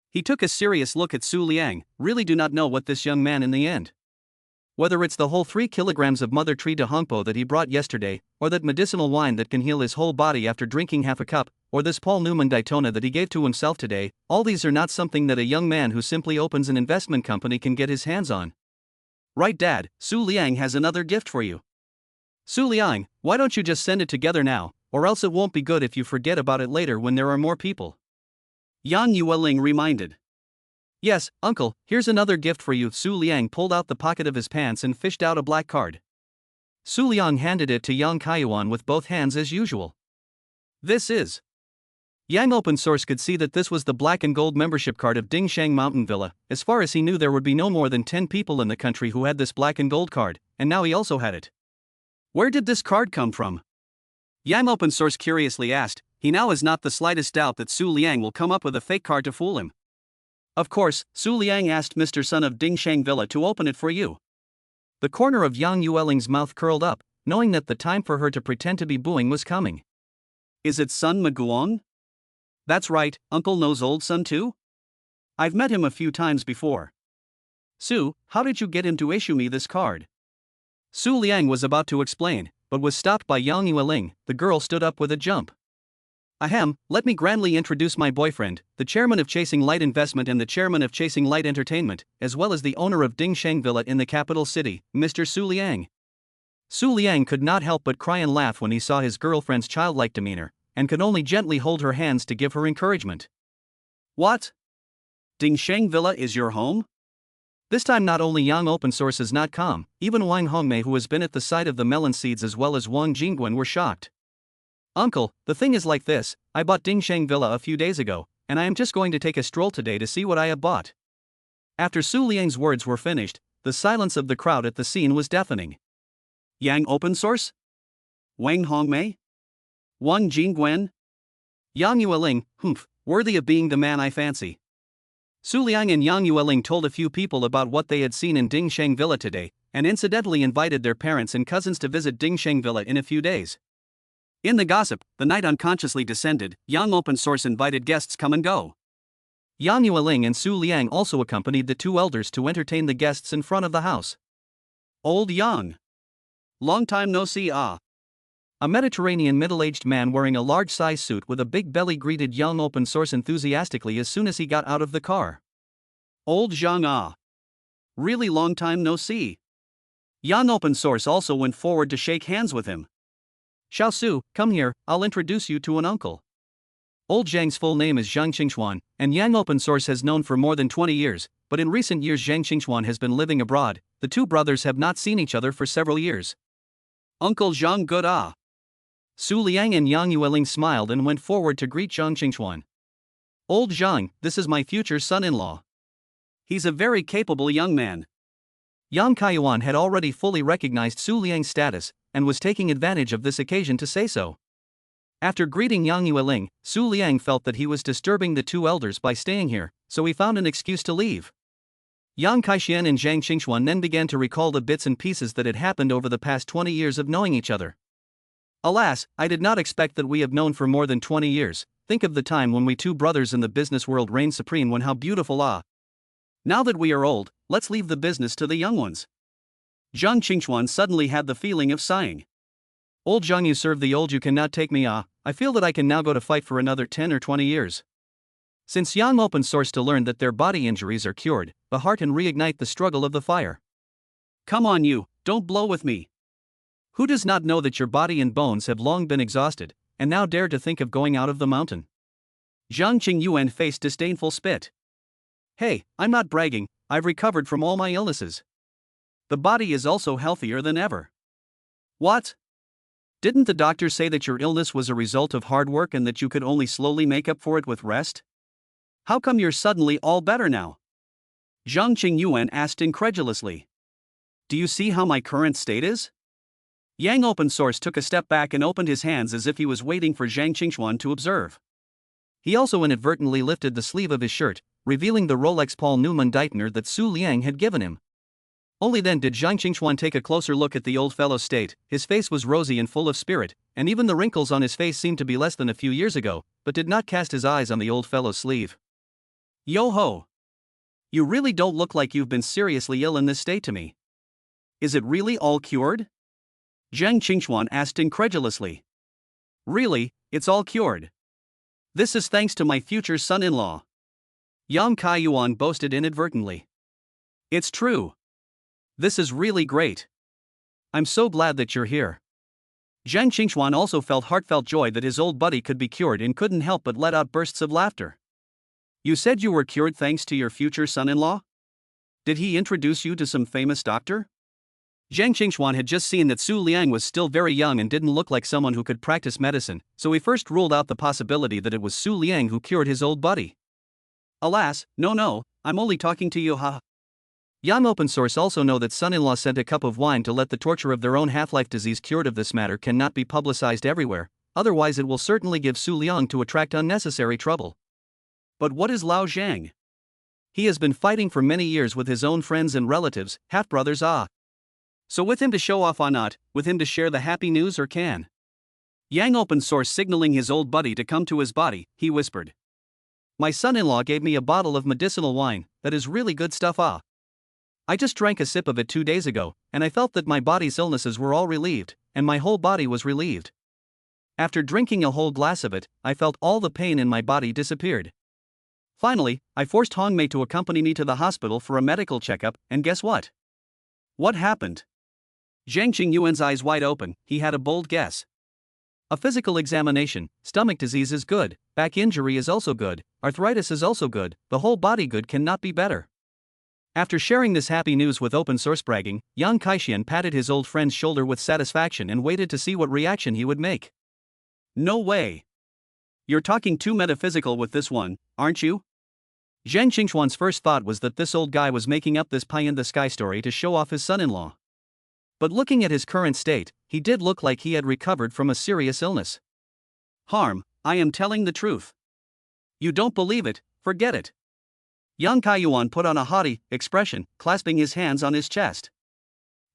He took a serious look at Su Liang. Really do not know what this young man in the end. Whether it's the whole 3 kilograms of mother tree de hongpo that he brought yesterday, or that medicinal wine that can heal his whole body after drinking half a cup, or this Paul Newman Daytona that he gave to himself today, all these are not something that a young man who simply opens an investment company can get his hands on. Right, Dad, Su Liang has another gift for you. Su Liang, why don't you just send it together now, or else it won't be good if you forget about it later when there are more people. Yang Yueling reminded. Yes, uncle, here's another gift for you. Su Liang pulled out the pocket of his pants and fished out a black card. Su Liang handed it to Yang Kaiyuan with both hands as usual. This is. Yang open source could see that this was the black and gold membership card of Dingsheng Mountain Villa. As far as he knew, there would be no more than 10 people in the country who had this black and gold card, and now he also had it. Where did this card come from? Yang open source curiously asked. He now has not the slightest doubt that Su Liang will come up with a fake card to fool him. Of course, Su Liang asked Mr. Son of Dingsheng Villa to open it for you. The corner of Yang Yueling's mouth curled up, knowing that the time for her to pretend to be booing was coming. Is it Sun Maguong? That's right, Uncle knows old Sun too? I've met him a few times before. Su, how did you get him to issue me this card? Su Liang was about to explain, but was stopped by Yang Yueling. The girl stood up with a jump. Ahem, let me grandly introduce my boyfriend, the chairman of Chasing Light Investment and the chairman of Chasing Light Entertainment, as well as the owner of Dingsheng Villa in the capital city, Mr. Su Liang. Su Liang could not help but cry and laugh when he saw his girlfriend's childlike demeanor, and could only gently hold her hands to give her encouragement. What? Dingsheng Villa is your home? This time not only Yang open source is not calm, even Wang Hongmei, who has been at the site of the melon seeds, as well as Wang Jingguan, were shocked. Uncle, the thing is like this, I bought Dingsheng Villa a few days ago, and I am just going to take a stroll today to see what I have bought. After Su Liang's words were finished, the silence of the crowd at the scene was deafening. Yang open source? Wang Hongmei? Wang Jingguan? Yang Yueling, humph, worthy of being the man I fancy. Su Liang and Yang Yueling told a few people about what they had seen in Dingsheng Villa today, and incidentally invited their parents and cousins to visit Dingsheng Villa in a few days. In the gossip, the night unconsciously descended. Yang open source invited guests come and go. Yang Yueling and Su Liang also accompanied the two elders to entertain the guests in front of the house. Old Yang. Long time no see, ah. A Mediterranean middle-aged man wearing a large-size suit with a big belly greeted Yang open source enthusiastically as soon as he got out of the car. Old Zhang, ah. Really long time no see. Yang open source also went forward to shake hands with him. Xiao Su, come here, I'll introduce you to an uncle. Old Zhang's full name is Zhang Xingxuan, and Yang open source has known for more than 20 years, but in recent years Zhang Xingxuan has been living abroad. The two brothers have not seen each other for several years. Uncle Zhang good, ah. Su Liang and Yang Yueling smiled and went forward to greet Zhang Xingxuan. Old Zhang, this is my future son-in-law. He's a very capable young man. Yang Kaiyuan had already fully recognized Su Liang's status, and was taking advantage of this occasion to say so. After greeting Yang Yueling, Su Liang felt that he was disturbing the two elders by staying here, so he found an excuse to leave. Yang Kaixian and Zhang Xingxuan then began to recall the bits and pieces that had happened over the past 20 years of knowing each other. Alas, I did not expect that we have known for more than 20 years. Think of the time when we two brothers in the business world reigned supreme, when how beautiful, ah. Now that we are old, let's leave the business to the young ones. Zhang Xingxuan suddenly had the feeling of sighing. Old Zhang, you serve the old, you cannot take me, ah. I feel that I can now go to fight for another 10 or 20 years. Since Yang open source to learn that their body injuries are cured, the heart and reignite the struggle of the fire. Come on you, don't blow with me. Who does not know that your body and bones have long been exhausted, and now dare to think of going out of the mountain? Zhang Qingyuan faced disdainful spit. Hey, I'm not bragging, I've recovered from all my illnesses. The body is also healthier than ever. What? Didn't the doctor say that your illness was a result of hard work and that you could only slowly make up for it with rest? How come you're suddenly all better now? Zhang Qingyuan asked incredulously. Do you see how my current state is? Yang open source took a step back and opened his hands as if he was waiting for Zhang Qingxuan to observe. He also inadvertently lifted the sleeve of his shirt, revealing the Rolex Paul Newman Deitner that Su Liang had given him. Only then did Zhang Qingxuan take a closer look at the old fellow's state. His face was rosy and full of spirit, and even the wrinkles on his face seemed to be less than a few years ago, but did not cast his eyes on the old fellow's sleeve. Yo-ho! You really don't look like you've been seriously ill in this state to me. Is it really all cured? Zhang Qingxuan asked incredulously. Really, it's all cured. This is thanks to my future son-in-law. Yang Kaiyuan boasted inadvertently. It's true. This is really great. I'm so glad that you're here. Zhang Qingxuan also felt heartfelt joy that his old buddy could be cured and couldn't help but let out bursts of laughter. You said you were cured thanks to your future son-in-law? Did he introduce you to some famous doctor? Zhang Qingxuan had just seen that Su Liang was still very young and didn't look like someone who could practice medicine, so he first ruled out the possibility that it was Su Liang who cured his old buddy. Alas, no, I'm only talking to you, ha. Yang open source also know that son-in-law sent a cup of wine to let the torture of their own half-life disease cured of this matter cannot be publicized everywhere, otherwise it will certainly give Su Liang to attract unnecessary trouble. But what is Lao Zhang? He has been fighting for many years with his own friends and relatives, half-brothers So with him to show off or not, with him to share the happy news or can? Yang open source signaling his old buddy to come to his body, he whispered. My son-in-law gave me a bottle of medicinal wine, that is really good stuff I just drank a sip of it 2 days ago, and I felt that my body's illnesses were all relieved, and my whole body was relieved. After drinking a whole glass of it, I felt all the pain in my body disappeared. Finally, I forced Hongmei to accompany me to the hospital for a medical checkup, and guess what? What happened? Zhang Qingyuan's eyes wide open, he had a bold guess. A physical examination, stomach disease is good, back injury is also good, arthritis is also good, the whole body good cannot be better. After sharing this happy news with open source bragging, Yang Kaixian patted his old friend's shoulder with satisfaction and waited to see what reaction he would make. No way. You're talking too metaphysical with this one, aren't you? Zhang Qingxuan's first thought was that this old guy was making up this pie-in-the-sky story to show off his son-in-law. But looking at his current state, he did look like he had recovered from a serious illness. Harm, I am telling the truth. You don't believe it, forget it. Yang Kaiyuan put on a haughty expression, clasping his hands on his chest.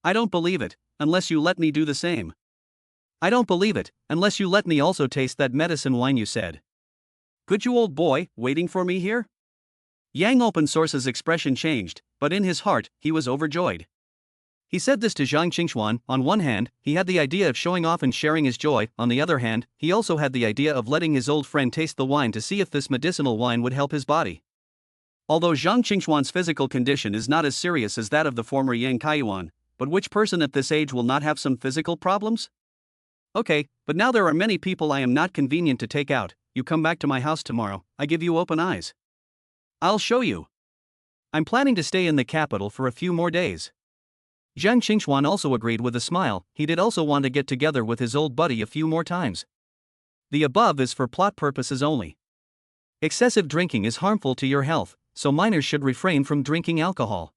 I don't believe it, unless you let me do the same. I don't believe it, unless you let me also taste that medicine wine you said. Good you old boy, waiting for me here? Yang open source's expression changed, but in his heart, he was overjoyed. He said this to Zhang Qingxuan. On one hand, he had the idea of showing off and sharing his joy, on the other hand, he also had the idea of letting his old friend taste the wine to see if this medicinal wine would help his body. Although Zhang Qingxuan's physical condition is not as serious as that of the former Yang Kaiyuan, but which person at this age will not have some physical problems? Okay, but now there are many people I am not convenient to take out. You come back to my house tomorrow, I give you open eyes. I'll show you. I'm planning to stay in the capital for a few more days. Zhang Qingxuan also agreed with a smile. He did also want to get together with his old buddy a few more times. The above is for plot purposes only. Excessive drinking is harmful to your health, so minors should refrain from drinking alcohol.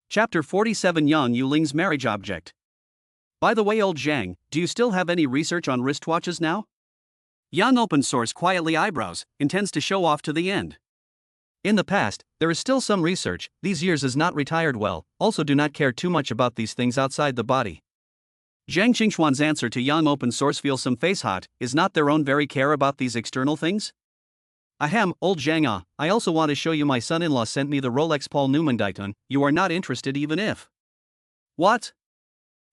Chapter 47 Yang Yuling's marriage object. By the way, old Zhang, do you still have any research on wristwatches now? Yang open source quietly eyebrows, intends to show off to the end. In the past, there is still some research. These years is not retired well, also do not care too much about these things outside the body. Zhang Qingxuan's answer to Yang open source feels some face hot, is not their own very care about these external things? Ahem, old Zhang I also want to show you my son-in-law sent me the Rolex Paul Newman Dayton. You are not interested even if. What?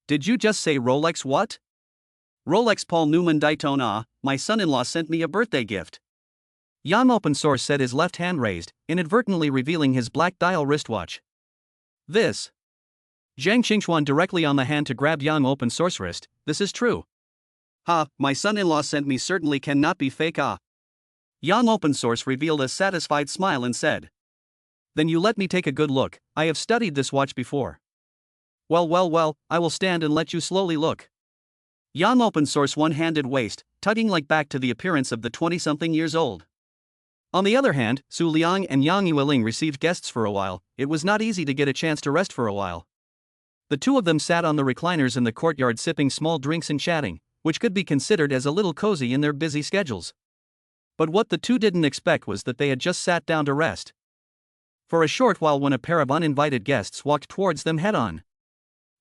Did you just say Rolex what? Rolex Paul Newman Dayton my son-in-law sent me a birthday gift. Yang open source said, his left hand raised, inadvertently revealing his black dial wristwatch. This. Zhang Qingxuan directly on the hand to grab Yang open source wrist. This is true. My son-in-law sent me certainly cannot be fake Yang open source revealed a satisfied smile and said. Then you let me take a good look. I have studied this watch before. Well, I will stand and let you slowly look. Yang open source one-handed waist, tugging like back to the appearance of the 20-something years old. On the other hand, Su Liang and Yang Yueling received guests for a while. It was not easy to get a chance to rest for a while. The two of them sat on the recliners in the courtyard sipping small drinks and chatting, which could be considered as a little cozy in their busy schedules. But what the two didn't expect was that they had just sat down to rest for a short while when a pair of uninvited guests walked towards them head-on.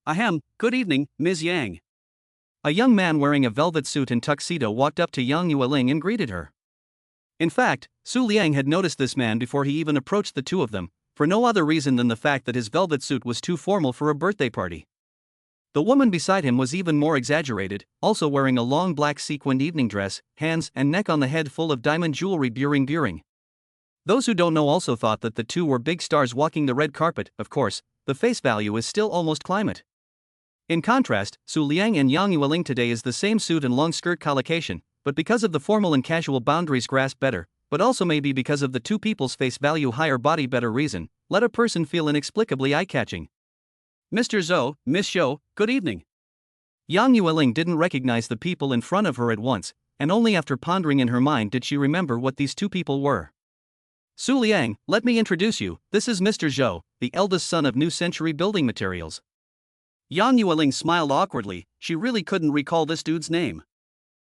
Ahem, good evening, Ms. Yang. A young man wearing a velvet suit and tuxedo walked up to Yang Yueling and greeted her. In fact, Su Liang had noticed this man before he even approached the two of them, for no other reason than the fact that his velvet suit was too formal for a birthday party. The woman beside him was even more exaggerated, also wearing a long black sequined evening dress, hands and neck on the head full of diamond jewelry buring. Those who don't know also thought that the two were big stars walking the red carpet. Of course, the face value is still almost climate. In contrast, Su Liang and Yang Yueling today is the same suit and long skirt collocation, but because of the formal and casual boundaries grasped better, but also maybe because of the two people's face value higher body better reason, let a person feel inexplicably eye-catching. Mr. Zhou, Miss Zhou, good evening. Yang Yueling didn't recognize the people in front of her at once, and only after pondering in her mind did she remember what these two people were. Su Liang, let me introduce you, this is Mr. Zhou, the eldest son of New Century Building Materials. Yang Yueling smiled awkwardly, she really couldn't recall this dude's name.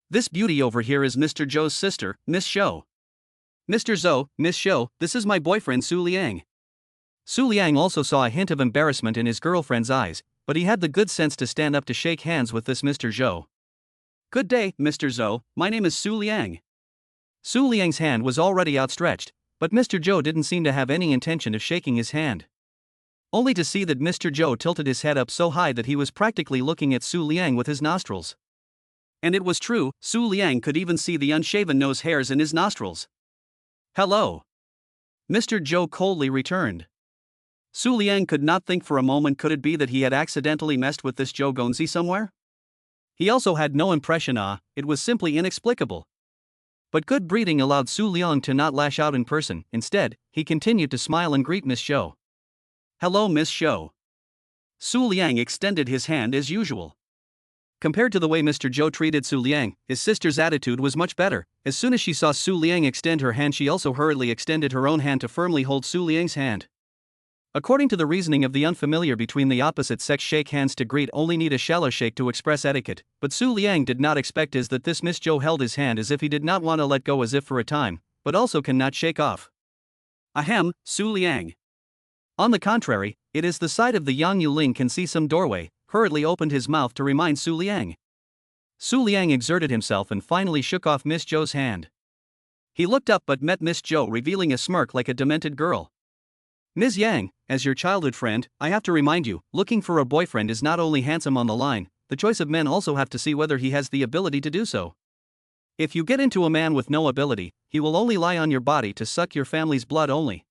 This beauty over here is Mr. Zhou's sister, Miss Zhou. Mr. Zhou, Miss Zhou, this is my boyfriend Su Liang. Su Liang also saw a hint of embarrassment in his girlfriend's eyes, but he had the good sense to stand up to shake hands with this Mr. Zhou. Good day, Mr. Zhou, my name is Su Liang. Su Liang's hand was already outstretched, but Mr. Zhou didn't seem to have any intention of shaking his hand. Only to see that Mr. Zhou tilted his head up so high that he was practically looking at Su Liang with his nostrils. And it was true, Su Liang could even see the unshaven nose hairs in his nostrils. Hello. Mr. Zhou coldly returned. Su Liang could not think for a moment, could it be that he had accidentally messed with this Zhou Gongzi somewhere? He also had no impression, it was simply inexplicable. But good breeding allowed Su Liang to not lash out in person. Instead, he continued to smile and greet Miss Zhou. Hello, Miss Zhou. Su Liang extended his hand as usual. Compared to the way Mr. Zhou treated Su Liang, his sister's attitude was much better. As soon as she saw Su Liang extend her hand, she also hurriedly extended her own hand to firmly hold Su Liang's hand. According to the reasoning of the unfamiliar, between the opposite sex, shake hands to greet only need a shallow shake to express etiquette, but Su Liang did not expect is that this Miss Zhou held his hand as if he did not want to let go, as if for a time, but also cannot shake off. Ahem, Su Liang. On the contrary, it is the sight of the Yang Yueling can see some doorway, hurriedly opened his mouth to remind Su Liang. Su Liang exerted himself and finally shook off Miss Zhou's hand. He looked up but met Miss Zhou revealing a smirk like a demented girl. Ms. Yang, as your childhood friend, I have to remind you, looking for a boyfriend is not only handsome on the line, the choice of men also have to see whether he has the ability to do so. If you get into a man with no ability, he will only lie on your body to suck your family's blood only.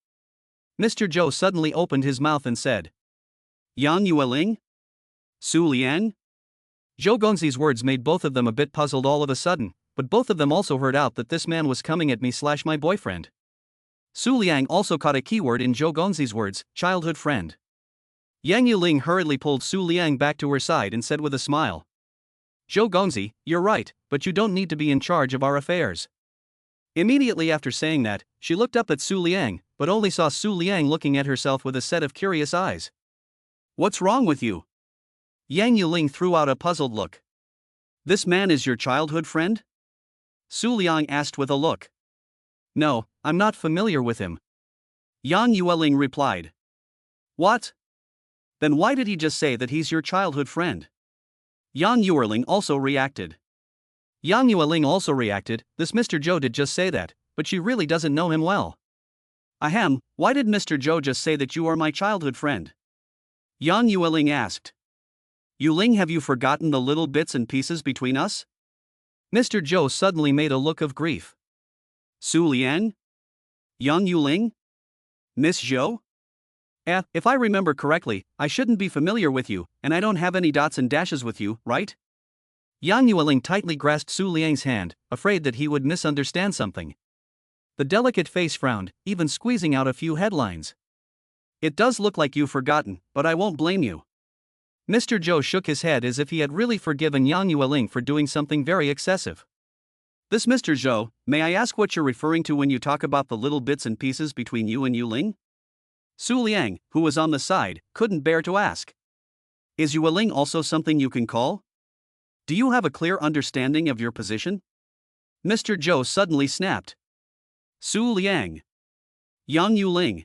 Mr. Zhou suddenly opened his mouth and said, Yang Yueling? Su Liang? Zhou Gongzi's words made both of them a bit puzzled all of a sudden, but both of them also heard out that this man was coming at me/my boyfriend. Su Liang also caught a keyword in Zhou Gongzi's words, childhood friend. Yang Yueling hurriedly pulled Su Liang back to her side and said with a smile, Zhou Gongzi, you're right, but you don't need to be in charge of our affairs. Immediately after saying that, she looked up at Su Liang, but only saw Su Liang looking at herself with a set of curious eyes. What's wrong with you? Yang Yueling threw out a puzzled look. This man is your childhood friend? Su Liang asked with a look. No, I'm not familiar with him. Yang Yueling replied. What? Then why did he just say that he's your childhood friend? Yang Yueling also reacted. Yang Yueling also reacted, this Mr. Zhou did just say that, but she really doesn't know him well. Ahem, why did Mr. Zhou just say that you are my childhood friend? Yang Yueling asked. Yueling, have you forgotten the little bits and pieces between us? Mr. Zhou suddenly made a look of grief. Su Liang? Yang Yueling? Miss Zhou? If I remember correctly, I shouldn't be familiar with you, and I don't have any dots and dashes with you, right? Yang Yueling tightly grasped Su Liang's hand, afraid that he would misunderstand something. The delicate face frowned, even squeezing out a few headlines. It does look like you've forgotten, but I won't blame you. Mr. Zhou shook his head as if he had really forgiven Yang Yueling for doing something very excessive. This Mr. Zhou, may I ask what you're referring to when you talk about the little bits and pieces between you and Yueling? Su Liang, who was on the side, couldn't bear to ask. Is Yueling also something you can call? Do you have a clear understanding of your position? Mr. Zhou suddenly snapped. Su Liang. Yang Yuling.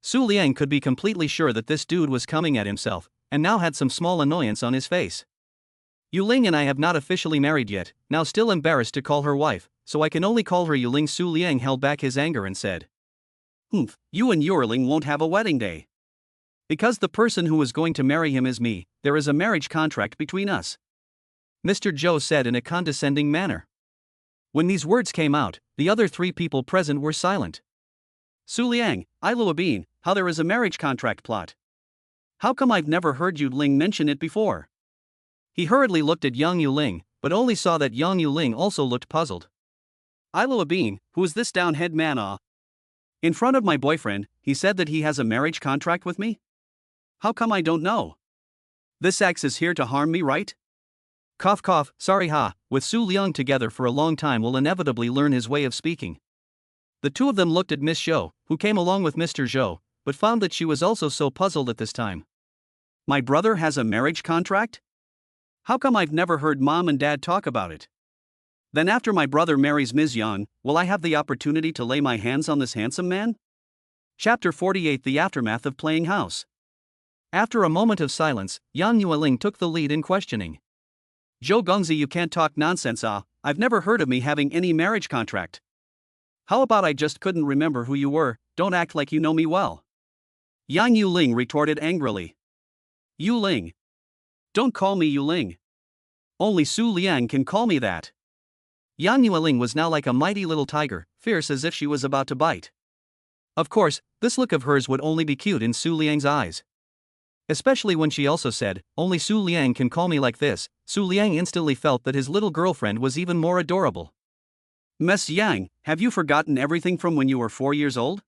Su Liang could be completely sure that this dude was coming at himself, and now had some small annoyance on his face. Yuling and I have not officially married yet, now still embarrassed to call her wife, so I can only call her Yuling. Su Liang held back his anger and said. You and Yuerling won't have a wedding day. Because the person who is going to marry him is me, there is a marriage contract between us. Mr. Zhou said in a condescending manner. When these words came out, the other three people present were silent. Su Liang, Iluabin, how there is a marriage contract plot. How come I've never heard Yuling mention it before? He hurriedly looked at Yang Yuling, but only saw that Yang Yuling also looked puzzled. Iluabin, who is this down-head man? In front of my boyfriend, he said that he has a marriage contract with me? How come I don't know? This axe is here to harm me, right? Cough cough, sorry ha, with Su Liang together for a long time will inevitably learn his way of speaking. The two of them looked at Miss Zhou, who came along with Mr. Zhou, but found that she was also so puzzled at this time. My brother has a marriage contract? How come I've never heard Mom and Dad talk about it? Then after my brother marries Ms. Yan, will I have the opportunity to lay my hands on this handsome man? Chapter 48: The Aftermath of Playing House. After a moment of silence, Yang Yueling took the lead in questioning. Zhou Gongzi, you can't talk nonsense. I've never heard of me having any marriage contract. How about I just couldn't remember who you were? Don't act like you know me well. Yang Yuling retorted angrily. Yuling. Don't call me Yuling. Only Su Liang can call me that. Yang Yueling was now like a mighty little tiger, fierce as if she was about to bite. Of course, this look of hers would only be cute in Su Liang's eyes. Especially when she also said, only Su Liang can call me like this. Su Liang instantly felt that his little girlfriend was even more adorable. Miss Yang, have you forgotten everything from when you were 4 years old?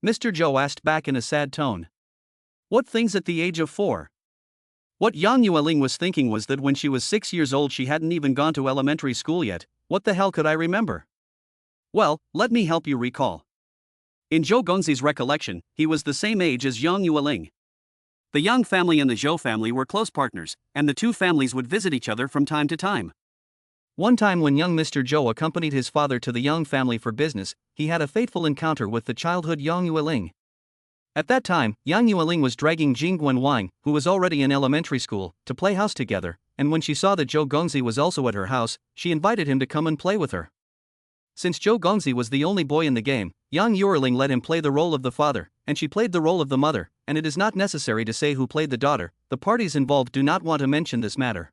Mr. Zhou asked back in a sad tone. What things at the age of 4? What Yang Yueling was thinking was that when she was 6 years old she hadn't even gone to elementary school yet. What the hell could I remember? Well, let me help you recall. In Zhou Gongzi's recollection, he was the same age as Yang Yueling. The Yang family and the Zhou family were close partners, and the two families would visit each other from time to time. One time when young Mr. Zhou accompanied his father to the Yang family for business, he had a fateful encounter with the childhood Yang Yueling. At that time, Yang Yueling was dragging Jingguan Wang, who was already in elementary school, to play house together, and when she saw that Zhou Gongzi was also at her house, she invited him to come and play with her. Since Zhou Gongzi was the only boy in the game, Yang Yueling let him play the role of the father, and she played the role of the mother, and it is not necessary to say who played the daughter. The parties involved do not want to mention this matter.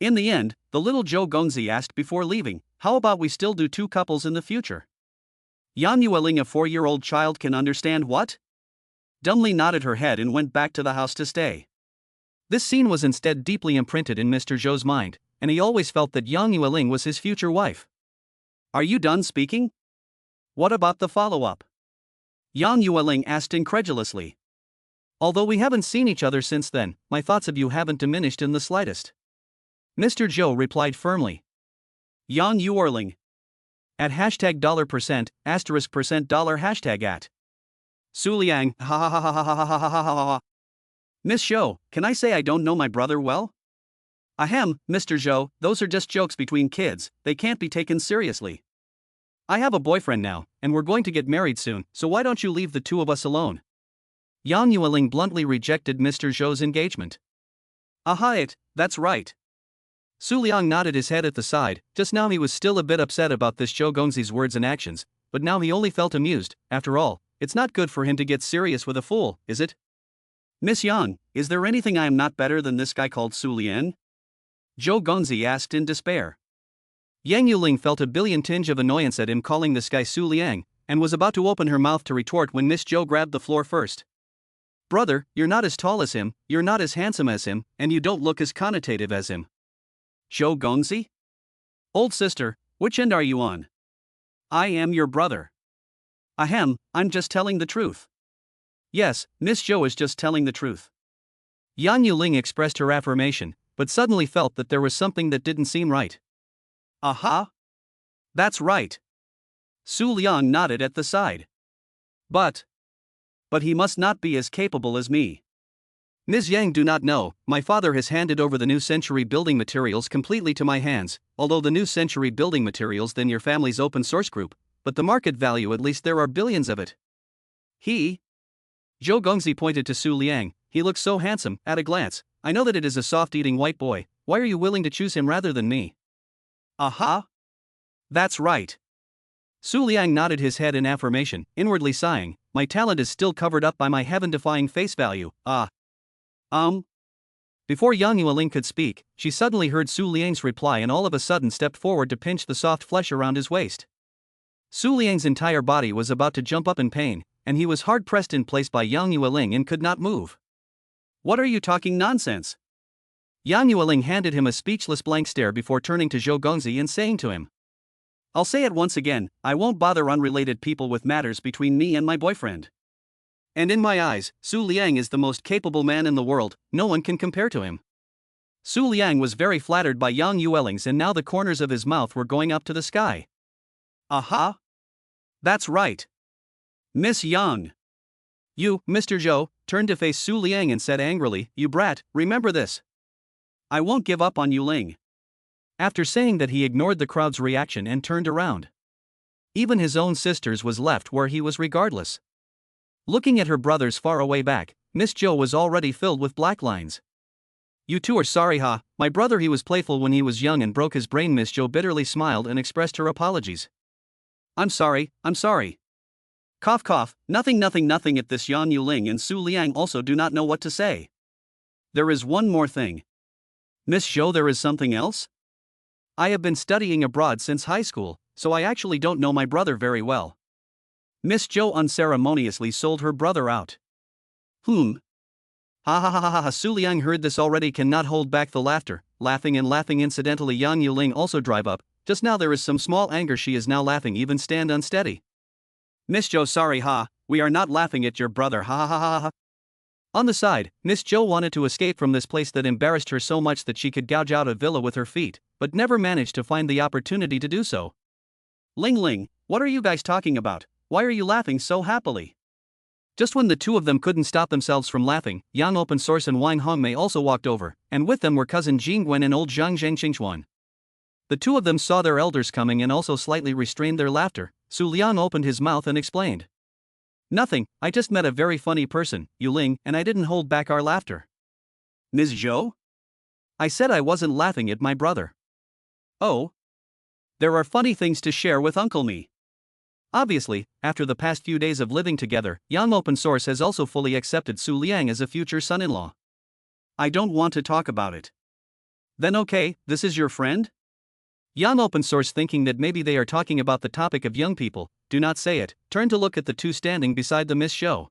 In the end, the little Zhou Gongzi asked before leaving, how about we still do two couples in the future? Yang Yueling, a 4-year-old child, can understand what? Dumbly nodded her head and went back to the house to stay. This scene was instead deeply imprinted in Mr. Zhou's mind, and he always felt that Yang Yueling was his future wife. Are you done speaking? What about the follow-up? Yang Yueling asked incredulously. Although we haven't seen each other since then, my thoughts of you haven't diminished in the slightest. Mr. Zhou replied firmly. Yang Yueling. At $%, $% hashtag at. Su Liang, ha ha ha ha ha ha ha ha ha ha ha. Miss Zhou, can I say I don't know my brother well? Ahem, Mr. Zhou, those are just jokes between kids, they can't be taken seriously. I have a boyfriend now, and we're going to get married soon, so why don't you leave the two of us alone? Yang Yueling bluntly rejected Mr. Zhou's engagement. That's right. Su Liang nodded his head at the side. Just now he was still a bit upset about this Zhou Gongzi's words and actions, but now he only felt amused. After all, it's not good for him to get serious with a fool, is it? Miss Yang, is there anything I am not better than this guy called Su Lian? Zhou Gongzi asked in despair. Yang Yueling felt a billion tinge of annoyance at him calling this guy Su Liang, and was about to open her mouth to retort when Miss Zhou grabbed the floor first. Brother, you're not as tall as him, you're not as handsome as him, and you don't look as connotative as him. Zhou Gongzi? Old sister, which end are you on? I am your brother. Ahem, I'm just telling the truth. Yes, Miss Zhou is just telling the truth. Yang Yueling expressed her affirmation, but suddenly felt that there was something that didn't seem right. Aha! That's right. Su Liang nodded at the side. But he must not be as capable as me. Ms. Yang do not know, my father has handed over the new century building materials completely to my hands, although the new century building materials than your family's open source group, but the market value at least there are billions of it. He? Zhou Gongzi pointed to Su Liang, he looks so handsome, at a glance, I know that it is a soft-eating white boy, why are you willing to choose him rather than me? Aha! That's right. Su Liang nodded his head in affirmation, inwardly sighing, my talent is still covered up by my heaven-defying face value, Before Yang Yueling could speak, she suddenly heard Su Liang's reply and all of a sudden stepped forward to pinch the soft flesh around his waist. Su Liang's entire body was about to jump up in pain, and he was hard-pressed in place by Yang Yueling and could not move. What are you talking nonsense? Yang Yueling handed him a speechless blank stare before turning to Zhou Gongzi and saying to him, I'll say it once again, I won't bother unrelated people with matters between me and my boyfriend. And in my eyes, Su Liang is the most capable man in the world, no one can compare to him. Su Liang was very flattered by Yang Yueling's and now the corners of his mouth were going up to the sky. Aha! That's right. Miss Yang. You, Mr. Zhou, turned to face Su Liang and said angrily, you brat, remember this. I won't give up on you Ling. After saying that he ignored the crowd's reaction and turned around. Even his own sister's was left where he was regardless. Looking at her brothers far away back, Miss Zhou was already filled with black lines. You two are sorry my brother he was playful when he was young and broke his brain. Miss Zhou bitterly smiled and expressed her apologies. I'm sorry. Cough cough, nothing at this. Yan Yuling and Su Liang also do not know what to say. There is one more thing. Miss Zhou, there is something else? I have been studying abroad since high school, so I actually don't know my brother very well. Miss Zhou unceremoniously sold her brother out. Ha ha ha ha ha. Su Liang heard this already cannot hold back the laughter, laughing. Incidentally Yang Yuling also drive up, just now there is some small anger she is now laughing even stand unsteady. Miss Zhou sorry we are not laughing at your brother ha. On the side, Miss Zhou wanted to escape from this place that embarrassed her so much that she could gouge out a villa with her feet, but never managed to find the opportunity to do so. Ling, what are you guys talking about? Why are you laughing so happily? Just when the two of them couldn't stop themselves from laughing, Yang Open Source and Wang Hongmei also walked over, and with them were cousin Jing Gwen and old Zhang Zhengxingchuan. The two of them saw their elders coming and also slightly restrained their laughter. Su Liang opened his mouth and explained. Nothing, I just met a very funny person, Yuling, and I didn't hold back our laughter. Ms. Zhou? I said I wasn't laughing at my brother. Oh? There are funny things to share with Uncle Me. Obviously, after the past few days of living together, Yang Open Source has also fully accepted Su Liang as a future son-in-law. I don't want to talk about it. Then okay, this is your friend? Yang Open Source, thinking that maybe they are talking about the topic of young people, do not say it, turned to look at the two standing beside the Miss Zhou.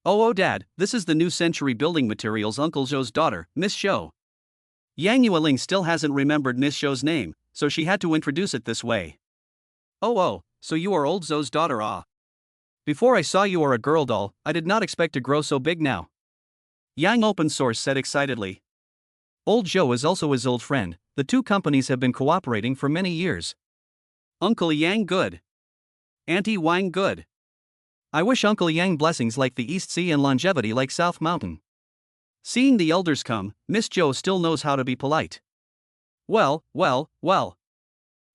Oh Dad, this is the new century building materials Uncle Zhou's daughter, Miss Zhou. Yang Yueling still hasn't remembered Miss Zhou's name, so she had to introduce it this way. Oh, so you are old Zhou's daughter Before I saw you are a girl doll, I did not expect to grow so big now. Yang Open Source said excitedly. Old Zhou is also his old friend, the two companies have been cooperating for many years. Uncle Yang good. Auntie Wang good. I wish Uncle Yang blessings like the East Sea and longevity like South Mountain. Seeing the elders come, Miss Zhou still knows how to be polite. Well.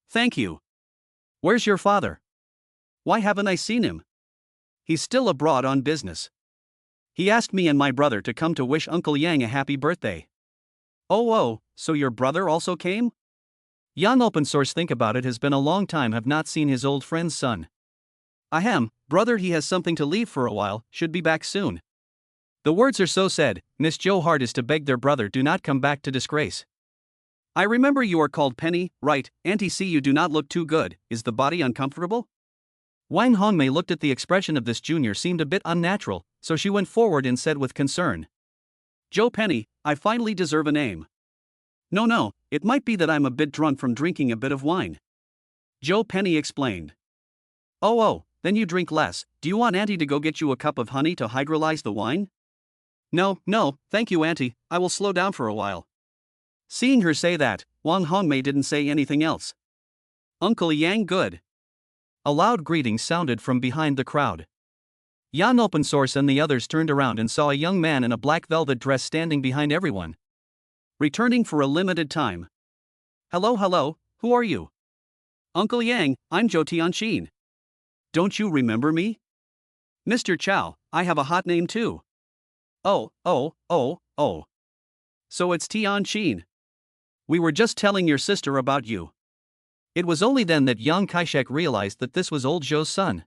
Thank you. Where's your father? Why haven't I seen him? He's still abroad on business. He asked me and my brother to come to wish Uncle Yang a happy birthday. Oh, so your brother also came? Yang Open Source think about it has been a long time have not seen his old friend's son. Ahem, brother he has something to leave for a while, should be back soon. The words are so said, Miss Zhou hard is to beg their brother do not come back to disgrace. I remember you are called Penny, right, Auntie see you do not look too good, is the body uncomfortable? Wang Hongmei looked at the expression of this junior seemed a bit unnatural, so she went forward and said with concern. Zhou Penny, I finally deserve a name. No, it might be that I'm a bit drunk from drinking a bit of wine. Zhou Penny explained. Oh, then you drink less, do you want Auntie to go get you a cup of honey to hydrolyze the wine? No, thank you Auntie, I will slow down for a while. Seeing her say that, Wang Hongmei didn't say anything else. Uncle Yang good. A loud greeting sounded from behind the crowd. Yan Open Source and the others turned around and saw a young man in a black velvet dress standing behind everyone. Returning for a limited time. Hello, who are you? Uncle Yang, I'm Zhou Tianxin. Don't you remember me? Mr. Chow, I have a hot name too. Oh. So it's Tianxin. We were just telling your sister about you. It was only then that Yang Kaishek realized that this was old Zhou's son.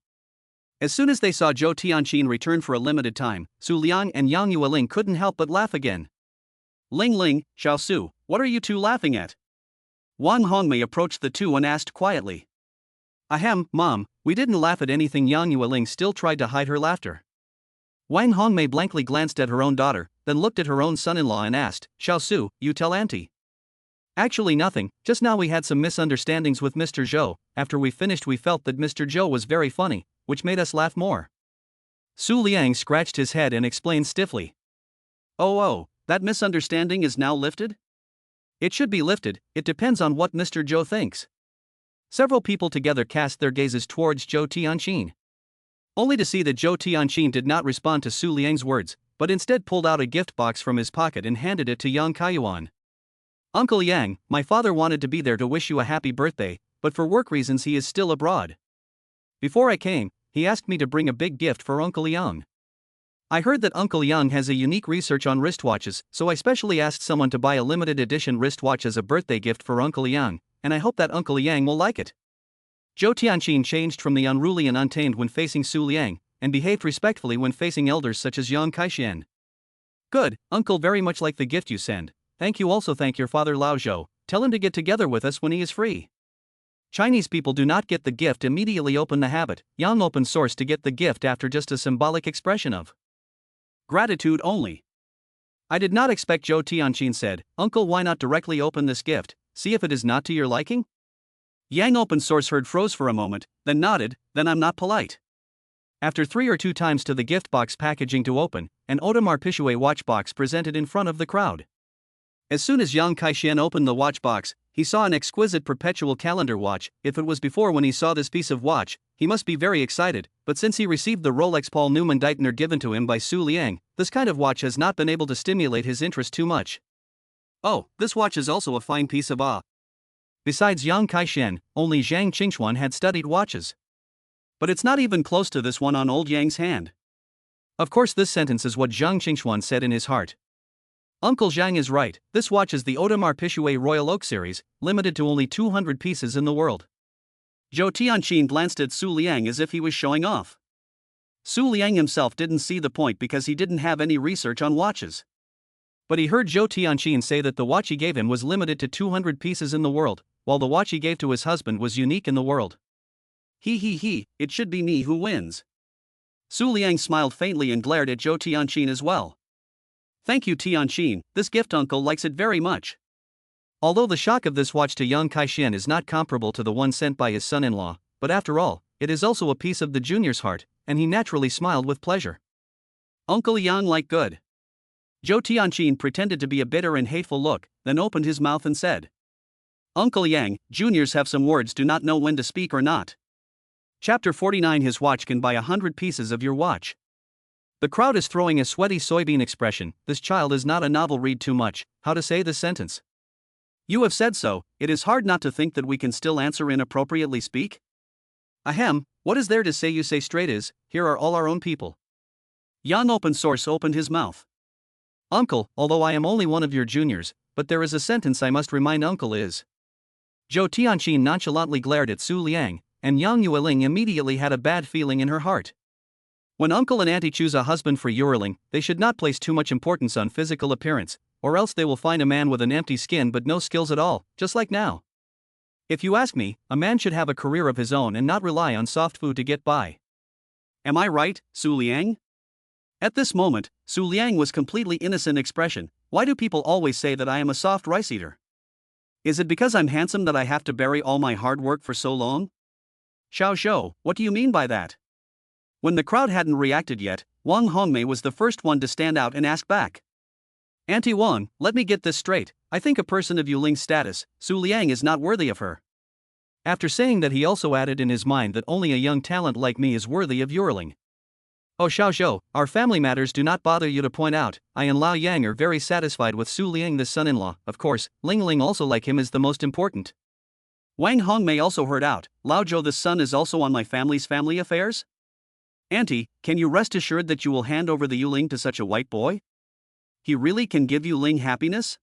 As soon as they saw Zhou Tianxin return for a limited time, Su Liang and Yang Yueling couldn't help but laugh again. Ling Ling, Xiao Su, what are you two laughing at? Wang Hongmei approached the two and asked quietly. Ahem, Mom, we didn't laugh at anything. Yang Yueling still tried to hide her laughter. Wang Hongmei blankly glanced at her own daughter, then looked at her own son-in-law and asked, Xiao Su, you tell auntie. Actually nothing, just now we had some misunderstandings with Mr. Zhou. After we finished we felt that Mr. Zhou was very funny, which made us laugh more. Su Liang scratched his head and explained stiffly. Oh, that misunderstanding is now lifted? It should be lifted, it depends on what Mr. Zhou thinks. Several people together cast their gazes towards Zhou Tianxin. Only to see that Zhou Tianxin did not respond to Su Liang's words, but instead pulled out a gift box from his pocket and handed it to Yang Kaiyuan. Uncle Yang, my father wanted to be there to wish you a happy birthday, but for work reasons he is still abroad. Before I came, he asked me to bring a big gift for Uncle Yang. I heard that Uncle Yang has a unique research on wristwatches, so I specially asked someone to buy a limited edition wristwatch as a birthday gift for Uncle Yang, and I hope that Uncle Yang will like it. Zhou Tianxin changed from the unruly and untamed when facing Su Liang, and behaved respectfully when facing elders such as Yang Kaishian. Good, Uncle, very much like the gift you send. Thank you. Also thank your father Lao Zhou, tell him to get together with us when he is free. Chinese people do not get the gift immediately, open the habit. Yang Open Source to get the gift after just a symbolic expression of gratitude only. I did not expect. Zhou Tianxin said, Uncle, why not directly open this gift, see if it is not to your liking? Yang Open Source froze for a moment, then nodded, then I'm not polite. After 3 or 2 times to the gift box packaging to open, an Audemars Piguet watch box presented in front of the crowd. As soon as Yang Kaishian opened the watch box, he saw an exquisite perpetual calendar watch. If it was before when he saw this piece of watch, he must be very excited, but since he received the Rolex Paul Newman Deitner given to him by Su Liang, this kind of watch has not been able to stimulate his interest too much. Oh, this watch is also a fine piece of Besides Yang Kaishian, only Zhang Qingxuan had studied watches. But it's not even close to this one on old Yang's hand. Of course, this sentence is what Zhang Qingxuan said in his heart. Uncle Zhang is right, this watch is the Audemars Piguet Royal Oak series, limited to only 200 pieces in the world. Zhou Tianxin glanced at Su Liang as if he was showing off. Su Liang himself didn't see the point because he didn't have any research on watches. But he heard Zhou Tianxin say that the watch he gave him was limited to 200 pieces in the world, while the watch he gave to his husband was unique in the world. He, it should be me who wins. Su Liang smiled faintly and glared at Zhou Tianxin as well. Thank you, Tianxin, this gift uncle likes it very much. Although the shock of this watch to Yang Kaishian is not comparable to the one sent by his son-in-law, but after all, it is also a piece of the junior's heart, and he naturally smiled with pleasure. Uncle Yang like good. Zhou Tianxin pretended to be a bitter and hateful look, then opened his mouth and said. Uncle Yang, juniors have some words, do not know when to speak or not. Chapter 49. His watch can buy 100 pieces of your watch. The crowd is throwing a sweaty soybean expression. This child is not a novel, read too much. How to say this sentence? You have said so, it is hard not to think that we can still answer inappropriately speak. Ahem, what is there to say? You say straight is, here are all our own people. Yang Open Source opened his mouth. Uncle, although I am only one of your juniors, but there is a sentence I must remind Uncle is. Zhou Tianxin nonchalantly glared at Su Liang, and Yang Yueling immediately had a bad feeling in her heart. When uncle and auntie choose a husband for Yuerling, they should not place too much importance on physical appearance, or else they will find a man with an empty skin but no skills at all, just like now. If you ask me, a man should have a career of his own and not rely on soft food to get by. Am I right, Su Liang? At this moment, Su Liang was completely innocent expression. Why do people always say that I am a soft rice eater? Is it because I'm handsome that I have to bury all my hard work for so long? Xiao Zhou, what do you mean by that? When the crowd hadn't reacted yet, Wang Hongmei was the first one to stand out and ask back. Auntie Wang, let me get this straight, I think a person of Yuling's status, Su Liang, is not worthy of her. After saying that, he also added in his mind that only a young talent like me is worthy of Yuerling. Oh Xiao Zhou, our family matters do not bother you to point out. I and Lao Yang are very satisfied with Su Liang, the son-in-law. Of course, Ling Ling also like him is the most important. Wang Hongmei also heard out. Lao Zhou the son is also on my family's family affairs? Auntie, can you rest assured that you will hand over the Yuling to such a white boy? He really can give you Ling happiness?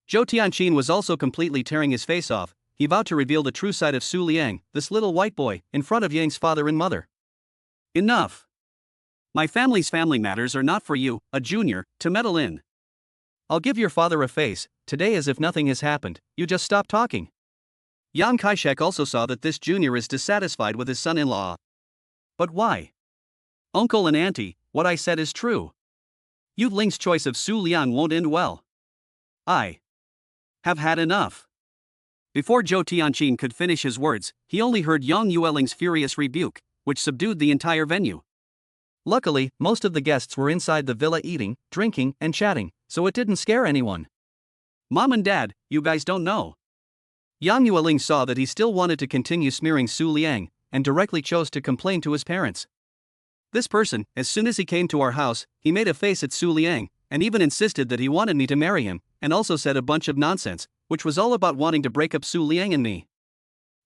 Zhou Tianqin was also completely tearing his face off. He vowed to reveal the true side of Su Liang, this little white boy, in front of Yang's father and mother. Enough. My family's family matters are not for you, a junior, to meddle in. I'll give your father a face, today as if nothing has happened, you just stop talking. Yang Kaishek also saw that this junior is dissatisfied with his son-in-law. But why? Uncle and auntie, what I said is true. Yu Ling's choice of Su Liang won't end well. I have had enough. Before Zhou Tianqin could finish his words, he only heard Yang Yueling's furious rebuke, which subdued the entire venue. Luckily, most of the guests were inside the villa eating, drinking, and chatting, so it didn't scare anyone. Mom and Dad, you guys don't know. Yang Yueling saw that he still wanted to continue smearing Su Liang, and directly chose to complain to his parents. This person, as soon as he came to our house, he made a face at Su Liang, and even insisted that he wanted me to marry him, and also said a bunch of nonsense, which was all about wanting to break up Su Liang and me.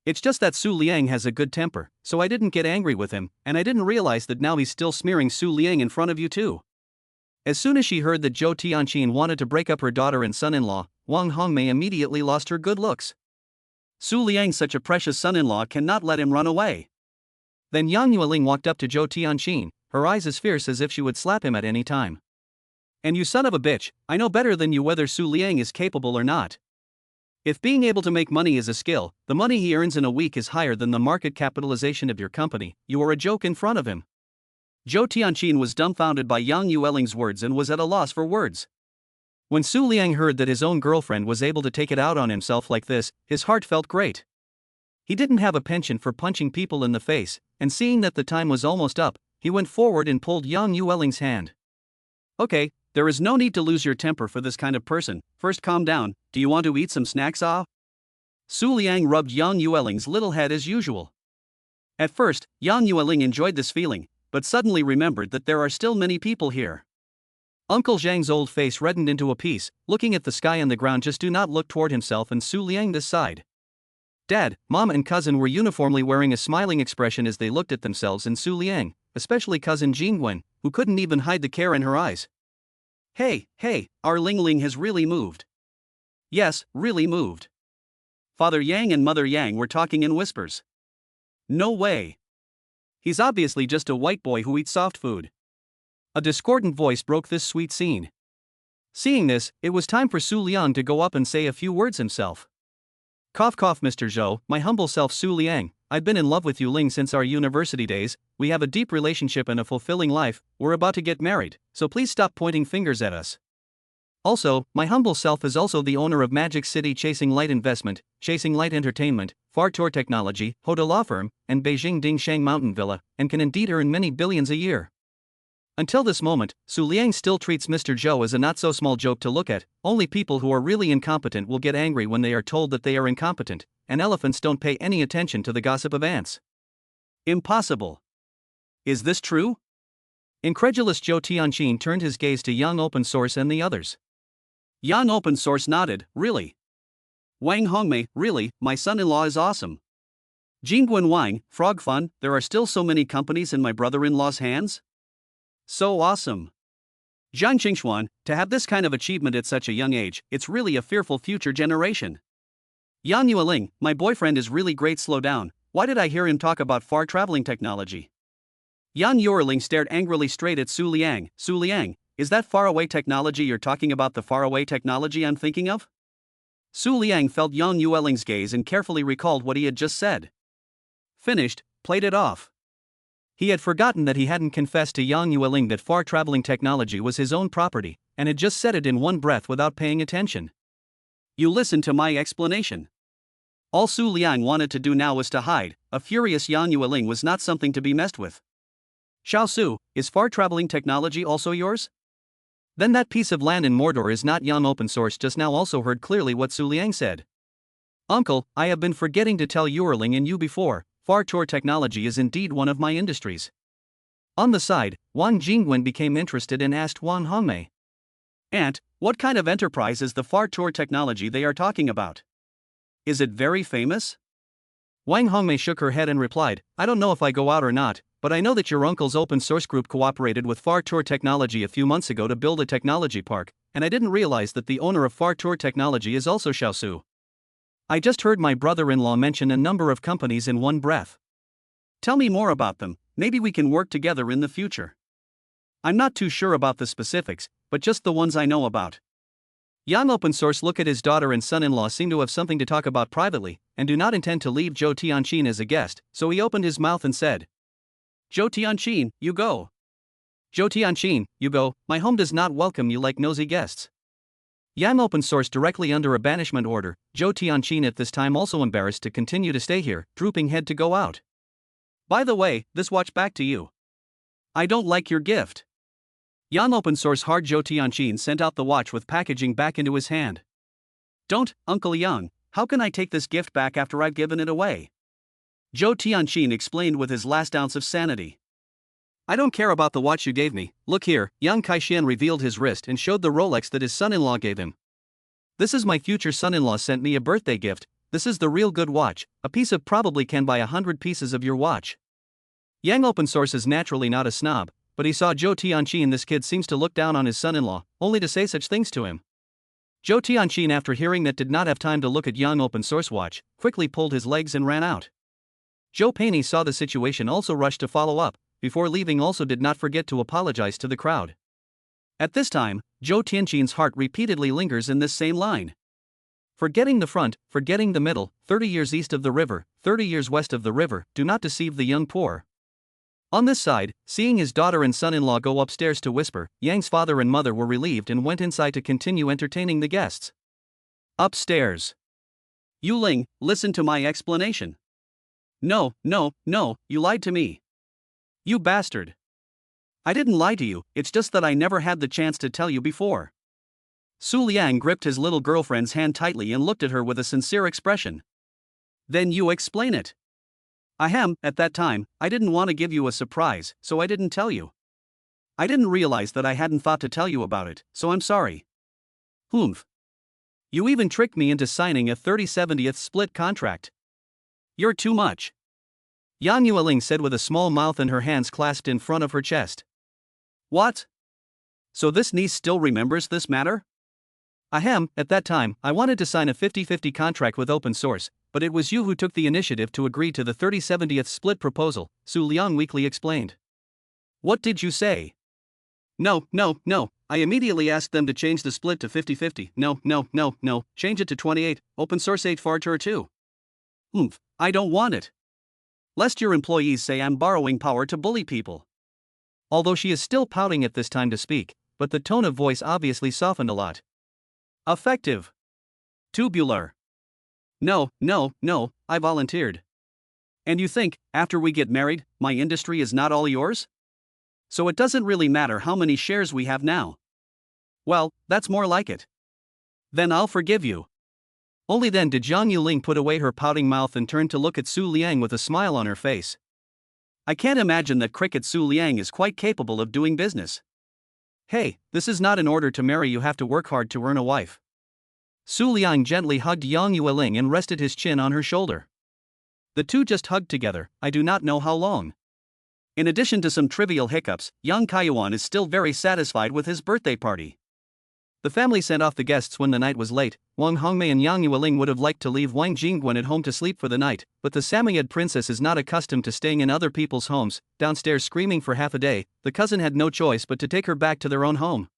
It's just that Su Liang has a good temper, so I didn't get angry with him, and I didn't realize that now he's still smearing Su Liang in front of you too. As soon as she heard that Zhou Tianqin wanted to break up her daughter and son-in-law, Wang Hongmei immediately lost her good looks. Su Liang, such a precious son-in-law, cannot let him run away. Then Yang Yueling walked up to Zhou Tianqin, her eyes as fierce as if she would slap him at any time. And you son of a bitch, I know better than you whether Su Liang is capable or not. If being able to make money is a skill, the money he earns in a week is higher than the market capitalization of your company, you are a joke in front of him. Zhou Tianqin was dumbfounded by Yang Yueling's words and was at a loss for words. When Su Liang heard that his own girlfriend was able to take it out on himself like this, his heart felt great. He didn't have a penchant for punching people in the face, and seeing that the time was almost up, he went forward and pulled Yang Yueling's hand. Okay, there is no need to lose your temper for this kind of person. First calm down, do you want to eat some snacks? Su Liang rubbed Yang Yueling's little head as usual. At first, Yang Yueling enjoyed this feeling, but suddenly remembered that there are still many people here. Uncle Zhang's old face reddened into a piece, looking at the sky and the ground. Just do not look toward himself and Su Liang this side. Dad, Mom and cousin were uniformly wearing a smiling expression as they looked at themselves and Su Liang, especially cousin Jingwen, who couldn't even hide the care in her eyes. Hey, our Ling Ling has really moved. Yes, really moved. Father Yang and Mother Yang were talking in whispers. No way. He's obviously just a white boy who eats soft food. A discordant voice broke this sweet scene. Seeing this, it was time for Su Liang to go up and say a few words himself. Cough cough, Mr. Zhou, my humble self Su Liang, I've been in love with Yu Ling since our university days, we have a deep relationship and a fulfilling life, we're about to get married, so please stop pointing fingers at us. Also, my humble self is also the owner of Magic City Chasing Light Investment, Chasing Light Entertainment, Far Tour Technology, Hoda Law Firm, and Beijing Dingshang Mountain Villa, and can indeed earn many billions a year. Until this moment, Su Liang still treats Mr. Zhou as a not-so-small joke to look at. Only people who are really incompetent will get angry when they are told that they are incompetent, and elephants don't pay any attention to the gossip of ants. Impossible. Is this true? Incredulous Zhou Tianqin turned his gaze to Yang Open Source and the others. Yang Open Source nodded, really? Wang Hongmei, really, my son-in-law is awesome. Jingwen Wang, Frog Fun, there are still so many companies in my brother-in-law's hands? So awesome. Zhang Qingxuan, to have this kind of achievement at such a young age, it's really a fearful future generation. Yang Yueling, my boyfriend is really great. Slow down, why did I hear him talk about far traveling technology? Yang Yueling stared angrily straight at Su Liang. Su Liang, is that faraway technology you're talking about the faraway technology I'm thinking of? Su Liang felt Yang Yueling's gaze and carefully recalled what he had just said. Finished, played it off. He had forgotten that he hadn't confessed to Yang Yueling that far-traveling technology was his own property, and had just said it in one breath without paying attention. You listen to my explanation. All Su Liang wanted to do now was to hide. A furious Yang Yueling was not something to be messed with. Xiao Su, is far-traveling technology also yours? Then that piece of land in Mordor is not Yang Open Source just now also heard clearly what Su Liang said. Uncle, I have been forgetting to tell Yuerling and you before, Far Tour Technology is indeed one of my industries. On the side, Wang Jingwen became interested and asked Wang Hongmei. Aunt, what kind of enterprise is the far tour technology they are talking about? Is it very famous? Wang Hongmei shook her head and replied, I don't know if I go out or not, but I know that your uncle's open source group cooperated with Far Tour Technology a few months ago to build a technology park, and I didn't realize that the owner of Far Tour Technology is also Xiaosu. I just heard my brother-in-law mention a number of companies in one breath. Tell me more about them, maybe we can work together in the future. I'm not too sure about the specifics, but just the ones I know about. Young open source look at his daughter and son-in-law seem to have something to talk about privately, and do not intend to leave Zhou Tianqin as a guest, so he opened his mouth and said, Zhou Tianqin, you go. Zhou Tianqin, you go, my home does not welcome you like nosy guests. Yang open source directly under a banishment order, Zhou Tianqin at this time also embarrassed to continue to stay here, drooping head to go out. By the way, this watch back to you. I don't like your gift. Yang open source hard Zhou Tianqin sent out the watch with packaging back into his hand. Don't, Uncle Yang, how can I take this gift back after I've given it away? Zhou Tianqin explained with his last ounce of sanity. I don't care about the watch you gave me, look here. Yang Kaixian revealed his wrist and showed the Rolex that his son-in-law gave him. This is my future son-in-law sent me a birthday gift, this is the real good watch, a piece of probably can buy 100 pieces of your watch. Yang open source is naturally not a snob, but he saw Zhou Tianqin, this kid seems to look down on his son-in-law, only to say such things to him. Zhou Tianqin after hearing that did not have time to look at Yang open source watch, quickly pulled his legs and ran out. Zhou Peigney saw the situation also rushed to follow up, before leaving also did not forget to apologize to the crowd. At this time, Zhou Tianqin's heart repeatedly lingers in this same line. Forgetting the front, forgetting the middle, 30 years east of the river, 30 years west of the river, do not deceive the young poor. On this side, seeing his daughter and son-in-law go upstairs to whisper, Yang's father and mother were relieved and went inside to continue entertaining the guests. Upstairs. Yu Ling, listen to my explanation. No, you lied to me. You bastard. I didn't lie to you, it's just that I never had the chance to tell you before. Su Liang gripped his little girlfriend's hand tightly and looked at her with a sincere expression. Then you explain it. Ahem, at that time, I didn't want to give you a surprise, so I didn't tell you. I didn't realize that I hadn't thought to tell you about it, so I'm sorry. Humph. You even tricked me into signing a 30/70th split contract. You're too much. Yang Yueling said with a small mouth and her hands clasped in front of her chest. What? So this niece still remembers this matter? Ahem, at that time, I wanted to sign a 50/50 contract with open source, but it was you who took the initiative to agree to the 30/70th split proposal, Su Liang weakly explained. What did you say? No, I immediately asked them to change the split to 50/50. No, change it to 28, open source 8 Far Tour 2. I don't want it. Lest your employees say I'm borrowing power to bully people. Although she is still pouting at this time to speak, but the tone of voice obviously softened a lot. Effective. Tubular. No, I volunteered. And you think, after we get married, my industry is not all yours? So it doesn't really matter how many shares we have now. Well, that's more like it. Then I'll forgive you. Only then did Zhang Yuling put away her pouting mouth and turn to look at Su Liang with a smile on her face. I can't imagine that Cricket Su Liang is quite capable of doing business. Hey, this is not in order to marry, you have to work hard to earn a wife. Su Liang gently hugged Yang Yueling and rested his chin on her shoulder. The two just hugged together, I do not know how long. In addition to some trivial hiccups, Yang Kaiyuan is still very satisfied with his birthday party. The family sent off the guests when the night was late. Wang Hongmei and Yang Yueling would have liked to leave Wang Jingguan at home to sleep for the night, but the Samoyed princess is not accustomed to staying in other people's homes, downstairs screaming for half a day. The cousin had no choice but to take her back to their own home.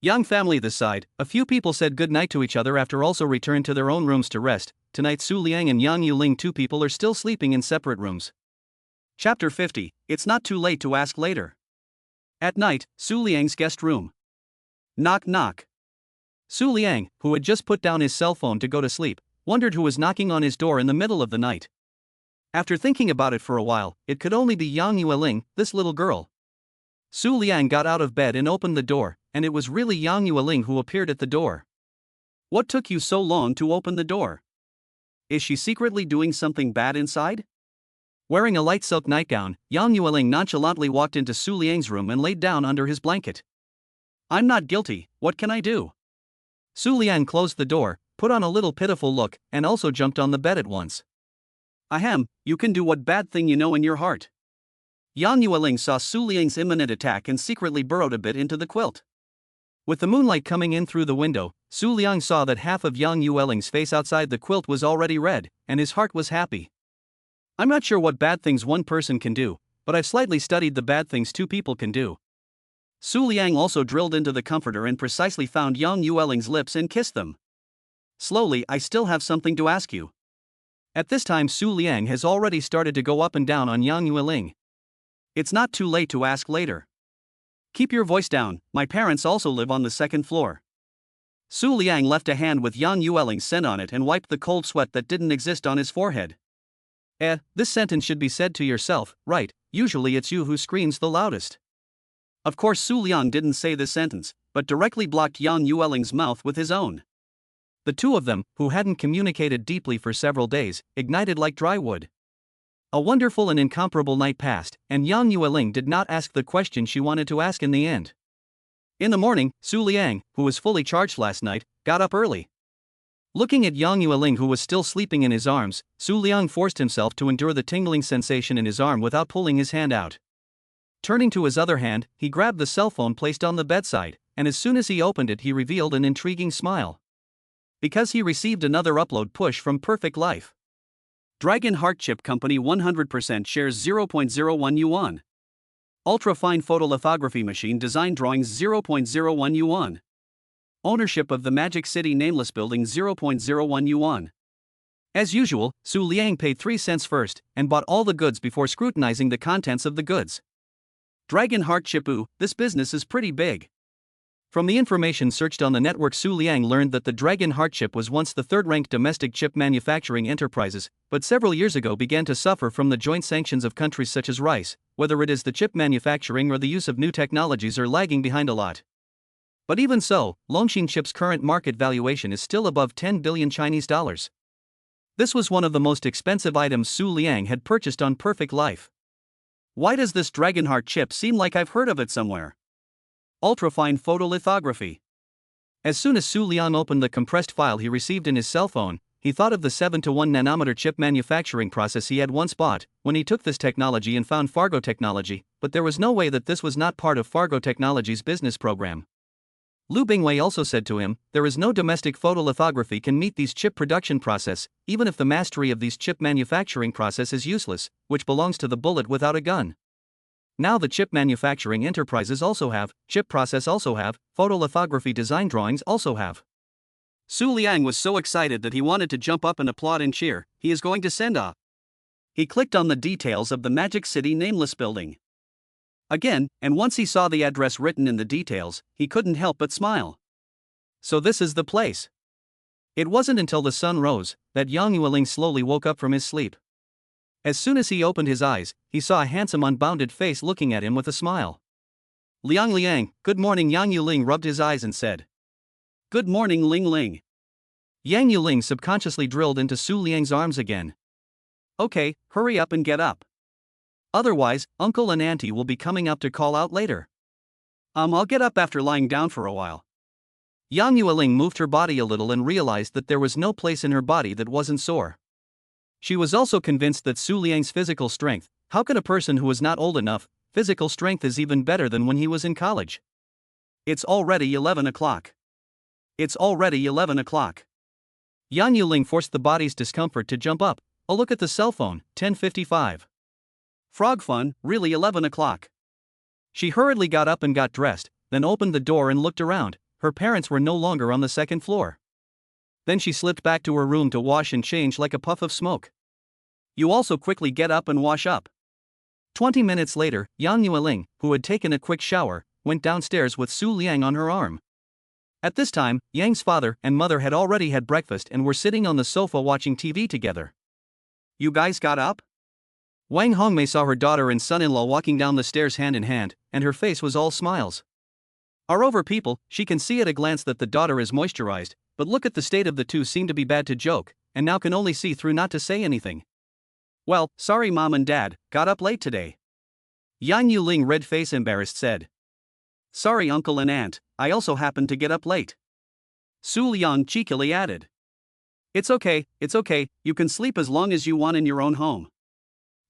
Young family this side, a few people said good night to each other after also returned to their own rooms to rest. Tonight Su Liang and Yang Yueling, two people, are still sleeping in separate rooms. Chapter 50, It's not too late to ask later. At night, Su Liang's guest room. Knock knock. Su Liang, who had just put down his cell phone to go to sleep, wondered who was knocking on his door in the middle of the night. After thinking about it for a while, it could only be Yang Yueling, this little girl. Su Liang got out of bed and opened the door, and it was really Yang Yueling who appeared at the door. What took you so long to open the door? Is she secretly doing something bad inside? Wearing a light silk nightgown, Yang Yueling nonchalantly walked into Su Liang's room and laid down under his blanket. I'm not guilty, what can I do? Su Liang closed the door, put on a little pitiful look, and also jumped on the bed at once. Ahem, you can do what bad thing you know in your heart. Yang Yueling saw Su Liang's imminent attack and secretly burrowed a bit into the quilt. With the moonlight coming in through the window, Su Liang saw that half of Yang Yueling's face outside the quilt was already red, and his heart was happy. I'm not sure what bad things one person can do, but I've slightly studied the bad things two people can do. Su Liang also drilled into the comforter and precisely found Yang Yueling's lips and kissed them. Slowly, I still have something to ask you. At this time Su Liang has already started to go up and down on Yang Yueling. It's not too late to ask later. Keep your voice down, my parents also live on the second floor. Su Liang left a hand with Yang Yueling's scent on it and wiped the cold sweat that didn't exist on his forehead. This sentence should be said to yourself, right? Usually it's you who screams the loudest. Of course Su Liang didn't say this sentence, but directly blocked Yang Yueling's mouth with his own. The two of them, who hadn't communicated deeply for several days, ignited like dry wood. A wonderful and incomparable night passed, and Yang Yueling did not ask the question she wanted to ask in the end. In the morning, Su Liang, who was fully charged last night, got up early. Looking at Yang Yueling who was still sleeping in his arms, Su Liang forced himself to endure the tingling sensation in his arm without pulling his hand out. Turning to his other hand, he grabbed the cell phone placed on the bedside, and as soon as he opened it he revealed an intriguing smile. Because he received another upload push from Perfect Life. Dragon Heart Chip Company 100% shares 0.01 yuan. Ultra-fine photolithography machine design drawings 0.01 yuan. Ownership of the Magic City Nameless Building 0.01 yuan. As usual, Su Liang paid 3 cents first, and bought all the goods before scrutinizing the contents of the goods. Dragon Heart Chip. This business is pretty big. From the information searched on the network, Su Liang learned that the Dragon Heart Chip was once the third-ranked domestic chip manufacturing enterprises, but several years ago began to suffer from the joint sanctions of countries such as Rice. Whether it is the chip manufacturing or the use of new technologies are lagging behind a lot. But even so, Longxin Chip's current market valuation is still above 10 billion Chinese dollars. This was one of the most expensive items Su Liang had purchased on Perfect Life. Why does this Dragonheart chip seem like I've heard of it somewhere? Ultrafine photolithography. As soon as Su Liang opened the compressed file he received in his cell phone, he thought of the 7-to-1 nanometer chip manufacturing process he had once bought when he took this technology and found Fargo Technology, but there was no way that this was not part of Fargo Technology's business program. Lu Bingwei also said to him, there is no domestic photolithography can meet these chip production process, even if the mastery of these chip manufacturing process is useless, which belongs to the bullet without a gun. Now the chip manufacturing enterprises also have, chip process also have, photolithography design drawings also have. Su Liang was so excited that he wanted to jump up and applaud and cheer. He is going to send a. He clicked on the details of the Magic City Nameless Building. Again, and once he saw the address written in the details, he couldn't help but smile. So this is the place. It wasn't until the sun rose that Yang Yueling slowly woke up from his sleep. As soon as he opened his eyes, he saw a handsome unbounded face looking at him with a smile. Liang, good morning. Yang Yueling rubbed his eyes and said. Good morning, Ling Ling. Yang Yueling subconsciously drilled into Su Liang's arms again. Okay, hurry up and get up. Otherwise, Uncle and Auntie will be coming up to call out later. I'll get up after lying down for a while. Yang Yueling moved her body a little and realized that there was no place in her body that wasn't sore. She was also convinced that Su Liang's physical strength, how could a person who is not old enough, physical strength is even better than when he was in college. It's already 11 o'clock. It's already 11 o'clock. Yang Yueling forced the body's discomfort to jump up. Oh, look at the cell phone, 10:55. Frog fun, really 11 o'clock. She hurriedly got up and got dressed, then opened the door and looked around. Her parents were no longer on the second floor. Then she slipped back to her room to wash and change like a puff of smoke. You also quickly get up and wash up. 20 minutes later, Yang Yueling, who had taken a quick shower, went downstairs with Su Liang on her arm. At this time, Yang's father and mother had already had breakfast and were sitting on the sofa watching TV together. You guys got up? Wang Hongmei saw her daughter and son-in-law walking down the stairs hand in hand, and her face was all smiles. Are over people, she can see at a glance that the daughter is moisturized, but look at the state of the two seem to be bad to joke, and now can only see through not to say anything. Well, sorry mom and dad, got up late today. Yang Yuling red face embarrassed said. Sorry uncle and aunt, I also happened to get up late. Su Liang cheekily added. It's okay, you can sleep as long as you want in your own home.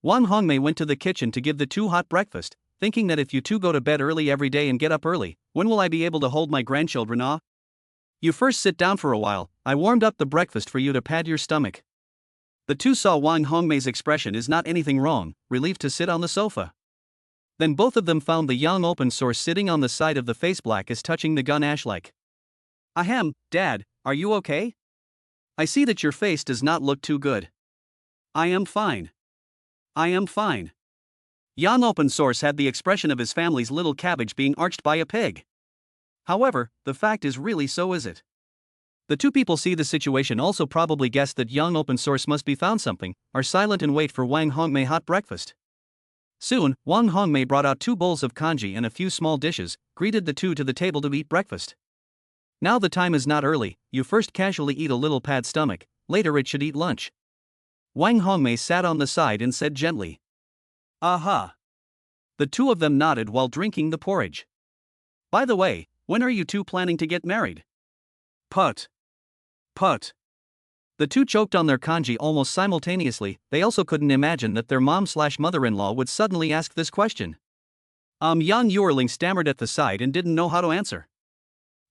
Wang Hongmei went to the kitchen to give the two hot breakfast, thinking that if you two go to bed early every day and get up early, when will I be able to hold my grandchildren? You first sit down for a while, I warmed up the breakfast for you to pad your stomach. The two saw Wang Hongmei's expression is not anything wrong, relieved to sit on the sofa. Then both of them found the young open source sitting on the side of the face, black as touching the gun, ash like. Ahem, Dad, are you okay? I see that your face does not look too good. I am fine. Young open source had the expression of his family's little cabbage being arched by a pig. However, the fact is really so is it. The two people see the situation also probably guess that young open source must be found something, are silent and wait for Wang Hongmei hot breakfast. Soon, Wang Hongmei brought out 2 bowls of congee and a few small dishes, greeted the two to the table to eat breakfast. Now the time is not early, you first casually eat a little pad stomach, later it should eat lunch. Wang Hongmei sat on the side and said gently. Aha. The two of them nodded while drinking the porridge. By the way, when are you two planning to get married? Put. The two choked on their kanji almost simultaneously. They also couldn't imagine that their mom/mother-in-law would suddenly ask this question. Yang Yuerling stammered at the side and didn't know how to answer.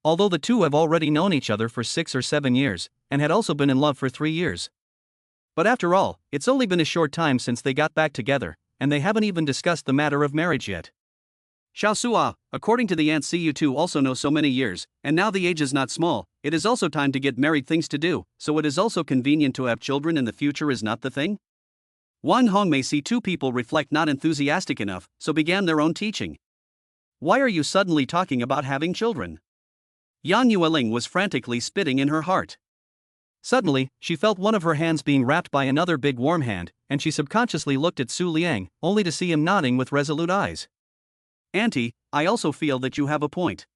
Although the two have already known each other for 6 or 7 years, and had also been in love for 3 years. But after all, it's only been a short time since they got back together, and they haven't even discussed the matter of marriage yet. Xiaosua, according to the aunt, you two also know so many years, and now the age is not small, it is also time to get married, things to do, so it is also convenient to have children in the future, is not the thing? Wang Hongmei see two people reflect not enthusiastic enough, so began their own teaching. Why are you suddenly talking about having children? Yang Yueling was frantically spitting in her heart. Suddenly, she felt one of her hands being wrapped by another big warm hand, and she subconsciously looked at Su Liang, only to see him nodding with resolute eyes. Auntie, I also feel that you have a point.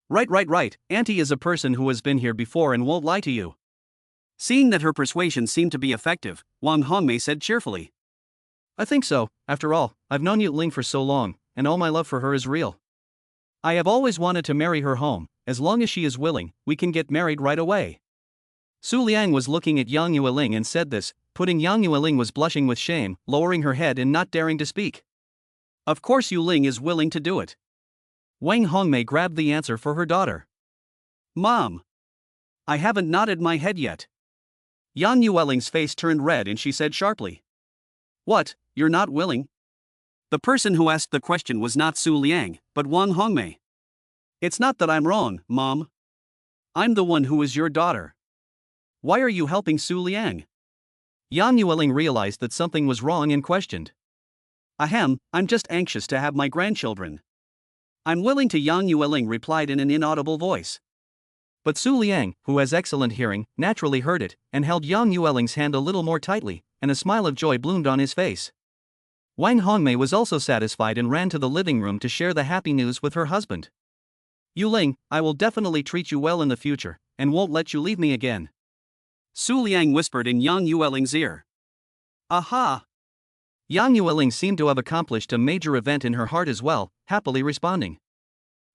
Right. Auntie is a person who has been here before and won't lie to you. Seeing that her persuasion seemed to be effective, Wang Hongmei said cheerfully. I think so, after all, I've known Yu Ling for so long, and all my love for her is real. I have always wanted to marry her home, as long as she is willing, we can get married right away. Su Liang was looking at Yang Yueling and said this, putting Yang Yueling was blushing with shame, lowering her head and not daring to speak. Of course Yuling is willing to do it. Wang Hongmei grabbed the answer for her daughter. Mom! I haven't nodded my head yet. Yang Yueling's face turned red and she said sharply. What, you're not willing? The person who asked the question was not Su Liang, but Wang Hongmei. It's not that I'm wrong, Mom. I'm the one who is your daughter. Why are you helping Su Liang? Yang Yueling realized that something was wrong and questioned. Ahem, I'm just anxious to have my grandchildren. I'm willing to, Yang Yueling replied in an inaudible voice. But Su Liang, who has excellent hearing, naturally heard it, and held Yang Yueling's hand a little more tightly, and a smile of joy bloomed on his face. Wang Hongmei was also satisfied and ran to the living room to share the happy news with her husband. Yuling, I will definitely treat you well in the future, and won't let you leave me again. Su Liang whispered in Yang Yueling's ear. Aha! Yang Yueling seemed to have accomplished a major event in her heart as well, happily responding.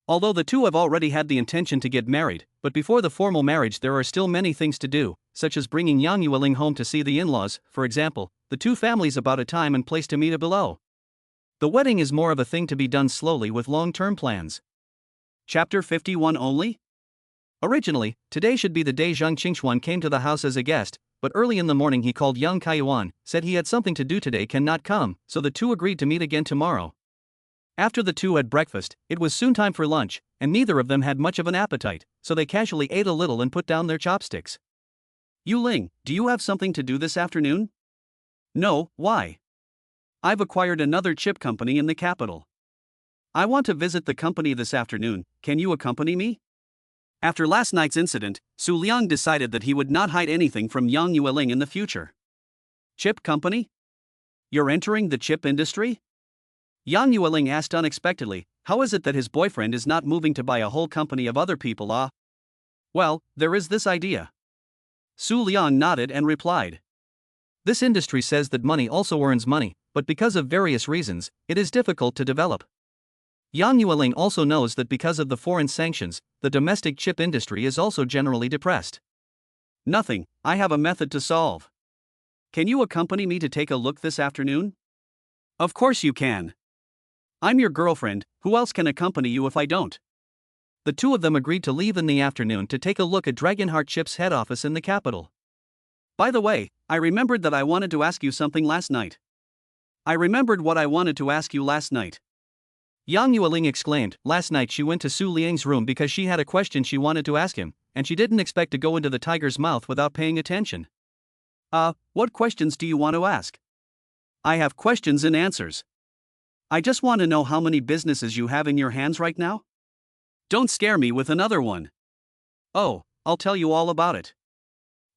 Although the two have already had the intention to get married, but before the formal marriage there are still many things to do, such as bringing Yang Yueling home to see the in-laws, for example, the two families about a time and place to meet below. The wedding is more of a thing to be done slowly with long-term plans. Chapter 51 only? Originally, today should be the day Zhang Qingxuan came to the house as a guest, but early in the morning he called Yang Kaiyuan, said he had something to do today, cannot come, so the two agreed to meet again tomorrow. After the two had breakfast, it was soon time for lunch, and neither of them had much of an appetite, so they casually ate a little and put down their chopsticks. Yuling, do you have something to do this afternoon? No, why? I've acquired another chip company in the capital. I want to visit the company this afternoon, can you accompany me? After last night's incident, Su Liang decided that he would not hide anything from Yang Yueling in the future. Chip company? You're entering the chip industry? Yang Yueling asked unexpectedly, how is it that his boyfriend is not moving to buy a whole company of other people? Well, there is this idea. Su Liang nodded and replied. This industry says that money also earns money, but because of various reasons, it is difficult to develop. Yang Yueling also knows that because of the foreign sanctions, the domestic chip industry is also generally depressed. Nothing, I have a method to solve. Can you accompany me to take a look this afternoon? Of course you can. I'm your girlfriend, who else can accompany you if I don't? The two of them agreed to leave in the afternoon to take a look at Dragonheart Chip's head office in the capital. By the way, I remembered that I wanted to ask you something last night. I remembered what I wanted to ask you last night. Yang Yueling exclaimed. Last night she went to Su Liang's room because she had a question she wanted to ask him, and she didn't expect to go into the tiger's mouth without paying attention. What questions do you want to ask? I have questions and answers. I just want to know how many businesses you have in your hands right now. Don't scare me with another one. Oh, I'll tell you all about it.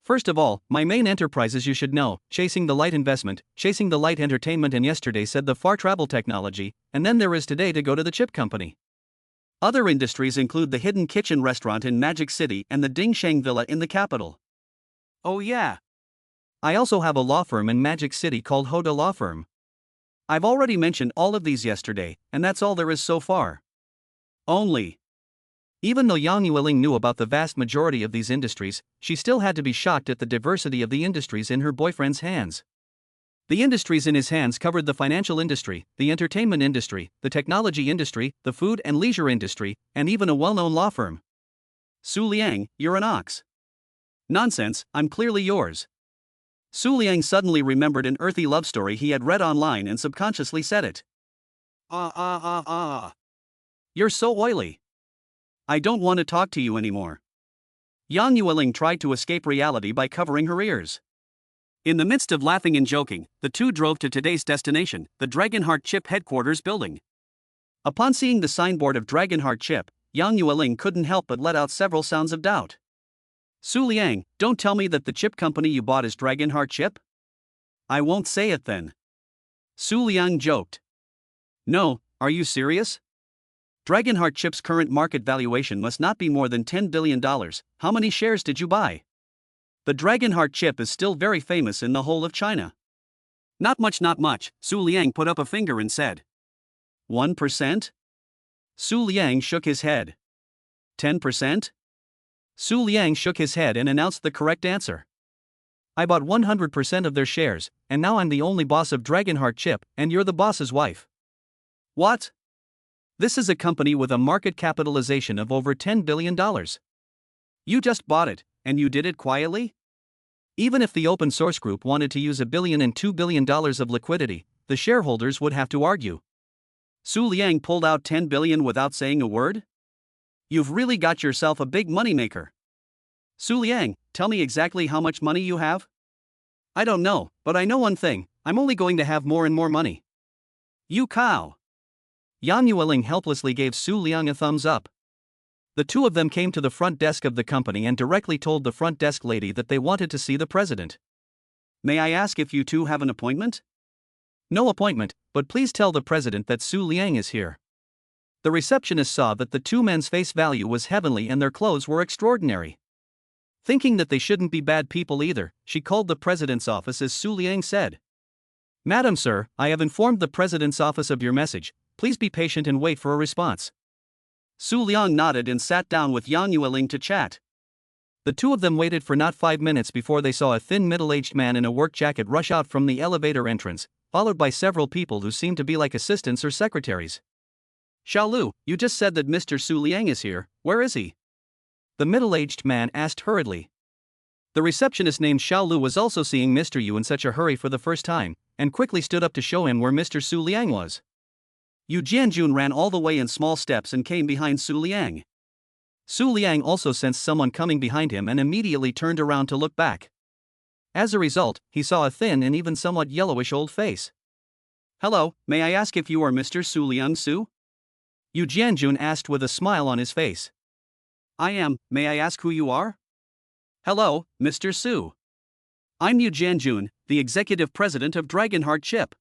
First of all, my main enterprises you should know: Chasing the Light Investment, Chasing the Light Entertainment, and yesterday said the Far Travel Technology, and then there is today to go to the chip company. Other industries include the Hidden Kitchen restaurant in Magic City and the Dingsheng Villa in the capital. Oh yeah. I also have a law firm in Magic City called Hoda Law Firm. I've already mentioned all of these yesterday, and that's all there is so far. Only. Even though Yang Yueling knew about the vast majority of these industries, she still had to be shocked at the diversity of the industries in her boyfriend's hands. The industries in his hands covered the financial industry, the entertainment industry, the technology industry, the food and leisure industry, and even a well-known law firm. Su Liang, you're an ox. Nonsense, I'm clearly yours. Su Liang suddenly remembered an earthy love story he had read online and subconsciously said it. You're so oily. I don't want to talk to you anymore. Yang Yueling tried to escape reality by covering her ears. In the midst of laughing and joking, the two drove to today's destination, the Dragonheart Chip headquarters building. Upon seeing the signboard of Dragonheart Chip, Yang Yueling couldn't help but let out several sounds of doubt. Su Liang, don't tell me that the chip company you bought is Dragonheart Chip? I won't say it then. Su Liang joked. No, are you serious? Dragonheart Chip's current market valuation must not be more than $10 billion. How many shares did you buy? The Dragonheart Chip is still very famous in the whole of China. Not much, Su Liang put up a finger and said. 1%? Su Liang shook his head. 10%? Su Liang shook his head and announced the correct answer. I bought 100% of their shares, and now I'm the only boss of Dragonheart Chip, and you're the boss's wife. What? This is a company with a market capitalization of over $10 billion. You just bought it, and you did it quietly? Even if the open source group wanted to use $1 billion and $2 billion of liquidity, the shareholders would have to argue. Su Liang pulled out $10 billion without saying a word? You've really got yourself a big moneymaker. Su Liang, tell me exactly how much money you have? I don't know, but I know one thing: I'm only going to have more and more money. You cow. Yang Yueling helplessly gave Su Liang a thumbs up. The two of them came to the front desk of the company and directly told the front desk lady that they wanted to see the president. May I ask if you two have an appointment? No appointment, but please tell the president that Su Liang is here. The receptionist saw that the two men's face value was heavenly and their clothes were extraordinary. Thinking that they shouldn't be bad people either, she called the president's office as Su Liang said. Madam Sir, I have informed the president's office of your message. Please be patient and wait for a response. Su Liang nodded and sat down with Yang Yueling to chat. The two of them waited for not 5 minutes before they saw a thin middle-aged man in a work jacket rush out from the elevator entrance, followed by several people who seemed to be like assistants or secretaries. Xiaolu, you just said that Mr. Su Liang is here. Where is he? The middle-aged man asked hurriedly. The receptionist named Xiaolu was also seeing Mr. Yu in such a hurry for the first time, and quickly stood up to show him where Mr. Su Liang was. Yu Jianjun ran all the way in small steps and came behind Su Liang. Su Liang also sensed someone coming behind him and immediately turned around to look back. As a result, he saw a thin and even somewhat yellowish old face. Hello, may I ask if you are Mr. Su Liang Su? Yu Jianjun asked with a smile on his face. I am. May I ask who you are? Hello, Mr. Su. I'm Yu Jianjun, the executive president of Dragonheart Chip.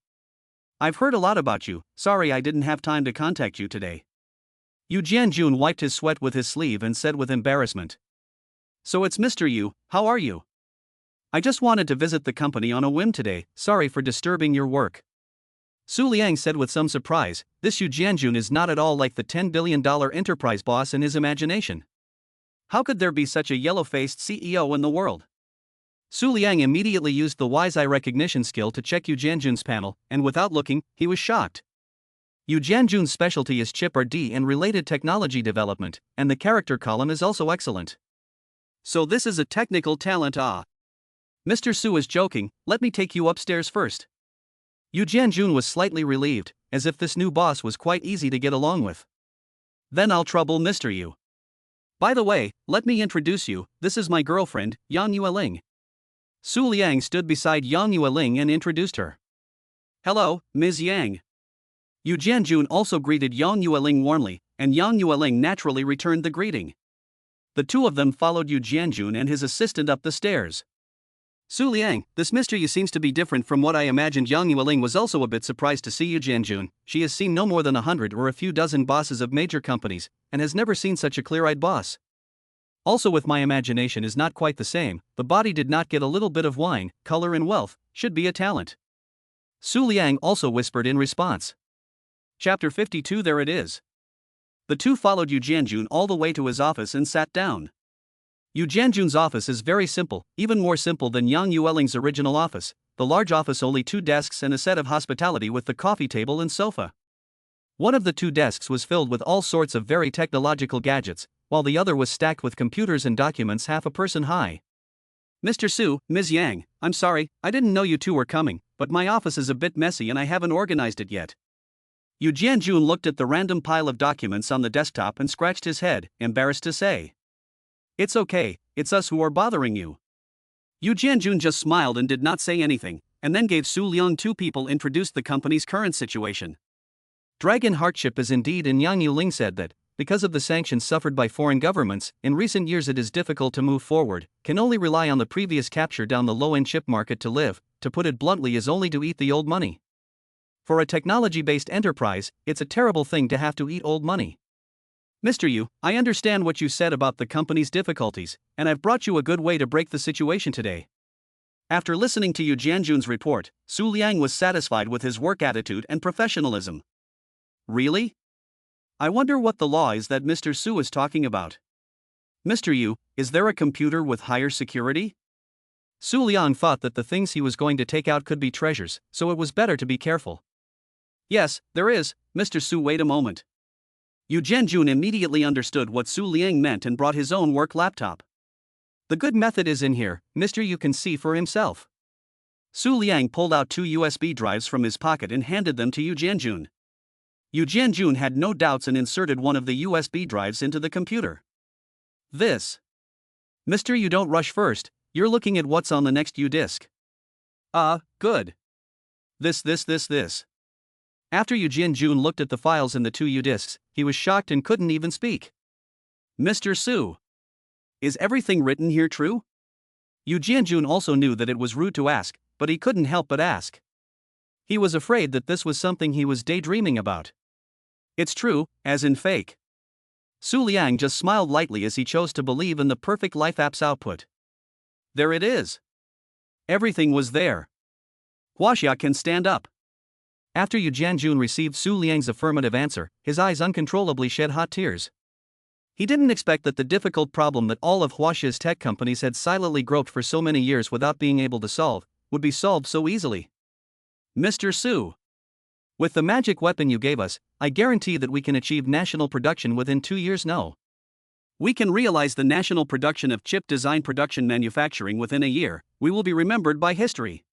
I've heard a lot about you. Sorry I didn't have time to contact you today. Yu Jianjun wiped his sweat with his sleeve and said with embarrassment. So it's Mr. Yu, how are you? I just wanted to visit the company on a whim today, sorry for disturbing your work. Su Liang said with some surprise. This Yu Jianjun is not at all like the $10 billion enterprise boss in his imagination. How could there be such a yellow-faced CEO in the world? Su Liang immediately used the wise eye recognition skill to check Yu Jianjun's panel, and without looking, he was shocked. Yu Jianjun's specialty is chip R&D and related technology development, and the character column is also excellent. So this is a technical talent, ah. Mr. Su is joking, let me take you upstairs first. Yu Jianjun was slightly relieved, as if this new boss was quite easy to get along with. Then I'll trouble Mr. Yu. By the way, let me introduce you, this is my girlfriend, Yang Yueling. Su Liang stood beside Yang Yueling and introduced her. Hello, Ms. Yang. Yu Jianjun also greeted Yang Yueling warmly, and Yang Yueling naturally returned the greeting. The two of them followed Yu Jianjun and his assistant up the stairs. Su Liang, this Mr. Yu seems to be different from what I imagined. Yang Yueling was also a bit surprised to see Yu Jianjun. She has seen no more than 100 or a few dozen bosses of major companies, and has never seen such a clear-eyed boss. Also, with my imagination is not quite the same, the body did not get a little bit of wine, color and wealth, should be a talent. Su Liang also whispered in response. Chapter 52. There it is. The two followed Yu Jianjun all the way to his office and sat down. Yu Jianjun's office is very simple, even more simple than Yang Yueling's original office. The large office only 2 desks and a set of hospitality with the coffee table and sofa. One of the 2 desks was filled with all sorts of very technological gadgets, while the other was stacked with computers and documents half a person high. Mr. Su, Ms. Yang, I'm sorry, I didn't know you two were coming, but my office is a bit messy and I haven't organized it yet. Yu Jianjun looked at the random pile of documents on the desktop and scratched his head, embarrassed to say. It's okay, it's us who are bothering you. Yu Jianjun just smiled and did not say anything, and then gave Su Liang 2 people introduced the company's current situation. Dragon Heartship is indeed, and Yang Yueling said that, because of the sanctions suffered by foreign governments, in recent years it is difficult to move forward, can only rely on the previous capture down the low-end chip market to live, to put it bluntly is only to eat the old money. For a technology-based enterprise, it's a terrible thing to have to eat old money. Mr. Yu, I understand what you said about the company's difficulties, and I've brought you a good way to break the situation today. After listening to Yu Jianjun's report, Su Liang was satisfied with his work attitude and professionalism. Really? I wonder what the law is that Mr. Su is talking about. Mr. Yu, is there a computer with higher security? Su Liang thought that the things he was going to take out could be treasures, so it was better to be careful. Yes, there is, Mr. Su. Wait a moment. Yu Jianjun immediately understood what Su Liang meant and brought his own work laptop. The good method is in here, Mr. Yu can see for himself. Su Liang pulled out 2 USB drives from his pocket and handed them to Yu Jianjun. Yu Jianjun had no doubts and inserted one of the USB drives into the computer. This. Mr. Yu, don't rush first, you're looking at what's on the next U disk. Good. This. After Yu Jianjun looked at the files in the 2 U disks, he was shocked and couldn't even speak. Mr. Su. Is everything written here true? Yu Jianjun also knew that it was rude to ask, but he couldn't help but ask. He was afraid that this was something he was daydreaming about. It's true, as in fake. Su Liang just smiled lightly as he chose to believe in the perfect life app's output. There it is. Everything was there. Huaxia can stand up. After Yu Jianjun received Su Liang's affirmative answer, his eyes uncontrollably shed hot tears. He didn't expect that the difficult problem that all of Huaxia's tech companies had silently groped for so many years without being able to solve, would be solved so easily. Mr. Su. With the magic weapon you gave us, I guarantee that we can achieve national production within 2 years. No. We can realize the national production of chip design production manufacturing within a year. We will be remembered by history.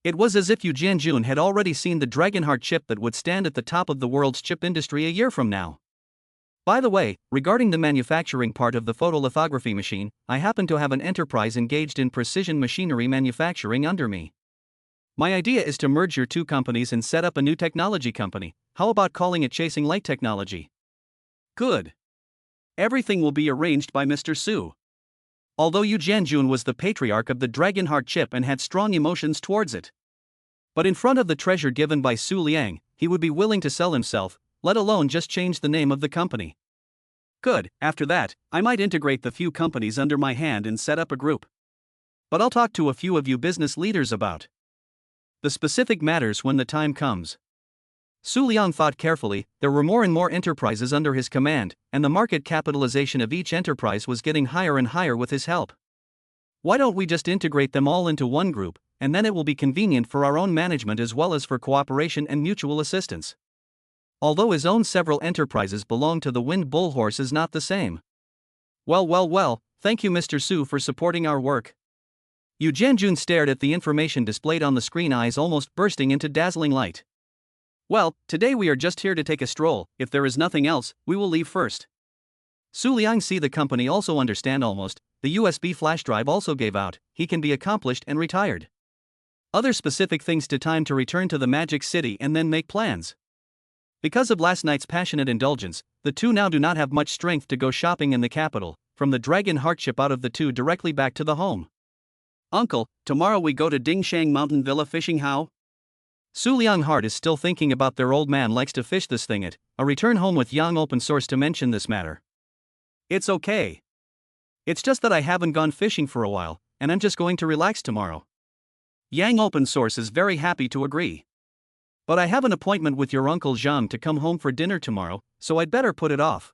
It was as if Yu Jianjun had already seen the Dragonheart chip that would stand at the top of the world's chip industry a year from now. By the way, regarding the manufacturing part of the photolithography machine, I happen to have an enterprise engaged in precision machinery manufacturing under me. My idea is to merge your 2 companies and set up a new technology company. How about calling it Chasing Light Technology? Good. Everything will be arranged by Mr. Su. Although Yu Jianjun was the patriarch of the Dragonheart chip and had strong emotions towards it. But in front of the treasure given by Su Liang, he would be willing to sell himself, let alone just change the name of the company. Good, after that, I might integrate the few companies under my hand and set up a group. But I'll talk to a few of you business leaders about the specific matters when the time comes. Su Liang thought carefully. There were more and more enterprises under his command, and the market capitalization of each enterprise was getting higher and higher with his help. Why don't we just integrate them all into one group, and then it will be convenient for our own management as well as for cooperation and mutual assistance. Although his own several enterprises belong to the Wind Bullhorse is not the same. Well, thank you Mr. Su for supporting our work. Yu Jianjun stared at the information displayed on the screen, eyes almost bursting into dazzling light. Well, today we are just here to take a stroll. If there is nothing else, we will leave first. Su Liang see the company also understand almost. The USB flash drive also gave out. He can be accomplished and retired. Other specific things to time to return to the Magic City and then make plans. Because of last night's passionate indulgence, the two now do not have much strength to go shopping in the capital. From the Dragon Heart ship out of the two directly back to the home. Uncle, tomorrow we go to Dingshang Mountain Villa fishing how? Su Liang Heart is still thinking about their old man likes to fish this thing at a return home with Yang Open Source to mention this matter. It's okay. It's just that I haven't gone fishing for a while, and I'm just going to relax tomorrow. Yang Open Source is very happy to agree. But I have an appointment with your Uncle Zhang to come home for dinner tomorrow, so I'd better put it off.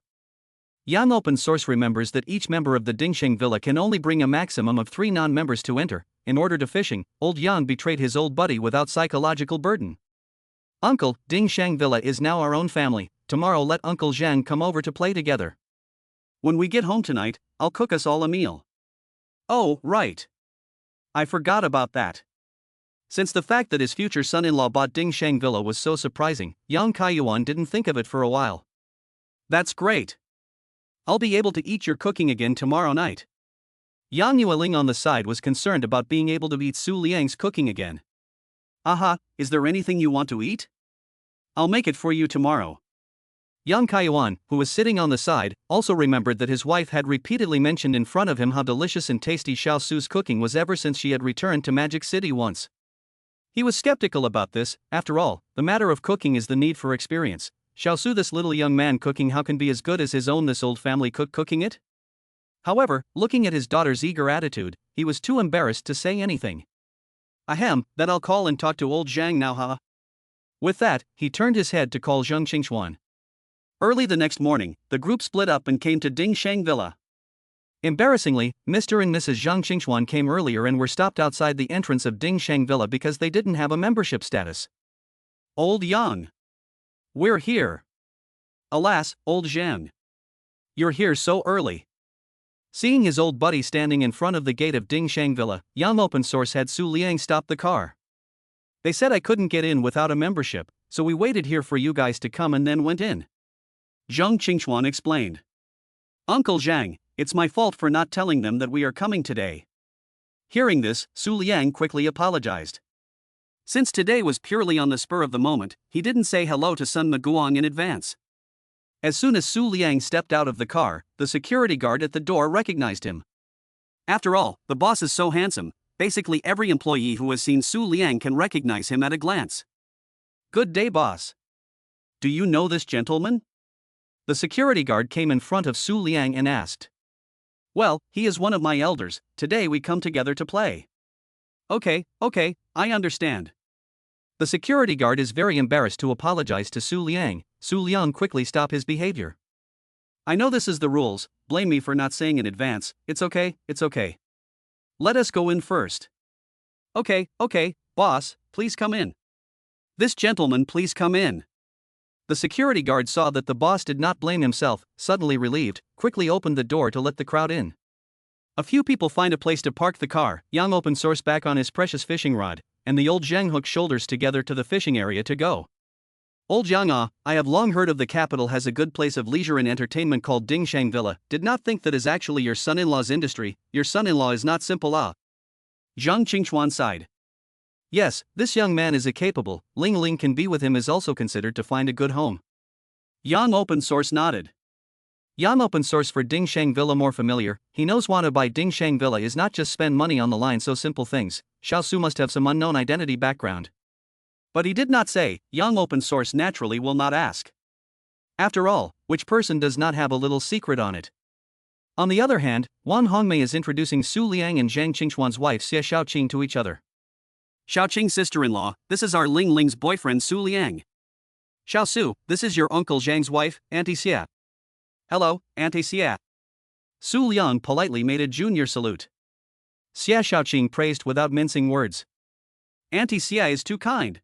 Yang Open Source remembers that each member of the Dingsheng Villa can only bring a maximum of 3 non-members to enter. In order to fishing, old Yang betrayed his old buddy without psychological burden. Uncle, Dingsheng Villa is now our own family. Tomorrow let Uncle Zhang come over to play together. When we get home tonight, I'll cook us all a meal. Oh, right. I forgot about that. Since the fact that his future son-in-law bought Dingsheng Villa was so surprising, Yang Kaiyuan didn't think of it for a while. That's great. I'll be able to eat your cooking again tomorrow night. Yang Yueling on the side was concerned about being able to eat Su Liang's cooking again. Aha, is there anything you want to eat? I'll make it for you tomorrow. Yang Kaiyuan, who was sitting on the side, also remembered that his wife had repeatedly mentioned in front of him how delicious and tasty Xiao Su's cooking was ever since she had returned to Magic City once. He was skeptical about this. After all, the matter of cooking is the need for experience. Xiao Su, this little young man cooking, how can be as good as his own this old family cook cooking it? However, looking at his daughter's eager attitude, he was too embarrassed to say anything. Ahem, then I'll call and talk to old Zhang now, huh? With that, he turned his head to call Zheng Qingxuan. Early the next morning, the group split up and came to Dingsheng Villa. Embarrassingly, Mr. and Mrs. Zhang Qingxuan came earlier and were stopped outside the entrance of Dingsheng Villa because they didn't have a membership status. Old Yang. We're here. Alas, old Zhang. You're here so early. Seeing his old buddy standing in front of the gate of Dingsheng Villa, Yang Open Source had Su Liang stop the car. They said I couldn't get in without a membership, so we waited here for you guys to come and then went in. Zheng Qingxuan explained. Uncle Zhang, it's my fault for not telling them that we are coming today. Hearing this, Su Liang quickly apologized. Since today was purely on the spur of the moment, he didn't say hello to Sun Maguang in advance. As soon as Su Liang stepped out of the car, the security guard at the door recognized him. After all, the boss is so handsome, basically every employee who has seen Su Liang can recognize him at a glance. Good day, boss. Do you know this gentleman? The security guard came in front of Su Liang and asked. Well, he is one of my elders. Today we come together to play. Okay, I understand. The security guard is very embarrassed to apologize to Su Liang. Su Liang quickly stopped his behavior. I know this is the rules, blame me for not saying in advance. It's okay. Let us go in first. Okay, boss, please come in. This gentleman, please come in. The security guard saw that the boss did not blame himself, suddenly relieved, quickly opened the door to let the crowd in. A few people find a place to park the car, Yang Open Source back on his precious fishing rod, and the old Zhang hooked shoulders together to the fishing area to go. Old Zhang, I have long heard of the capital has a good place of leisure and entertainment called Dingsheng Villa, did not think that is actually your son-in-law's industry. Your son-in-law is not simple. Zhang Qingxuan sighed. Yes, this young man is a capable, Ling Ling can be with him is also considered to find a good home. Yang Open Source nodded. Yang Open Source for Dingsheng Villa more familiar, he knows wanna buy Dingsheng Villa is not just spend money on the line so simple things, Xiao Su must have some unknown identity background. But he did not say, Yang Open Source naturally will not ask. After all, which person does not have a little secret on it? On the other hand, Wang Hongmei is introducing Su Liang and Zhang Qingxuan's wife Xie Xiaoqing to each other. Xiaoqing's sister-in-law, this is our Ling Ling's boyfriend Su Liang. Xiao Su, this is your uncle Zhang's wife, Auntie Xia. Hello, Auntie Xia. Su Liang politely made a junior salute. Xia Xiaoqing praised without mincing words. Auntie Xia is too kind.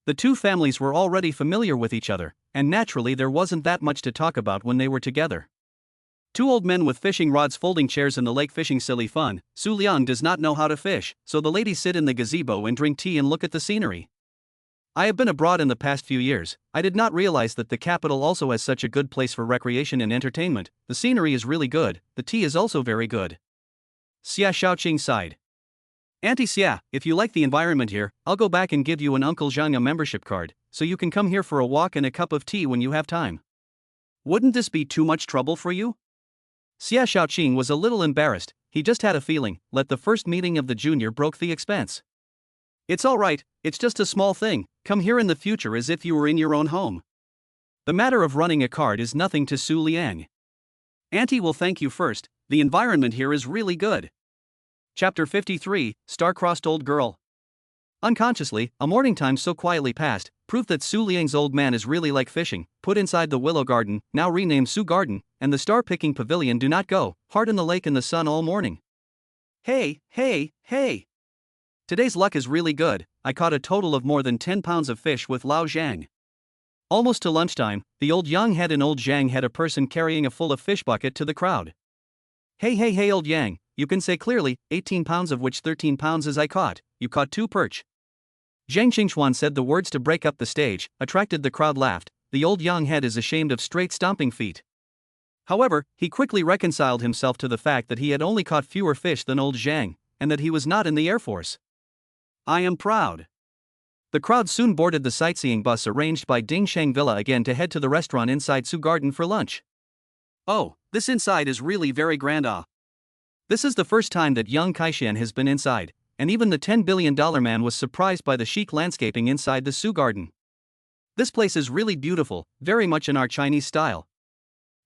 The two families were already familiar with each other, and naturally there wasn't that much to talk about when they were together. Two old men with fishing rods folding chairs in the lake fishing silly fun. Su Liang does not know how to fish, so the ladies sit in the gazebo and drink tea and look at the scenery. I have been abroad in the past few years. I did not realize that the capital also has such a good place for recreation and entertainment. The scenery is really good, the tea is also very good. Xia Xiaoqing sighed. Auntie Xia, if you like the environment here, I'll go back and give you an Uncle Zhang a membership card, so you can come here for a walk and a cup of tea when you have time. Wouldn't this be too much trouble for you? Xia Xiaoqing was a little embarrassed. He just had a feeling, let the first meeting of the junior broke the expense. It's alright, it's just a small thing, come here in the future as if you were in your own home. The matter of running a card is nothing to Su Liang. Auntie will thank you first, the environment here is really good. Chapter 53, Star-Crossed Old Girl. Unconsciously, a morning time so quietly passed, proved that Su Liang's old man is really like fishing, put inside the Willow Garden, now renamed Su Garden, and the star-picking pavilion do not go, hard in the lake in the sun all morning. Hey! Today's luck is really good, I caught a total of more than 10 pounds of fish with Lao Zhang. Almost to lunchtime, the old Yang Head and old Zhang had a person carrying a full of fish bucket to the crowd. Hey old Yang, you can say clearly, 18 pounds of which 13 pounds is I caught, you caught 2 perch. Zhang Qingxuan said the words to break up the stage, attracted the crowd laughed, the old Yang Head is ashamed of straight stomping feet. However, he quickly reconciled himself to the fact that he had only caught fewer fish than old Zhang, and that he was not in the Air Force. I am proud. The crowd soon boarded the sightseeing bus arranged by Ding Shang Villa again to head to the restaurant inside Su Garden for lunch. Oh, this inside is really very grand. This is the first time that young Kaishan has been inside, and even the $10 billion man was surprised by the chic landscaping inside the Su Garden. This place is really beautiful, very much in our Chinese style.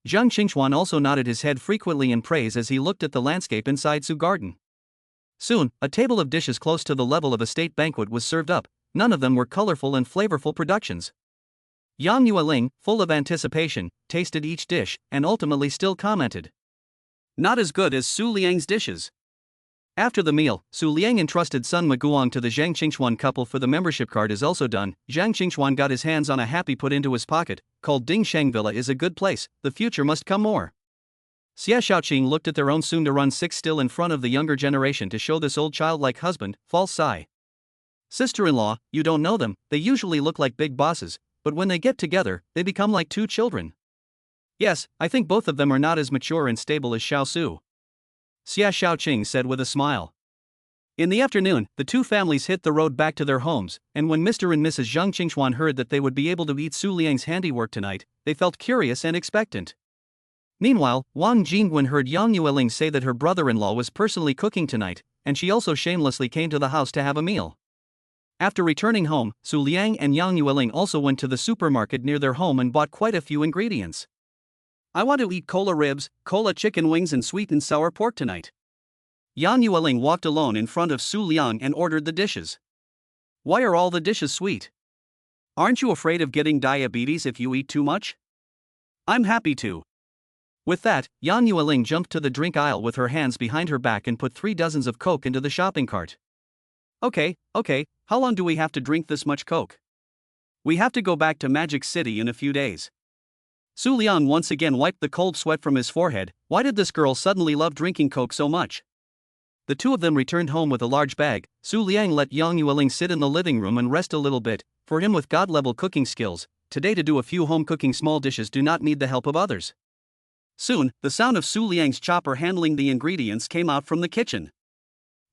Zhang Qingxuan also nodded his head frequently in praise as he looked at the landscape inside Su Garden. Soon, a table of dishes close to the level of a state banquet was served up. None of them were colorful and flavorful productions. Yang Yueling, full of anticipation, tasted each dish, and ultimately still commented, "Not as good as Su Liang's dishes." After the meal, Su Liang entrusted Sun Maguang to the Zhang Qingxuan couple for the membership card is also done. Zhang Qingxuan got his hands on a happy put into his pocket, called Ding Shang Villa is a good place, the future must come more. Xia Xiaoqing looked at their own soon-to-run 6 still in front of the younger generation to show this old childlike husband, false sigh. Sister-in-law, you don't know them, they usually look like big bosses, but when they get together, they become like 2 children. Yes, I think both of them are not as mature and stable as Xiao Su. Xia Xiaoqing said with a smile. In the afternoon, the two families hit the road back to their homes, and when Mr. and Mrs. Zhang Qingxuan heard that they would be able to eat Su Liang's handiwork tonight, they felt curious and expectant. Meanwhile, Wang Jingwen heard Yang Yueling say that her brother-in-law was personally cooking tonight, and she also shamelessly came to the house to have a meal. After returning home, Su Liang and Yang Yueling also went to the supermarket near their home and bought quite a few ingredients. I want to eat cola ribs, cola chicken wings and sweet and sour pork tonight. Yang Yueling walked alone in front of Su Liang and ordered the dishes. Why are all the dishes sweet? Aren't you afraid of getting diabetes if you eat too much? I'm happy to. With that, Yang Yueling jumped to the drink aisle with her hands behind her back and put 3 dozens of Coke into the shopping cart. Okay, how long do we have to drink this much Coke? We have to go back to Magic City in a few days. Su Liang once again wiped the cold sweat from his forehead. Why did this girl suddenly love drinking Coke so much? The two of them returned home with a large bag. Su Liang let Yang Yueling sit in the living room and rest a little bit. For him with god-level cooking skills, today to do a few home-cooking small dishes do not need the help of others. Soon, the sound of Su Liang's chopper handling the ingredients came out from the kitchen.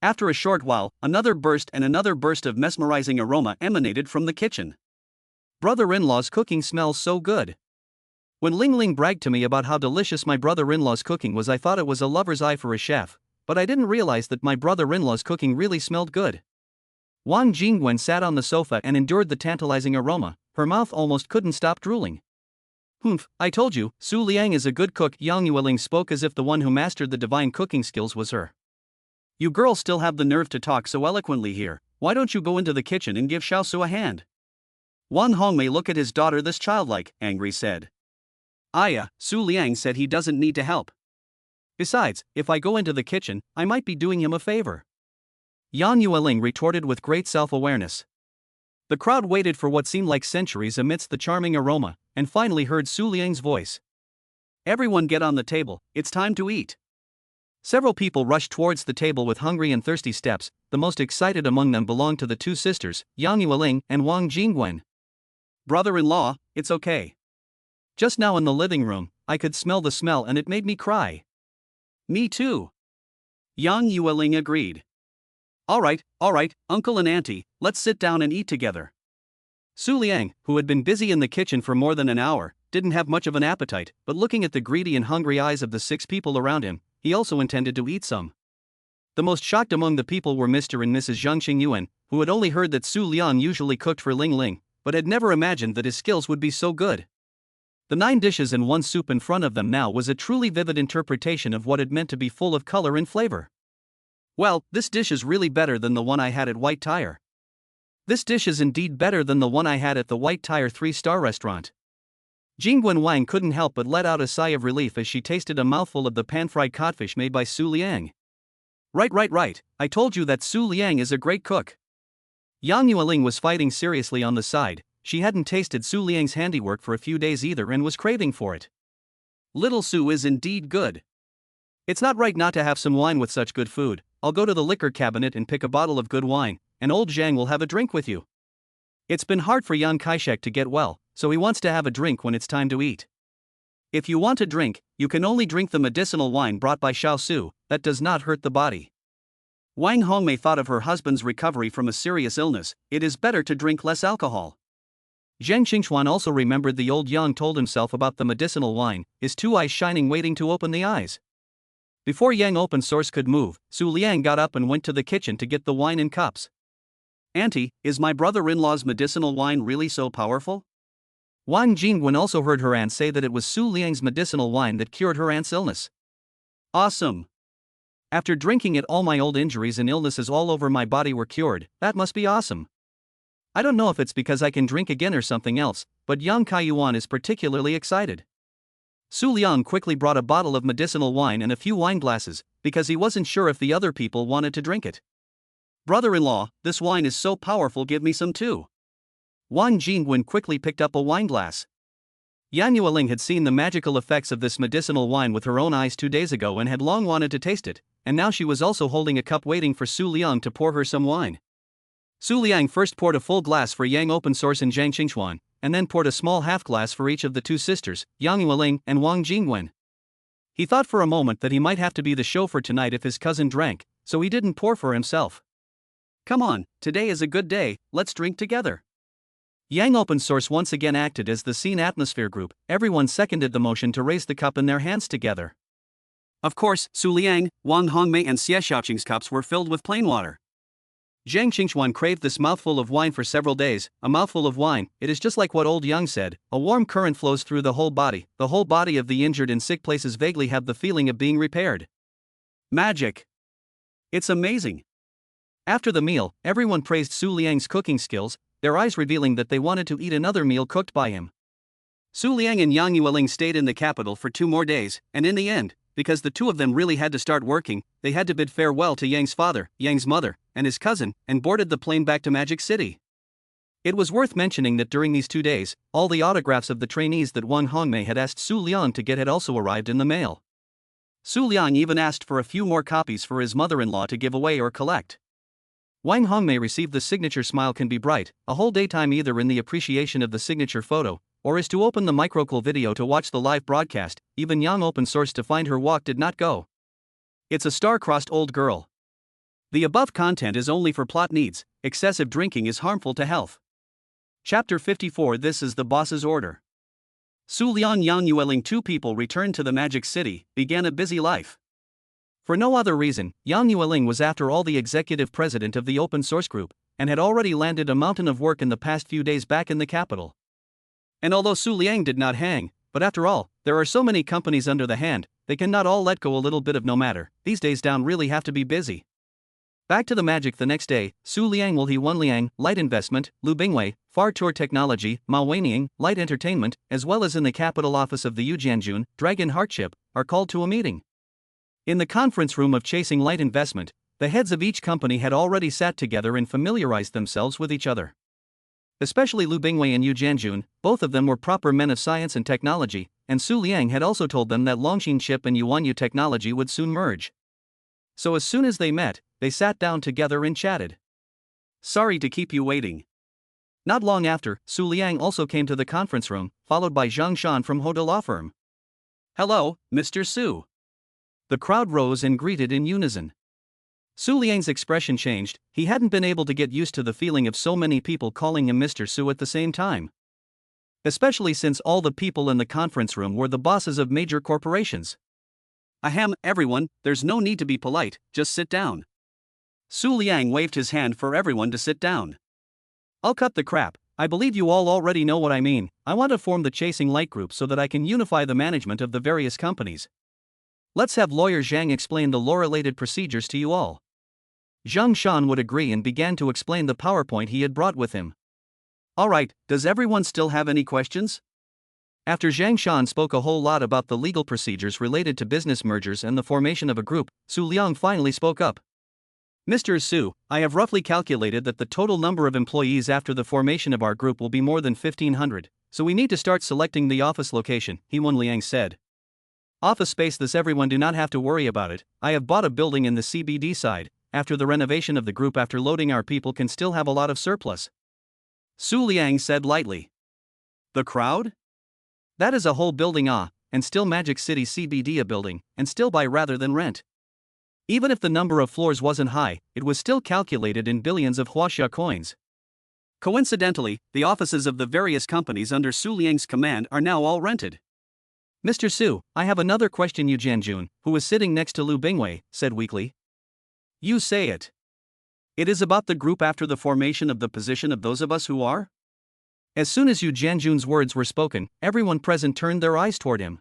After a short while, another burst of mesmerizing aroma emanated from the kitchen. Brother-in-law's cooking smells so good. When Ling Ling bragged to me about how delicious my brother-in-law's cooking was, I thought it was a lover's eye for a chef, but I didn't realize that my brother-in-law's cooking really smelled good. Wang Jingwen sat on the sofa and endured the tantalizing aroma, her mouth almost couldn't stop drooling. Humph, I told you, Su Liang is a good cook. Yang Yueling spoke as if the one who mastered the divine cooking skills was her. You girls still have the nerve to talk so eloquently here. Why don't you go into the kitchen and give Xiao Su a hand? Wang Hongmei looked at his daughter this childlike, angry said. Aya, Su Liang said he doesn't need to help. Besides, if I go into the kitchen, I might be doing him a favor. Yang Yueling retorted with great self-awareness. The crowd waited for what seemed like centuries amidst the charming aroma, and finally heard Su Liang's voice. Everyone get on the table, it's time to eat. Several people rushed towards the table with hungry and thirsty steps. The most excited among them belonged to the two sisters, Yang Yueling and Wang Jingwen. Brother-in-law, it's okay. Just now in the living room, I could smell the smell and it made me cry. Me too. Yang Yueling agreed. All right, uncle and auntie, let's sit down and eat together. Su Liang, who had been busy in the kitchen for more than an hour, didn't have much of an appetite, but looking at the greedy and hungry eyes of the 6 people around him, he also intended to eat some. The most shocked among the people were Mr. and Mrs. Zhang Qingyuan, who had only heard that Su Liang usually cooked for Ling Ling, but had never imagined that his skills would be so good. The 9 dishes and 1 soup in front of them now was a truly vivid interpretation of what it meant to be full of color and flavor. Well, this dish is really better than the one I had at White Tire. This dish is indeed better than the one I had at the White Tire 3-star restaurant. Jingwen Wang couldn't help but let out a sigh of relief as she tasted a mouthful of the pan-fried codfish made by Su Liang. Right. I told you that Su Liang is a great cook. Yang Yueling was fighting seriously on the side. She hadn't tasted Su Liang's handiwork for a few days either and was craving for it. Little Su is indeed good. It's not right not to have some wine with such good food. I'll go to the liquor cabinet and pick a bottle of good wine, and old Zhang will have a drink with you. It's been hard for Yang Kaishek to get well, so he wants to have a drink when it's time to eat. If you want a drink, you can only drink the medicinal wine brought by Xiao Su, that does not hurt the body. Wang Hongmei thought of her husband's recovery from a serious illness. It is better to drink less alcohol. Zhang Xingchuan also remembered the old Yang told himself about the medicinal wine, his 2 eyes shining waiting to open the eyes. Before Yang Open Source could move, Su Liang got up and went to the kitchen to get the wine in cups. Auntie, is my brother-in-law's medicinal wine really so powerful? Wang Jingwen also heard her aunt say that it was Su Liang's medicinal wine that cured her aunt's illness. Awesome. After drinking it, all my old injuries and illnesses all over my body were cured. That must be awesome. I don't know if it's because I can drink again or something else, but Yang Kaiyuan is particularly excited. Su Liang quickly brought a bottle of medicinal wine and a few wine glasses, because he wasn't sure if the other people wanted to drink it. Brother-in-law, this wine is so powerful, give me some too. Wang Jingwen quickly picked up a wine glass. Yang Yueling had seen the magical effects of this medicinal wine with her own eyes 2 days ago and had long wanted to taste it, and now she was also holding a cup waiting for Su Liang to pour her some wine. Su Liang first poured a full glass for Yang Open Source and Zhang Xingchuan, and then poured a small half glass for each of the 2 sisters, Yang Yueling and Wang Jingwen. He thought for a moment that he might have to be the chauffeur tonight if his cousin drank, so he didn't pour for himself. Come on, today is a good day, let's drink together. Yang Open Source once again acted as the scene atmosphere group. Everyone seconded the motion to raise the cup in their hands together. Of course, Su Liang, Wang Hongmei and Xie Xiaoqing's cups were filled with plain water. Zhang Xingchuan craved this mouthful of wine for several days. A mouthful of wine, it is just like what old Yang said, a warm current flows through the whole body of the injured and sick places vaguely have the feeling of being repaired. Magic. It's amazing. After the meal, everyone praised Su Liang's cooking skills, their eyes revealing that they wanted to eat another meal cooked by him. Su Liang and Yang Yueling stayed in the capital for 2 more days, and in the end, because the 2 of them really had to start working, they had to bid farewell to Yang's father, Yang's mother, and his cousin, and boarded the plane back to Magic City. It was worth mentioning that during these 2 days, all the autographs of the trainees that Wang Hongmei had asked Su Liang to get had also arrived in the mail. Su Liang even asked for a few more copies for his mother-in-law to give away or collect. Wang Hongmei received the signature smile can be bright, a whole daytime either in the appreciation of the signature photo, or is to open the microcool video to watch the live broadcast. Even Yang Open Source to find her walk did not go. It's a star-crossed old girl. The above content is only for plot needs. Excessive drinking is harmful to health. Chapter 54. This is the boss's order. Su Liang Yang Yueling, 2 people returned to the Magic City, began a busy life. For no other reason, Yang Yueling was after all the executive president of the Open Source Group, and had already landed a mountain of work in the past few days back in the capital. And although Su Liang did not hang, But after all, there are so many companies under the hand, they cannot all let go a little bit of no matter. These days down really have to be busy. Back to the magic the next day, Su Liang Will He Wan Liang, Light Investment, Lu Bingwei, Far Tour Technology, Ma Weiniang, Light Entertainment, as well as in the capital office of the Yujianjun, Dragon Heartship, are called to a meeting. In the conference room of Chasing Light Investment, the heads of each company had already sat together and familiarized themselves with each other. Especially Lu Bingwei and Yu Jianjun, both of them were proper men of science and technology, and Su Liang had also told them that Longxin Ship and Yuanyu Technology would soon merge. So as soon as they met, they sat down together and chatted. Sorry to keep you waiting. Not long after, Su Liang also came to the conference room, followed by Zhang Shan from Hoda Law Firm. Hello, Mr. Su. The crowd rose and greeted in unison. Su Liang's expression changed. He hadn't been able to get used to the feeling of so many people calling him Mr. Su at the same time. Especially since all the people in the conference room were the bosses of major corporations. Ahem, everyone, there's no need to be polite, just sit down. Su Liang waved his hand for everyone to sit down. I'll cut the crap. I believe you all already know what I mean. I want to form the Chasing Light Group so that I can unify the management of the various companies. Let's have lawyer Zhang explain the law-related procedures to you all. Zhang Shan would agree and began to explain the PowerPoint he had brought with him. Alright, does everyone still have any questions? After Zhang Shan spoke a whole lot about the legal procedures related to business mergers and the formation of a group, Su Liang finally spoke up. Mr. Su, I have roughly calculated that the total number of employees after the formation of our group will be more than 1,500, so we need to start selecting the office location, He Wan Liang said. Office space, this everyone do not have to worry about it. I have bought a building in the CBD side. After the renovation of the group, after loading, our people can still have a lot of surplus. Su Liang said lightly. The crowd? That is a whole building, and still Magic City CBD a building, and still buy rather than rent. Even if the number of floors wasn't high, it was still calculated in billions of Huaxia coins. Coincidentally, the offices of the various companies under Su Liang's command are now all rented. Mr. Su, I have another question. Yu Jianjun, who was sitting next to Lu Bingwei, said weakly. You say it. It is about the group after the formation of the position of those of us who are? As soon as Yu Jianjun's words were spoken, everyone present turned their eyes toward him.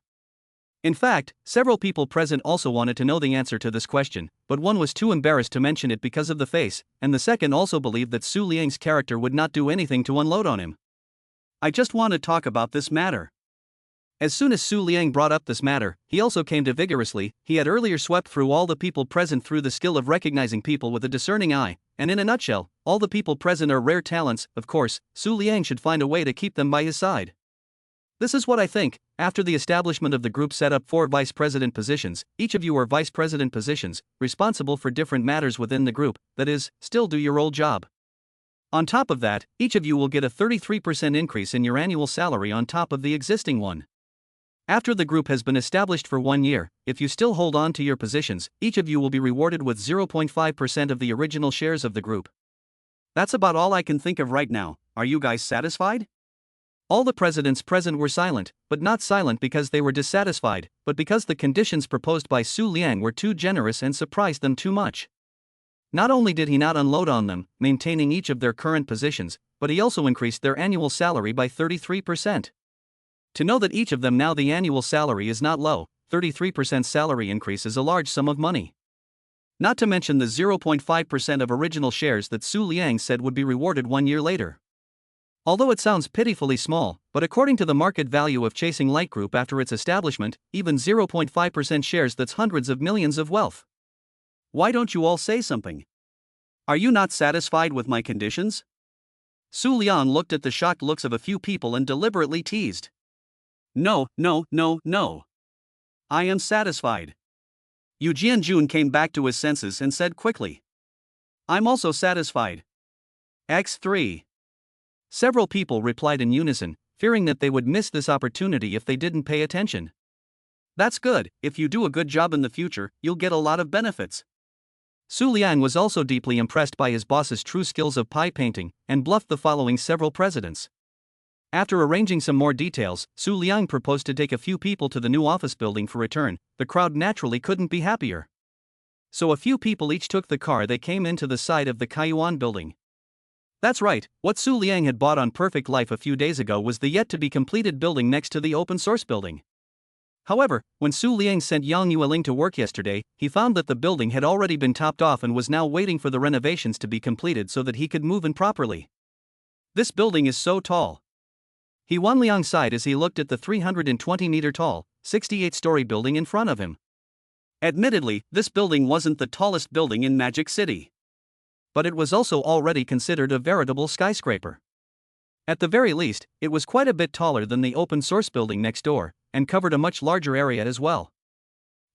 In fact, several people present also wanted to know the answer to this question, but one was too embarrassed to mention it because of the face, and the second also believed that Su Liang's character would not do anything to unload on him. I just want to talk about this matter. As soon as Su Liang brought up this matter, he also came to vigorously. He had earlier swept through all the people present through the skill of recognizing people with a discerning eye, and in a nutshell, all the people present are rare talents. Of course, Su Liang should find a way to keep them by his side. This is what I think. After the establishment of the group, set up 4 vice president positions. Each of you are vice president positions, responsible for different matters within the group, that is, still do your old job. On top of that, each of you will get a 33% increase in your annual salary on top of the existing one. After the group has been established for 1 year, if you still hold on to your positions, each of you will be rewarded with 0.5% of the original shares of the group. That's about all I can think of right now. Are you guys satisfied? All the presidents present were silent, but not silent because they were dissatisfied, but because the conditions proposed by Su Liang were too generous and surprised them too much. Not only did he not unload on them, maintaining each of their current positions, but he also increased their annual salary by 33%. To know that each of them now the annual salary is not low, 33% salary increase is a large sum of money. Not to mention the 0.5% of original shares that Su Liang said would be rewarded 1 year later. Although it sounds pitifully small, but according to the market value of Chasing Light Group after its establishment, even 0.5% shares, that's hundreds of millions of wealth. Why don't you all say something? Are you not satisfied with my conditions? Su Liang looked at the shocked looks of a few people and deliberately teased. No. I am satisfied. Yu Jianjun came back to his senses and said quickly. I'm also satisfied. X3. Several people replied in unison, fearing that they would miss this opportunity if they didn't pay attention. That's good. If you do a good job in the future, you'll get a lot of benefits. Su Liang was also deeply impressed by his boss's true skills of pie painting, and bluffed the following several presidents. After arranging some more details, Su Liang proposed to take a few people to the new office building for return. The crowd naturally couldn't be happier. So a few people each took the car. They came into the side of the Kaiyuan building. That's right, what Su Liang had bought on Perfect Life a few days ago was the yet-to-be-completed building next to the open-source building. However, when Su Liang sent Yang Yueling to work yesterday, he found that the building had already been topped off and was now waiting for the renovations to be completed so that he could move in properly. This building is so tall. He Wan Liang sighed as he looked at the 320-meter-tall, 68-story building in front of him. Admittedly, this building wasn't the tallest building in Magic City. But it was also already considered a veritable skyscraper. At the very least, it was quite a bit taller than the open-source building next door, and covered a much larger area as well.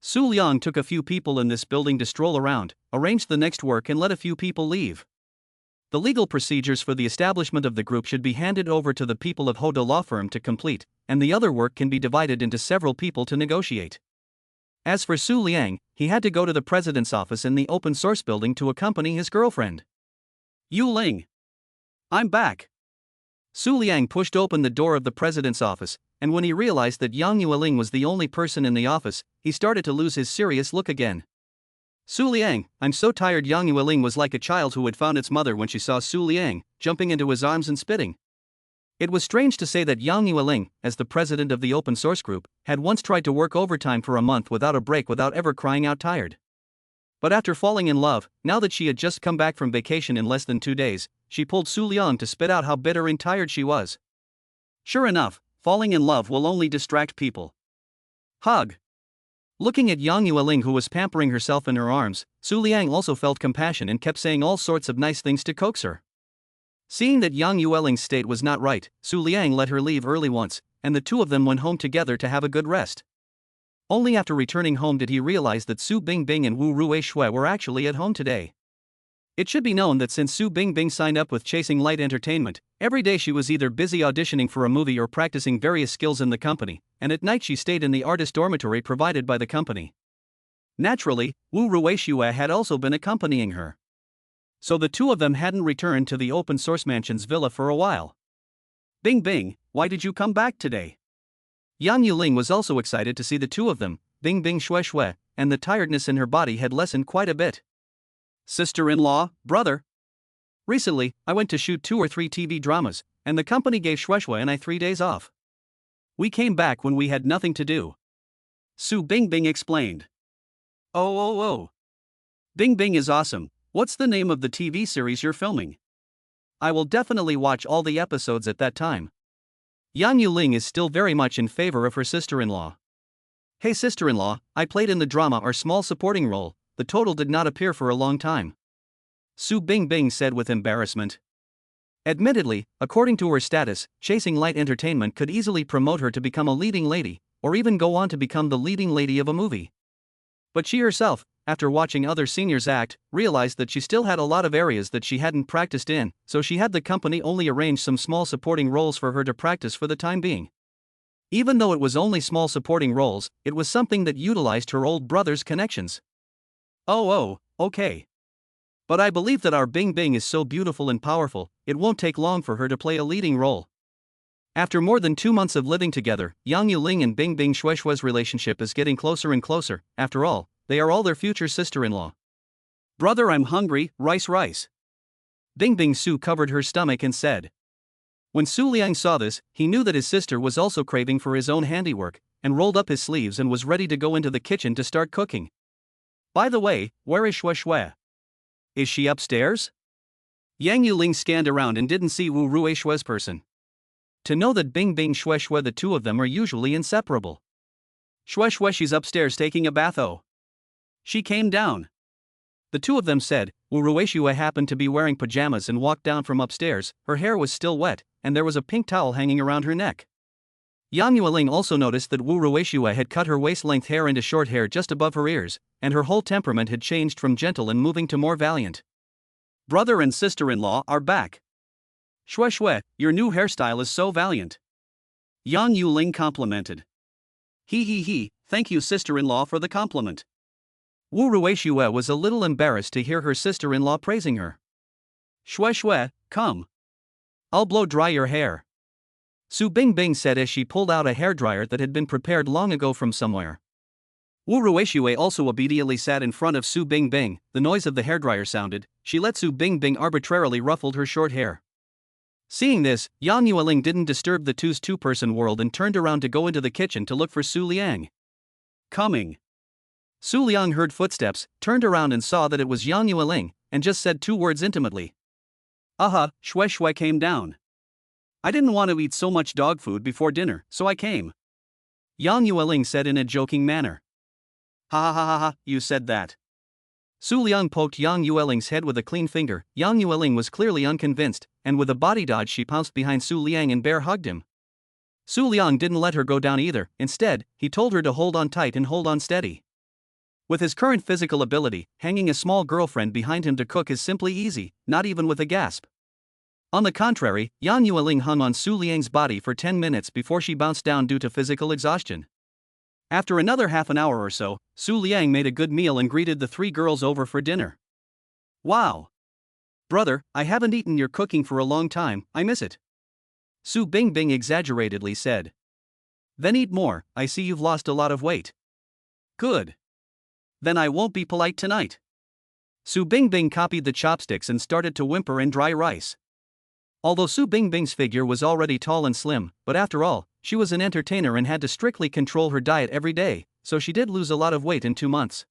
Su Liang took a few people in this building to stroll around, arranged the next work and let a few people leave. The legal procedures for the establishment of the group should be handed over to the people of Hoda Law Firm to complete, and the other work can be divided into several people to negotiate. As for Su Liang, he had to go to the president's office in the open source building to accompany his girlfriend. Yu Ling. I'm back. Su Liang pushed open the door of the president's office, and when he realized that Yang Yueling was the only person in the office, he started to lose his serious look again. Su Liang, I'm so tired. Yang Yueling was like a child who had found its mother when she saw Su Liang, jumping into his arms and spitting. It was strange to say that Yang Yueling, as the president of the open source group, had once tried to work overtime for a month without a break without ever crying out tired. But after falling in love, now that she had just come back from vacation in less than 2 days, she pulled Su Liang to spit out how bitter and tired she was. Sure enough, falling in love will only distract people. Hug. Looking at Yang Yueling, who was pampering herself in her arms, Su Liang also felt compassion and kept saying all sorts of nice things to coax her. Seeing that Yang Yueling's state was not right, Su Liang let her leave early once, and the two of them went home together to have a good rest. Only after returning home did he realize that Su Bingbing and Wu Ruishui were actually at home today. It should be known that since Su Bingbing signed up with Chasing Light Entertainment, every day she was either busy auditioning for a movie or practicing various skills in the company, and at night she stayed in the artist dormitory provided by the company. Naturally, Wu Ruishui had also been accompanying her. So the two of them hadn't returned to the open source mansion's villa for a while. Bingbing, why did you come back today? Yang Yueling was also excited to see the two of them. Bingbing Shui, and the tiredness in her body had lessened quite a bit. Sister-in-law, brother. Recently, I went to shoot 2 or 3 TV dramas, and the company gave Shui and I 3 days off. We came back when we had nothing to do. Su Bingbing explained. Oh. Bingbing is awesome. What's the name of the TV series you're filming? I will definitely watch all the episodes at that time. Yang Yueling is still very much in favor of her sister-in-law. Hey sister-in-law, I played in the drama or small supporting role. The total did not appear for a long time. Su Bingbing said with embarrassment. Admittedly, according to her status, Chasing Light Entertainment could easily promote her to become a leading lady, or even go on to become the leading lady of a movie. But she herself, after watching other seniors act, realized that she still had a lot of areas that she hadn't practiced in, so she had the company only arrange some small supporting roles for her to practice for the time being. Even though it was only small supporting roles, it was something that utilized her old brother's connections. Oh, okay. But I believe that our Bingbing is so beautiful and powerful, it won't take long for her to play a leading role. After more than 2 months of living together, Yang Yueling and Bingbing Shuishui's relationship is getting closer and closer. After all, they are all their future sister-in-law. Brother, I'm hungry, rice. Bingbing Su covered her stomach and said. When Su Liang saw this, he knew that his sister was also craving for his own handiwork, and rolled up his sleeves and was ready to go into the kitchen to start cooking. By the way, where is Shui? Is she upstairs? Yang Yueling scanned around and didn't see Wu Ruishui's person. To know that Bingbing Shui, the two of them are usually inseparable. Shui, she's upstairs taking a bath. Oh. She came down. The two of them said. Wu Ruishui happened to be wearing pajamas and walked down from upstairs. Her hair was still wet, and there was a pink towel hanging around her neck. Yang Yueling also noticed that Wu Ruishui had cut her waist-length hair into short hair just above her ears, and her whole temperament had changed from gentle and moving to more valiant. Brother and sister-in-law are back. Shui, your new hairstyle is so valiant. Yang Yueling complimented. He, thank you sister-in-law for the compliment. Wu Ruishui was a little embarrassed to hear her sister-in-law praising her. Shui, come. I'll blow dry your hair. Su Bingbing said as she pulled out a hairdryer that had been prepared long ago from somewhere. Wu Ruixue also obediently sat in front of Su Bingbing. The noise of the hairdryer sounded. She let Su Bingbing arbitrarily ruffled her short hair. Seeing this, Yang Yueling didn't disturb the two's two-person world and turned around to go into the kitchen to look for Su Liang. Coming. Su Liang heard footsteps, turned around and saw that it was Yang Yueling, and just said two words intimately. Aha, Shui Shui came down. I didn't want to eat so much dog food before dinner, so I came. Yang Yueling said in a joking manner. Ha ha ha ha ha, you said that. Su Liang poked Yang Yueling's head with a clean finger. Yang Yueling was clearly unconvinced, and with a body dodge she pounced behind Su Liang and bear hugged him. Su Liang didn't let her go down either. Instead, he told her to hold on tight and hold on steady. With his current physical ability, hanging a small girlfriend behind him to cook is simply easy, not even with a gasp. On the contrary, Yang Yueling hung on Su Liang's body for 10 minutes before she bounced down due to physical exhaustion. After another half an hour or so, Su Liang made a good meal and greeted the three girls over for dinner. Wow! Brother, I haven't eaten your cooking for a long time, I miss it. Su Bingbing exaggeratedly said. Then eat more, I see you've lost a lot of weight. Good. Then I won't be polite tonight. Su Bingbing copied the chopsticks and started to whimper and dry rice. Although Su Bingbing's figure was already tall and slim, but after all, she was an entertainer and had to strictly control her diet every day, so she did lose a lot of weight in 2 months.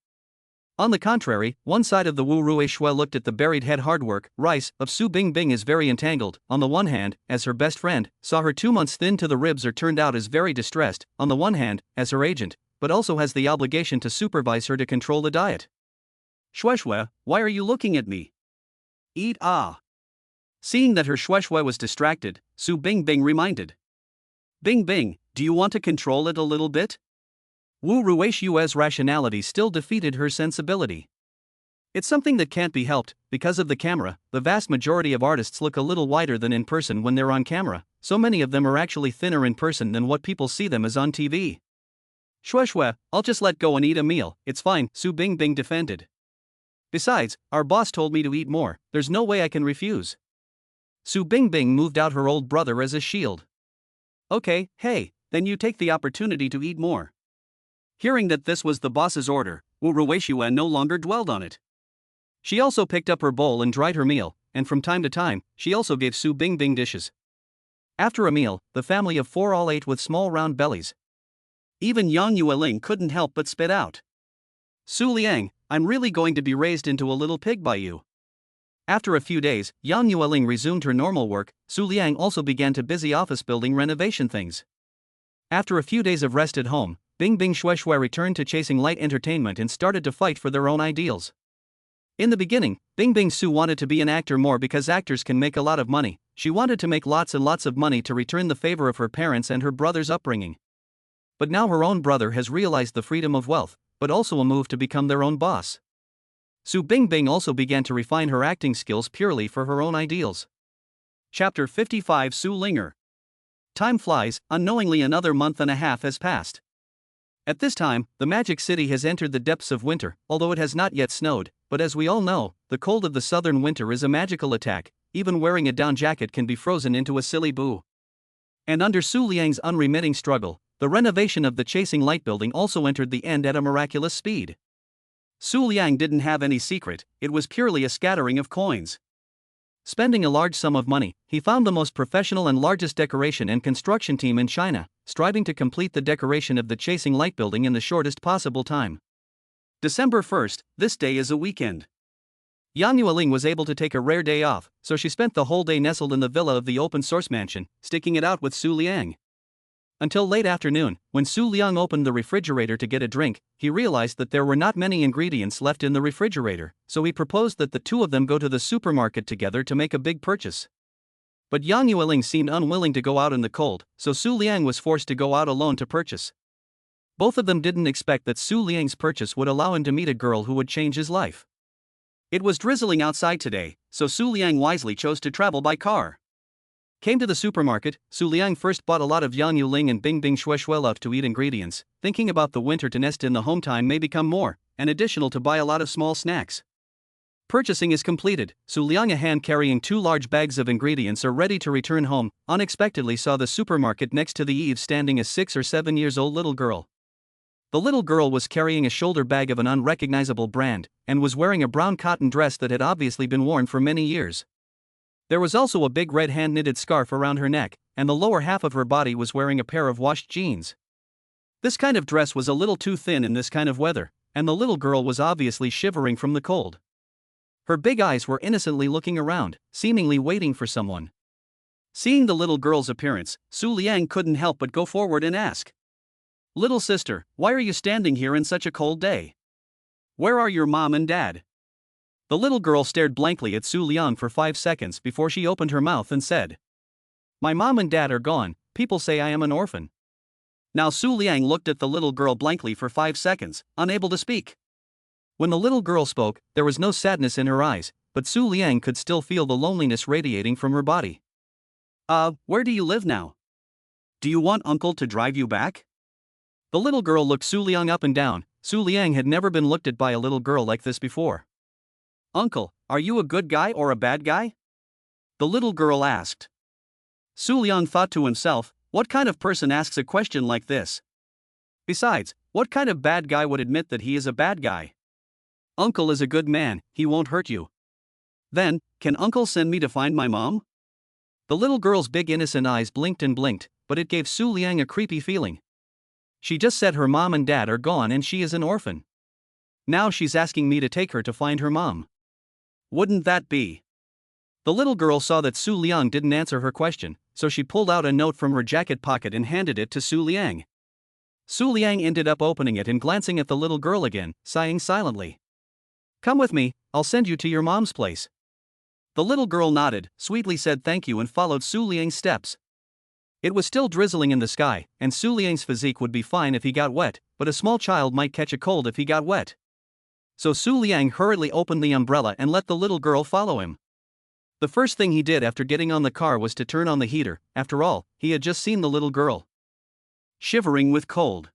On the contrary, one side of the Wu Ruixue looked at the buried head hard work, rice, of Su Bingbing is very entangled. On the one hand, as her best friend, saw her 2 months thin to the ribs or turned out as very distressed, on the one hand, as her agent, but also has the obligation to supervise her to control the diet. Shui Shui, why are you looking at me? Eat ah. Seeing that her Shui Shui was distracted, Su Bingbing reminded. Bingbing, do you want to control it a little bit? Wu Ruixue's rationality still defeated her sensibility. It's something that can't be helped. Because of the camera, the vast majority of artists look a little wider than in person when they're on camera. So many of them are actually thinner in person than what people see them as on TV. Shui Shui, I'll just let go and eat a meal, it's fine, Su Bingbing defended. Besides, our boss told me to eat more, there's no way I can refuse. Su Bingbing moved out her old brother as a shield. Okay, hey, then you take the opportunity to eat more. Hearing that this was the boss's order, Wu Ruixue no longer dwelled on it. She also picked up her bowl and dried her meal, and from time to time, she also gave Su Bingbing dishes. After a meal, the family of 4 all ate with small round bellies. Even Yang Yueling couldn't help but spit out. Su Liang, I'm really going to be raised into a little pig by you. After a few days, Yang Yueling resumed her normal work. Su Liang also began to busy office building renovation things. After a few days of rest at home, Bingbing Shui Shui returned to chasing light entertainment and started to fight for their own ideals. In the beginning, Bingbing Su wanted to be an actor more because actors can make a lot of money. She wanted to make lots and lots of money to return the favor of her parents and her brother's upbringing. But now her own brother has realized the freedom of wealth, but also a move to become their own boss. Su Bingbing also began to refine her acting skills purely for her own ideals. Chapter 55 Su Linger. Time flies, unknowingly another month and a half has passed. At this time, the Magic City has entered the depths of winter, although it has not yet snowed, but as we all know, the cold of the southern winter is a magical attack, even wearing a down jacket can be frozen into a silly boo. And under Su Liang's unremitting struggle, the renovation of the Chasing Light building also entered the end at a miraculous speed. Su Liang didn't have any secret, it was purely a scattering of coins. Spending a large sum of money, he found the most professional and largest decoration and construction team in China, striving to complete the decoration of the Chasing Light building in the shortest possible time. December 1st, this day is a weekend. Yang Yueling was able to take a rare day off, so she spent the whole day nestled in the villa of the open source mansion, sticking it out with Su Liang. Until late afternoon, when Su Liang opened the refrigerator to get a drink, he realized that there were not many ingredients left in the refrigerator, so he proposed that the two of them go to the supermarket together to make a big purchase. But Yang Yueling seemed unwilling to go out in the cold, so Su Liang was forced to go out alone to purchase. Both of them didn't expect that Su Liang's purchase would allow him to meet a girl who would change his life. It was drizzling outside today, so Su Liang wisely chose to travel by car. Came to the supermarket, Su Liang first bought a lot of Yang Yueling and Bingbing Shui Shui love to eat ingredients, thinking about the winter to nest in the home time may become more, and additional to buy a lot of small snacks. Purchasing is completed, Su Liang, a hand carrying 2 large bags of ingredients are ready to return home, unexpectedly saw the supermarket next to the eaves standing a 6 or 7 years old little girl. The little girl was carrying a shoulder bag of an unrecognizable brand, and was wearing a brown cotton dress that had obviously been worn for many years. There was also a big red hand-knitted scarf around her neck, and the lower half of her body was wearing a pair of washed jeans. This kind of dress was a little too thin in this kind of weather, and the little girl was obviously shivering from the cold. Her big eyes were innocently looking around, seemingly waiting for someone. Seeing the little girl's appearance, Su Liang couldn't help but go forward and ask, "Little sister, why are you standing here in such a cold day? Where are your mom and dad?" The little girl stared blankly at Su Liang for 5 seconds before she opened her mouth and said, "My mom and dad are gone, people say I am an orphan." Now Su Liang looked at the little girl blankly for 5 seconds, unable to speak. When the little girl spoke, there was no sadness in her eyes, but Su Liang could still feel the loneliness radiating from her body. Where do you live now? Do you want uncle to drive you back?" The little girl looked Su Liang up and down. Su Liang had never been looked at by a little girl like this before. "Uncle, are you a good guy or a bad guy?" the little girl asked. Su Liang thought to himself, what kind of person asks a question like this? Besides, what kind of bad guy would admit that he is a bad guy? Uncle is a good man, he won't hurt you. Then, can uncle send me to find my mom? The little girl's big innocent eyes blinked and blinked, but it gave Su Liang a creepy feeling. She just said her mom and dad are gone and she is an orphan. Now she's asking me to take her to find her mom. Wouldn't that be? The little girl saw that Su Liang didn't answer her question, so she pulled out a note from her jacket pocket and handed it to Su Liang. Su Liang ended up opening it and glancing at the little girl again, sighing silently. "Come with me, I'll send you to your mom's place." The little girl nodded, sweetly said thank you and followed Su Liang's steps. It was still drizzling in the sky, and Su Liang's physique would be fine if he got wet, but a small child might catch a cold if he got wet. So Su Liang hurriedly opened the umbrella and let the little girl follow him. The first thing he did after getting on the car was to turn on the heater. After all, he had just seen the little girl shivering with cold.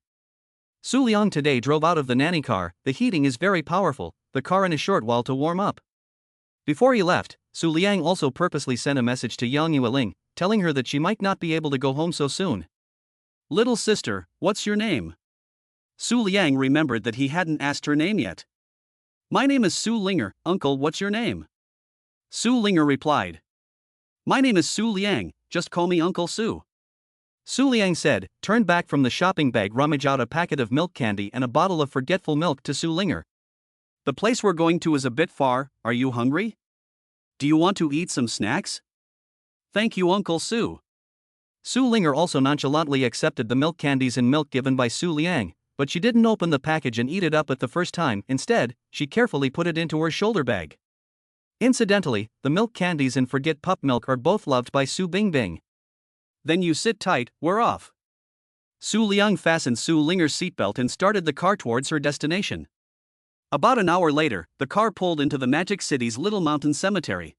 Su Liang today drove out of the nanny car. The heating is very powerful, the car in a short while to warm up. Before he left, Su Liang also purposely sent a message to Yang Yueling, telling her that she might not be able to go home so soon. "Little sister, what's your name?" Su Liang remembered that he hadn't asked her name yet. "My name is Su Linger, uncle, what's your name?" Su Linger replied. "My name is Su Liang, just call me Uncle Su." Su Liang said, turned back from the shopping bag, rummage out a packet of milk candy and a bottle of forgetful milk to Su Linger. "The place we're going to is a bit far, are you hungry? Do you want to eat some snacks?" "Thank you, Uncle Su." Su Linger also nonchalantly accepted the milk candies and milk given by Su Liang, but she didn't open the package and eat it up at the first time. Instead, she carefully put it into her shoulder bag. Incidentally, the milk candies and forget pup milk are both loved by Su Bingbing. "Then you sit tight, we're off." Su Liang fastened Su Linger's seatbelt and started the car towards her destination. About an hour later, the car pulled into the Magic City's Little Mountain Cemetery.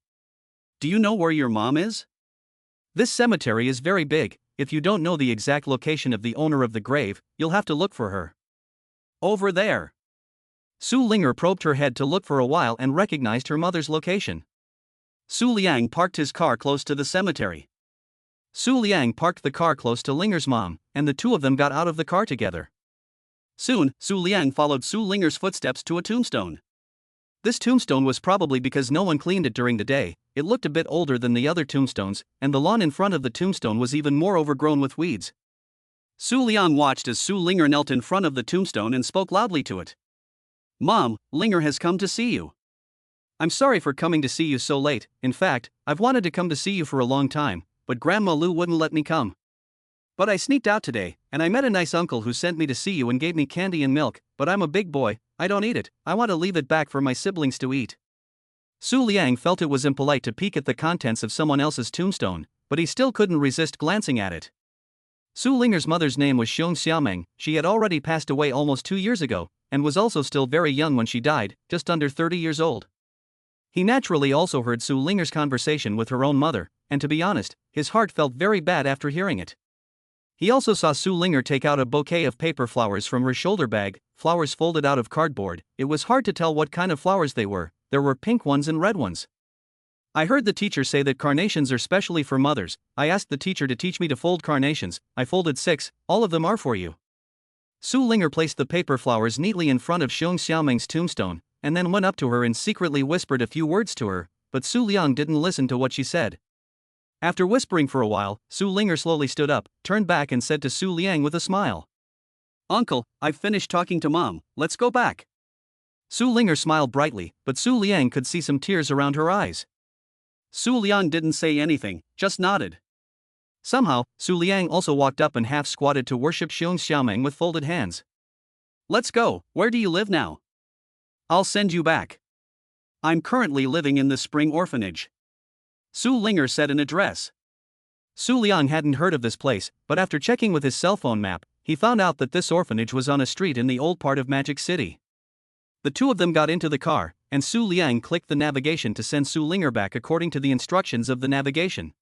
"Do you know where your mom is?" "This cemetery is very big. If you don't know the exact location of the owner of the grave, you'll have to look for her." "Over there." Su Linger probed her head to look for a while and recognized her mother's location. Su Liang parked his car close to the cemetery. Su Liang parked the car close to Linger's mom, and the two of them got out of the car together. Soon, Su Liang followed Su Linger's footsteps to a tombstone. This tombstone was probably because no one cleaned it during the day. It looked a bit older than the other tombstones, and the lawn in front of the tombstone was even more overgrown with weeds. Su Liang watched as Su Linger knelt in front of the tombstone and spoke loudly to it. "Mom, Linger has come to see you." "I'm sorry for coming to see you so late. In fact, I've wanted to come to see you for a long time, but Grandma Lu wouldn't let me come. But I sneaked out today, and I met a nice uncle who sent me to see you and gave me candy and milk, but I'm a big boy, I don't eat it, I want to leave it back for my siblings to eat." Su Liang felt it was impolite to peek at the contents of someone else's tombstone, but he still couldn't resist glancing at it. Su Linger's mother's name was Xiong Xiaomeng. She had already passed away almost 2 years ago, and was also still very young when she died, just under 30 years old. He naturally also heard Su Linger's conversation with her own mother, and to be honest, his heart felt very bad after hearing it. He also saw Su Linger take out a bouquet of paper flowers from her shoulder bag, flowers folded out of cardboard. It was hard to tell what kind of flowers they were. There were pink ones and red ones. "I heard the teacher say that carnations are specially for mothers. I asked the teacher to teach me to fold carnations. I folded 6, all of them are for you." Su Linger placed the paper flowers neatly in front of Xiong Xiaoming's tombstone, and then went up to her and secretly whispered a few words to her, but Su Liang didn't listen to what she said. After whispering for a while, Su Linger slowly stood up, turned back and said to Su Liang with a smile, "Uncle, I've finished talking to Mom, let's go back." Su Linger smiled brightly, but Su Liang could see some tears around her eyes. Su Liang didn't say anything, just nodded. Somehow, Su Liang also walked up and half squatted to worship Xiong Xiaoming with folded hands. "Let's go, where do you live now? I'll send you back. I'm currently living in the Spring Orphanage," Su Linger said in address. Su Liang hadn't heard of this place, but after checking with his cell phone map, he found out that this orphanage was on a street in the old part of Magic City. The two of them got into the car, and Su Liang clicked the navigation to send Su Linger back according to the instructions of the navigation.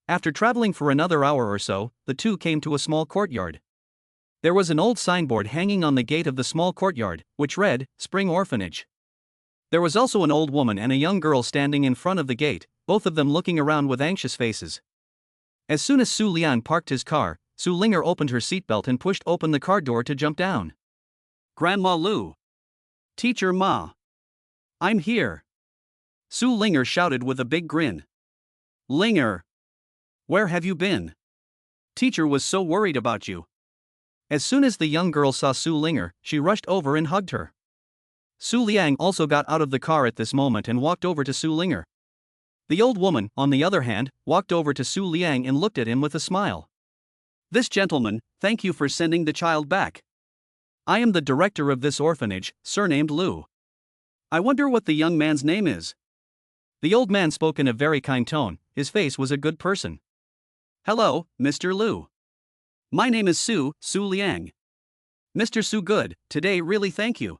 After traveling for another hour or so, the two came to a small courtyard. There was an old signboard hanging on the gate of the small courtyard, which read, Spring Orphanage. There was also an old woman and a young girl standing in front of the gate, both of them looking around with anxious faces. As soon as Su Liang parked his car, Su Linger opened her seatbelt and pushed open the car door to jump down. "Grandma Lu. Teacher Ma. I'm here," Su Linger shouted with a big grin. "Linger. Where have you been? Teacher was so worried about you." As soon as the young girl saw Su Linger, she rushed over and hugged her. Su Liang also got out of the car at this moment and walked over to Su Linger. The old woman, on the other hand, walked over to Su Liang and looked at him with a smile. "This gentleman, thank you for sending the child back. I am the director of this orphanage, surnamed Lu. I wonder what the young man's name is." The old man spoke in a very kind tone. His face was a good person. "Hello, Mr. Lu. My name is Su Liang. Mr. Su Good, today really thank you."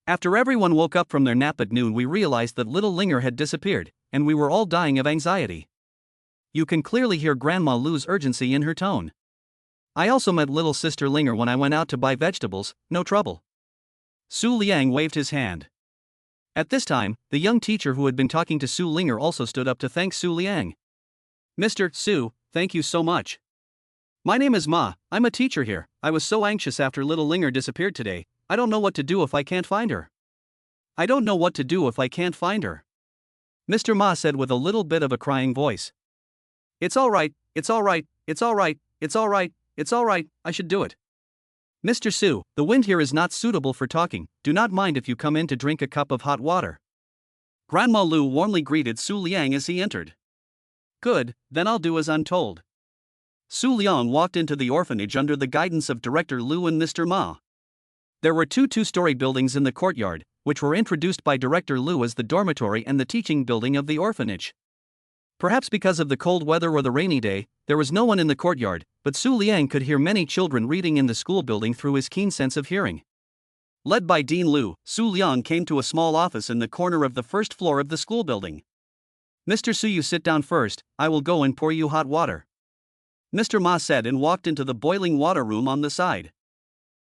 After everyone woke up from their nap at noon, we realized that little Linger had disappeared, and we were all dying of anxiety. You can clearly hear Grandma Lu's urgency in her tone. I also met little sister Linger when I went out to buy vegetables, no trouble. Su Liang waved his hand. At this time, the young teacher who had been talking to Su Linger also stood up to thank Su Liang. "Mr. Su, thank you so much. My name is Ma, I'm a teacher here. I was so anxious after little Linger disappeared today. I don't know what to do if I can't find her. I don't know what to do if I can't find her," Mr. Ma said with a little bit of a crying voice. "It's alright, it's alright, it's alright, it's alright, it's alright, I should do it. Mr. Su, the wind here is not suitable for talking. Do not mind if you come in to drink a cup of hot water." Grandma Lu warmly greeted Su Liang as he entered. "Good, then I'll do as I'm told." Su Liang walked into the orphanage under the guidance of Director Lu and Mr. Ma. There were two two-story buildings in the courtyard, which were introduced by Director Lu as the dormitory and the teaching building of the orphanage. Perhaps because of the cold weather or the rainy day, there was no one in the courtyard, but Su Liang could hear many children reading in the school building through his keen sense of hearing. Led by Dean Lu, Su Liang came to a small office in the corner of the first floor of the school building. "Mr. Su, you sit down first, I will go and pour you hot water," Mr. Ma said and walked into the boiling water room on the side.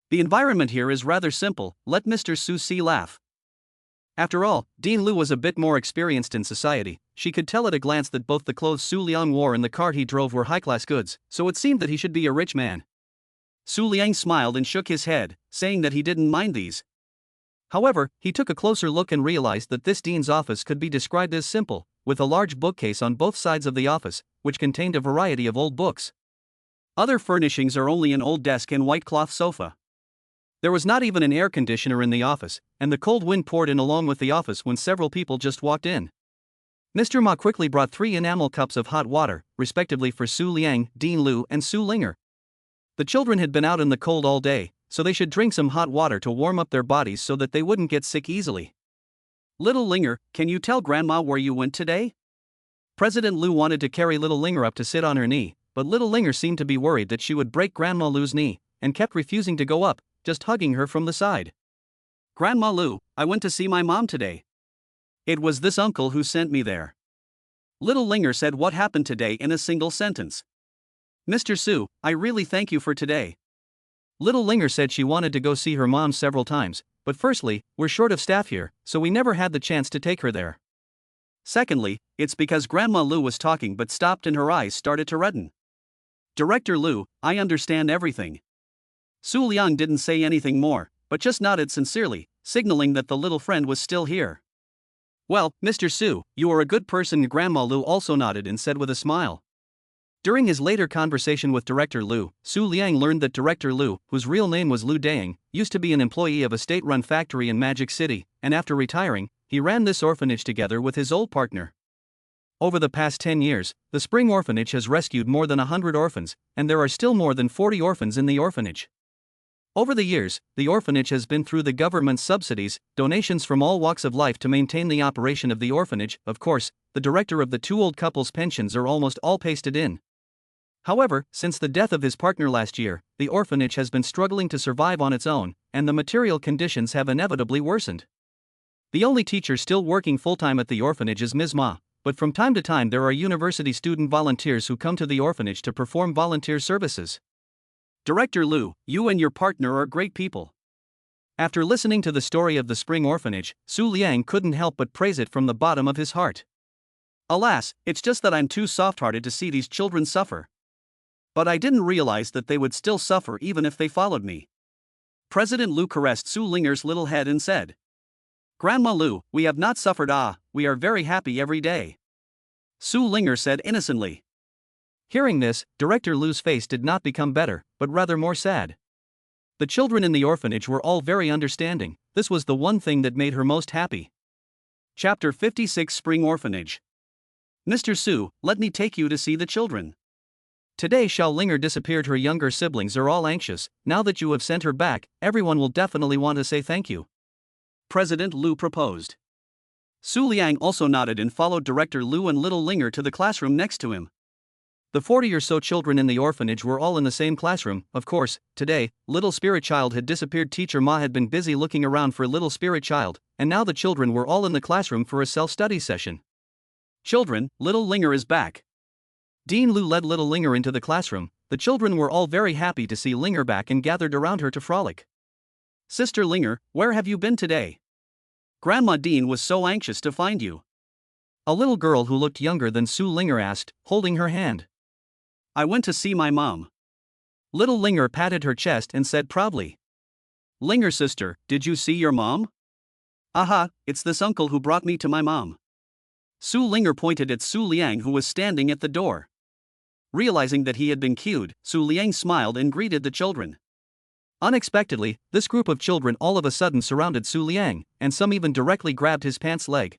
"The environment here is rather simple, let Mr. Su see laugh." After all, Dean Lu was a bit more experienced in society. She could tell at a glance that both the clothes Su Liang wore and the car he drove were high-class goods, so it seemed that he should be a rich man. Su Liang smiled and shook his head, saying that he didn't mind these. However, he took a closer look and realized that this dean's office could be described as simple, with a large bookcase on both sides of the office, which contained a variety of old books. Other furnishings are only an old desk and white cloth sofa. There was not even an air conditioner in the office, and the cold wind poured in along with the office when several people just walked in. Mr. Ma quickly brought 3 enamel cups of hot water, respectively for Su Liang, Dean Lu, and Su Linger. The children had been out in the cold all day, so they should drink some hot water to warm up their bodies so that they wouldn't get sick easily. "Little Linger, can you tell Grandma where you went today?" President Lu wanted to carry little Linger up to sit on her knee, but little Linger seemed to be worried that she would break Grandma Lu's knee, and kept refusing to go up, just hugging her from the side. "Grandma Lu, I went to see my mom today. It was this uncle who sent me there." Little Linger said what happened today in a single sentence. "Mr. Su, I really thank you for today." Little Linger said she wanted to go see her mom several times, but firstly, we're short of staff here, so we never had the chance to take her there. Secondly, it's because Grandma Lu was talking but stopped and her eyes started to redden. "Director Lu, I understand everything. Su Liang didn't say anything more, but just nodded sincerely, signaling that the little friend was still here. Well, Mr. Su, you are a good person. Grandma Lu also nodded and said with a smile. During his later conversation with Director Lu, Su Liang learned that Director Lu, whose real name was Lu Daying, used to be an employee of a state-run factory in Magic City, and after retiring, he ran this orphanage together with his old partner. Over the past 10 years, the Spring Orphanage has rescued more than 100 orphans, and there are still more than 40 orphans in the orphanage. Over the years, the orphanage has been through the government's subsidies, donations from all walks of life to maintain the operation of the orphanage. Of course, the director of the two old couple's pensions are almost all pasted in. However, since the death of his partner last year, the orphanage has been struggling to survive on its own, and the material conditions have inevitably worsened. The only teacher still working full-time at the orphanage is Ms. Ma, but from time to time there are university student volunteers who come to the orphanage to perform volunteer services. Director Lu, you and your partner are great people. After listening to the story of the Spring Orphanage, Su Liang couldn't help but praise it from the bottom of his heart. Alas, it's just that I'm too soft-hearted to see these children suffer. But I didn't realize that they would still suffer even if they followed me. President Lu caressed Su Linger's little head and said, Grandma Lu, we have not suffered. We are very happy every day. Su Linger said innocently. Hearing this, Director Lu's face did not become better, but rather more sad. The children in the orphanage were all very understanding. This was the one thing that made her most happy. Chapter 56 Spring Orphanage. Mr. Su, let me take you to see the children. Today Xiao Linger disappeared. Her younger siblings are all anxious. Now that you have sent her back, everyone will definitely want to say thank you. President Lu proposed. Su Liang also nodded and followed Director Lu and little Linger to the classroom next to him. The 40 or so children in the orphanage were all in the same classroom. Of course, today, little spirit child had disappeared. Teacher Ma had been busy looking around for little spirit child, and now the children were all in the classroom for a self-study session. Children, little Linger is back. Dean Lu led little Linger into the classroom. The children were all very happy to see Linger back and gathered around her to frolic. Sister Linger, where have you been today? Grandma Dean was so anxious to find you. A little girl who looked younger than Su Linger asked, holding her hand. I went to see my mom. Little Linger patted her chest and said proudly. Linger sister, did you see your mom? Aha, it's this uncle who brought me to my mom. Su Linger pointed at Su Liang who was standing at the door. Realizing that he had been cued, Su Liang smiled and greeted the children. Unexpectedly, this group of children all of a sudden surrounded Su Liang, and some even directly grabbed his pants leg.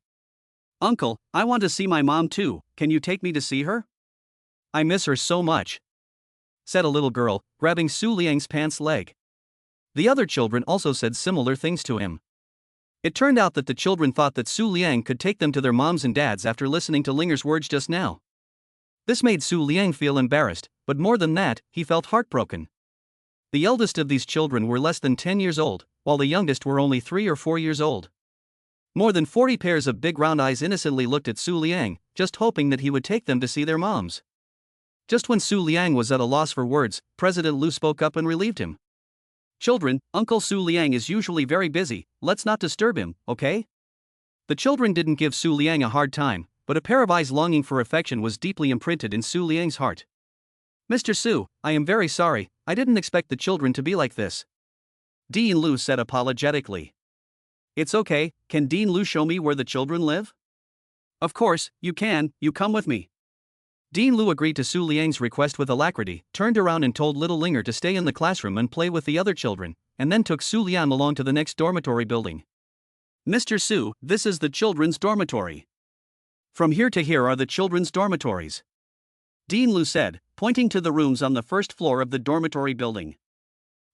Uncle, I want to see my mom too, can you take me to see her? I miss her so much, said a little girl, grabbing Su Liang's pants leg. The other children also said similar things to him. It turned out that the children thought that Su Liang could take them to their moms and dads after listening to Linger's words just now. This made Su Liang feel embarrassed, but more than that, he felt heartbroken. The eldest of these children were less than 10 years old, while the youngest were only 3 or 4 years old. More than 40 pairs of big round eyes innocently looked at Su Liang, just hoping that he would take them to see their moms. Just when Su Liang was at a loss for words, President Lu spoke up and relieved him. Children, Uncle Su Liang is usually very busy, let's not disturb him, okay? The children didn't give Su Liang a hard time, but a pair of eyes longing for affection was deeply imprinted in Su Liang's heart. Mr. Su, I am very sorry, I didn't expect the children to be like this. Dean Lu said apologetically. It's okay, can Dean Lu show me where the children live? Of course, you can, you come with me. Dean Lu agreed to Su Liang's request with alacrity, turned around and told little Linger to stay in the classroom and play with the other children, and then took Su Liang along to the next dormitory building. Mr. Su, this is the children's dormitory. From here to here are the children's dormitories. Dean Lu said, pointing to the rooms on the first floor of the dormitory building.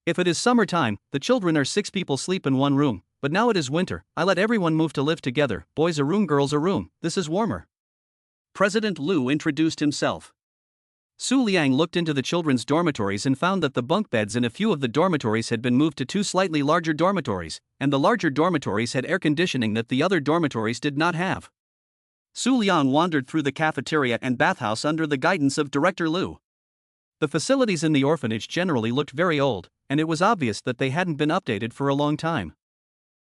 If it is summertime, the children are 6 people sleep in one room, but now it is winter, I let everyone move to live together, boys a room, girls a room, this is warmer. President Lu introduced himself. Su Liang looked into the children's dormitories and found that the bunk beds in a few of the dormitories had been moved to 2 slightly larger dormitories, and the larger dormitories had air conditioning that the other dormitories did not have. Su Liang wandered through the cafeteria and bathhouse under the guidance of Director Lu. The facilities in the orphanage generally looked very old, and it was obvious that they hadn't been updated for a long time.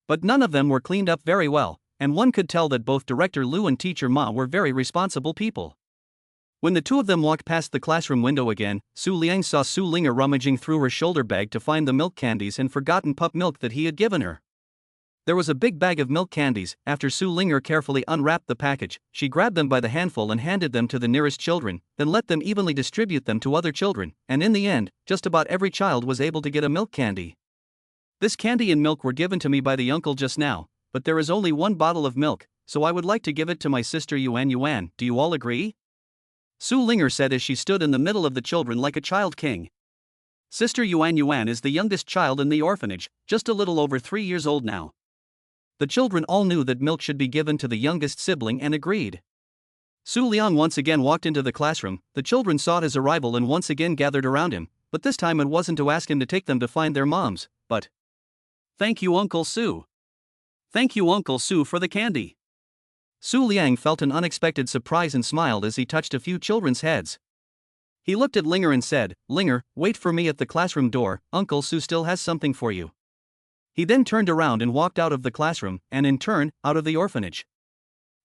But none of them were cleaned up very well, and one could tell that both Director Lu and Teacher Ma were very responsible people. When the two of them walked past the classroom window again, Su Liang saw Su Linger rummaging through her shoulder bag to find the milk candies and forgotten pup milk that he had given her. There was a big bag of milk candies. After Su Linger carefully unwrapped the package, she grabbed them by the handful and handed them to the nearest children, then let them evenly distribute them to other children, and in the end, just about every child was able to get a milk candy. This candy and milk were given to me by the uncle just now, but there is only one bottle of milk, so I would like to give it to my sister Yuan Yuan. Do you all agree? Su Linger said as she stood in the middle of the children like a child king. Sister Yuan Yuan is the youngest child in the orphanage, just a little over 3 years old now. The children all knew that milk should be given to the youngest sibling and agreed. Su Liang once again walked into the classroom. The children saw his arrival and once again gathered around him, but this time it wasn't to ask him to take them to find their moms, but, "Thank you, Uncle Su. Thank you, Uncle Su, for the candy." Su Liang felt an unexpected surprise and smiled as he touched a few children's heads. He looked at Linger and said, "Linger, wait for me at the classroom door, Uncle Su still has something for you." He then turned around and walked out of the classroom, and in turn, out of the orphanage.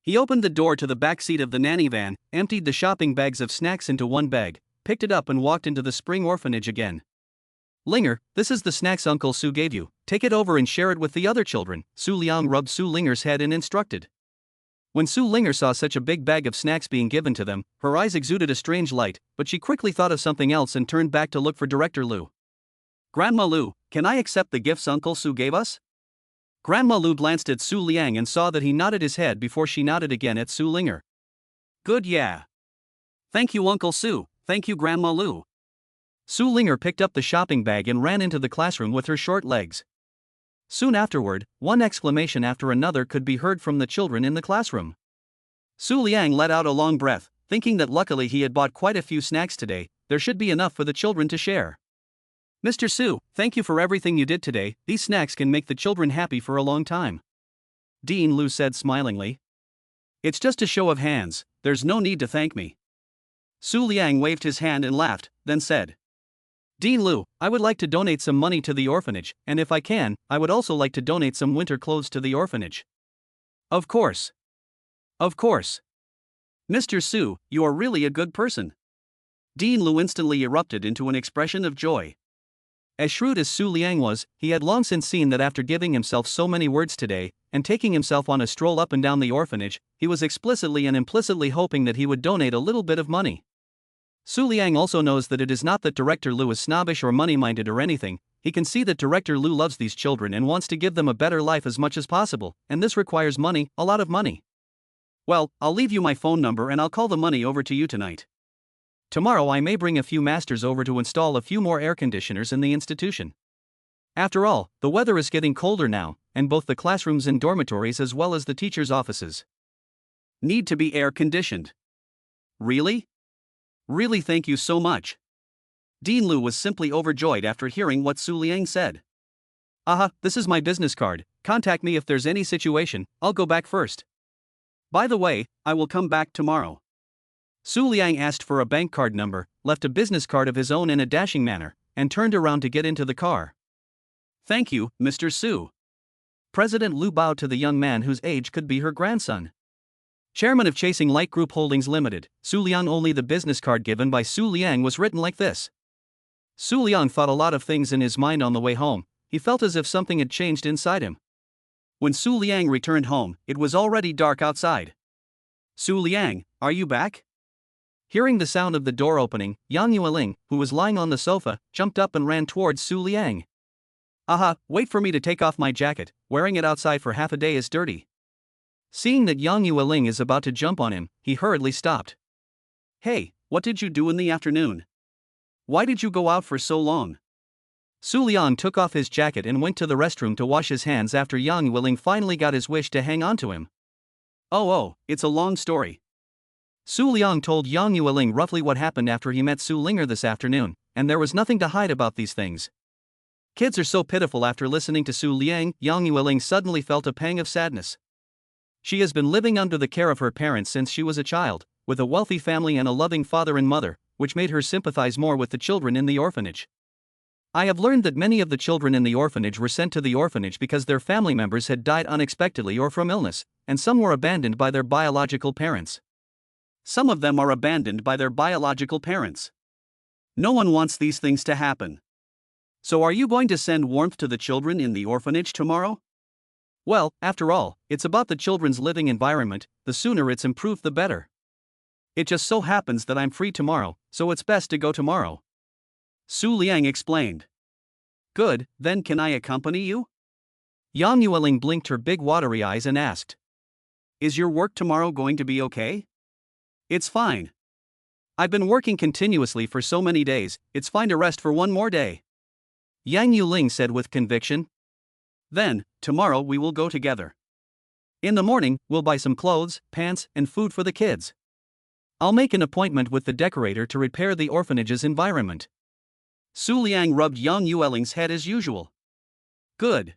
He opened the door to the back seat of the nanny van, emptied the shopping bags of snacks into one bag, picked it up and walked into the spring orphanage again. "Linger, this is the snacks Uncle Su gave you, take it over and share it with the other children," Su Liang rubbed Su Linger's head and instructed. When Su Linger saw such a big bag of snacks being given to them, her eyes exuded a strange light, but she quickly thought of something else and turned back to look for Director Lu. "Grandma Lu, can I accept the gifts Uncle Su gave us?" Grandma Lu glanced at Su Liang and saw that he nodded his head before she nodded again at Su Linger. "Good, yeah. Thank you, Uncle Su, thank you, Grandma Lu." Su Linger picked up the shopping bag and ran into the classroom with her short legs. Soon afterward, one exclamation after another could be heard from the children in the classroom. Su Liang let out a long breath, thinking that luckily he had bought quite a few snacks today. There should be enough for the children to share. "Mr. Su, thank you for everything you did today. These snacks can make the children happy for a long time," Dean Lu said smilingly. "It's just a show of hands, there's no need to thank me." Su Liang waved his hand and laughed, then said, "Dean Lu, I would like to donate some money to the orphanage, and if I can, I would also like to donate some winter clothes to the orphanage." "Of course. Of course. Mr. Su, you are really a good person." Dean Lu instantly erupted into an expression of joy. As shrewd as Su Liang was, he had long since seen that after giving himself so many words today, and taking himself on a stroll up and down the orphanage, he was explicitly and implicitly hoping that he would donate a little bit of money. Su Liang also knows that it is not that Director Lu is snobbish or money-minded or anything. He can see that Director Lu loves these children and wants to give them a better life as much as possible, and this requires money, a lot of money. "Well, I'll leave you my phone number and I'll call the money over to you tonight. Tomorrow I may bring a few masters over to install a few more air conditioners in the institution. After all, the weather is getting colder now, and both the classrooms and dormitories as well as the teachers' offices need to be air-conditioned." "Really? Really, thank you so much." Dean Lu was simply overjoyed after hearing what Su Liang said. "Aha, this is my business card, contact me if there's any situation, I'll go back first. By the way, I will come back tomorrow." Su Liang asked for a bank card number, left a business card of his own in a dashing manner, and turned around to get into the car. "Thank you, Mr. Su." President Lu bowed to the young man whose age could be her grandson. Chairman of Chasing Light Group Holdings Limited, Su Liang. Only the business card given by Su Liang was written like this. Su Liang thought a lot of things in his mind on the way home. He felt as if something had changed inside him. When Su Liang returned home, it was already dark outside. "Su Liang, are you back?" Hearing the sound of the door opening, Yang Yueling, who was lying on the sofa, jumped up and ran towards Su Liang. "Aha, wait for me to take off my jacket, wearing it outside for half a day is dirty." Seeing that Yang Yueling is about to jump on him, he hurriedly stopped. "Hey, what did you do in the afternoon? Why did you go out for so long?" Su Liang took off his jacket and went to the restroom to wash his hands after Yang Yueling finally got his wish to hang on to him. Oh, it's a long story." Su Liang told Yang Yueling roughly what happened after he met Su Linger this afternoon, and there was nothing to hide about these things. Kids are so pitiful. After listening to Su Liang, Yang Yueling suddenly felt a pang of sadness. She has been living under the care of her parents since she was a child, with a wealthy family and a loving father and mother, which made her sympathize more with the children in the orphanage. "I have learned that many of the children in the orphanage were sent to the orphanage because their family members had died unexpectedly or from illness, and some were abandoned by their biological parents. Some of them are abandoned by their biological parents. No one wants these things to happen. So are you going to send warmth to the children in the orphanage tomorrow? Well, after all, it's about the children's living environment, the sooner it's improved the better. It just so happens that I'm free tomorrow, so it's best to go tomorrow. Su Liang explained. Good, then can I accompany you? Yang Yueling blinked her big watery eyes and asked. Is your work tomorrow going to be okay? It's fine. I've been working continuously for so many days, it's fine to rest for one more day. Yang Yueling said with conviction. Then, tomorrow we will go together. In the morning, we'll buy some clothes, pants, and food for the kids. I'll make an appointment with the decorator to repair the orphanage's environment. Su Liang rubbed Yang Yueling's head as usual. Good.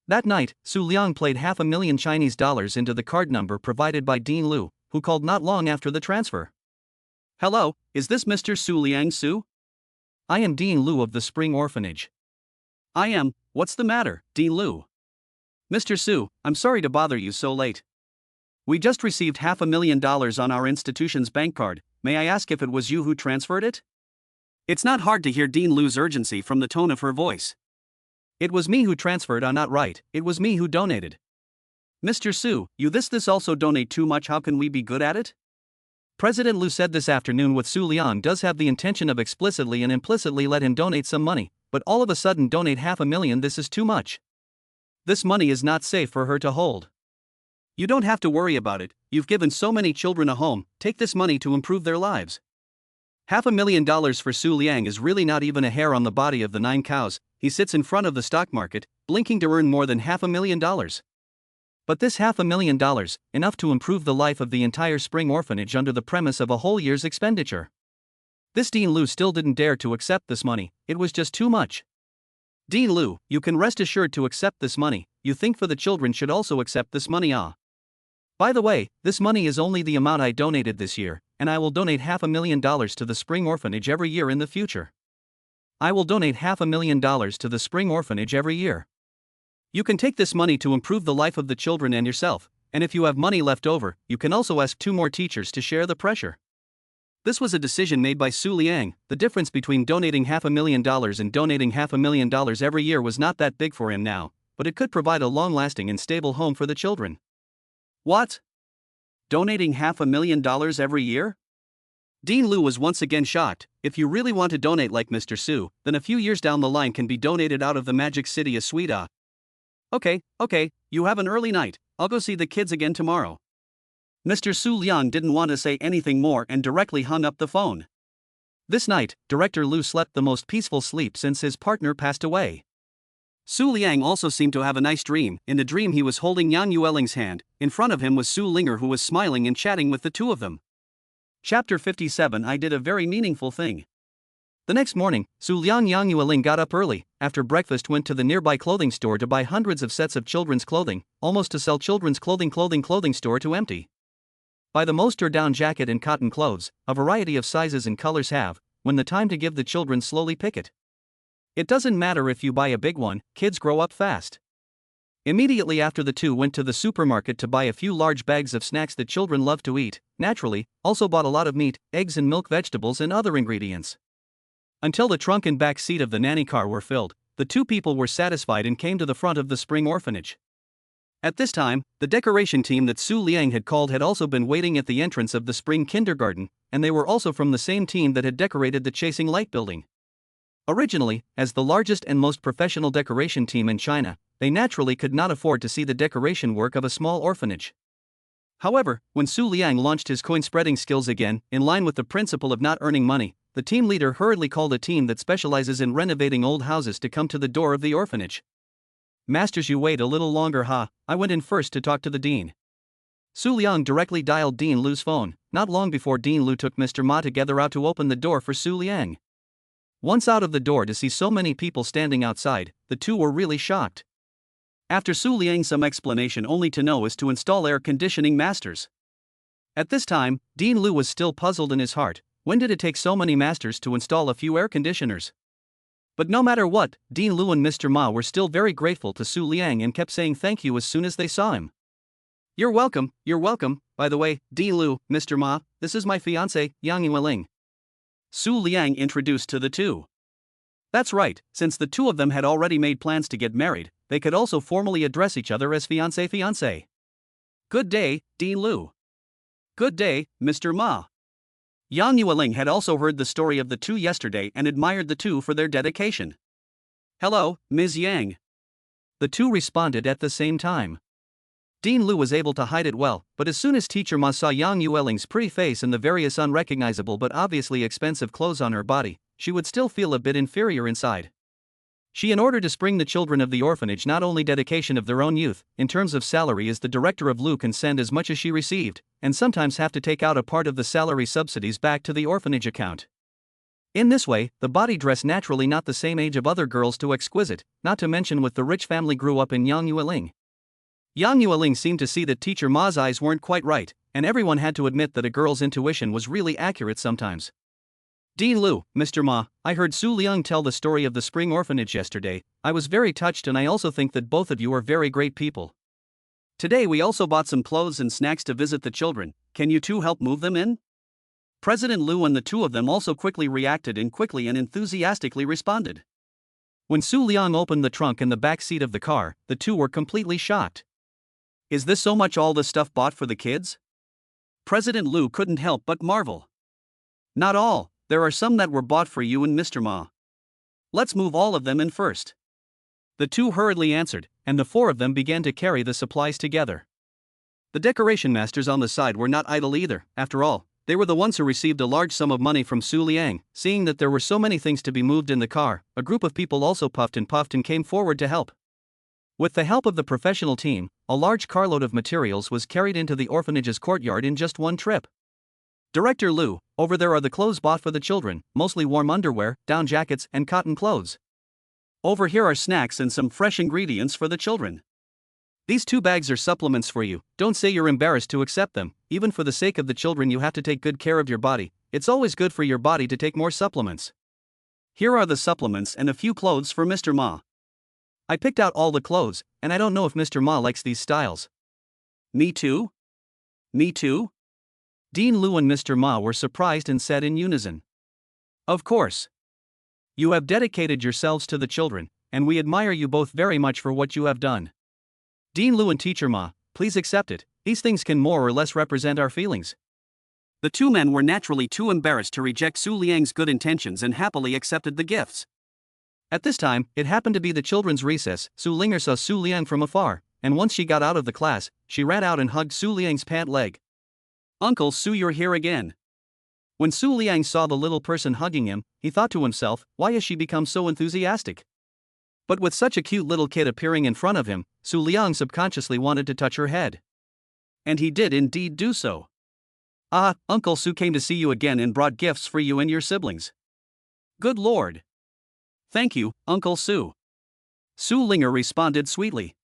That night, Su Liang played $500,000 Chinese dollars into the card number provided by Dean Lu, who called not long after the transfer. Hello, is this Mr. Su Liang Su? I am Dean Lu of the Spring Orphanage. I am, what's the matter, Dean Lu? Mr. Su, I'm sorry to bother you so late. We just received $500,000 on our institution's bank card, may I ask if it was you who transferred it? It's not hard to hear Dean Lu's urgency from the tone of her voice. It was me who transferred, not right, it was me who donated. Mr. Su, you this also donate too much, how can we be good at it? President Lu said this afternoon with Su Liang does have the intention of explicitly and implicitly let him donate some money, but all of a sudden donate $500,000, this is too much. This money is not safe for her to hold. You don't have to worry about it, you've given so many children a home, take this money to improve their lives. $500,000 for Su Liang is really not even a hair on the body of the 9 cows, he sits in front of the stock market, blinking to earn more than $500,000. But this $500,000, enough to improve the life of the entire Spring Orphanage under the premise of a whole year's expenditure. This Dean Lu still didn't dare to accept this money, it was just too much. Dean Lu, you can rest assured to accept this money, you think for the children should also accept this money By the way, this money is only the amount I donated this year, and I will donate $500,000 to the Spring Orphanage every year in the future. I will donate $500,000 to the Spring Orphanage every year. You can take this money to improve the life of the children and yourself, and if you have money left over, you can also ask 2 more teachers to share the pressure. This was a decision made by Su Liang. The difference between donating $500,000 and donating $500,000 every year was not that big for him now, but it could provide a long-lasting and stable home for the children. What? Donating $500,000 every year? Dean Lu was once again shocked. If you really want to donate like Mr. Su, then a few years down the line can be donated out of the Magic City as sweet. Okay, you have an early night, I'll go see the kids again tomorrow. Mr. Su Liang didn't want to say anything more and directly hung up the phone. This night, Director Lu slept the most peaceful sleep since his partner passed away. Su Liang also seemed to have a nice dream. In the dream he was holding Yang Yueling's hand, in front of him was Su Linger who was smiling and chatting with the two of them. Chapter 57 I did a very meaningful thing. The next morning, Su Liang Yang Yueling got up early, after breakfast went to the nearby clothing store to buy hundreds of sets of children's clothing, almost to sell children's clothing store to empty. Buy the most down jacket and cotton clothes, a variety of sizes and colors have, when the time to give the children slowly pick it. It doesn't matter if you buy a big one, kids grow up fast. Immediately after the two went to the supermarket to buy a few large bags of snacks that children love to eat, naturally, also bought a lot of meat, eggs and milk, vegetables and other ingredients. Until the trunk and back seat of the nanny car were filled, the two people were satisfied and came to the front of the Spring Orphanage. At this time, the decoration team that Su Liang had called had also been waiting at the entrance of the Spring Kindergarten, and they were also from the same team that had decorated the Chasing Light building. Originally, as the largest and most professional decoration team in China, they naturally could not afford to see the decoration work of a small orphanage. However, when Su Liang launched his coin-spreading skills again, in line with the principle of not earning money, the team leader hurriedly called a team that specializes in renovating old houses to come to the door of the orphanage. Masters, you wait a little longer, I went in first to talk to the dean. Su Liang directly dialed Dean Lu's phone, not long before Dean Lu took Mr. Ma together out to open the door for Su Liang. Once out of the door to see so many people standing outside, the two were really shocked. After Su Liang some explanation only to know is to install air conditioning masters. At this time, Dean Lu was still puzzled in his heart. When did it take so many masters to install a few air conditioners? But no matter what, Dean Lu and Mr. Ma were still very grateful to Su Liang and kept saying thank you as soon as they saw him. You're welcome. By the way, Di Lu, Mr. Ma, this is my fiancé, Yang Yueling. Su Liang introduced to the two. That's right, since the two of them had already made plans to get married, they could also formally address each other as fiancé. Good day, Di Lu. Good day, Mr. Ma. Yang Yueling had also heard the story of the two yesterday and admired the two for their dedication. Hello, Ms. Yang. The two responded at the same time. Dean Lu was able to hide it well, but as soon as Teacher Ma saw Yang Yueling's pretty face and the various unrecognizable but obviously expensive clothes on her body, she would still feel a bit inferior inside. She, in order to spring the children of the orphanage not only dedication of their own youth, in terms of salary as the director of Lu can send as much as she received, and sometimes have to take out a part of the salary subsidies back to the orphanage account. In this way, the body dress naturally not the same age of other girls too exquisite, not to mention with the rich family grew up in Yang Yueling. Yang Yueling seemed to see that Teacher Ma's eyes weren't quite right, and everyone had to admit that a girl's intuition was really accurate sometimes. Di Lu, Mr. Ma, I heard Su Liang tell the story of the spring orphanage yesterday. I was very touched and I also think that both of you are very great people. Today we also bought some clothes and snacks to visit the children. Can you two help move them in? President Lu and the two of them also quickly reacted and quickly and enthusiastically responded. When Su Liang opened the trunk in the back seat of the car, the two were completely shocked. Is this so much all the stuff bought for the kids? President Lu couldn't help but marvel. Not all, there are some that were bought for you and Mr. Ma. Let's move all of them in first. The two hurriedly answered, and the four of them began to carry the supplies together. The decoration masters on the side were not idle either. After all, they were the ones who received a large sum of money from Su Liang. Seeing that there were so many things to be moved in the car, a group of people also puffed and came forward to help. With the help of the professional team, a large carload of materials was carried into the orphanage's courtyard in just one trip. Director Lu, over there are the clothes bought for the children, mostly warm underwear, down jackets, and cotton clothes. Over here are snacks and some fresh ingredients for the children. These 2 bags are supplements for you. Don't say you're embarrassed to accept them. Even for the sake of the children, you have to take good care of your body. It's always good for your body to take more supplements. Here are the supplements and a few clothes for Mr. Ma. I picked out all the clothes, and I don't know if Mr. Ma likes these styles. Me too? Me too? Dean Lu and Mr. Ma were surprised and said in unison. Of course. You have dedicated yourselves to the children, and we admire you both very much for what you have done. Dean Lu and Teacher Ma, please accept it. These things can more or less represent our feelings. The two men were naturally too embarrassed to reject Su Liang's good intentions and happily accepted the gifts. At this time, it happened to be the children's recess. Su Linger saw Su Liang from afar, and once she got out of the class, she ran out and hugged Su Liang's pant leg. Uncle Su, you're here again. When Su Liang saw the little person hugging him, he thought to himself, why has she become so enthusiastic? But with such a cute little kid appearing in front of him, Su Liang subconsciously wanted to touch her head. And he did indeed do so. Ah, Uncle Su came to see you again and brought gifts for you and your siblings. Good Lord. Thank you, Uncle Su. Su Linger responded sweetly.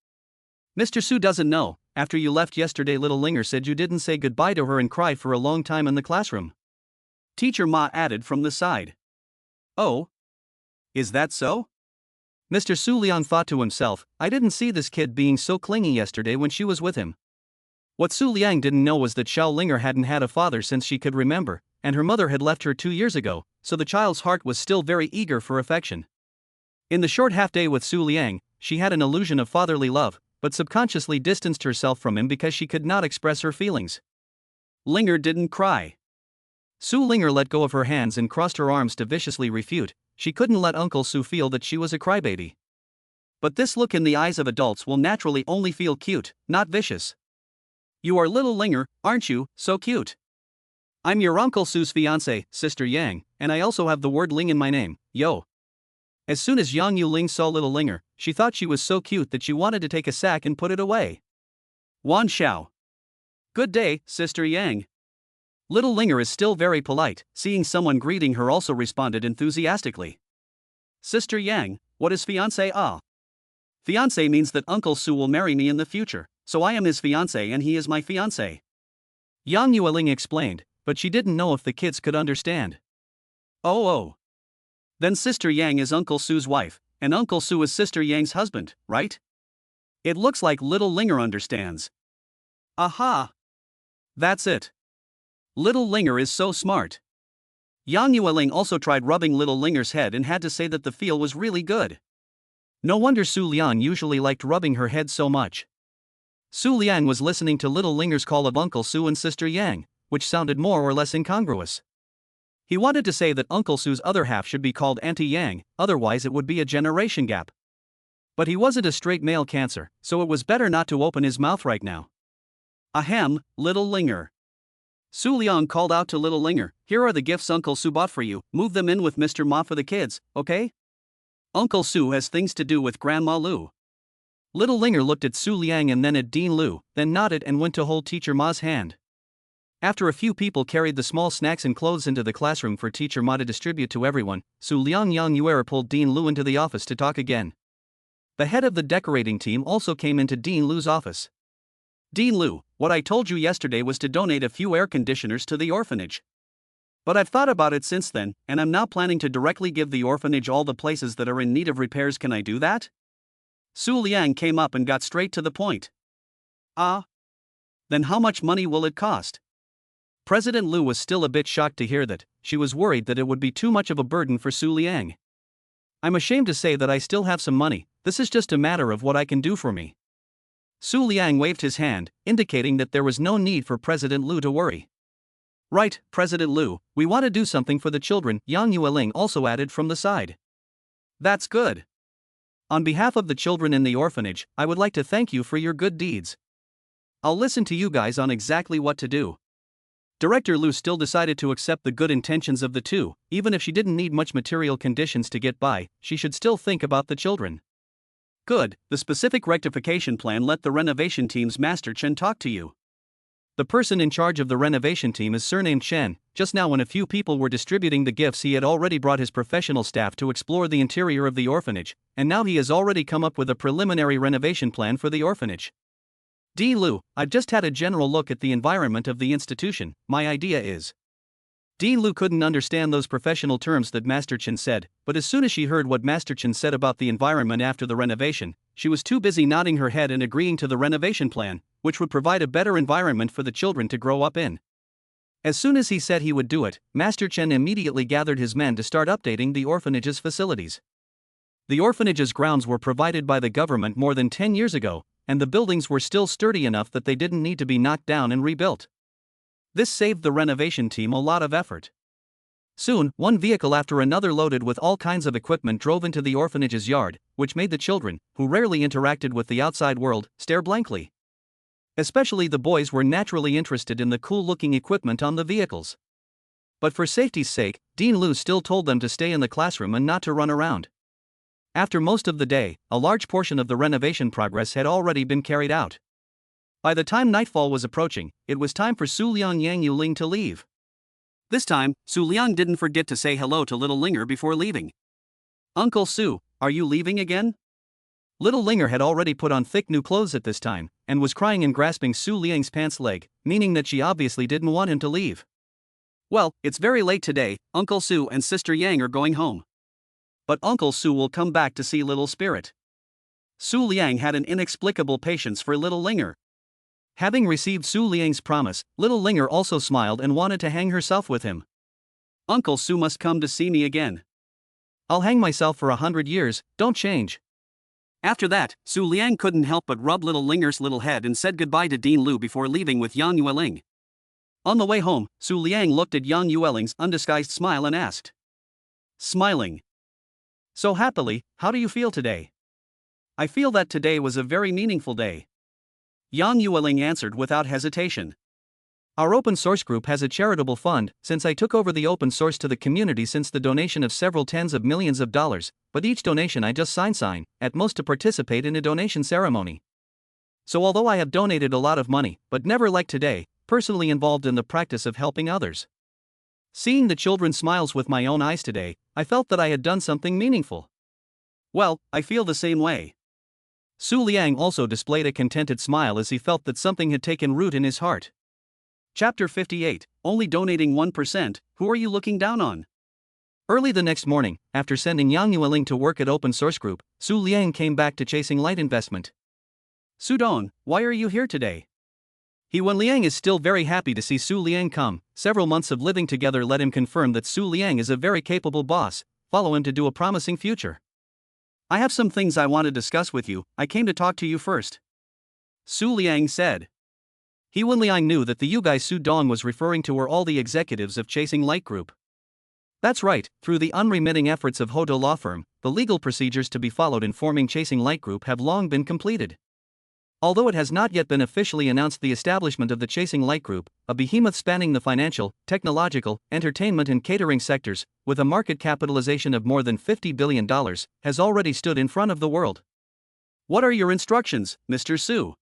Mr. Su doesn't know, after you left yesterday little Linger said you didn't say goodbye to her and cried for a long time in the classroom. Teacher Ma added from the side. Oh? Is that so? Mr. Su Liang thought to himself, I didn't see this kid being so clingy yesterday when she was with him. What Su Liang didn't know was that Xiao Linger hadn't had a father since she could remember, and her mother had left her 2 years ago, so the child's heart was still very eager for affection. In the short half-day with Su Liang, she had an illusion of fatherly love, but subconsciously distanced herself from him because she could not express her feelings. Linger didn't cry. Su Linger let go of her hands and crossed her arms to viciously refute. She couldn't let Uncle Su feel that she was a crybaby. But this look in the eyes of adults will naturally only feel cute, not vicious. You are little Linger, aren't you, so cute? I'm your Uncle Su's fiancé, Sister Yang, and I also have the word Ling in my name, yo. As soon as Yang Yuling saw little Linger, she thought she was so cute that she wanted to take a sack and put it away. Wan Xiao. Good day, Sister Yang. Little Linger is still very polite, seeing someone greeting her also responded enthusiastically. Sister Yang, what is fiancé? Ah. Fiancé means that Uncle Su will marry me in the future, so I am his fiancé and he is my fiancé. Yang Yueling explained, but she didn't know if the kids could understand. Oh. Then Sister Yang is Uncle Su's wife, and Uncle Su is Sister Yang's husband, right? It looks like little Linger understands. Aha! That's it. Little Linger is so smart. Yang Yueling also tried rubbing Little Linger's head and had to say that the feel was really good. No wonder Su Liang usually liked rubbing her head so much. Su Liang was listening to Little Linger's call of Uncle Su and Sister Yang, which sounded more or less incongruous. He wanted to say that Uncle Su's other half should be called Auntie Yang, otherwise it would be a generation gap. But he wasn't a straight male Cancer, so it was better not to open his mouth right now. Ahem, Little Linger. Su Liang called out to Little Linger, "Here are the gifts Uncle Su bought for you, move them in with Mr. Ma for the kids, okay? Uncle Su has things to do with Grandma Lu." Little Linger looked at Su Liang and then at Dean Lu, then nodded and went to hold Teacher Ma's hand. After a few people carried the small snacks and clothes into the classroom for Teacher Ma to distribute to everyone, Su Liang Yang Yuer pulled Dean Lu into the office to talk again. The head of the decorating team also came into Dean Lu's office. "Dean Lu, what I told you yesterday was to donate a few air conditioners to the orphanage. But I've thought about it since then, and I'm now planning to directly give the orphanage all the places that are in need of repairs. Can I do that?" Su Liang came up and got straight to the point. "Ah? Then how much money will it cost?" President Lu was still a bit shocked to hear that. She was worried that it would be too much of a burden for Su Liang. "I'm ashamed to say that I still have some money, this is just a matter of what I can do for me." Su Liang waved his hand, indicating that there was no need for President Lu to worry. "Right, President Lu, we want to do something for the children," Yang Yueling also added from the side. "That's good. On behalf of the children in the orphanage, I would like to thank you for your good deeds. I'll listen to you guys on exactly what to do." Director Lu still decided to accept the good intentions of the two, even if she didn't need much material conditions to get by, she should still think about the children. "Good, the specific rectification plan, let the renovation team's Master Chen talk to you." The person in charge of the renovation team is surnamed Chen. Just now when a few people were distributing the gifts, he had already brought his professional staff to explore the interior of the orphanage, and now he has already come up with a preliminary renovation plan for the orphanage. "Dean Lu, I've just had a general look at the environment of the institution, my idea is..." Dean Lu couldn't understand those professional terms that Master Chen said, but as soon as she heard what Master Chen said about the environment after the renovation, she was too busy nodding her head and agreeing to the renovation plan, which would provide a better environment for the children to grow up in. As soon as he said he would do it, Master Chen immediately gathered his men to start updating the orphanage's facilities. The orphanage's grounds were provided by the government more than 10 years ago, and the buildings were still sturdy enough that they didn't need to be knocked down and rebuilt. This saved the renovation team a lot of effort. Soon, one vehicle after another loaded with all kinds of equipment drove into the orphanage's yard, which made the children, who rarely interacted with the outside world, stare blankly. Especially the boys were naturally interested in the cool-looking equipment on the vehicles. But for safety's sake, Dean Lu still told them to stay in the classroom and not to run around. After most of the day, a large portion of the renovation progress had already been carried out. By the time nightfall was approaching, it was time for Su Liang Yang Yueling to leave. This time, Su Liang didn't forget to say hello to Little Linger before leaving. "Uncle Su, are you leaving again?" Little Linger had already put on thick new clothes at this time, and was crying and grasping Su Liang's pants leg, meaning that she obviously didn't want him to leave. "Well, it's very late today, Uncle Su and Sister Yang are going home. But Uncle Su will come back to see Little Spirit." Su Liang had an inexplicable patience for Little Linger. Having received Su Liang's promise, Little Linger also smiled and wanted to hang herself with him. "Uncle Su must come to see me again. I'll hang myself for 100 years, don't change." After that, Su Liang couldn't help but rub Little Linger's little head and said goodbye to Dean Lu before leaving with Yang Yueling. On the way home, Su Liang looked at Yang Yueling's undisguised smile and asked, smiling so happily, "How do you feel today?" "I feel that today was a very meaningful day," Yang Yueling answered without hesitation. "Our open source group has a charitable fund, since I took over the open source to the community since the donation of several tens of millions of dollars, but each donation I just sign, at most to participate in a donation ceremony. So although I have donated a lot of money, but never like today, personally involved in the practice of helping others. Seeing the children's smiles with my own eyes today, I felt that I had done something meaningful." "Well, I feel the same way." Su Liang also displayed a contented smile as he felt that something had taken root in his heart. Chapter 58, Only Donating 1%, Who Are You Looking Down On? Early the next morning, after sending Yang Yueling to work at Open Source Group, Su Liang came back to chasing light investment. "Sudong, why are you here today?" He Wen Liang is still very happy to see Su Liang come. Several months of living together let him confirm that Su Liang is a very capable boss. Follow him to do a promising future. I have some things I want to discuss with you. I came to talk to you first, Su Liang said. He Wen Liang knew that the Yugai Su Dong was referring to were all the executives of Chasing Light Group. That's right, through the unremitting efforts of Hodo Law Firm, the legal procedures to be followed in forming Chasing Light Group have long been completed. Although it has not yet been officially announced, the establishment of the Chasing Light Group, a behemoth spanning the financial, technological, entertainment and catering sectors, with a market capitalization of more than $50 billion, has already stood in front of the world. What are your instructions, Mr. Su?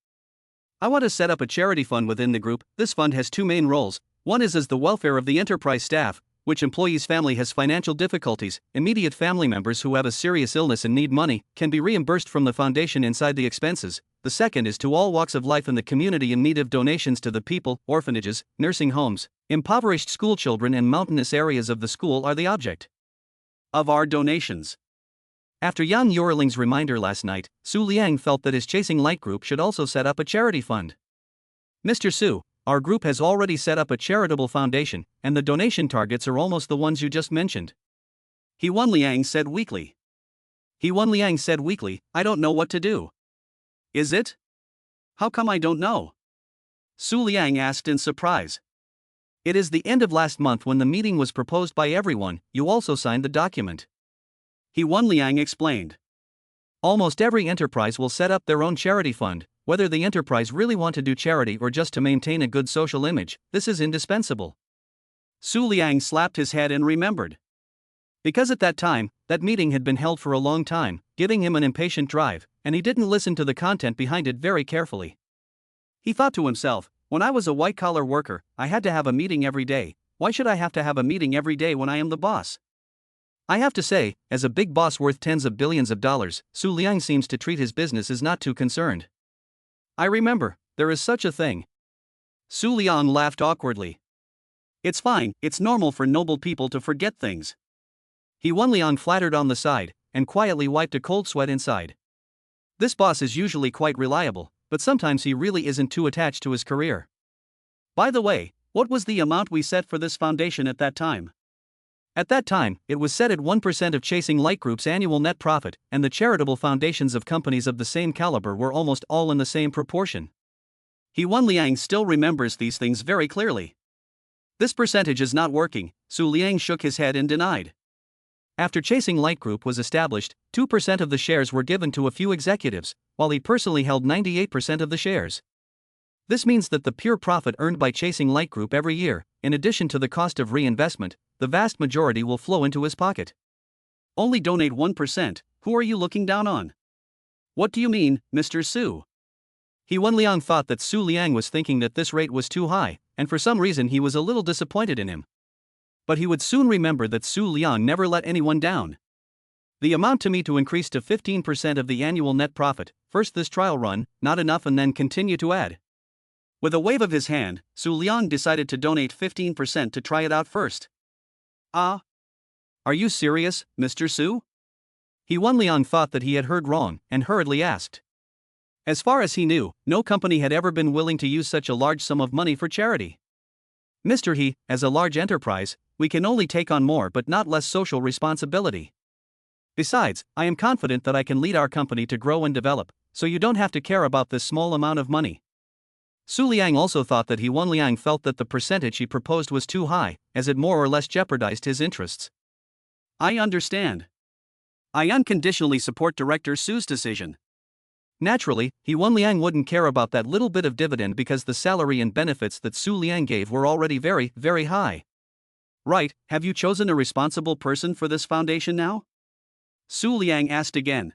I want to set up a charity fund within the group. This fund has two main roles. One is as the welfare of the enterprise staff, which employee's family has financial difficulties. Immediate family members who have a serious illness and need money can be reimbursed from the foundation inside the expenses. The second is to all walks of life in the community in need of donations to the people. Orphanages, nursing homes, impoverished schoolchildren and mountainous areas of the school are the object of our donations. After Yang Yuerling's reminder last night, Su Liang felt that his Chasing Light Group should also set up a charity fund. Mr. Su, our group has already set up a charitable foundation, and the donation targets are almost the ones you just mentioned, He Wen Liang said weakly. He Wen Liang said weakly, I don't know what to do. Is it? How come I don't know? Su Liang asked in surprise. It is the end of last month when the meeting was proposed by everyone. You also signed the document, He Wen Liang explained. Almost every enterprise will set up their own charity fund, whether the enterprise really want to do charity or just to maintain a good social image. This is indispensable. Su Liang slapped his head and remembered. Because at that time, that meeting had been held for a long time, giving him an impatient drive, and he didn't listen to the content behind it very carefully. He thought to himself, when I was a white-collar worker, I had to have a meeting every day. Why should I have to have a meeting every day when I am the boss? I have to say, as a big boss worth tens of billions of dollars, Su Liang seems to treat his business as not too concerned. I remember, there is such a thing. Su Liang laughed awkwardly. It's fine, it's normal for noble people to forget things. He Wen Liang flattered on the side, and quietly wiped a cold sweat inside. This boss is usually quite reliable, but sometimes he really isn't too attached to his career. By the way, what was the amount we set for this foundation at that time? At that time, it was set at 1% of Chasing Light Group's annual net profit, and the charitable foundations of companies of the same caliber were almost all in the same proportion. He Wen Liang still remembers these things very clearly. This percentage is not working, Su Liang shook his head and denied. After Chasing Light Group was established, 2% of the shares were given to a few executives, while he personally held 98% of the shares. This means that the pure profit earned by Chasing Light Group every year, in addition to the cost of reinvestment, the vast majority will flow into his pocket. Only donate 1%, who are you looking down on? What do you mean, Mr. Su? He Wen Liang thought that Su Liang was thinking that this rate was too high, and for some reason he was a little disappointed in him. But he would soon remember that Su Liang never let anyone down. The amount to me to increase to 15% of the annual net profit, first this trial run, not enough, and then continue to add. With a wave of his hand, Su Liang decided to donate 15% to try it out first. Ah? Are you serious, Mr. Su? He Wen Liang thought that he had heard wrong, and hurriedly asked. As far as he knew, no company had ever been willing to use such a large sum of money for charity. Mr. He, as a large enterprise, we can only take on more but not less social responsibility. Besides, I am confident that I can lead our company to grow and develop, so you don't have to care about this small amount of money. Su Liang also thought that He Wen Liang felt that the percentage he proposed was too high, as it more or less jeopardized his interests. I understand. I unconditionally support Director Su's decision. Naturally, He Wen Liang wouldn't care about that little bit of dividend because the salary and benefits that Su Liang gave were already very, very high. Right, have you chosen a responsible person for this foundation now? Su Liang asked again.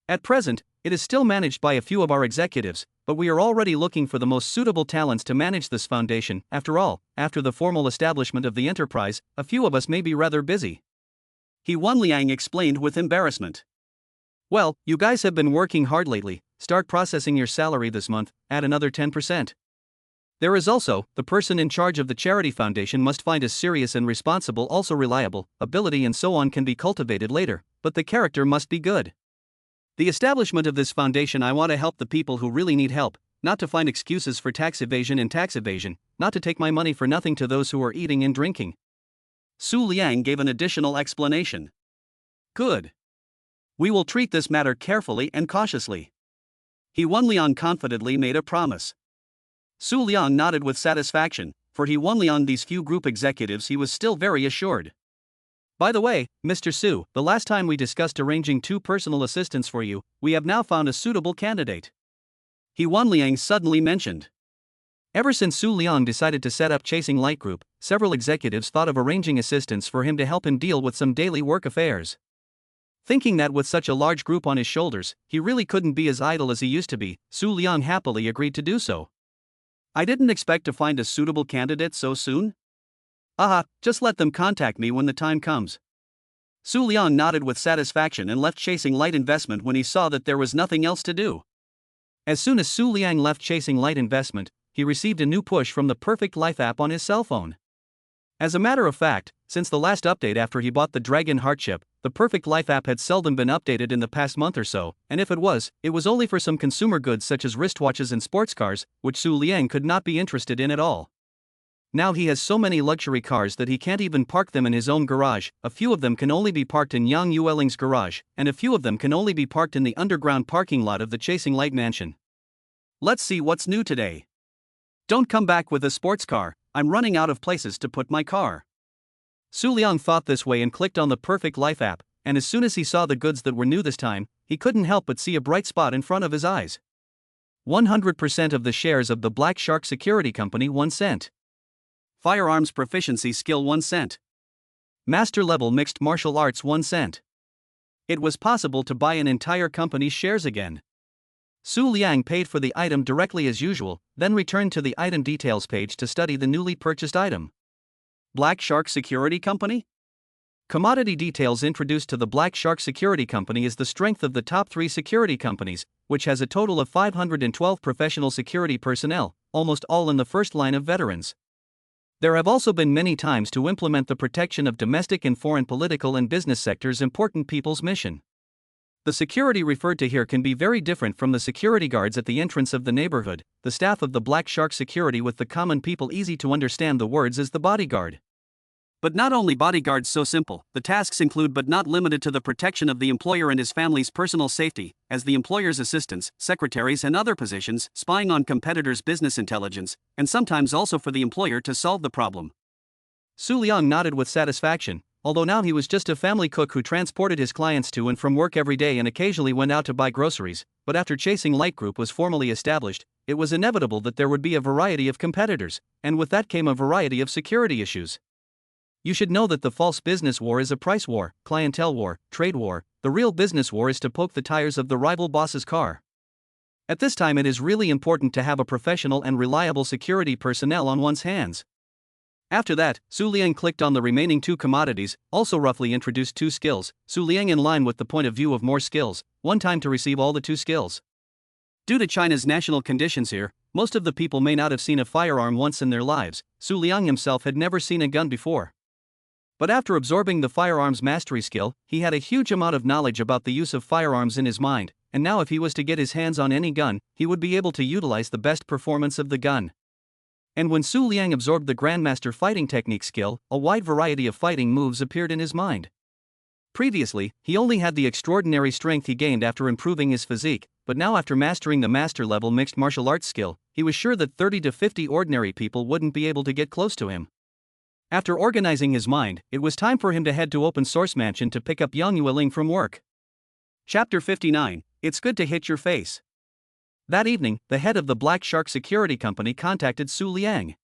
At present, it is still managed by a few of our executives, but we are already looking for the most suitable talents to manage this foundation. After all, after the formal establishment of the enterprise, a few of us may be rather busy. He Wen Liang explained with embarrassment. Well, you guys have been working hard lately. Start processing your salary this month, add another 10%. There is also, the person in charge of the charity foundation must find us serious and responsible, also reliable, ability and so on can be cultivated later, but the character must be good. The establishment of this foundation, I want to help the people who really need help, not to find excuses for tax evasion, not to take my money for nothing to those who are eating and drinking. Su Liang gave an additional explanation. Good. We will treat this matter carefully and cautiously. He Wenliang confidently made a promise. Su Liang nodded with satisfaction, for he Wenliang these few group executives he was still very assured. By the way, Mr. Su, the last time we discussed arranging 2 personal assistants for you, we have now found a suitable candidate. He Wenliang suddenly mentioned. Ever since Su Liang decided to set up Chasing Light Group, several executives thought of arranging assistants for him to help him deal with some daily work affairs. Thinking that with such a large group on his shoulders, he really couldn't be as idle as he used to be, Su Liang happily agreed to do so. I didn't expect to find a suitable candidate so soon. Just let them contact me when the time comes. Su Liang nodded with satisfaction and left Chasing Light Investment when he saw that there was nothing else to do. As soon as Su Liang left Chasing Light Investment, he received a new push from the Perfect Life app on his cell phone. As a matter of fact, since the last update after he bought the Dragon Heart chip, the Perfect Life app had seldom been updated in the past month or so, and if it was only for some consumer goods such as wristwatches and sports cars, which Su Liang could not be interested in at all. Now he has so many luxury cars that he can't even park them in his own garage, a few of them can only be parked in Yang Yueling's garage, and a few of them can only be parked in the underground parking lot of the Chasing Light mansion. Let's see what's new today. Don't come back with a sports car, I'm running out of places to put my car. Su Liang thought this way and clicked on the Perfect Life app, and as soon as he saw the goods that were new this time, he couldn't help but see a bright spot in front of his eyes. 100% of the shares of the Black Shark Security Company 1 cent. Firearms proficiency skill 1 cent. Master level mixed martial arts 1 cent. It was possible to buy an entire company's shares again. Su Liang paid for the item directly as usual, then returned to the item details page to study the newly purchased item. Black Shark Security Company? Commodity details introduced to the Black Shark Security Company is the strength of the top 3 security companies, which has a total of 512 professional security personnel, almost all in the first line of veterans. There have also been many times to implement the protection of domestic and foreign political and business sectors important people's mission. The security referred to here can be very different from the security guards at the entrance of the neighborhood, the staff of the Black Shark Security with the common people easy to understand the words as the bodyguard. But not only bodyguards so simple, the tasks include but not limited to the protection of the employer and his family's personal safety, as the employer's assistants, secretaries and other positions, spying on competitors' business intelligence, and sometimes also for the employer to solve the problem. Su Liang nodded with satisfaction, although now he was just a family cook who transported his clients to and from work every day and occasionally went out to buy groceries, but after Chasing Light Group was formally established, it was inevitable that there would be a variety of competitors, and with that came a variety of security issues. You should know that the false business war is a price war, clientele war, trade war. The real business war is to poke the tires of the rival boss's car. At this time it is really important to have a professional and reliable security personnel on one's hands. After that, Su Liang clicked on the remaining 2 commodities, also roughly introduced 2 skills, Su Liang in line with the point of view of more skills, 1 time to receive all the 2 skills. Due to China's national conditions here, most of the people may not have seen a firearm once in their lives. Su Liang himself had never seen a gun before. But after absorbing the firearms mastery skill, he had a huge amount of knowledge about the use of firearms in his mind, and now if he was to get his hands on any gun, he would be able to utilize the best performance of the gun. And when Su Liang absorbed the Grandmaster fighting technique skill, a wide variety of fighting moves appeared in his mind. Previously, he only had the extraordinary strength he gained after improving his physique, but now after mastering the master level mixed martial arts skill, he was sure that 30 to 50 ordinary people wouldn't be able to get close to him. After organizing his mind, it was time for him to head to Open Source Mansion to pick up Yang Yueling from work. Chapter 59, It's good to hit your face. That evening, the head of the Black Shark Security Company contacted Su Liang.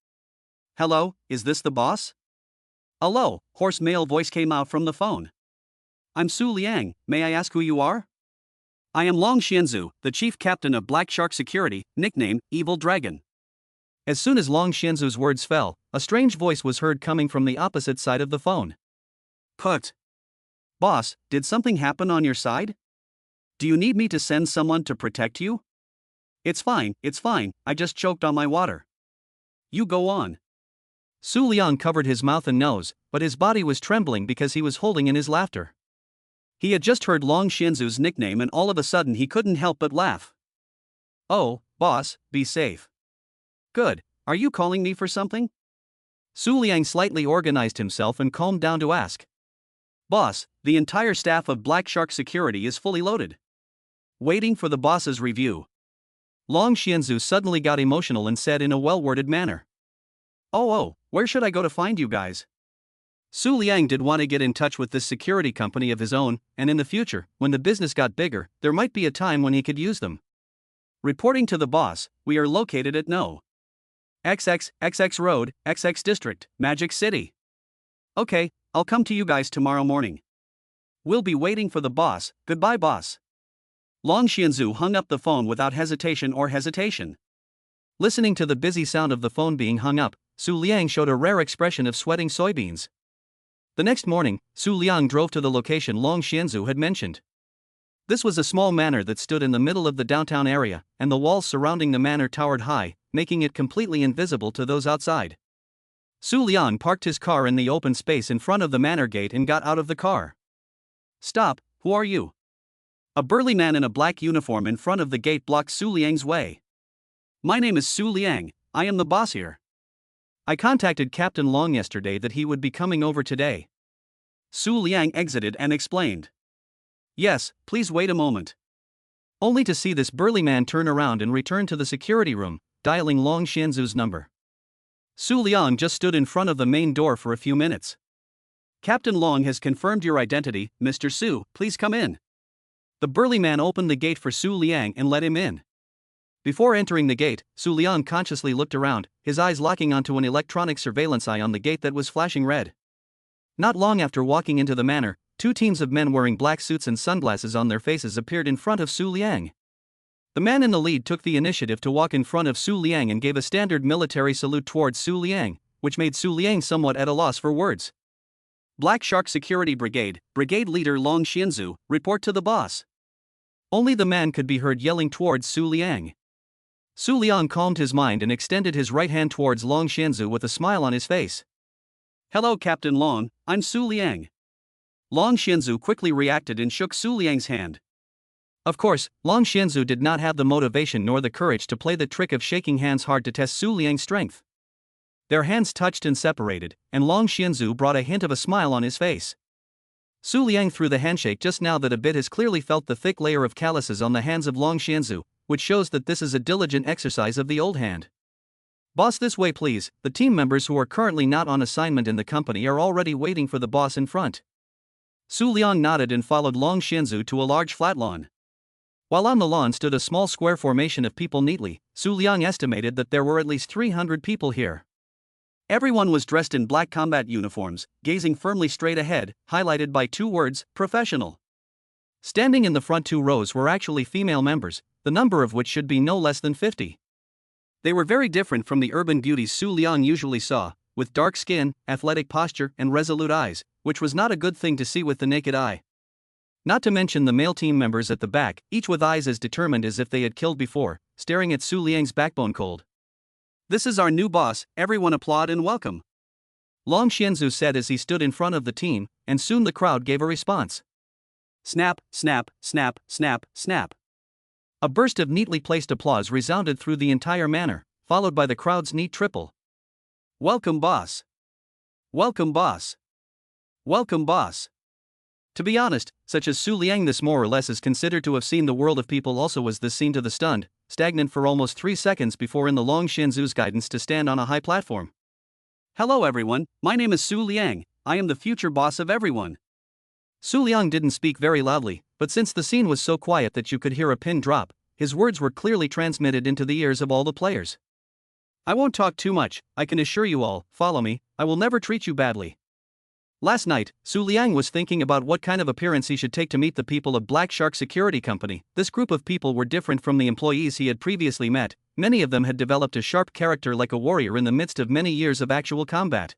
Hello, is this the boss? Hello, hoarse male voice came out from the phone. I'm Su Liang, may I ask who you are? I am Long Xianzu, the chief captain of Black Shark Security, nickname Evil Dragon. As soon as Long Xianzu's words fell, a strange voice was heard coming from the opposite side of the phone. Put. Boss, did something happen on your side? Do you need me to send someone to protect you? It's fine, I just choked on my water. You go on. Su Liang covered his mouth and nose, but his body was trembling because he was holding in his laughter. He had just heard Long Xianzu's nickname and all of a sudden he couldn't help but laugh. Oh, Boss, be safe. Good, are you calling me for something? Su Liang slightly organized himself and calmed down to ask. Boss, the entire staff of Black Shark Security is fully loaded. Waiting for the boss's review. Long Xianzu suddenly got emotional and said in a well-worded manner. Oh, where should I go to find you guys? Su Liang did want to get in touch with this security company of his own, and in the future, when the business got bigger, there might be a time when he could use them. Reporting to the boss, we are located at No. XX Road, XX District, Magic City. Okay, I'll come to you guys tomorrow morning. We'll be waiting for the boss, goodbye boss. Long Xianzu hung up the phone without hesitation. Listening to the busy sound of the phone being hung up, Su Liang showed a rare expression of sweating soybeans. The next morning, Su Liang drove to the location Long Xianzu had mentioned. This was a small manor that stood in the middle of the downtown area, and the walls surrounding the manor towered high, making it completely invisible to those outside. Su Liang parked his car in the open space in front of the manor gate and got out of the car. Stop, who are you? A burly man in a black uniform in front of the gate blocked Su Liang's way. My name is Su Liang, I am the boss here. I contacted Captain Long yesterday that he would be coming over today. Su Liang exited and explained. Yes, please wait a moment. Only to see this burly man turn around and return to the security room, dialing Long Xianzu's number. Su Liang just stood in front of the main door for a few minutes. Captain Long has confirmed your identity, Mr. Su, please come in. The burly man opened the gate for Su Liang and let him in. Before entering the gate, Su Liang consciously looked around, his eyes locking onto an electronic surveillance eye on the gate that was flashing red. Not long after walking into the manor, two teams of men wearing black suits and sunglasses on their faces appeared in front of Su Liang. The man in the lead took the initiative to walk in front of Su Liang and gave a standard military salute towards Su Liang, which made Su Liang somewhat at a loss for words. Black Shark Security Brigade, Brigade Leader Long Xianzu, report to the boss. Only the man could be heard yelling towards Su Liang. Su Liang calmed his mind and extended his right hand towards Long Xianzu with a smile on his face. Hello Captain Long, I'm Su Liang. Long Xianzu quickly reacted and shook Su Liang's hand. Of course, Long Xianzu did not have the motivation nor the courage to play the trick of shaking hands hard to test Su Liang's strength. Their hands touched and separated, and Long Xianzu brought a hint of a smile on his face. Su Liang threw the handshake just now that a bit has clearly felt the thick layer of calluses on the hands of Long Xianzu, which shows that this is a diligent exercise of the old hand. Boss, this way please, the team members who are currently not on assignment in the company are already waiting for the boss in front. Su Liang nodded and followed Long Xianzu to a large flat lawn. While on the lawn stood a small square formation of people neatly, Su Liang estimated that there were at least 300 people here. Everyone was dressed in black combat uniforms, gazing firmly straight ahead, highlighted by two words, professional. Standing in the front two rows were actually female members, the number of which should be no less than 50. They were very different from the urban beauties Su Liang usually saw, with dark skin, athletic posture, and resolute eyes, which was not a good thing to see with the naked eye. Not to mention the male team members at the back, each with eyes as determined as if they had killed before, staring at Su Liang's backbone cold. This is our new boss, everyone applaud and welcome. Long Xianzu said as he stood in front of the team, and soon the crowd gave a response. Snap, snap, snap, snap, snap. A burst of neatly placed applause resounded through the entire manor, followed by the crowd's neat triple. Welcome boss. Welcome boss. Welcome boss. To be honest, such as Su Liang, this more or less is considered to have seen the world of people. Also was this seen to the stunned, stagnant for almost 3 seconds before in the Long Xianzu's guidance to stand on a high platform. Hello everyone, my name is Su Liang, I am the future boss of everyone. Su Liang didn't speak very loudly, but since the scene was so quiet that you could hear a pin drop, his words were clearly transmitted into the ears of all the players. I won't talk too much, I can assure you all, follow me, I will never treat you badly. Last night, Su Liang was thinking about what kind of appearance he should take to meet the people of Black Shark Security Company. This group of people were different from the employees he had previously met. Many of them had developed a sharp character like a warrior in the midst of many years of actual combat.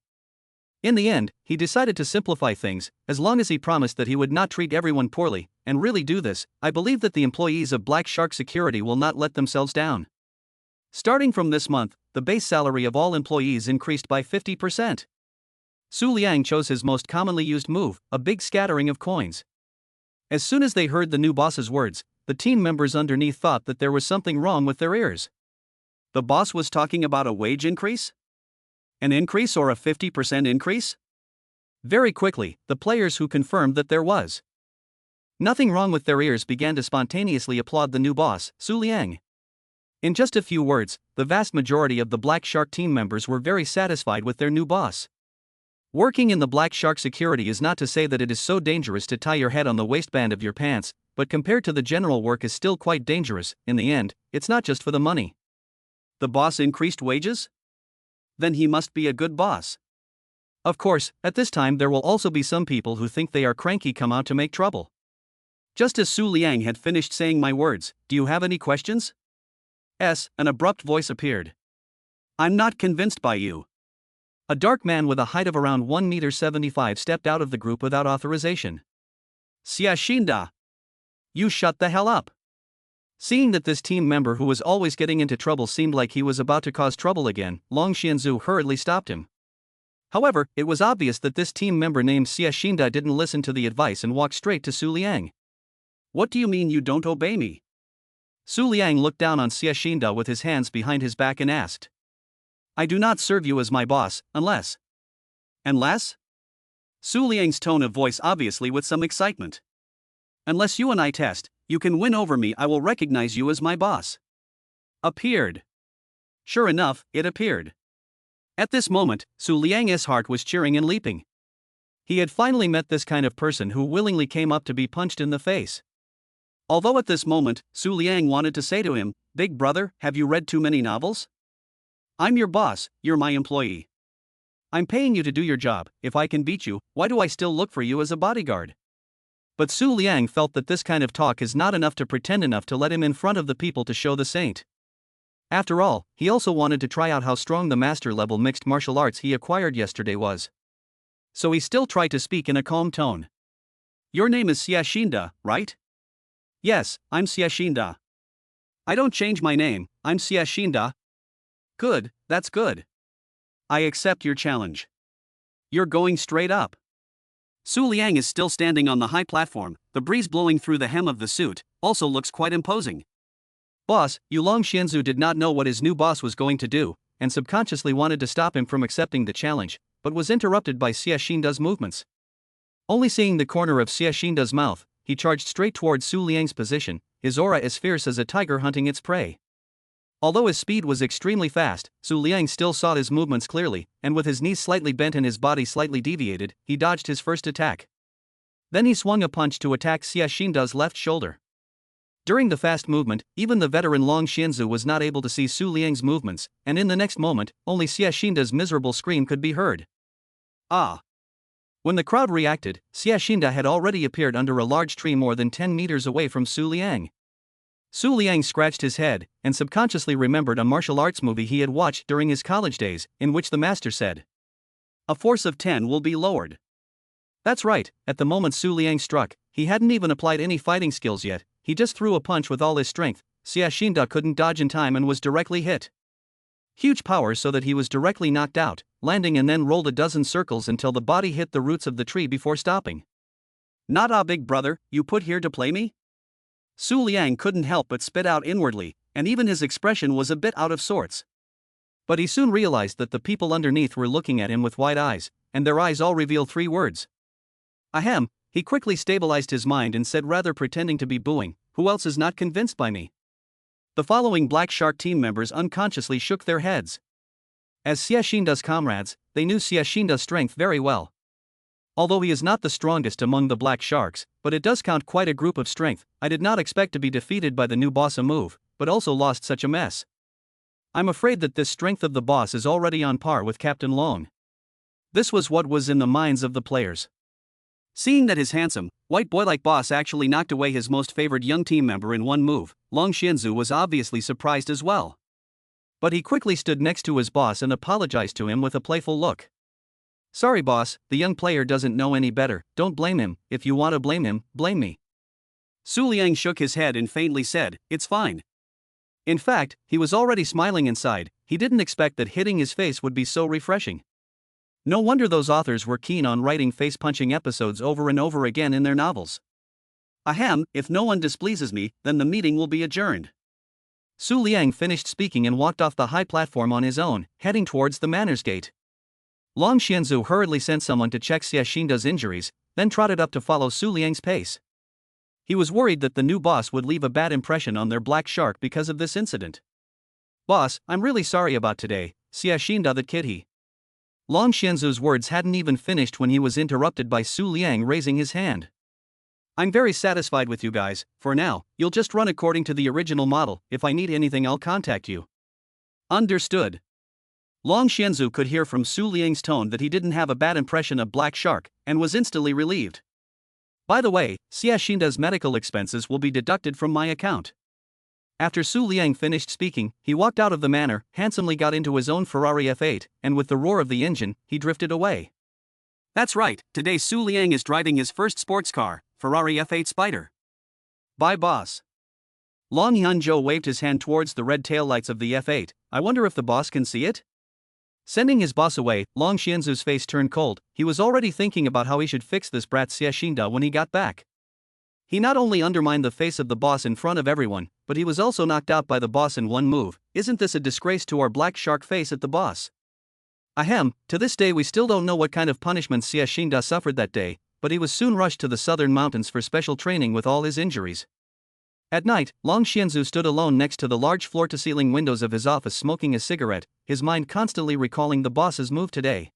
In the end, he decided to simplify things, as long as he promised that he would not treat everyone poorly, and really do this. I believe that the employees of Black Shark Security will not let themselves down. Starting from this month, the base salary of all employees increased by 50%. Su Liang chose his most commonly used move, a big scattering of coins. As soon as they heard the new boss's words, the team members underneath thought that there was something wrong with their ears. The boss was talking about a wage increase? An increase or a 50% increase? Very quickly, the players who confirmed that there was nothing wrong with their ears began to spontaneously applaud the new boss, Su Liang. In just a few words, the vast majority of the Black Shark team members were very satisfied with their new boss. Working in the Black Shark security is not to say that it is so dangerous to tie your head on the waistband of your pants, but compared to the general work is still quite dangerous. In the end, it's not just for the money. The boss increased wages? Then he must be a good boss. Of course, at this time there will also be some people who think they are cranky come out to make trouble. Just as Su Liang had finished saying my words, "Do you have any questions?" An abrupt voice appeared. "I'm not convinced by you." A dark man with a height of around 1.75 m stepped out of the group without authorization. Xiaxinda! You shut the hell up! Seeing that this team member who was always getting into trouble seemed like he was about to cause trouble again, Long Xianzu hurriedly stopped him. However, it was obvious that this team member named Xiaxinda didn't listen to the advice and walked straight to Su Liang. "What do you mean you don't obey me?" Su Liang looked down on Xiaxinda with his hands behind his back and asked. "I do not serve you as my boss, unless..." "Unless?" Su Liang's tone of voice obviously with some excitement. "Unless you and I test, you can win over me, I will recognize you as my boss." Appeared. Sure enough, it appeared. At this moment, Su Liang's heart was cheering and leaping. He had finally met this kind of person who willingly came up to be punched in the face. Although at this moment, Su Liang wanted to say to him, "Big brother, have you read too many novels? I'm your boss, you're my employee. I'm paying you to do your job. If I can beat you, why do I still look for you as a bodyguard?" But Su Liang felt that this kind of talk is not enough to pretend enough to let him in front of the people to show the saint. After all, he also wanted to try out how strong the master-level mixed martial arts he acquired yesterday was. So he still tried to speak in a calm tone. "Your name is Xiaxinda, right?" "Yes, I'm Xiaxinda." "I don't change my name, I'm Xiaxinda." "Good, that's good. I accept your challenge. You're going straight up." Su Liang is still standing on the high platform, the breeze blowing through the hem of the suit, also looks quite imposing. Boss, Long Xianzu did not know what his new boss was going to do, and subconsciously wanted to stop him from accepting the challenge, but was interrupted by Xiaxinda's movements. Only seeing the corner of Xiaxinda's mouth, he charged straight towards Su Liang's position, his aura as fierce as a tiger hunting its prey. Although his speed was extremely fast, Su Liang still saw his movements clearly, and with his knees slightly bent and his body slightly deviated, he dodged his first attack. Then he swung a punch to attack Xiaxinda's left shoulder. During the fast movement, even the veteran Long Xianzu was not able to see Su Liang's movements, and in the next moment, only Xiaxinda's miserable scream could be heard. "Ah!" When the crowd reacted, Xiaxinda had already appeared under a large tree more than 10 meters away from Su Liang. Su Liang scratched his head, and subconsciously remembered a martial arts movie he had watched during his college days, in which the master said, "A force of 10 will be lowered." That's right, at the moment Su Liang struck, he hadn't even applied any fighting skills yet, he just threw a punch with all his strength. Xiaxinda couldn't dodge in time and was directly hit. Huge power so that he was directly knocked out, landing and then rolled a dozen circles until the body hit the roots of the tree before stopping. "Not a big brother, you put here to play me?" Su Liang couldn't help but spit out inwardly, and even his expression was a bit out of sorts. But he soon realized that the people underneath were looking at him with wide eyes, and their eyes all revealed 3 words. "Ahem." He quickly stabilized his mind and said, rather pretending to be booing, "Who else is not convinced by me?" The following Black Shark team members unconsciously shook their heads. As Xiaxinda's comrades, they knew Xiaxinda's strength very well. Although he is not the strongest among the Black Sharks, but it does count quite a group of strength. I did not expect to be defeated by the new boss a move, but also lost such a mess. I'm afraid that this strength of the boss is already on par with Captain Long. This was what was in the minds of the players. Seeing that his handsome, white boy-like boss actually knocked away his most favored young team member in one move, Long Xianzu was obviously surprised as well. But he quickly stood next to his boss and apologized to him with a playful look. "Sorry boss, the young player doesn't know any better, don't blame him. If you want to blame him, blame me." Su Liang shook his head and faintly said, "It's fine." In fact, he was already smiling inside, he didn't expect that hitting his face would be so refreshing. No wonder those authors were keen on writing face-punching episodes over and over again in their novels. Ahem, if no one displeases me, then the meeting will be adjourned. Su Liang finished speaking and walked off the high platform on his own, heading towards the manners gate. Long Xianzu hurriedly sent someone to check Xie Xinda's injuries, then trotted up to follow Su Liang's pace. He was worried that the new boss would leave a bad impression on their black shark because of this incident. "Boss, I'm really sorry about today, Xie Xinda the kitty." Long Xianzu's words hadn't even finished when he was interrupted by Su Liang raising his hand. "I'm very satisfied with you guys. For now, you'll just run according to the original model. If I need anything, I'll contact you." "Understood." Long Xianzu could hear from Su Liang's tone that he didn't have a bad impression of Black Shark, and was instantly relieved. "By the way, Xie Xinda's medical expenses will be deducted from my account." After Su Liang finished speaking, he walked out of the manor, handsomely got into his own Ferrari F8, and with the roar of the engine, he drifted away. That's right, today Su Liang is driving his first sports car, Ferrari F8 Spider. "Bye, boss." Long Hyunjo waved his hand towards the red taillights of the F8. "I wonder if the boss can see it?" Sending his boss away, Long Xianzu's face turned cold. He was already thinking about how he should fix this brat Xie Xinda when he got back. He not only undermined the face of the boss in front of everyone, but he was also knocked out by the boss in one move. Isn't this a disgrace to our black shark face at the boss? Ahem, to this day we still don't know what kind of punishment Xie Xinda suffered that day, but he was soon rushed to the southern mountains for special training with all his injuries. At night, Long Xianzu stood alone next to the large floor-to-ceiling windows of his office smoking a cigarette, his mind constantly recalling the boss's move today.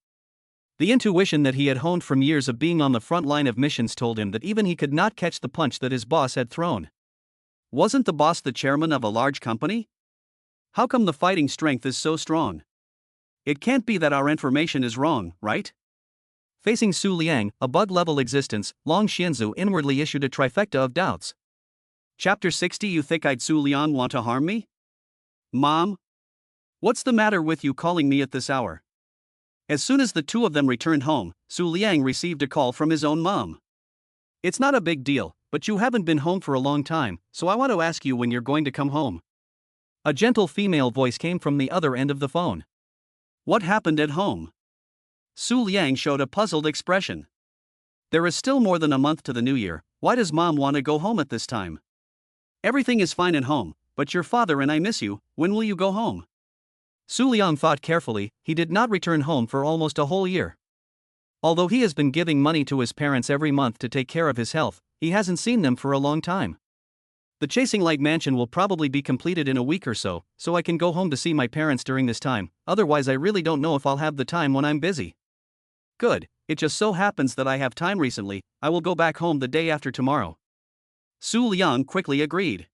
The intuition that he had honed from years of being on the front line of missions told him that even he could not catch the punch that his boss had thrown. Wasn't the boss the chairman of a large company? How come the fighting strength is so strong? It can't be that our information is wrong, right? Facing Su Liang, a bug-level existence, Long Xianzu inwardly issued a trifecta of doubts. Chapter 60. You think I'd Su Liang want to harm me? Mom? What's the matter with you calling me at this hour? As soon as the two of them returned home, Su Liang received a call from his own mom. It's not a big deal, but you haven't been home for a long time, so I want to ask you when you're going to come home. A gentle female voice came from the other end of the phone. What happened at home? Su Liang showed a puzzled expression. There is still more than a month to the new year. Why does mom want to go home at this time? Everything is fine at home, but your father and I miss you. When will you go home? Su Liang thought carefully. He did not return home for almost a whole year. Although he has been giving money to his parents every month to take care of his health, he hasn't seen them for a long time. The Chasing Light mansion will probably be completed in a week or so I can go home to see my parents during this time. Otherwise I really don't know if I'll have the time when I'm busy. Good, it just so happens that I have time recently. I will go back home the day after tomorrow. Su Liang quickly agreed.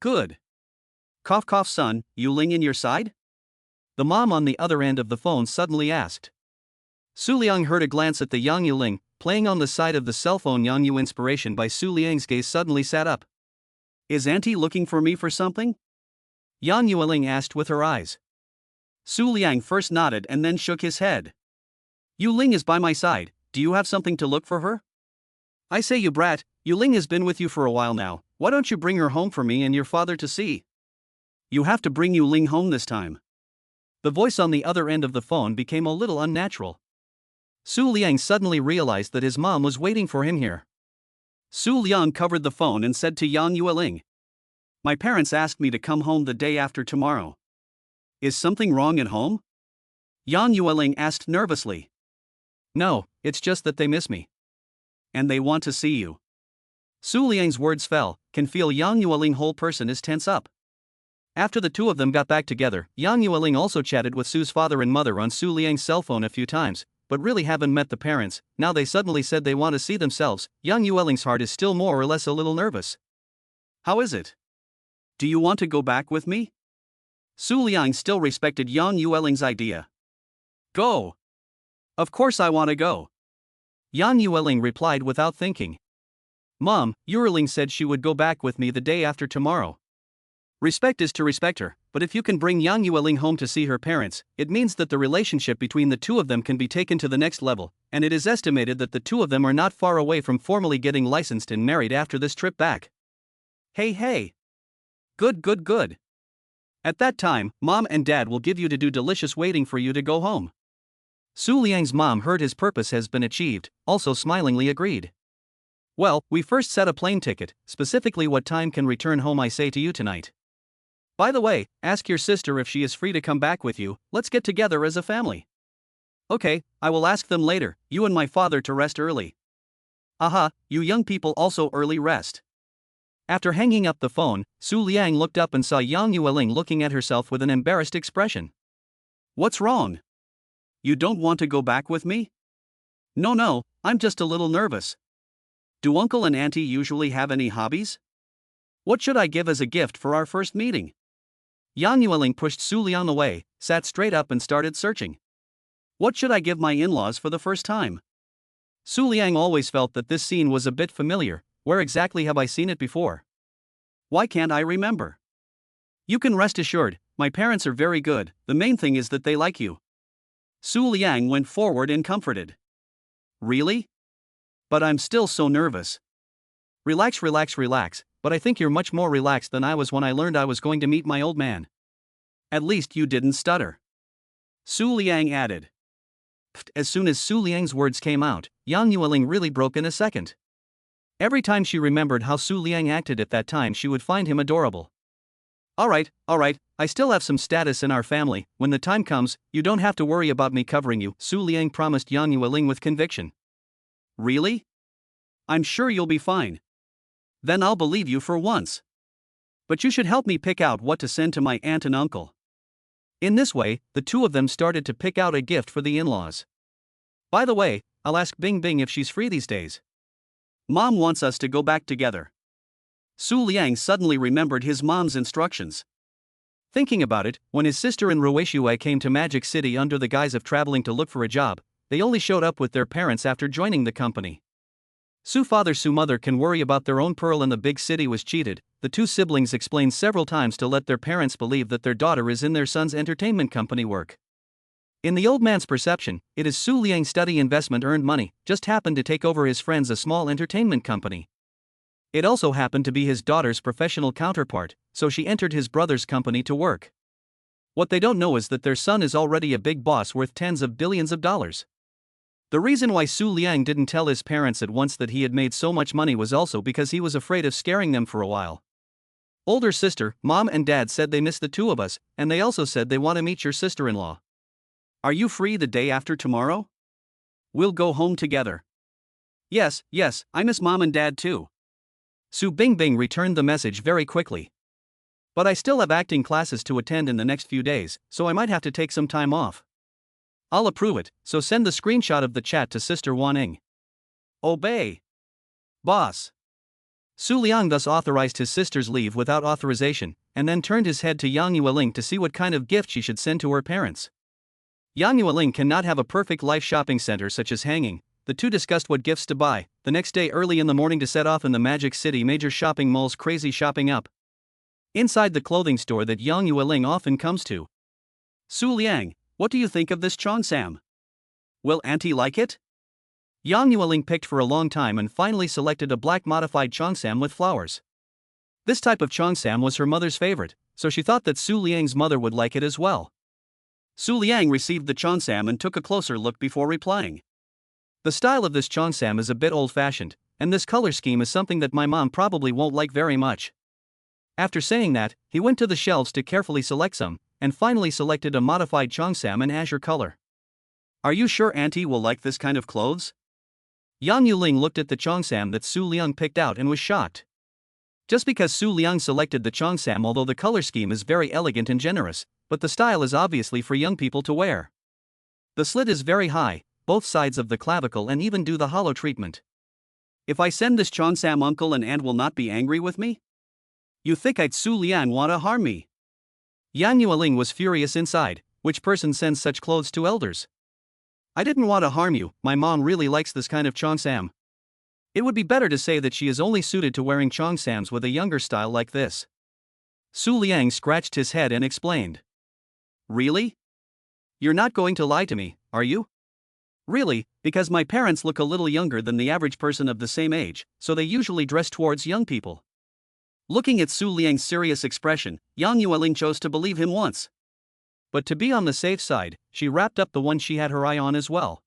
Good. Cough cough son, Yu Ling in your side? The mom on the other end of the phone suddenly asked. Su Liang heard a glance at the Yang Yu Ling, playing on the side of the cell phone. Yang Yu, inspiration by Su Liang's gaze, suddenly sat up. Is auntie looking for me for something? Yang Yueling asked with her eyes. Su Liang first nodded and then shook his head. Yu Ling is by my side. Do you have something to look for her? I say, you brat, Yu Ling has been with you for a while now. Why don't you bring her home for me and your father to see? You have to bring Yu Ling home this time. The voice on the other end of the phone became a little unnatural. Su Liang suddenly realized that his mom was waiting for him here. Su Liang covered the phone and said to Yang Yueling. My parents asked me to come home the day after tomorrow. Is something wrong at home? Yang Yueling asked nervously. No, it's just that they miss me. And they want to see you. Su Liang's words fell, can feel Yang Yueling's whole person is tense up. After the two of them got back together, Yang Yueling also chatted with Su's father and mother on Su Liang's cell phone a few times, but really haven't met the parents. Now they suddenly said they want to see themselves. Yang Yueling's heart is still more or less a little nervous. How is it? Do you want to go back with me? Su Liang still respected Yang Yueling's idea. Go. Of course I want to go. Yang Yueling replied without thinking. Mom, Yueling said she would go back with me the day after tomorrow. Respect is to respect her, but if you can bring Yang Yueling home to see her parents, it means that the relationship between the two of them can be taken to the next level, and it is estimated that the two of them are not far away from formally getting licensed and married after this trip back. Hey. Good. At that time, Mom and Dad will give you to do delicious waiting for you to go home. Su Liang's mom heard his purpose has been achieved, also smilingly agreed. Well, we first set a plane ticket, specifically what time can return home I say to you tonight. By the way, ask your sister if she is free to come back with you, let's get together as a family. Okay, I will ask them later, you and my father to rest early. Aha, you young people also early rest. After hanging up the phone, Su Liang looked up and saw Yang Yueling looking at herself with an embarrassed expression. What's wrong? You don't want to go back with me? No, I'm just a little nervous. Do uncle and auntie usually have any hobbies? What should I give as a gift for our first meeting? Yang Yueling pushed Su Liang away, sat straight up and started searching. What should I give my in-laws for the first time? Su Liang always felt that this scene was a bit familiar. Where exactly have I seen it before? Why can't I remember? You can rest assured, my parents are very good, the main thing is that they like you. Su Liang went forward and comforted. Really? But I'm still so nervous. Relax, but I think you're much more relaxed than I was when I learned I was going to meet my old man. At least you didn't stutter. Su Liang added. As soon as Su Liang's words came out, Yang Yueling really broke in a second. Every time she remembered how Su Liang acted at that time, she would find him adorable. Alright, I still have some status in our family. When the time comes, you don't have to worry about me covering you, Su Liang promised Yang Yueling with conviction. Really? I'm sure you'll be fine. Then I'll believe you for once. But you should help me pick out what to send to my aunt and uncle. In this way, the two of them started to pick out a gift for the in-laws. By the way, I'll ask Bing Bing if she's free these days. Mom wants us to go back together. Su Liang suddenly remembered his mom's instructions. Thinking about it, when his sister and Ruishui came to Magic City under the guise of traveling to look for a job, they only showed up with their parents after joining the company. Su father Su mother can worry about their own pearl and the big city was cheated. The two siblings explained several times to let their parents believe that their daughter is in their son's entertainment company work. In the old man's perception, it is Su Liang's steady investment earned money, just happened to take over his friend's a small entertainment company. It also happened to be his daughter's professional counterpart, so she entered his brother's company to work. What they don't know is that their son is already a big boss worth tens of billions of dollars. The reason why Su Liang didn't tell his parents at once that he had made so much money was also because he was afraid of scaring them for a while. Older sister, mom and dad said they miss the two of us, and they also said they want to meet your sister-in-law. Are you free the day after tomorrow? We'll go home together. Yes, I miss mom and dad too. Su Bingbing returned the message very quickly. But I still have acting classes to attend in the next few days, so I might have to take some time off. I'll approve it, so send the screenshot of the chat to Sister Waning. Obey. Boss. Su Liang thus authorized his sister's leave without authorization, and then turned his head to Yang Yueling to see what kind of gift she should send to her parents. Yang Yueling cannot have a perfect life shopping center such as hanging. The two discussed what gifts to buy, the next day early in the morning to set off in the Magic City major shopping mall's crazy shopping up. Inside the clothing store that Yang Yueling often comes to. Su Liang, what do you think of this cheongsam? Will auntie like it? Yang Yueling picked for a long time and finally selected a black modified cheongsam with flowers. This type of cheongsam was her mother's favorite, so she thought that Su Liang's mother would like it as well. Su Liang received the cheongsam and took a closer look before replying. The style of this cheongsam is a bit old-fashioned, and this color scheme is something that my mom probably won't like very much. After saying that, he went to the shelves to carefully select some, and finally selected a modified cheongsam in azure color. Are you sure auntie will like this kind of clothes? Yang Yueling looked at the cheongsam that Su Liang picked out and was shocked. Just because Su Liang selected the cheongsam, although the color scheme is very elegant and generous, but the style is obviously for young people to wear. The slit is very high, both sides of the clavicle, and even do the hollow treatment. If I send this cheongsam, uncle and aunt will not be angry with me? You think I'd Su Liang want to harm me? Yang Yueling was furious inside. Which person sends such clothes to elders? I didn't want to harm you, my mom really likes this kind of cheongsam. It would be better to say that she is only suited to wearing cheongsams with a younger style like this. Su Liang scratched his head and explained. Really? You're not going to lie to me, are you? Really, because my parents look a little younger than the average person of the same age, so they usually dress towards young people. Looking at Su Liang's serious expression, Yang Yueling chose to believe him once. But to be on the safe side, she wrapped up the one she had her eye on as well.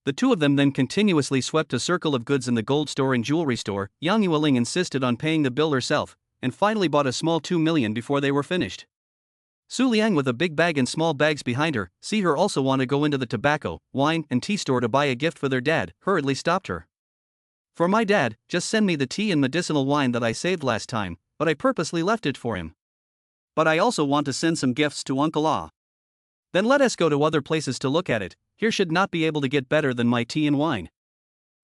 The two of them then continuously swept a circle of goods in the gold store and jewelry store. Yang Yueling insisted on paying the bill herself, and finally bought a small 2 million before they were finished. Su Liang, with a big bag and small bags behind her, see her also want to go into the tobacco, wine, and tea store to buy a gift for their dad, hurriedly stopped her. For my dad, just send me the tea and medicinal wine that I saved last time, but I purposely left it for him. But I also want to send some gifts to Uncle Ah. Then let us go to other places to look at it. Here should not be able to get better than my tea and wine.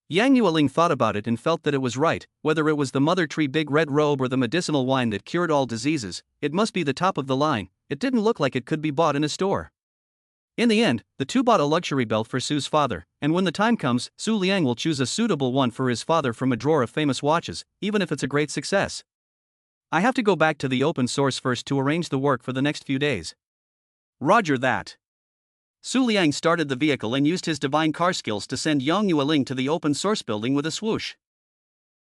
Yang Yueling thought about it and felt that it was right. Whether it was the mother tree big red robe or the medicinal wine that cured all diseases, it must be the top of the line. It didn't look like it could be bought in a store. In the end, the two bought a luxury belt for Su's father, and when the time comes, Su Liang will choose a suitable one for his father from a drawer of famous watches, even if it's a great success. I have to go back to the open source first to arrange the work for the next few days. Roger that. Su Liang started the vehicle and used his divine car skills to send Yang Yueling to the open source building with a swoosh.